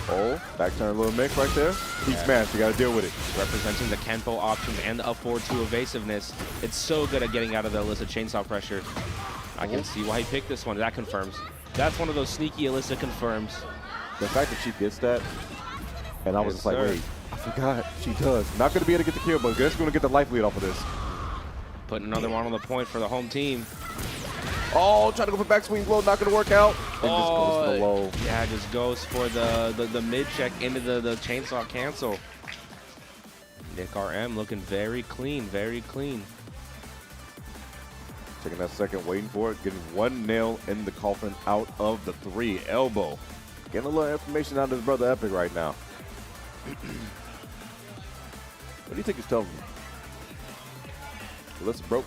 Oh, back turn a little mix right there. Heat smash. You got to deal with it. Representing the Kenpo options and the up forward 2 evasiveness. It's so good at getting out of the Alyssa chainsaw pressure. I can see why he picked this one. That confirms. That's one of those sneaky Alyssa confirms. The fact that she gets that, and I was Yes, just like, sir. wait, I forgot. She does. Not going to be able to get the kill, but guess going to get the life lead off of this. Putting another one on the point for the home team. Oh, trying to go for backswing blow, not going to work out. And just goes for the low. Yeah, just goes for the mid check into the chainsaw cancel. Nick RM looking very clean, very clean. Taking that second, waiting for it, getting one nail in the coffin out of the 3. Elbow. Getting a little information out of his brother Epic right now. What do you think he's telling you? Alyssa broke.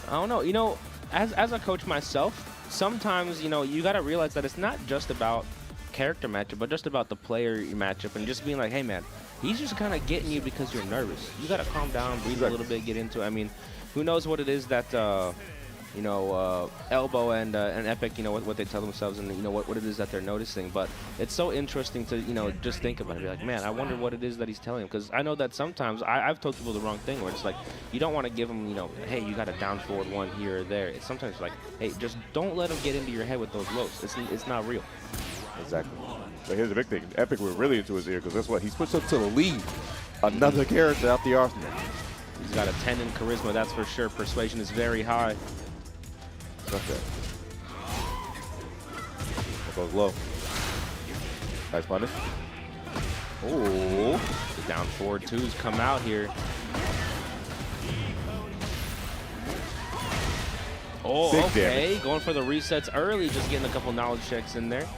I don't know. You know, as a coach myself, sometimes, you know, you got to realize that it's not just about character matchup, but just about the player matchup and just being like, hey, man, he's just kind of getting you because you're nervous. You got to calm down, breathe a little bit, get into it. I mean, who knows what it is that, you know, Elbow and Epic, you know, what they tell themselves and, you know, what it is that they're noticing. But it's so interesting to, you know, just think about it. Be like, man, I wonder what it is that he's telling him. Because I know that sometimes I've told people the wrong thing where it's like, you don't want to give them, you know, hey, you got a down forward one here or there. It's sometimes like, hey, just don't let him get into your head with those lows. It's not real. Exactly. But here's the big thing. Epic went really into his ear because that's what he switched up to the lead. Another character out the arsenal. He's got a 10 in charisma, that's for sure. Persuasion is very high. Okay. That goes low. Nice punish. Oh, the down forward 2s come out here. Oh, Big okay. damage. Going for the resets early, just getting a couple knowledge checks in there.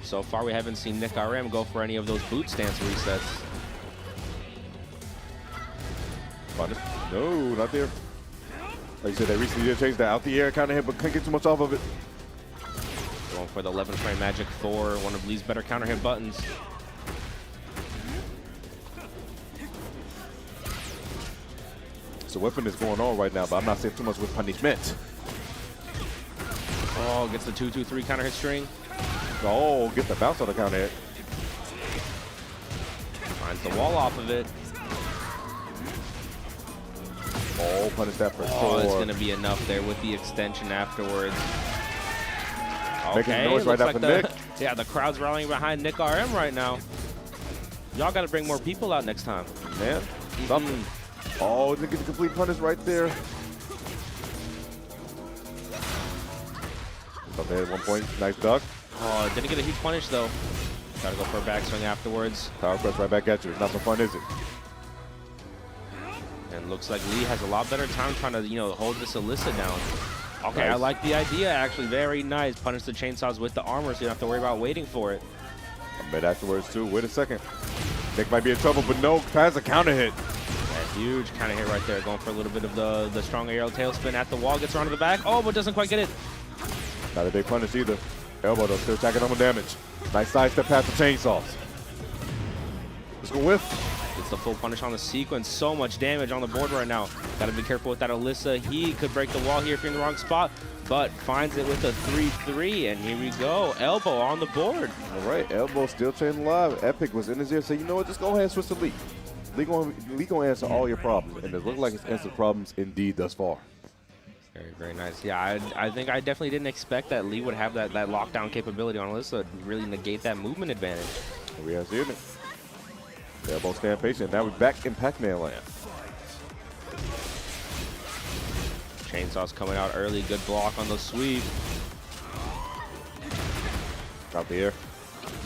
So far, we haven't seen Nick RM go for any of those boot stance resets. Punish. No, not there. Like you said, they recently did change the out the air kind of hit, but couldn't get too much off of it. Going for the 11 frame Magic Thor, one of Lee's better counter hit buttons. So weapon is going on right now, but I'm not saying too much with punishment. Oh, gets the 2-2-3 counter hit string. Oh, get the bounce on the counter hit. Finds the wall off of it. Oh, punish that for Oh, it's sure. going to be enough there with the extension afterwards. Making noise right looks now for the, Nick. Yeah, the crowd's rallying behind Nick RM right now. Y'all got to bring more people out next time. Man, something. Oh, didn't get the complete punish right there. Up there at one point, nice duck. Oh, didn't get a huge punish though. Got to go for a backswing afterwards. Power press right back at you. It's not so fun, is it? And looks like Lee has a lot better time trying to, you know, hold this Alyssa down. Okay, I Nice. like the idea actually. Very nice. Punish the chainsaws with the armor so you don't have to worry about waiting for it. I bet afterwards too. Wait a second. Nick might be in trouble, but no, has a counter hit. That huge kind of hit right there. Going for a little bit of the strong aerial tailspin at the wall. Gets around to the back. Oh, but doesn't quite get it. Not a big punish either. Elbow though, still attacking on the damage. Nice sidestep past the chainsaws. Let's go whiff. Gets the full punish on the sequence. So much damage on the board right now. Got to be careful with that Alyssa. He could break the wall here if you're in the wrong spot, but finds it with a 3-3, and here we go. Elbow on the board. All right, Elbow still training live. Epic was in his ear, say, you know what, just go ahead and switch to Lee. Lee gonna answer all your problems, and it looks like it's answered problems indeed thus far. Very, very nice. Yeah, I think I definitely didn't expect that Lee would have that lockdown capability on Alyssa, really negate that movement advantage. We have seen it. They're both staying patient. Now we're back in Pac-Man land. Chainsaw's coming out early. Good block on the sweep. Out the air.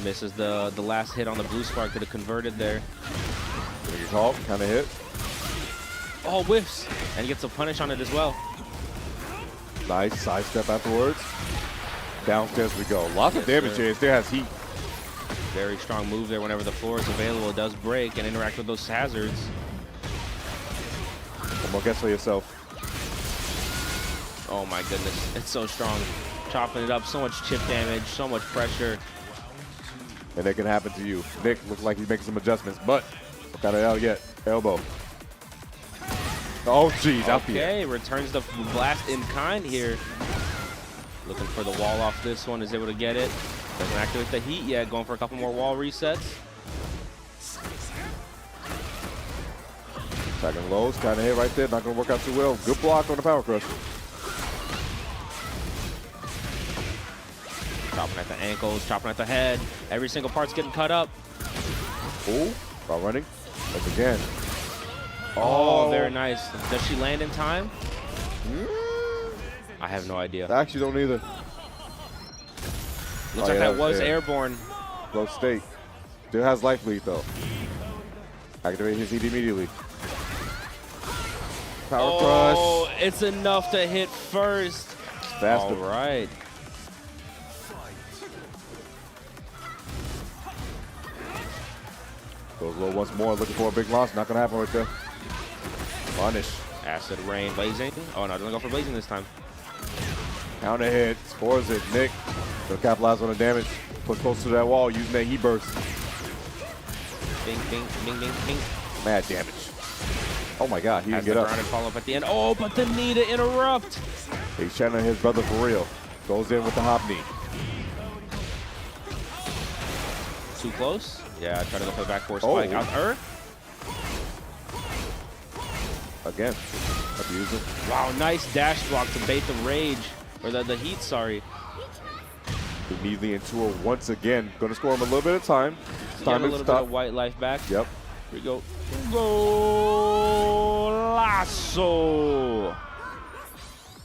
Misses the last hit on the blue spark. Could have converted there. Gonna get called. Kind of hit. Oh, whiffs. And gets a punish on it as well. Nice side step afterwards. Downstairs we go. Lots of damage here. Still has heat. Very strong move there whenever the floor is available. It does break and interact with those hazards. One more guess for yourself. Oh my goodness, it's so strong. Chopping it up, so much chip damage, so much pressure. And that can happen to you. Nick looks like he's making some adjustments, but what kind of L yet? Elbow. Oh, geez, out the air. Okay, returns the blast in kind here. Looking for the wall off this one, is able to get it. Doesn't activate the heat yet, going for a couple more wall resets. Second lows, kind of hit right there. Not going to work out too well. Good block on the power crush. Chopping at the ankles, chopping at the head. Every single part's getting cut up. Ooh, while running. Once again. Oh, very nice. Does she land in time? I have no idea. I actually don't either. Looks like that was airborne. Close state. Still has life lead though. Activate his heat immediately. Power crush. It's enough to hit first. Faster. All right. Goes low once more, looking for a big launch. Not gonna happen right there. Punish. Acid rain, blazing. Oh no, doesn't go for blazing this time. Counter hit, scores it. Nick will capitalize on the damage. Push close to that wall using that heat burst. Bing, bing, bing, bing, bing. Mad damage. Oh my God, he didn't get up. Has the ground and follow up at the end. Oh, but the knee to interrupt. He's channeling his brother for real. Goes in with the hop knee. Too close? Yeah, trying to go for the back four spike. Out Earth. Again, abuse it. Wow, nice dash block to bait the rage. Or the heat, sorry. Immediately into her once again. Going to score him a little bit of time. Time a little bit of white life back. Yep. Here we go. Golazo.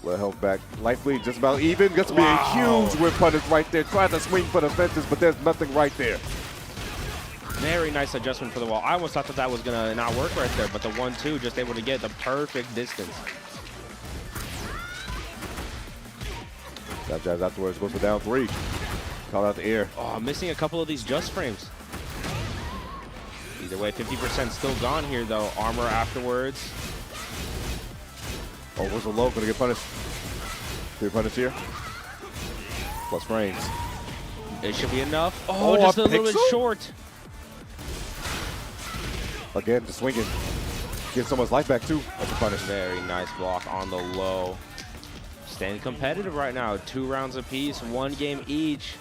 Little health back. Life lead just about even. Gets to be a huge whip punish right there. Tried to swing for the fences, but there's nothing right there. Very nice adjustment for the wall. I almost thought that was going to not work right there, but the 1-2 just able to get the perfect distance. That jazz afterwards goes for down 3. Call out the air. Oh, missing a couple of these just frames. Either way, 50% still gone here, though. Armor afterwards. Oh, was a low. Going to get punished. Get punished here. Plus frames. It should be enough. Oh, just a little bit short. Again, just swinging. Get someone's life back, too. That's a punish. Very nice block on the low. Staying competitive right now. 2 rounds apiece, 1 game each.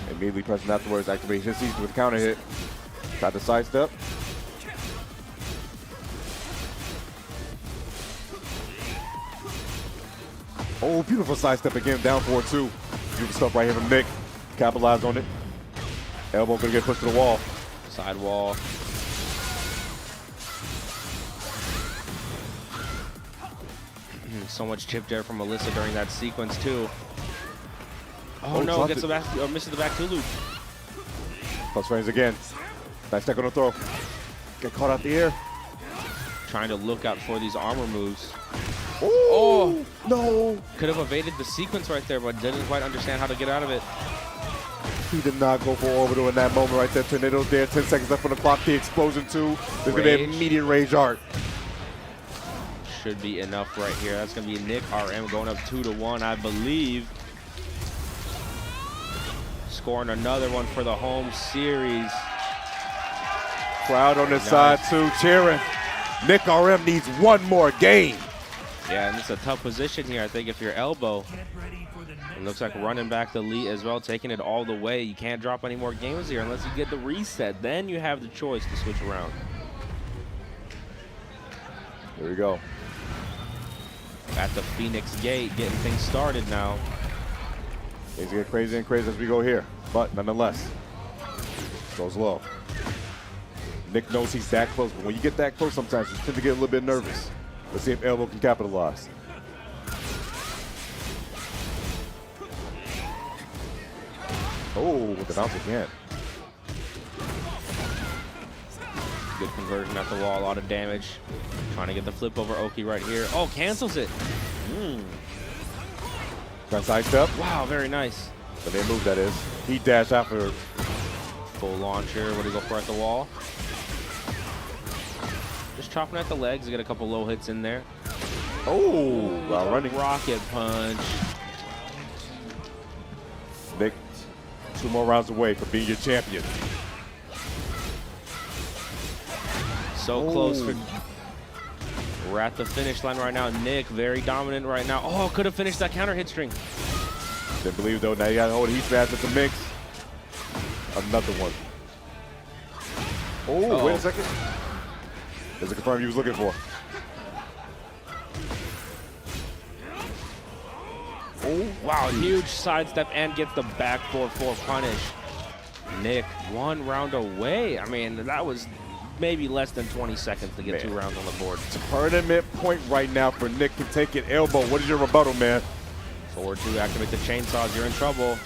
Immediately pressing afterwards, activate his season with counter hit. Tried to sidestep. Oh, beautiful sidestep again, down 4-2. Beautiful stuff right here from Nick. Capitalize on it. Elbow gonna get pushed to the wall. Side wall. So much chip there from Melissa during that sequence too. Oh no, gets the back, misses the back 2 loop. Plus frames again. Nice tech on the throw. Get caught out the air. Trying to look out for these armor moves. Ooh, oh no. Could have evaded the sequence right there, but didn't quite understand how to get out of it. He did not go for orbital in that moment right there. Tornado's there. 10 seconds left on the clock. The explosion too. There's going to be immediate rage art. Should be enough right here. That's going to be Nick RM going up 2-1, I believe. Scoring another one for the home series. Crowd on this side too, cheering. Nick RM needs one more game. Yeah, and it's a tough position here, I think, if you're Elbow. It looks like running back the lead as well, taking it all the way. You can't drop any more games here unless you get the reset. Then you have the choice to switch around. Here we go. At the Phoenix Gate, getting things started now. Things get crazy and crazy as we go here, but nonetheless. Goes low. Nick knows he's that close, but when you get that close, sometimes you tend to get a little bit nervous. Let's see if Elbow can capitalize. Oh, with the bounce again. Good conversion at the wall, a lot of damage. Trying to get the flip over Oki right here. Oh, cancels it. Got side step. Wow, very nice. The main move, that is. He dashed after. Full launch here. What do you go for at the wall? Just chopping at the legs. Get a couple low hits in there. Oh, while running. Rocket punch. Nick, 2 more rounds away from being your champion. So close. We're at the finish line right now. Nick, very dominant right now. Oh, could have finished that counter hit string. Didn't believe, though. Now you got to hold it. He's fast at the mix. Another one. Oh, wait a second. There's a confirm he was looking for. Oh, wow, huge sidestep and gets the back 4-4 punish. Nick, 1 round away. I mean, that was maybe less than 20 seconds to get 2 rounds on the board. Tournament point right now for Nick to take it. Elbow, what is your rebuttal, man? Forward 2, activate the chainsaws, you're in trouble.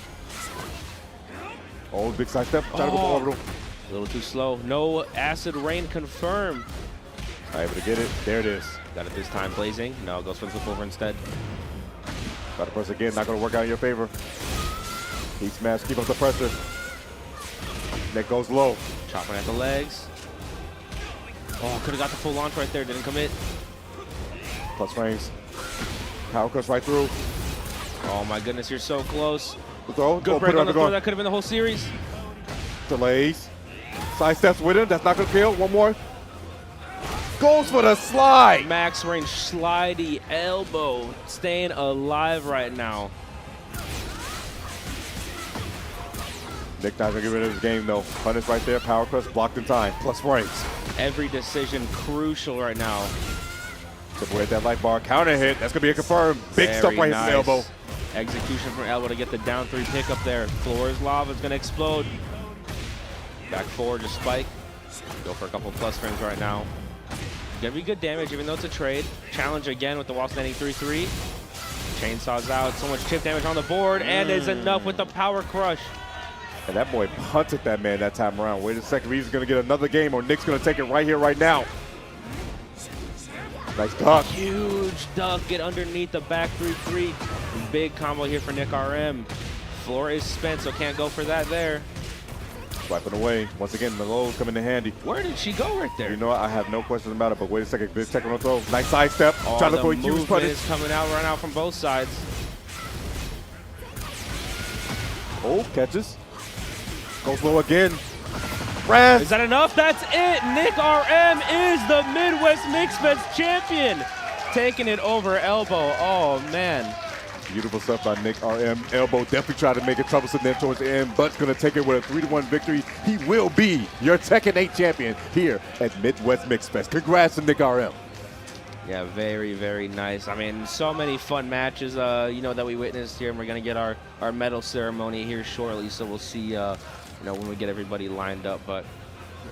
Oh, big side step. Try to go for orbital. A little too slow. No acid rain confirmed. Not able to get it. There it is. Got it this time, Blazing. No, goes for the flip over instead. Try to press again. Not going to work out in your favor. Heat smash. Keep up the pressure. Nick goes low. Chopping at the legs. Oh, could have got the full launch right there. Didn't commit. Plus frames. Power cuts right through. Oh my goodness, you're so close. Throw. Good break on the throw. That could have been the whole series. Delays. Side steps with him. That's not going to kill. One more. Goes for the slide. Max range slidey elbow. Staying alive right now. Nick not going to get rid of his game, though. Punish right there. Power crush blocked in time. Plus frames. Every decision crucial right now. Tip away at that light bar. Counter hit. That's going to be a confirm. Big Very stuff right nice. here from Elbow. Execution from Elbow to get the down 3 pick up there. Floor is lava. It's going to explode. Back 4, just spike. Go for a couple plus frames right now. Gonna be good damage, even though it's a trade. Challenge again with the wall standing 3-3. Chainsaws out. So much chip damage on the board, and is enough with the power crush. And that boy punted that man that time around. Wait a second. He's going to get another game, or Nick's going to take it right here, right now. Nice duck. Huge duck. Get underneath the back 3-3. Big combo here for Nick RM. Floor is spent, so can't go for that there. Swiping away. Once again, the lows come in handy. Where did she go right there? You know what? I have no questions about it, but wait a second. Big second on throw. Nice side step. Oh, Trying to throw a the huge movement punish. is coming out right now from both sides. Oh, catches. Goes low again. Raz. Is that enough? That's it. Nick RM is the Midwest Mixfest champion. Taking it over Elbow. Oh, man. Beautiful stuff by Nick RM. Elbow definitely tried to make it troublesome there towards the end, but going to take it with a 3-1 victory. He will be your Tekken 8 champion here at Midwest Mixfest. Congrats to Nick RM. Yeah, very, very nice. I mean, so many fun matches, you know, that we witnessed here, and we're going to get our medal ceremony here shortly, so we'll see, you know, when we get everybody lined up. But,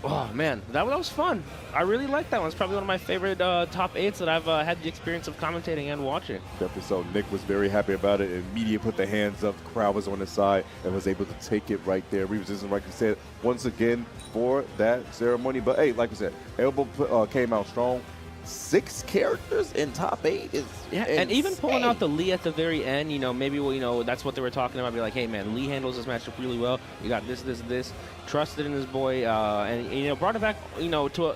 oh, man, that was fun. I really liked that one. It's probably one of my favorite top 8s that I've had the experience of commentating and watching. Definitely so. Nick was very happy about it. Immediately put the hands up. The crowd was on his side and was able to take it right there. Resistance, like you said, once again for that ceremony. But, hey, like I said, Elbow came out strong. 6 characters in top 8 is and even pulling out the Lee at the very end, you know, maybe, you know, that's what they were talking about. Be like, hey, man, Lee handles this matchup really well. You got this. Trusted in his boy, and, you know, brought it back, you know, to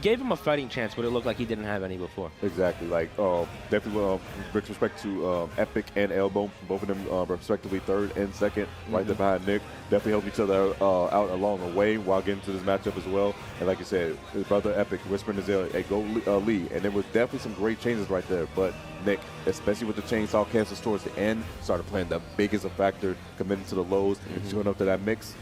gave him a fighting chance, but it looked like he didn't have any before. Exactly. Like, definitely with respect to Epic and Elbow, both of them respectively 3rd and 2nd, right there behind Nick. Definitely helped each other out along the way while getting to this matchup as well. And like you said, his brother Epic whispering his ear, hey, go Lee. And there was definitely some great changes right there. But Nick, especially with the chainsaw cancels towards the end, started playing the biggest a factor, committing to the lows, and showing up to that mix.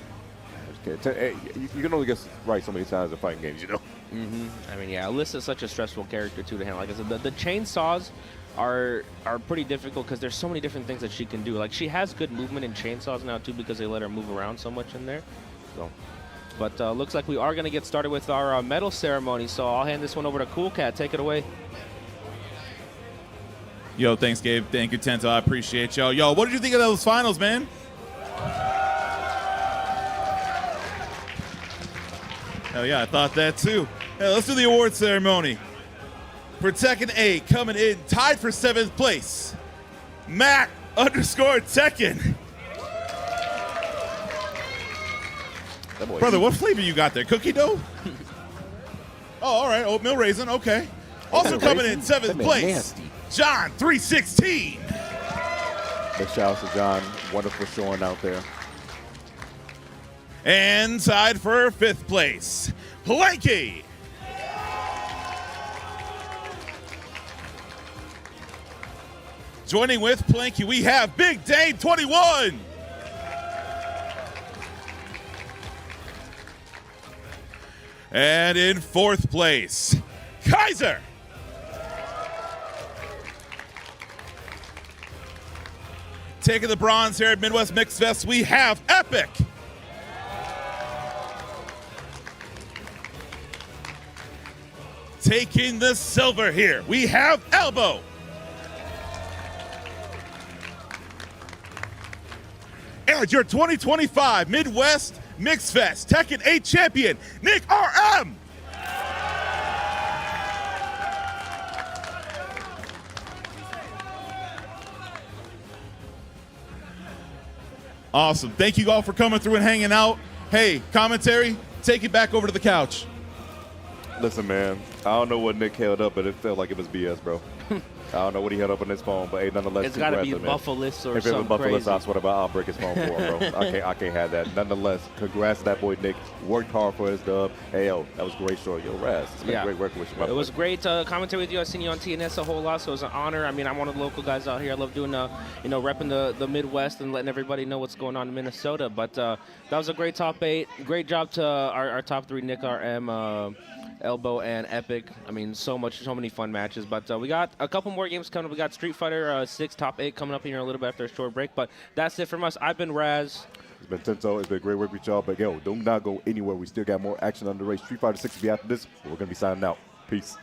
Hey, you can only get right so many times in fighting games, you know. I mean, yeah, Alyssa's such a stressful character too to handle. Like I said, the chainsaws are pretty difficult because there's so many different things that she can do. Like, she has good movement in chainsaws now too because they let her move around so much in there. So But looks like we are going to get started with our medal ceremony. So I'll hand this one over to Cool Cat. Take it away. Yo, thanks, Gabe. Thank you, Tento. I appreciate y'all. Yo, what did you think of those finals, man? Hell yeah, I thought that too. Hey, let's do the award ceremony. For Tekken 8, coming in tied for 7th place, Matt_Tekken. Brother, what flavor you got there? Cookie dough? Oh, all right. Oatmeal raisin. Okay. Also coming in 7th place, John 316. Big shout out to John. Wonderful showing out there. And tied for 5th place, Planky. Joining with Planky, we have Big Dane 21. And in 4th place, Kaiser. Taking the bronze here at Midwest Mixfest, we have Epic. Taking the silver here, we have Elbow. And your 2025 Midwest Mixfest Tekken 8 champion, Nick RM. Awesome. Thank you all for coming through and hanging out. Hey, commentary, take it back over to the couch. Listen, man, I don't know what Nick held up, but it felt like it was BS, bro. I don't know what he had up on his phone, but hey, nonetheless, It's got to be Buffalist or if it was something Buffalo, crazy. I swear to God, I'll break his phone for him, bro. I can't have that. Nonetheless, congrats to that boy Nick. Worked hard for his dub. Hey, yo, that was a great show. Yo, Raz, it's been great working with you, It was great commentary with you. I've seen you on TNS a whole lot, so it was an honor. I mean, I'm one of the local guys out here. I love doing, repping the Midwest and letting everybody know what's going on in Minnesota. But that was a great top 8. Great job to our top 3, Nick RM, Elbow, and Epic. I mean, so many fun matches. But we got a couple more games coming up. We got Street Fighter 6 top 8 coming up here in a little bit after a short break. But that's it from us. I've been Raz. It's been Tento. It's been great work with y'all. But yo, do not go anywhere. We still got more action on the race. Street Fighter 6 will be after this. We're going to be signing out. Peace.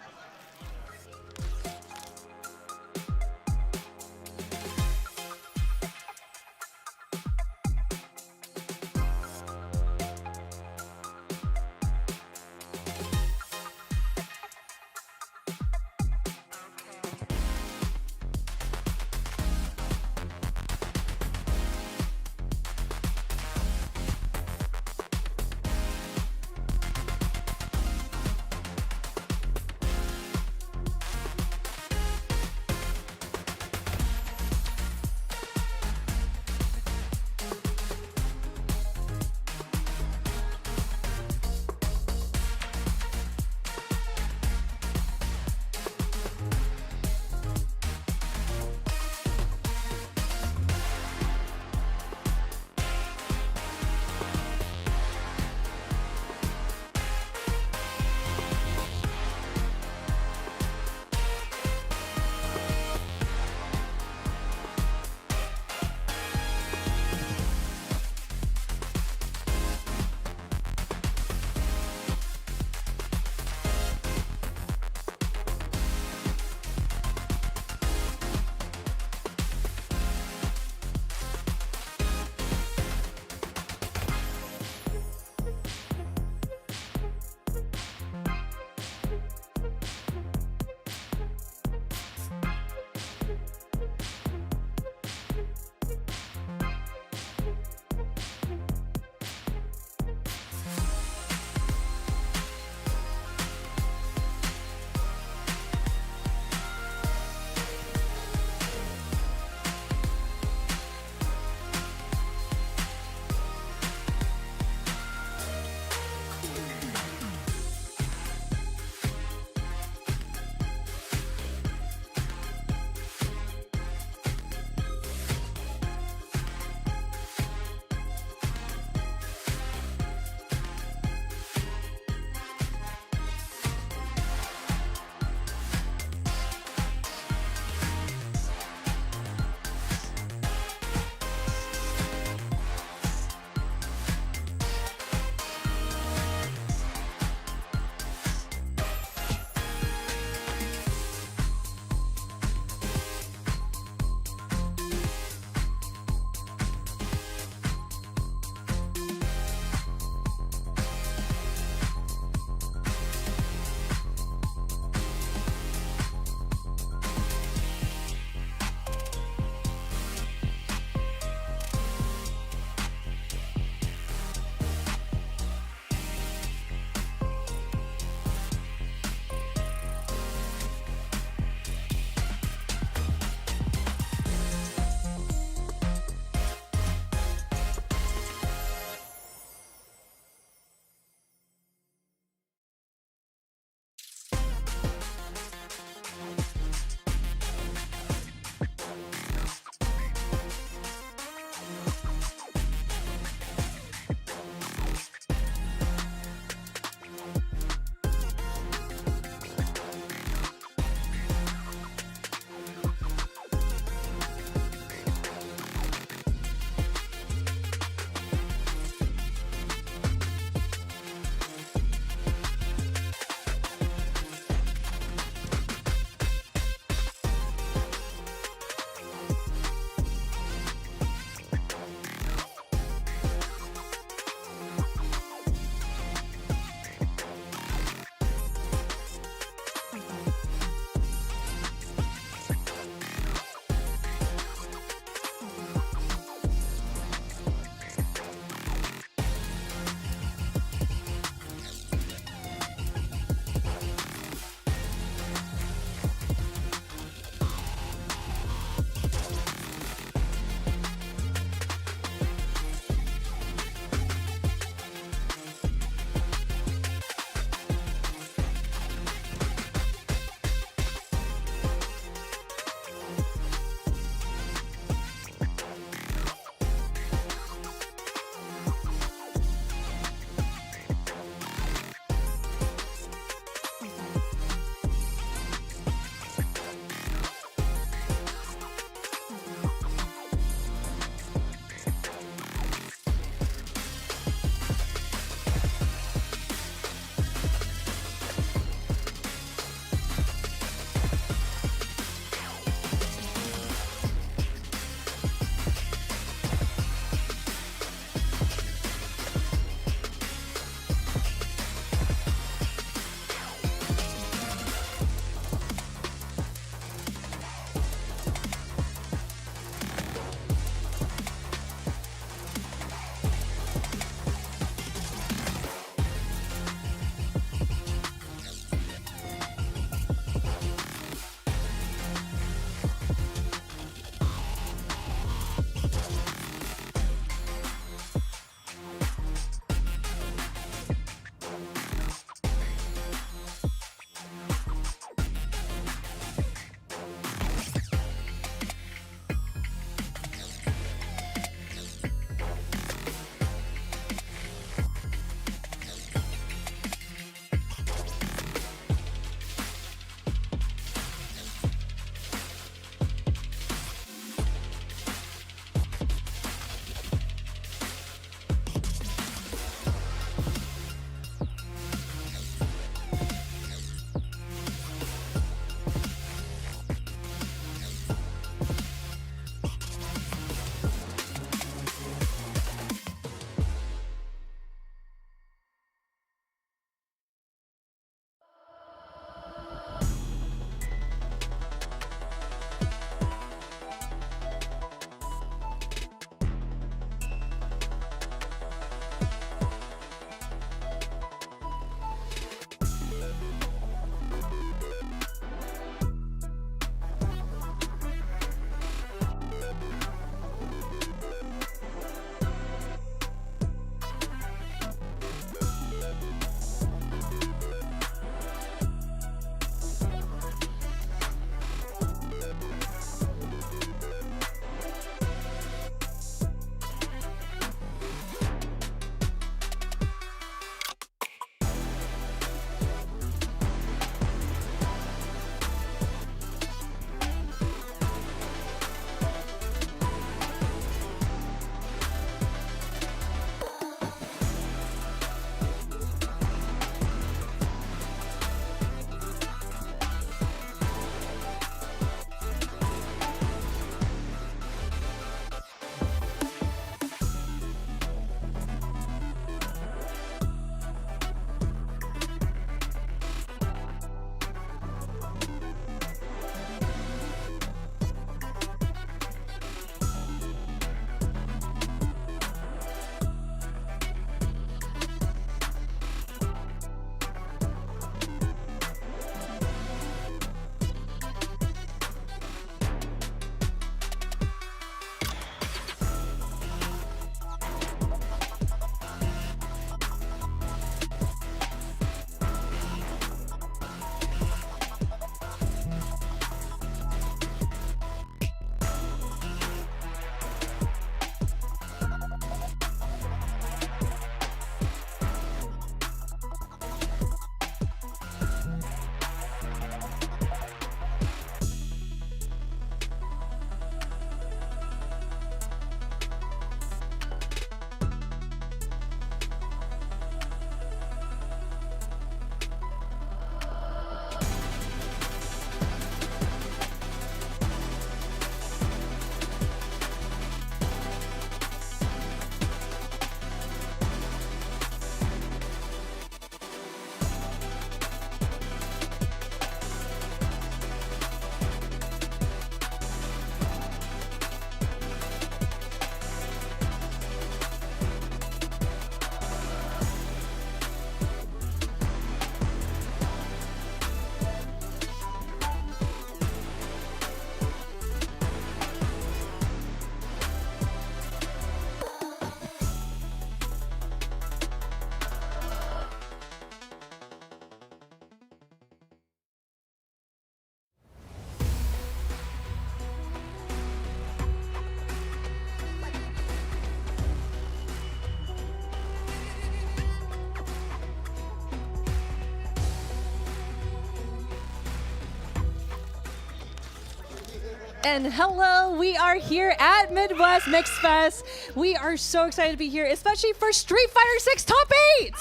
And hello, we are here at Midwest Mixfest. We are so excited to be here, especially for Street Fighter 6 Top 8.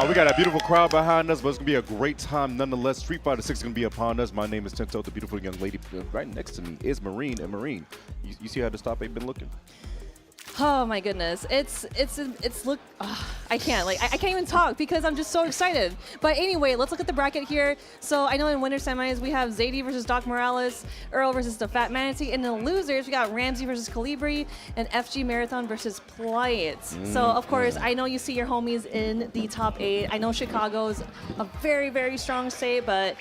We got a beautiful crowd behind us, but it's going to be a great time nonetheless. Street Fighter 6 is going to be upon us. My name is Tento. The beautiful young lady right next to me is Marine. And Marine, you see how this top 8 been looking? Oh my goodness, it's look, I can't even talk because I'm just so excited. But anyway, let's look at the bracket here. So I know in winter semis we have Zadie versus Doc Morales, Earl versus the Fat Manatee, and in the losers we got Ramsey versus Calibri and FG Marathon versus Plight. So of course I know you see your homies in the top 8. I know Chicago's a very, very strong state, but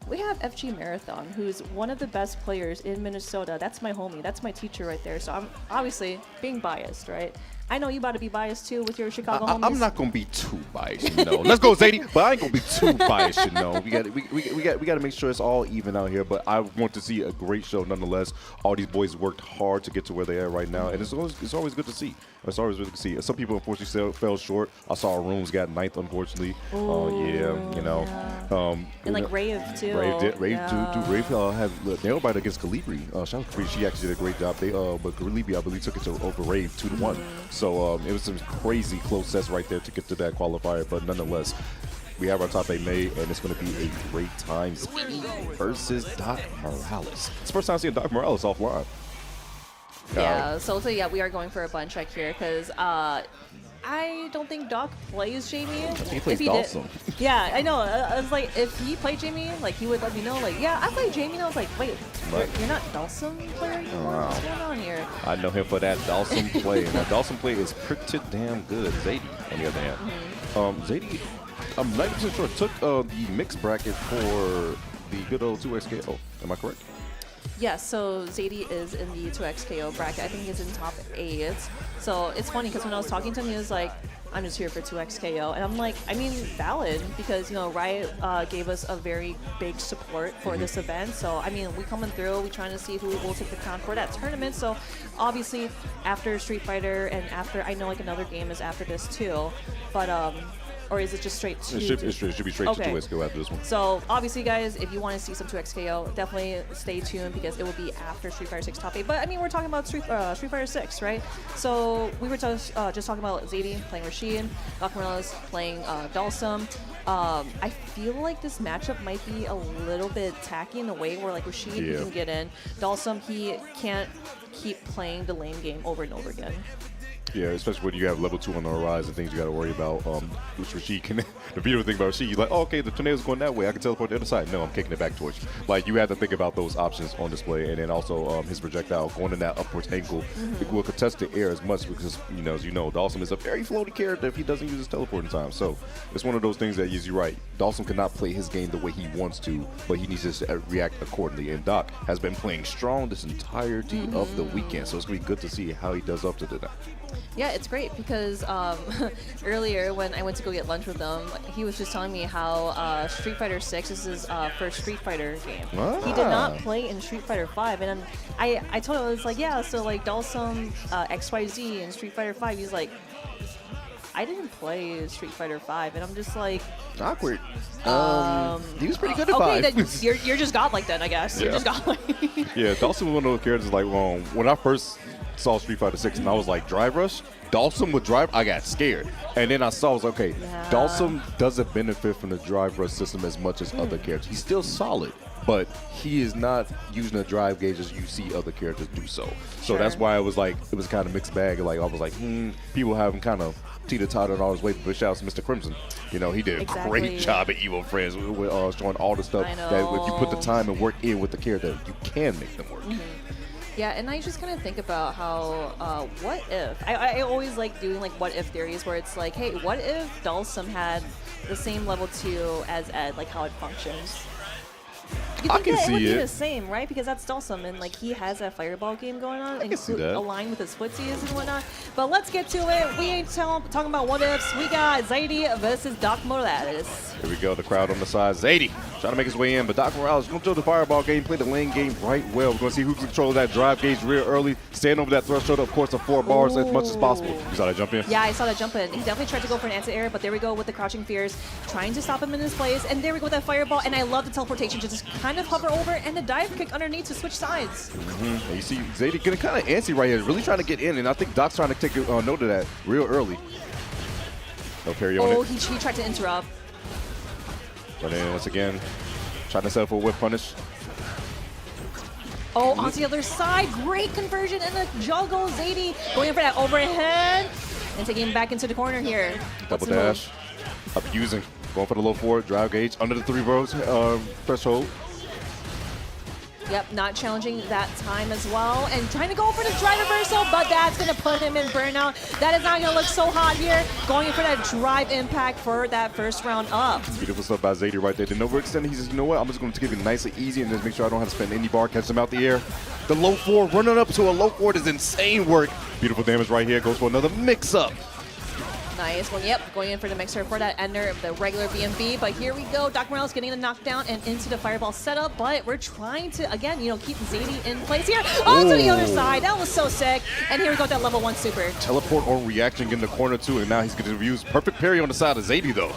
we have FG Marathon, who's one of the best players in Minnesota. That's my homie. That's my teacher right there. So I'm obviously being biased, right? I know you about to be biased too with your Chicago homies. I'm not gonna be too biased, you know. Let's go, Zadie. But I ain't gonna be too biased, you know. We got to make sure it's all even out here. But I want to see a great show nonetheless. All these boys worked hard to get to where they are right now, and it's always good to see. It's always good to see. Some people unfortunately fell short. I saw Rooms got 9th, unfortunately. Yeah, you know. And like Rave too. Rave had nailed bite against Calibri. Shout out to Calibri. She actually did a great job. But Calibri, I believe, took it to over Rave 2-1. So it was some crazy close sets right there to get to that qualifier. But nonetheless, we have our top 8 made, and it's going to be a great time. Zadie versus Doc Morales. It's the first time seeing Doc Morales offline. Yeah, so yeah, we are going for a bun check here because I don't think Doc plays Jamie. He plays Dawson. Yeah, I know. I was like, if he played Jamie, like he would let me know. Like, yeah, I played Jamie. And I was like, wait, you're not Dawson player anymore? What's going on here? I know him for that Dawson play. And that Dawson play is pretty damn good. Zadie, on the other hand. Zadie, I'm 90% sure, took the mixed bracket for the good old 2XKO. Am I correct? Yes, so Zadie is in the 2XKO bracket. I think he's in top 8. So it's funny because when I was talking to him, he was like, I'm just here for 2XKO. And I'm like, I mean, valid because, you know, Riot gave us a very big support for this event. So, I mean, we coming through, we trying to see who will take the crown for that tournament. So, obviously, after Street Fighter and after, I know like another game is after this too. But, or is it just straight to... It should be straight to 2XKO after this one. So, obviously, guys, if you want to see some 2XKO, definitely stay tuned because it will be after Street Fighter 6 Top 8. But, I mean, we're talking about Street Fighter 6, right? So, we were just talking about Zadie playing Rashid, Doc Morales playing Dalsum. I feel like this matchup might be a little bit tacky in the way where, like, Rashid, he can get in. Dalsum, he can't keep playing the lane game over and over again. Yeah, especially when you have level 2 on the horizon, things you got to worry about. Which Rashid can. The beautiful thing about Rashid, you're like, oh, okay, the tornado's going that way. I can teleport to the other side. No, I'm kicking it back towards you. Like, you have to think about those options on display, and then also his projectile going in that upwards angle. It will contest the air as much because, you know, as you know, Dawson is a very floaty character if he doesn't use his teleporting time. So it's one of those things that you're right. Dawson cannot play his game the way he wants to, but he needs to react accordingly. And Doc has been playing strong this entirety of the weekend, so it's going to be good to see how he does up to that. Yeah, it's great because earlier when I went to go get lunch with him, he was just telling me how Street Fighter 6 is his first Street Fighter game. He did not play in Street Fighter 5, and then I told him, I was like, yeah, so like Dalsum, XYZ, and Street Fighter 5. He's like, I didn't play Street Fighter 5, and I'm just like... Awkward. He was pretty good at 5. Okay, then you're just godlike then, I guess. You're just godlike. Yeah, Dalsum was one of those characters like, when I first saw Street Fighter 6 and I was like, Drive Rush? Dalsum would drive? I got scared. And then I saw, I was like, okay, Dalsum doesn't benefit from the Drive Rush system as much as other characters. He's still solid, but he is not using a drive gauge as you see other characters do so. So that's why it was like, it was kind of mixed bag. Like, I was like, people have him kind of teeter-tottered on his way, but shout out to Mr. Crimson. You know, he did a great job at Evo Friends with showing all the stuff that if you put the time and work in with the character, you can make them work. Yeah, and I just kind of think about how, what if? I always like doing like what if theories where it's like, hey, what if Dalsum had the same level 2 as Ed, like how it functions? You think that it would be the same, right? Because that's Dalsum, and like he has that fireball game going on, and aligned with his footsies and whatnot. But let's get to it. We ain't talking about what ifs. We got Zadie versus Doc Morales. Here we go. The crowd on the side. Zadie trying to make his way in, but Doc Morales is going to throw the fireball game, play the lane game right well. We're going to see who can control that drive gauge real early, stand over that threshold, of course, of 4 bars as much as possible. You saw that jump in? Yeah, I saw that jump in. He definitely tried to go for an anti-air, but there we go with the crouching fears, trying to stop him in his place, and there we go with that fireball, and I love the teleportation to just kind of hover over and the dive kick underneath to switch sides. And you see Zadie getting kind of antsy right here, really trying to get in, and I think Doc's trying to take a note of that real early. No parry on it. Oh, he tried to interrupt. But then once again, trying to set up for a whip punish. Oh, onto the other side. Great conversion in the juggle. Zadie going in for that overhead and taking him back into the corner here. Double dash. Abusing. Going for the low forward. Drive gauge under the 3 bars threshold. Yep, not challenging that time as well. And trying to go for the drive reversal, but that's going to put him in burnout. That is not going to look so hot here. Going in for that drive impact for that first round up. Beautiful stuff by Zadie right there. Didn't overextend. He says, you know what? I'm just going to give it nice and easy and just make sure I don't have to spend any bar, catch him out the air. The low forward, running up to a low forward is insane work. Beautiful damage right here. Goes for another mix-up. Nice. Well, yep, going in for the mixer for that ender of the regular BMB. But here we go. Doc Morales getting the knockdown and into the fireball setup. But we're trying to, again, keep Zadie in place here. Oh, to the other side. That was so sick. And here we go with that level 1 super. Teleport on reaction in the corner, too. And now he's going to use perfect parry on the side of Zadie, though.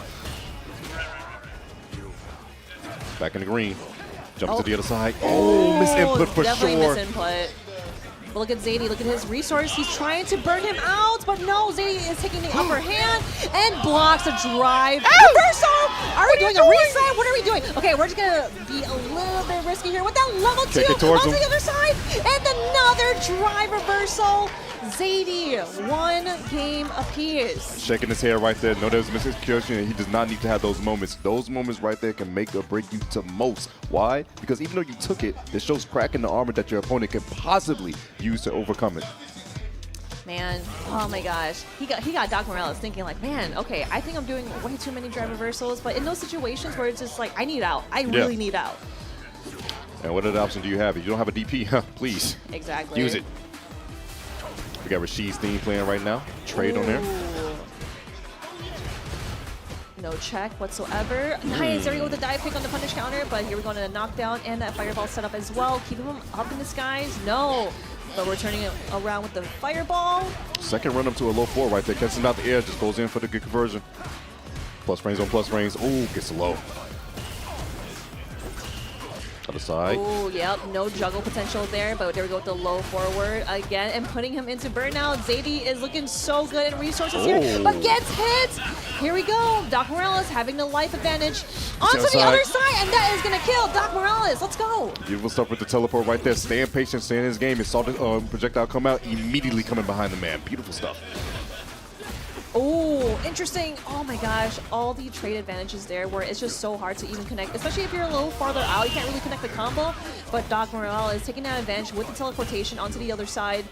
Back in the green. Jumps to the other side. Oh, misinput for definitely sure. Misinput. But look at Zadie, look at his resource. He's trying to burn him out, but no, Zadie is taking the upper hand and blocks a drive. Reversal! Are we doing a reset? What are we doing? Okay, we're just gonna be a little bit risky here with that level 2 towards onto him. the other side, and another drive reversal. Zadie, 1 game apiece. Shaking his hair right there. No, there's miscommunication, and he does not need to have those moments. Those moments right there can make or break you to most. Why? Because even though you took it, it shows crack in the armor that your opponent can possibly use to overcome it. Man, oh my gosh. He got Doc Morales thinking like, man, okay, I think I'm doing way too many drive reversals, but in those situations where it's just like, I need out. I really need out. And what other option do you have? If you don't have a DP, please. Exactly. Use it. We got Rashid's theme playing right now. Trade on there. No check whatsoever. Nice. There we go with the dive pick on the punish counter, but here we go to the knockdown and that fireball setup as well. Keeping him up in the skies. No. But we're turning it around with the fireball. Second run up to a low 4 right there. Catches him out the air. Just goes in for the good conversion. Plus frames on plus frames. Ooh, gets low. Other side. Oh, yep. No juggle potential there, but there we go with the low forward again and putting him into burnout. Zadie is looking so good in resources here, but gets hit. Here we go. Doc Morales having the life advantage onto the other side, and that is going to kill Doc Morales. Let's go. Beautiful stuff with the teleport right there. Staying patient, staying in his game. He saw the projectile come out, immediately coming behind the man. Beautiful stuff. Oh, interesting. Oh my gosh. All the trade advantages there where it's just so hard to even connect, especially if you're a little farther out. You can't really connect the combo, but Doc Morales is taking that advantage with the teleportation onto the other side.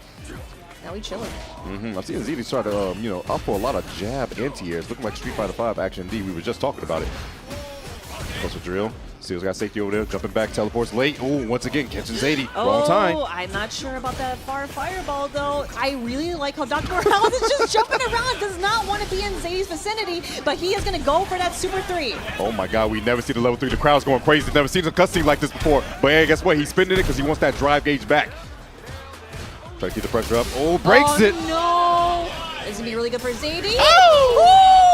Now we chilling. I've seen Zadie start to, up for a lot of jab anti-airs. Looking like Street Fighter 5 Action D. We were just talking about it. Close to drill. Steel's got safety over there. Jumping back, teleports late. Oh, once again, catching Zadie. Wrong time. Oh, I'm not sure about that far fireball, though. I really like how Doc Morales is just jumping around. Does not want to be in Zadie's vicinity, but he is going to go for that Super 3. Oh, my God. We never see the level 3. The crowd's going crazy. Never seen a cutscene like this before. But, hey, guess what? He's spinning it because he wants that drive gauge back. Try to keep the pressure up. Oh, breaks it. No. This is going to be really good for Zadie. Oh!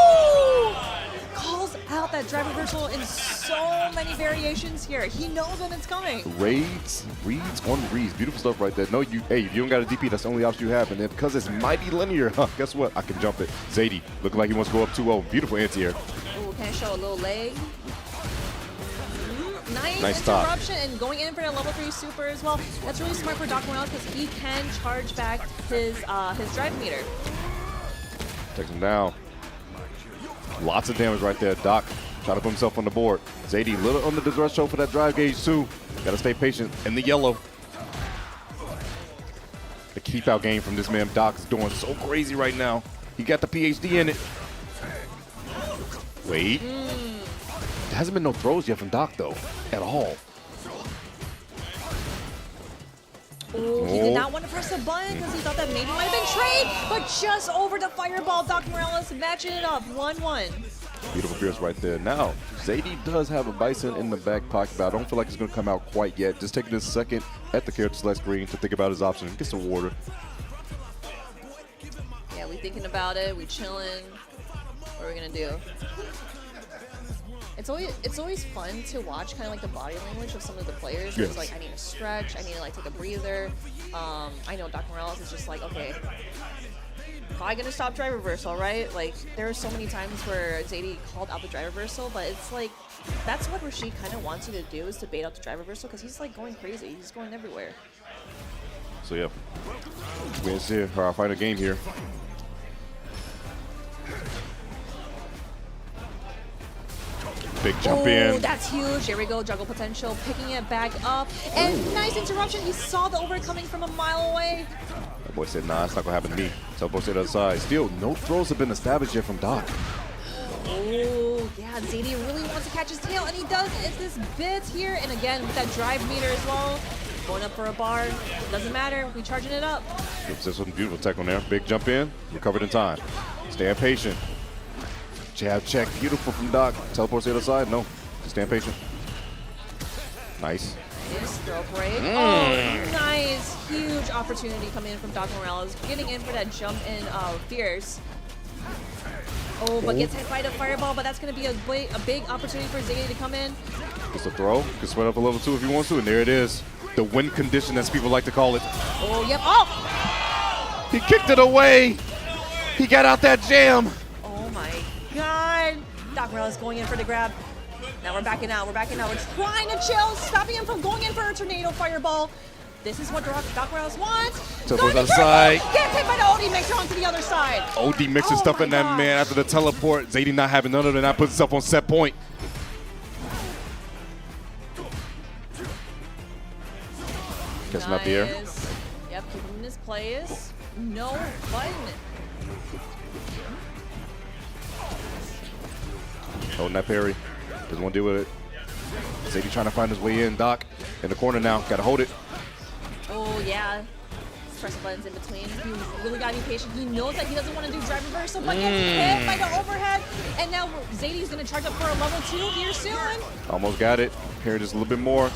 Calls out that drive reversal in so many variations here. He knows when it's coming. Reads on reads. Beautiful stuff right there. No, if you don't got a DP, that's the only option you have. And then because it's mighty linear, guess what? I can jump it. Zadie looking like he wants to go up 2-0. Beautiful anti-air. Oh, can I show a little leg? Nice interruption and going in for a level 3 super as well. That's really smart for Doc Morales because he can charge back his drive meter. Takes him down. Lots of damage right there. Doc trying to put himself on the board. Zadie a little under the threshold for that drive gauge too. Got to stay patient in the yellow. The keep out game from this man Doc is doing so crazy right now. He got the PhD in it. Wait. There hasn't been no throws yet from Doc though, at all. Oh, he did not want to press the button because he thought that maybe might have been trade, but just over the fireball, Doc Morales matching it up 1-1. Beautiful Fierce right there. Now, Zadie does have a Bison in the back pocket, but I don't feel like it's going to come out quite yet. Just taking this second at the character select screen to think about his option. Get some water. Yeah, we thinking about it. We chilling. What are we gonna do? It's always fun to watch kind of like the body language of some of the players. Yes. It's like, I need to stretch. I need to like take a breather. I know Doc Morales is just like, okay, probably gonna stop drive reversal, right? Like there are so many times where Zadie called out the drive reversal, but it's like that's what Rashid kind of wants you to do, is to bait out the drive reversal, because he's like going crazy. He's going everywhere. So, yeah. We're going to see our final game here. Big jump in. That's huge. Here we go. Juggle potential. Picking it back up. And nice interruption. He saw the over coming from a mile away. That boy said, nah, it's not going to happen to me. Teleport to the other side. Still, no throws have been established yet from Doc. Oh, yeah. Zadie really wants to catch his tail, and he does. It's this bit here. And again, with that drive meter as well. Going up for a bar. Doesn't matter. We charging it up. There's some beautiful tech on there. Big jump in. Recovered in time. Stand patient. Jab check. Beautiful from Doc. Teleport to the other side. No. Just stand patient. Nice. Nice throw break. Oh, nice. Huge opportunity coming in from Doc Morales. Getting in for that jump in Fierce. Oh, but gets hit by the fireball, but that's going to be a big opportunity for Zadie to come in. Just a throw. Can sweat up a level 2 if he wants to, and there it is. The win condition, as people like to call it. Oh, yep. Oh! He kicked it away. He got out that jam. Oh, my God. Doc Morales going in for the grab. Now we're backing out. We're backing out. We're trying to chill, stopping him from going in for a tornado fireball. This is what Doc Morales wants. To the other side. Gets hit by the OD mixer onto the other side. OD mixing stuff in that man after the teleport. Zadie not having none of it, not put himself on set point. Catching up the air. Yep, keeping him in his place. No button. Holding that parry. Doesn't want to deal with it. Zadie trying to find his way in. Doc in the corner now. Got to hold it. Oh, yeah. Pressing buttons in between. He really got to be patient. He knows that he doesn't want to do drive reversal, but gets hit by the overhead. And now Zadie's going to charge up for a level 2 here soon. Almost got it. Parry just a little bit more.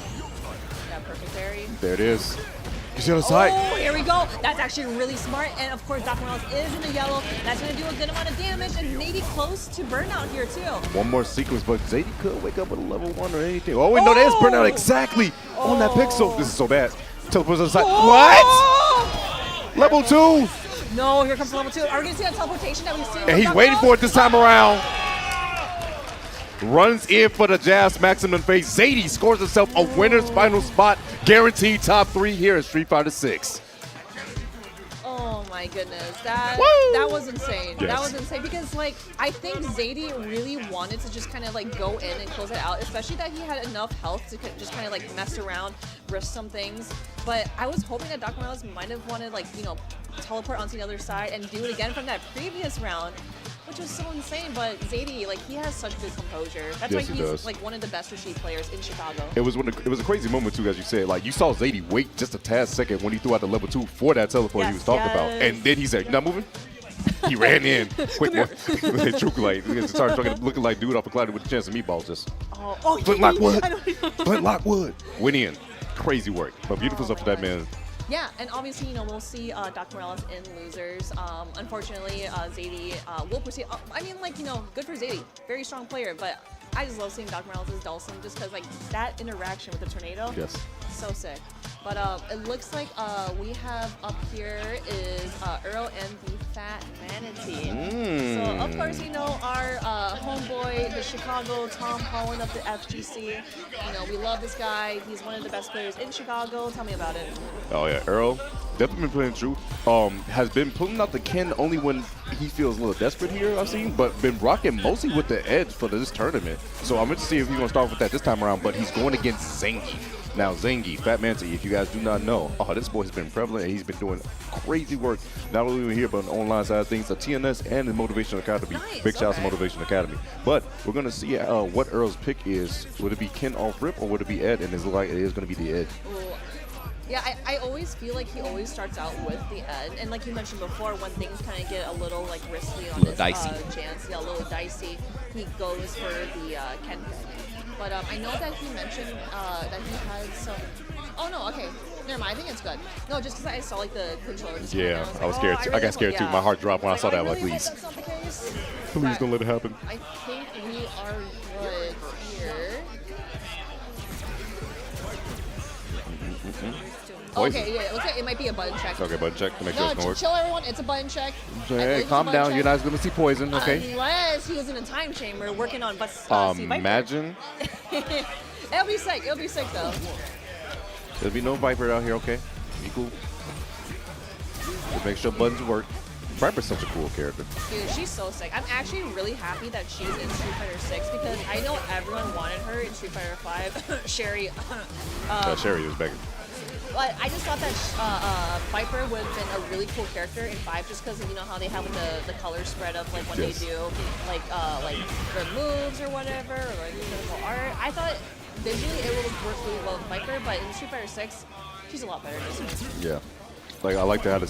Yeah, perfect parry. There it is. Get the other side. Oh, here we go. That's actually really smart. And of course, Doc Morales is in the yellow. That's going to do a good amount of damage and maybe close to burnout here too. One more sequence, but Zadie could wake up with a level 1 or anything. Oh, wait, no, that is burnout exactly on that pixel. This is so bad. Teleport to the side. What? Level 2. No, here comes level 2. Are we going to see that teleportation that we've seen? And he's waiting for it this time around. Runs in for the jab, smacks him in the face. Zadie scores himself a winner's final spot. Guaranteed top 3 here at Street Fighter 6. Oh my goodness, that was insane. Yes. That was insane because like I think Zadie really wanted to just kind of like go in and close it out, especially that he had enough health to just kind of like mess around, risk some things. But I was hoping that Doc Morales might have wanted like, you know, teleport onto the other side and do it again from that previous round, which was so insane. But Zadie, like, he has such good composure. That's Yes, why he he's does. like one of the best Rashid players in Chicago. It was a crazy moment too, as you said. Like you saw Zadie wait just a tad second when he threw out the level 2 for that teleport he was talking about, and then he said, "You're not moving." He ran in quick one. True light. He started looking like dude off a cloud with a chance of meatballs. Just Flint Lockwood. Flint Lockwood. Went in. Crazy work, but beautiful stuff for that man. Yeah, and obviously, you know, we'll see Doc Morales in losers. Unfortunately, Zadie will proceed. I mean, like, you know, good for Zadie. Very strong player, but I just love seeing Doc Morales as Dawson just because, like, that interaction with the tornado. Yes. So sick. But it looks like we have up here is Earl and the Fat Manatee. So, of course, you know, our homeboy, the Chicago Tom Holland of the FGC. You know, we love this guy. He's one of the best players in Chicago. Tell me about it. Oh yeah, Earl definitely been playing true. Has been pulling out the Ken only when he feels a little desperate here, I've seen, but been rocking mostly with the edge for this tournament. So I'm interested to see if he's going to start with that this time around, but he's going against Zangy. Now, Zangy, Fat Manatee, if you guys do not know, this boy has been prevalent and he's been doing crazy work, not only here, but on the online side of things, the TNS and the Motivation Academy. Nice, Big shout out to Motivation Academy. But we're going to see what Earl's pick is. Would it be Ken off rip or would it be Ed? And it's like it is going to be the Ed. Ooh. Yeah, I always feel like he always starts out with the end, and like you mentioned before, when things kind of get a little like risky on his chance, yeah, a little dicey, he goes for the Ken. But I know that he mentioned that he had some. Oh no, okay, never mind. I think it's good. No, just because I saw like the controller. Yeah, I was scared too. I got scared too. My heart dropped when I saw that. Like, please, please don't let it happen. I think we are good here. Okay, yeah, it looks like it might be a button check. Okay, button check to make sure it's gonna work. Chill, everyone. It's a button check. Hey, calm down. You're not going to see poison, okay? Unless he was in a time chamber working on imagine. It'll be sick. It'll be sick, though. There'll be no Viper out here, okay? Be cool. Just make sure buttons work. Viper's such a cool character. Dude, she's so sick. I'm actually really happy that she's in Street Fighter 6 because I know everyone wanted her in Street Fighter 5. Sherry. Sherry was begging. But I just thought that Viper would have been a really cool character in 5 just because you know how they have the color spread of like when they do like their moves or whatever or like critical art. I thought visually it would work really well with Viper, but in Street Fighter 6, she's a lot better. Yeah. Like, I like to have the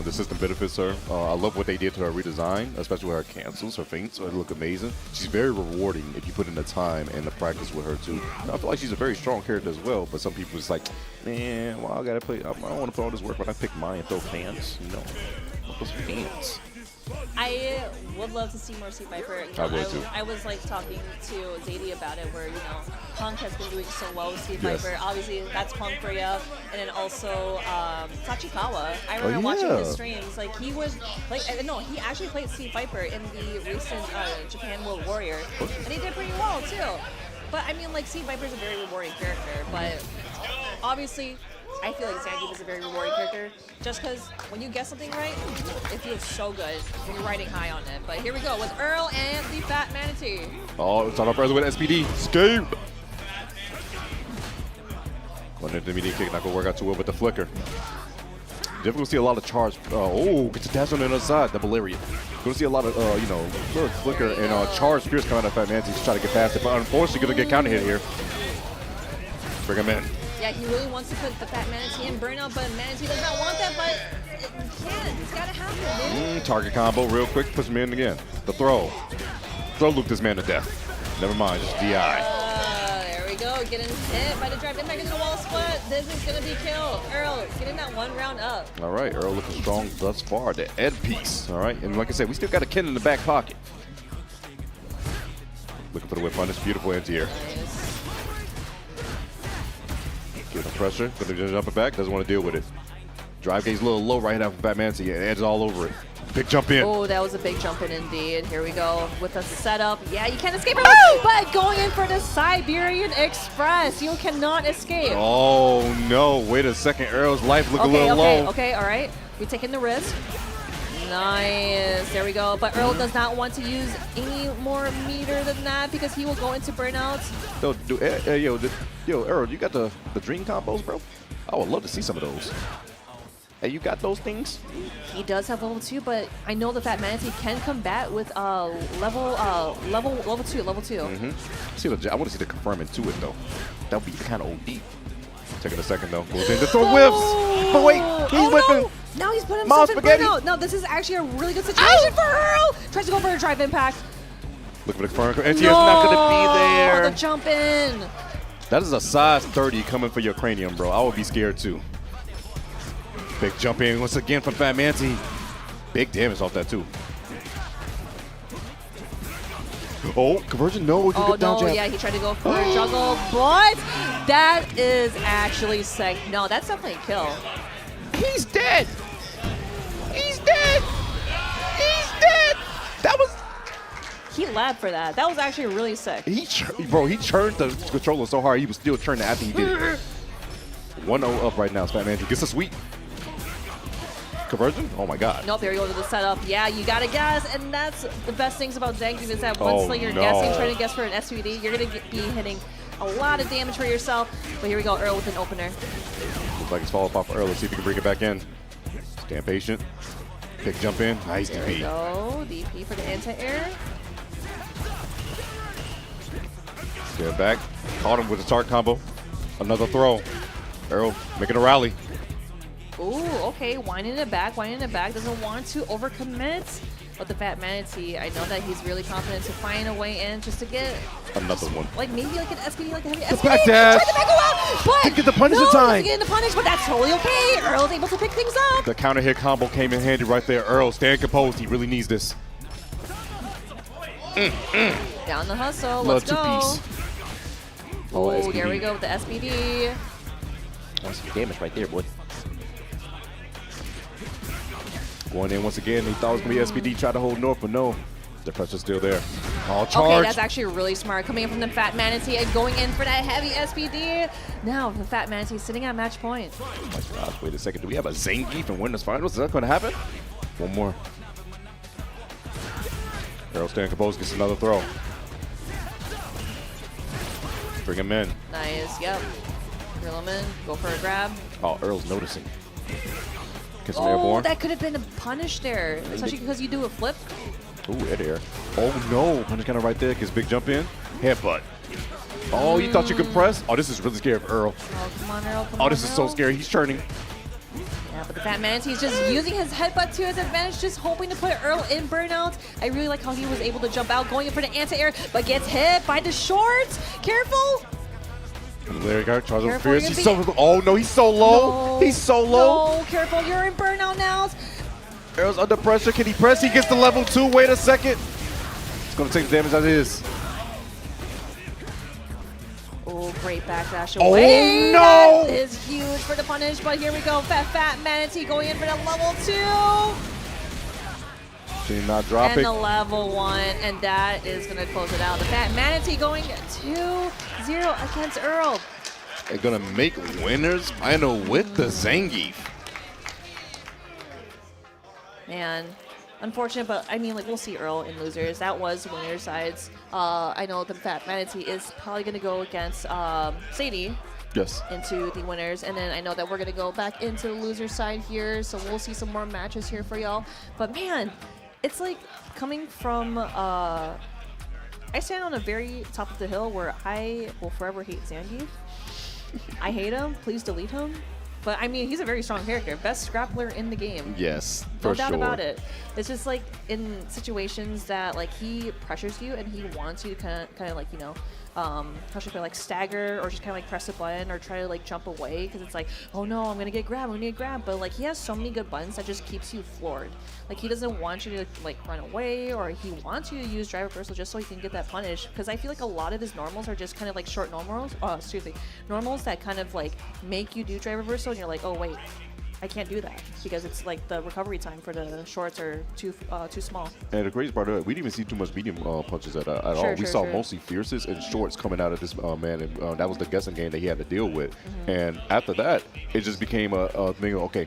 system benefits her. I love what they did to her redesign, especially with her cancels, her feints. So they look amazing. She's very rewarding if you put in the time and the practice with her, too. I feel like she's a very strong character as well, but some people just like, man, well, I got to play. I don't want to put all this work, but I pick mine and throw fans. You know, those fans. I would love to see more Sea Viper. I would too. I was like talking to Zadie about it, where Punk has been doing so well with Sea Viper. Obviously, that's Punk for you, and then also Tachikawa. I remember watching his streams. Like he was like no, he actually played Sea Viper in the recent Japan World Warrior, and he did pretty well too. But I mean, like Sea Viper is a very rewarding character, but obviously. I feel like Zangief is a very rewarding character just because when you get something right, it feels so good when you're riding high on it. But here we go with Earl and the Fat Manatee. Oh, it's on up further with SPD. Escape! Going into the immediate kick, not going to work out too well with the flicker. Definitely see a lot of charge. Gets a dash on the other side, double lariat. Going to see a lot of, little flicker and charge Pierce coming out of Fat Manatee to try to get past it. But unfortunately, going to get counter hit here. Bring him in. Yeah, he really wants to put the Fat Manatee in burnout, but Manatee does not want that, but it can't. It's got to happen, dude. Target combo real quick, push him in again. The throw. Throw loop this man to death. Never mind, just DI. There we go, getting hit by the drive impact into the wall split. This is going to be killed. Earl getting that one round up. All right, Earl looking strong thus far. The Ed piece, all right? And like I said, we still got a Ken in the back pocket. Looking for the whip punish. Beautiful anti-air. Nice. Getting the pressure, going to jump it back, doesn't want to deal with it. Drive gaze a little low right now from Fat Manatee, and Edge all over it. Big jump in. Oh, that was a big jump in indeed. Here we go with the setup. Yeah, you can't escape it, but going in for the Siberian Express. You cannot escape. Oh, no. Wait a second. Earl's life look a little low. Okay, all right. We're taking the risk. Nice. There we go. But Earl does not want to use any more meter than that because he will go into burnouts. Yo, Earl, you got the dream combos, bro? I would love to see some of those. Hey, you got those things? He does have level 2, but I know the Fat Manatee can combat with level 2. Mm-hmm. I want to see the confirming to it though. That would be kind of OD. Taking a second though. Goes in to throw whiffs. But wait, he's whipping. No. Now he's put himself in burnout. No, this is actually a really good situation for Earl. Tries to go for a drive impact. Look for the confirming. NTS not going to be there. The jump in. That is a size 30 coming for your cranium, bro. I would be scared too. Big jump in once again from Fat Manatee. Big damage off that too. Oh, conversion, no. Yeah, he tried to go for a juggle, but that is actually sick. No, that's definitely a kill. He's dead. He's dead. He's dead. That was... He labbed for that. That was actually really sick. He churned the controller so hard he was still churning after he did it. 1-0 up right now. Fat Manatee gets a sweep. Conversion? Oh my god. Nope, there you go to the setup. Yeah, you gotta guess, and that's the best things about Zangief is that once you're guessing, trying to guess for an SVD, you're gonna be hitting a lot of damage for yourself. But here we go, Earl with an opener. Looks like it's followed up for Earl. Let's see if he can bring it back in. Stand patient. Big jump in. Nice there DP. There we go. DP for the anti-air. Get back. Caught him with a target combo. Another throw. Earl making a rally. Ooh, okay, winding it back, doesn't want to overcommit. But the Fat Manatee, I know that he's really confident to find a way in just to get Another one. like maybe like an SPD, like a heavy SPD. back dash. Try to back go out, but Didn't get the punish no, in time. doesn't get in the punish, but that's totally okay. Earl's able to pick things up. The counter hit combo came in handy right there. Earl, staying composed. He really needs this. Down the hustle, Love let's go. to piece. Oh, Oh, SPD. here we go with the SPD. That's some damage right there, boy. Going in once again. He thought it was going to be SPD. Tried to hold North, but no. The pressure's still there. All charge. Okay, that's actually really smart. Coming in from the Fat Manatee and going in for that heavy SPD. Now the Fat Manatee sitting at match point. Oh my gosh, wait a second. Do we have a Zangief in winners finals? Is that going to happen? One more. Earl staying composed, gets another throw. Bring him in. Nice, yep. Reel him in, go for a grab. Oh, Earl's noticing. Kiss him Oh, airborne. that could have been a punish there, especially because you do a flip. Ooh, head air. Oh no, punish counter right there. Gets big jump in. Headbutt. Oh, you thought you could press? Oh, this is really scary for Earl. Oh, come on, Earl, come Oh, on, this is so Earl. scary. He's turning. Yeah, but the Fat Manatee's just using his headbutt to his advantage, just hoping to put Earl in burnout. I really like how he was able to jump out, going in for the anti-air, but gets hit by the shorts. Careful! Larry Gart, Charles Careful, Fierce. you're He's gonna so. Oh no, he's so low. No. He's so low. No, careful, you're in burnout now. Earl's under pressure. Can he press? He gets to level 2. Wait a second. It's gonna take the damage as it is. Oh, great backdash Oh, away. no. That is huge for the punish, but here we go. Fat Manatee going in for the level 2. Should he not drop And it? the level 1, and that is going to close it out. The Fat Manatee going 2-0 against Earl. They're gonna make winners final with the Zangief. Man, unfortunate, but I mean, like, we'll see Earl in losers. That was winner sides. I know the Fat Manatee is probably going to go against Sadie Yes. into the winners, and then I know that we're going to go back into the loser side here, so we'll see some more matches here for y'all. But man, it's like coming from I stand on a very top of the hill where I will forever hate Zangief. I hate him. Please delete him. But I mean, he's a very strong character. Best grappler in the game. Yes, No for doubt sure. about it. It's just like in situations that like he pressures you and he wants you to kind of like, you know, how should I put it, like stagger or just kind of like press a button or try to like jump away because it's like, oh no, I'm gonna get grabbed. But like he has so many good buttons that just keeps you floored. Like he doesn't want you to like run away, or he wants you to use drive reversal just so he can get that punish. Because I feel like a lot of his normals are just kind of like short normals. Normals that kind of like make you do drive reversal, and you're like, oh wait, I can't do that because it's like the recovery time for the shorts are too small. And the crazy part of it, we didn't even see too much medium punches at all. Sure, We sure, saw sure. mostly fierces and shorts coming out of this man, and that was the guessing game that he had to deal with. And after that, it just became a thing of, okay,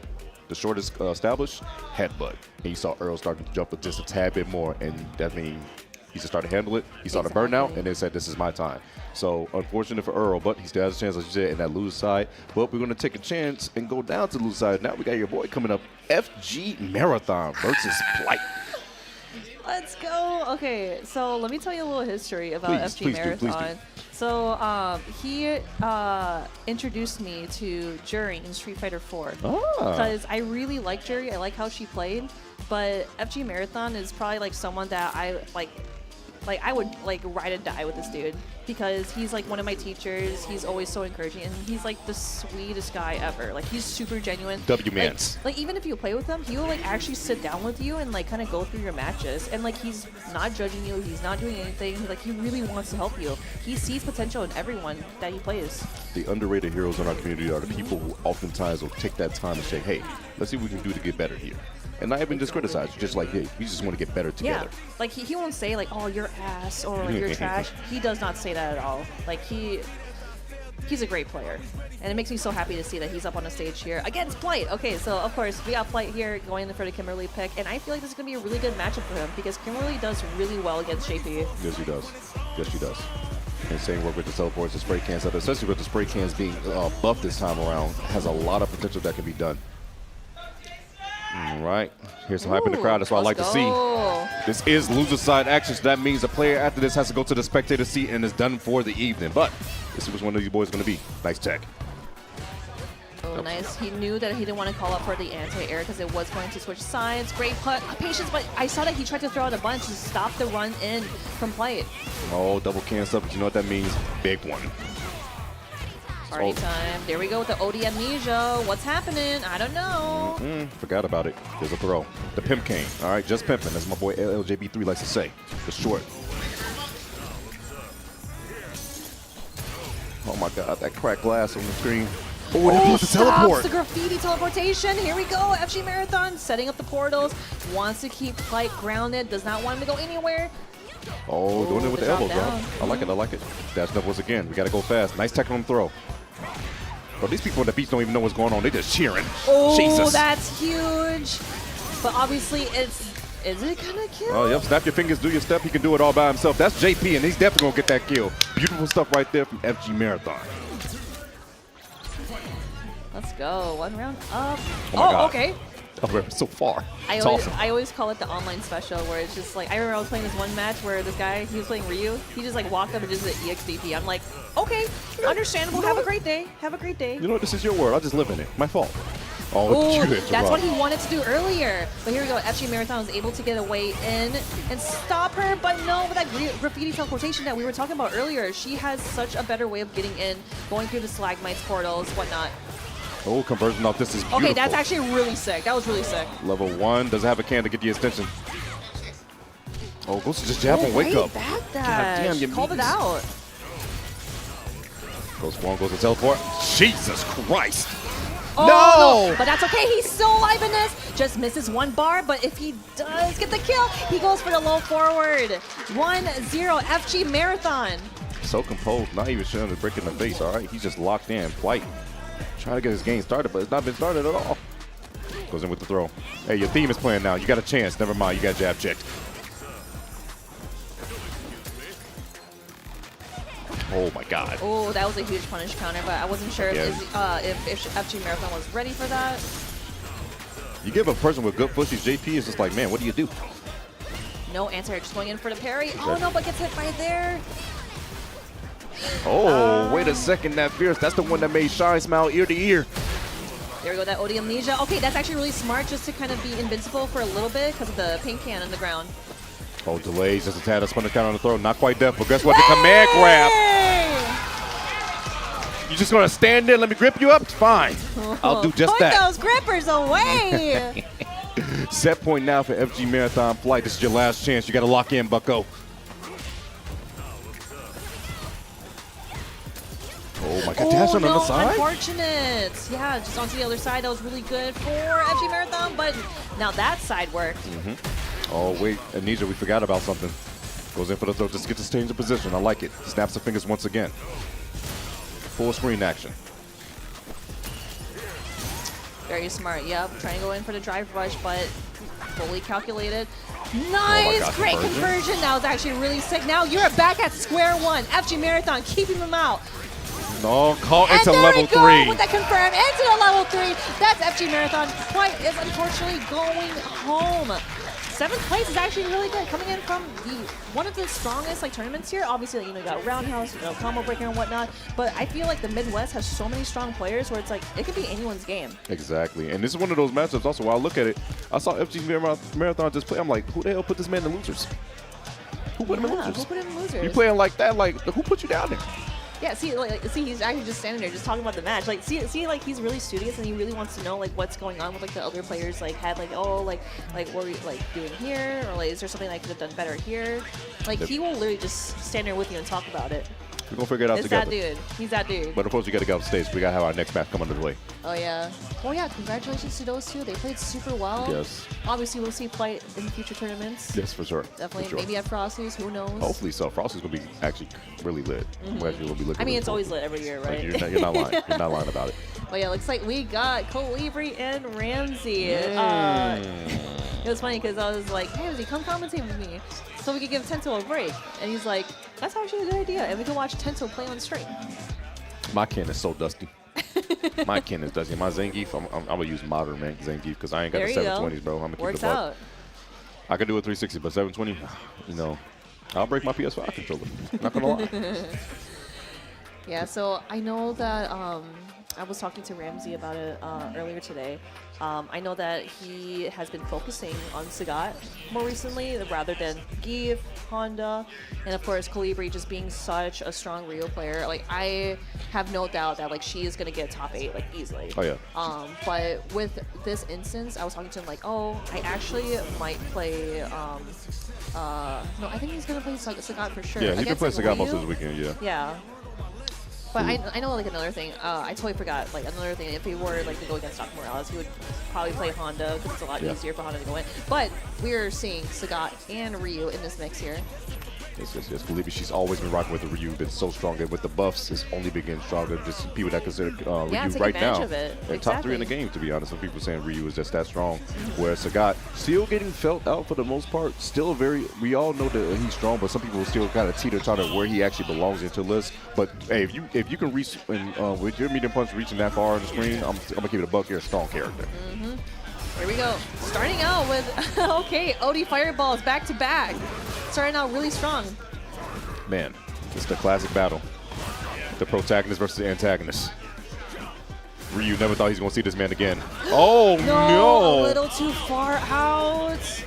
the short is established, headbutt. And you saw Earl starting to jump just a tad bit more, and that means he just started to handle it. He saw the burnout, and then said, this is my time. So unfortunate for Earl, but he still has a chance, like you said, in that lose side. But we're going to take a chance and go down to the lose side. Now we got your boy coming up, FG Marathon versus Plight. Let's go. Okay, so let me tell you a little history about Please, FG please do, please Marathon. do. So he introduced me to Jury in Street Fighter 4 Ah. because I really like Jury. I like how she played, but FG Marathon is probably like someone that I like I would like ride or die with this dude because he's like one of my teachers. He's always so encouraging, and he's like the sweetest guy ever. Like he's super genuine. W-Mans. Like even if you play with him, he will like actually sit down with you and like kind of go through your matches, and like he's not judging you. He's not doing anything. Like he really wants to help you. He sees potential in everyone that he plays. The underrated heroes in our community are the people who oftentimes will take that time and say, hey, let's see what we can do to get better here. And not even just criticize, just like, hey, we just want to get better together. Yeah, like he won't say like, oh, you're ass or you're trash. He does not say that at all. Like he's a great player, and it makes me so happy to see that he's up on the stage here against Plight. Okay, so of course we got Plight here going in for the Kimberly pick, and I feel like this is gonna be a really good matchup for him because Kimberly does really well against JP. Yes, she does. Yes, she does. And same work with the teleports and spray cans, especially with the spray cans being buffed this time around, has a lot of potential that can be done. All right, here's some hype in the crowd. That's what I like to see. This is loser side action, so that means the player after this has to go to the spectator seat and is done for the evening. But this is which one of these boys going to be. Nice check. Oh, nice. He knew that he didn't want to call up for the anti-air because it was going to switch sides. Great patience, but I saw that he tried to throw out a bunch to stop the run in from plate. Oh, double cancel, but you know what that means? Big one. Party time. There we go with the OD amnesia. What's happening? I don't know. Forgot about it. There's a throw. The pimp cane. All right, just pimping, as my boy LJB3 likes to say. The short. Oh my God, that cracked glass on the screen. Oh, that was the teleport. The graffiti teleportation. Here we go. FG Marathon setting up the portals. Wants to keep Flight grounded. Does not want him to go anywhere. Oh, doing it with the elbows, bro. down. I like it. I like it. Dash doubles again. We got to go fast. Nice tech on throw. Bro, these people on the beach don't even know what's going on. They just cheering. Oh, Jesus. that's huge. But obviously, is it gonna kill? Oh, yep. Snap your fingers, do your step. He can do it all by himself. That's JP, and he's definitely gonna get that kill. Beautiful stuff right there from FG Marathon. Let's go. One round up. Oh, my God. Okay. Oh, we're so far. I It's always, awesome. I always call it the online special, where it's just like, I remember I was playing this one match where this guy, he was playing Ryu. He just like walked up and just did EXDP. I'm like, okay, understandable. Have a great day. Have a great day. You know what? This is your world. I'll just live in it. My fault. Oh, Ooh, that's what he wanted to do earlier. But here we go. FG Marathon was able to get away in and stop her. But no, with that graffiti teleportation that we were talking about earlier, she has such a better way of getting in, going through the stalagmites, portals, whatnot. Oh, conversion off this is beautiful. Okay, that's actually really sick. That was really sick. Level 1. Doesn't have a can to get the extension. Oh, goes to just jab and wake up. Back God damn, dash. you Called it means. out. Goes one, goes to teleport. Jesus Christ. Oh, no! But that's okay. He's still alive in this. Just misses one bar, but if he does get the kill, he goes for the low forward. 1-0 FG Marathon. So composed, not even showing the brick in the face. All right, he's just locked in, flight. Trying to get his game started, but it's not been started at all. Goes in with the throw. Hey, your theme is playing now. You got a chance. Never mind, you got jab checked. Oh my God. Oh, that was a huge punish counter, but I wasn't sure if FG Marathon was ready for that. You give a person with good pushes, JP is just like, man, what do you do? No answer, just going in for the parry. Oh no, but gets hit right there. Oh, wait a second, that fierce. That's the one that made Shine smile ear to ear. There we go, that OD amnesia. Okay, that's actually really smart just to kind of be invincible for a little bit because of the paint can on the ground. Oh, delays, just a tad of spinner count on the throw. Not quite deaf, but guess what? The command grab. You just gonna stand there, let me grip you up? Fine. I'll do just Put that. those grippers away. Set point now for FG Marathon Flight. This is your last chance. You gotta lock in, bucko. Oh my God, dash on the side? Unfortunate. Yeah, just onto the other side. That was really good for FG Marathon, but now that side worked. Oh wait, Amnesia, we forgot about something. Goes in for the throw, just gets to change the position. I like it. Snaps the fingers once again. Full screen action. Very smart, yep. Trying to go in for the drive rush, but fully calculated. Nice, God, great conversion. That was actually really sick. Now you're back at square one. FG Marathon keeping them out. No, call And into there level we go 3. with that confirm into the level 3. That's FG Marathon. White is unfortunately going home. 7th place is actually really good, coming in from one of the strongest tournaments here. Obviously, you got Roundhouse, Combo Breaker and whatnot. But I feel like the Midwest has so many strong players where it's like it could be anyone's game. Exactly, and this is one of those matchups. Also, while I look at it, I saw FG Marathon just play. I'm like, who the hell put this man in losers? Who put him in losers? Who put him in losers? You playing like that? Like, who put you down there? Yeah, see, see, he's actually just standing there, just talking about the match. See, he's really studious, and he really wants to know what's going on with the other players. Had what were we doing here, or is there something I could have done better here? He will literally just stand there with you and talk about it. We're gonna figure it out together. It's that dude. He's that dude. But of course, we gotta get off stage. We gotta have our next match come under the way. Oh yeah. Oh yeah. Congratulations to those two. They played super well. Yes. Obviously, we'll see play in future tournaments. Yes, for sure. Definitely. For sure. Maybe at Frosty's. Who knows? Hopefully so. Frosty's gonna be actually really lit. We're actually gonna be looking. I mean, it's always lit every year, right? Like, you're not lying. You're not lying about it. But yeah, looks like we got Colibri and Ramsey. It was funny because I was like, hey, Ramsey, come commentate with me so we could give Tento a break. And he's like, that's actually a good idea. And we can watch Tento play on stream. My kin is so dusty. My kin is dusty. My Zangief, I'm gonna use modern man Zangief because I ain't got the 720s, bro. I'm gonna keep Works it buck. out. I could do a 360, but 720, I'll break my PS5 controller. Not gonna lie. Yeah, so I know that I was talking to Ramsey about it earlier today. I know that he has been focusing on Sagat more recently rather than Give, Honda, and of course Colibri just being such a strong Rio player. Like I have no doubt that like she is gonna get top 8 like easily. Oh yeah. But with this instance, I was talking to him like, oh, I actually might play. No, I think he's gonna play Sagat for sure. Yeah, he can play Against Sagat most Ryu. of this weekend. Yeah. Yeah. But I know like another thing. I totally forgot. Like another thing, if he were like to go against Doc Morales, he would probably play Honda because it's a lot easier for Honda to go in. But we're seeing Sagat and Ryu in this mix here. Yes. Believe me, she's always been rocking with the Ryu, been so strong, and with the buffs, it's only been getting stronger. Just people that consider Ryu take right now, advantage of it. and top 3 in the game, to be honest. Some people saying Ryu is just that strong, whereas Sagat still getting felt out for the most part. Still we all know that he's strong, but some people still kind of teeter-totter where he actually belongs into the list. But hey, if you can reach with your medium punch reaching that far on the screen, I'm gonna give it a buck. You're a strong character. Here we go. Starting out with okay, OD fireballs back to back. Starting out really strong. Man, it's the classic battle. The protagonist versus the antagonist. Ryu never thought he was going to see this man again. Oh, no. A little too far out.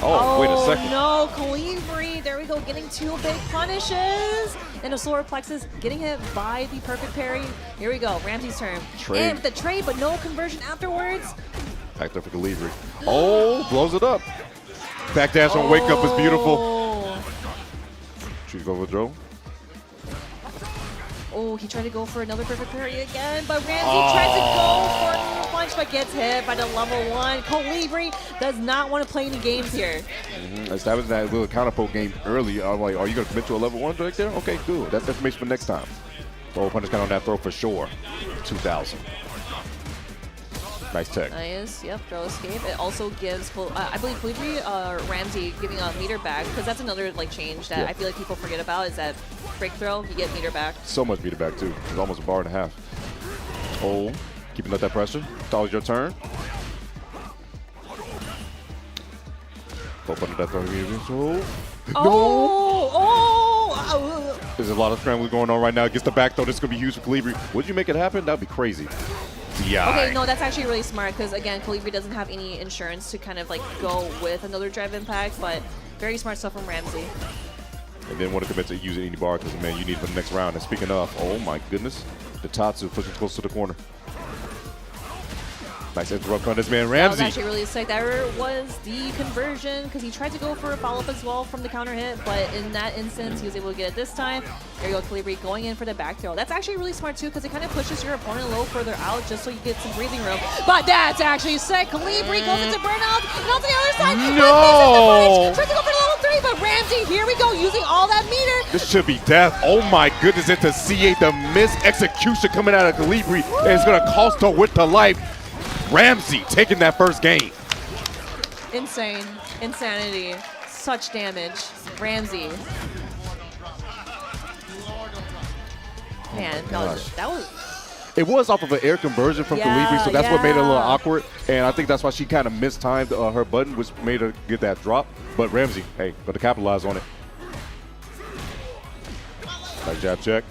Oh, wait a second. No, Colibri. There we go, getting 2 big punishes. And a solar plexus getting hit by the perfect parry. Here we go, Ramsey's turn. Trade. And with the trade, but no conversion afterwards. Back there for Colibri. Oh, blows it up. Back dash on wake up is beautiful. Choose overthrow. Oh, he tried to go for another perfect parry again, but Ramsey tries to go for a punch, but gets hit by the level 1. Colibri does not want to play any games here. Establishing that little counter poke game early. I'm like, are you going to commit to a level 1 right there? Okay, good. That's information for next time. Throw a punish count on that throw for sure. 2,000. Nice tech. Nice, yep, throw escape. It also gives, I believe, Colibri, Ramsey giving a meter back, because that's another like change that I feel like people forget about, is that break throw, you get meter back. So much meter back, too. It's almost a bar and a half. Oh, keeping up that pressure. It's always your turn. Both under that throw. Oh! There's a lot of scrambling going on right now. Gets the back throw. This is going to be huge for Colibri. Would you make it happen? That would be crazy. Yeah. Okay, no, that's actually really smart because, again, Colibri doesn't have any insurance to kind of like go with another drive impact, but very smart stuff from Ramsey. And then want to commit to using any bar because, man, you need it for the next round. And speaking of, oh my goodness, the Tatsu pushing close to the corner. Nice interrupt on this man, Ramsey. That was actually really sick. That was the conversion because he tried to go for a follow-up as well from the counter hit, but in that instance, he was able to get it this time. There you go, Colibri going in for the back throw. That's actually really smart too because it kind of pushes your opponent a little further out just so you get some breathing room. But that's actually sick. Colibri goes into burnout and on to the other side. No! Tries to go for the level 3, but Ramsey, here we go, using all that meter. This should be death. Oh my goodness, into C8, the mis-execution coming out of Colibri, and it's going to cost her with the life. Ramsey taking that first game. Insane. Insanity. Such damage. Ramsey. Man, that was... It was off of an air conversion from Colibri, so that's what made it a little awkward. And I think that's why she kind of mistimed her button, which made her get that drop. But Ramsey, hey, got to capitalize on it. Nice jab check.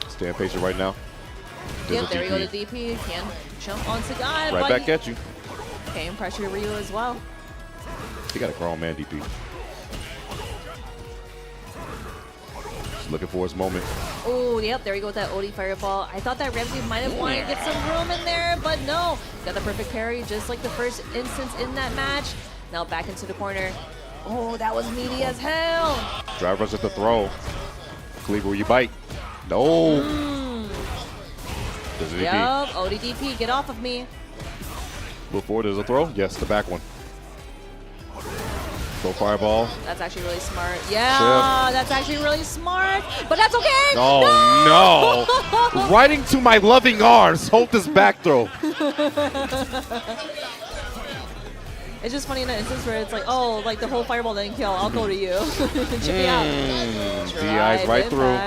Stand patient right now. Yep, there we go to DP. Can jump on Sagat. Right back at you. Can pressure Ryu as well. He got a grown man DP. Just looking for his moment. Oh, yep, there we go with that OD fireball. I thought that Ramsey might have wanted to get some room in there, but no. Got the perfect parry, just like the first instance in that match. Now back into the corner. Oh, that was meaty as hell. Drive rush at the throw. Colibri, will you bite? No. There's a DP. Yup, ODDP, get off of me. Look forward, there's a throw. Yes, the back one. Throw fireball. That's actually really smart. Yeah, that's actually really smart. But that's okay. Oh, no. Right into my loving arms. Hold this back throw. It's just funny in an instance where it's like, oh, like the whole fireball didn't kill. I'll go to you. Chip me out. DI's right through.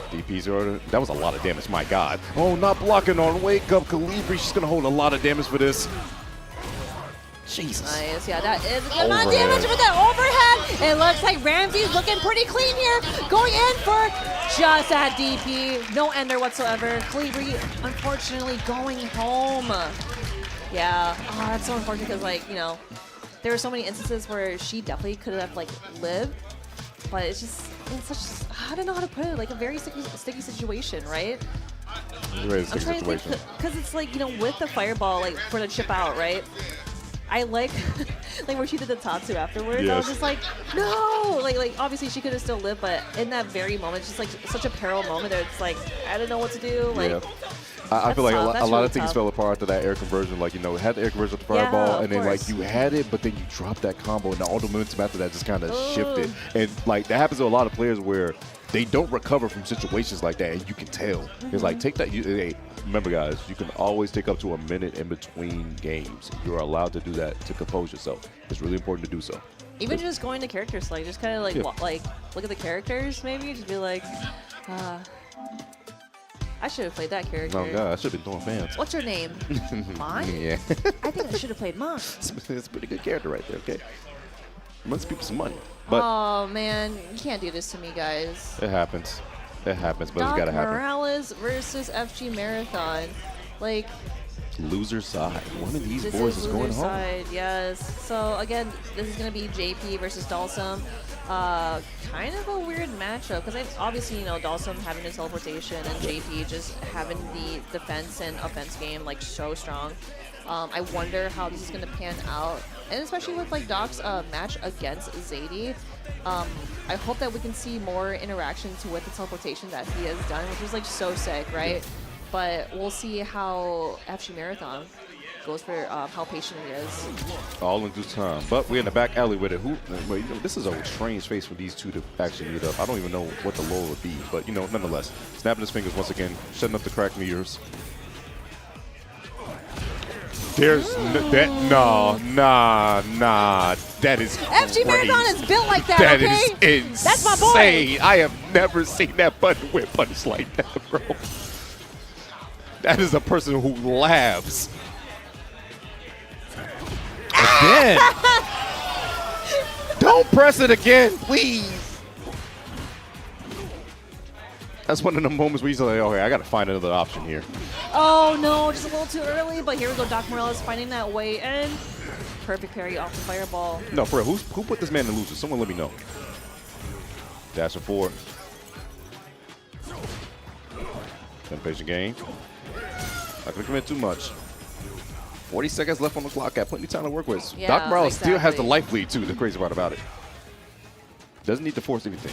DP's order. That was a lot of damage, my God. Oh, not blocking on wake up. Colibri, she's going to hold a lot of damage for this. Jesus. Nice. Yeah, that is a good amount of damage with that overhead. It looks like Ramsey's looking pretty clean here. Going in for just that DP. No ender whatsoever. Calibri, unfortunately, going home. Yeah. Oh, that's so unfortunate because, like, you know, there were so many instances where she definitely could have, like, lived. But it's just, it's such, I don't know how to put it, like a very sticky situation, right? Very I'm sticky trying to situation. think, because it's like, you know, with the fireball, like, for the chip out, right? I like, like where she did the Tatsu afterwards. I was Yes. just like, no! Like obviously she could have still lived, but in that very moment, it's just like such a peril moment that it's like, I don't know what to do. Like, Yeah. I feel like tough. a That's lot really of things tough. fell apart after that air conversion. Like, you know, had the air conversion with the Yeah, fireball, of and then, course. like, you had it, but then you dropped that combo, and all the momentum after that just kind of shifted. And, like, that happens to a lot of players where they don't recover from situations like that, and you can tell. It's like, take that. Hey, remember, guys, you can always take up to a minute in between games. You're allowed to do that to compose yourself. It's really important to do so. even just going to character select, just kind of like, Yeah. like look at the characters maybe, just be like, I should have played that character. Oh, God, I should have been throwing fans. What's your name? Mine? Yeah. I think I should have played mine. It's a pretty good character right there, okay? Runs people some money. But Oh man, you can't do this to me, guys. it happens. It happens, but Doc it's got to happen. Morales versus FG Marathon. Like, Loser side. One of these this boys is going loser home. side, yes. So again, this is going to be JP versus Dalsum. Kind of a weird matchup because obviously, you know, Dalsum having his teleportation and JP just having the defense and offense game like so strong. I wonder how this is going to pan out, and especially with like Doc's match against Zadie. I hope that we can see more interactions with the teleportation that he has done, which is like so sick, right? But we'll see how FG Marathon goes for how patient he is. All in due time. But we're in the back alley with it. Well, you know, this is a strange space for these two to actually meet up. I don't even know what the lore would be, but, you know, nonetheless. Snapping his fingers once again, shutting up the crack meters. There's nah. That is FG Marathon crazy. is built like that, That okay? is insane. That's my boy. I have never seen that button whip punch like that, bro. That is a person who laughs. Again. Don't press it again, please. That's one of the moments where you're like, okay, I got to find another option here. Oh no, just a little too early, but here we go. Doc Morales finding that way in. Perfect parry off the fireball. No, for real, who put this man in loser? Someone let me know. Dashing forward. Impatient game. Not going to commit too much. 40 seconds left on the clock. Got plenty of time to work with. Yeah, Doc Morales still has the exactly. life lead, too. The crazy part about it. Doesn't need to force anything.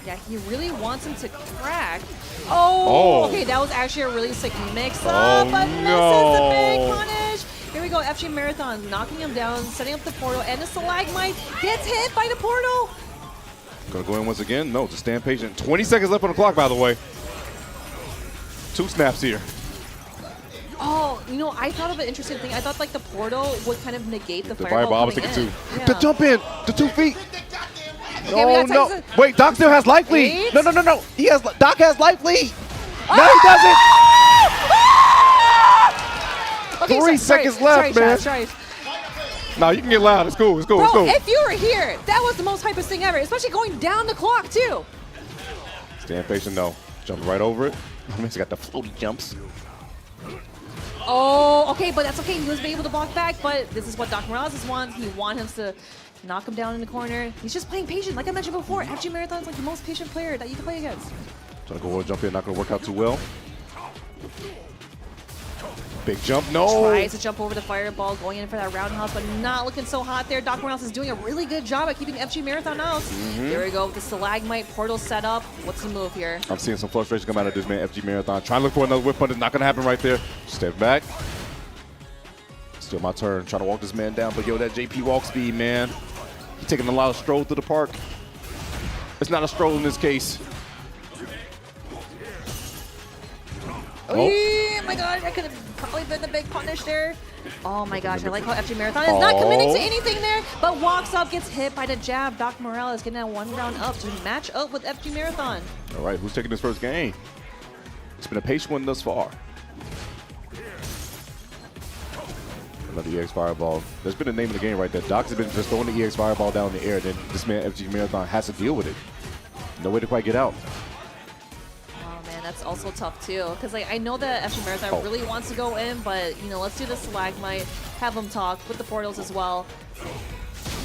Yeah, he really wants him to crack. Oh, okay, that was actually a really sick mix-up, but misses the big punish. Here we go, FG Marathon knocking him down, setting up the portal, and the Stalagmite gets hit by the portal. Gonna go in once again? No, just stand patient. 20 seconds left on the clock, by the way. 2 snaps here. Oh, you know, I thought of an interesting thing. I thought like the portal would kind of negate the Fireball, I was coming thinking in. too. The jump in, the 2 feet. Okay, we got no. Tyson. Wait, Doc still has life lead. Wait. No. Doc has life lead. No, he doesn't. Okay, 3 seconds left, man. Sorry. No, you can get loud. It's cool. Bro, if you were here, that was the most hypest thing ever, especially going down the clock too. Stand patient, no. Jump right over it. I mean, it's got the floaty jumps. Oh, okay, but that's okay. He was able to block back, but this is what Doc Morales wants. He wants him to knock him down in the corner. He's just playing patient. Like I mentioned before, FG Marathon's like the most patient player that you can play against. Trying to go jump in, not going to work out too well. Big jump, no. Tries to jump over the fireball, going in for that roundhouse, but not looking so hot there. Doc Morales is doing a really good job at keeping FG Marathon out. There we go with the Stalagmite portal set up. What's the move here? I'm seeing some frustration come out of this man, FG Marathon. Trying to look for another whip punch. It's not going to happen right there. Step back. Still my turn. Trying to walk this man down, but yo, that JP walk speed, man. He's taking a lot of stroll through the park. It's not a stroll in this case. Oh my god, that could have probably been the big punish there. Oh my gosh, I like how FG Marathon is not committing to anything there, but walks up, gets hit by the jab. Doc Morales getting that 1 round up to match up with FG Marathon. All right, who's taking this first game? It's been a patient one thus far. Another EX Fireball. There's been a name of the game right there. Doc has been just throwing the EX Fireball down in the air, then this man, FG Marathon, has to deal with it. No way to quite get out. Oh man, that's also tough too. Because like I know that FG Marathon really wants to go in, but you know, let's do the Stalagmite, have them talk with the portals as well.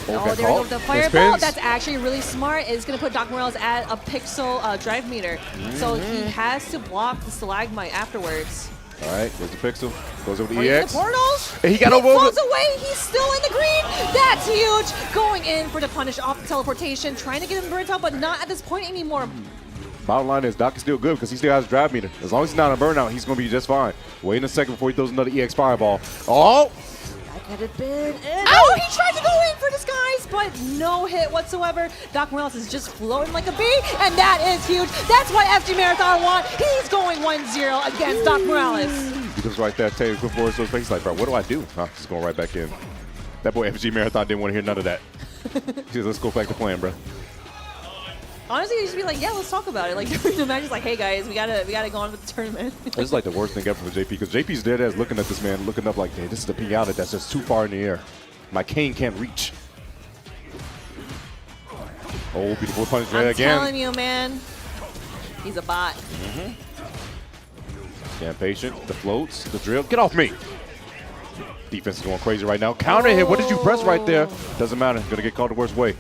Oh, there we go with the Fireball. That's actually really smart. It's going to put Doc Morales at a pixel drive meter. So he has to block the Stalagmite afterwards. All right, there's the pixel. Goes over the Going EX. into the portals. And he got over floats away. He's still in the green. That's huge. Going in for the punish off the teleportation. Trying to get him burnt out, but not at this point anymore. Bottom line is Doc is still good because he still has a drive meter. As long as he's not on burnout, he's going to be just fine. Wait a second before he throws another EX Fireball. Oh! That could have been it. Oh, he tried to go in for disguise, but no hit whatsoever. Doc Morales is just floating like a bee, and that is huge. That's what FG Marathon won. He's going 1-0 against Doc Morales. He comes right there, Taylor quick forward to his face like, bro, what do I do? Huh, just going right back in. That boy FG Marathon didn't want to hear none of that. He said, let's go back to playing, bro. Honestly, you should be like, yeah, let's talk about it. Like during the match, just like, hey guys, we gotta go on with the tournament. This is like the worst thing ever for JP because JP's dead ass looking at this man, looking up like, hey, this is the pinata that's just too far in the air. My cane can't reach. Oh, beautiful punch right again. I'm telling you, man, he's a bot. Stand patient. The floats, the drill. Get off me. Defense is going crazy right now. Counter hit. What did you press right there? Doesn't matter. Gonna get called the worst way.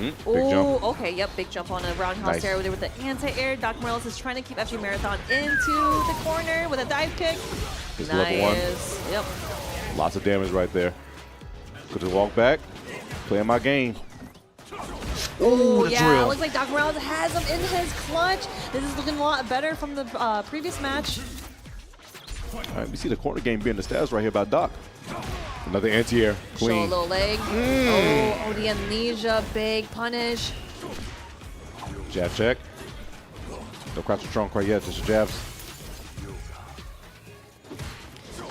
Big jump. Okay, yep, big jump on a roundhouse there with the anti-air. Doc Morales is trying to keep FG Marathon into the corner with a dive kick. It's level 1. Yep. Lots of damage right there. Good to walk back. Playing my game. Oh, yeah, drill. It looks like Doc Morales has him in his clutch. This is looking a lot better from the previous match. All right, we see the corner game being the stats right here by Doc. Another anti-air, clean. Show a little leg. Oh, the amnesia, big punish. Jab check. No crouch or trunk quite yet, just the jabs.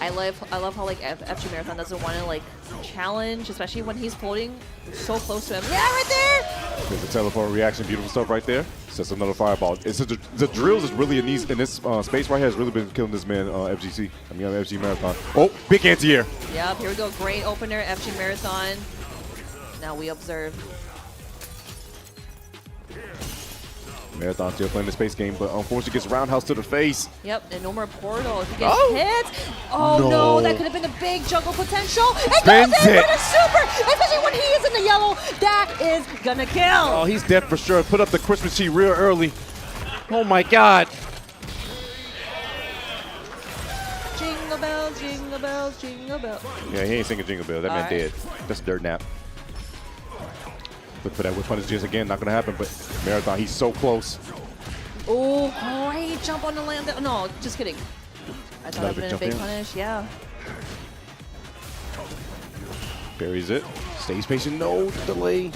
I love how like FG Marathon doesn't want to like challenge, especially when he's floating so close to him. Yeah, right there. There's a teleport reaction, beautiful stuff right there. Sets another fireball. It's the drills is really in this space right here has really been killing this man FG Marathon. Oh, big anti-air. Yep, here we go. Great opener, FG Marathon. Now we observe. Marathon still playing the space game, but unfortunately gets roundhouse to the face. Yep, and no more portal. If he gets hit, no, that could have been a big juggle potential. It Spins goes in it. for the super, especially when he is in the yellow. That is gonna kill. Oh, he's dead for sure. Put up the Christmas tree real early. Oh my God. Jingle bells, jingle bells, jingle bells. Yeah, he ain't singing jingle bells. That man dead. That's a dirt nap. Look for that whip punish just again. Not gonna happen, but Marathon, he's so close. Oh, great jump on the land. No, just kidding. I thought it would have been a big punish. Yeah. Buries it. Stays patient. No delay.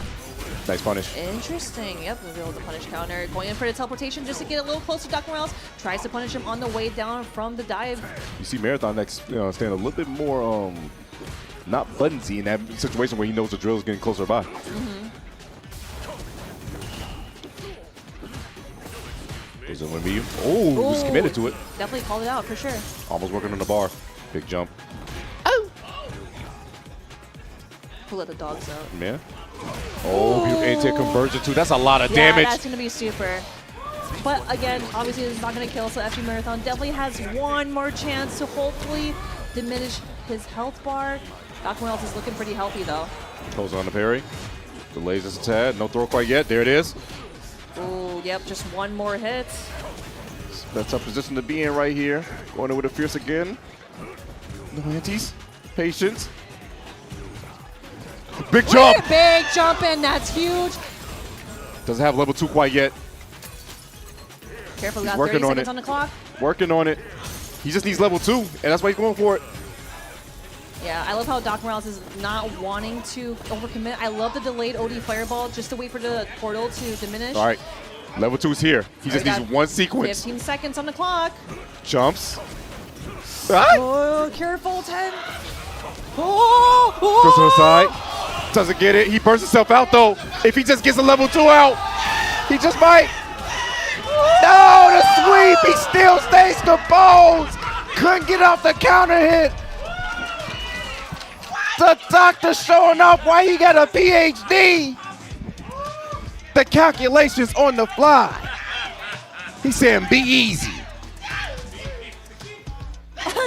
Nice punish. Interesting. Yep, we'll be able to punish counter. Going in for the teleportation just to get a little closer to Doc Morales. Tries to punish him on the way down from the dive. You see Marathon next stand a little bit more not buttonsy in that situation where he knows the drill is getting closer by. Is it going to be? Oh, he's committed to it. Definitely called it out for sure. Almost working on the bar. Big jump. Oh! Who let the dogs out? Yeah. Oh, beautiful anti conversion too. That's a lot of damage. Yeah, that's going to be super. But again, obviously this is not going to kill, so FG Marathon definitely has one more chance to hopefully diminish his health bar. Doc Morales is looking pretty healthy though. Goes on the parry. Delays us a tad. No throw quite yet. There it is. Oh, yep, just one more hit. That's a position to be in right here. Going in with a fierce again. No antis. Patience. Big jump. Big jump in. That's huge. Doesn't have level 2 quite yet. Careful, we got 30 seconds on the clock. Working on it. He just needs level 2, and that's why he's going for it. Yeah, I love how Doc Morales is not wanting to overcommit. I love the delayed OD fireball just to wait for the portal to diminish. All right, level 2 is here. He just needs one sequence. 15 seconds on the clock. Jumps. Oh, careful, 10. Oh, goes to the side. Doesn't get it. He burns himself out, though. If he just gets a level 2 out, he just might. No, the sweep. He still stays composed. couldn't get off the counter hit. The doctor showing off why he got a PhD. The calculations on the fly. He's saying be easy.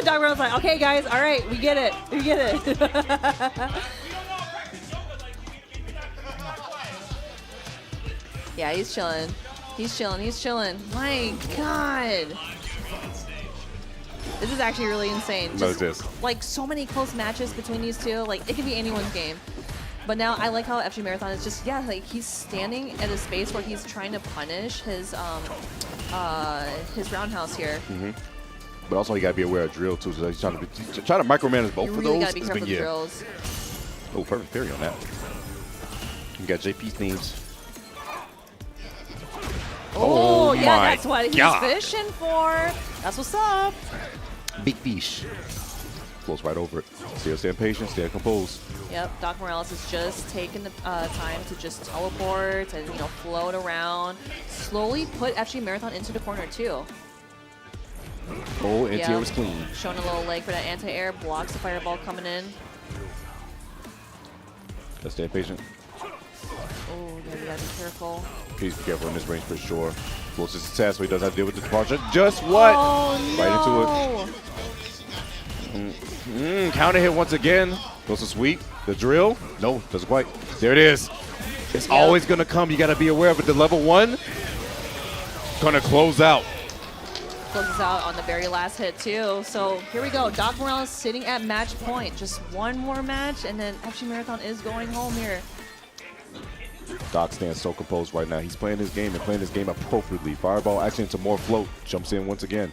Doc Morales like, okay, guys, all right, we get it. We get it. Yeah, he's chilling. He's chilling. He's chilling. My God. This is actually really insane. Just, like, so many close matches between these two. Like, it could be anyone's game. But now I like how FG Marathon is just, yeah, like, he's standing at a space where he's trying to punish his roundhouse here. But also, you got to be aware of drill, too. So he's trying to micromanage both You of really those. got to be careful with the drills. Oh, perfect parry on that. You got JP themes. Oh, yeah, my that's what he's God. fishing for. That's what's up. Big fish. Flows right over it. Still stand patient, stay composed. Yep, Doc Morales is just taking the time to just teleport and, you know, float around. Slowly put FG Marathon into the corner, too. Oh, anti-air was clean. Showing a little leg for that anti-air. Blocks the fireball coming in. Let's stay patient. Oh, yeah, you gotta be careful. Please be careful in this range for sure. Closest attack, so he does have to deal with the departure. Just what? Oh, Right into it. Counter hit once again. Goes to sweep. The drill. No, doesn't quite. There it is. It's always going to come. You got to be aware of it. The level 1 going to close out. Closes out on the very last hit, too. So here we go. Doc Morales sitting at match point. Just one more match, and then FG Marathon is going home here. Doc stands so composed right now. He's playing his game and playing his game appropriately. Fireball actually into more float. Jumps in once again.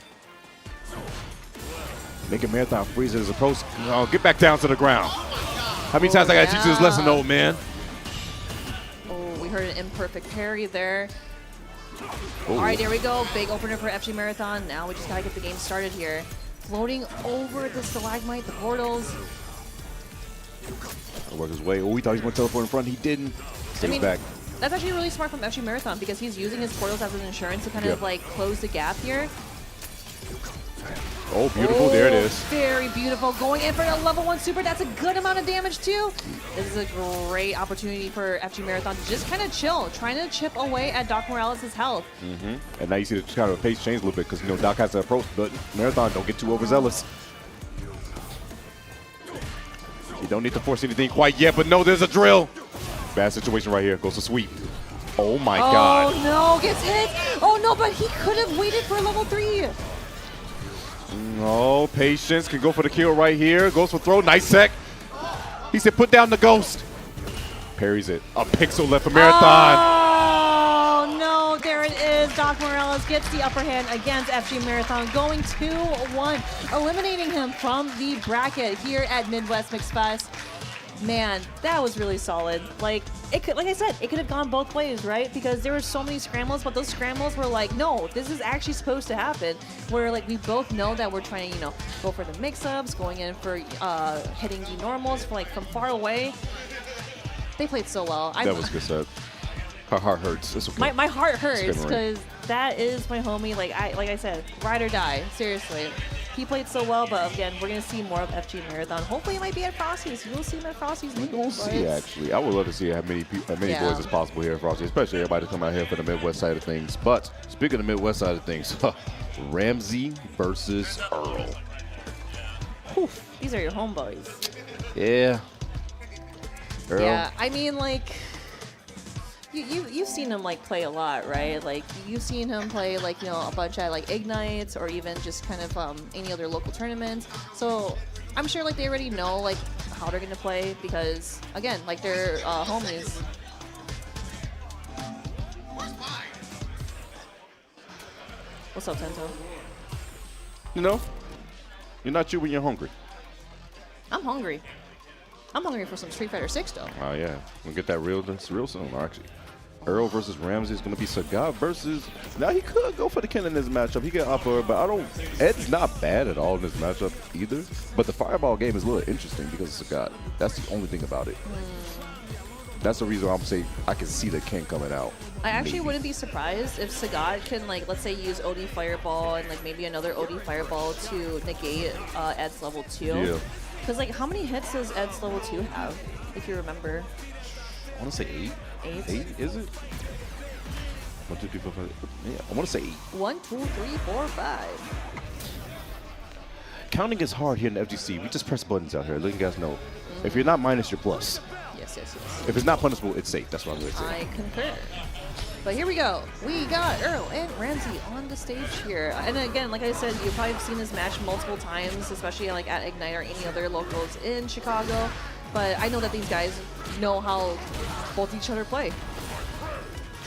Making Marathon freeze at his approach. Oh, get back down to the ground. How many times I got to teach you this lesson, old man? Oh, we heard an imperfect parry there. Ooh. All right, there we go. Big opener for FG Marathon. Now we just got to get the game started here. Floating over the stalagmite, the portals. Work his way. Oh, we thought he was going to teleport in front. He didn't. Stays back. That's actually really smart from FG Marathon because he's using his portals as an insurance to kind of like close the gap here. Oh, beautiful. There it is. Very beautiful. Going in for a level 1 super. That's a good amount of damage, too. This is a great opportunity for FG Marathon to just kind of chill, trying to chip away at Doc Morales' health. And now you see the kind of pace change a little bit because, you know, Doc has to approach, but Marathon don't get too overzealous. You don't need to force anything quite yet, but no, there's a drill. Bad situation right here. Goes to sweep. Oh, my God. Oh, no. Gets hit. Oh, no, but he could have waited for level 3. No, patience. Can go for the kill right here. Goes for throw. Nice sec. He said, put down the ghost. Parries it. A pixel left for Marathon. Oh, no. There it is. Doc Morales gets the upper hand against FG Marathon, going 2-1, eliminating him from the bracket here at Midwest Mixfest. Man, that was really solid. Like I said, it could have gone both ways, right? Because there were so many scrambles, but those scrambles were like, no, this is actually supposed to happen. Where like we both know that we're trying to, you know, go for the mix-ups, going in for hitting the normals from like from far away. They played so well. That was good set. Her heart hurts. It's okay. My heart hurts because that is my homie. Like I said, ride or die. Seriously. He played so well, but again, we're going to see more of FG Marathon. Hopefully, it might be at Frosty's. You'll see him at Frosty's. We're going to see, actually. I would love to see as many boys as possible here at Frosty, especially everybody to come out here for the Midwest side of things. But speaking of the Midwest side of things, Ramsey versus Earl. Whew, these are your homeboys. Yeah. Earl. Yeah, I mean, like, you've seen him like play a lot, right? Like you've seen him play like, you know, a bunch of like Ignites or even just kind of any other local tournaments. So I'm sure like they already know like how they're gonna play because again, like they're homies. What's up, Tento? You know, you're not you when you're hungry. I'm hungry. I'm hungry for some Street Fighter 6 though. Oh yeah, we'll get that real soon. Actually, Earl versus Ramsey is going to be Sagat versus. Now he could go for the Ken in this matchup. He could upper, but I don't. Ed's not bad at all in this matchup either. But the Fireball game is a little interesting because of Sagat. That's the only thing about it. that's the reason I'm saying I can see the King coming out. I actually Maybe. wouldn't be surprised if Sagat can, like, let's say use OD Fireball and, like, maybe another OD Fireball to negate Ed's level 2. Yeah. Because, like, how many hits does Ed's level 2 have, if you remember? I want to say 8. 8? 8, is it? 1, 2, 3, 4, 5. Yeah, I want to say 8. 1, 2, 3, 4, 5. Counting is hard here in the FGC. We just press buttons out here, letting you guys know. If you're not minus, you're plus. Yes. If it's not punishable, it's safe. That's what I'm going to say. I concur. But here we go. We got Earl and Ramsey on the stage here. And again, like I said, you've probably seen this match multiple times, especially like at Ignite or any other locals in Chicago. But I know that these guys know how both each other play.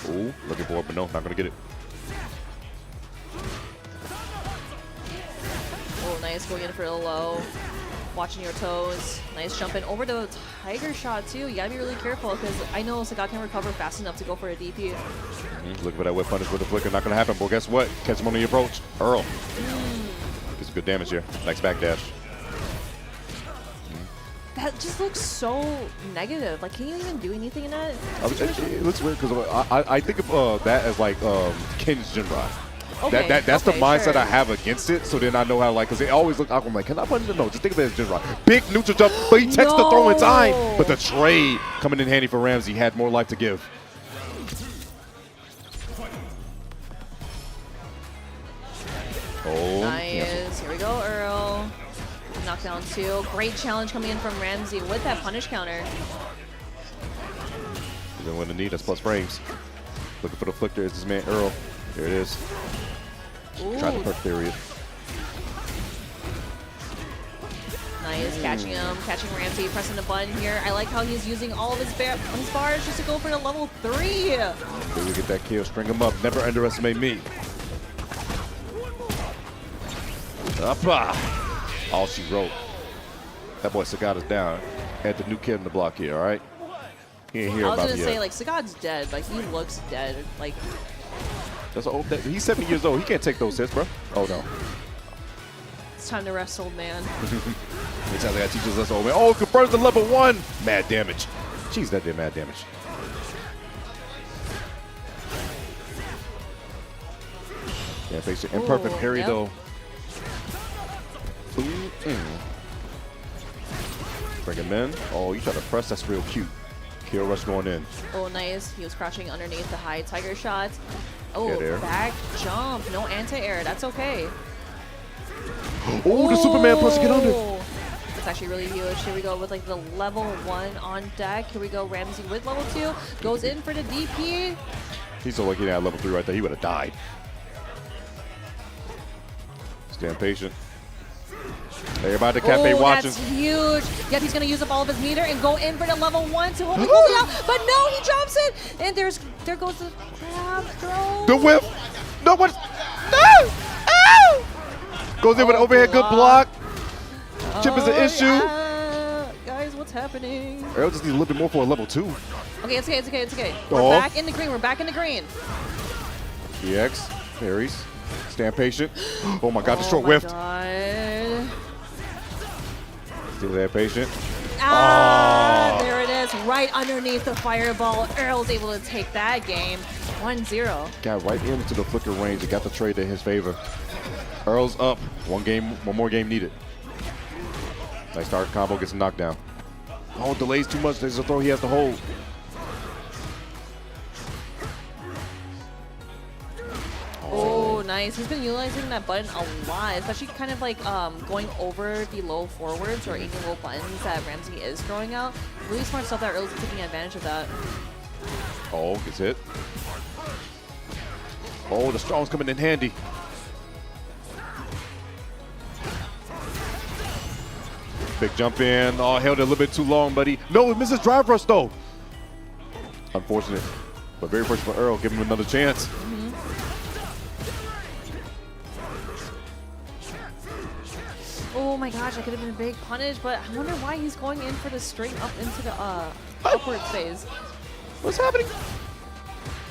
Ooh, looking for it, but no, not going to get it. Oh, nice going in for a low. Watching your toes. Nice jumping over to the Tiger Shot, too. You gotta be really careful because I know Sagat can recover fast enough to go for a DP. Looking for that whip punish with the flicker. Not going to happen, but guess what? Catch him on the approach. Earl. Gets some good damage here. Nice backdash. That just looks so negative. Like, can you even do anything in that? It looks weird because I think of that as like Ken's Jinrai. Okay, That's the okay, mindset sure. I have against it. So then I know how, like, because they always look awkward. I'm like, can I punish it? No, just think of it as Jinrai. Big neutral jump, but he takes the throw in time. But the trade coming in handy for Ramsey had more life to give. Oh, Nice. Here we go, Earl. Knockdown 2. Great challenge coming in from Ramsey with that punish counter. Then when the knee, that's plus frames. Looking for the flicker is this man Earl. There it is. Try the perk period. Nice, catching him, catching Ramsey, pressing the button here. I like how he's using all of his bars just to go for the level 3. Here we get that kill, string him up. Never underestimate me. Uppa. All she wrote. That boy Sagat is down. Had the new kid in the block here, all right? He ain't here I was about gonna me say, yet. like, Sagat's dead. Like, he looks dead. Like, That's old. He's 70 years old. He can't take those hits, bro. Oh, no. it's time to rest, old man. It sounds like that teaches us old man. Oh, confirms the level 1. Mad damage. Jeez, that did mad damage. Yeah, face it. Imperfect parry, yep. though. Bring him in. Oh, you try to press. That's real cute. Kill rush going in. Oh, nice. He was crouching underneath the high Tiger Shot. Oh, Get air. back jump. No anti-air. That's okay. Oh, the Superman plus get under. It's actually really huge. Here we go with like the level 1 on deck. Here we go. Ramsey with level 2. Goes in for the DP. He's so lucky to have level 3 right there. He would have died. Stand patient. Everybody at the cafe watching. That's huge. Yep, he's going to use up all of his meter and go in for the level 1 to hopefully close it out. But no, he jumps it. And there goes the grab throw. The whip. No one. No. Ow. Goes in with an overhead good block. Chip is an issue. Yeah. Guys, what's happening? Earl just needs a little bit more for a level 2. Okay, it's okay, it's okay, it's okay. We're Oh. back in the green. We're back in the green. EX. Parries. Stand patient. Oh my God, the Oh short my whiffed. God. Still there patient. Ah, there it is, right underneath the fireball. Earl's able to take that game. 1-0. Got right into the flicker range and got the trade in his favor. Earl's up. One more game needed. Nice start combo, gets a knockdown. Oh, delays too much. There's a throw he has to hold. Oh, nice. He's been utilizing that button a lot, especially kind of like going over the low forwards or any low buttons that Ramsey is throwing out. Really smart stuff that Earl's taking advantage of that. Oh, gets hit. Oh, the strong's coming in handy. Big jump in. Oh, held it a little bit too long, buddy. No, it misses drive rush, though. Unfortunate. But very fortunate for Earl. Give him another chance. Oh my gosh, that could have been a big punish, but I wonder why he's going in for the straight up into the upward phase. What's happening?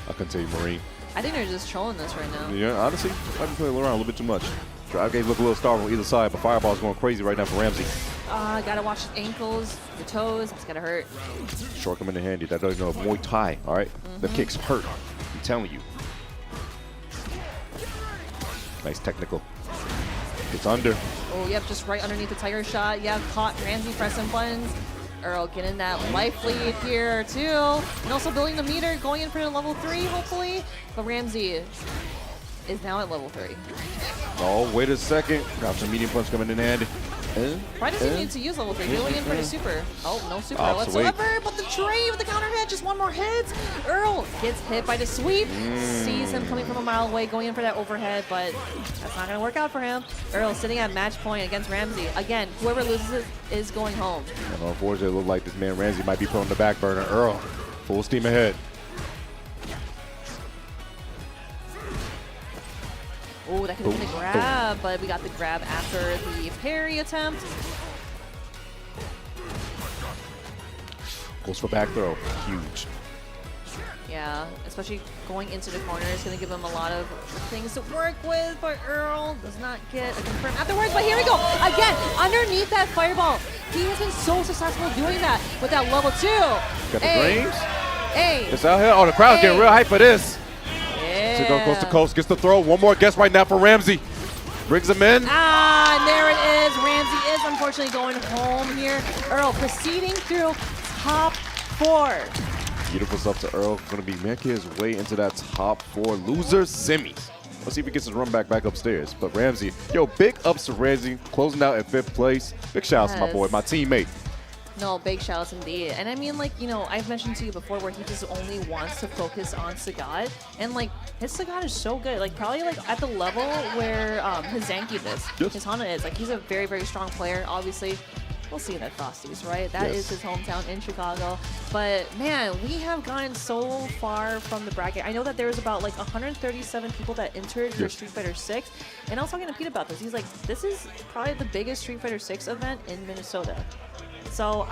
I couldn't tell you, Marine. I think they're just trolling this right now. Yeah, honestly, I've been playing around a little bit too much. Drive games look a little starving on either side, but Fireball's going crazy right now for Ramsey. Gotta watch the ankles, the toes. It's gonna hurt. Short coming in handy. That doesn't know Muay Thai, all right? The kicks hurt. I'm telling you. Nice technical. It's under. Oh, yep, just right underneath the tiger shot. Yeah, caught Ramsey pressing buttons. Earl getting that life lead here, too. And also building the meter, going in for level 3, hopefully. But Ramsey is now at level 3. Oh, wait a second. Got some medium punch coming in handy. Why does he need to use level 3? Going in for his super. Oh, no super Oh, whatsoever. But the trade with the counter hit, just one more hit. Earl gets hit by the sweep. Sees him coming from a mile away, going in for that overhead, but that's not going to work out for him. Earl sitting at match point against Ramsey. Again, whoever loses is going home. And unfortunately, it looked like this man Ramsey might be put on the back burner. Earl, full steam ahead. Oh, that could have been a grab, but we got the grab after the parry attempt. Goes for back throw. Huge. Yeah, especially going into the corner is going to give him a lot of things to work with, but Earl does not get a confirm afterwards. But here we go. Again, underneath that fireball. He has been so successful doing that with that level 2. Got the dreams. Hey. It's out here. Oh, the crowd's getting real hype for this. Yeah. So going coast to coast, gets the throw. One more guess right now for Ramsey. Brings him in. Ah, and there it is. Ramsey is unfortunately going home here. Earl proceeding through top 4. Beautiful stuff to Earl. Going to be making his way into that top 4 loser semis. Let's see if he gets his run back upstairs. But Ramsey, yo, big ups to Ramsey, closing out at 5th place. Big shout out to my boy, my teammate. No, big shout outs indeed. And I mean, like, you know, I've mentioned to you before where he just only wants to focus on Sagat. And, like, his Sagat is so good. Like, probably, like, at the level where his Zanki is, his Hana is. Like, he's a very, very strong player, obviously. We'll see that Frosties, right? That is his hometown in Chicago. But, man, we have gotten so far from the bracket. I know that there's about, like, 137 people that entered for Street Fighter 6. And I was talking to Pete about this. He's like, this is probably the biggest Street Fighter 6 event in Minnesota. So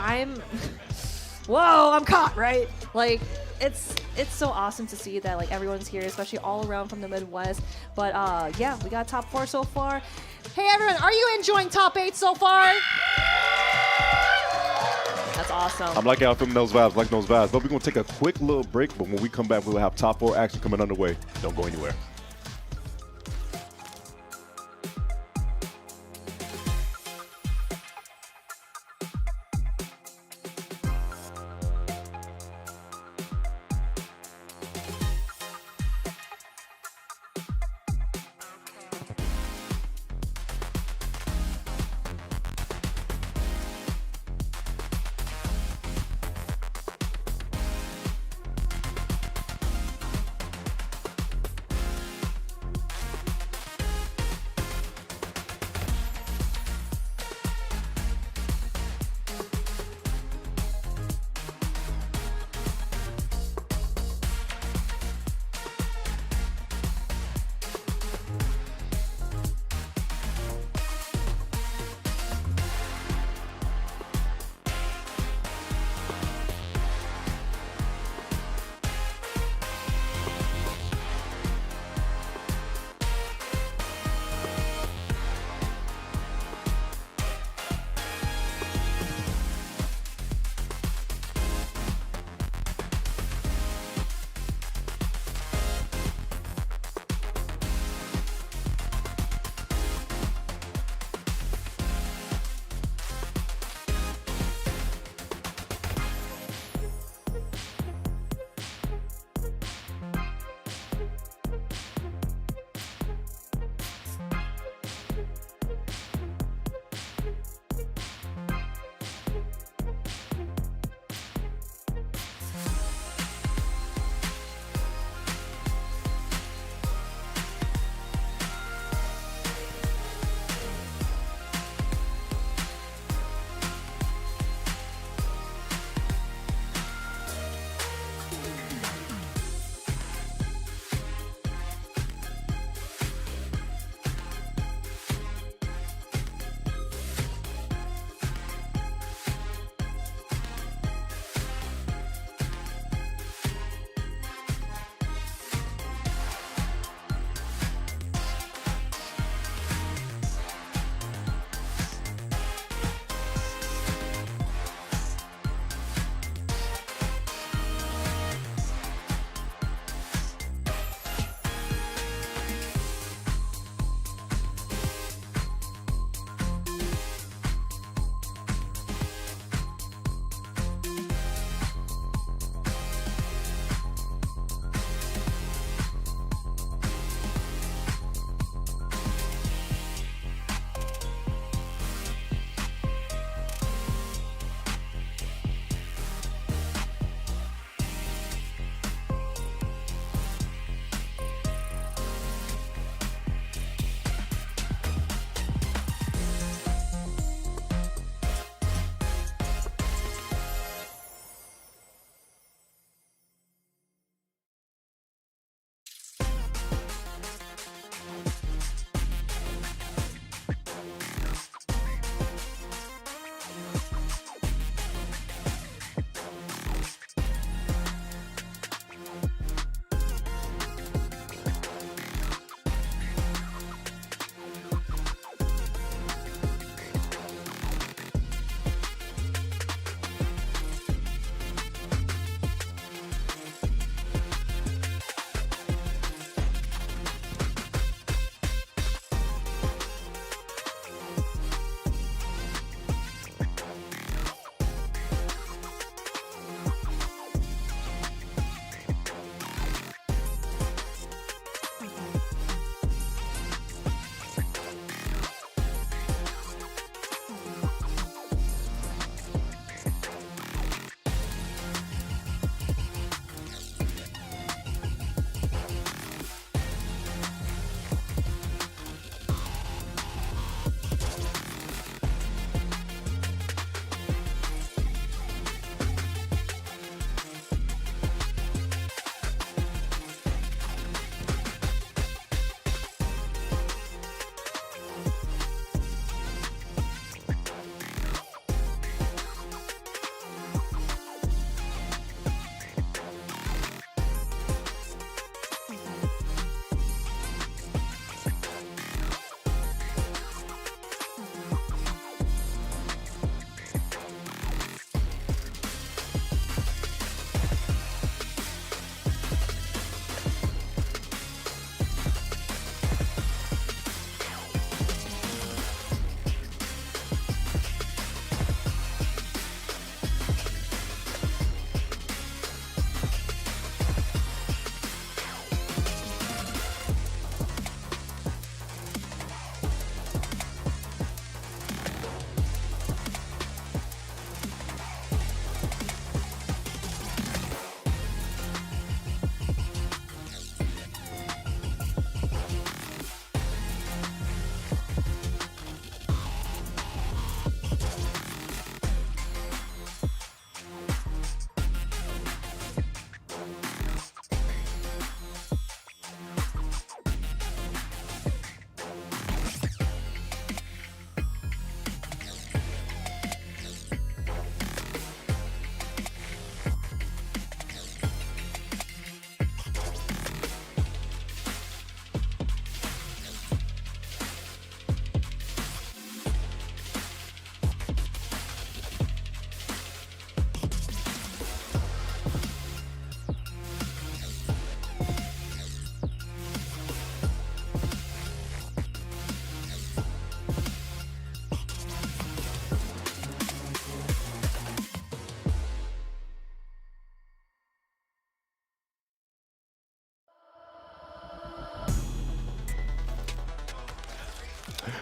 whoa, I'm caught, right? Like, it's so awesome to see that, like, everyone's here, especially all around from the Midwest. But, yeah, we got top 4 so far. Hey, everyone, are you enjoying top 8 so far? That's awesome. I'm liking out from those vibes, But we're going to take a quick little break. But when we come back, we'll have top 4 action coming underway. Don't go anywhere.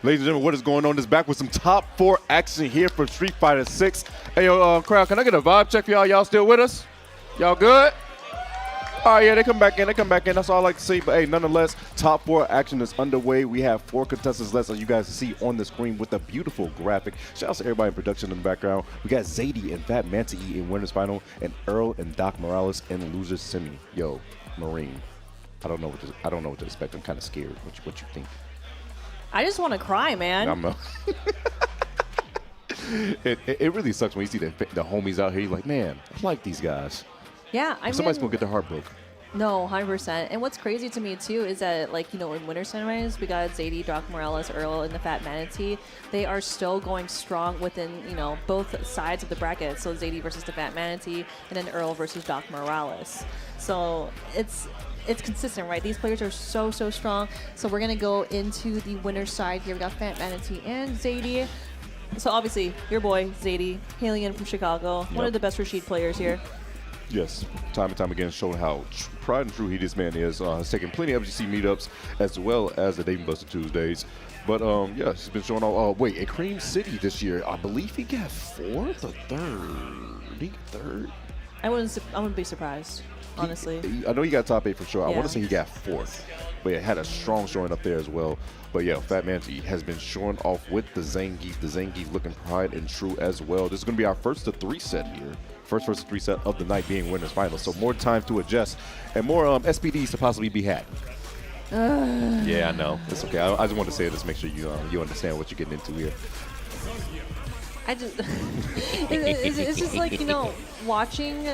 Ladies and gentlemen, what is going on? Is back with some top 4 action here for Street Fighter 6. Hey, yo, crowd, can I get a vibe check for y'all? Y'all still with us? Y'all good? All right, yeah, they come back in. That's all I like to see. But, hey, nonetheless, top 4 action is underway. We have 4 contestants left, as you guys see on the screen with a beautiful graphic. Shout out to everybody in production in the background. We got Zadie and Fat Manti in winners final, and Earl and Doc Morales in losers semi. Yo, Marine, I don't know what to expect. I'm kind of scared. What you think? I just want to cry, man. It really sucks when you see the homies out here. You're like, man, I like these guys. Yeah, I mean, somebody's gonna get their heart broke. No, 100%. And what's crazy to me too is that, like, you know, in Winter Sunrise, we got Zadie, Doc Morales, Earl, and the Fat Manatee. They are still going strong within, you know, both sides of the bracket. So Zadie versus the Fat Manatee, and then Earl versus Doc Morales. So it's consistent, right? These players are so strong. So we're gonna go into the winner's side here. We got Fat Manatee and Zadie. So obviously, your boy Zadie, hailing in from Chicago, one of the best Rashid players here. Yes, time and time again, showing how tried and true this man is. Has taken plenty of FGC meetups as well as the Dave & Buster Tuesdays. But yeah, he's been showing off. Wait, at Cream City this year, I believe he got 4th or 3rd. He got 3rd. I wouldn't be surprised, honestly. I know he got top 8 for sure. Yeah. I want to say he got 4th, but it had a strong showing up there as well. But yeah, Fat Manti has been showing off with the Zangief. The Zangief looking tried and true as well. This is going to be our first to 3 set here. First versus 3 set of the night being winners final. So more time to adjust and more SPDs to possibly be had. Yeah, I know. It's okay. I just want to say this, make sure you understand what you're getting into here. I just, it's just like, you know, watching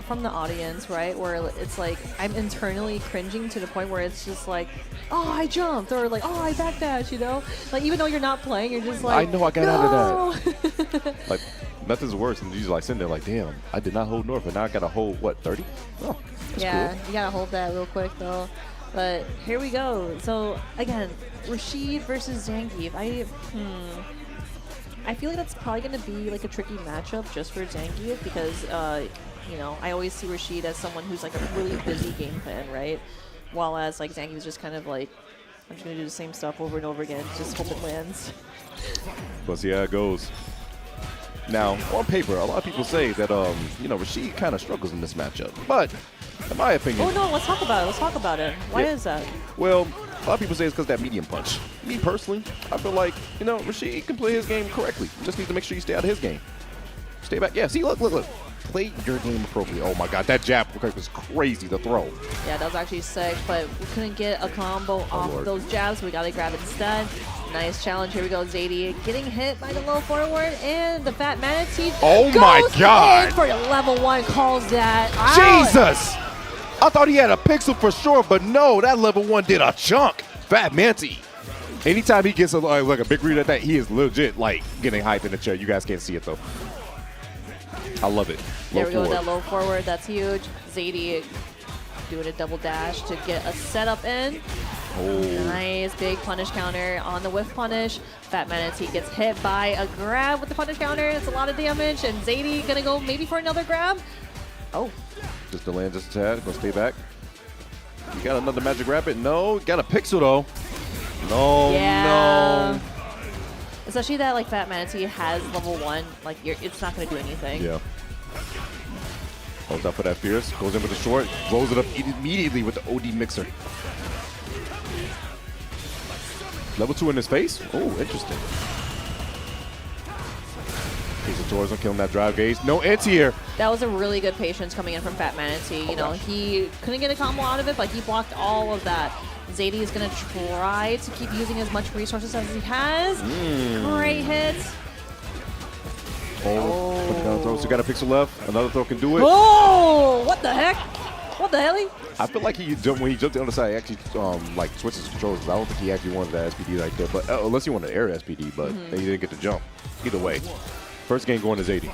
from the audience, right, where it's like I'm internally cringing to the point where it's just like, oh, I jumped, or like, oh, I backdash, you know? Like, even though you're not playing, you're just like, I know I got no! out of that. Like, nothing's worse than you just like sitting there like, damn, I did not hold North, and now I got to hold, what, 30? Oh, that's yeah, cool. You got to hold that real quick, though. But here we go. So, again, Rashid versus Zangief. I feel like that's probably going to be like a tricky matchup just for Zangief because, you know, I always see Rashid as someone who's like a really busy game plan, right? While as like Zangief is just kind of like, I'm just going to do the same stuff over and over again, just hope it lands. Let's see how it goes. Now, on paper, a lot of people say that, you know, Rashid kind of struggles in this matchup. But, in my opinion... Oh, no, let's talk about it. Let's talk about it. Why is that? Well, a lot of people say it's because of that medium punch. Me, personally, I feel like, you know, Rashid can play his game correctly. Just needs to make sure you stay out of his game. Stay back. Yeah, see, look. Play your game appropriately. Oh, my God. That jab was crazy to throw. Yeah, that was actually sick, but we couldn't get a combo off of those jabs. We got to grab it instead. Nice challenge. Here we go, Zadie getting hit by the low forward, and the Fat Manatee goes my God. In for level 1, calls that out. Jesus! I thought he had a pixel for sure, but no, that level 1 did a chunk. Fat Manti. Anytime he gets like a big read at that, he is legit like getting hyped in the chair. You guys can't see it though. I love it. There we go with that low forward. That's huge. Zadie doing a double dash to get a setup in. Oh. Nice big punish counter on the whiff punish. Fat Manatee gets hit by a grab with the punish counter. It's a lot of damage, and Zadie gonna go maybe for another grab. Oh. Just to land just a tad. Gonna stay back. You got another magic rapid? No. Got a pixel though. No. Yeah. No. Especially that like Fat Manatee has level 1. Like it's not gonna do anything. Yeah. Holds up for that fierce. Goes in with the short. Rolls it up immediately with the OD mixer. Level 2 in his face? Oh, interesting. Piece of Torres on killing that drive gauge. No anti-air. That was a really good patience coming in from Fat Manatee. You know, he couldn't get a combo out of it, but he blocked all of that. Zadie is going to try to keep using as much resources as he has. Great hit. So got a pixel left. Another throw can do it. Oh, what the heck? What the hell? I feel like when he jumped to the other side, he actually like switches his controls. I don't think he actually wanted that SPD right there, but unless he wanted air SPD, but he didn't get to jump. Either way, first game going to Zadie.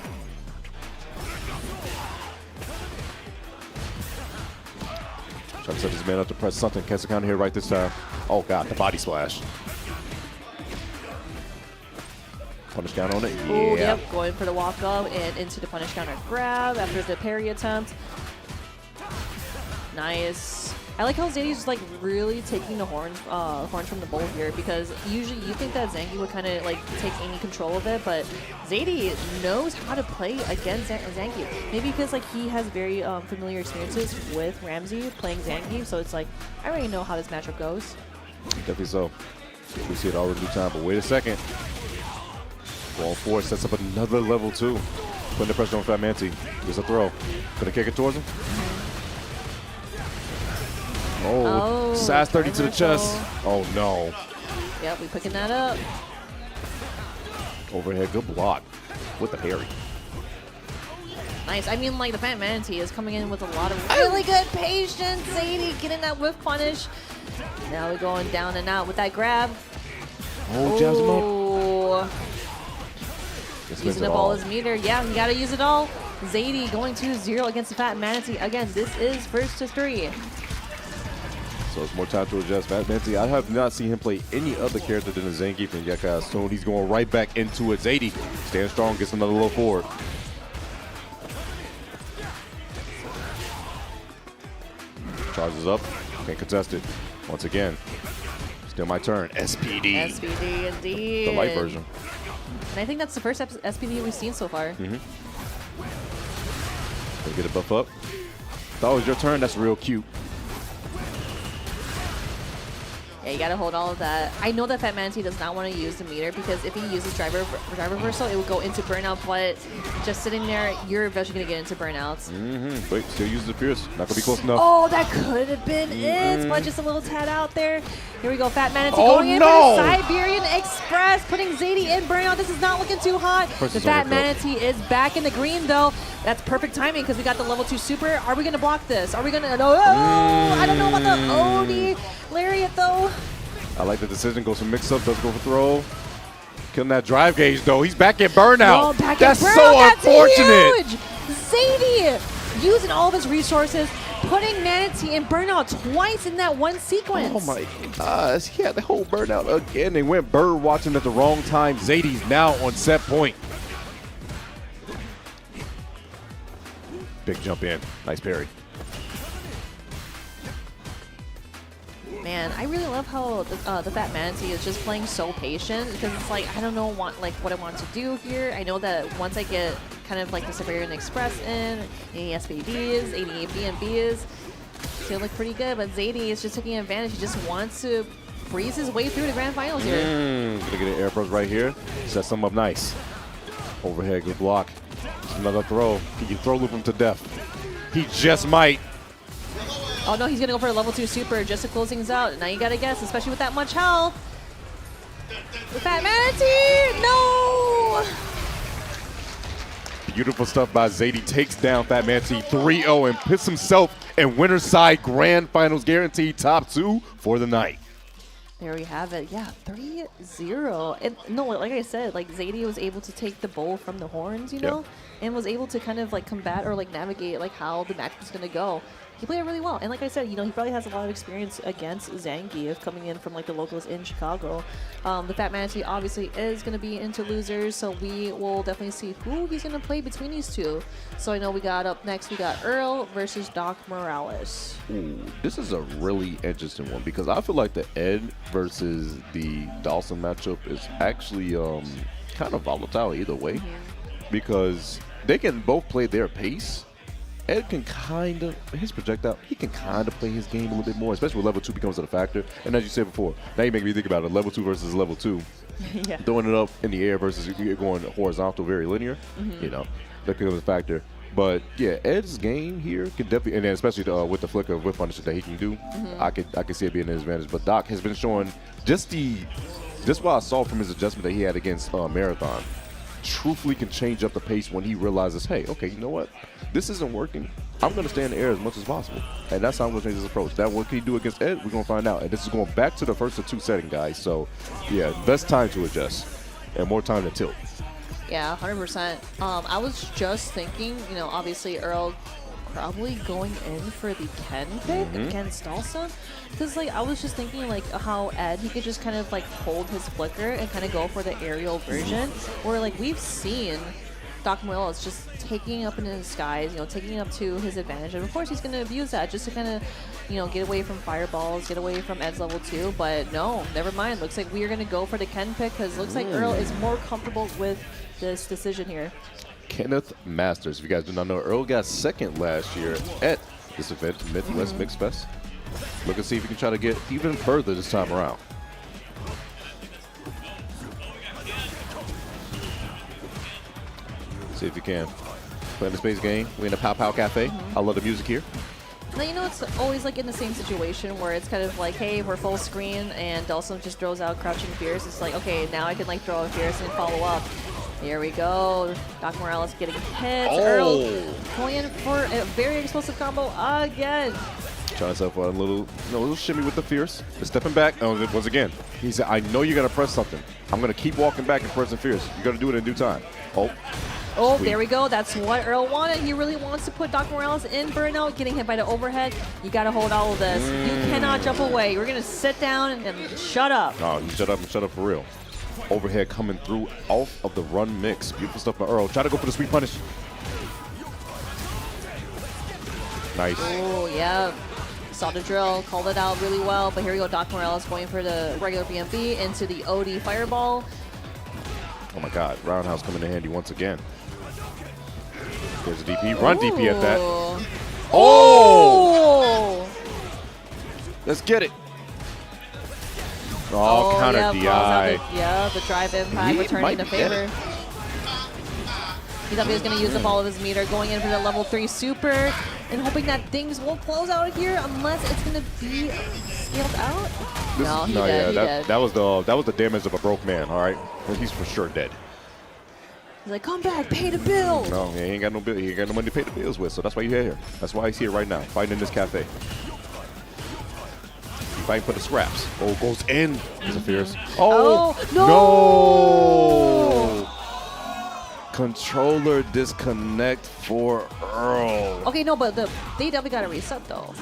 Trying to set this man up to press something. Catch the counter here right this time. Oh God, the body splash. Punish down on it. Yeah. Oh, yep, going for the walk up and into the punish counter grab after the parry attempt. Nice. I like how Zadie's like really taking the horns from the bowl here, because usually you think that Zangie would kind of like take any control of it, but Zadie knows how to play against Zangie. Maybe because like he has very familiar experiences with Ramsey playing Zangie, so it's like I already know how this matchup goes. Definitely so. We see it all in due time, but wait a second. Ball 4 sets up another level 2. Putting the pressure on Fat Manti. There's a throw. Gonna kick it towards him. Oh, Sass 30 to the chest. Oh no. Yep, we picking that up. Overhead, good block with the parry. Nice. I mean, like, the Fat Manatee is coming in with a lot of really good patience. Zadie getting that whiff punish. Now we're going down and out with that grab. Oh, jabs him up. Using up all his meter. Yeah, you got to use it all. Zadie going 2-0 against the Fat Manatee. Again, this is first to 3. So it's more time to adjust. Fat Manti, I have not seen him play any other character than the Zangief from Yaka. So he's going right back into it. Zadie stands strong, gets another little forward. Charges up, can't contest it. Once again, still my turn. SPD. SPD indeed. The light version. And I think that's the first SPD we've seen so far. They get a buff up. Thought it was your turn. That's real cute. Yeah, you gotta hold all of that. I know that Fat Manatee does not want to use the meter, because if he uses driver reversal, it will go into burnout, but just sitting there, you're eventually gonna get into burnouts. Wait, still uses the Pierce. Not gonna be close enough. Oh, that could have been it, but just a little tad out there. Here we go, Fat Manatee going in for the Siberian Express, putting Zadie in burnout. This is not looking too hot. The Fat Manatee is back in the green, though. That's perfect timing, because we got the level 2 super. Are we gonna block this? Are we gonna? No, I don't know about the OD Lariat, though. I like the decision. Goes for mix-up, does go for throw. Killing that drive gauge, though. He's back at burnout. That's so unfortunate. Huge. Zadie using all of his resources, putting Manatee in burnout twice in that one sequence. Oh my gosh, he had the whole burnout again. They went bird watching at the wrong time. Zadie's now on set point. Big jump in. Nice parry. Man, I really love how the Fat Manatee is just playing so patient, because it's like, I don't know what I want to do here. I know that once I get kind of like the Siberian Express in, any SPDs, any BNBs, it's gonna look pretty good, but Zadie is just taking advantage. He just wants to breeze his way through the grand finals here. Gonna get an air burst right here. Set some up nice. Overhead, good block. Just another throw. He can throw loop him to death. He just might. Oh no, he's gonna go for a level 2 super just to close things out. Now you gotta guess, especially with that much health. The Fat Manatee, no! Beautiful stuff by Zadie. Takes down Fat Manatee 3-0 and puts himself in winner's side grand finals, guaranteed top 2 for the night. There we have it. Yeah, 3-0. And no, like I said, like Zadie was able to take the bowl from the horns, you know, and was able to kind of like combat or like navigate like how the match was gonna go. He played it really well, and like I said, you know, he probably has a lot of experience against Zangief coming in from like the locals in Chicago. The Fat Manatee obviously is going to be into losers, so we will definitely see who he's going to play between these two. So I know we got up next, we got Earl versus Doc Morales. Ooh, this is a really interesting one, because I feel like the Ed versus the Dawson matchup is actually kind of volatile either way, because they can both play their pace. Ed can kind of, his projectile, he can kind of play his game a little bit more, especially when level 2 becomes a factor. And as you said before, now you make me think about it, level 2 versus level 2. Throwing it up in the air versus going horizontal, very linear, you know, that becomes a factor. But yeah, Ed's game here can definitely, and then especially with the flicker of whip punish that he can do, I could see it being an advantage. But Doc has been showing just what I saw from his adjustment that he had against Marathon. Truthfully can change up the pace when he realizes, hey, okay, you know what? This isn't working. I'm going to stay in the air as much as possible. And that's how I'm going to change his approach. That what can he do against Ed? We're going to find out. And this is going back to the first of 2 setting, guys. So, yeah, best time to adjust and more time to tilt. Yeah, 100%. I was just thinking, you know, obviously Earl probably going in for the Ken pick against Dawson. Because, like, I was just thinking, like, how Ed, he could just kind of, like, hold his flicker and kind of go for the aerial version. Where, like, we've seen Doc Morales just taking it up into the skies, you know, taking it up to his advantage. And, of course, he's going to abuse that just to kind of you know, get away from fireballs, get away from edge level 2, but no, never mind. Looks like we are going to go for the Ken pick because looks like Earl is more comfortable with this decision here. Kenneth Masters. If you guys do not know, Earl got second last year at this event, Midwest Mixfest. Look and see if you can try to get even further this time around. See if you can. Playing the space game. We in the Pow Pow Cafe. I love the music here. Now, you know, it's always like in the same situation where it's kind of like, hey, we're full screen and Dawson just throws out Crouching Fierce. It's like, okay, now I can like throw a Fierce and follow up. Here we go. Doc Morales getting hit. Earl going in for a very explosive combo again. Trying himself a little shimmy with the Fierce. Just stepping back. Oh, once again, he said, I know you're going to press something. I'm going to keep walking back and pressing Fierce. You got to do it in due time. Oh, there we go. That's what Earl wanted. He really wants to put Doc Morales in burnout, getting hit by the overhead. You got to hold all of this. You cannot jump away. We're going to sit down and shut up. Oh, you shut up and shut up for real. Overhead coming through off of the run mix. Beautiful stuff by Earl. Try to go for the sweet punish. Nice. Oh, yeah. Saw the drill, called it out really well. But here we go. Doc Morales going for the regular BMB into the OD fireball. Oh, my God. Roundhouse coming in handy once again. There's a DP. Run DP at that. Oh! Let's get it. Oh, counter DI. The drive impact returning into favor. He thought he was going to use up all of his meter, going in for the level 3 super, and hoping that things won't close out here unless it's going to be scaled out. No, he did. That was the damage of a broke man. All right, he's for sure dead. He's like, come back, pay the bill. No, he ain't got no bill. He ain't got no money to pay the bills with. So that's why you're here. That's why he's here right now, fighting in this cafe. Fighting for the scraps. Oh, goes in. There's a Fierce. Oh, no! Controller disconnect for Earl. Okay, no, but they definitely got to reset, though.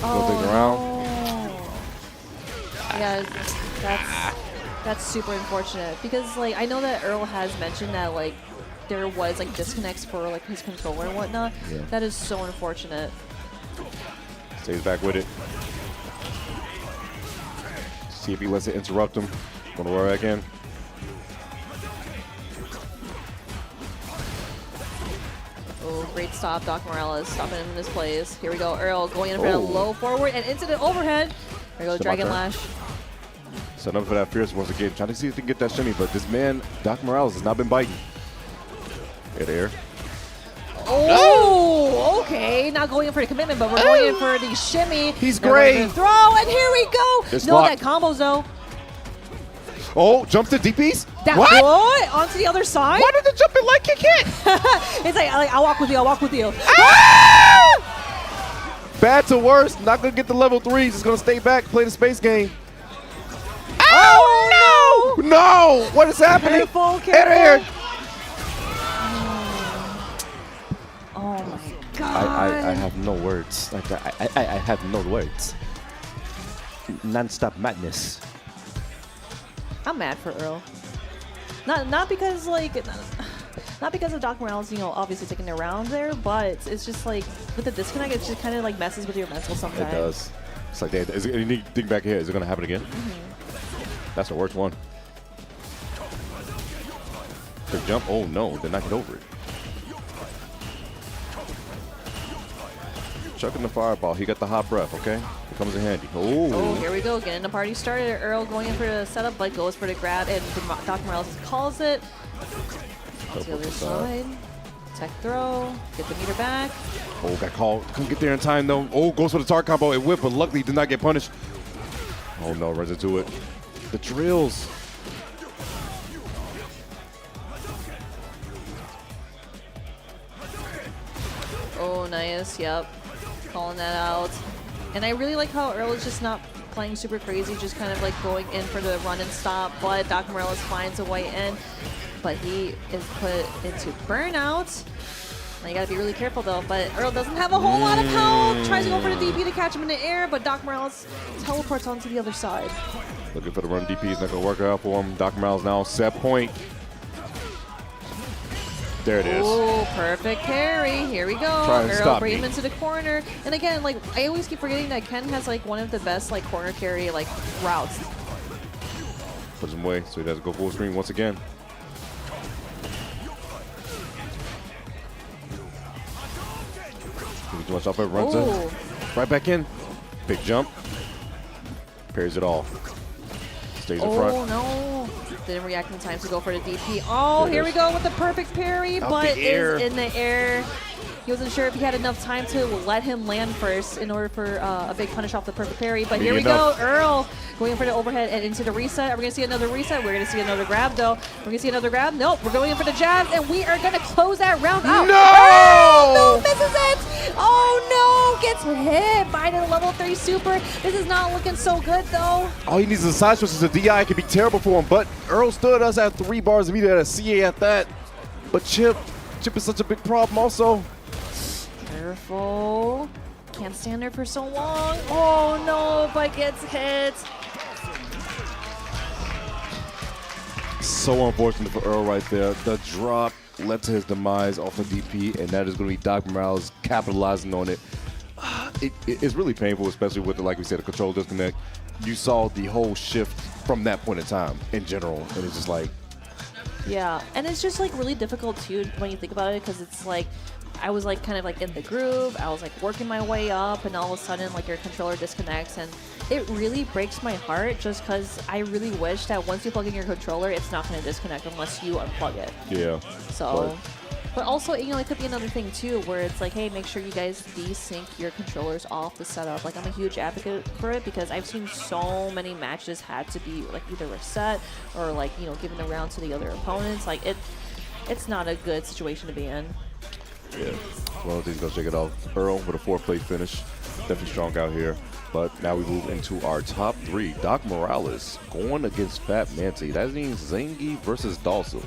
Around. Yeah, that's super unfortunate. Because, like, I know that Earl has mentioned that, like, there was, like, disconnects for, like, his controller and whatnot. Yeah. That is so unfortunate. Stays back with it. See if he lets it interrupt him. Gonna roar back in. Oh, great stop. Doc Morales stopping him in his place. Here we go. Earl going in for a low forward and into the overhead. There goes Dragon Lash. Set up for that Fierce once again. Trying to see if he can get that shimmy, but this man, Doc Morales, has not been biting. There. Oh, okay. Not going in for the commitment, but we're going in for the shimmy. He's great. Throw, and here we go. No, that combos, though. Oh, jump to DPs? What? Onto the other side? Why did the jumping leg kick in? It's like, I'll walk with you, I'll walk with you. Ah! Bad to worse. Not going to get the level 3s. He's going to stay back, play the space game. Oh, no! No! What is happening? Careful. Here. Oh my God. I have no words. Like I have no words. Non-stop madness. I'm mad for Earl. Not because like not because of Doc Morales, you know, obviously taking the round there, but it's just like with the disconnect, it just kind of like messes with your mental sometimes. It does. It's like, is it anything back here? Is it gonna happen again? That's the worst one. The jump. Oh no! They're not get over it. Chucking the fireball. He got the hot breath, okay? It comes in handy. Oh, here we go. Getting the party started. Earl going in for the setup, but goes for the grab, and Doc Morales calls it. To the other side. Tech throw. Get the meter back. Oh, got called. Couldn't get there in time, though. Oh, goes for the tar combo. It whipped, but luckily did not get punished. Oh, no. Runs into it. The drills. Oh, nice. Yep. Calling that out. And I really like how Earl is just not playing super crazy, just kind of like going in for the run and stop, but Doc Morales finds a way in. But he is put into burnout. Now you gotta be really careful though, but Earl doesn't have a whole lot of health. Tries to go for the DP to catch him in the air, but Doc Morales teleports onto the other side. Looking for the run DP is not gonna work out for him. Doc Morales now set point. There it is. Oh, perfect parry. Here we go. Try and Earl stop bring me. him into the corner. And again, like, I always keep forgetting that Ken has like one of the best like corner carry like routes. Puts him away, so he doesn't go full screen once again. Too much off it, runs in. Right back in. Big jump. Parries it all. Stays in front. Oh, no. Didn't react in time to go for the DP. Oh, here we go with the perfect parry, but is in the air. He wasn't sure if he had enough time to let him land first in order for a big punish off the perfect parry. But here we go. Earl going for the overhead and into the reset. Are we going to see another reset? We're going to see another grab, though. We're going to see another grab. Nope. We're going in for the jab, and we are going to close that round out. No! No, misses it. Oh, no. Gets hit by the level 3 super. This is not looking so good, though. All he needs is a side switch. As a DI. It could be terrible for him, but Earl still does have 3 bars immediately at a CA at that. But Chip is such a big problem also. Careful. Can't stand there for so long. Oh, no, but gets hit. So unfortunate for Earl right there. The drop led to his demise off of DP, and that is going to be Doc Morales capitalizing on it. It's really painful, especially with, like we said, the control disconnect. You saw the whole shift from that point in time in general, and it's just like... Yeah, and it's just like really difficult too when you think about it, because it's like I was like kind of like in the groove, I was like working my way up, and all of a sudden like your controller disconnects, and it really breaks my heart just because I really wish that once you plug in your controller, it's not going to disconnect unless you unplug it. Yeah. So, but also, you know, it could be another thing too, where it's like, hey, make sure you guys desync your controllers off the setup. Like, I'm a huge advocate for it because I've seen so many matches had to be like either reset or like, you know, given the round to the other opponents. Like, it's not a good situation to be in. Yeah. Well, he's going to shake it off. Earl with a 4th place finish. Definitely strong out here. But now we move into our top 3. Doc Morales going against Fat Manti. That means Zangief versus Dawson.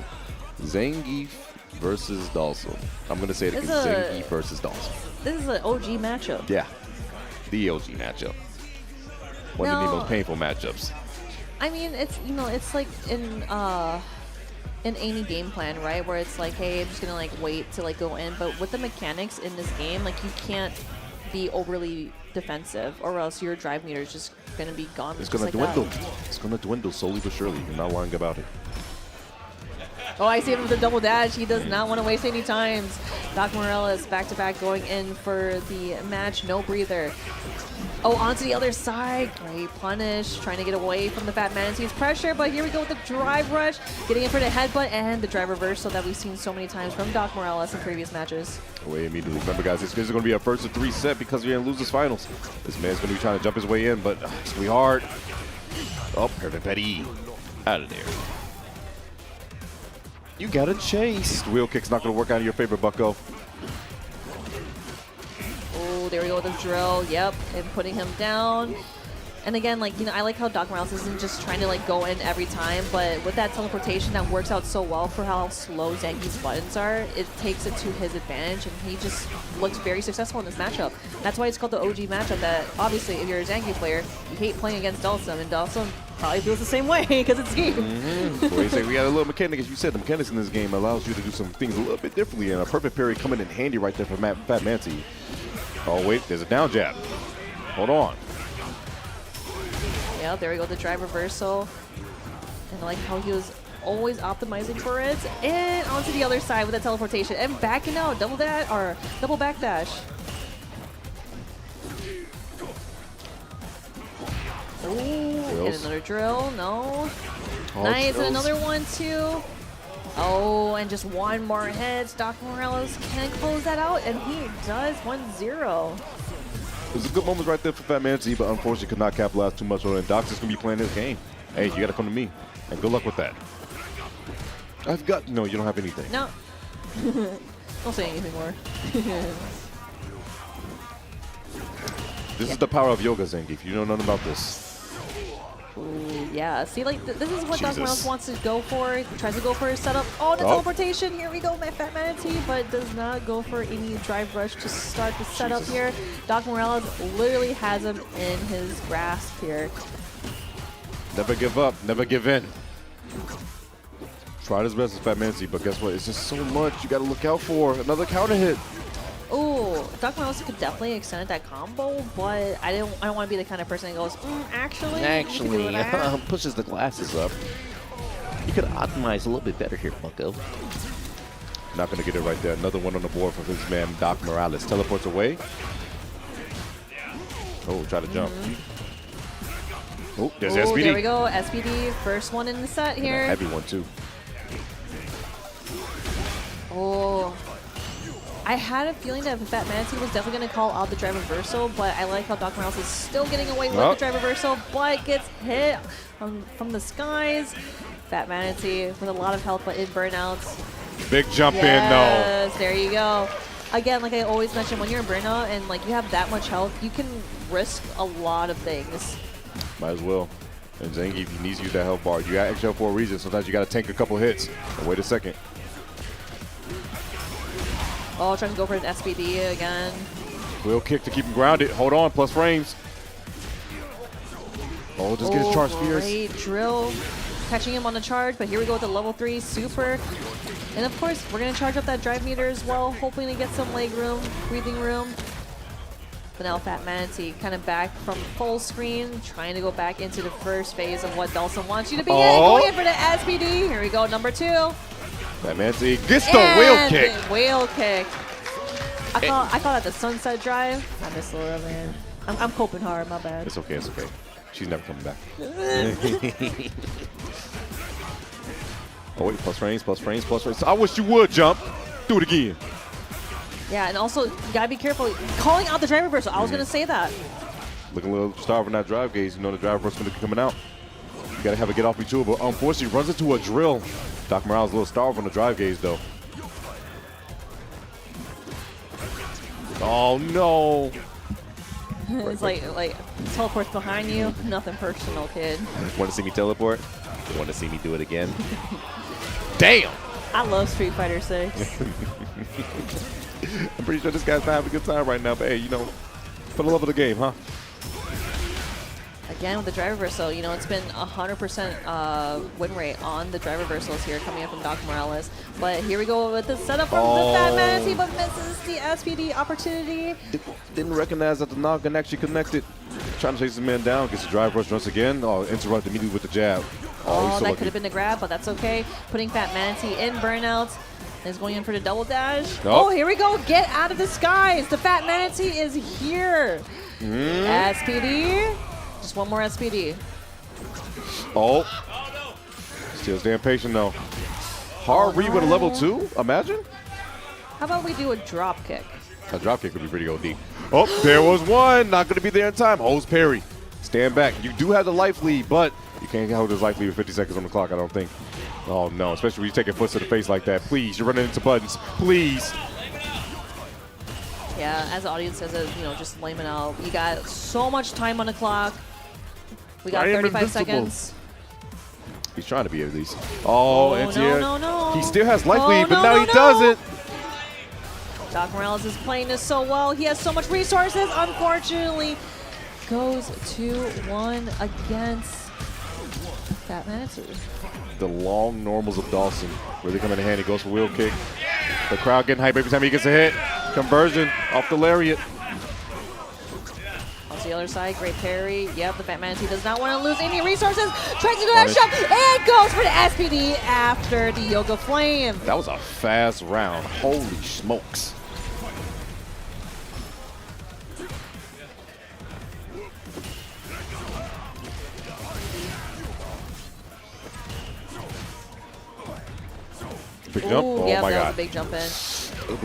Zangief versus Dawson. I'm going to say it again. Zangief versus Dawson. This is an OG matchup. Yeah. The OG matchup. One of the most painful matchups. I mean, it's, you know, it's like in any game plan, right? Where it's like, hey, I'm just going to like wait to like go in. But with the mechanics in this game, like you can't be overly defensive or else your drive meter is just going to be gone. It's going to dwindle. It's going to dwindle slowly but surely. You're not lying about it. Oh, I see him with the double dash. He does not want to waste any times. Doc Morales back-to-back going in for the match. No breather. Oh, onto the other side. Great punish. Trying to get away from the Fat Manatee's pressure. But here we go with the drive rush. Getting in for the headbutt and the drive reversal that we've seen so many times from Doc Morales in previous matches. Away immediately. Remember, guys, this is going to be a first of 3 set because we're in losers finals. This man's going to be trying to jump his way in, but it's going to be hard. Oh, perfect Petty. Out of there. You got to chase. Wheel kick's not going to work out in your favor, Bucko. Oh, there we go with the drill. Yep, and putting him down. And again, like, you know, I like how Doc Morales isn't just trying to like go in every time, but with that teleportation that works out so well for how slow Zangief's buttons are, it takes it to his advantage, and he just looks very successful in this matchup. That's why it's called the OG matchup. That obviously, if you're a Zangief player, you hate playing against Dawson, and Dawson probably feels the same way because it's game. Well, you say we got a little mechanic, as you said. The mechanics in this game allows you to do some things a little bit differently, and a perfect parry coming in handy right there for Fat Manti. Oh wait, there's a down jab. Hold on. Yeah, there we go, the drive reversal. And I like how he was always optimizing for it. And onto the other side with the teleportation. And backing out, double dash, or double backdash. Ooh, and another drill, no. Nice, and another one too. Oh, and just one more hit. Doc Morales can close that out, and he does 1-0. It was a good moment right there for Fat Manti, but unfortunately could not capitalize too much on it. Doc's just going to be playing this game. Hey, you got to come to me, and good luck with that. I've got... No, you don't have anything. No. Don't say anything more. This is the power of yoga, Zangief. You know nothing about this. Ooh, yeah. See, like, this is what Doc Morales wants to go for. He tries to go for his setup. Oh, the teleportation. Here we go, my Fat Manatee, but does not go for any drive rush to start the setup here. Doc Morales literally has him in his grasp here. Never give up. Never give in. Tried his best as Fat Mancy, but guess what? It's just so much you got to look out for. Another counter hit. Oh, Doc Morales could definitely extend that combo, but I don't want to be the kind of person that goes, actually, pushes the glasses up. You could optimize a little bit better here, Bucko. Not going to get it right there. Another one on the board from his man, Doc Morales. Teleports away. Oh, try to jump. Oh, there's SPD. There we go. SPD, first one in the set here. And a heavy one, too. Oh. I had a feeling that Fat Mancy was definitely going to call out the drive reversal, but I like how Doc Morales is still getting away with the drive reversal, but gets hit from the skies. Fat Mancy with a lot of health, but in burnouts. Big jump in, though. Yes, there you go. Again, like I always mention, when you're in burnout and like you have that much health, you can risk a lot of things. Might as well. And Zangief, if he needs to use that health bar, you got extra for a reason. Sometimes you got to tank a couple hits. And wait a second. Oh, trying to go for an SPD again. Wheel kick to keep him grounded. Hold on, plus frames. Oh, just get his charge fierce. Great drill. Catching him on the charge, but here we go with the level 3 super. And of course, we're going to charge up that drive meter as well, hoping to get some leg room, breathing room. But now Fat Mancy kind of back from full screen, trying to go back into the first phase of what Dawson wants you to be in. Going in for the SPD. Here we go, number 2. Fat Mancy gets the whale kick. Whale kick. I call that the sunset drive. I miss Laura, man. I'm coping hard, my bad. It's okay, it's okay. She's never coming back. Oh, wait, plus frames, plus frames, plus frames. I wish you would jump. Do it again. Yeah, and also, you gotta be careful. Calling out the drive reversal. I was gonna say that. Looking a little starving that drive gauge. You know the drive reversal gonna be coming out. You gotta have a get off me too, but unfortunately runs into a drill. Doc Morales a little starved on the drive gauge though. Oh no. It's like teleports behind you. Nothing personal, kid. Want to see me teleport? You want to see me do it again? Damn! I love Street Fighter 6. I'm pretty sure this guy's not having a good time right now, but hey, you know, for the love of the game, huh? Again, with the drive reversal, you know, it's been 100% win rate on the drive reversals here coming up from Doc Morales. But here we go with the setup from the Fat Mancy, but misses the SPD opportunity. Didn't recognize that the noggin actually connected. Trying to chase his man down, gets the drive rush once again. Oh, interrupted immediately with the jab. Oh, that could have been the grab, but that's okay. Putting Fat Mancy in burnouts. Is going in for the double dash. Oh, here we go. Get out of the skies. The Fat Mancy is here. SPD. Just one more SPD. Oh. Still staying patient, though. Hard read with a level 2? Imagine. How about we do a drop kick? A drop kick would be pretty OD. Oh, there was one. Not going to be there in time. Holds parry. Stand back. You do have the life lead, but you can't hold his life lead with 50 seconds on the clock, I don't think. Oh, no. Especially when you take your foot to the face like that. Please. You're running into buttons. Please. Yeah, as the audience says it, you know, just lame it out. You got so much time on the clock. We got 35 seconds. He's trying to be at least. Oh, anti-air. No. He still has life lead, but now he doesn't. Doc Morales is playing this so well. He has so much resources. Unfortunately, goes 2-1 against Fat Mancy. The long normals of Dawson really come in handy. Goes for wheel kick. The crowd getting hype every time he gets a hit. Conversion off the lariat. On the other side, great parry. Yep, the Fat Mancy does not want to lose any resources. Tries to do that shot and goes for the SPD after the Yoga Flame. That was a fast round. Holy smokes. Big jump. Ooh, oh yep, my that God. was a big jump in.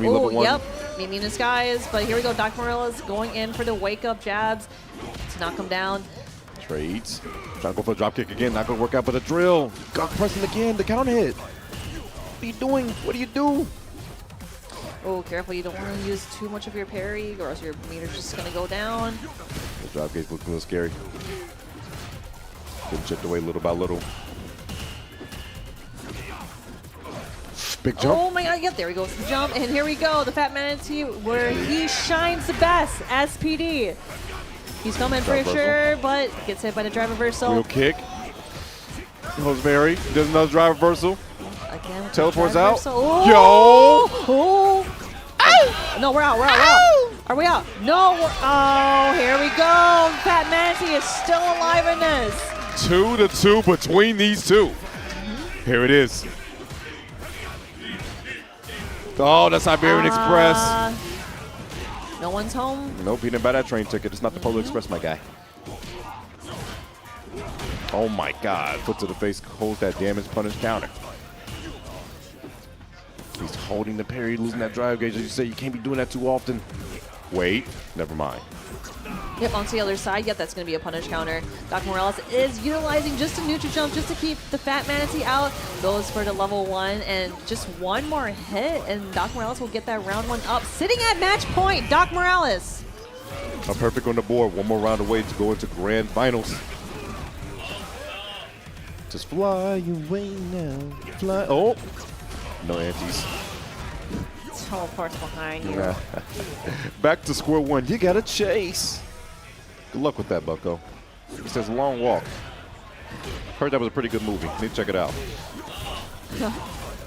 Oh, yep. Meet me in the skies. But here we go. Doc Morales going in for the wake-up jabs to knock him down. Trades. Trying to go for a drop kick again. Not going to work out, but a drill. Got pressing again. The counter hit. What are you doing? What do you do? Oh, careful. You don't want to use too much of your parry or else your meter's just going to go down. The drop kick looks a little scary. Getting chipped away little by little. Big jump. Oh my God, yep, there he goes, the jump, and here we go, the Fat Mancy, where he shines the best, SPD. He's coming for sure, but gets hit by the drive reversal. Wheel kick. Rosemary does another drive reversal. Again, with the Teleports drive out. reversal. Oh! Yo! Oh! No, we're out. We're out. We're out. Are we out? No. Oh, here we go. Fat Manatee is still alive in this. 2-2 between these two. Here it is. Oh, that's Iberian Express. No one's home. Nope, he didn't buy that train ticket. It's not the Polar Express, my guy. Oh my God. Foot to the face, holds that damage punish counter. He's holding the parry, losing that drive gauge. As you say, you can't be doing that too often. Wait, never mind. Yep, onto the other side. Yep, that's going to be a punish counter. Doc Morales is utilizing just a neutral jump just to keep the Fat Manatee out. Goes for the level 1 and just one more hit, and Doc Morales will get that round 1 up. Sitting at match point, Doc Morales. A perfect on the board. One more round away to go into grand finals. Just fly away now. Fly. Oh, no antes. Teleports behind you. Back to square one. You got to chase. Good luck with that, Bucko. He says long walk. Heard that was a pretty good movie. Need to check it out.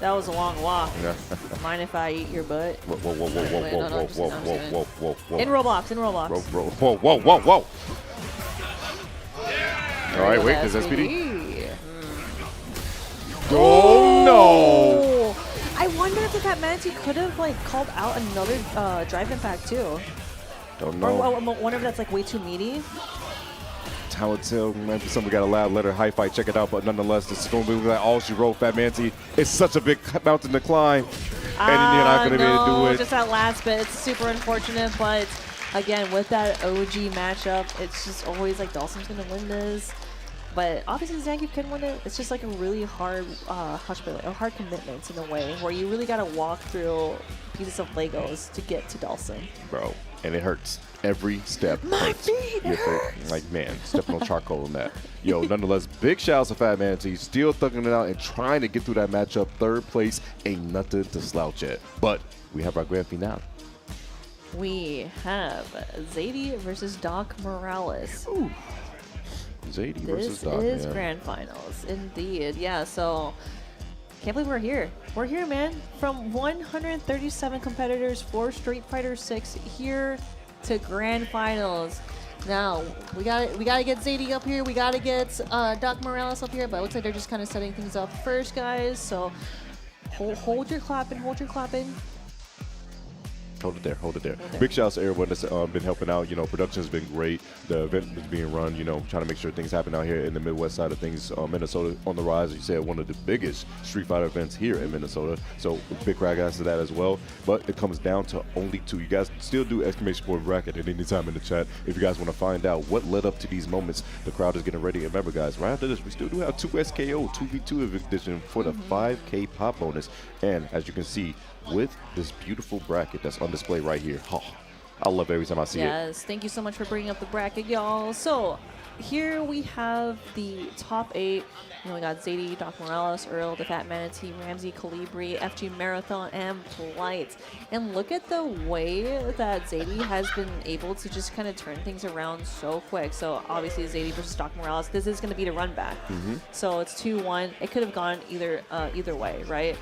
That was a long walk. Yeah. Mind if I eat your butt? Whoa, whoa, whoa, whoa, Wait, whoa, no, whoa, no, whoa, just- whoa, no, I'm whoa, just whoa, whoa, whoa. In Roblox, in Roblox. Whoa, whoa, whoa, whoa. All right, wait, there's SPD. Oh, no. I wonder if the Fat Manatee could have like called out another drive impact too. Don't Or know. one of that's like way too meaty. Talented, maybe somebody got a loud letter, high fight, check it out. But nonetheless, this is going to be like all she wrote, Fat Manatee. It's such a big mountain to climb. And you're not going to be able to do it. Just that last bit, it's super unfortunate, but again, with that OG matchup, it's just always like Dawson's going to win this. But obviously Zangief can win it. It's just like a really hard, hard commitment in a way where you really got to walk through pieces of Legos to get to Dawson. Bro, and it hurts. Every step hurts. Like, man, stepping on charcoal and that. Yo, nonetheless, big shouts to Fat Manatee. Still thugging it out and trying to get through that matchup. Third place ain't nothing to slouch at. But we have our grand finale. We have Zadie versus Doc Morales. Ooh. Zadie versus Doc. This is grand finals, indeed. Yeah, so can't believe we're here. We're here, man. From 137 competitors for Street Fighter 6 here to grand finals. Now we gotta get Zadie up here. We gotta get Doc Morales up here. But it looks like they're just kind of setting things up first, guys. So hold your clapping. Hold your clapping. Hold it there, hold it there. Big shouts to everyone that's been helping out. You know, production has been great. The event is being run, you know, trying to make sure things happen out here in the Midwest side of things. Minnesota on the rise, as you said, one of the biggest Street Fighter events here in Minnesota. So big congrats to that as well. But it comes down to only two. You guys still do exclamation point bracket at any time in the chat if you guys want to find out what led up to these moments. The crowd is getting ready. And remember, guys, right after this, we still do have 2 SKO 2v2 edition for the 5K pop bonus. And as you can see, with this beautiful bracket that's on display right here. Oh, I love every time I see it. Yes, thank you so much for bringing up the bracket, y'all. So here we have the top 8. You know, we got Zadie, Doc Morales, Earl, the Fat Manatee, Ramsey, Calibri, FG Marathon, and Blight. And look at the way that Zadie has been able to just kind of turn things around so quick. So obviously Zadie versus Doc Morales, this is going to be the run back. So it's 2-1. It could have gone either way, right?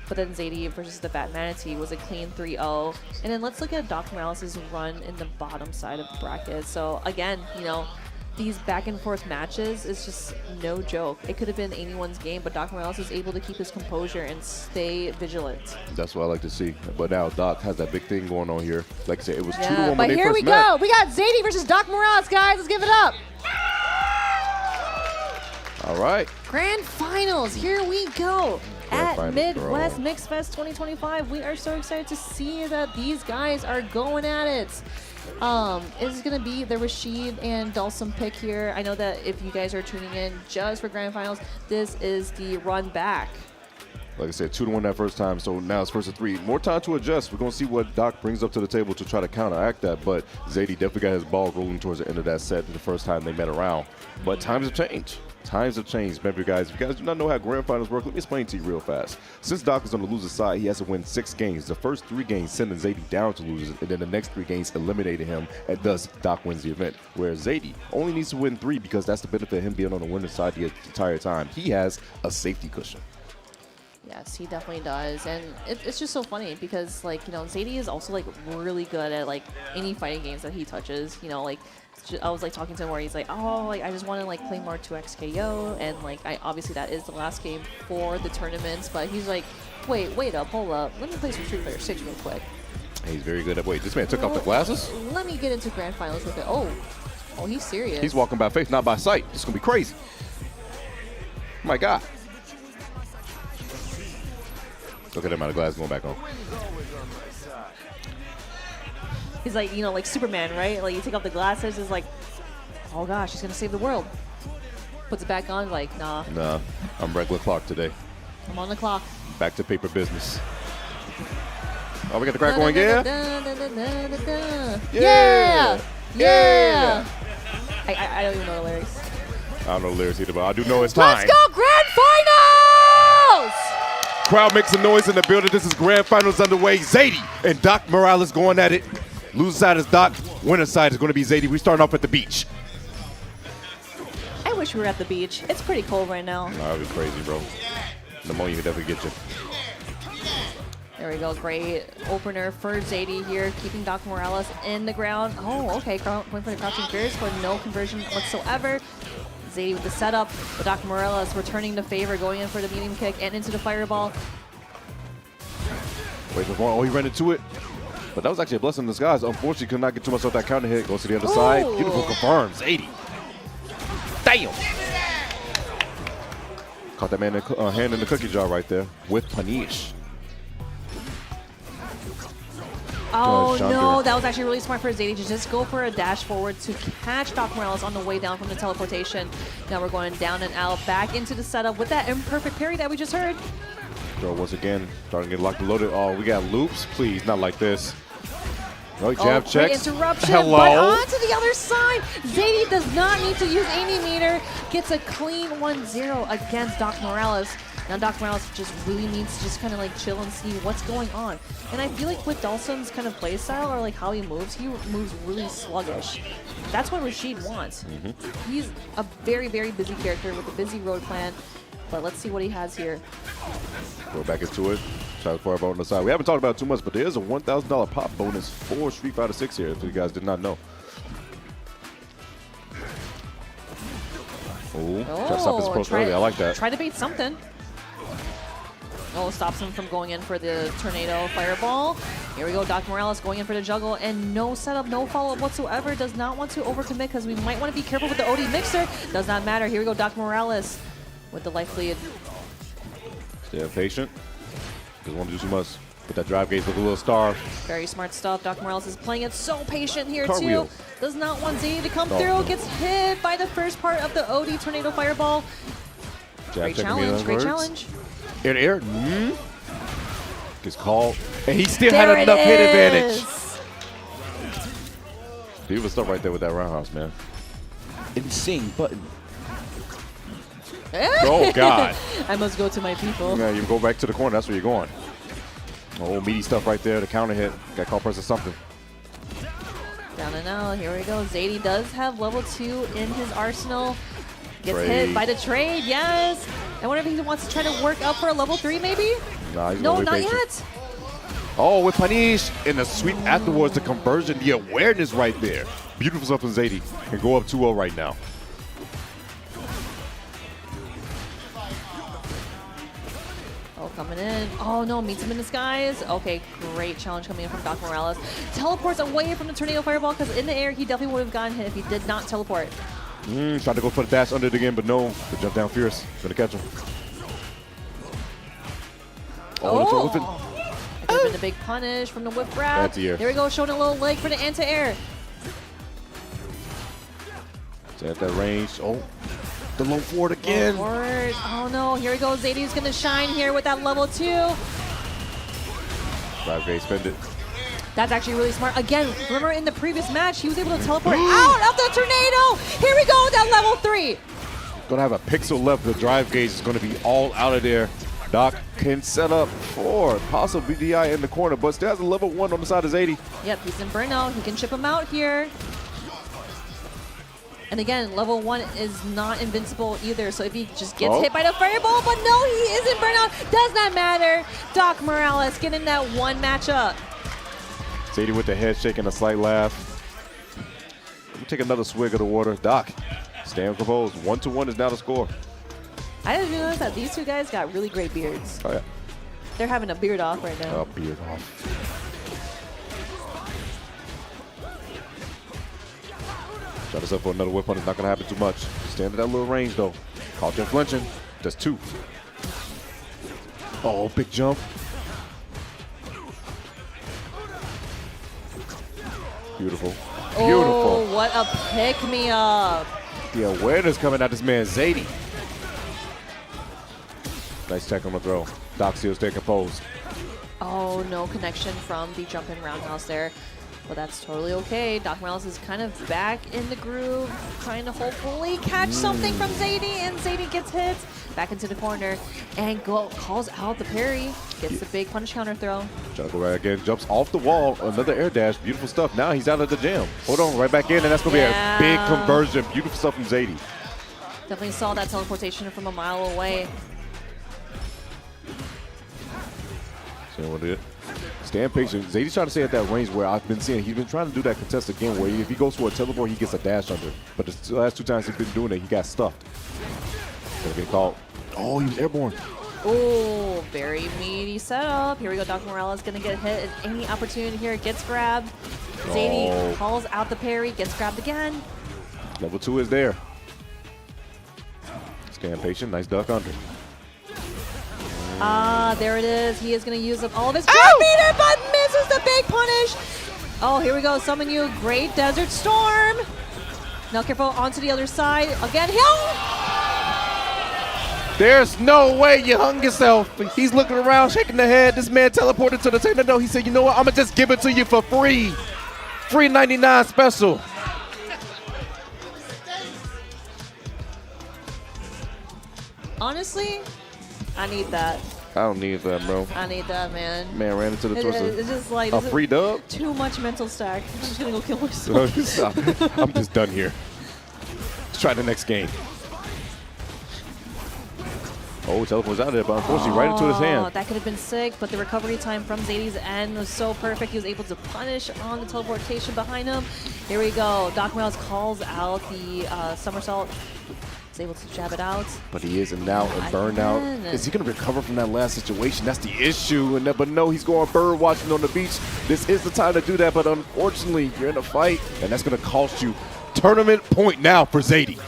But then Zadie versus the Fat Manatee was a clean 3-0. And then let's look at Doc Morales' run in the bottom side of the bracket. So again, you know, these back and forth matches is just no joke. It could have been anyone's game, but Doc Morales is able to keep his composure and stay vigilant. That's what I like to see. But now Doc has that big thing going on here. Like I said, it was 2-1 when But they here first we met. go. We got Zadie versus Doc Morales, guys. Let's give it up. All right. Grand finals. Here we go. At finals, Midwest bro. Mixfest 2025. We are so excited to see that these guys are going at it. It's going to be the Rashid and Dulcim pick here. I know that if you guys are tuning in just for grand finals, this is the run back. Like I said, 2-1 that first time, so now it's first to 3. More time to adjust. We're going to see what Doc brings up to the table to try to counteract that, but Zadie definitely got his ball rolling towards the end of that set the first time they met around. But times have changed. Times have changed. Remember, guys, if you guys do not know how grand finals work, let me explain to you real fast. Since Doc is on the loser side, he has to win 6 games. The first 3 games sending Zadie down to losers, and then the next 3 games eliminated him, and thus Doc wins the event. Whereas Zadie only needs to win 3 because that's the benefit of him being on the winner's side the entire time. He has a safety cushion. Yes, he definitely does, and it's just so funny because, like, you know, Zadie is also like really good at like any fighting games that he touches. You know, like I was like talking to him where he's like, oh, like I just want to like play more 2x KO, and like obviously that is the last game for the tournaments, but he's like, wait up, hold up, let me play some Street Fighter 6 real quick. He's very good at. Wait, this man took off the glasses. Let me get into grand finals with it. Oh, he's serious. He's walking by faith, not by sight. This is gonna be crazy. My God. Look at him out of glass going back on. He's like, you know, like Superman, right? Like you take off the glasses, it's like, oh gosh, he's gonna save the world. Puts it back on, like, nah. Nah, I'm regular Clark today. I'm on the clock. Back to paper business. Oh, we got the crack going, yeah? Yeah! Yeah! I don't even know the lyrics. I don't know the lyrics either, but I do know it's time. Let's go grand finals! Crowd makes some noise in the building. This is grand finals underway. Zadie and Doc Morales going at it. Loser side is Doc. Winner side is going to be Zadie. We starting off at the beach. I wish we were at the beach. It's pretty cold right now. Nah, that'd be crazy, bro. Pneumonia could definitely get you. There we go. Great opener for Zadie here, keeping Doc Morales in the ground. Oh, okay. Going for the crouching fierce, but no conversion whatsoever. Zadie with the setup, but Doc Morales returning the favor, going in for the medium kick and into the fireball. Wait for one. Oh, he ran into it. But that was actually a blessing in disguise. Unfortunately, could not get too much off that counter hit. Goes to the other side. Beautiful confirms. 80. Damn. Caught that man hand in the cookie jar right there with punish. Oh, no, that was actually really smart for Zadie to just go for a dash forward to catch Doc Morales on the way down from the teleportation. Now we're going down and out, back into the setup with that imperfect parry that we just heard. Throw once again, starting to get locked and loaded. Oh, we got loops. Please, not like this. No, jab great checks. Interruption, Hello. but onto the other side. Zadie does not need to use any meter. Gets a clean 1-0 against Doc Morales. Now Doc Morales just really needs to just kind of like chill and see what's going on. And I feel like with Dawson's kind of play style or like how he moves really sluggish. That's what Rashid wants. He's a very, very busy character with a busy road plan. But let's see what he has here. Go back into it. Try to fire on the side. We haven't talked about it too much, but there is a $1,000 pop bonus for Street Fighter 6 here, if you guys did not know. Ooh, try to stop his approach early. I like that. Try to bait something. Oh, stops him from going in for the tornado fireball. Here we go, Doc Morales going in for the juggle, and no setup, no follow-up whatsoever. Does not want to overcommit because we might want to be careful with the OD mixer. Does not matter. Here we go, Doc Morales with the life lead. Stay patient. Doesn't want to do too much. Put that drive gauge with a little star. Very smart stuff. Doc Morales is playing it so patient here Cartwheel. too. Does not want Zadie to come through. Gets hit by the first part of the OD tornado fireball. Great challenge. Great challenge. Air to air. Gets called. And he still had enough hit advantage. Beautiful stuff right there with that roundhouse, man. Insane button. Oh, God. I must go to my people. Yeah, you go back to the corner. That's where you're going. Oh, meaty stuff right there. The counter hit. Got called press or something. Down and out. Here we go. Zadie does have level 2 in his arsenal. Gets hit by the trade. Yes. I wonder if he wants to try to work up for a level 3 maybe? Nah, he's no, not yet. Oh, with punish and the sweep afterwards, the conversion, the awareness right there. Beautiful stuff from Zadie. Can go up 2-0 right now. Oh, coming in. Oh, no, meets him in disguise. Okay, great challenge coming in from Doc Morales. Teleports away from the tornado fireball because in the air, he definitely would have gotten hit if he did not teleport. Tried to go for the dash under it again, but no. The jump down fierce. Gonna catch him. Oh! That could have been a big punish from the whip grab. There we go, showing a little leg for the anti-air. At that range. Oh, the low forward again. Oh no, here we go. Zadie's gonna shine here with that level 2. Drive gauge, spend it. That's actually really smart. Again, remember in the previous match, he was able to teleport out of the tornado. Here we go with that level 3. Gonna have a pixel left. The drive gauge is gonna be all out of there. Doc can set up for possible BDI in the corner, but still has a level 1 on the side of Zadie. Yep, he's in burnout. He can chip him out here. And again, level 1 is not invincible either, so if he just gets hit by the fireball, but no, he isn't burned out, does not matter. Doc Morales getting that one matchup. Sadie with the head shaking, a slight laugh. Let me take another swig of the water. Doc, stand composed. 1-1 is now the score. I didn't realize that these two guys got really great beards. Oh, yeah. They're having a beard off right now. Beard off. Shot us up for another whip on. It's not going to happen too much. Stand at that little range, though. Caught him flinching. That's 2. Oh, big jump. Beautiful. Beautiful. Oh, what a pick-me-up. The awareness coming at this man, Zadie. Nice check on the throw. Doc still stay composed. Oh, no connection from the jumping roundhouse there. But that's totally okay. Doc Morales is kind of back in the groove, trying to hopefully catch something from Zadie, and Zadie gets hit back into the corner and calls out the parry, gets the big punish counter throw. Trying to go right again, jumps off the wall, another air dash, beautiful stuff. Now he's out of the jam. Hold on, right back in, and that's going to be a big conversion. Beautiful stuff from Zadie. Definitely saw that teleportation from a mile away. See what it is. Stand patient. Zadie's trying to stay at that range where I've been seeing. He's been trying to do that contested game where if he goes for a teleport, he gets a dash under. But the last 2 times he's been doing it, he got stuffed. Gonna get called. Oh, he was airborne. Oh, very meaty setup. Here we go. Doc Morales going to get hit at any opportunity here. Gets grabbed. Zadie calls out the parry. Gets grabbed again. Level 2 is there. Stand patient. Nice duck under. There it is. He is going to use up all of his grab meter, but misses the big punish. Oh, here we go. Summon you. Great Desert Storm. Now careful onto the other side. Again, There's no way you hung yourself. He's looking around, shaking the head. This man teleported to the table. No, he said, you know what? I'm going to just give it to you for free. Free 99 special. honestly, I need that. I don't need that, bro. I need that, man. Man ran into the twister. It's just like a free dub? Too much mental stack. I'm just gonna go kill myself. I'm just done here. Let's try the next game. Oh, teleport's out of there, but unfortunately right into his hand. That could have been sick, but the recovery time from Zadie's end was so perfect. He was able to punish on the teleportation behind him. Here we go. Doc Morales calls out the somersault. He's able to jab it out. But he is in now and burned out. Is he going to recover from that last situation? That's the issue. But no, he's going bird watching on the beach. This is the time to do that, but unfortunately, you're in a fight, and that's going to cost you tournament point now for Zadie.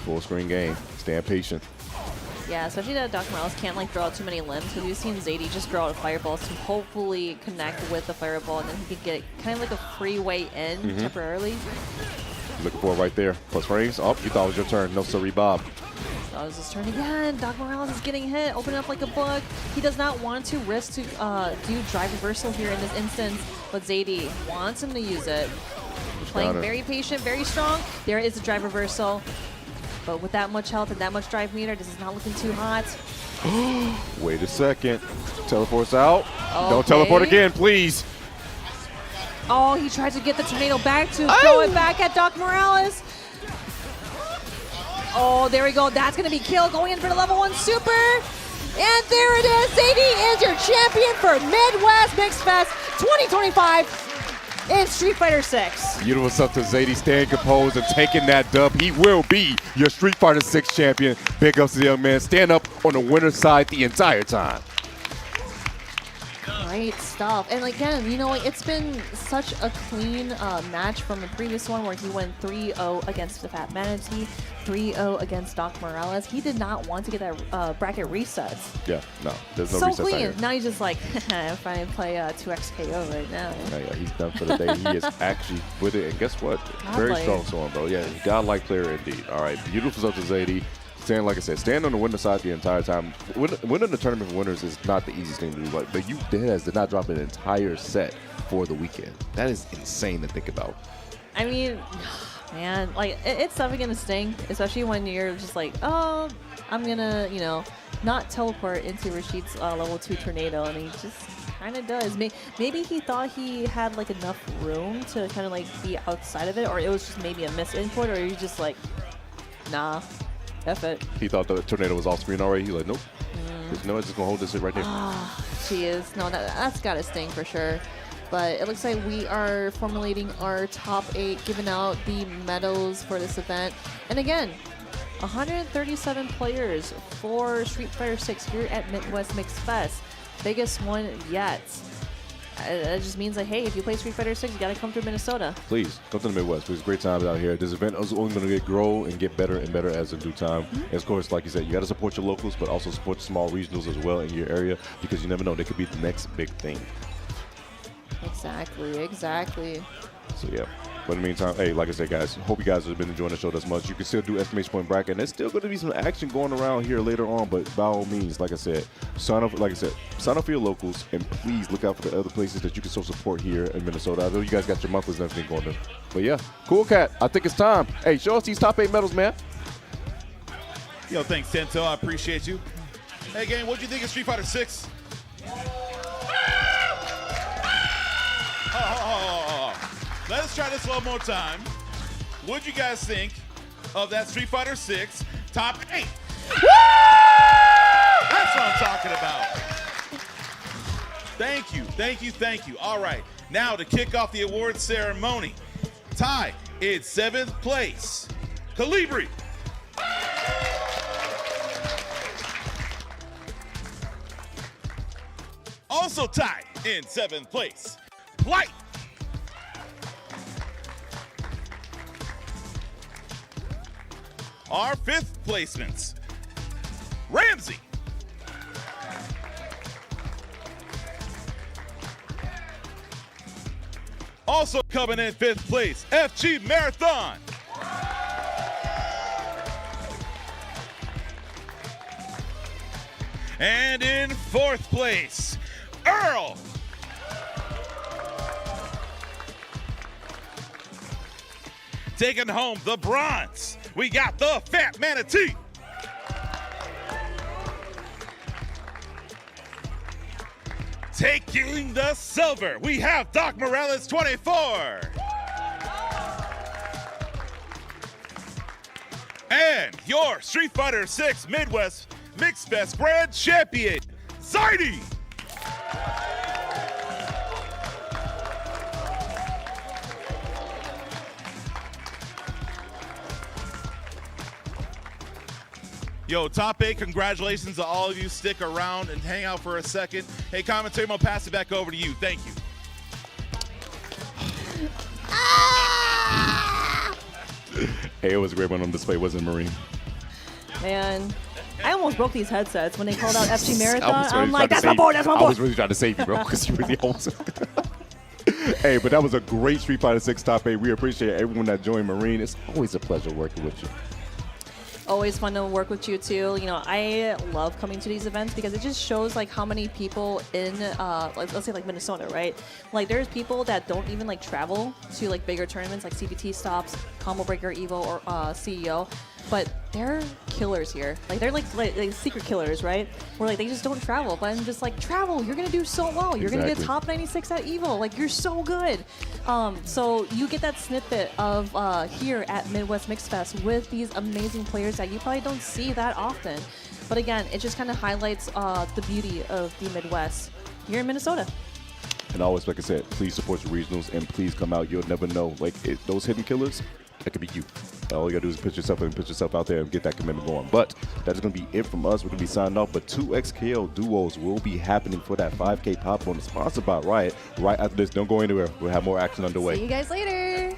Full screen game. Stand patient. Yeah, especially that Doc Morales can't like throw out too many limbs, because we've seen Zadie just throw out fireballs to hopefully connect with the fireball, and then he could get kind of like a free way in temporarily. Looking for it right there. Plus frames. Oh, you thought it was your turn. No, sorry, Bob. That was his turn again. Doc Morales is getting hit, opening up like a book. He does not want to risk to do drive reversal here in this instance, but Zadie wants him to use it. Playing very patient, very strong. There is a drive reversal. But with that much health and that much drive meter, this is not looking too hot. Wait a second. Teleports out. Okay. Don't teleport again, please. Oh, he tried to get the tornado back to throw it back at Doc Morales. Oh, there we go. That's going to be killed. Going in for the level 1 super. And there it is. Zadie is your champion for Midwest Mixfest 2025. in Street Fighter 6. Beautiful stuff to Zadie, staying composed and taking that dub. He will be your Street Fighter 6 champion. Big ups to the young man. Stand up on the winner's side the entire time. Great stuff. And again, you know, it's been such a clean match from the previous one where he went 3-0 against the Fat Manatee, 3-0 against Doc Morales. He did not want to get that bracket reset. Yeah, no, there's no so reset. Clean. Now he's just like, if I play 2x KO right now. Yeah, he's done for the day. He is actually with it. And guess what? Very strong song, bro. Yeah, godlike player indeed. All right, beautiful stuff to Zadie. Stand, like I said, stand on the winner's side the entire time. Winning the tournament for winners is not the easiest thing to do, but you did not drop an entire set for the weekend. That is insane to think about. I mean, Man, like, it's definitely going to sting, especially when you're just like, oh, I'm going to, you know, not teleport into Rashid's level 2 tornado, and he just kind of does. Maybe he thought he had, like, enough room to kind of, like, be outside of it, or it was just maybe a misinput, or he's just like, nah, F it. He thought the tornado was off screen already. He's like, nope. Just know it's just going to hold this right there. Jeez, no, that's got to sting for sure. But it looks like we are formulating our top 8, giving out the medals for this event. And again, 137 players for Street Fighter 6 here at Midwest Mixfest. Biggest one yet. It just means like, hey, if you play Street Fighter 6, you got to come through Minnesota. Please, come to the Midwest. It's great times out here. This event is only going to grow and get better and better as in due time. And of course, like you said, you got to support your locals, but also support small regionals as well in your area, because you never know, they could be the next big thing. Exactly. So yeah, but in the meantime, hey, like I said, guys, hope you guys have been enjoying the show this much. You can still do exclamation point bracket, and there's still going to be some action going around here later on. But by all means, like I said, sign up for your locals, and please look out for the other places that you can show support here in Minnesota. I know you guys got your monthlies and everything going on. But yeah, cool cat. I think it's time. Hey, show us these top 8 medals, man. Yo, thanks, Tento. I appreciate you. Hey, gang, what'd you think of Street Fighter 6? Let's try this one more time. What'd you guys think of that Street Fighter 6 top 8? That's what I'm talking about. Thank you. All right, now to kick off the awards ceremony. Tied in 7th place, Calibri. Also tied in 7th place, Plight. Our 5th placements, Ramsey. Also coming in 5th place, FG Marathon. And in 4th place, Earl. Taking home the bronze, we got the Fat Manatee. Taking the silver, we have Doc Morales 24. And your Street Fighter 6 Midwest Mixfest Grand Champion, Zaidi. Yo, top 8, congratulations to all of you. Stick around and hang out for a second. Hey, commentary, I'm gonna pass it back over to you. Thank you. Hey, it was a great one on display, wasn't it, Marine? Man, I almost broke these headsets when they called out FG Marathon. I'm like, that's my boy, that's my boy. I was really trying to save you, bro, because you really almost. Hey, but that was a great Street Fighter 6 top 8. We appreciate everyone that joined, Marine. It's always a pleasure working with you. Always fun to work with you too. You know, I love coming to these events because it just shows like how many people in, like, let's say like Minnesota, right? Like there's people that don't even like travel to like bigger tournaments like CBT Stops, Combo Breaker, Evo, or CEO, but they're killers here. Like they're like secret killers, right? Where like they just don't travel, but I'm just like, travel, you're gonna do so well. You're gonna get top 96 at Evo. Like you're so good. So you get that snippet of here at Midwest Mixfest with these amazing players that you probably don't see that often. But again, it just kind of highlights the beauty of the Midwest here in Minnesota. And always, like I said, please support your regionals and please come out. You'll never know. Like those hidden killers, that could be you. All you gotta do is put yourself out there and get that commitment going. But that's gonna be it from us. We're gonna be signing off. But 2XKO duos will be happening for that 5K popcorn sponsored by Riot right after this. Don't go anywhere. We'll have more action underway. See you guys later.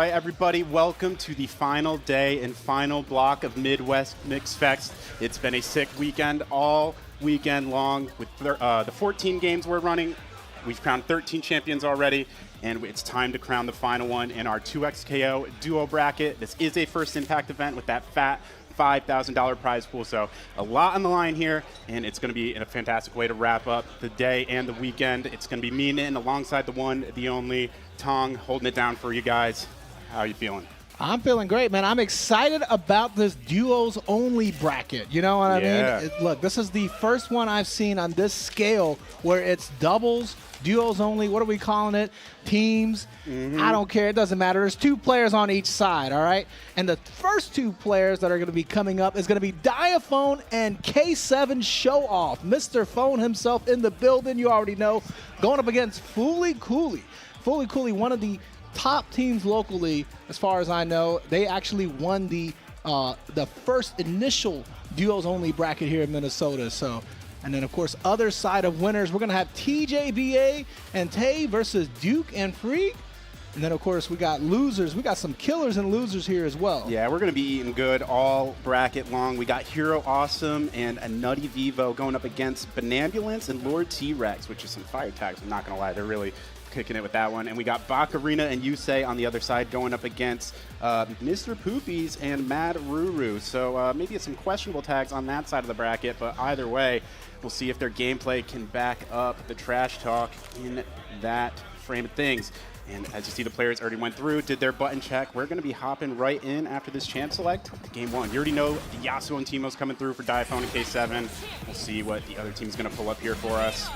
right, everybody, welcome to the final day and final block of Midwest Mixfest. It's been a sick weekend all weekend long with the 14 games we're running. We've crowned 13 champions already, and it's time to crown the final one in our 2XKO duo bracket. This is a first impact event with that fat $5,000 prize pool, so a lot on the line here, and it's going to be a fantastic way to wrap up the day and the weekend. It's going to be me and Nitin alongside the one, the only Tong, holding it down for you guys. How are you feeling? I'm feeling great, man. I'm excited about this duos only bracket. You know what I mean? Look, this is the first one I've seen on this scale where it's doubles, duos only. What are we calling it? Teams. I don't care. It doesn't matter. There's 2 players on each side, all right? And the first 2 players that are going to be coming up is going to be Diaphone and K7 Show Off. Mr. Phone himself in the building, you already know, going up against Fooly Cooley. Fooly Cooley, one of the top teams locally, as far as I know. They actually won the first initial duos only bracket here in Minnesota. So, and then of course, other side of winners, we're gonna have TJBA and Tay versus Duke and Freak. And then of course we got losers. We got some killers and losers here as well. Yeah, we're gonna be eating good all bracket long. We got Hero Awesome and a Nutty Vivo going up against Banambulance and Lord T-Rex, which is some fire tags. I'm not gonna lie, they're really kicking it with that one. And we got Bakarina and Yusei on the other side going up against Mr. Poopies and Mad Ruru. So maybe some questionable tags on that side of the bracket, but either way, we'll see if their gameplay can back up the trash talk in that frame of things. And as you see, the players already went through, did their button check. We're going to be hopping right in after this champ select to game 1. You already know the Yasuo and Teemo's coming through for Diaphone and K7. We'll see what the other team's going to pull up here for us.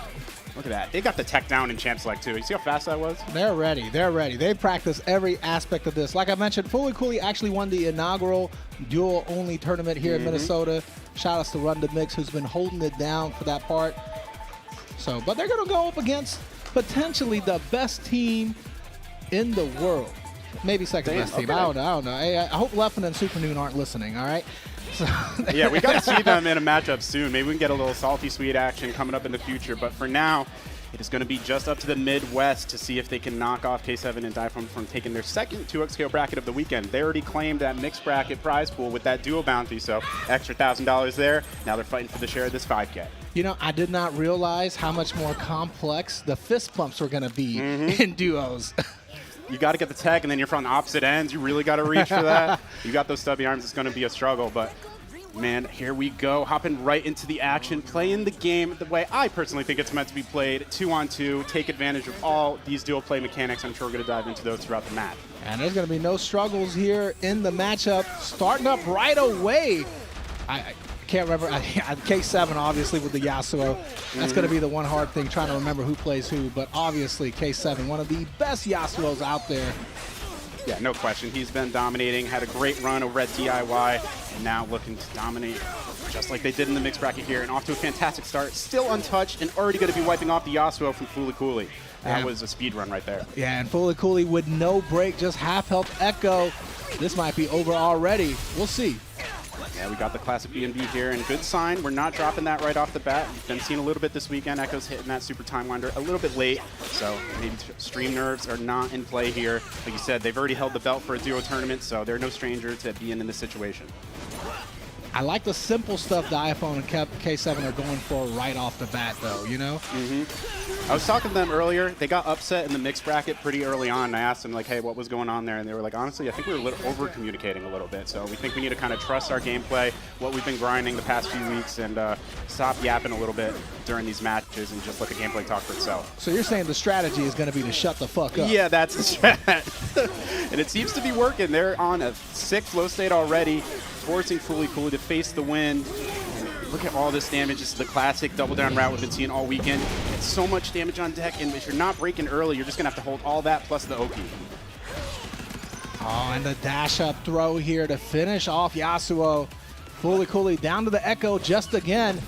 Look at that. They got the tech down in champ select, too. You see how fast that was? They're ready. They're ready. They practice every aspect of this. Like I mentioned, Fooly Cooley actually won the inaugural duo-only tournament here in Minnesota. Shout outs to Run the Mix, who's been holding it down for that part. So, but they're going to go up against potentially the best team in the world. Maybe second best team. I don't know. I hope Leffen and Super Noon aren't listening, all right? So yeah, we got to see them in a matchup soon. Maybe we can get a little salty sweet action coming up in the future. But for now, it is going to be just up to the Midwest to see if they can knock off K7 and Diaphone from taking their second 2XKO bracket of the weekend. They already claimed that mixed bracket prize pool with that duo bounty, so extra $1,000 there. Now they're fighting for the share of this 5K. You know, I did not realize how much more complex the fist pumps were going to be in duos. You got to get the tech, and then you're from the opposite ends. You really got to reach for that. You got those stubby arms. It's going to be a struggle, but man, here we go. Hopping right into the action, playing the game the way I personally think it's meant to be played, 2-on-2, take advantage of all these dual play mechanics. I'm sure we're going to dive into those throughout the match. And there's going to be no struggles here in the matchup. Starting up right away. I can't remember. K7, obviously, with the Yasuo. That's going to be the one hard thing, trying to remember who plays who. But obviously, K7, one of the best Yasuos out there. Yeah, no question. He's been dominating, had a great run over at DIY, and now looking to dominate just like they did in the mixed bracket here. And off to a fantastic start. Still untouched and already going to be wiping off the Yasuo from Fooly Cooley. That was a speed run right there. Yeah, and Fooly Cooley with no break, just half health Echo. This might be over already. We'll see. Yeah, we got the classic B&B here, and good sign. We're not dropping that right off the bat. We've been seeing a little bit this weekend. Echo's hitting that super time winder a little bit late, so maybe stream nerves are not in play here. Like you said, they've already held the belt for a duo tournament, so they're no stranger to being in this situation. I like the simple stuff Diaphone and K7 are going for right off the bat, though, you know? I was talking to them earlier. They got upset in the mixed bracket pretty early on. I asked them, like, hey, what was going on there? And they were like, honestly, I think we were over-communicating a little bit. So we think we need to kind of trust our gameplay, what we've been grinding the past few weeks, and stop yapping a little bit during these matches and just let the gameplay talk for itself. So you're saying the strategy is going to be to shut the fuck up? Yeah, that's the strat. And it seems to be working. They're on a sick flow state already, forcing Fooly Cooley to face the wind. Look at all this damage. This is the classic double down route we've been seeing all weekend. It's so much damage on deck, and if you're not breaking early, you're just going to have to hold all that plus the OP. Oh, and the dash up throw here to finish off Yasuo. Fooly Cooley down to the Echo just again.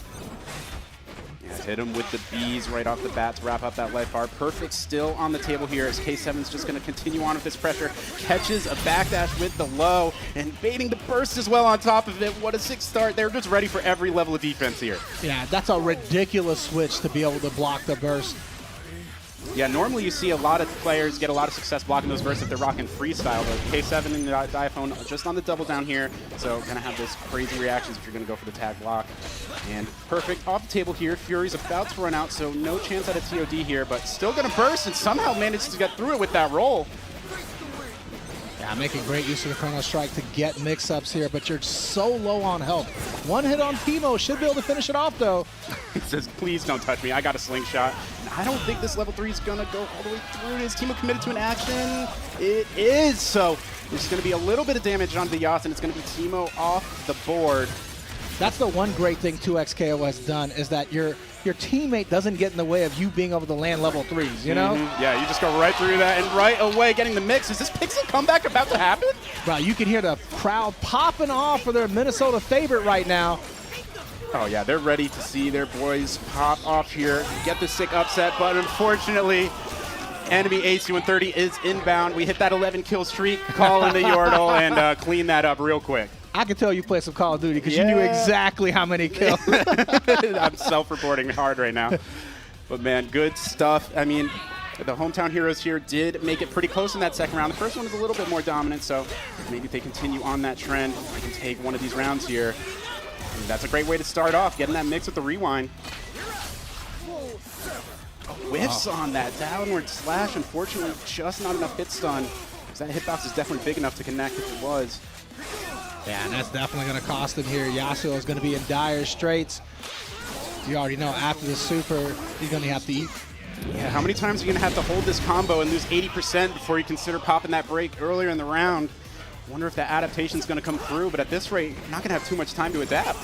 Hit him with the bees right off the bat to wrap up that life bar. Perfect still on the table here as K7's just going to continue on with this pressure. Catches a backdash with the low and baiting the burst as well on top of it. What a sick start. They're just ready for every level of defense here. Yeah, that's a ridiculous switch to be able to block the burst. Yeah, normally you see a lot of players get a lot of success blocking those versus if they're rocking freestyle, but K7 and the Diaphone just on the double down here, so gonna have those crazy reactions if you're gonna go for the tag block. And perfect off the table here. Fury's about to run out, so no chance at a TOD here, but still gonna burst and somehow manages to get through it with that roll. Yeah, making great use of the Chrono Strike to get mix-ups here, but you're so low on health. One hit on Teemo should be able to finish it off, though. He says, please don't touch me. I got a slingshot. And I don't think this level 3 is going to go all the way through. Is Teemo committed to an action? It is. So there's going to be a little bit of damage onto the Yas, and it's going to be Teemo off the board. That's the one great thing 2XKO has done, is that your teammate doesn't get in the way of you being able to land level 3s, you know? Yeah, you just go right through that and right away getting the mix. Is this Pixel comeback about to happen? Bro, you can hear the crowd popping off for their Minnesota favorite right now. Oh, yeah, they're ready to see their boys pop off here, get the sick upset, but unfortunately, enemy AC-130 is inbound. We hit that 11-kill streak, call in the Yordle, and clean that up real quick. I can tell you played some Call of Duty because you knew exactly how many kills. I'm self-reporting hard right now. But, man, good stuff. I mean, the hometown heroes here did make it pretty close in that second round. The first one was a little bit more dominant, so maybe if they continue on that trend, they can take one of these rounds here. And that's a great way to start off, getting that mix with the rewind. Whiffs on that downward slash. Unfortunately, just not enough hit stun. That hitbox is definitely big enough to connect if it was. Yeah, and that's definitely going to cost him here. Yasuo is going to be in dire straits. You already know after the super, he's going to have to eat. Yeah, how many times are you going to have to hold this combo and lose 80% before you consider popping that break earlier in the round? Wonder if that adaptation is going to come through, but at this rate, you're not going to have too much time to adapt.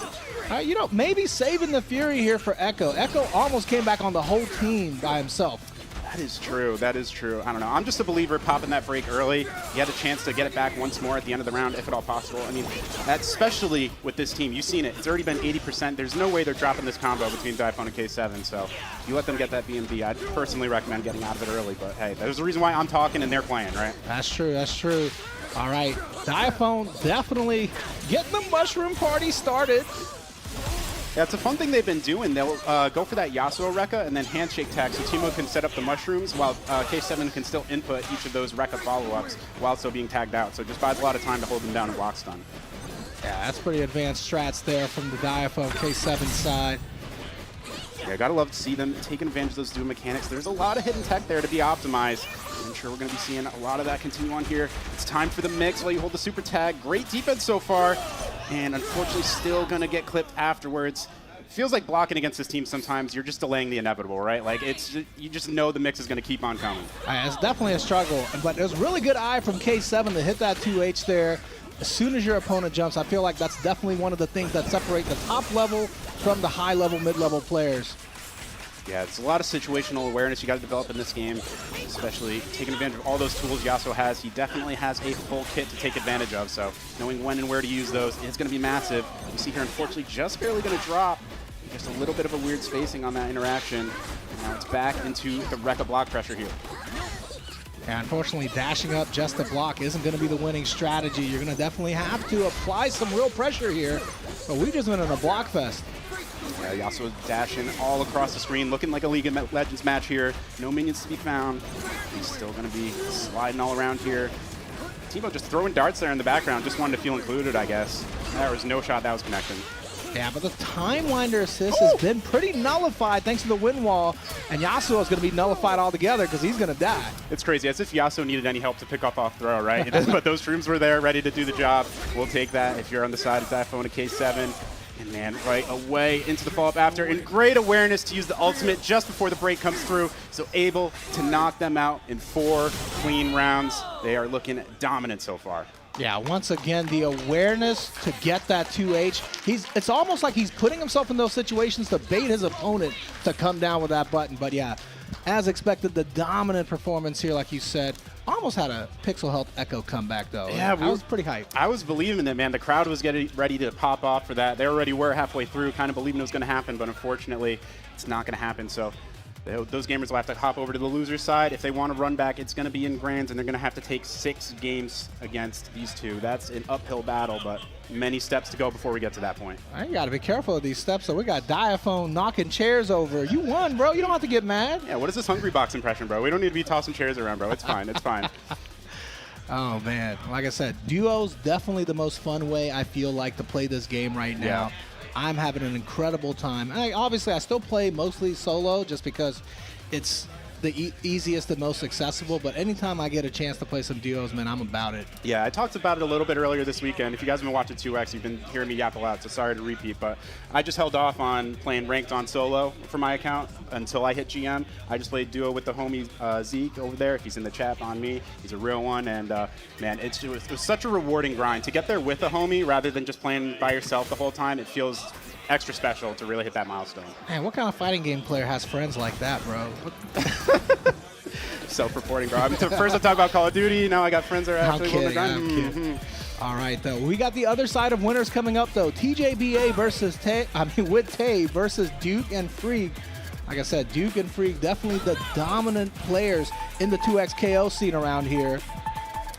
You know, maybe saving the Fury here for Echo. Echo almost came back on the whole team by himself. That is true. That is true. I don't know. I'm just a believer popping that break early. You had a chance to get it back once more at the end of the round, if at all possible. I mean, especially with this team. You've seen it. It's already been 80%. There's no way they're dropping this combo between Diaphone and K7. So you let them get that BMB. I'd personally recommend getting out of it early. But, hey, there's a reason why I'm talking and they're playing, right? That's true. That's true. All right. Diaphone definitely getting the mushroom party started. Yeah, it's a fun thing they've been doing. They'll go for that Yasuo Rekka and then handshake tag so Teemo can set up the mushrooms while K7 can still input each of those Rekka follow-ups while still being tagged out. So it just buys a lot of time to hold them down and block stun. Yeah, that's pretty advanced strats there from the Diaphone K7 side. Yeah, gotta love to see them taking advantage of those dual mechanics. There's a lot of hidden tech there to be optimized. I'm sure we're going to be seeing a lot of that continue on here. It's time for the mix while you hold the super tag. Great defense so far, and unfortunately still going to get clipped afterwards. It feels like blocking against this team sometimes, you're just delaying the inevitable, right? Like, you just know the mix is going to keep on coming. It's definitely a struggle, but there's really good eye from K7 to hit that 2H there. As soon as your opponent jumps, I feel like that's definitely one of the things that separate the top level from the high level, mid-level players. Yeah, it's a lot of situational awareness you got to develop in this game, especially taking advantage of all those tools Yasuo has. He definitely has a full kit to take advantage of, so knowing when and where to use those is going to be massive. You see here, unfortunately, just barely going to drop. Just a little bit of a weird spacing on that interaction. And now it's back into the Rekka block pressure here. Yeah, unfortunately, dashing up just to block isn't going to be the winning strategy. You're going to definitely have to apply some real pressure here, but we just went on a block fest. Yeah, Yasuo dashing all across the screen, looking like a League of Legends match here. No minions to be found. He's still going to be sliding all around here. Teemo just throwing darts there in the background, just wanted to feel included, I guess. There was no shot that was connecting. Yeah, but the Time Winder assist has been pretty nullified thanks to the wind wall, and Yasuo is going to be nullified altogether because he's going to die. It's crazy, as if Yasuo needed any help to pick off throw, right? But those shrooms were there, ready to do the job. We'll take that if you're on the side of Diaphone and K7. And man, right away into the follow-up after, and great awareness to use the ultimate just before the break comes through, so able to knock them out in 4 clean rounds. They are looking dominant so far. Yeah, once again, the awareness to get that 2H. It's almost like he's putting himself in those situations to bait his opponent to come down with that button. But yeah, as expected, the dominant performance here, like you said, almost had a Pixel Health Echo comeback, though. Yeah, I was pretty hyped. I was believing it, man. The crowd was getting ready to pop off for that. They already were halfway through, kind of believing it was going to happen, but unfortunately, it's not going to happen. So those gamers will have to hop over to the loser side. If they want to run back, it's going to be in Grands, and they're going to have to take 6 games against these two. That's an uphill battle, but many steps to go before we get to that point. I got to be careful of these steps. So we got Diaphone knocking chairs over. You won, bro. You don't have to get mad. Yeah, what is this Hungry Box impression, bro? We don't need to be tossing chairs around, bro. It's fine. It's fine. Oh, man. Like I said, duos definitely the most fun way I feel like to play this game right now. Yeah. I'm having an incredible time. Obviously, I still play mostly solo just because it's the easiest and most accessible, but anytime I get a chance to play some duos, man, I'm about it. Yeah, I talked about it a little bit earlier this weekend. If you guys have been watching 2X, you've been hearing me yap a lot, so sorry to repeat, but I just held off on playing ranked on solo for my account until I hit GM. I just played duo with the homie Zeke over there. He's in the chat on me. He's a real one, and man, it was such a rewarding grind. To get there with a homie rather than just playing by yourself the whole time, it feels extra special to really hit that milestone. Man, what kind of fighting game player has friends like that, bro? Self-reporting, bro. First I talk about Call of Duty, now I got friends that are actually willing to grind. I'm kidding. All right, though. We got the other side of winners coming up, though. TJBA versus with Tay versus Duke and Freak. Like I said, Duke and Freak definitely the dominant players in the 2X KO scene around here.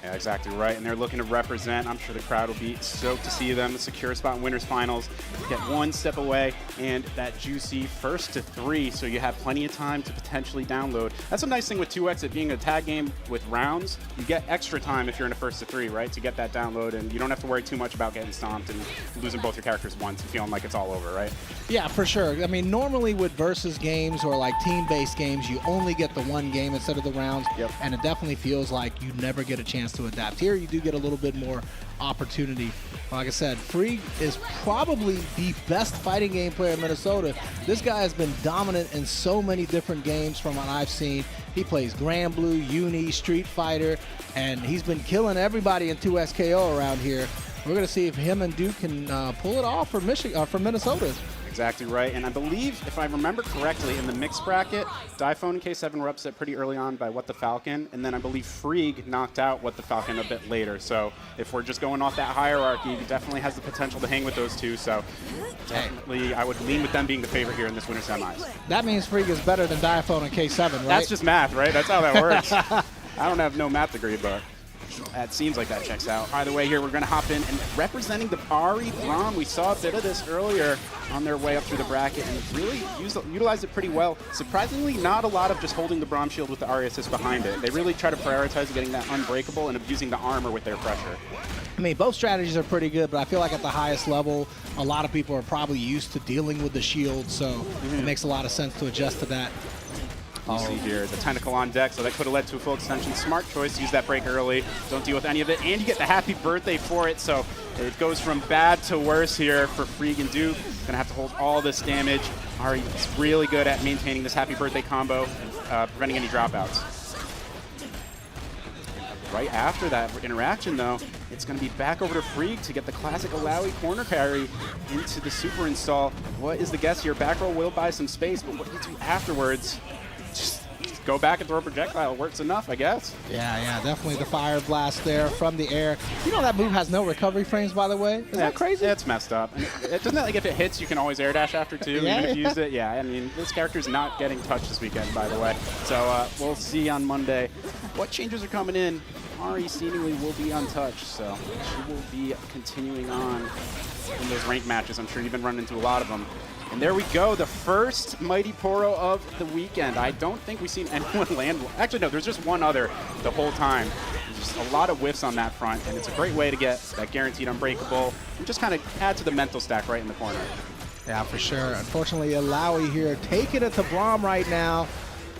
Yeah, exactly right, and they're looking to represent. I'm sure the crowd will be stoked to see them secure a spot in winners finals, get one step away, and that juicy 1st to 3, so you have plenty of time to potentially download. That's a nice thing with 2X, it being a tag game with rounds. You get extra time if you're in a 1st to 3, right, to get that download, and you don't have to worry too much about getting stomped and losing both your characters once and feeling like it's all over, right? Yeah, for sure. I mean, normally with versus games or like team-based games, you only get the one game instead of the rounds, and it definitely feels like you never get a chance to adapt. Here, you do get a little bit more opportunity. Like I said, Freak is probably the best fighting game player in Minnesota. This guy has been dominant in so many different games from what I've seen. He plays Grand Blue, Uni, Street Fighter, and he's been killing everybody in 2SKO around here. We're going to see if him and Duke can pull it off for Minnesota. Exactly right, and I believe, if I remember correctly, in the mixed bracket, Diaphone and K7 were upset pretty early on by What the Falcon, and then I believe Freak knocked out What the Falcon a bit later. So if we're just going off that hierarchy, he definitely has the potential to hang with those two. So definitely, I would lean with them being the favorite here in this winter semis. That means Freak is better than Diaphone and K7, right? That's just math, right? That's how that works. I don't have no math degree, but that seems like that checks out. Either way, here we're going to hop in and representing the Ari Braum. We saw a bit of this earlier on their way up through the bracket and really utilized it pretty well. Surprisingly, not a lot of just holding the Braum shield with the Ari assist behind it. They really try to prioritize getting that unbreakable and abusing the armor with their pressure. I mean, both strategies are pretty good, but I feel like at the highest level, a lot of people are probably used to dealing with the shield, so it makes a lot of sense to adjust to that. You see here the tentacle on deck, so that could have led to a full extension. Smart choice, use that break early. Don't deal with any of it, and you get the happy birthday for it. So it goes from bad to worse here for Freak and Duke. Gonna have to hold all this damage. Ari is really good at maintaining this happy birthday combo and preventing any dropouts. Right after that interaction, though, it's going to be back over to Freak to get the classic Alawi corner carry into the super install. What is the guess here? Back roll will buy some space, but what do you do afterwards? Just go back and throw a projectile. It works enough, I guess. Yeah, definitely the fire blast there from the air. You know that move has no recovery frames, by the way? Is that crazy? It's messed up. And doesn't that, like, if it hits, you can always air dash after, too, even if you used it? Yeah, I mean, this character's not getting touched this weekend, by the way. So we'll see on Monday what changes are coming in. Ari seemingly will be untouched, so she will be continuing on in those ranked matches. I'm sure you've been running into a lot of them. And there we go, the first Mighty Poro of the weekend. I don't think we've seen anyone land. Actually, no, there's just one other the whole time. There's just a lot of whiffs on that front, and it's a great way to get that guaranteed unbreakable and just kind of add to the mental stack right in the corner. Yeah, for sure. Unfortunately, Alawi here taking it to Braum right now.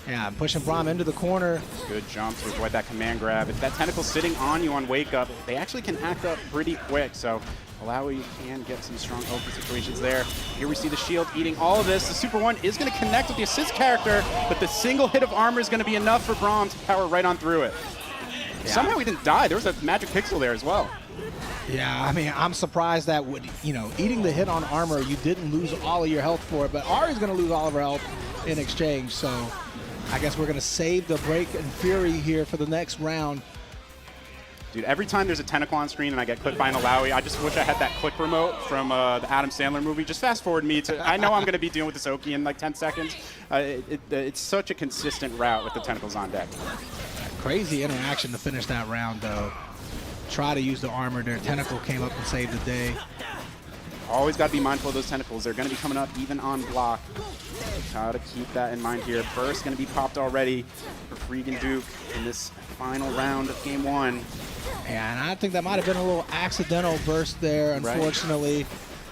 Yeah, pushing Braum into the corner. Good jump to avoid that command grab. If that tentacle's sitting on you on wake up, they actually can act up pretty quick. So Alawi can get some strong open situations there. Here we see the shield eating all of this. The Super 1 is going to connect with the assist character, but the single hit of armor is going to be enough for Braum to power right on through it. Yeah. Somehow he didn't die. There was a magic pixel there as well. Yeah, I mean, I'm surprised that, eating the hit on armor, you didn't lose all of your health for it, but Ari's going to lose all of her health in exchange, so I guess we're going to save the break and fury here for the next round. Dude, every time there's a tentacle on screen and I get clipped by an Alawi, I just wish I had that click remote from the Adam Sandler movie. Just fast forward me to, I know I'm going to be dealing with this Oki in like 10 seconds. It's such a consistent route with the tentacles on deck. Crazy interaction to finish that round, though. Try to use the armor there. Tentacle came up and saved the day. Always got to be mindful of those tentacles. They're going to be coming up even on block. Got to keep that in mind here. Burst going to be popped already for Freakin' Duke in this final round of game 1. Yeah, and I think that might have been a little accidental burst there, unfortunately.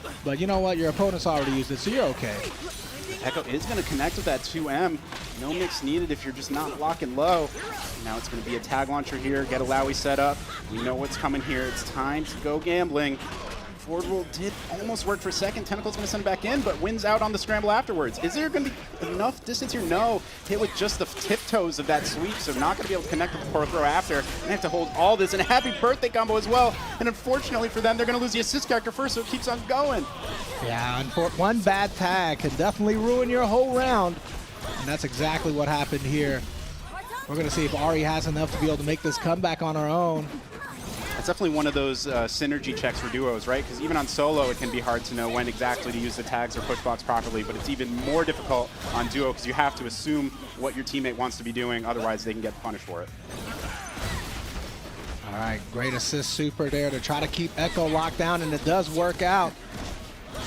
Right. But you know what? Your opponent's already used it, so you're okay. Echo is going to connect with that 2M. No mix needed if you're just not blocking low. Now it's going to be a tag launcher here. Get Alawi set up. We know what's coming here. It's time to go gambling. Forward roll did almost work for a second. Tentacle's going to send it back in, but wins out on the scramble afterwards. Is there going to be enough distance here? No. Hit with just the tiptoes of that sweep, so not going to be able to connect with the power throw after. And they have to hold all this, and a happy birthday combo as well. And unfortunately for them, they're going to lose the assist character first, so it keeps on going. Yeah, and for one bad tag can definitely ruin your whole round. And that's exactly what happened here. We're going to see if Ari has enough to be able to make this comeback on her own. That's definitely one of those synergy checks for duos, right? Because even on solo, it can be hard to know when exactly to use the tags or push blocks properly, but it's even more difficult on duo because you have to assume what your teammate wants to be doing, otherwise they can get punished for it. All right, great assist super there to try to keep Echo locked down, and it does work out.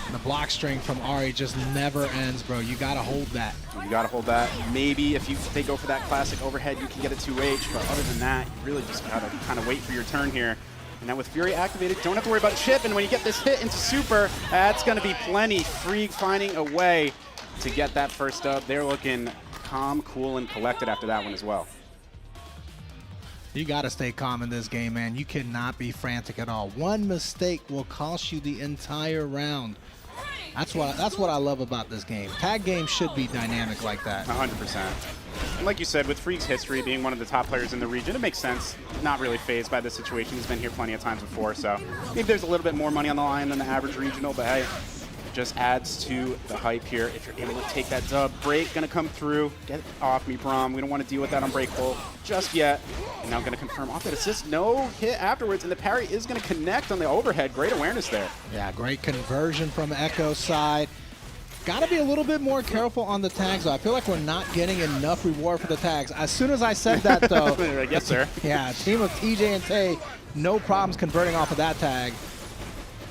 And the block string from Ari just never ends, bro. You got to hold that. You got to hold that. Maybe if they go for that classic overhead, you can get a 2H, but other than that, you really just got to kind of wait for your turn here. And now with Fury activated, don't have to worry about chip, and when you get this hit into super, that's going to be plenty. Freak finding a way to get that first up. They're looking calm, cool, and collected after that one as well. You got to stay calm in this game, man. You cannot be frantic at all. One mistake will cost you the entire round. That's what I love about this game. Tag games should be dynamic like that. 100%. And like you said, with Freak's history being one of the top players in the region, it makes sense. Not really fazed by this situation. He's been here plenty of times before, so maybe there's a little bit more money on the line than the average regional, but hey, it just adds to the hype here. If you're able to take that dub, break gonna come through. Get off me, Brom. We don't want to deal with that unbreakable just yet. And now gonna confirm off that assist. No hit afterwards, and the parry is gonna connect on the overhead. Great awareness there. Yeah, great conversion from Echo's side. Got to be a little bit more careful on the tags, though. I feel like we're not getting enough reward for the tags. As soon as I said that, though. Yes, sir. Yeah, team of TJ and Tay, no problems converting off of that tag.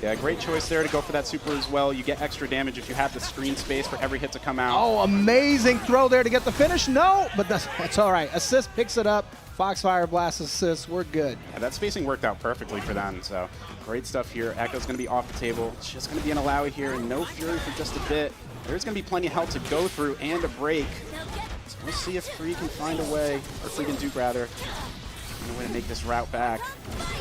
Yeah, great choice there to go for that super as well. You get extra damage if you have the screen space for every hit to come out. Oh, amazing throw there to get the finish. No, but that's all right. Assist picks it up. Foxfire Blast assist. We're good. Yeah, that spacing worked out perfectly for them, so great stuff here. Echo's going to be off the table. It's just going to be an Alawi here, and no Fury for just a bit. There's going to be plenty of health to go through and a break. So we'll see if Free can find a way, or Free can Duke rather, find a way to make this route back.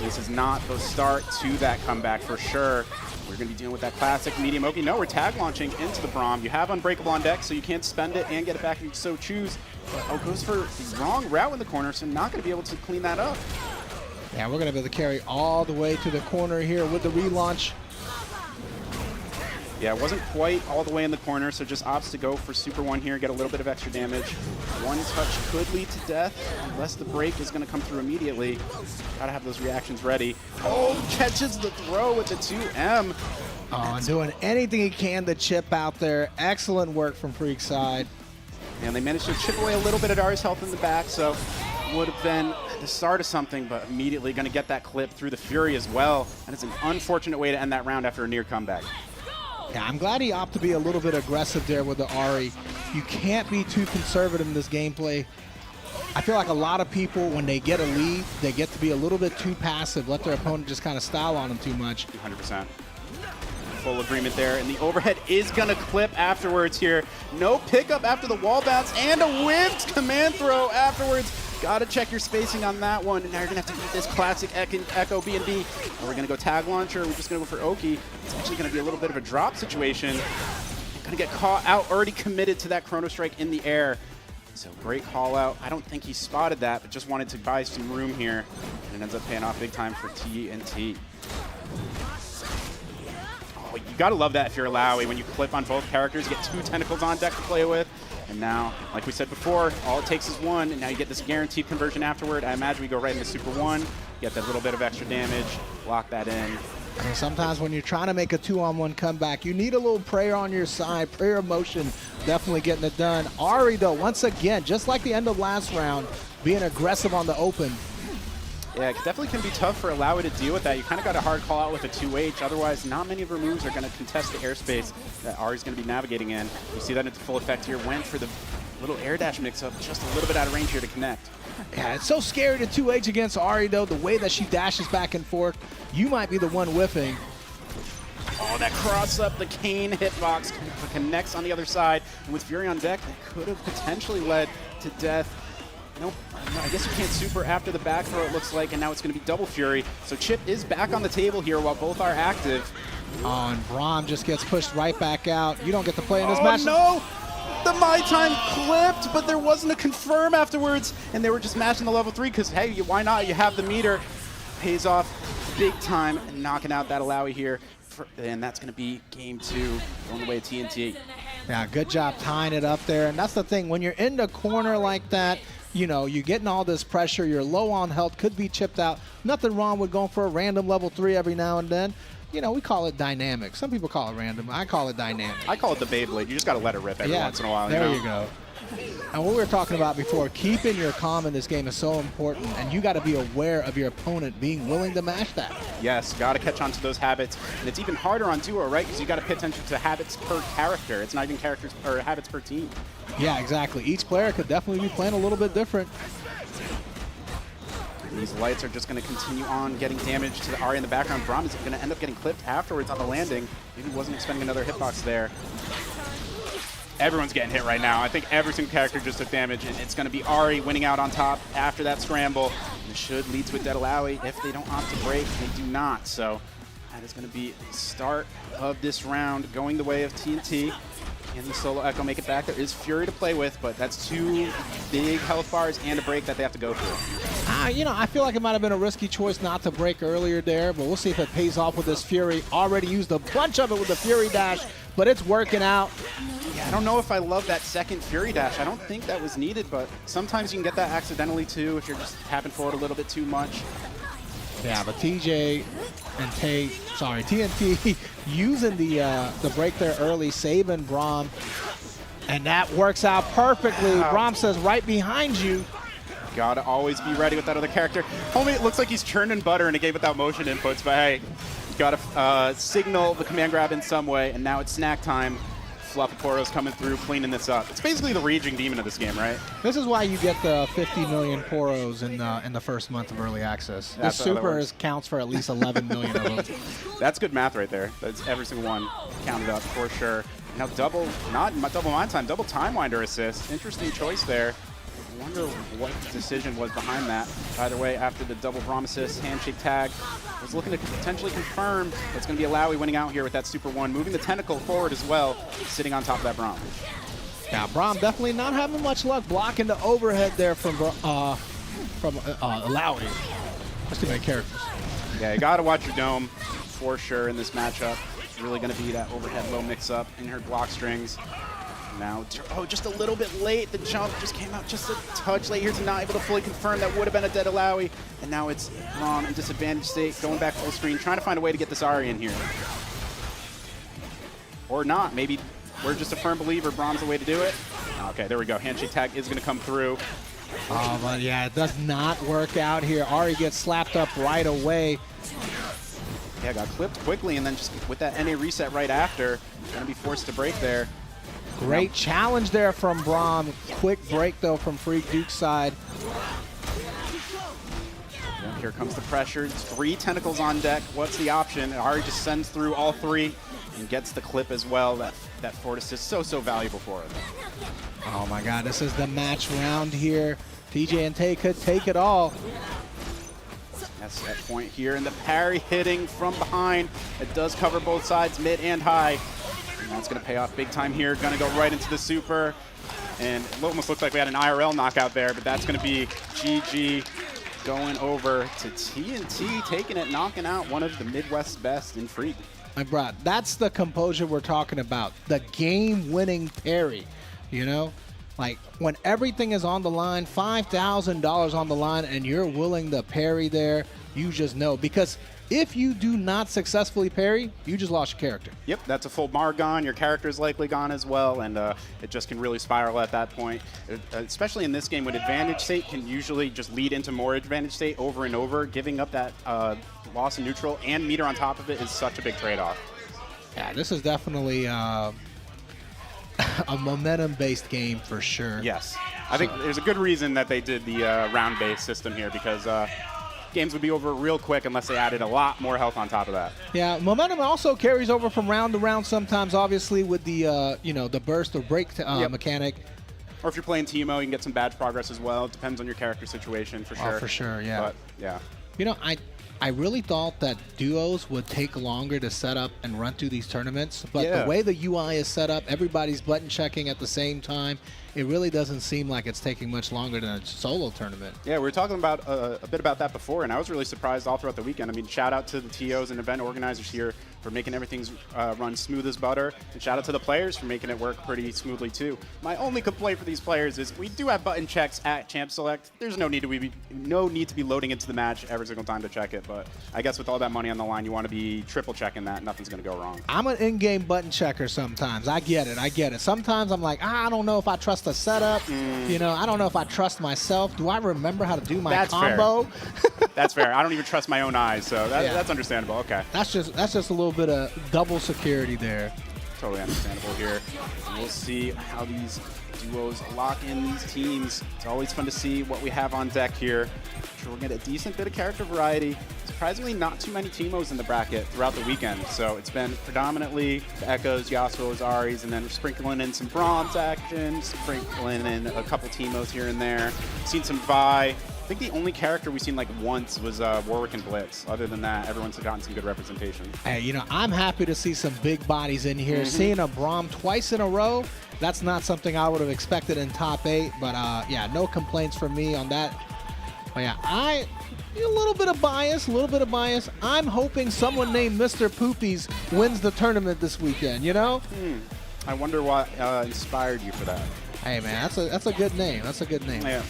This is not the start to that comeback for sure. We're going to be dealing with that classic medium Oki. No, we're tag launching into the Braum. You have Unbreakable on deck, so you can't spend it and get it back if you so choose. But goes for the wrong route in the corner, so not going to be able to clean that up. Yeah, we're going to be able to carry all the way to the corner here with the relaunch. Yeah, it wasn't quite all the way in the corner, so just opts to go for Super 1 here, get a little bit of extra damage. One touch could lead to death, unless the break is going to come through immediately. Gotta have those reactions ready. Oh, catches the throw with the 2M. Oh, and doing anything he can to chip out there. Excellent work from Freak's side. And they managed to chip away a little bit of Darius' health in the back, so would have been the start of something, but immediately going to get that clip through the Fury as well. And it's an unfortunate way to end that round after a near comeback. Yeah, I'm glad he opted to be a little bit aggressive there with the Ari. You can't be too conservative in this gameplay. I feel like a lot of people, when they get a lead, they get to be a little bit too passive, let their opponent just kind of style on them too much. 100%. Full agreement there, and the overhead is going to clip afterwards here. No pickup after the wall bounce, and a whiffed command throw afterwards. Got to check your spacing on that one, and now you're going to have to eat this classic Echo B&B. Are we going to go tag launcher, or are we just going to go for Oki? It's actually going to be a little bit of a drop situation. Going to get caught out, already committed to that Chrono Strike in the air. So great call out. I don't think he spotted that, but just wanted to buy some room here, and it ends up paying off big time for TNT. Oh, gotta love that if you're Alawi. When you clip on both characters, you get 2 tentacles on deck to play with. And now, like we said before, all it takes is 1, and now you get this guaranteed conversion afterward. I imagine we go right into Super 1, get that little bit of extra damage, lock that in. I mean, sometimes when you're trying to make a 2-on-1 comeback, you need a little prayer on your side. Prayer of motion, definitely getting it done. Ari, though, once again, just like the end of last round, being aggressive on the open. Yeah, it definitely can be tough for Alawi to deal with that. You kind of got a hard call out with a 2H. Otherwise, not many of her moves are going to contest the airspace that Ari's going to be navigating in. You see that into full effect here. Went for the little air dash mix-up, just a little bit out of range here to connect. Yeah, it's so scary to 2H against Ari, though. The way that she dashes back and forth, you might be the one whiffing. Oh, that cross up, the Kane hitbox connects on the other side. And with Fury on deck, that could have potentially led to death. Nope, I guess you can't super after the back throw, it looks like, and now it's going to be double Fury. So Chip is back on the table here while both are active. Oh, and Braum just gets pushed right back out. You don't get to play in this match. Oh, no! The My Time clipped, but there wasn't a confirm afterwards, and they were just matching the level 3 because, hey, why not? You have the meter. Pays off big time, and knocking out that Alawi here. And that's going to be game 2 on the way to TNT. Yeah, good job tying it up there. And that's the thing, when you're in the corner like that, you know, you're getting all this pressure, you're low on health, could be chipped out. Nothing wrong with going for a random level 3 every now and then. You know, we call it dynamic. Some people call it random. I call it dynamic. I call it the Beyblade. You just got to let it rip every once in a while. There you go. And what we were talking about before, keeping your calm in this game is so important, and you got to be aware of your opponent being willing to match that. Yes, got to catch on to those habits. And it's even harder on duo, right? Because you got to pay attention to habits per character. It's not even characters or habits per team. Yeah, exactly. Each player could definitely be playing a little bit different. These lights are just going to continue on getting damage to the Ari in the background. Braum is going to end up getting clipped afterwards on the landing. Maybe wasn't expecting another hitbox there. Everyone's getting hit right now. I think every single character just took damage, and it's going to be Ari winning out on top after that scramble. And it should lead to a dead Alawi if they don't opt to break. They do not, so that is going to be the start of this round going the way of TNT. Can the solo Echo make it back? There is Fury to play with, but that's 2 big health bars and a break that they have to go through. You know, I feel like it might have been a risky choice not to break earlier there, but we'll see if it pays off with this Fury. Already used a bunch of it with the Fury dash, but it's working out. Yeah, I don't know if I love that second Fury dash. I don't think that was needed, but sometimes you can get that accidentally too if you're just tapping forward a little bit too much. Yeah, but TJ and TNT using the break there early, saving Braum, and that works out perfectly. Braum says right behind you. Gotta always be ready with that other character. Homie, it looks like he's churning butter in a game without motion inputs, but hey, gotta signal the command grab in some way, and now it's snack time. Fluffaporo's coming through, cleaning this up. It's basically the raging demon of this game, right? This is why you get the 50 million Poros in the first month of early access. The super counts for at least 11 million of them. That's good math right there. That's every single one counted up for sure. Now double, not double my time, double time winder assist. Interesting choice there. I wonder what the decision was behind that. Either way, after the double Braum assist, handshake tag, was looking to potentially confirm it's going to be Alawi winning out here with that Super 1, moving the tentacle forward as well, sitting on top of that Braum. Now, Braum definitely not having much luck blocking the overhead there from Alawi. That's too many characters. Yeah, you got to watch your dome for sure in this matchup. It's really going to be that overhead low mix-up in her block strings. Now, just a little bit late. The jump just came out just a touch late here to not able to fully confirm. That would have been a dead Alawi. And now it's Braum in disadvantaged state, going back full screen, trying to find a way to get this Ari in here. Or not. Maybe we're just a firm believer Braum's the way to do it. Okay, there we go. Handshake tag is going to come through. Oh, but yeah, it does not work out here. Ari gets slapped up right away. Yeah, got clipped quickly, and then just with that NA reset right after, going to be forced to break there. Great challenge there from Braum. Quick break, though, from Freak Duke's side. Yeah, here comes the pressure. 3 tentacles on deck. What's the option? And Ari just sends through all 3 and gets the clip as well. That forward assist so valuable for him. Oh, my God. This is the match round here. TJ and Tay could take it all. That's that point here. And the parry hitting from behind. It does cover both sides, mid and high. And that's going to pay off big time here. Going to go right into the super. And it almost looks like we had an IRL knockout there, but that's going to be GG going over to TNT, taking it, knocking out one of the Midwest's best in Freak. bro, that's the composure we're talking about. The game-winning parry, you know? Like, when everything is on the line, $5,000 on the line, and you're willing to parry there, you just know. Because if you do not successfully parry, you just lost your character. Yep, that's a full bar gone. Your character's likely gone as well, and it just can really spiral at that point. Especially in this game, when advantage state can usually just lead into more advantage state over and over. Giving up that loss in neutral and meter on top of it is such a big trade-off. Yeah, this is definitely a momentum-based game for sure. Yes. I think there's a good reason that they did the round-based system here, because games would be over real quick unless they added a lot more health on top of that. Yeah, momentum also carries over from round to round sometimes, obviously, with the the burst or break mechanic. Or if you're playing Teemo, you can get some badge progress as well. It depends on your character situation, for sure. Oh, for sure, yeah. But, yeah. You know, I really thought that duos would take longer to set up and run through these tournaments, but the way the UI is set up, everybody's button checking at the same time. It really doesn't seem like it's taking much longer than a solo tournament. Yeah, we were talking about a bit about that before, and I was really surprised all throughout the weekend. I mean, shout out to the TOs and event organizers here for making everything run smooth as butter, and shout out to the players for making it work pretty smoothly too. My only complaint for these players is we do have button checks at Champ Select. There's no need to be loading into the match every single time to check it, but I guess with all that money on the line, you want to be triple checking that. Nothing's going to go wrong. I'm an in-game button checker sometimes. I get it. Sometimes I'm like, I don't know if I trust the setup. You know, I don't know if I trust myself. Do I remember how to do my combo? Fair. That's fair. I don't even trust my own eyes, so that's understandable. Okay. That's just a little bit of double security there. Totally understandable here. We'll see how these duos lock in these teams. It's always fun to see what we have on deck here. I'm sure we'll get a decent bit of character variety. Surprisingly, not too many Teemos in the bracket throughout the weekend. So it's been predominantly the Echoes, Yasuo's, Aries, and then we're sprinkling in some Bronze action, sprinkling in a couple Teemos here and there. Seen some Vi. I think the only character we've seen like once was Warwick and Blitz. Other than that, everyone's gotten some good representation. Hey, you know, I'm happy to see some big bodies in here. Seeing a Braum twice in a row, that's not something I would have expected in top 8. But yeah, no complaints from me on that. But yeah, a little bit of bias. I'm hoping someone named Mr. Poopies wins the tournament this weekend, you know? I wonder what inspired you for that. Hey, man, that's a good name. Yeah.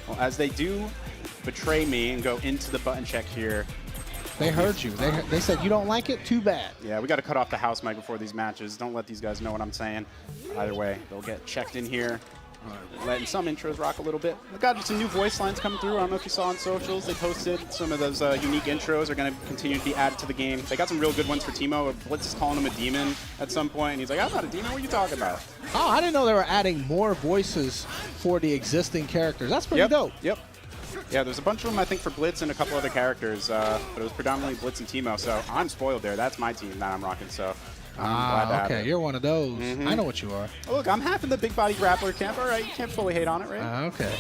Well, as they do betray me and go into the button check here. They heard you. They said you don't like it? Too bad. Yeah, we got to cut off the house mic before these matches. Don't let these guys know what I'm saying. Either way, they'll get checked in here. Letting some intros rock a little bit. We've got some new voice lines coming through. I don't know if you saw on socials. They posted some of those unique intros are going to continue to be added to the game. They got some real good ones for Teemo. Blitz is calling him a demon at some point, and he's like, I'm not a demon. What are you talking about? Oh, I didn't know they were adding more voices for the existing characters. That's pretty dope. Yep. Yeah, there's a bunch of them, I think, for Blitz and a couple other characters, but it was predominantly Blitz and Teemo, so I'm spoiled there. That's my team that I'm rocking, so I'm glad to have it. You're one of those. I know what you are. Oh, look, I'm half in the big body grappler camp. All right, you can't fully hate on it, right? Okay.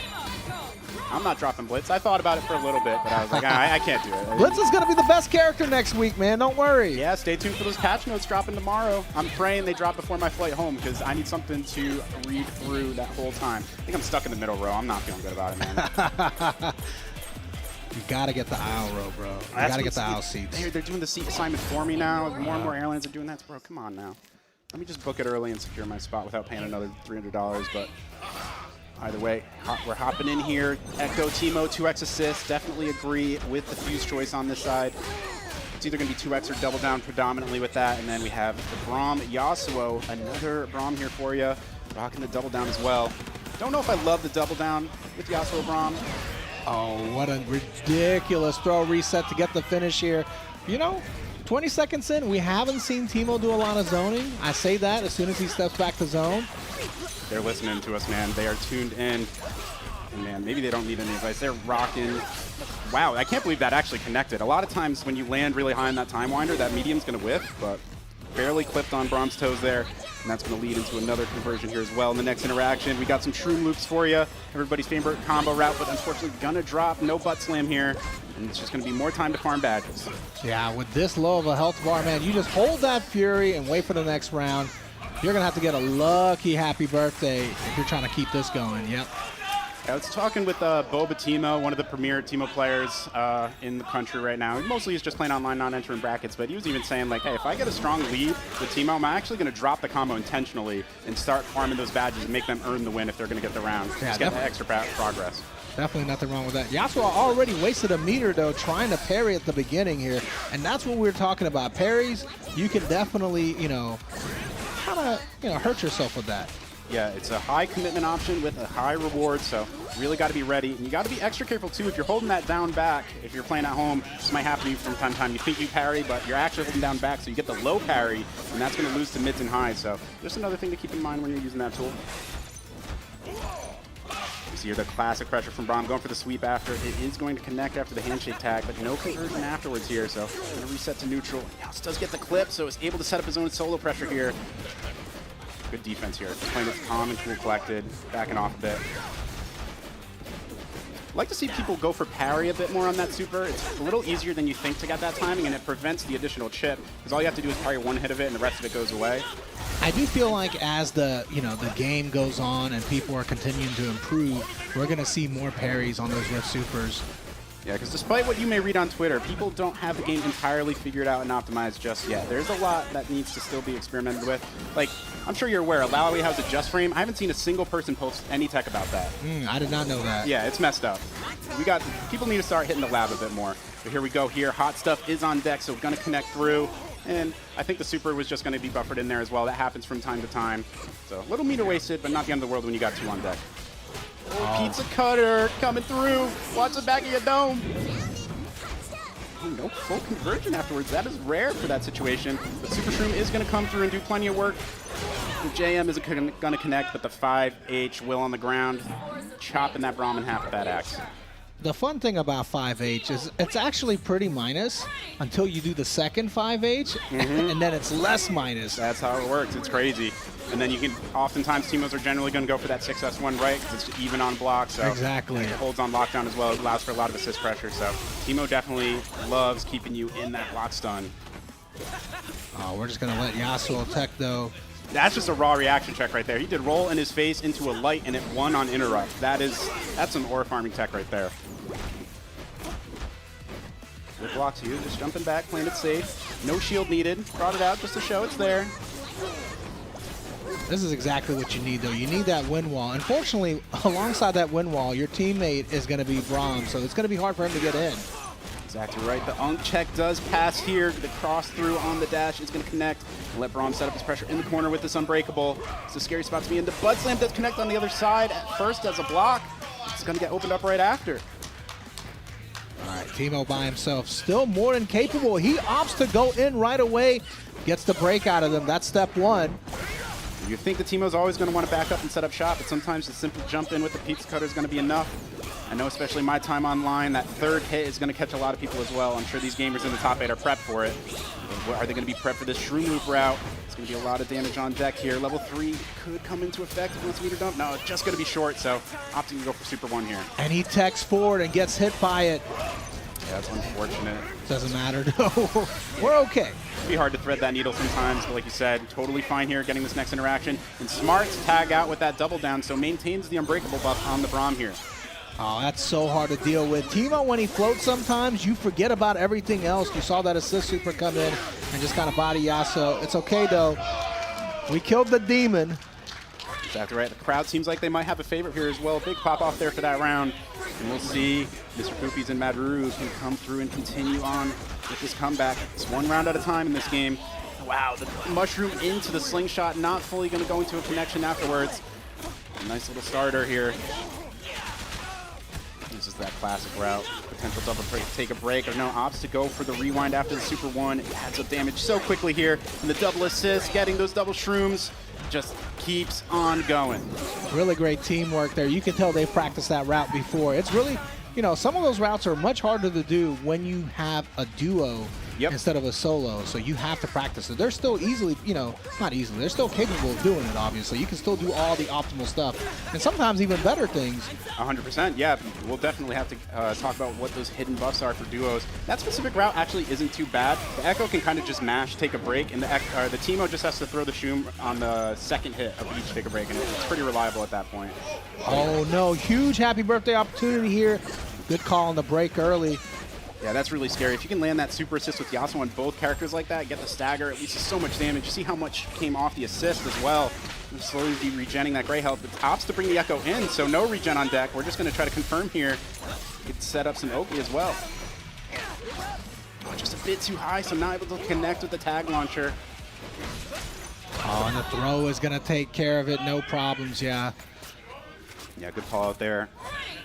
I'm not dropping Blitz. I thought about it for a little bit, but I was like, I can't do it. Blitz is going to be the best character next week, man. Don't worry. Yeah, stay tuned for those patch notes dropping tomorrow. I'm praying they drop before my flight home because I need something to read through that whole time. I think I'm stuck in the middle row. I'm not feeling good about it, man. You got to get the aisle row, bro. You got to get the aisle seats. They're doing the seat assignment for me now. More and more airlines are doing that. Bro, come on now. Let me just book it early and secure my spot without paying another $300, but either way, we're hopping in here. Echo, Teemo, 2x assist. Definitely agree with the Fuse choice on this side. It's either going to be 2x or double down predominantly with that. And then we have the Braum Yasuo, another Braum here for you. Rocking the double down as well. Don't know if I love the double down with Yasuo Braum. Oh, what a ridiculous throw reset to get the finish here. You know, 20 seconds in, we haven't seen Teemo do a lot of zoning. I say that as soon as he steps back to zone. They're listening to us, man. They are tuned in. And man, maybe they don't need any advice. They're rocking. Wow, I can't believe that actually connected. A lot of times when you land really high in that time winder, that medium's going to whiff, but barely clipped on Braum's toes there. And that's going to lead into another conversion here as well. In the next interaction, we got some shroom loops for you. Everybody's favorite combo route, but unfortunately gonna drop. No butt slam here. And it's just going to be more time to farm badges. Yeah, with this low of a health bar, man, you just hold that Fury and wait for the next round. You're going to have to get a lucky happy birthday if you're trying to keep this going. Yep. I was talking with Boba Timo, one of the premier Timo players in the country right now. Mostly he's just playing online, not entering brackets, but he was even saying, like, hey, if I get a strong lead with Timo, I'm actually going to drop the combo intentionally and start farming those badges and make them earn the win if they're going to get the round. Yeah, just get the extra progress. Definitely nothing wrong with that. Yasuo already wasted a meter, though, trying to parry at the beginning here. And that's what we're talking about. Parries, you can definitely, kind of, hurt yourself with that. Yeah, it's a high commitment option with a high reward, so really got to be ready. And you got to be extra careful, too. If you're holding that down back, if you're playing at home, this might happen to you from time to time. You think you parry, but you're actually holding down back, so you get the low parry, and that's going to lose to mids and highs. So just another thing to keep in mind when you're using that tool. You see here the classic pressure from Braum going for the sweep after. It is going to connect after the handshake tag, but no conversion afterwards here, so going to reset to neutral. Yas does get the clip, so is able to set up his own solo pressure here. Good defense here. Just playing it calm and cool collected, backing off a bit. I like to see people go for parry a bit more on that super. It's a little easier than you think to get that timing, and it prevents the additional chip, because all you have to do is parry one hit of it, and the rest of it goes away. I do feel like as the game goes on and people are continuing to improve, we're going to see more parries on those Rift Supers. Yeah, because despite what you may read on Twitter, people don't have the game entirely figured out and optimized just yet. There's a lot that needs to still be experimented with. Like, I'm sure you're aware, Alawi has a just frame. I haven't seen a single person post any tech about that. I did not know that. Yeah, it's messed up. People need to start hitting the lab a bit more. But here we go here. Hot stuff is on deck, so we're going to connect through. And I think the super was just going to be buffered in there as well. That happens from time to time. So a little meter wasted, but not the end of the world when you got 2 on deck. Oh, pizza cutter coming through. Watch the back of your dome. Oh, no full conversion afterwards. That is rare for that situation. But Super Shroom is going to come through and do plenty of work. The JM isn't going to connect, but the 5H will on the ground, chopping that Braum in half with that axe. The fun thing about 5H is it's actually pretty minus until you do the second 5H, and then it's less minus. That's how it works. It's crazy. And then you can, oftentimes, Teemos are generally going to go for that 6S1 right because it's even on block. So exactly. It holds on lockdown as well. It allows for a lot of assist pressure. So Teemo definitely loves keeping you in that lock stun. Oh, we're just going to let Yasuo tech, though. That's just a raw reaction check right there. He did roll in his face into a light, and it won on interrupt. That's some aura farming tech right there. Good block too. Just jumping back, playing it safe. No shield needed. Brought it out just to show it's there. This is exactly what you need, though. You need that wind wall. Unfortunately, alongside that wind wall, your teammate is going to be Braum, so it's going to be hard for him to get in. Exactly right. The Unk check does pass here. The cross through on the dash is going to connect. Let Braum set up his pressure in the corner with this Unbreakable. It's a scary spot to be in. The Bud Slam does connect on the other side at first as a block. It's going to get opened up right after. All right, Teemo by himself, still more than capable. He opts to go in right away, gets the break out of them. That's step one. You think the Teemo's always going to want to back up and set up shop, but sometimes the simple jump in with the pizza cutter is going to be enough. I know, especially my time online, that third hit is going to catch a lot of people as well. I'm sure these gamers in the top 8 are prepped for it. Are they going to be prepped for this Shroom Loop route? It's going to be a lot of damage on deck here. Level 3 could come into effect once meter dump. No, it's just going to be short, so opting to go for Super 1 here. And he techs forward and gets hit by it. Yeah, that's unfortunate. Doesn't matter, though. We're okay. It'd be hard to thread that needle sometimes, but like you said, totally fine here getting this next interaction. And smart to tag out with that double down, so maintains the Unbreakable buff on the Braum here. Oh, that's so hard to deal with. Teemo, when he floats sometimes, you forget about everything else. You saw that assist super come in and just kind of body Yasuo. It's okay, though. We killed the demon. Exactly right. The crowd seems like they might have a favorite here as well. Big pop off there for that round. And we'll see Mr. Poopies and Maduru can come through and continue on with this comeback. It's one round at a time in this game. Wow, the mushroom into the slingshot, not fully going to go into a connection afterwards. A nice little starter here. This is that classic route. Potential double take a break, or no, opts to go for the rewind after the Super 1. It adds up damage so quickly here. And the double assist, getting those double shrooms, just keeps on going. Really great teamwork there. You can tell they've practiced that route before. It's really, some of those routes are much harder to do when you have a duo instead of a solo. So you have to practice it. They're still easily, not easily, they're still capable of doing it, obviously. You can still do all the optimal stuff and sometimes even better things. 100%, yeah. We'll definitely have to talk about what those hidden buffs are for duos. That specific route actually isn't too bad. The Echo can kind of just mash, take a break, and the Teemo just has to throw the Shroom on the second hit of each take a break, and it's pretty reliable at that point. Oh no, huge happy birthday opportunity here. Good call on the break early. Yeah, that's really scary. If you can land that super assist with Yasuo on both characters like that, get the stagger, at least it's so much damage. You see how much came off the assist as well. We'll slowly be regenning that gray health. It opts to bring the Echo in, so no regen on deck. We're just going to try to confirm here. Could set up some Oki as well. Oh, just a bit too high, so not able to connect with the tag launcher. Oh, and the throw is going to take care of it. No problems, yeah. Yeah, good call out there.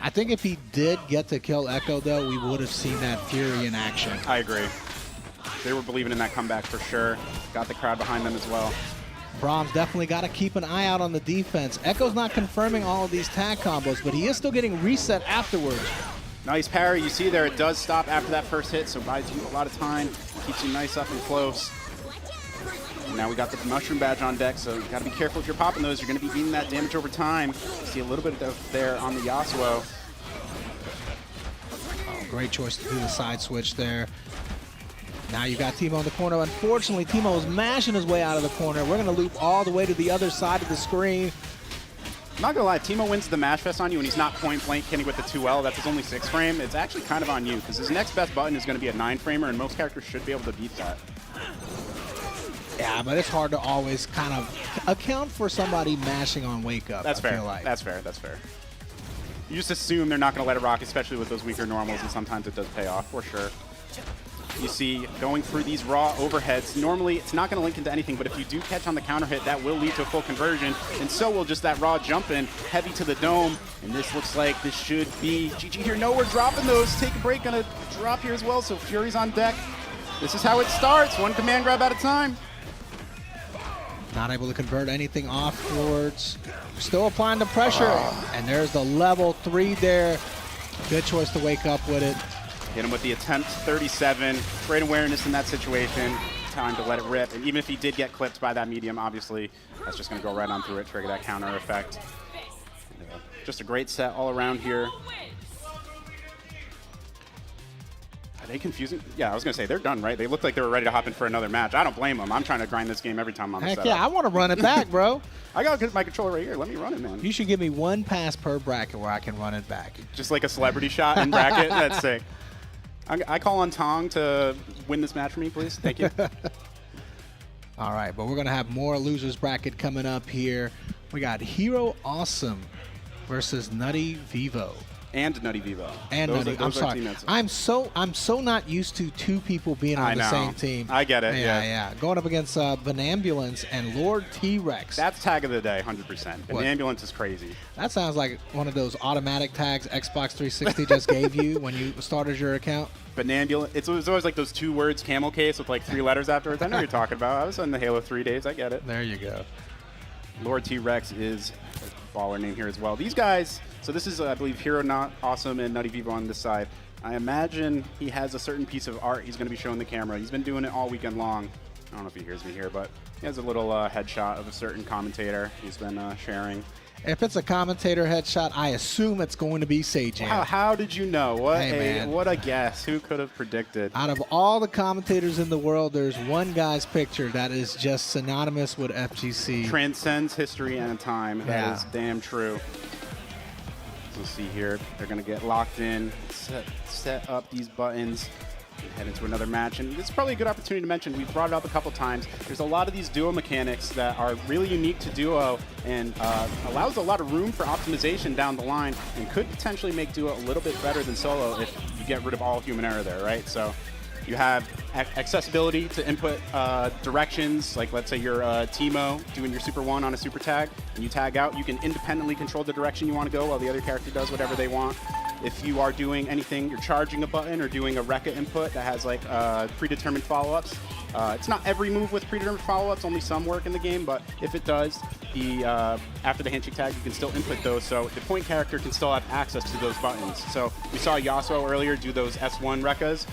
I think if he did get to kill Echo, though, we would have seen that Fury in action. I agree. They were believing in that comeback for sure. Got the crowd behind them as well. Brahms definitely got to keep an eye out on the defense. Echo's not confirming all of these tag combos, but he is still getting reset afterwards. Nice parry. You see there, it does stop after that first hit, so buys you a lot of time. Keeps you nice up and close. Now we got the mushroom badge on deck, so you got to be careful if you're popping those. You're going to be eating that damage over time. You see a little bit of there on the Yasuo. Oh, great choice to do the side switch there. Now you got Teemo in the corner. Unfortunately, Teemo is mashing his way out of the corner. We're going to loop all the way to the other side of the screen. I'm not going to lie, Teemo wins the match fest on you, and he's not point blank hitting with the 2L. That's his only 6 frame. It's actually kind of on you, because his next best button is going to be a 9 framer, and most characters should be able to beat that. Yeah, but it's hard to always kind of account for somebody mashing on wake up. That's fair. Feel like. That's fair. That's fair. You just assume they're not going to let it rock, especially with those weaker normals, and sometimes it does pay off for sure. You see, going through these raw overheads, normally it's not going to link into anything, but if you do catch on the counter hit, that will lead to a full conversion, and so will just that raw jump in, heavy to the dome, and this looks like this should be GG here. No, we're dropping those. Take a break, going to drop here as well, so Fury's on deck. This is how it starts, one command grab at a time. Not able to convert anything afterwards. Still applying the pressure. And there's the level 3 there. Good choice to wake up with it. Hit him with the attempt, 37. Great awareness in that situation. Time to let it rip. And even if he did get clipped by that medium, obviously, that's just going to go right on through it, trigger that counter effect. Just a great set all around here. Are they confusing? Yeah, I was going to say, they're done, right? They looked like they were ready to hop in for another match. I don't blame them. I'm trying to grind this game every time I'm on the setup. Yeah, I want to run it back, bro. I got my controller right here. Let me run it, man. You should give me 1 pass per bracket where I can run it back. Just like a celebrity shot in bracket? That's sick. I call on Tong to win this match for me, please. Thank you. All right, but we're going to have more losers bracket coming up here. We got Hero Awesome versus Nutty Vivo. And Nutty Vivo. And Nutty. I'm sorry. I'm so not used to 2 people being on the same team. I get it. Yeah. Going up against Vanambulance and Lord T-Rex. That's tag of the day, 100%. Vanambulance is crazy. That sounds like one of those automatic tags Xbox 360 just gave you when you started your account. Vanambulance. It's always like those 2 words, camel case, with like 3 letters afterwards. I know what you're talking about. I was on the Halo 3 days. I get it. There you go. Lord T-Rex is a baller name here as well. These guys, so this is, I believe, Hero Not Awesome and Nutty Vivo on this side. I imagine he has a certain piece of art he's going to be showing the camera. He's been doing it all weekend long. I don't know if he hears me here, but he has a little headshot of a certain commentator he's been sharing. If it's a commentator headshot, I assume it's going to be Sage. Wow, how did you know? What a guess. Who could have predicted? Out of all the commentators in the world, there's one guy's picture that is just synonymous with FGC. Transcends history and time. That is damn true. We'll see here. They're going to get locked in, set up these buttons, and head into another match. And this is probably a good opportunity to mention, we've brought it up a couple times, there's a lot of these duo mechanics that are really unique to duo and allows a lot of room for optimization down the line and could potentially make duo a little bit better than solo if you get rid of all human error there, right? So you have accessibility to input directions, like let's say you're Teemo doing your Super 1 on a Super Tag, and you tag out, you can independently control the direction you want to go while the other character does whatever they want. If you are doing anything, you're charging a button or doing a Rekka input that has like predetermined follow-ups. It's not every move with predetermined follow-ups, only some work in the game, but if it does, the after the handshake tag, you can still input those, so the point character can still have access to those buttons. So we saw Yasuo earlier do those S1 rekkas.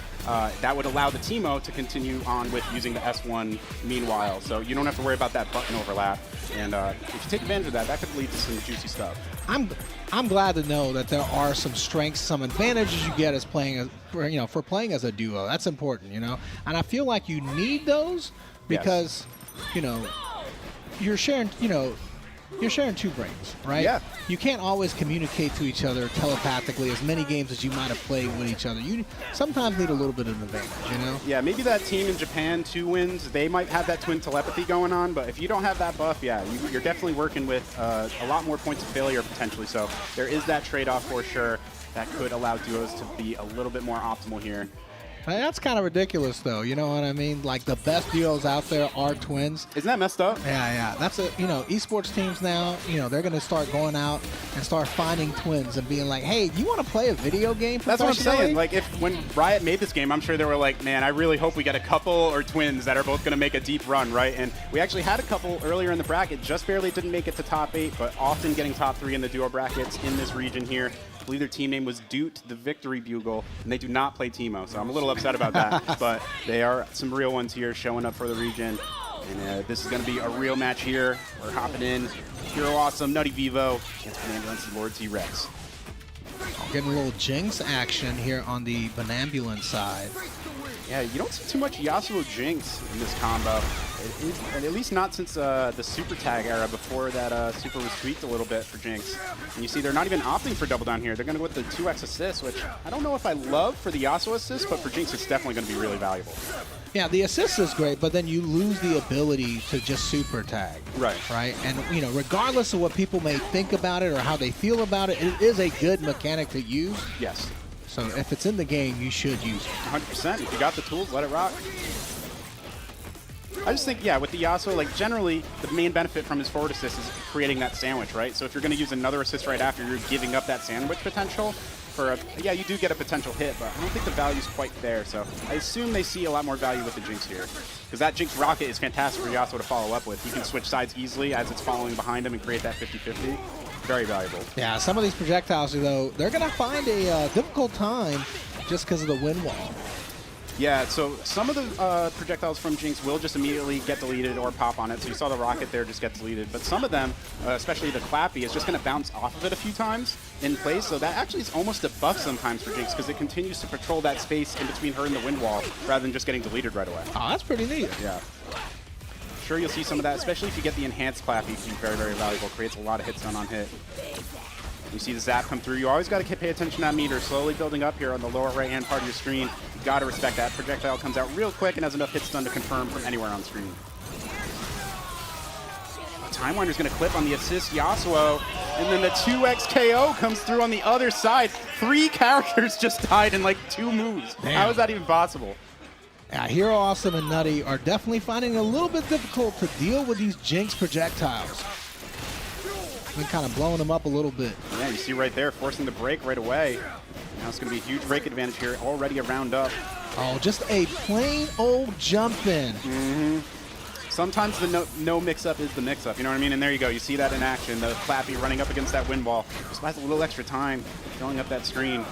That would allow the Teemo to continue on with using the S1 meanwhile. So you don't have to worry about that button overlap. And if you take advantage of that, that could lead to some juicy stuff. I'm glad to know that there are some strengths, some advantages you get as playing as, for playing as a duo. That's important, and I feel like you need those because, you're sharing, you're sharing two brains, right? Yeah. You can't always communicate to each other telepathically as many games as you might have played with each other. You sometimes need a little bit of an advantage, Yeah, maybe that team in Japan, 2 wins, they might have that twin telepathy going on, but if you don't have that buff, yeah, you're definitely working with a lot more points of failure potentially. So there is that trade-off for sure that could allow duos to be a little bit more optimal here. That's kind of ridiculous, though. You know what I mean? Like, the best duos out there are twins. Isn't that messed up? Yeah. That's esports teams now, they're going to start going out and start finding twins and being like, hey, you want to play a video game That's what I'm saying. professionally? Like, when Riot made this game, I'm sure they were like, man, I really hope we get a couple or twins that are both going to make a deep run, right? And we actually had a couple earlier in the bracket, just barely didn't make it to top 8, but often getting top 3 in the duo brackets in this region here. I believe their team name was Doot, the Victory Bugle, and they do not play Teemo, so I'm a little upset about that. But they are some real ones here showing up for the region. And this is going to be a real match here. We're hopping in. Hero Awesome, Nutty Vivo, against Benevolence, Lord T-Rex. Getting a little Jinx action here on the Benevolence side. Yeah, you don't see too much Yasuo Jinx in this combo. At least not since the Super Tag era, before that Super was tweaked a little bit for Jinx. And you see they're not even opting for double down here. They're going to go with the 2x assist, which I don't know if I love for the Yasuo assist, but for Jinx it's definitely going to be really valuable. Yeah, the assist is great, but then you lose the ability to just super tag. Right. And, regardless of what people may think about it or how they feel about it, it is a good mechanic to use. Yes. So if it's in the game, you should use it. 100%. If you got the tools, let it rock. I just think, with the Yasuo, like, generally, the main benefit from his forward assist is creating that sandwich, right? So if you're going to use another assist right after, you're giving up that sandwich potential. You do get a potential hit, but I don't think the value's quite there. So I assume they see a lot more value with the Jinx here. Because that Jinx rocket is fantastic for Yasuo to follow up with. He can switch sides easily as it's following behind him and create that 50-50. Very valuable. Yeah, some of these projectiles, though, they're going to find a difficult time just because of the wind wall. Yeah, so some of the projectiles from Jinx will just immediately get deleted or pop on it. So you saw the rocket there just get deleted. But some of them, especially the Clappy, is just going to bounce off of it a few times in place. So that actually is almost a buff sometimes for Jinx because it continues to patrol that space in between her and the wind wall rather than just getting deleted right away. Oh, that's pretty neat. Yeah. Sure, you'll see some of that, especially if you get the enhanced Clappy. It's very, very valuable. Creates a lot of hits done on hit. You see the zap come through. You always got to pay attention to that meter. Slowly building up here on the lower right-hand part of your screen. You got to respect that. Projectile comes out real quick and has enough hits done to confirm from anywhere on screen. Time Winder's going to clip on the assist Yasuo, and then the 2x KO comes through on the other side. 3 characters just died in like 2 moves. Damn. How is that even possible? Yeah, Hero Awesome and Nutty are definitely finding it a little bit difficult to deal with these Jinx projectiles. Been kind of blowing them up a little bit. Yeah, you see right there, forcing the break right away. Now it's going to be a huge break advantage here, already a round up. Oh, just a plain old jump in. Sometimes the no mix-up is the mix-up, you know what I mean? And there you go, you see that in action, the Clappy running up against that wind wall. Just buys a little extra time, throwing up that screen.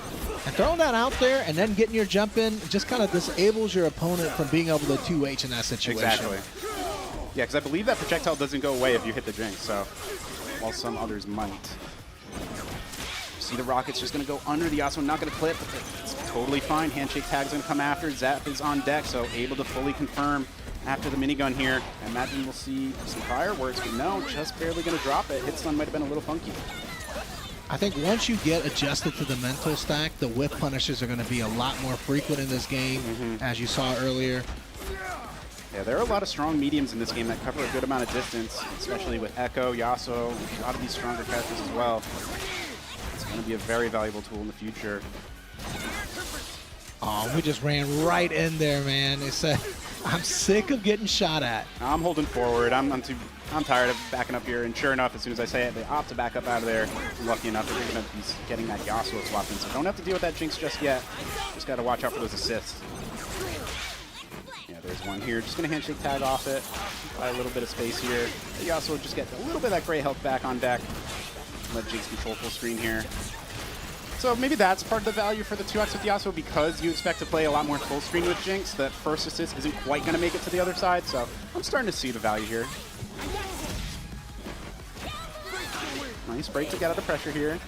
And throwing that out there and then getting your jump in just kind of disables your opponent from being able to 2H in that situation. Exactly. Yeah, because I believe that projectile doesn't go away if you hit the Jinx, so while some others might. See the rocket's just going to go under the Yasuo, not going to clip. It's totally fine. Handshake tag's going to come after. Zap is on deck, so able to fully confirm after the minigun here. I imagine we'll see some fireworks, but no, just barely going to drop it. Hit stun might have been a little funky. I think once you get adjusted to the mental stack, the whip punishes are going to be a lot more frequent in this game, as you saw earlier. Yeah, there are a lot of strong mediums in this game that cover a good amount of distance, especially with Echo, Yasuo, a lot of these stronger characters as well. It's going to be a very valuable tool in the future. Oh, we just ran right in there, man. It said, I'm sick of getting shot at. I'm holding forward. I'm tired of backing up here, and sure enough, as soon as I say it, they opt to back up out of there. I'm lucky enough that they're going to be getting that Yasuo swap in, so don't have to deal with that Jinx just yet. Just got to watch out for those assists. Yeah, there's one here. Just going to handshake tag off it. Buy a little bit of space here. You also just get a little bit of that gray health back on deck. Let Jinx control full screen here. So maybe that's part of the value for the 2x with Yasuo, because you expect to play a lot more full screen with Jinx. That first assist isn't quite going to make it to the other side, so I'm starting to see the value here. Nice break to get out of pressure here.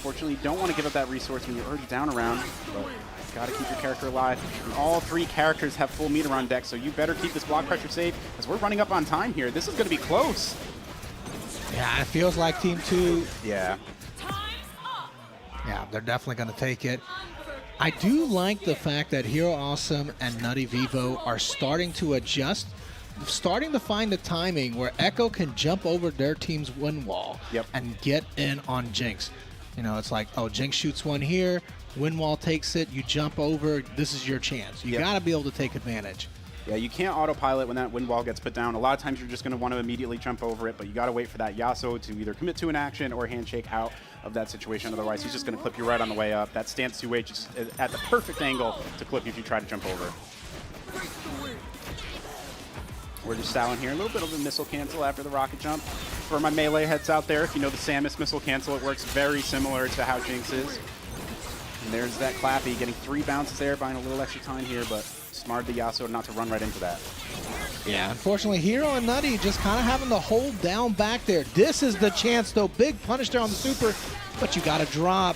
Fortunately, you don't want to give up that resource when you're already down around, but got to keep your character alive. And all 3 characters have full meter on deck, so you better keep this block pressure safe, as we're running up on time here. This is going to be close. Yeah, it feels like Team 2. Yeah. Yeah, they're definitely going to take it. I do like the fact that Hero Awesome and Nutty Vivo are starting to adjust, starting to find the timing where Echo can jump over their team's win wall and get in on Jinx. You know, it's like, oh, Jinx shoots one here, win wall takes it, you jump over, this is your chance. You got to be able to take advantage. Yeah, you can't autopilot when that wind wall gets put down. A lot of times you're just going to want to immediately jump over it, but you got to wait for that Yasuo to either commit to an action or handshake out of that situation. Otherwise, he's just going to clip you right on the way up. That stance 2H is at the perfect angle to clip you if you try to jump over. We're just styling here. A little bit of a missile cancel after the rocket jump. For my melee heads out there, if you know the Samus missile cancel, it works very similar to how Jinx is. And there's that Clappy getting 3 bounces there, buying a little extra time here, but smart the Yasuo not to run right into that. Yeah, unfortunately, Hero and Nutty just kind of having to hold down back there. This is the chance, though. Big punish there on the super, but you got to drop.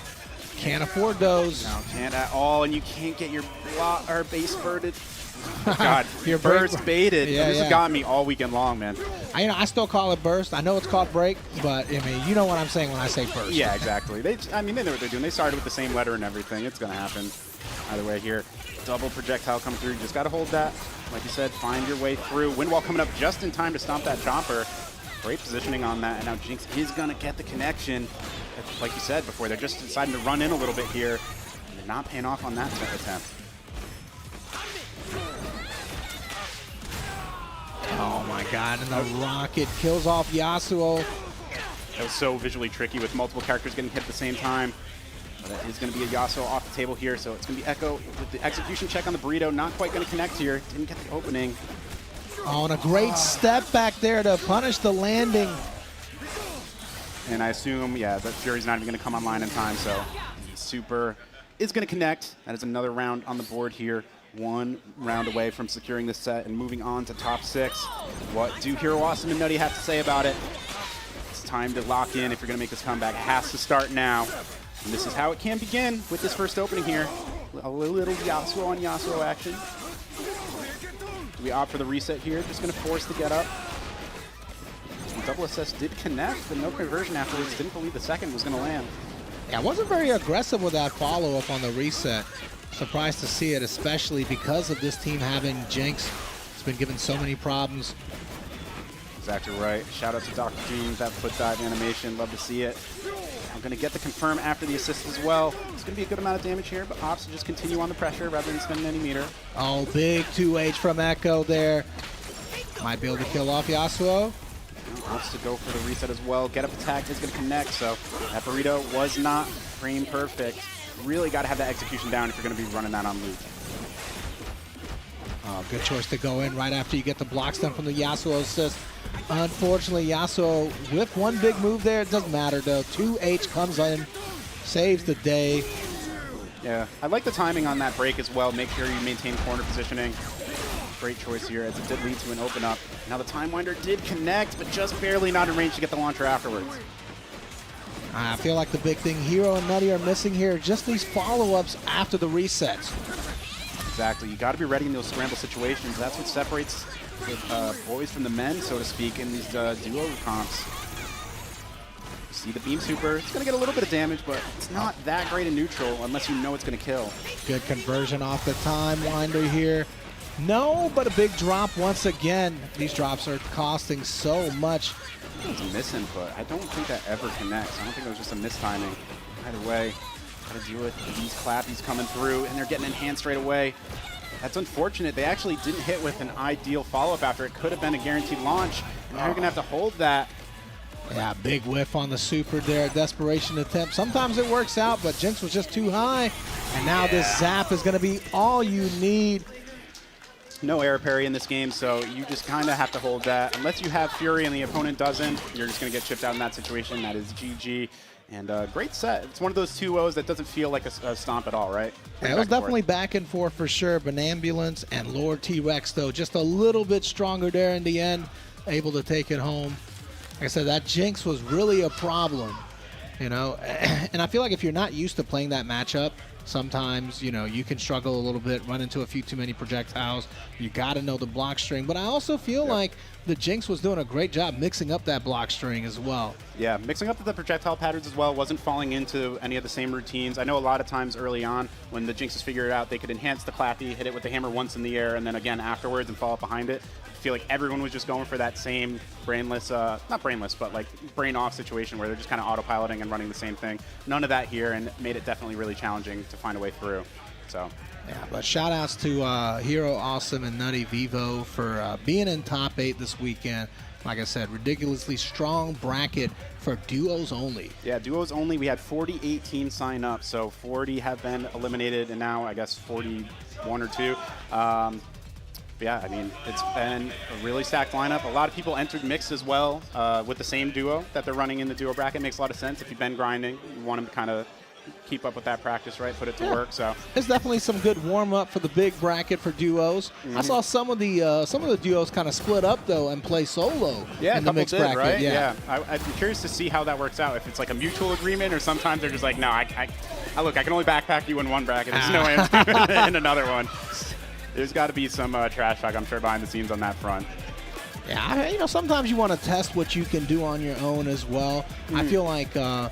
Can't afford those. No, can't at all, and you can't get your base birded. Oh God, your burst baited. Yeah, this has got me all weekend long, man. I still call it burst. I know it's called break, but I mean, you know what I'm saying when I say burst. Yeah, exactly. They know what they're doing. They started with the same letter and everything. It's going to happen either way here. Double projectile come through. You just got to hold that. Like you said, find your way through. Wind wall coming up just in time to stomp that chomper. Great positioning on that. And now Jinx is going to get the connection. Like you said before, they're just deciding to run in a little bit here. And they're not paying off on that attempt. Oh my God, and the rocket kills off Yasuo. That was so visually tricky with multiple characters getting hit at the same time. But that is going to be a Yasuo off the table here, so it's going to be Echo with the execution check on the burrito. Not quite going to connect here. Didn't get the opening. Oh, and a great step back there to punish the landing. And I assume, yeah, that Fury's not even going to come online in time, so the super is going to connect. That is another round on the board here. 1 round away from securing this set and moving on to top 6. What do Hero Awesome and Nutty have to say about it? It's time to lock in if you're going to make this comeback. It has to start now. And this is how it can begin with this first opening here. A little Yasuo on Yasuo action. Do we opt for the reset here? Just going to force the get up. Double assist did connect, but no conversion afterwards. Didn't believe the second was going to land. Yeah, wasn't very aggressive with that follow-up on the reset. Surprised to see it, especially because of this team having Jinx. It's been given so many problems. Exactly right. Shout out to Dr. Doom, that foot dive animation. Love to see it. I'm going to get the confirm after the assist as well. It's going to be a good amount of damage here, but Ops to just continue on the pressure rather than spending any meter. Oh, big 2H from Echo there. Might be able to kill off Yasuo. Ops to go for the reset as well. Get up attack is going to connect, so that burrito was not frame perfect. Really got to have that execution down if you're going to be running that on loop. Oh, good choice to go in right after you get the blocks done from the Yasuo assist. Unfortunately, Yasuo with one big move there. It doesn't matter, though. 2H comes in, saves the day. Yeah, I like the timing on that break as well. Make sure you maintain corner positioning. Great choice here, as it did lead to an open up. Now the Time Winder did connect, but just barely not in range to get the launcher afterwards. I feel like the big thing Hero and Nutty are missing here, just these follow-ups after the resets. Exactly. You got to be ready in those scramble situations. That's what separates the boys from the men, so to speak, in these duo comps. You see the beam super. It's going to get a little bit of damage, but it's not that great in neutral unless you know it's going to kill. Good conversion off the Time Winder here. No, but a big drop once again. These drops are costing so much. It's missing, but I don't think that ever connects. I don't think it was just a mistiming. Either way, gotta deal with these clappies coming through, and they're getting enhanced right away. That's unfortunate. They actually didn't hit with an ideal follow-up after. It could have been a guaranteed launch, and now you're gonna have to hold that. Yeah, big whiff on the super there. Desperation attempt. Sometimes it works out, but Jinx was just too high. And now this zap is gonna be all you need. No air parry in this game, so you just kind of have to hold that. Unless you have Fury and the opponent doesn't, you're just going to get chipped out in that situation. That is GG. And great set. It's one of those 2-0s that doesn't feel like a stomp at all, right? Yeah, it was definitely back and forth for sure. Ambulance and Lord T-Rex, though, just a little bit stronger there in the end, able to take it home. Like I said, that Jinx was really a problem, you know? And I feel like if you're not used to playing that matchup, sometimes, you know, you can struggle a little bit, run into a few too many projectiles. You got to know the block string. But I also feel like the Jinx was doing a great job mixing up that block string as well. Yeah, mixing up the projectile patterns as well. Wasn't falling into any of the same routines. I know a lot of times early on when the Jinxes figured it out, they could enhance the clappy, hit it with the hammer once in the air, and then again afterwards and follow up behind it. I feel like everyone was just going for that same brainless, not brainless, but like brain off situation where they're just kind of autopiloting and running the same thing. None of that here, and made it definitely really challenging to find a way through. So. Yeah, but shout outs to Hero Awesome and Nutty Vivo for being in top 8 this weekend. Like I said, ridiculously strong bracket for duos only. Yeah, duos only. We had 48 teams sign up, so 40 have been eliminated, and now I guess 41 or 2. Yeah, I mean, it's been a really stacked lineup. A lot of people entered mixed as well with the same duo that they're running in the duo bracket. Makes a lot of sense. If you've been grinding, you want to kind of keep up with that practice, right? Put it to work. So it's definitely some good warm up for the big bracket for duos. I saw some of the duos kind of split up though and play solo. Yeah, in the mixed bracket. Right? Yeah. I'm curious to see how that works out. If it's like a mutual agreement, or sometimes they're just like, no, I look, I can only backpack you in one bracket. There's no way I'm doing it in another one. There's got to be some trash talk, I'm sure, behind the scenes on that front. Yeah, you know, sometimes you want to test what you can do on your own as well. I feel like a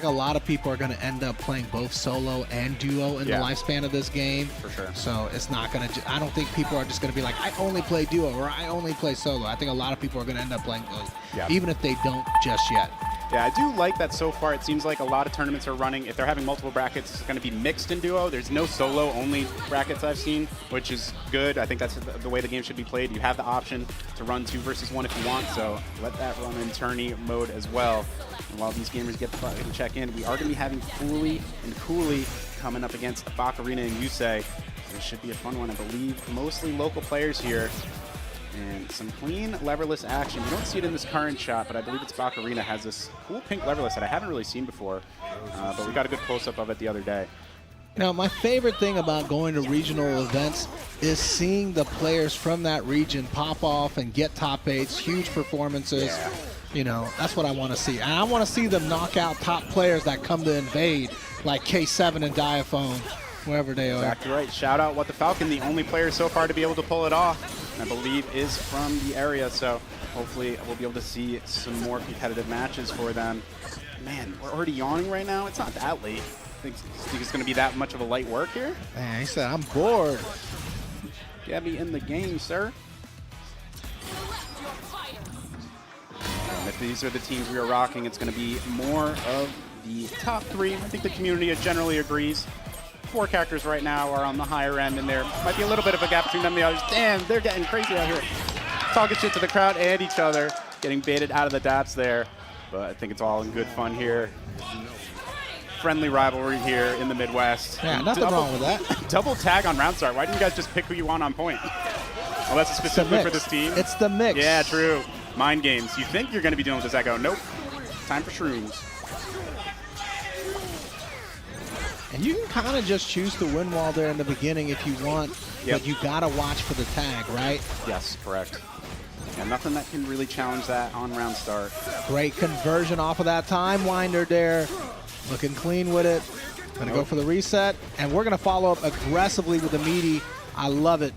lot of people are going to end up playing both solo and duo in the lifespan of this game. For sure. So it's not going to. I don't think people are just going to be like, I only play duo or I only play solo. I think a lot of people are going to end up playing both, even if they don't just yet. Yeah, I do like that so far. It seems like a lot of tournaments are running. If they're having multiple brackets, it's going to be mixed in duo. There's no solo-only brackets I've seen, which is good. I think that's the way the game should be played. You have the option to run 2 versus 1 if you want, so let that run in tourney mode as well. And while these gamers get the fucking check in, we are going to be having Cooley and Cooley coming up against Bakarina and Yusei. This should be a fun one. I believe mostly local players here. And some clean leverless action. You don't see it in this current shot, but I believe it's Bakarina has this cool pink leverless that I haven't really seen before. But we got a good close-up of it the other day. You know, my favorite thing about going to regional events is seeing the players from that region pop off and get top 8s, huge performances. Yeah. You know, that's what I want to see. And I want to see them knock out top players that come to invade, like K7 and Diaphone, wherever they are. Exactly right. Shout out What the Falcon, the only player so far to be able to pull it off, I believe is from the area. So hopefully we'll be able to see some more competitive matches for them. Man, we're already yawning right now. It's not that late. Think it's going to be that much of a light work here? Man, he said, I'm bored. Get me in the game, sir. And if these are the teams we are rocking, it's going to be more of the top 3. I think the community generally agrees. 4 characters right now are on the higher end, and there might be a little bit of a gap between them and the others. Damn, they're getting crazy out here. Talking shit to the crowd and each other. Getting baited out of the daps there. But I think it's all in good fun here. Friendly rivalry here in the Midwest. Yeah, nothing wrong with that. Double tag on round start. Why didn't you guys just pick who you want on point? Unless it's specifically for this team. It's the mix. Yeah, true. Mind games. You think you're going to be dealing with this Echo. Nope. Time for shrooms. And you can kind of just choose to win wall there in the beginning if you want, but you got to watch for the tag, right? Yes, correct. Yeah, nothing that can really challenge that on round start. Great conversion off of that time winder there. Looking clean with it. Going to go for the reset, and we're going to follow up aggressively with the meaty. I love it.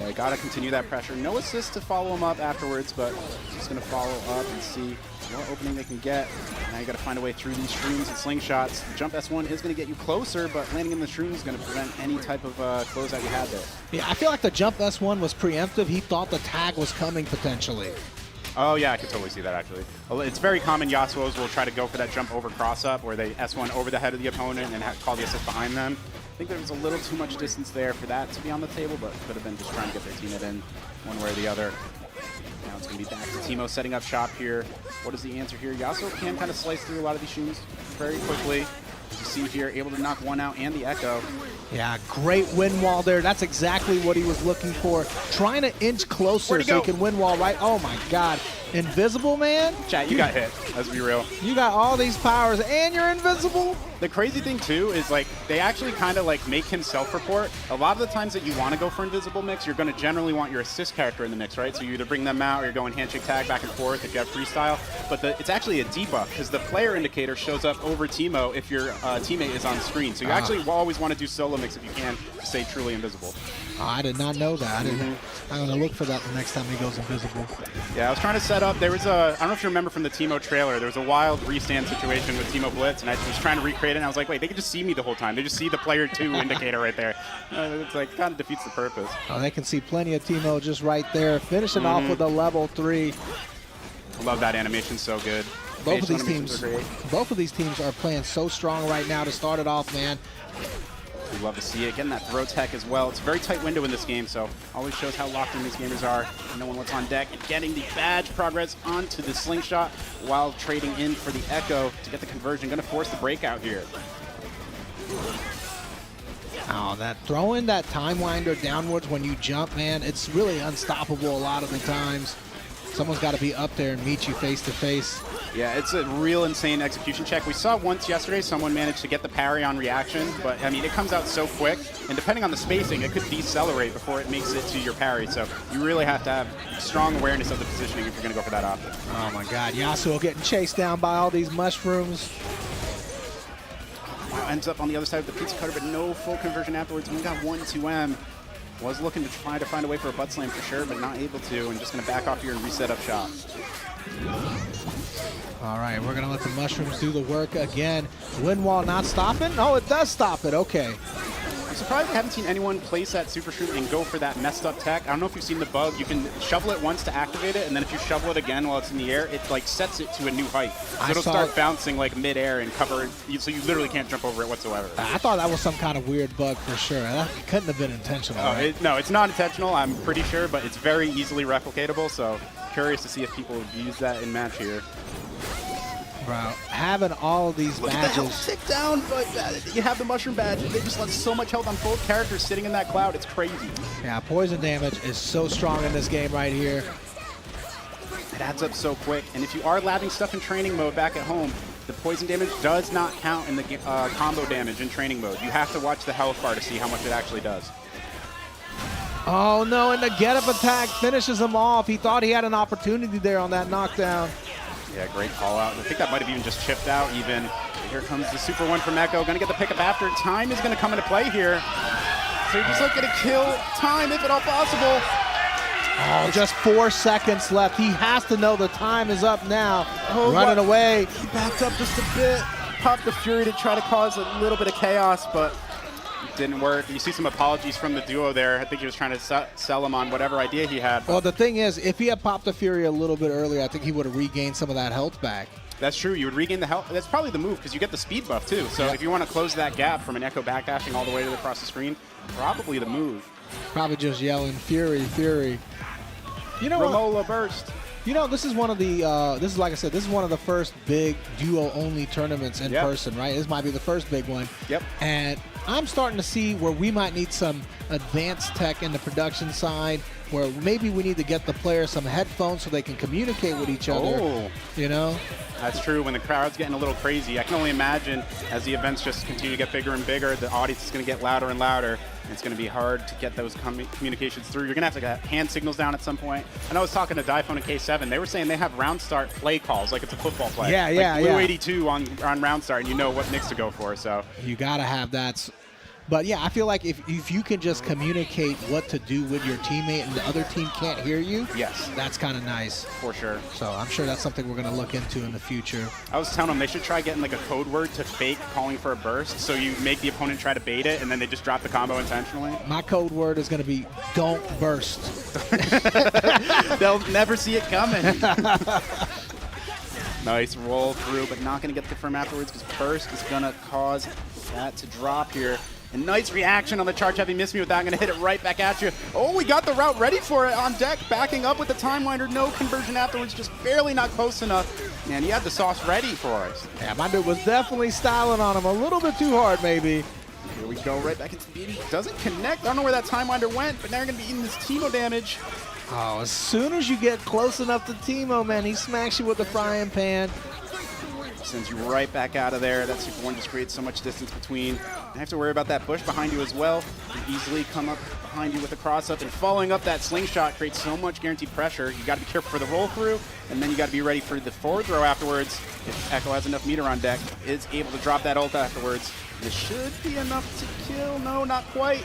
Yeah, got to continue that pressure. No assist to follow him up afterwards, but just going to follow up and see what opening they can get. Now you got to find a way through these shrooms and slingshots. The jump S1 is going to get you closer, but landing in the shrooms is going to prevent any type of closeout you had there. Yeah, I feel like the jump S1 was preemptive. He thought the tag was coming potentially. Oh, yeah, I could totally see that, actually. It's very common Yasuo's will try to go for that jump over cross-up where they S1 over the head of the opponent and call the assist behind them. I think there was a little too much distance there for that to be on the table, but could have been just trying to get their teammate in one way or the other. Now it's going to be back to Teemo setting up shop here. What is the answer here? Yasuo can kind of slice through a lot of these shrooms very quickly. As you see here, able to knock one out and the Echo. Yeah, great wind wall there. That's exactly what he was looking for. Trying to inch closer so he can wind wall right. Oh my God. Invisible, man? Chat, you got hit. Let's be real. You got all these powers and you're invisible? The crazy thing too is like they actually kind of like make him self-report. A lot of the times that you want to go for invisible mix, you're going to generally want your assist character in the mix, right? So you either bring them out or you're going handshake tag back and forth if you have freestyle. But it's actually a debuff because the player indicator shows up over Teemo if your teammate is on screen. So you actually will always want to do solo mix if you can to stay truly invisible. Oh, I did not know that. I'm going to look for that the next time he goes invisible. Yeah, I was trying to set up. There was I don't know if you remember from the Teemo trailer, there was a wild restand situation with Teemo Blitz, and I was trying to recreate it, and I was like, wait, they can just see me the whole time. They just see the player 2 indicator right there. It's like, kind of defeats the purpose. Oh, they can see plenty of Teemo just right there, finishing off with a level 3. I love that animation, so good. Both of these teams are playing so strong right now to start it off, man. We love to see it. Getting that throw tech as well. It's a very tight window in this game, so always shows how locked in these gamers are, knowing what's on deck, and getting the badge progress onto the slingshot while trading in for the Echo to get the conversion. Going to force the breakout here. Oh, that throwing that time winder downwards when you jump, man, it's really unstoppable a lot of the times. Someone's got to be up there and meet you face to face. Yeah, it's a real insane execution check. We saw once yesterday someone managed to get the parry on reaction, but I mean, it comes out so quick, and depending on the spacing, it could decelerate before it makes it to your parry. So you really have to have strong awareness of the positioning if you're going to go for that option. Oh my God, Yasuo getting chased down by all these mushrooms. Wow, ends up on the other side of the pizza cutter, but no full conversion afterwards. We got 1-2M. Was looking to try to find a way for a butt slam for sure, but not able to, and just going to back off here and reset up shop. All right, we're going to let the mushrooms do the work again. Wind wall not stopping? Oh, it does stop it. Okay. I'm surprised I haven't seen anyone place that super shoot and go for that messed up tech. I don't know if you've seen the bug. You can shovel it once to activate it, and then if you shovel it again while it's in the air, it like sets it to a new height. So it'll start bouncing like mid-air and cover it, so you literally can't jump over it whatsoever. I thought that was some kind of weird bug for sure. That couldn't have been intentional. Right? No, it's not intentional, I'm pretty sure, but it's very easily replicatable, so curious to see if people use that in match here. Bro, having all of these badges. Tick down, but you have the mushroom badge. They just let so much health on both characters sitting in that cloud. It's crazy. Yeah, poison damage is so strong in this game right here. It adds up so quick. And if you are labbing stuff in training mode back at home, the poison damage does not count in the combo damage in training mode. You have to watch the health bar to see how much it actually does. Oh no, and the get-up attack finishes him off. He thought he had an opportunity there on that knockdown. Yeah, great call out. I think that might have even just chipped out even. Here comes the super one from Echo. Gonna get the pickup after. Time is gonna come into play here. So you're just looking to kill time if at all possible. Oh, just 4 seconds left. He has to know the time is up now. Oh, running away. He backed up just a bit. Popped the Fury to try to cause a little bit of chaos, but it didn't work. You see some apologies from the duo there. I think he was trying to sell him on whatever idea he had. Well, the thing is, if he had popped the Fury a little bit earlier, I think he would have regained some of that health back. That's true. You would regain the health. That's probably the move because you get the speed buff too. So if you want to close that gap from an Echo backdashing all the way across the screen, probably the move. Probably just yelling Fury, Fury. You know Romola burst. You know, this is one of the, this is like I said, this is one of the first big duo-only tournaments in person, right? This might be the first big one. Yep. And I'm starting to see where we might need some advanced tech in the production side, where maybe we need to get the players some headphones so they can communicate with each other. Oh. You know? That's true. When the crowd's getting a little crazy, I can only imagine as the events just continue to get bigger and bigger, the audience is going to get louder and louder. And it's going to be hard to get those communications through. You're going to have to get hand signals down at some point. And I was talking to Daiphone and K7. They were saying they have round start play calls like it's a football play. Yeah, like yeah, Blue 82 on round start, and you know what mix to go for. So you got to have that. But yeah, I feel like if you can just communicate what to do with your teammate and the other team can't hear you, yes, that's kind of nice. For sure. So I'm sure that's something we're going to look into in the future. I was telling them they should try getting like a code word to fake calling for a burst, so you make the opponent try to bait it, and then they just drop the combo intentionally. My code word is going to be don't burst. They'll never see it coming. Nice roll through, but not going to get the confirm afterwards because burst is going to cause that to drop here. And nice reaction on the charge heavy. Missed me with that. I'm going to hit it right back at you. Oh, we got the route ready for it on deck. Backing up with the time winder. No conversion afterwards. Just barely not close enough. Man, he had the sauce ready for us. Yeah, my dude was definitely styling on him a little bit too hard, maybe. Here we go, right back into the beating. Doesn't connect. I don't know where that time winder went, but now you're going to be eating this Teemo damage. Oh, as soon as you get close enough to Teemo, man, he smacks you with the frying pan. Sends you right back out of there. That Super 1 just creates so much distance between. I have to worry about that bush behind you as well. You can easily come up behind you with a cross-up, and following up that slingshot creates so much guaranteed pressure. You got to be careful for the roll-through, and then you got to be ready for the forward throw afterwards. If Echo has enough meter on deck, is able to drop that ult afterwards. This should be enough to kill. No, not quite.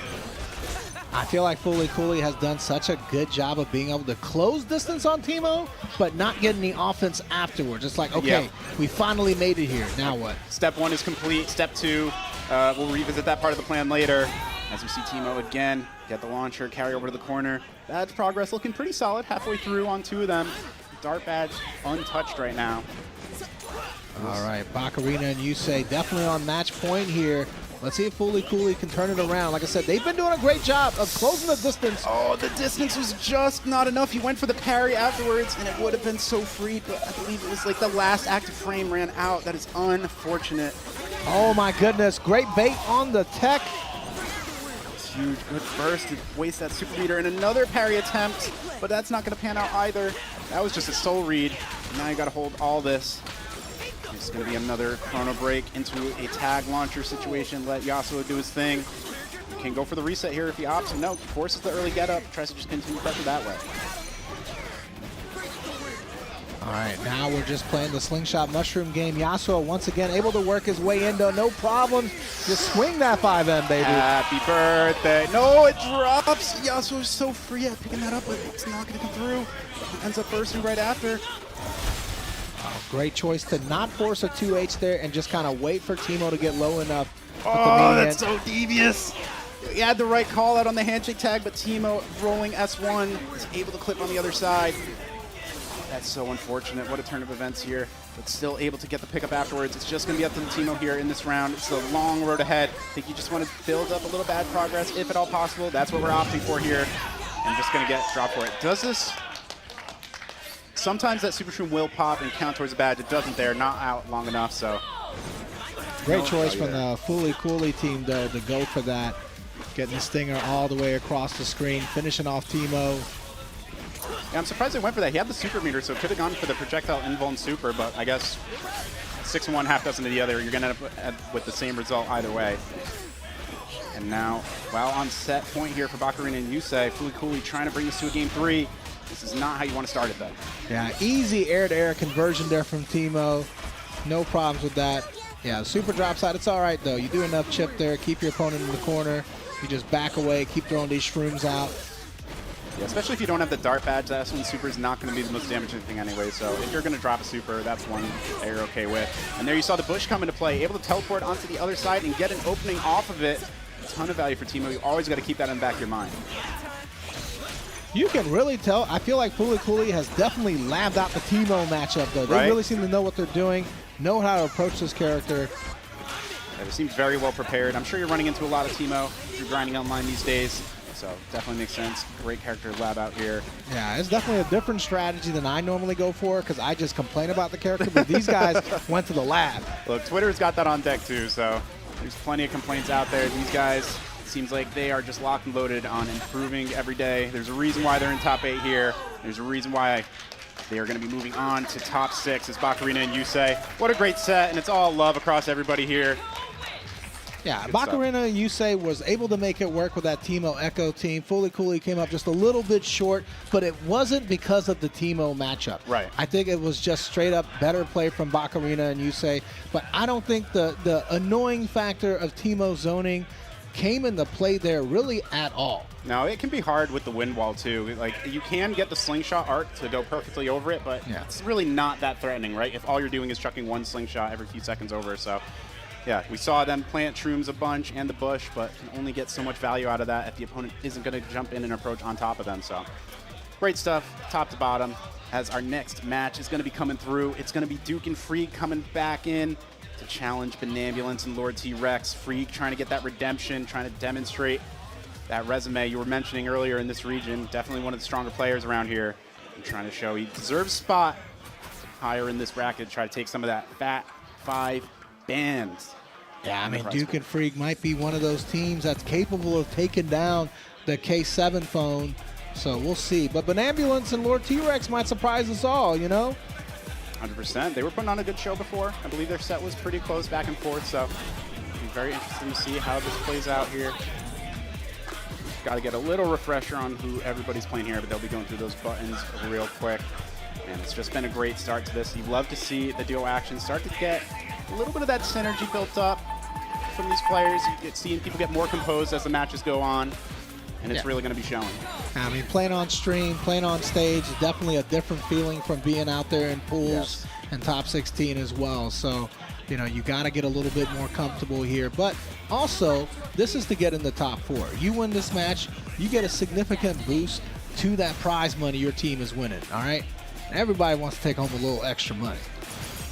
I feel like Fooly Cooley has done such a good job of being able to close distance on Teemo, but not getting the offense afterwards. It's like, okay, we finally made it here. Now what? Step 1 is complete. Step 2, we'll revisit that part of the plan later. As we see Teemo again get the launcher, carry over to the corner. Badge progress looking pretty solid. Halfway through on 2 of them. Dart badge untouched right now. All right, Bakarina and Yusei definitely on match point here. Let's see if Fooly Cooley can turn it around. Like I said, they've been doing a great job of closing the distance. Oh, the distance was just not enough. He went for the parry afterwards, and it would have been so free, but I believe it was like the last active frame ran out. That is unfortunate. Oh, my goodness. Great bait on the tech. Huge, good burst to waste that super meter, and another parry attempt, but that's not going to pan out either. That was just a soul read. Now you got to hold all this. It's going to be another chrono break into a tag launcher situation. Let Yasuo do his thing. He can go for the reset here if he opts. No, forces the early get up. Tries to just continue pressure that way. All right, now we're just playing the slingshot mushroom game. Yasuo once again able to work his way into no problems. Just swing that 5M, baby. Happy birthday. No, it drops. Yasuo is so free at picking that up, but it's not going to come through. He ends up bursting right after. Great choice to not force a 2H there and just kind of wait for Teemo to get low enough. Oh, that's so devious. He had the right call out on the handshake tag, but Teemo rolling S1 is able to clip on the other side. That's so unfortunate. What a turn of events here, but still able to get the pickup afterwards. It's just going to be up to the Teemo here in this round. It's a long road ahead. I think you just want to build up a little bad progress, if at all possible. That's what we're opting for here. I'm just going to get dropped for it. Does this? Sometimes that Super Shroom will pop and count towards the badge. It doesn't there, not out long enough, so. Great choice from the Fooly Cooley team, though, to go for that. Getting the stinger all the way across the screen, finishing off Teemo. Yeah, I'm surprised they went for that. He had the super meter, so could have gone for the projectile invuln super, but I guess 6 in one, half dozen to the other. You're going to end up with the same result either way. And now, while on set point here for Bakarina and Yusei, Fooly Cooley trying to bring this to a game 3. This is not how you want to start it, though. Yeah, easy air-to-air conversion there from Teemo. No problems with that. Yeah, super drop side, it's all right, though. You do enough chip there, keep your opponent in the corner. You just back away, keep throwing these shrooms out. Yeah, especially if you don't have the dart badge, that's when super is not going to be the most damaging thing anyway. So if you're going to drop a super, that's one that you're okay with. And there you saw the bush come into play, able to teleport onto the other side and get an opening off of it. A ton of value for Teemo. You always got to keep that in the back of your mind. You can really tell. I feel like Fooly Cooley has definitely labbed out the Teemo matchup, though. They really seem to know what they're doing, know how to approach this character. Yeah, they seem very well prepared. I'm sure you're running into a lot of Teemo if you're grinding online these days. So definitely makes sense. Great character lab out here. Yeah, it's definitely a different strategy than I normally go for because I just complain about the character, but these guys went to the lab. Look, Twitter's got that on deck too, so there's plenty of complaints out there. These guys, it seems like they are just locked and loaded on improving every day. There's a reason why they're in top 8 here. There's a reason why they are going to be moving on to top 6 as Bakarina and Yusei. What a great set, and it's all love across everybody here. Yeah, Bakarina and Yusei was able to make it work with that Teemo Echo team. Fooly Cooley came up just a little bit short, but it wasn't because of the Teemo matchup. Right. I think it was just straight up better play from Bakarina and Yusei, but I don't think the annoying factor of Teemo zoning came into play there really at all. No, it can be hard with the wind wall too. Like, you can get the slingshot art to go perfectly over it, but it's really not that threatening, right? If all you're doing is chucking one slingshot every few seconds over, so. Yeah, we saw them plant shrooms a bunch and the bush, but can only get so much value out of that if the opponent isn't going to jump in and approach on top of them. So great stuff, top to bottom. As our next match is going to be coming through, it's going to be Duke and Freak coming back in, to challenge Benevolence and Lord T-Rex. Freak trying to get that redemption, trying to demonstrate that resume you were mentioning earlier in this region. Definitely one of the stronger players around here. And trying to show he deserves a spot higher in this bracket to try to take some of that Fat 5 bands. Yeah, I mean, Duke and Freak might be one of those teams that's capable of taking down the K7 phone. So we'll see. But Benevolence and Lord T-Rex might surprise us all, you know? 100%. They were putting on a good show before. I believe their set was pretty close back and forth, so it'll be very interesting to see how this plays out here. Got to get a little refresher on who everybody's playing here, but they'll be going through those buttons real quick. And it's just been a great start to this. You love to see the duo action start to get a little bit of that synergy built up from these players. You get seeing people get more composed as the matches go on, and it's really going to be showing. I mean, playing on stream, playing on stage is definitely a different feeling from being out there in pools and top 16 as well. So, you know, you got to get a little bit more comfortable here. But also, this is to get in the top 4. You win this match, you get a significant boost to that prize money your team is winning, all right? Everybody wants to take home a little extra money.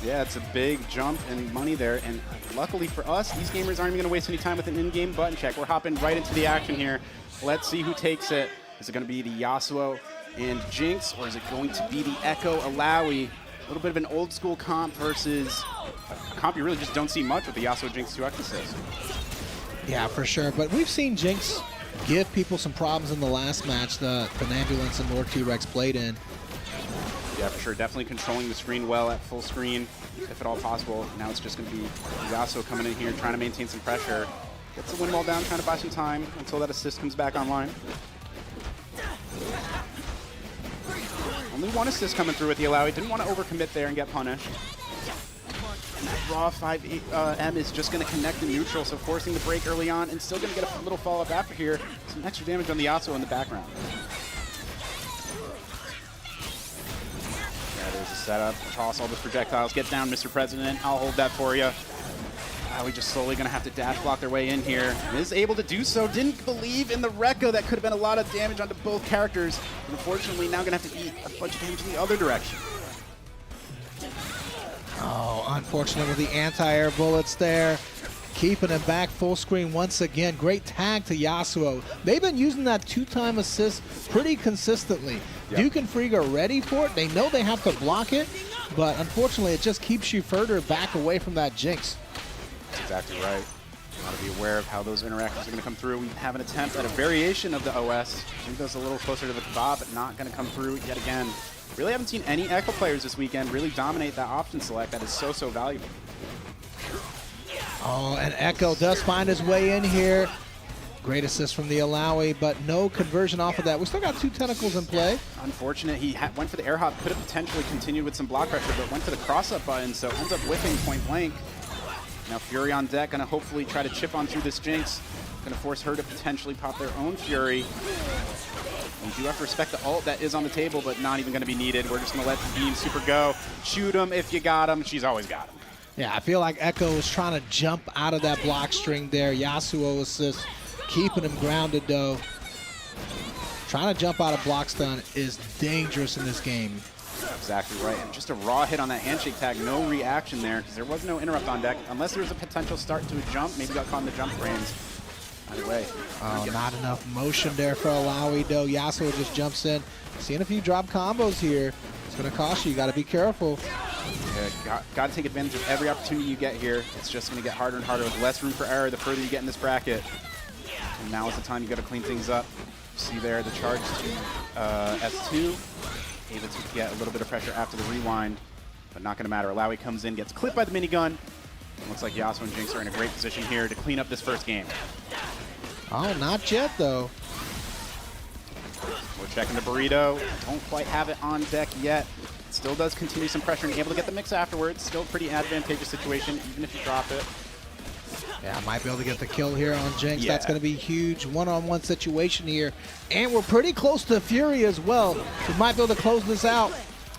Yeah, it's a big jump in money there, and luckily for us, these gamers aren't even going to waste any time with an in-game button check. We're hopping right into the action here. Let's see who takes it. Is it going to be the Yasuo and Jinx, or is it going to be the Echo Alawi? A little bit of an old school comp versus a comp you really just don't see much with the Yasuo Jinx 2X assist. Yeah, for sure. But we've seen Jinx give people some problems in the last match the Benevolence and Lord T-Rex played in. Yeah, for sure. Definitely controlling the screen well at full screen, if at all possible. Now it's just going to be Yasuo coming in here, trying to maintain some pressure. Gets the wind wall down, trying to buy some time until that assist comes back online. Only one assist coming through with the Alawi. Didn't want to overcommit there and get punished. And that raw 5M is just going to connect in neutral, so forcing the break early on and still going to get a little follow-up after here. Some extra damage on the Yasuo in the background. There's a setup. Toss all those projectiles. Get down, Mr. President. I'll hold that for you. We just slowly going to have to dash block their way in here. And is able to do so. Didn't believe in the Rekka. That could have been a lot of damage onto both characters. But unfortunately, now going to have to eat a bunch of damage in the other direction. Oh, unfortunate with the anti-air bullets there. Keeping him back full screen once again. Great tag to Yasuo. They've been using that 2-time assist pretty consistently. Yep. Duke and Freak are ready for it. They know they have to block it, but unfortunately it just keeps you further back away from that Jinx. That's exactly right. Got to be aware of how those interactions are going to come through. We have an attempt at a variation of the OS. I think that's a little closer to the kebab, but not going to come through yet again. Really haven't seen any Echo players this weekend really dominate that option select. That is so, so valuable. Oh, and Echo does find his way in here. Great assist from the Alawi, but no conversion off of that. We still got 2 tentacles in play. Unfortunate. He went for the air hop, could have potentially continued with some block pressure, but went for the cross-up button, so ends up whipping point blank. Now Fury on deck, going to hopefully try to chip on through this Jinx. Going to force her to potentially pop their own Fury. We do have to respect the ult that is on the table, but not even going to be needed. We're just going to let the beam super go. Shoot him if you got him. She's always got him. Yeah, I feel like Echo is trying to jump out of that block string there. Yasuo assist, keeping him grounded though. Trying to jump out of block stun is dangerous in this game. Exactly right. And just a raw hit on that handshake tag. No reaction there because there was no interrupt on deck. Unless there was a potential start to a jump. Maybe got caught in the jump frames. Either way. Oh, not enough motion there for Alawi though. Yasuo just jumps in. Seeing a few drop combos here. It's going to cost you. You got to be careful. Yeah, got to take advantage of every opportunity you get here. It's just going to get harder and harder with less room for error the further you get in this bracket. And now is the time you got to clean things up. See there the charge to S2. Able to get a little bit of pressure after the rewind, but not going to matter. Alawi comes in, gets clipped by the minigun. Looks like Yasuo and Jinx are in a great position here to clean up this first game. Oh, not yet though. We're checking the burrito. Don't quite have it on deck yet. Still does continue some pressure and able to get the mix afterwards. Still a pretty advantageous situation, even if you drop it. Yeah, might be able to get the kill here on Jinx. Yeah. That's going to be huge one-on-one situation here. And we're pretty close to Fury as well. We might be able to close this out.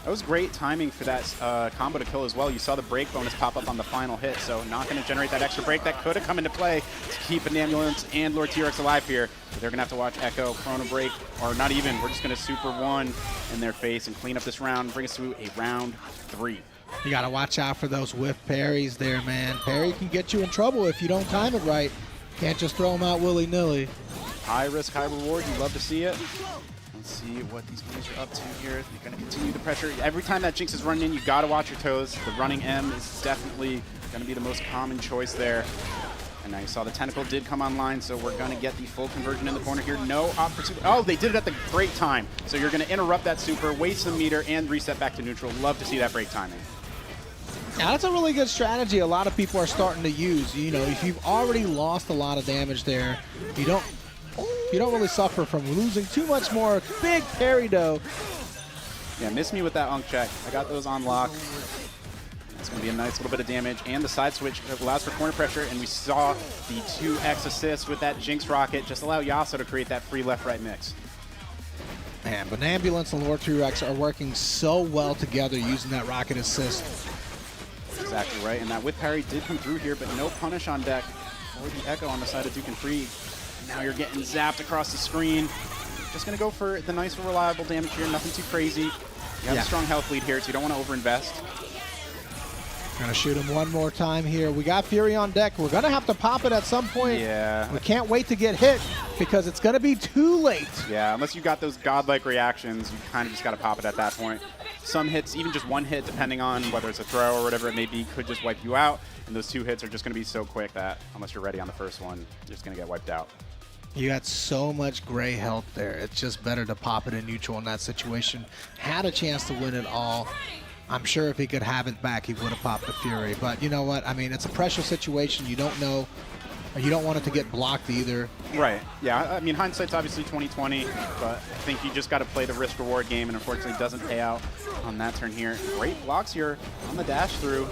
That was great timing for that combo to kill as well. You saw the break bonus pop up on the final hit, so not going to generate that extra break that could have come into play to keep Benevolence and Lord T-Rex alive here. But they're going to have to watch Echo, Chrono Break, or not even. We're just going to Super 1 in their face and clean up this round and bring us to a round 3. You got to watch out for those whiff parries there, man. Parry can get you in trouble if you don't time it right. Can't just throw them out willy-nilly. High risk, high reward. You love to see it. Let's see what these guys are up to here. They're going to continue the pressure. Every time that Jinx is running in, you got to watch your toes. The running M is definitely going to be the most common choice there. And now you saw the tentacle did come online, so we're going to get the full conversion in the corner here. No opt for super. Oh, they did it at the great time. So you're going to interrupt that super, waste the meter, and reset back to neutral. Love to see that break timing. Now, that's a really good strategy a lot of people are starting to use. You know, if you've already lost a lot of damage there, you don't really suffer from losing too much more. Big parry, though. Yeah, miss me with that Unk check. I got those on lock. It's going to be a nice little bit of damage, and the side switch allows for corner pressure, and we saw the 2x assist with that Jinx rocket just allow Yasuo to create that free left-right mix. Man, but Ambulance and Lord T-Rex are working so well together using that rocket assist. Exactly right, and that whip parry did come through here, but no punish on deck for the Echo on the side of Duke and Free. Now you're getting zapped across the screen. Just going to go for the nice, reliable damage here, nothing too crazy. You have a strong health lead here, so you don't want to overinvest. Gonna shoot him one more time here. We got Fury on deck. We're gonna have to pop it at some point. Yeah. We can't wait to get hit because it's gonna be too late. Yeah, unless you got those godlike reactions, you kind of just got to pop it at that point. Some hits, even just one hit, depending on whether it's a throw or whatever it may be, could just wipe you out. And those 2 hits are just going to be so quick that unless you're ready on the first one, you're just going to get wiped out. You got so much gray health there. It's just better to pop it in neutral in that situation. Had a chance to win it all. I'm sure if he could have it back, he would have popped the Fury. But you know what? I mean, it's a pressure situation. You don't know. You don't want it to get blocked either. Right. Yeah. I mean, hindsight's obviously 20/20, but I think you just got to play the risk-reward game, and unfortunately, it doesn't pay out on that turn here. Great blocks here on the dash through.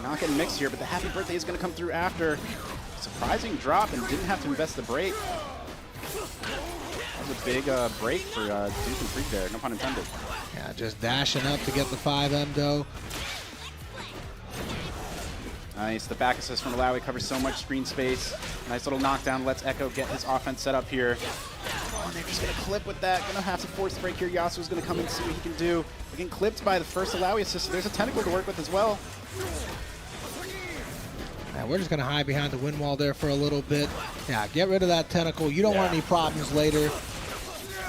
Not getting mixed here, but the happy birthday is going to come through after. Surprising drop, and didn't have to invest the break. That was a big break for Duke and Freak there, no pun intended. Yeah, just dashing up to get the 5M though. Nice, the back assist from Alawi covers so much screen space. Nice little knockdown, lets Echo get his offense set up here. Oh, and they're just gonna clip with that, gonna have to force the break here. Yasuo's gonna come in and see what he can do. Again, clipped by the first Alawi assist, so there's a tentacle to work with as well. Yeah, we're just gonna hide behind the wind wall there for a little bit. Yeah, get rid of that tentacle. You don't want any problems later.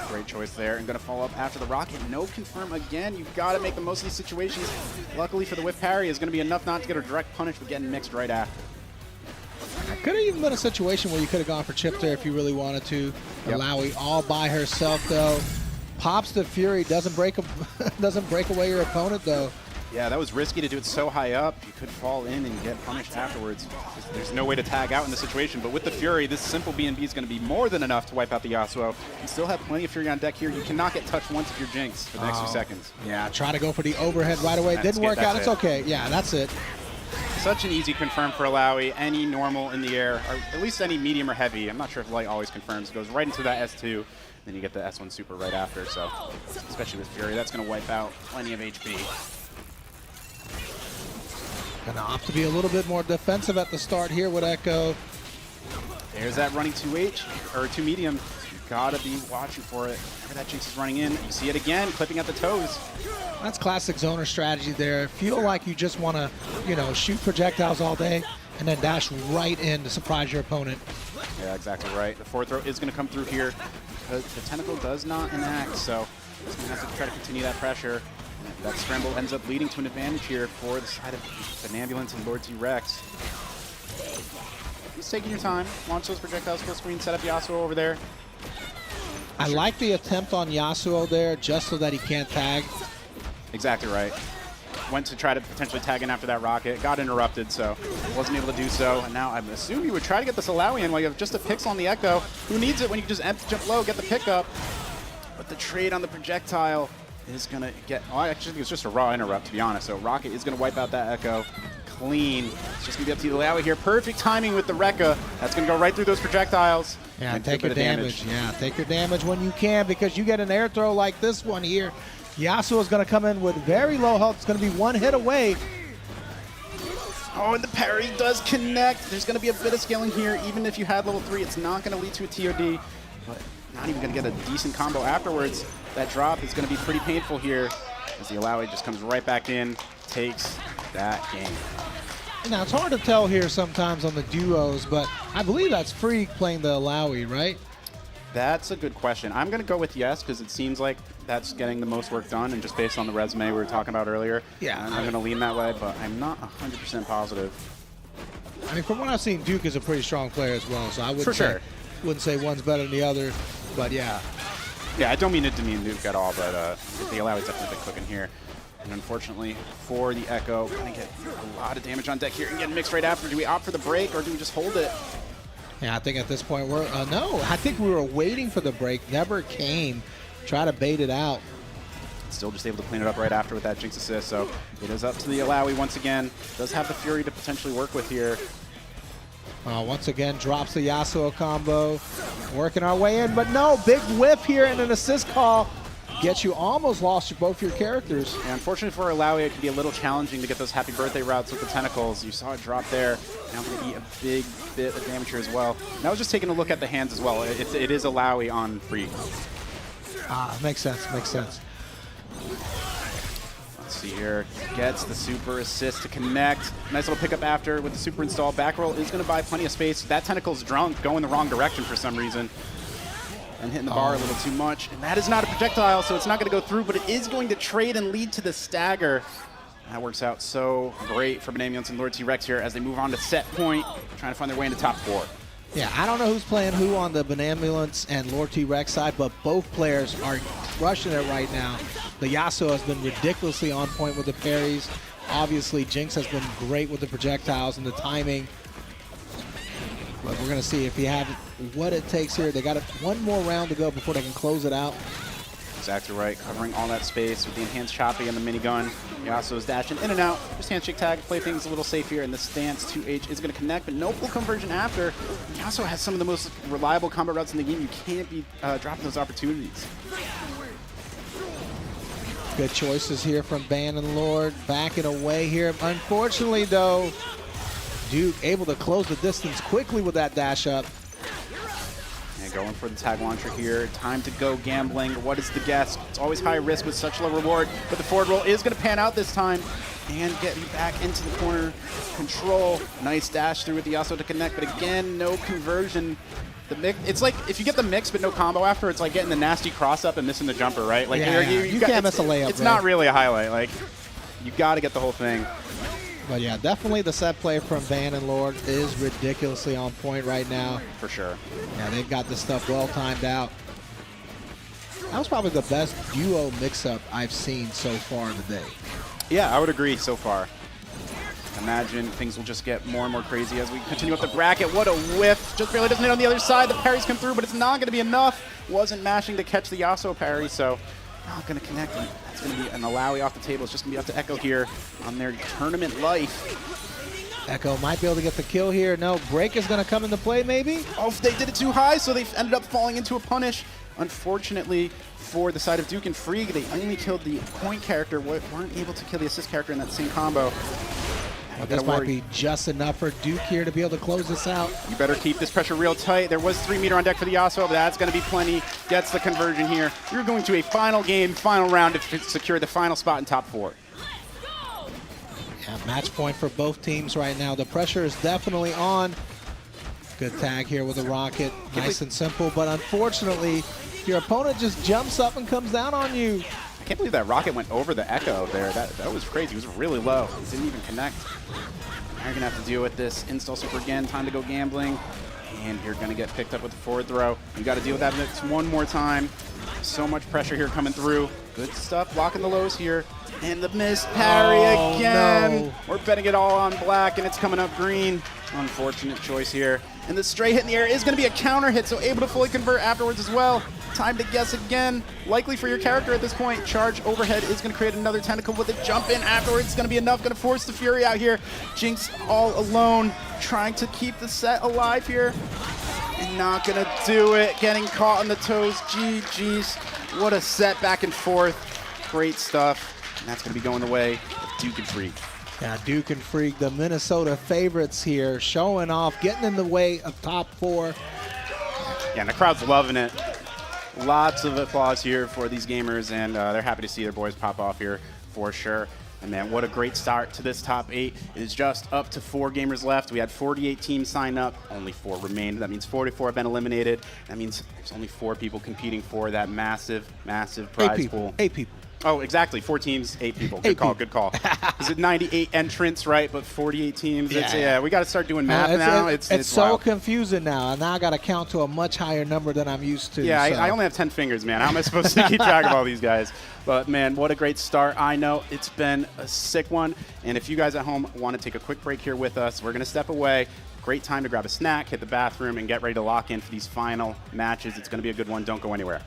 Great choice there, and gonna follow up after the rocket. No confirm again. You've got to make the most of these situations. Luckily for the whip parry, is gonna be enough not to get a direct punish, but getting mixed right after. It could have even been a situation where you could have gone for chip there if you really wanted to. Yep. Alawi all by herself though. Pops the Fury, doesn't break away your opponent though. Yeah, that was risky to do it so high up. You could fall in and get punished afterwards. There's no way to tag out in the situation, but with the Fury, this simple B&B is going to be more than enough to wipe out the Yasuo. You still have plenty of Fury on deck here. You cannot get touched once if you're Jinx for the next 2 seconds. Yeah, try to go for the overhead right away. Didn't work out. It's okay. Yeah, that's it. Such an easy confirm for Alawi. Any normal in the air, or at least any medium or heavy. I'm not sure if light always confirms. It goes right into that S2. Then you get the S1 super right after. So, especially with Fury, that's going to wipe out plenty of HP. Gonna opt to be a little bit more defensive at the start here with Echo. There's that running 2H, or 2 medium. You gotta be watching for it. Whenever that Jinx is running in, you see it again, clipping at the toes. That's classic zoner strategy there. Feel like you just wanna, shoot projectiles all day and then dash right in to surprise your opponent. Yeah, exactly right. The 4th throw is gonna come through here because the tentacle does not enact, so it's gonna have to try to continue that pressure. That scramble ends up leading to an advantage here for the side of the Ambulance and Lord T-Rex. Just taking your time. Launch those projectiles full screen, set up Yasuo over there. I like the attempt on Yasuo there just so that he can't tag. Exactly right. Went to try to potentially tag in after that rocket. Got interrupted, so wasn't able to do so. And now I assume you would try to get this Alawi in while you have just a pixel on the Echo. Who needs it when you can just jump low, get the pickup? But the trade on the projectile is going to get... Oh, I actually think it's just a raw interrupt, to be honest. So Rocket is going to wipe out that Echo clean. It's just going to be up to the Alawi here. Perfect timing with the Rekka. That's going to go right through those projectiles. Yeah, take your damage. Yeah, take your damage when you can, because you get an air throw like this one here. Yasuo is going to come in with very low health. It's going to be 1 hit away. Oh, and the parry does connect. There's going to be a bit of scaling here. Even if you had level 3, it's not going to lead to a TOD. But not even going to get a decent combo afterwards. That drop is going to be pretty painful here as the Alawi just comes right back in, takes that game. Now, it's hard to tell here sometimes on the duos, but I believe that's Freak playing the Alawi, right? That's a good question. I'm going to go with yes, because it seems like that's getting the most work done, and just based on the resume we were talking about earlier, yeah, I'm going to lean that way, but I'm not 100% positive. I mean, from what I've seen, Duke is a pretty strong player as well, so I wouldn't say one's better than the other, but yeah. Yeah, I don't mean to demean Duke at all, but the Alawi's definitely been cooking here. And unfortunately for the Echo, going to get a lot of damage on deck here and get mixed right after. Do we opt for the break or do we just hold it? Yeah, I think at this point we're no. I think we were waiting for the break. Never came. Try to bait it out. Still just able to clean it up right after with that Jinx assist. So it is up to the Alawi once again. Does have the Fury to potentially work with here. Once again, drops the Yasuo combo. Working our way in, but no. Big whiff here and an assist call. Gets you almost lost both your characters. And unfortunately for Alawi, it can be a little challenging to get those happy birthday routes with the tentacles. You saw it drop there. Now going to eat a big bit of damage here as well. And I was just taking a look at the hands as well. It is Alawi on Freak. Makes sense, makes sense. Let's see here. Gets the super assist to connect. Nice little pickup after with the super install. Back roll is going to buy plenty of space. That tentacle's drunk, going the wrong direction for some reason. And hitting the bar a little too much. And that is not a projectile, so it's not going to go through, but it is going to trade and lead to the stagger. That works out so great for Banambulance and Lord T-Rex here as they move on to set point, trying to find their way into top 4. Yeah, I don't know who's playing who on the Banambulance and Lord T-Rex side, but both players are rushing it right now. The Yasuo has been ridiculously on point with the parries. Obviously, Jinx has been great with the projectiles and the timing. But we're going to see if he has what it takes here. They got one more round to go before they can close it out. Exactly right, covering all that space with the enhanced choppy and the minigun. Yasuo's dashing in and out. Just handshake tag, play things a little safe here, and the stance 2H is going to connect, but no full conversion after. Yasuo has some of the most reliable combat routes in the game. You can't be dropping those opportunities. Good choices here from Ban and Lord. Backing away here. Unfortunately, though, Duke able to close the distance quickly with that dash up. And going for the tag launcher here. Time to go gambling. What is the guess? It's always high risk with such low reward, but the forward roll is going to pan out this time and get you back into the corner. Control. Nice dash through with the Yasuo to connect, but again, no conversion. The mix, it's like if you get the mix but no combo after, it's like getting the nasty cross up and missing the jumper, right? Like you can't miss a layup. It's not really a highlight. Like you got to get the whole thing. But yeah, definitely the set play from Van and Lord is ridiculously on point right now. For sure. Yeah, they've got this stuff well timed out. That was probably the best duo mix-up I've seen so far today. Yeah, I would agree so far. Imagine things will just get more and more crazy as we continue up the bracket. What a whiff. Just barely doesn't hit on the other side. The parries come through, but it's not going to be enough. Wasn't mashing to catch the Yasuo parry, so not going to connect. It's going to be an Alawi off the table. It's just going to be up to Echo here on their tournament life. Echo might be able to get the kill here. No, break is going to come into play maybe. Oh, they did it too high, so they ended up falling into a punish. Unfortunately for the side of Duke and Frigg, they only killed the point character, weren't able to kill the assist character in that same combo. Well, this might be just enough for Duke here to be able to close this out. You better keep this pressure real tight. There was 3 meter on deck for the Yasuo, but that's going to be plenty. Gets the conversion here. You're going to a final game, final round to secure the final spot in top 4. Yeah, match point for both teams right now. The pressure is definitely on. Good tag here with a rocket. Nice and simple, but unfortunately, your opponent just jumps up and comes down on you. I can't believe that rocket went over the Echo there. That was crazy. It was really low. It didn't even connect. Now you're going to have to deal with this install super again. Time to go gambling. And you're going to get picked up with the forward throw. You got to deal with that mix one more time. So much pressure here coming through. Good stuff. Blocking the lows here. And the missed parry again. No. We're betting it all on black, and it's coming up green. Unfortunate choice here. And the stray hit in the air is going to be a counter hit, so able to fully convert afterwards as well. Time to guess again. Likely for your character at this point. Charge overhead is going to create another tentacle with a jump in afterwards. It's going to be enough. Going to force the Fury out here. Jinx all alone, trying to keep the set alive here. And not going to do it. Getting caught on the toes. GG's. What a set back and forth. Great stuff. And that's going to be going the way of Duke and Freak. Yeah, Duke and Freak, the Minnesota favorites here, showing off, getting in the way of top 4. Yeah, and the crowd's loving it. Lots of applause here for these gamers, and they're happy to see their boys pop off here for sure. And man, what a great start to this top 8. It is just up to 4 gamers left. We had 48 teams sign up, only 4 remain. That means 44 have been eliminated. That means there's only 4 people competing for that massive, massive prize pool. 8 people. Oh, exactly. 4 teams, 8 people. Good call, good call. Is it 98 entrants, right? But 48 teams. Yeah, we got to start doing math now. It's so wild. confusing now. Now I got to count to a much higher number than I'm used to. Yeah, so. I only have 10 fingers, man. How am I supposed to keep track of all these guys? But, man, what a great start. I know it's been a sick one. And if you guys at home want to take a quick break here with us, we're going to step away. Great time to grab a snack, hit the bathroom, and get ready to lock in for these final matches. It's going to be a good one. Don't go anywhere.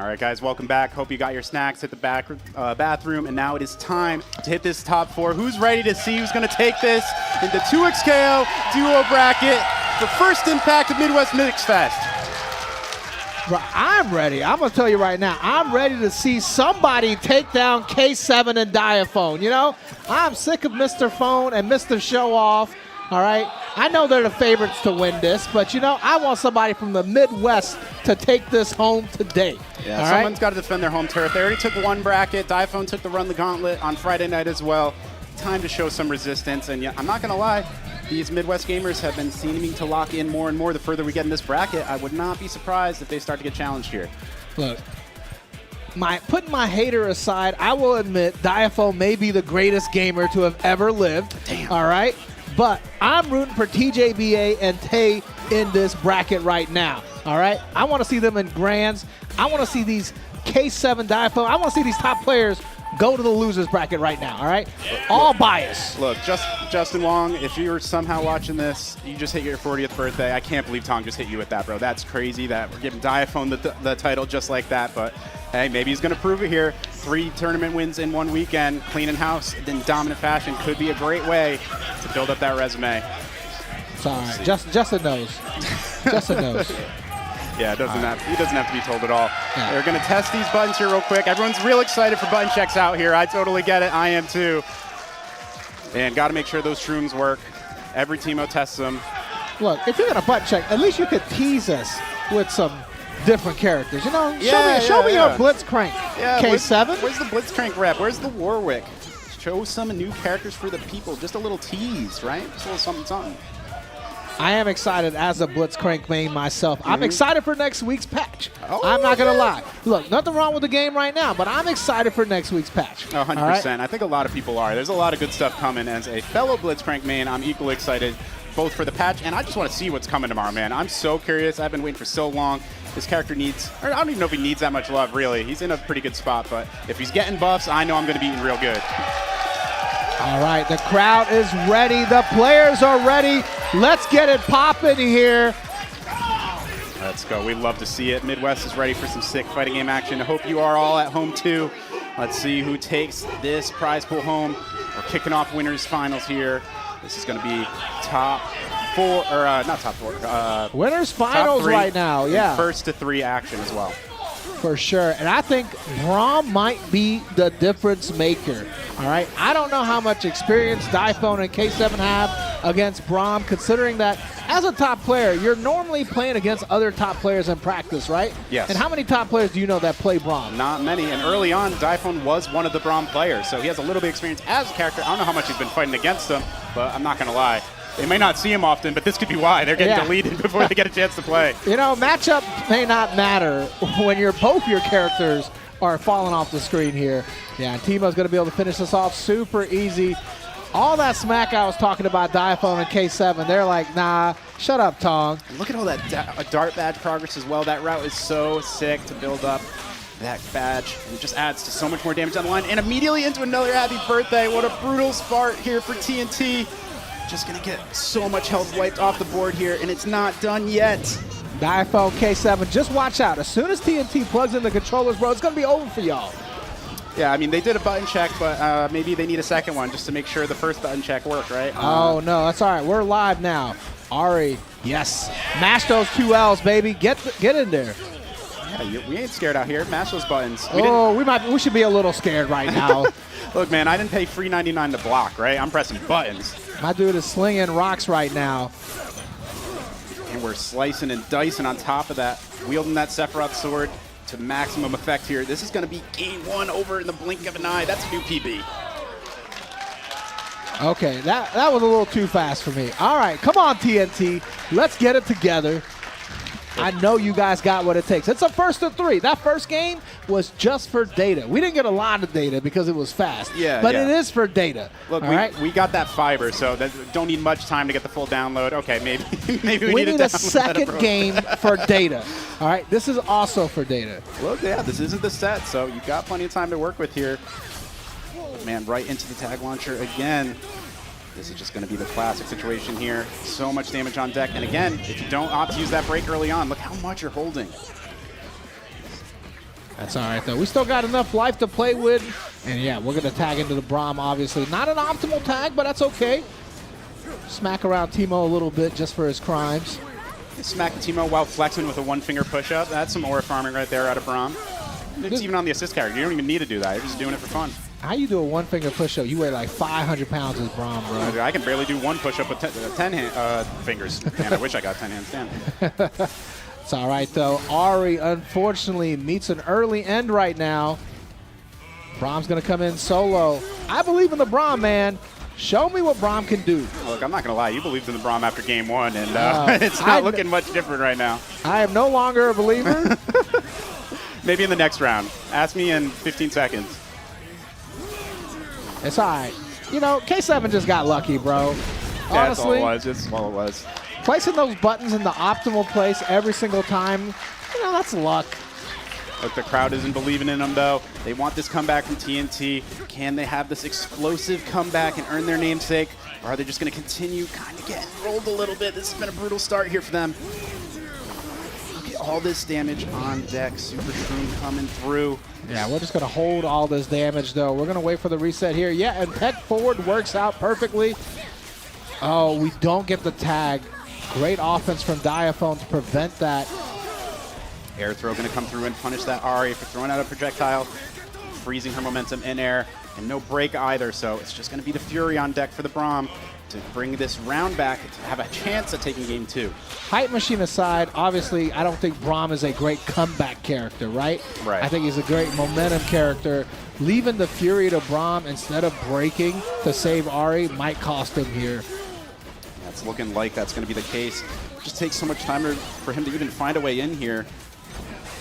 All right, guys, welcome back. Hope you got your snacks, hit the bathroom, and now it is time to hit this top 4. Who's ready to see who's going to take this in the 2XKO duo bracket for first impact of Midwest Mixfest? I'm ready. I'm going to tell you right now, I'm ready to see somebody take down K7 and Diaphone. You know, I'm sick of Mr. Phone and Mr. Show Off. All right, I know they're the favorites to win this, but, you know, I want somebody from the Midwest to take this home today. Yeah, someone's got to defend their home turf. They already took one bracket. Diaphone took the run the gauntlet on Friday night as well. Time to show some resistance. And yeah, I'm not going to lie, these Midwest gamers have been seeming to lock in more and more the further we get in this bracket. I would not be surprised if they start to get challenged here. Look, putting my hater aside, I will admit Diaphone may be the greatest gamer to have ever lived. Damn. All right? But I'm rooting for TJBA and Tay in this bracket right now. All right? I want to see them in grands. I want to see these K7 Diaphone. I want to see these top players go to the losers bracket right now. All right? All bias. Look, Justin Wong, if you're somehow watching this, you just hit your 40th birthday. I can't believe Tong just hit you with that, bro. That's crazy that we're giving Diaphone the title just like that. But hey, maybe he's going to prove it here. 3 tournament wins in 1 weekend, cleaning house in dominant fashion could be a great way to build up that resume. Sorry, Justin knows. Justin knows. Yeah, he doesn't have to be told at all. Yeah. They're going to test these buttons here real quick. Everyone's real excited for button checks out here. I totally get it. I am too. And got to make sure those shrooms work. Every teamo tests them. Look, if you're going to button check, at least you could tease us with some different characters. You know, show me your Blitzcrank. Yeah, K7. Where's the Blitzcrank rep? Where's the Warwick? Show some new characters for the people. Just a little tease, right? Just a little something, something. I am excited as a Blitzcrank main myself. I'm excited for next week's patch. Oh, I'm not going to lie. Look, nothing wrong with the game right now, but I'm excited for next week's patch. 100%. Right? I think a lot of people are. There's a lot of good stuff coming. As a fellow Blitzcrank main, I'm equally excited both for the patch, and I just want to see what's coming tomorrow, man. I'm so curious. I've been waiting for so long. This character needs, or I don't even know if he needs that much love, really. He's in a pretty good spot, but if he's getting buffs, I know I'm going to be eating real good. All right, the crowd is ready. The players are ready. Let's get it popping here. Let's go. We love to see it. Midwest is ready for some sick fighting game action. I hope you are all at home, too. Let's see who takes this prize pool home. We're kicking off winners finals here. This is going to be top 4, or not top 4. Winners finals right now, yeah. First to 3 action as well. For sure. And I think Braum might be the difference maker. All right. I don't know how much experience Diaphone and K7 have against Braum, considering that as a top player, you're normally playing against other top players in practice, right? Yes. And how many top players do you know that play Braum? Not many. And early on, Diaphone was one of the Braum players, so he has a little bit of experience as a character. I don't know how much he's been fighting against them, but I'm not going to lie. They may not see him often, but this could be why. They're getting deleted before they get a chance to play. You know, matchup may not matter when both your characters are falling off the screen here. Yeah, Timo's going to be able to finish this off super easy. All that smack I was talking about Diaphone and K7, they're like, nah, shut up, Tong. And look at all that dart badge progress as well. That route is so sick to build up that badge. And it just adds to so much more damage on the line. And immediately into another happy birthday. What a brutal start here for TNT. Just going to get so much health wiped off the board here, and it's not done yet. Diaphone K7, just watch out. As soon as TNT plugs in the controllers, bro, it's going to be over for y'all. Yeah, I mean, they did a button check, but maybe they need a second one just to make sure the first button check worked, right? Oh, no, that's all right. We're live now. Ari, yes. Mash those 2 L's, baby. Get in there. Yeah, we ain't scared out here. Mash those buttons. We should be a little scared right now. Look, man, I didn't pay $3.99 to block, right? I'm pressing buttons. My dude is slinging rocks right now. And we're slicing and dicing on top of that, wielding that Sephiroth sword to maximum effect here. This is going to be game 1 over in the blink of an eye. That's a new PB. Okay, that was a little too fast for me. All right, come on, TNT. Let's get it together. I know you guys got what it takes. It's a first to 3. That first game was just for data. We didn't get a lot of data because it was fast. But it is for data. Look, we got that fiber, so don't need much time to get the full download. Okay, maybe we need a second game for data. All right, this is also for data. Well, yeah, this isn't the set, so you've got plenty of time to work with here. Man, right into the tag launcher again. This is just going to be the classic situation here. So much damage on deck. And again, if you don't opt to use that break early on, look how much you're holding. That's all right, though. We still got enough life to play with. And, yeah, we're going to tag into the Braum, obviously. Not an optimal tag, but that's okay. Smack around Teemo a little bit just for his crimes. Smack Teemo while flexing with a one-finger push-up. That's some aura farming right there out of Braum. It's even on the assist character. You don't even need to do that. You're just doing it for fun. How you do a one-finger push-up? You weigh like 500 pounds as Braum, bro. I can barely do one push-up with 10 fingers. Man, I wish I got 10 hands down. It's all right, though. Ari, unfortunately, meets an early end right now. Braum's going to come in solo. I believe in the Braum, man. Show me what Braum can do. Look, I'm not going to lie. You believed in the Braum after game one, and it's not looking much different right now. I am no longer a believer. Maybe in the next round. Ask me in 15 seconds. It's all right. You know, K7 just got lucky, bro. Yeah, Honestly, that's all it was. Placing those buttons in the optimal place every single time, you know, that's luck. Look, the crowd isn't believing in them, though. They want this comeback from TNT. Can they have this explosive comeback and earn their namesake? Or are they just going to continue kind of getting rolled a little bit? This has been a brutal start here for them. Look at all this damage on deck. Super Shroom coming through. Yeah, we're just going to hold all this damage, though. We're going to wait for the reset here. Yeah, and peck forward works out perfectly. Oh, we don't get the tag. Great offense from Diaphone to prevent that. Air throw going to come through and punish that Ari for throwing out a projectile, freezing her momentum in air, and no break either. So it's just going to be the Fury on deck for the Braum to bring this round back to have a chance at taking game two. Hype machine aside, obviously, I don't think Braum is a great comeback character, right? Right. I think he's a great momentum character. Leaving the Fury to Braum instead of breaking to save Ari might cost him here. It's looking like that's going to be the case. It just takes so much time for him to even find a way in here.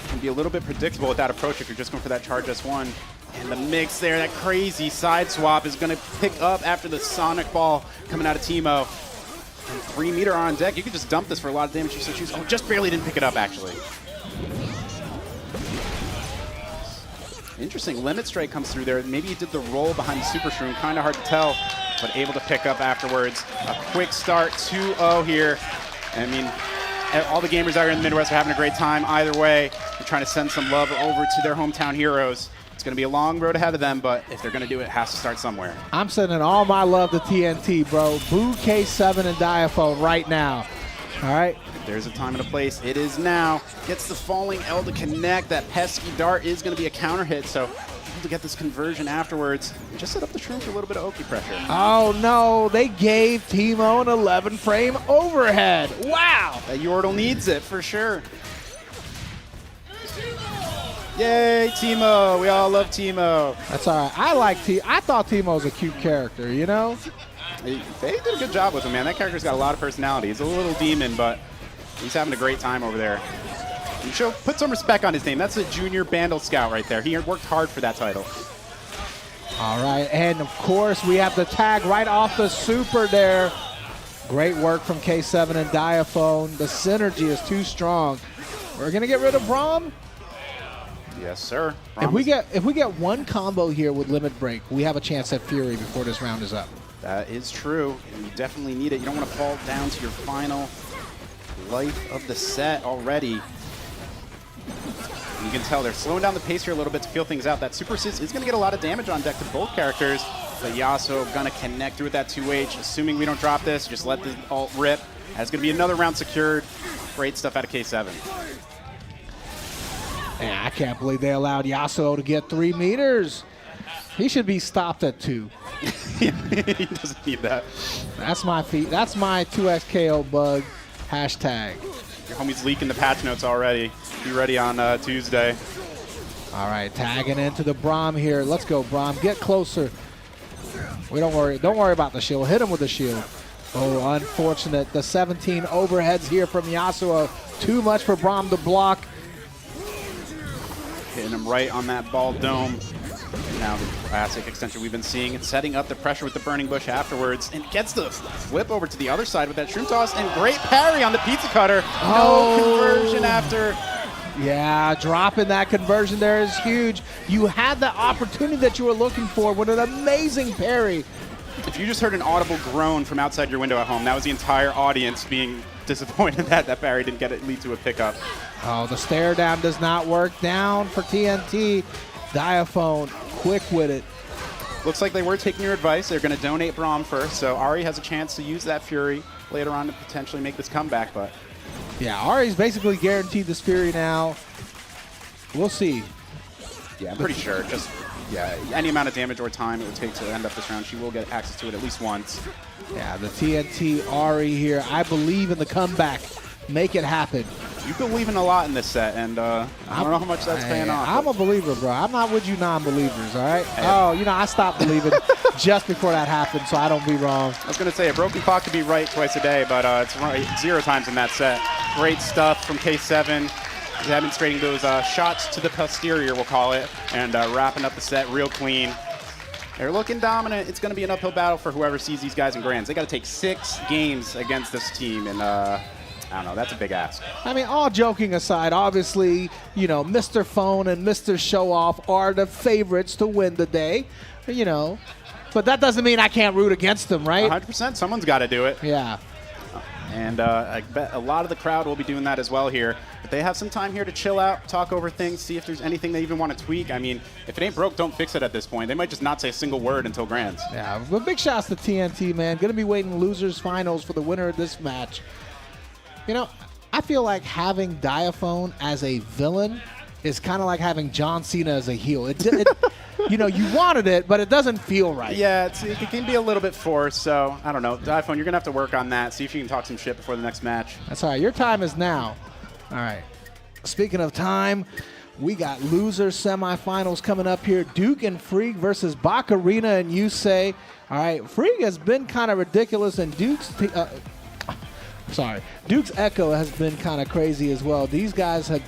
It can be a little bit predictable with that approach if you're just going for that charge S1. And the mix there, that crazy side swap is going to pick up after the Sonic Ball coming out of Teemo. And 3 meter on deck. You could just dump this for a lot of damage. You so choose. Oh, just barely didn't pick it up, actually. Interesting. Limit Strike comes through there. Maybe he did the roll behind the Super Shroom. Kind of hard to tell, but able to pick up afterwards. A quick start, 2-0 here. I mean, all the gamers out here in the Midwest are having a great time. Either way, they're trying to send some love over to their hometown heroes. It's going to be a long road ahead of them, but if they're going to do it, it has to start somewhere. I'm sending all my love to TNT, bro. Boo K7 and Diaphone right now. All right? If there's a time and a place, it is now. Gets the falling L to connect. That pesky dart is going to be a counter hit, so able to get this conversion afterwards. Just set up the Shroom for a little bit of Oki pressure. Oh, no. They gave Teemo an 11-frame overhead. Wow. That Yordle needs it for sure. Yay, Teemo. We all love Teemo. That's all right. I thought Teemo was a cute character, you know? They did a good job with him, man. That character's got a lot of personality. He's a little demon, but he's having a great time over there. You put some respect on his name. That's a junior Bandle Scout right there. He worked hard for that title. All right, and of course, we have the tag right off the super there. Great work from K7 and Diaphone. The synergy is too strong. We're going to get rid of Braum. Yes, sir. If we get one combo here with Limit Break, we have a chance at Fury before this round is up. That is true, and you definitely need it. You don't want to fall down to your final life of the set already. And you can tell they're slowing down the pace here a little bit to feel things out. That Super Sis is going to get a lot of damage on deck to both characters, but Yasuo going to connect through with that 2H. Assuming we don't drop this, just let the ult rip. That's going to be another round secured. Great stuff out of K7. Man, I can't believe they allowed Yasuo to get 3 meters. He should be stopped at 2. He doesn't need that. That's my feet. That's my 2x KO bug hashtag. Your homie's leaking the patch notes already. Be ready on Tuesday. All right, tagging into the Braum here. Let's go, Braum. Get closer. Don't worry about the shield. Hit him with the shield. Oh, unfortunate. The 17 overheads here from Yasuo. Too much for Braum to block. Hitting him right on that ball dome. Now the classic extension we've been seeing. It's setting up the pressure with the Burning Bush afterwards. And gets the flip over to the other side with that Shroom Toss. And great parry on the Pizza Cutter. No conversion after. Yeah, dropping that conversion there is huge. You had the opportunity that you were looking for with an amazing parry. If you just heard an audible groan from outside your window at home, that was the entire audience being disappointed that that parry didn't lead to a pickup. Oh, the stare down does not work. Down for TNT. Diaphone, quick with it. Looks like they were taking your advice. They're going to donate Braum first, so Ari has a chance to use that Fury later on to potentially make this comeback. But yeah, Ari's basically guaranteed this Fury now. We'll see. yeah, I'm pretty sure. Just any amount of damage or time it would take to end up this round, she will get access to it at least once. Yeah, the TNT Ari here. I believe in the comeback. Make it happen. You believe in a lot in this set, and I don't know how much that's paying off. I'm a believer, bro. I'm not with you non-believers, all right? Oh, I stopped believing just before that happened, so I don't be wrong. I was going to say, a broken clock could be right twice a day, but it's right 0 times in that set. Great stuff from K7, demonstrating those shots to the posterior, we'll call it, and wrapping up the set real clean. They're looking dominant. It's going to be an uphill battle for whoever sees these guys in grands. They got to take 6 games against this team, and I don't know. That's a big ask. I mean, all joking aside, obviously, Mr. Phone and Mr. Show Off are the favorites to win the day, But that doesn't mean I can't root against them, right? 100%. Someone's got to do it. Yeah. And I bet a lot of the crowd will be doing that as well here. But they have some time here to chill out, talk over things, see if there's anything they even want to tweak. I mean, if it ain't broke, don't fix it at this point. They might just not say a single word until grands. Yeah, but big shouts to TNT, man. Going to be waiting losers finals for the winner of this match. I feel like having Diaphone as a villain is kind of like having John Cena as a heel. You wanted it, but it doesn't feel right. Yeah, it can be a little bit forced, so I don't know. Diaphone, you're going to have to work on that, see if you can talk some shit before the next match. That's all right. Your time is now. All right. Speaking of time, we got loser semifinals coming up here. Duke and Freak versus Bacarina and Yusei. All right, Freak has been kind of ridiculous, and Duke's Echo has been kind of crazy as well. These guys have